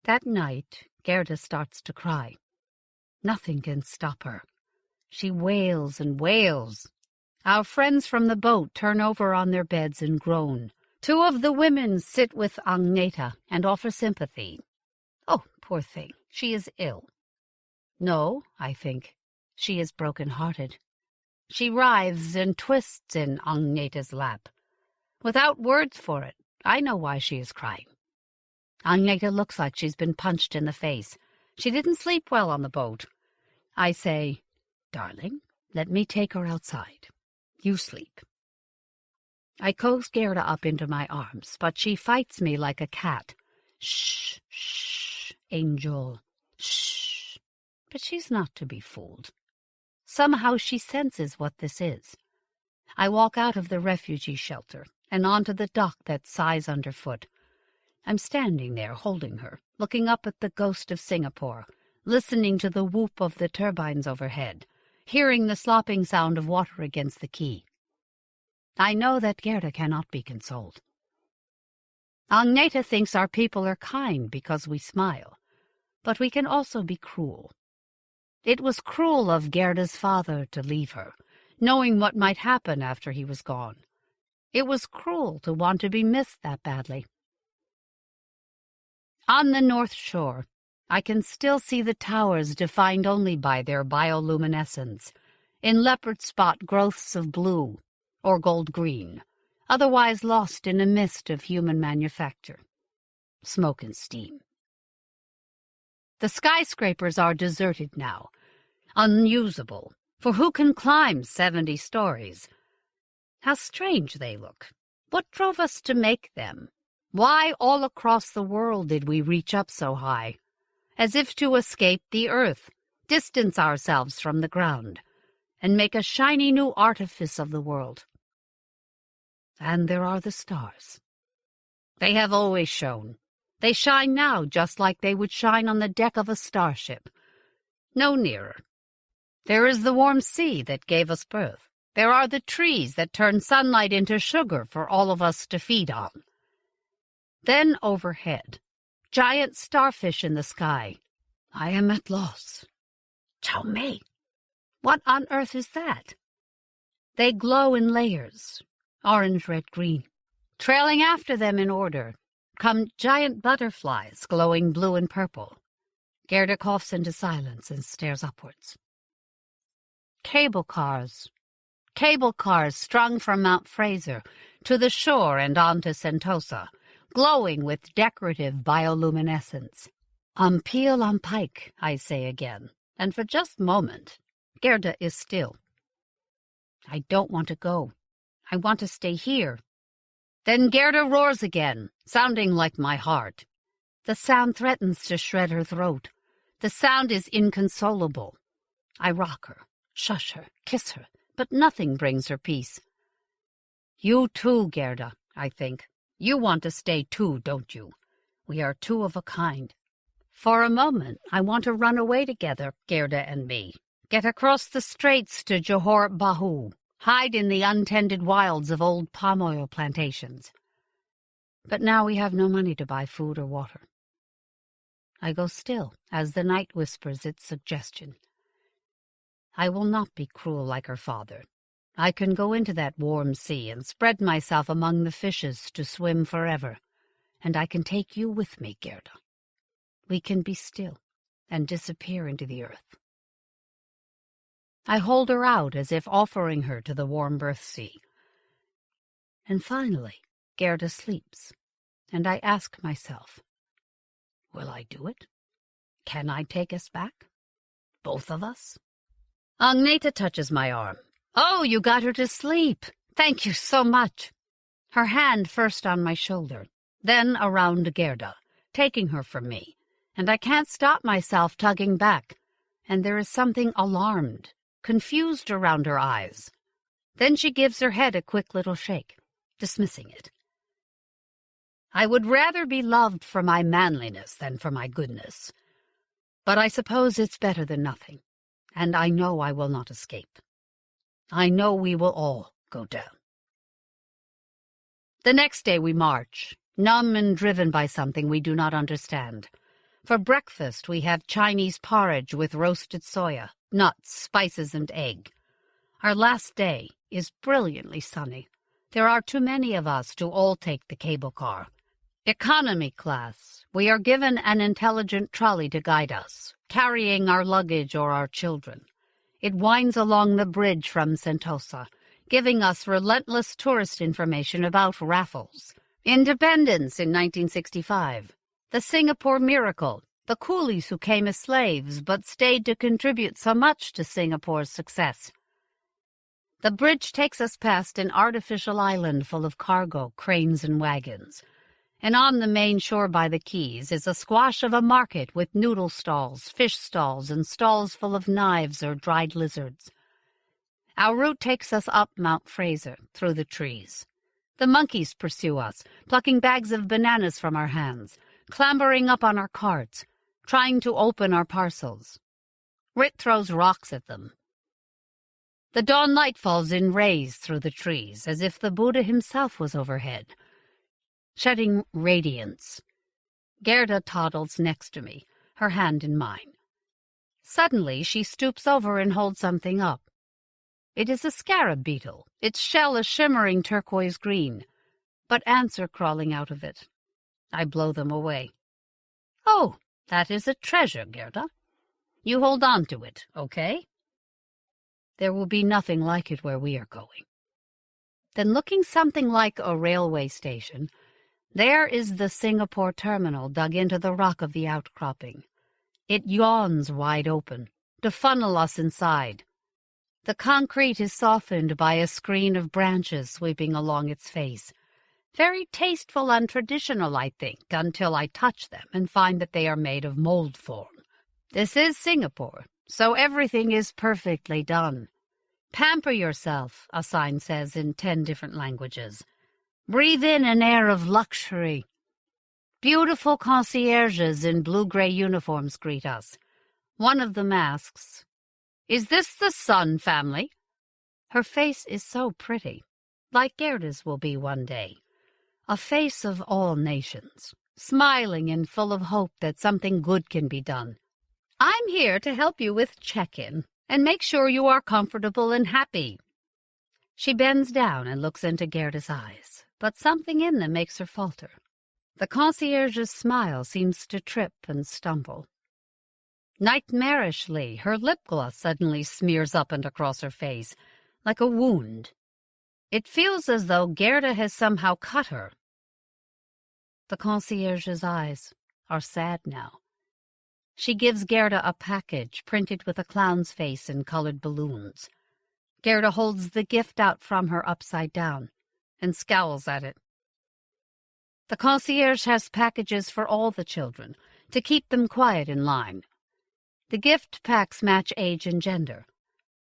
Speaker 1: That night, Gerda starts to cry. Nothing can stop her. She wails and wails. Our friends from the boat turn over on their beds and groan. Two of the women sit with Agneta and offer sympathy. Oh, poor thing, she is ill. No, I think, she is broken-hearted. She writhes and twists in Agneta's lap. Without words for it, I know why she is crying. Agneta looks like she's been punched in the face. She didn't sleep well on the boat. I say, Darling, let me take her outside. You sleep. I coax Gerda up into my arms, but she fights me like a cat. Shh, shh, Angel, shh. But she's not to be fooled. Somehow she senses what this is. I walk out of the refugee shelter and onto the dock that sighs underfoot. I'm standing there holding her, looking up at the ghost of Singapore, listening to the whoop of the turbines overhead, hearing the slopping sound of water against the quay. I know that Gerda cannot be consoled. Agneta thinks our people are kind because we smile, but we can also be cruel. It was cruel of Gerda's father to leave her, knowing what might happen after he was gone. It was cruel to want to be missed that badly. On the north shore, I can still see the towers defined only by their bioluminescence, in leopard spot growths of blue or gold-green, otherwise lost in a mist of human manufacture. Smoke and steam. The skyscrapers are deserted now, unusable, for who can climb 70 stories? How strange they look. What drove us to make them? Why all across the world did we reach up so high? As if to escape the earth, distance ourselves from the ground, and make a shiny new artifice of the world. And there are the stars. They have always shone. They shine now just like they would shine on the deck of a starship. No nearer. There is the warm sea that gave us birth. There are the trees that turn sunlight into sugar for all of us to feed on. Then overhead, giant starfish in the sky. I am at loss. Chow Mei. What on earth is that? They glow in layers, orange, red, green. Trailing after them in order come giant butterflies glowing blue and purple. Gerda coughs into silence and stares upwards. Cable cars strung from Mount Fraser to the shore and on to Sentosa, glowing with decorative bioluminescence. Peel on pike, I say again, and for just a moment, Gerda is still. I don't want to go. I want to stay here. Then Gerda roars again, sounding like my heart. The sound threatens to shred her throat. The sound is inconsolable. I rock her, shush her, kiss her, but nothing brings her peace. You too, Gerda, I think. You want to stay too, don't you? We are two of a kind. For a moment, I want to run away together, Gerda and me. Get across the straits to Johor Bahru, hide in the untended wilds of old palm oil plantations. But now we have no money to buy food or water. I go still as the night whispers its suggestion. I will not be cruel like her father. I can go into that warm sea and spread myself among the fishes to swim forever, and I can take you with me, Gerda. We can be still and disappear into the earth. I hold her out as if offering her to the warm birth sea. And finally, Gerda sleeps, and I ask myself, will I do it? Can I take us back? Both of us? Agneta touches my arm. Oh, you got her to sleep. Thank you so much. Her hand first on my shoulder, then around Gerda, taking her from me, and I can't stop myself tugging back, and there is something alarmed, confused around her eyes. Then she gives her head a quick little shake, dismissing it. I would rather be loved for my manliness than for my goodness, but I suppose it's better than nothing, and I know I will not escape. I know we will all go down. The next day we march, numb and driven by something we do not understand. For breakfast we have Chinese porridge with roasted soya, nuts, spices, and egg. Our last day is brilliantly sunny. There are too many of us to all take the cable car. Economy class, we are given an intelligent trolley to guide us, carrying our luggage or our children. It winds along the bridge from Sentosa, giving us relentless tourist information about Raffles, independence in 1965, the Singapore miracle, the coolies who came as slaves but stayed to contribute so much to Singapore's success. The bridge takes us past an artificial island full of cargo, cranes, and wagons. And on the main shore by the quays is a squash of a market with noodle stalls, fish stalls, and stalls full of knives or dried lizards. Our route takes us up Mount Fraser, through the trees. The monkeys pursue us, plucking bags of bananas from our hands, clambering up on our carts, trying to open our parcels. Rit throws rocks at them. The dawn light falls in rays through the trees, as if the Buddha himself was overhead, shedding radiance. Gerda toddles next to me, her hand in mine. Suddenly she stoops over and holds something up. It is a scarab beetle, its shell a shimmering turquoise green, but ants are crawling out of it. I blow them away. Oh, that is a treasure, Gerda. You hold on to it, okay? There will be nothing like it where we are going. Then, looking something like a railway station, there is the Singapore terminal dug into the rock of the outcropping. It yawns wide open, to funnel us inside. The concrete is softened by a screen of branches sweeping along its face. Very tasteful and traditional, I think, until I touch them and find that they are made of mold form. This is Singapore, so everything is perfectly done. Pamper yourself, a sign says in 10 different languages. Breathe in an air of luxury. Beautiful concierges in blue-gray uniforms greet us. One of them asks, "Is this the Sun family?" Her face is so pretty, like Gerda's will be one day. A face of all nations, smiling and full of hope that something good can be done. "I'm here to help you with check-in and make sure you are comfortable and happy." She bends down and looks into Gerda's eyes, but something in them makes her falter. The concierge's smile seems to trip and stumble. Nightmarishly, her lip gloss suddenly smears up and across her face, like a wound. It feels as though Gerda has somehow cut her. The concierge's eyes are sad now. She gives Gerda a package printed with a clown's face and colored balloons. Gerda holds the gift out from her upside down and scowls at it. The concierge has packages for all the children, to keep them quiet in line. The gift packs match age and gender.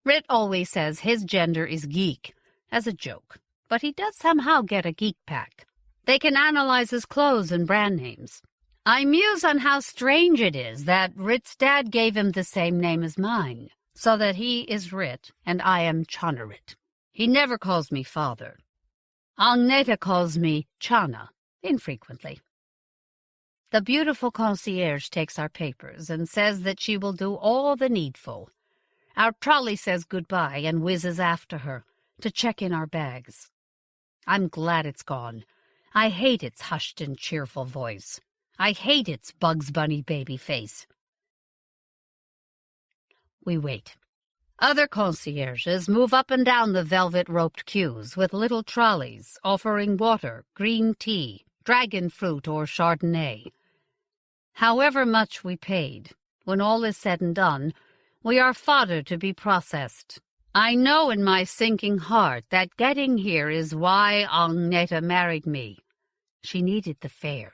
Speaker 1: Rit always says his gender is geek, as a joke, but he does somehow get a geek pack. They can analyze his clothes and brand names. I muse on how strange it is that Rit's dad gave him the same name as mine, so that he is Rit and I am Chonarit. He never calls me father. Agneta calls me Chana, infrequently. The beautiful concierge takes our papers and says that she will do all the needful. Our trolley says goodbye and whizzes after her to check in our bags. I'm glad it's gone. I hate its hushed and cheerful voice. I hate its Bugs Bunny baby face. We wait. Other concierges move up and down the velvet-roped queues with little trolleys offering water, green tea, dragon fruit, or Chardonnay. However much we paid, when all is said and done, we are fodder to be processed. I know in my sinking heart that getting here is why Agneta married me. She needed the fare.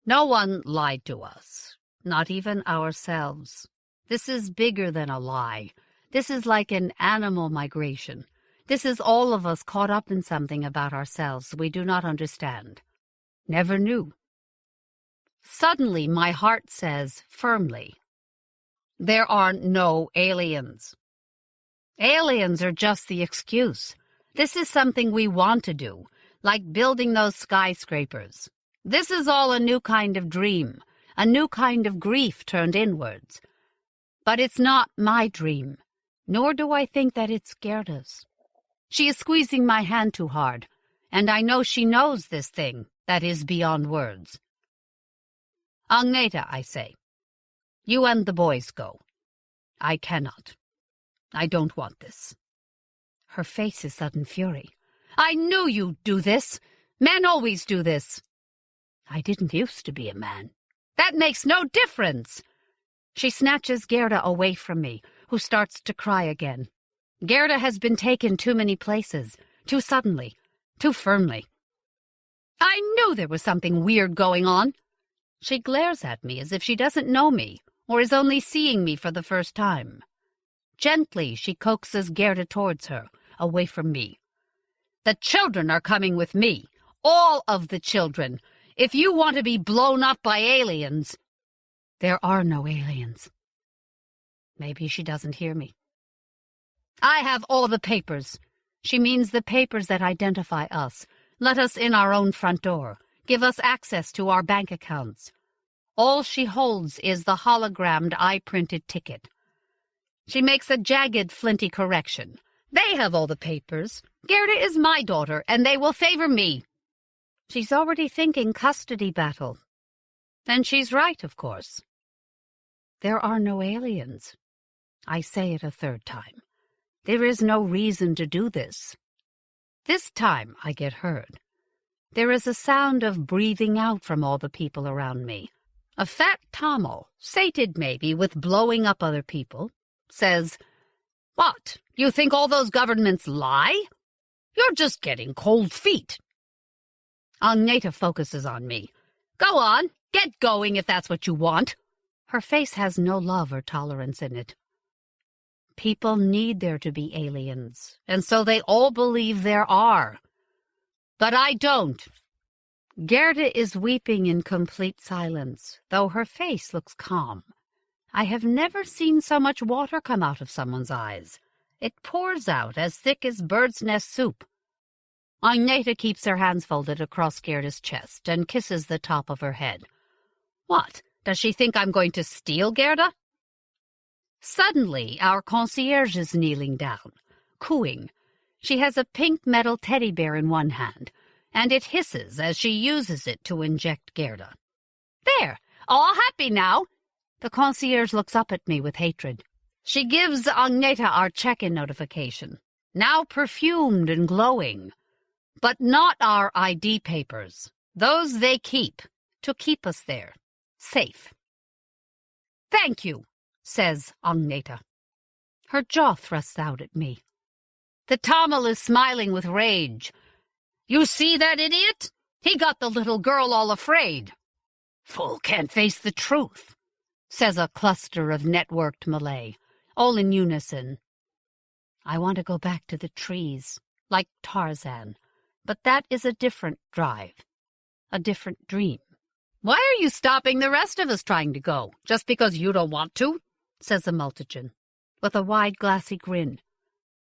Speaker 1: No one lied to us, not even ourselves. This is bigger than a lie. This is like an animal migration. This is all of us caught up in something about ourselves we do not understand. Never knew. Suddenly my heart says firmly, there are no aliens. Aliens are just the excuse. This is something we want to do, like building those skyscrapers. This is all a new kind of dream, a new kind of grief turned inwards. But it's not my dream, nor do I think that it's Gerda's. She is squeezing my hand too hard, and I know she knows this thing that is beyond words. Agneta, I say, you and the boys go. I cannot. I don't want this. Her face is sudden fury. I knew you'd do this. Men always do this. I didn't used to be a man. That makes no difference. She snatches Gerda away from me, who starts to cry again. Gerda has been taken too many places, too suddenly, too firmly. I knew there was something weird going on. She glares at me as if she doesn't know me, or is only seeing me for the first time. Gently, she coaxes Gerda towards her, away from me. The children are coming with me. All of the children. If you want to be blown up by aliens... There are no aliens. Maybe she doesn't hear me. I have all the papers. She means the papers that identify us. Let us in our own front door. Give us access to our bank accounts. All she holds is the hologrammed eye-printed ticket. She makes a jagged, flinty correction. They have all the papers. Gerda is my daughter, and they will favor me. She's already thinking custody battle. Then she's right, of course. There are no aliens. I say it a third time. There is no reason to do this. This time I get heard. There is a sound of breathing out from all the people around me. A fat Tamil, sated maybe with blowing up other people, says, "What, you think all those governments lie? You're just getting cold feet." Agneta focuses on me. "Go on, get going if that's what you want." Her face has no love or tolerance in it. People need there to be aliens, and so they all believe there are. But I don't. Gerda is weeping in complete silence, though her face looks calm. I have never seen so much water come out of someone's eyes. It pours out as thick as bird's nest soup. Agneta keeps her hands folded across Gerda's chest and kisses the top of her head. What, does she think I'm going to steal Gerda? Suddenly, our concierge is kneeling down, cooing. She has a pink metal teddy bear in one hand, and it hisses as she uses it to inject Gerda. "There, all happy now." The concierge looks up at me with hatred. She gives Agneta our check-in notification, now perfumed and glowing. But not our ID papers. Those they keep, to keep us there, safe. "Thank you," says Agneta. Her jaw thrusts out at me. The Tamil is smiling with rage. "You see that idiot? He got the little girl all afraid." "Fool can't face the truth," says a cluster of networked Malay, all in unison. I want to go back to the trees, like Tarzan, but that is a different drive, a different dream. "Why are you stopping the rest of us trying to go, just because you don't want to?" says the multitude, with a wide glassy grin.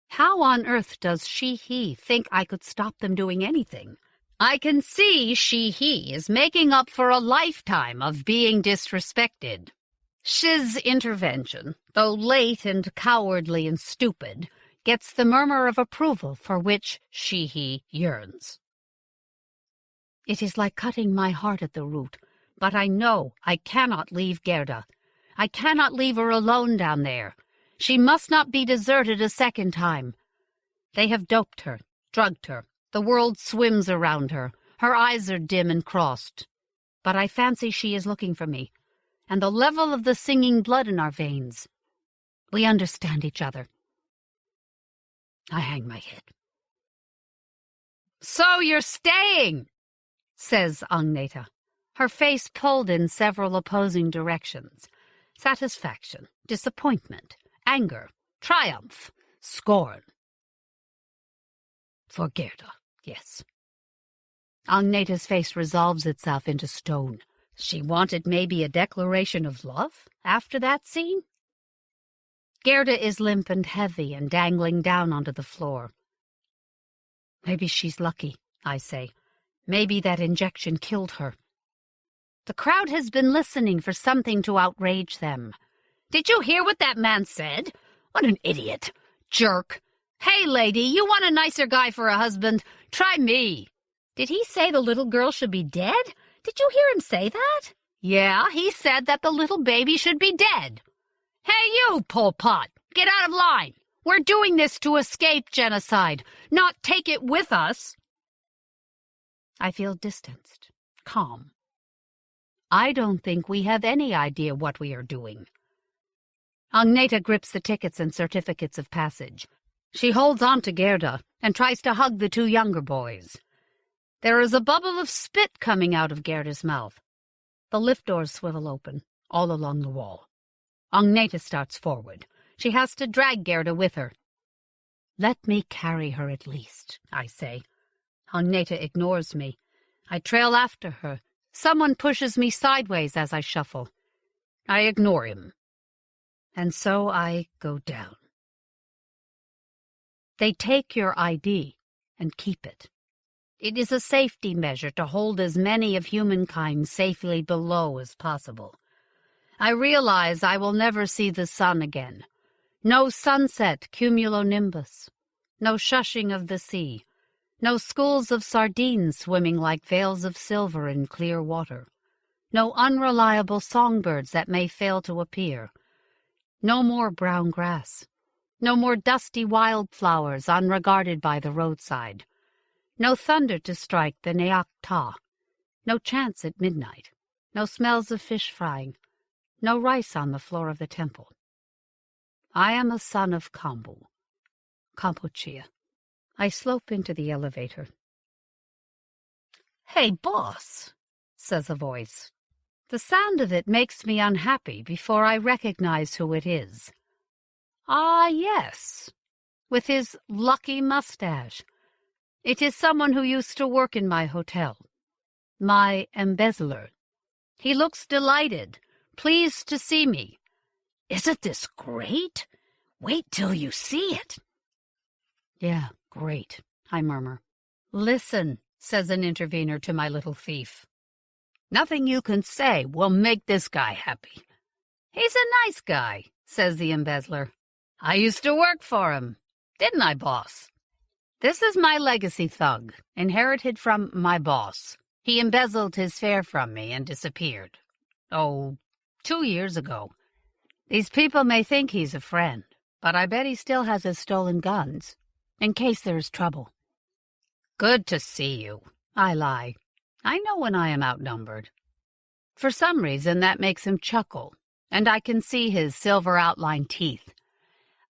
Speaker 1: How on earth does he think I could stop them doing anything? I can see he is making up for a lifetime of being disrespected. Sh's intervention, though late and cowardly and stupid, gets the murmur of approval for which he yearns. It is like cutting my heart at the root, but I know I cannot leave Gerda. I cannot leave her alone down there. She must not be deserted a second time. They have doped her, drugged her. The world swims around her. Her eyes are dim and crossed. But I fancy she is looking for me, and the level of the singing blood in our veins. We understand each other. I hang my head. "So you're staying," says Agneta, her face pulled in several opposing directions. Satisfaction, disappointment, anger, triumph, scorn. For Gerda, yes. Agneta's face resolves itself into stone. She wanted maybe a declaration of love after that scene? Gerda is limp and heavy and dangling down onto the floor. Maybe she's lucky, I say. Maybe that injection killed her. The crowd has been listening for something to outrage them. "Did you hear what that man said? What an idiot! Jerk! Hey, lady, you want a nicer guy for a husband? Try me. Did he say the little girl should be dead? Did you hear him say that? Yeah, he said that the little baby should be dead. Hey, you, Pol Pot, get out of line. We're doing this to escape genocide, not take it with us." I feel distanced, calm. I don't think we have any idea what we are doing. Agneta grips the tickets and certificates of passage. She holds on to Gerda and tries to hug the two younger boys. There is a bubble of spit coming out of Gerda's mouth. The lift doors swivel open, all along the wall. Agneta starts forward. She has to drag Gerda with her. "Let me carry her at least," I say. Agneta ignores me. I trail after her. Someone pushes me sideways as I shuffle. I ignore him. And so I go down. They take your ID and keep it. It is a safety measure to hold as many of humankind safely below as possible. I realize I will never see the sun again. No sunset cumulonimbus. No shushing of the sea. No schools of sardines swimming like veils of silver in clear water. No unreliable songbirds that may fail to appear. No more brown grass. No more dusty wildflowers unregarded by the roadside. No thunder to strike the Neak Ta. No chants at midnight. No smells of fish frying. No rice on the floor of the temple. I am a son of Kambu. Kampuchea. I slope into the elevator. "Hey, boss," says a voice. The sound of it makes me unhappy before I recognize who it is. Ah, yes, with his lucky mustache. It is someone who used to work in my hotel. My embezzler. He looks delighted, pleased to see me. "Isn't this great? Wait till you see it." "Yeah, great," I murmur. "Listen," says an intervener to my little thief. "Nothing you can say will make this guy happy." "He's a nice guy," says the embezzler. "I used to work for him. Didn't I, boss?" This is my legacy thug, inherited from my boss. He embezzled his fare from me and disappeared. 2 years ago. These people may think he's a friend, but I bet he still has his stolen guns, in case there's trouble. "Good to see you," I lie. I know when I am outnumbered. For some reason that makes him chuckle, and I can see his silver-outlined teeth.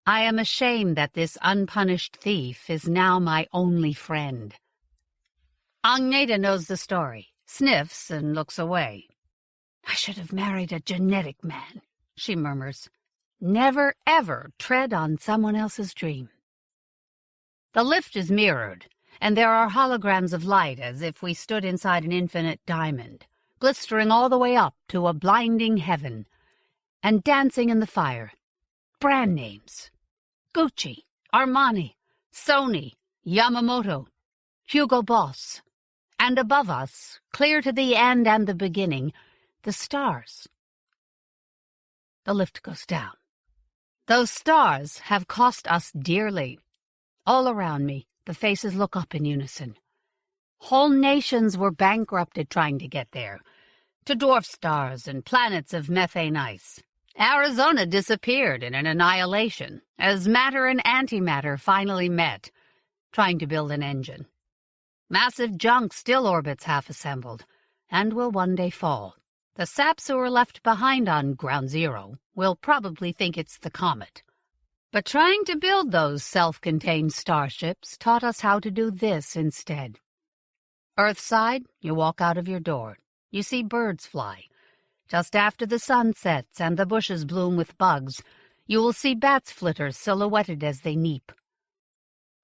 Speaker 1: I am ashamed that this unpunished thief is now my only friend. Agneta knows the story, sniffs, and looks away. "I should have married a genetic man," she murmurs. "Never, ever tread on someone else's dream." The lift is mirrored, and there are holograms of light as if we stood inside an infinite diamond, glistering all the way up to a blinding heaven, and dancing in the fire. Brand names. Gucci, Armani, Sony, Yamamoto, Hugo Boss. And above us, clear to the end and the beginning, the stars. The lift goes down. Those stars have cost us dearly. All around me, the faces look up in unison. Whole nations were bankrupted trying to get there, to dwarf stars and planets of methane ice. Arizona disappeared in an annihilation as matter and antimatter finally met, trying to build an engine. Massive junk still orbits half-assembled, and will one day fall. The saps who are left behind on Ground Zero will probably think it's the comet. But trying to build those self-contained starships taught us how to do this instead. Earthside, you walk out of your door. You see birds fly. Just after the sun sets and the bushes bloom with bugs, you will see bats flitter silhouetted as they neep.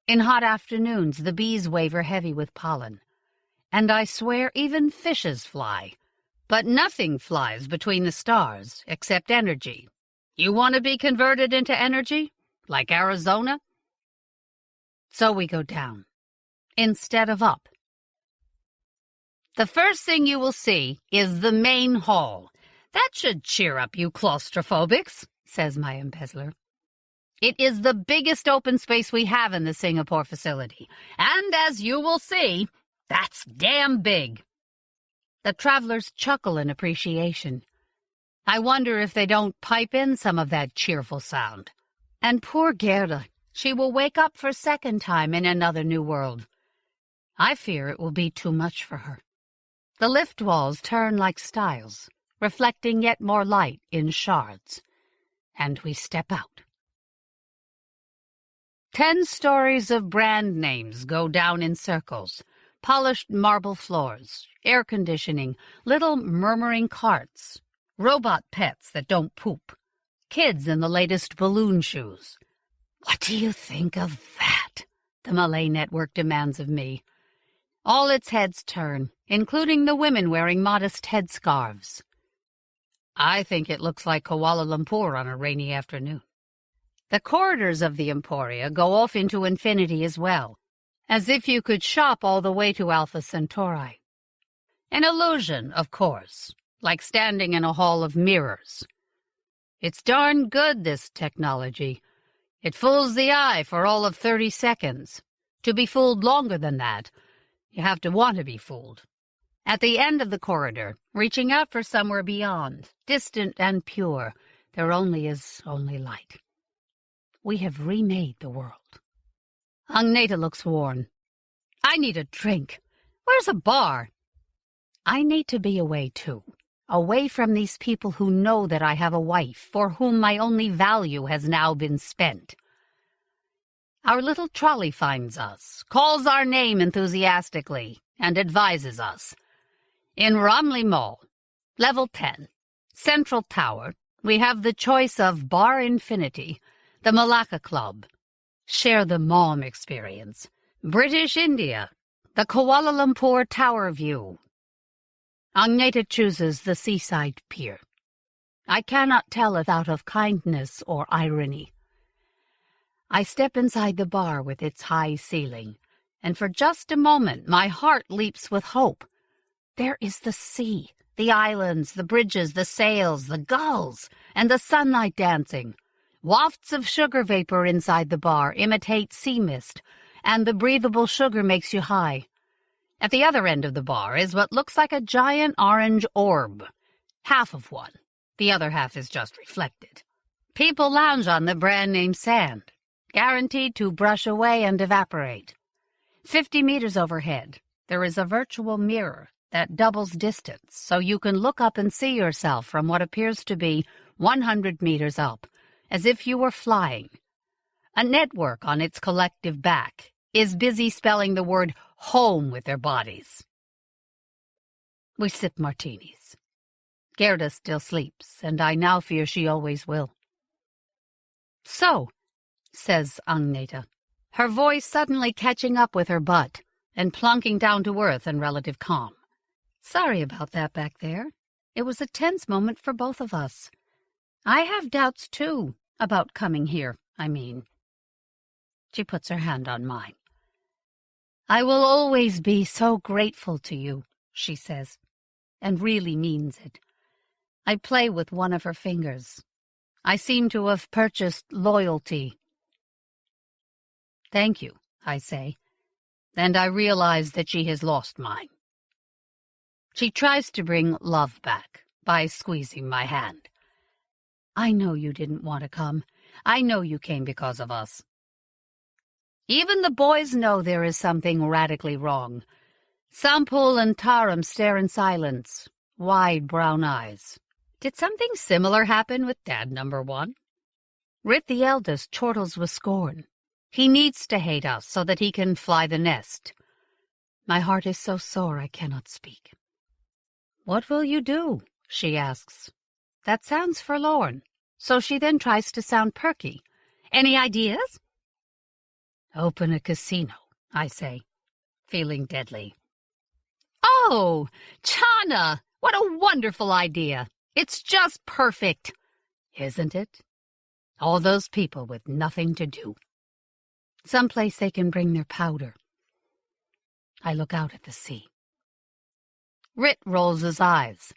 Speaker 1: In hot afternoons, the bees waver heavy with pollen. And I swear even fishes fly. But nothing flies between the stars except energy. You want to be converted into energy? Like Arizona? So we go down, instead of up. The first thing you will see is the main hall. That should cheer up you claustrophobics, says my embezzler. It is the biggest open space we have in the Singapore facility, and as you will see, that's damn big. The travelers chuckle in appreciation. I wonder if they don't pipe in some of that cheerful sound. And poor Gerda, she will wake up for a second time in another new world. I fear it will be too much for her. The lift walls turn like stiles, reflecting yet more light in shards, and we step out. 10 stories of brand names go down in circles, polished marble floors, air conditioning, little murmuring carts, robot pets that don't poop, kids in the latest balloon shoes. What do you think of that? The Malay network demands of me. All its heads turn, including the women wearing modest headscarves. I think it looks like Kuala Lumpur on a rainy afternoon. The corridors of the Emporia go off into infinity as well, as if you could shop all the way to Alpha Centauri. An illusion, of course, like standing in a hall of mirrors. It's darn good, this technology. It fools the eye for all of 30 seconds. To be fooled longer than that, you have to want to be fooled. At the end of the corridor, reaching out for somewhere beyond, distant and pure, there is only light. We have remade the world. Agneta looks worn. I I need a drink. Where's a bar? I need to be away, too. Away from these people who know that I have a wife, for whom my only value has now been spent. Our little trolley finds us, calls our name enthusiastically, and advises us. In Romley Mall, Level 10, Central Tower, we have the choice of Bar Infinity, the Malacca Club, Share the Mom Experience, British India, the Kuala Lumpur Tower View. Agneta chooses the seaside pier. I cannot tell if out of kindness or irony. I step inside the bar with its high ceiling, and for just a moment my heart leaps with hope. There is the sea, the islands, the bridges, the sails, the gulls, and the sunlight dancing. Wafts of sugar vapor inside the bar imitate sea mist, and the breathable sugar makes you high. At the other end of the bar is what looks like a giant orange orb. Half of one. The other half is just reflected. People lounge on the brand-name sand, guaranteed to brush away and evaporate. 50 meters overhead, there is a virtual mirror that doubles distance, so you can look up and see yourself from what appears to be 100 meters up, as if you were flying. A network on its collective back is busy spelling the word home with their bodies. We sip martinis. Gerda still sleeps, and I now fear she always will. So, says Agneta, her voice suddenly catching up with her butt and plunking down to earth in relative calm. Sorry about that back there. It was a tense moment for both of us. I have doubts, too, about coming here, I mean. She puts her hand on mine. I will always be so grateful to you, she says, and really means it. I play with one of her fingers. I seem to have purchased loyalty. Thank you, I say, and I realize that she has lost mine. She tries to bring love back by squeezing my hand. I know you didn't want to come. I know you came because of us. Even the boys know there is something radically wrong. Sampul and Taram stare in silence, wide brown eyes. Did something similar happen with Dad number 1? Rit the eldest chortles with scorn. He needs to hate us so that he can fly the nest. My heart is so sore I cannot speak. What will you do? She asks. That sounds forlorn, so she then tries to sound perky. Any ideas? Open a casino, I say, feeling deadly. Oh, Chana, what a wonderful idea. It's just perfect, isn't it? All those people with nothing to do. Someplace they can bring their powder. I look out at the sea. Rit rolls his eyes.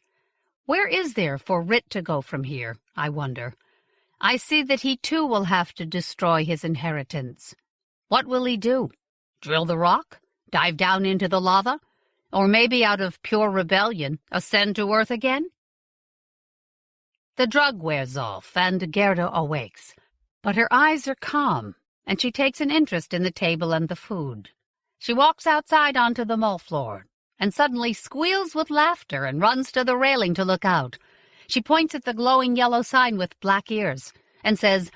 Speaker 1: Where is there for Rit to go from here, I wonder? I see that he too will have to destroy his inheritance. What will he do? Drill the rock? Dive down into the lava? Or maybe out of pure rebellion, ascend to earth again? The drug wears off, and Gerda awakes. But her eyes are calm, and she takes an interest in the table and the food. She walks outside onto the mall floor, and suddenly squeals with laughter and runs to the railing to look out. She points at the glowing yellow sign with black ears, and says,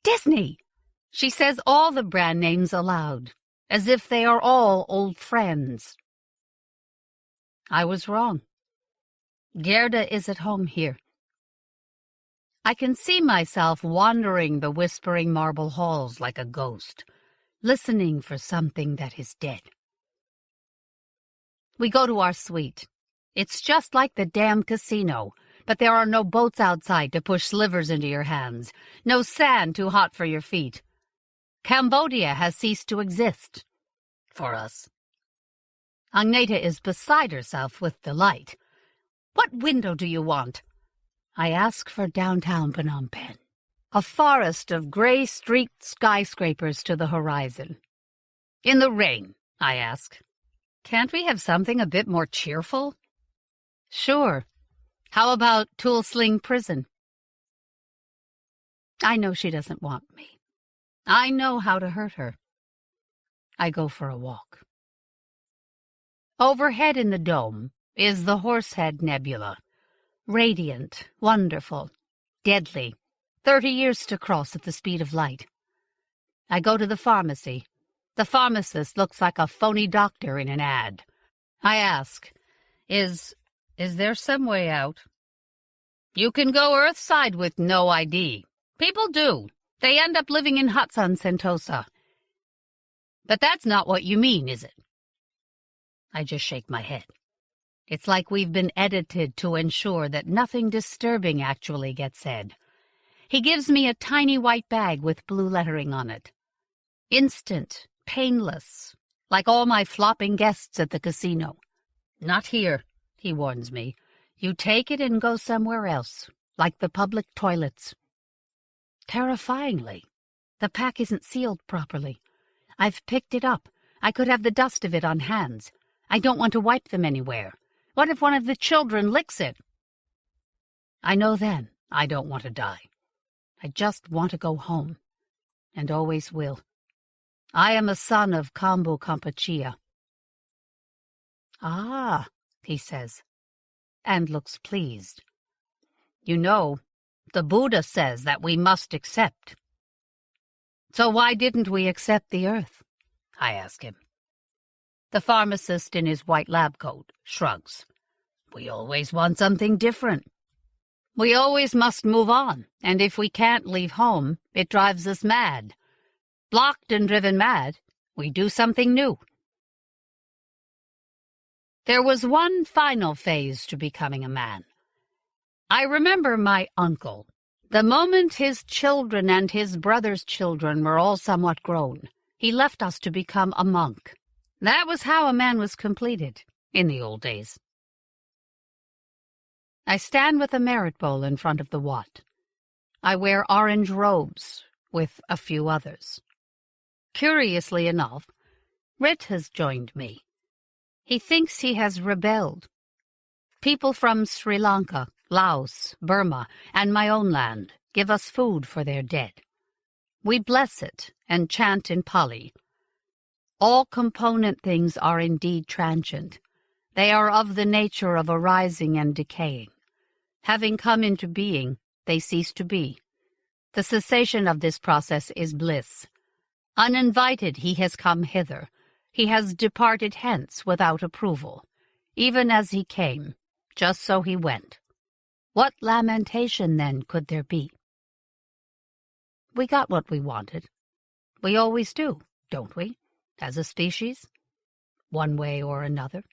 Speaker 1: Disney! She says all the brand names aloud, as if they are all old friends. I was wrong. Gerda is at home here. I can see myself wandering the whispering marble halls like a ghost, listening for something that is dead. We go to our suite. It's just like the damn casino, but there are no boats outside to push slivers into your hands, no sand too hot for your feet. Cambodia has ceased to exist. For us. Agneta is beside herself with delight. What window do you want? I ask for downtown Phnom Penh, a forest of gray-streaked skyscrapers to the horizon. In the rain, I ask. Can't we have something a bit more cheerful? Sure. How about Tool Sling Prison? I know she doesn't want me. I know how to hurt her. I go for a walk. Overhead in the dome is the Horsehead Nebula. Radiant, wonderful, deadly, 30 years to cross at the speed of light. I go to the pharmacy. The pharmacist looks like a phony doctor in an ad. I ask, Is there some way out? You can go Earthside with no ID. People do. They end up living in huts on Sentosa. But that's not what you mean, is it? I just shake my head. It's like we've been edited to ensure that nothing disturbing actually gets said. He gives me a tiny white bag with blue lettering on it. Instant, painless, like all my flopping guests at the casino. Not here, he warns me. You take it and go somewhere else, like the public toilets. Terrifyingly, the pack isn't sealed properly. I've picked it up. I could have the dust of it on hands. I don't want to wipe them anywhere. What if one of the children licks it? I know then I don't want to die. I just want to go home, and always will. I am a son of Kambu Kampachia. Ah, he says, and looks pleased. You know, the Buddha says that we must accept. So why didn't we accept the earth? I ask him. The pharmacist in his white lab coat shrugs. We always want something different. We always must move on, and if we can't leave home, it drives us mad. Blocked and driven mad, we do something new. There was one final phase to becoming a man. I remember my uncle. The moment his children and his brother's children were all somewhat grown, he left us to become a monk. That was how a man was completed in the old days. I stand with a merit bowl in front of the Wat. I wear orange robes with a few others. Curiously enough, Rit has joined me. He thinks he has rebelled. People from Sri Lanka, Laos, Burma, and my own land give us food for their dead. We bless it and chant in Pali. All component things are indeed transient. They are of the nature of arising and decaying. Having come into being, they cease to be. The cessation of this process is bliss. Uninvited he has come hither. He has departed hence without approval. Even as he came, just so he went. What lamentation, then, could there be? We got what we wanted. We always do, don't we, as a species? One way or another.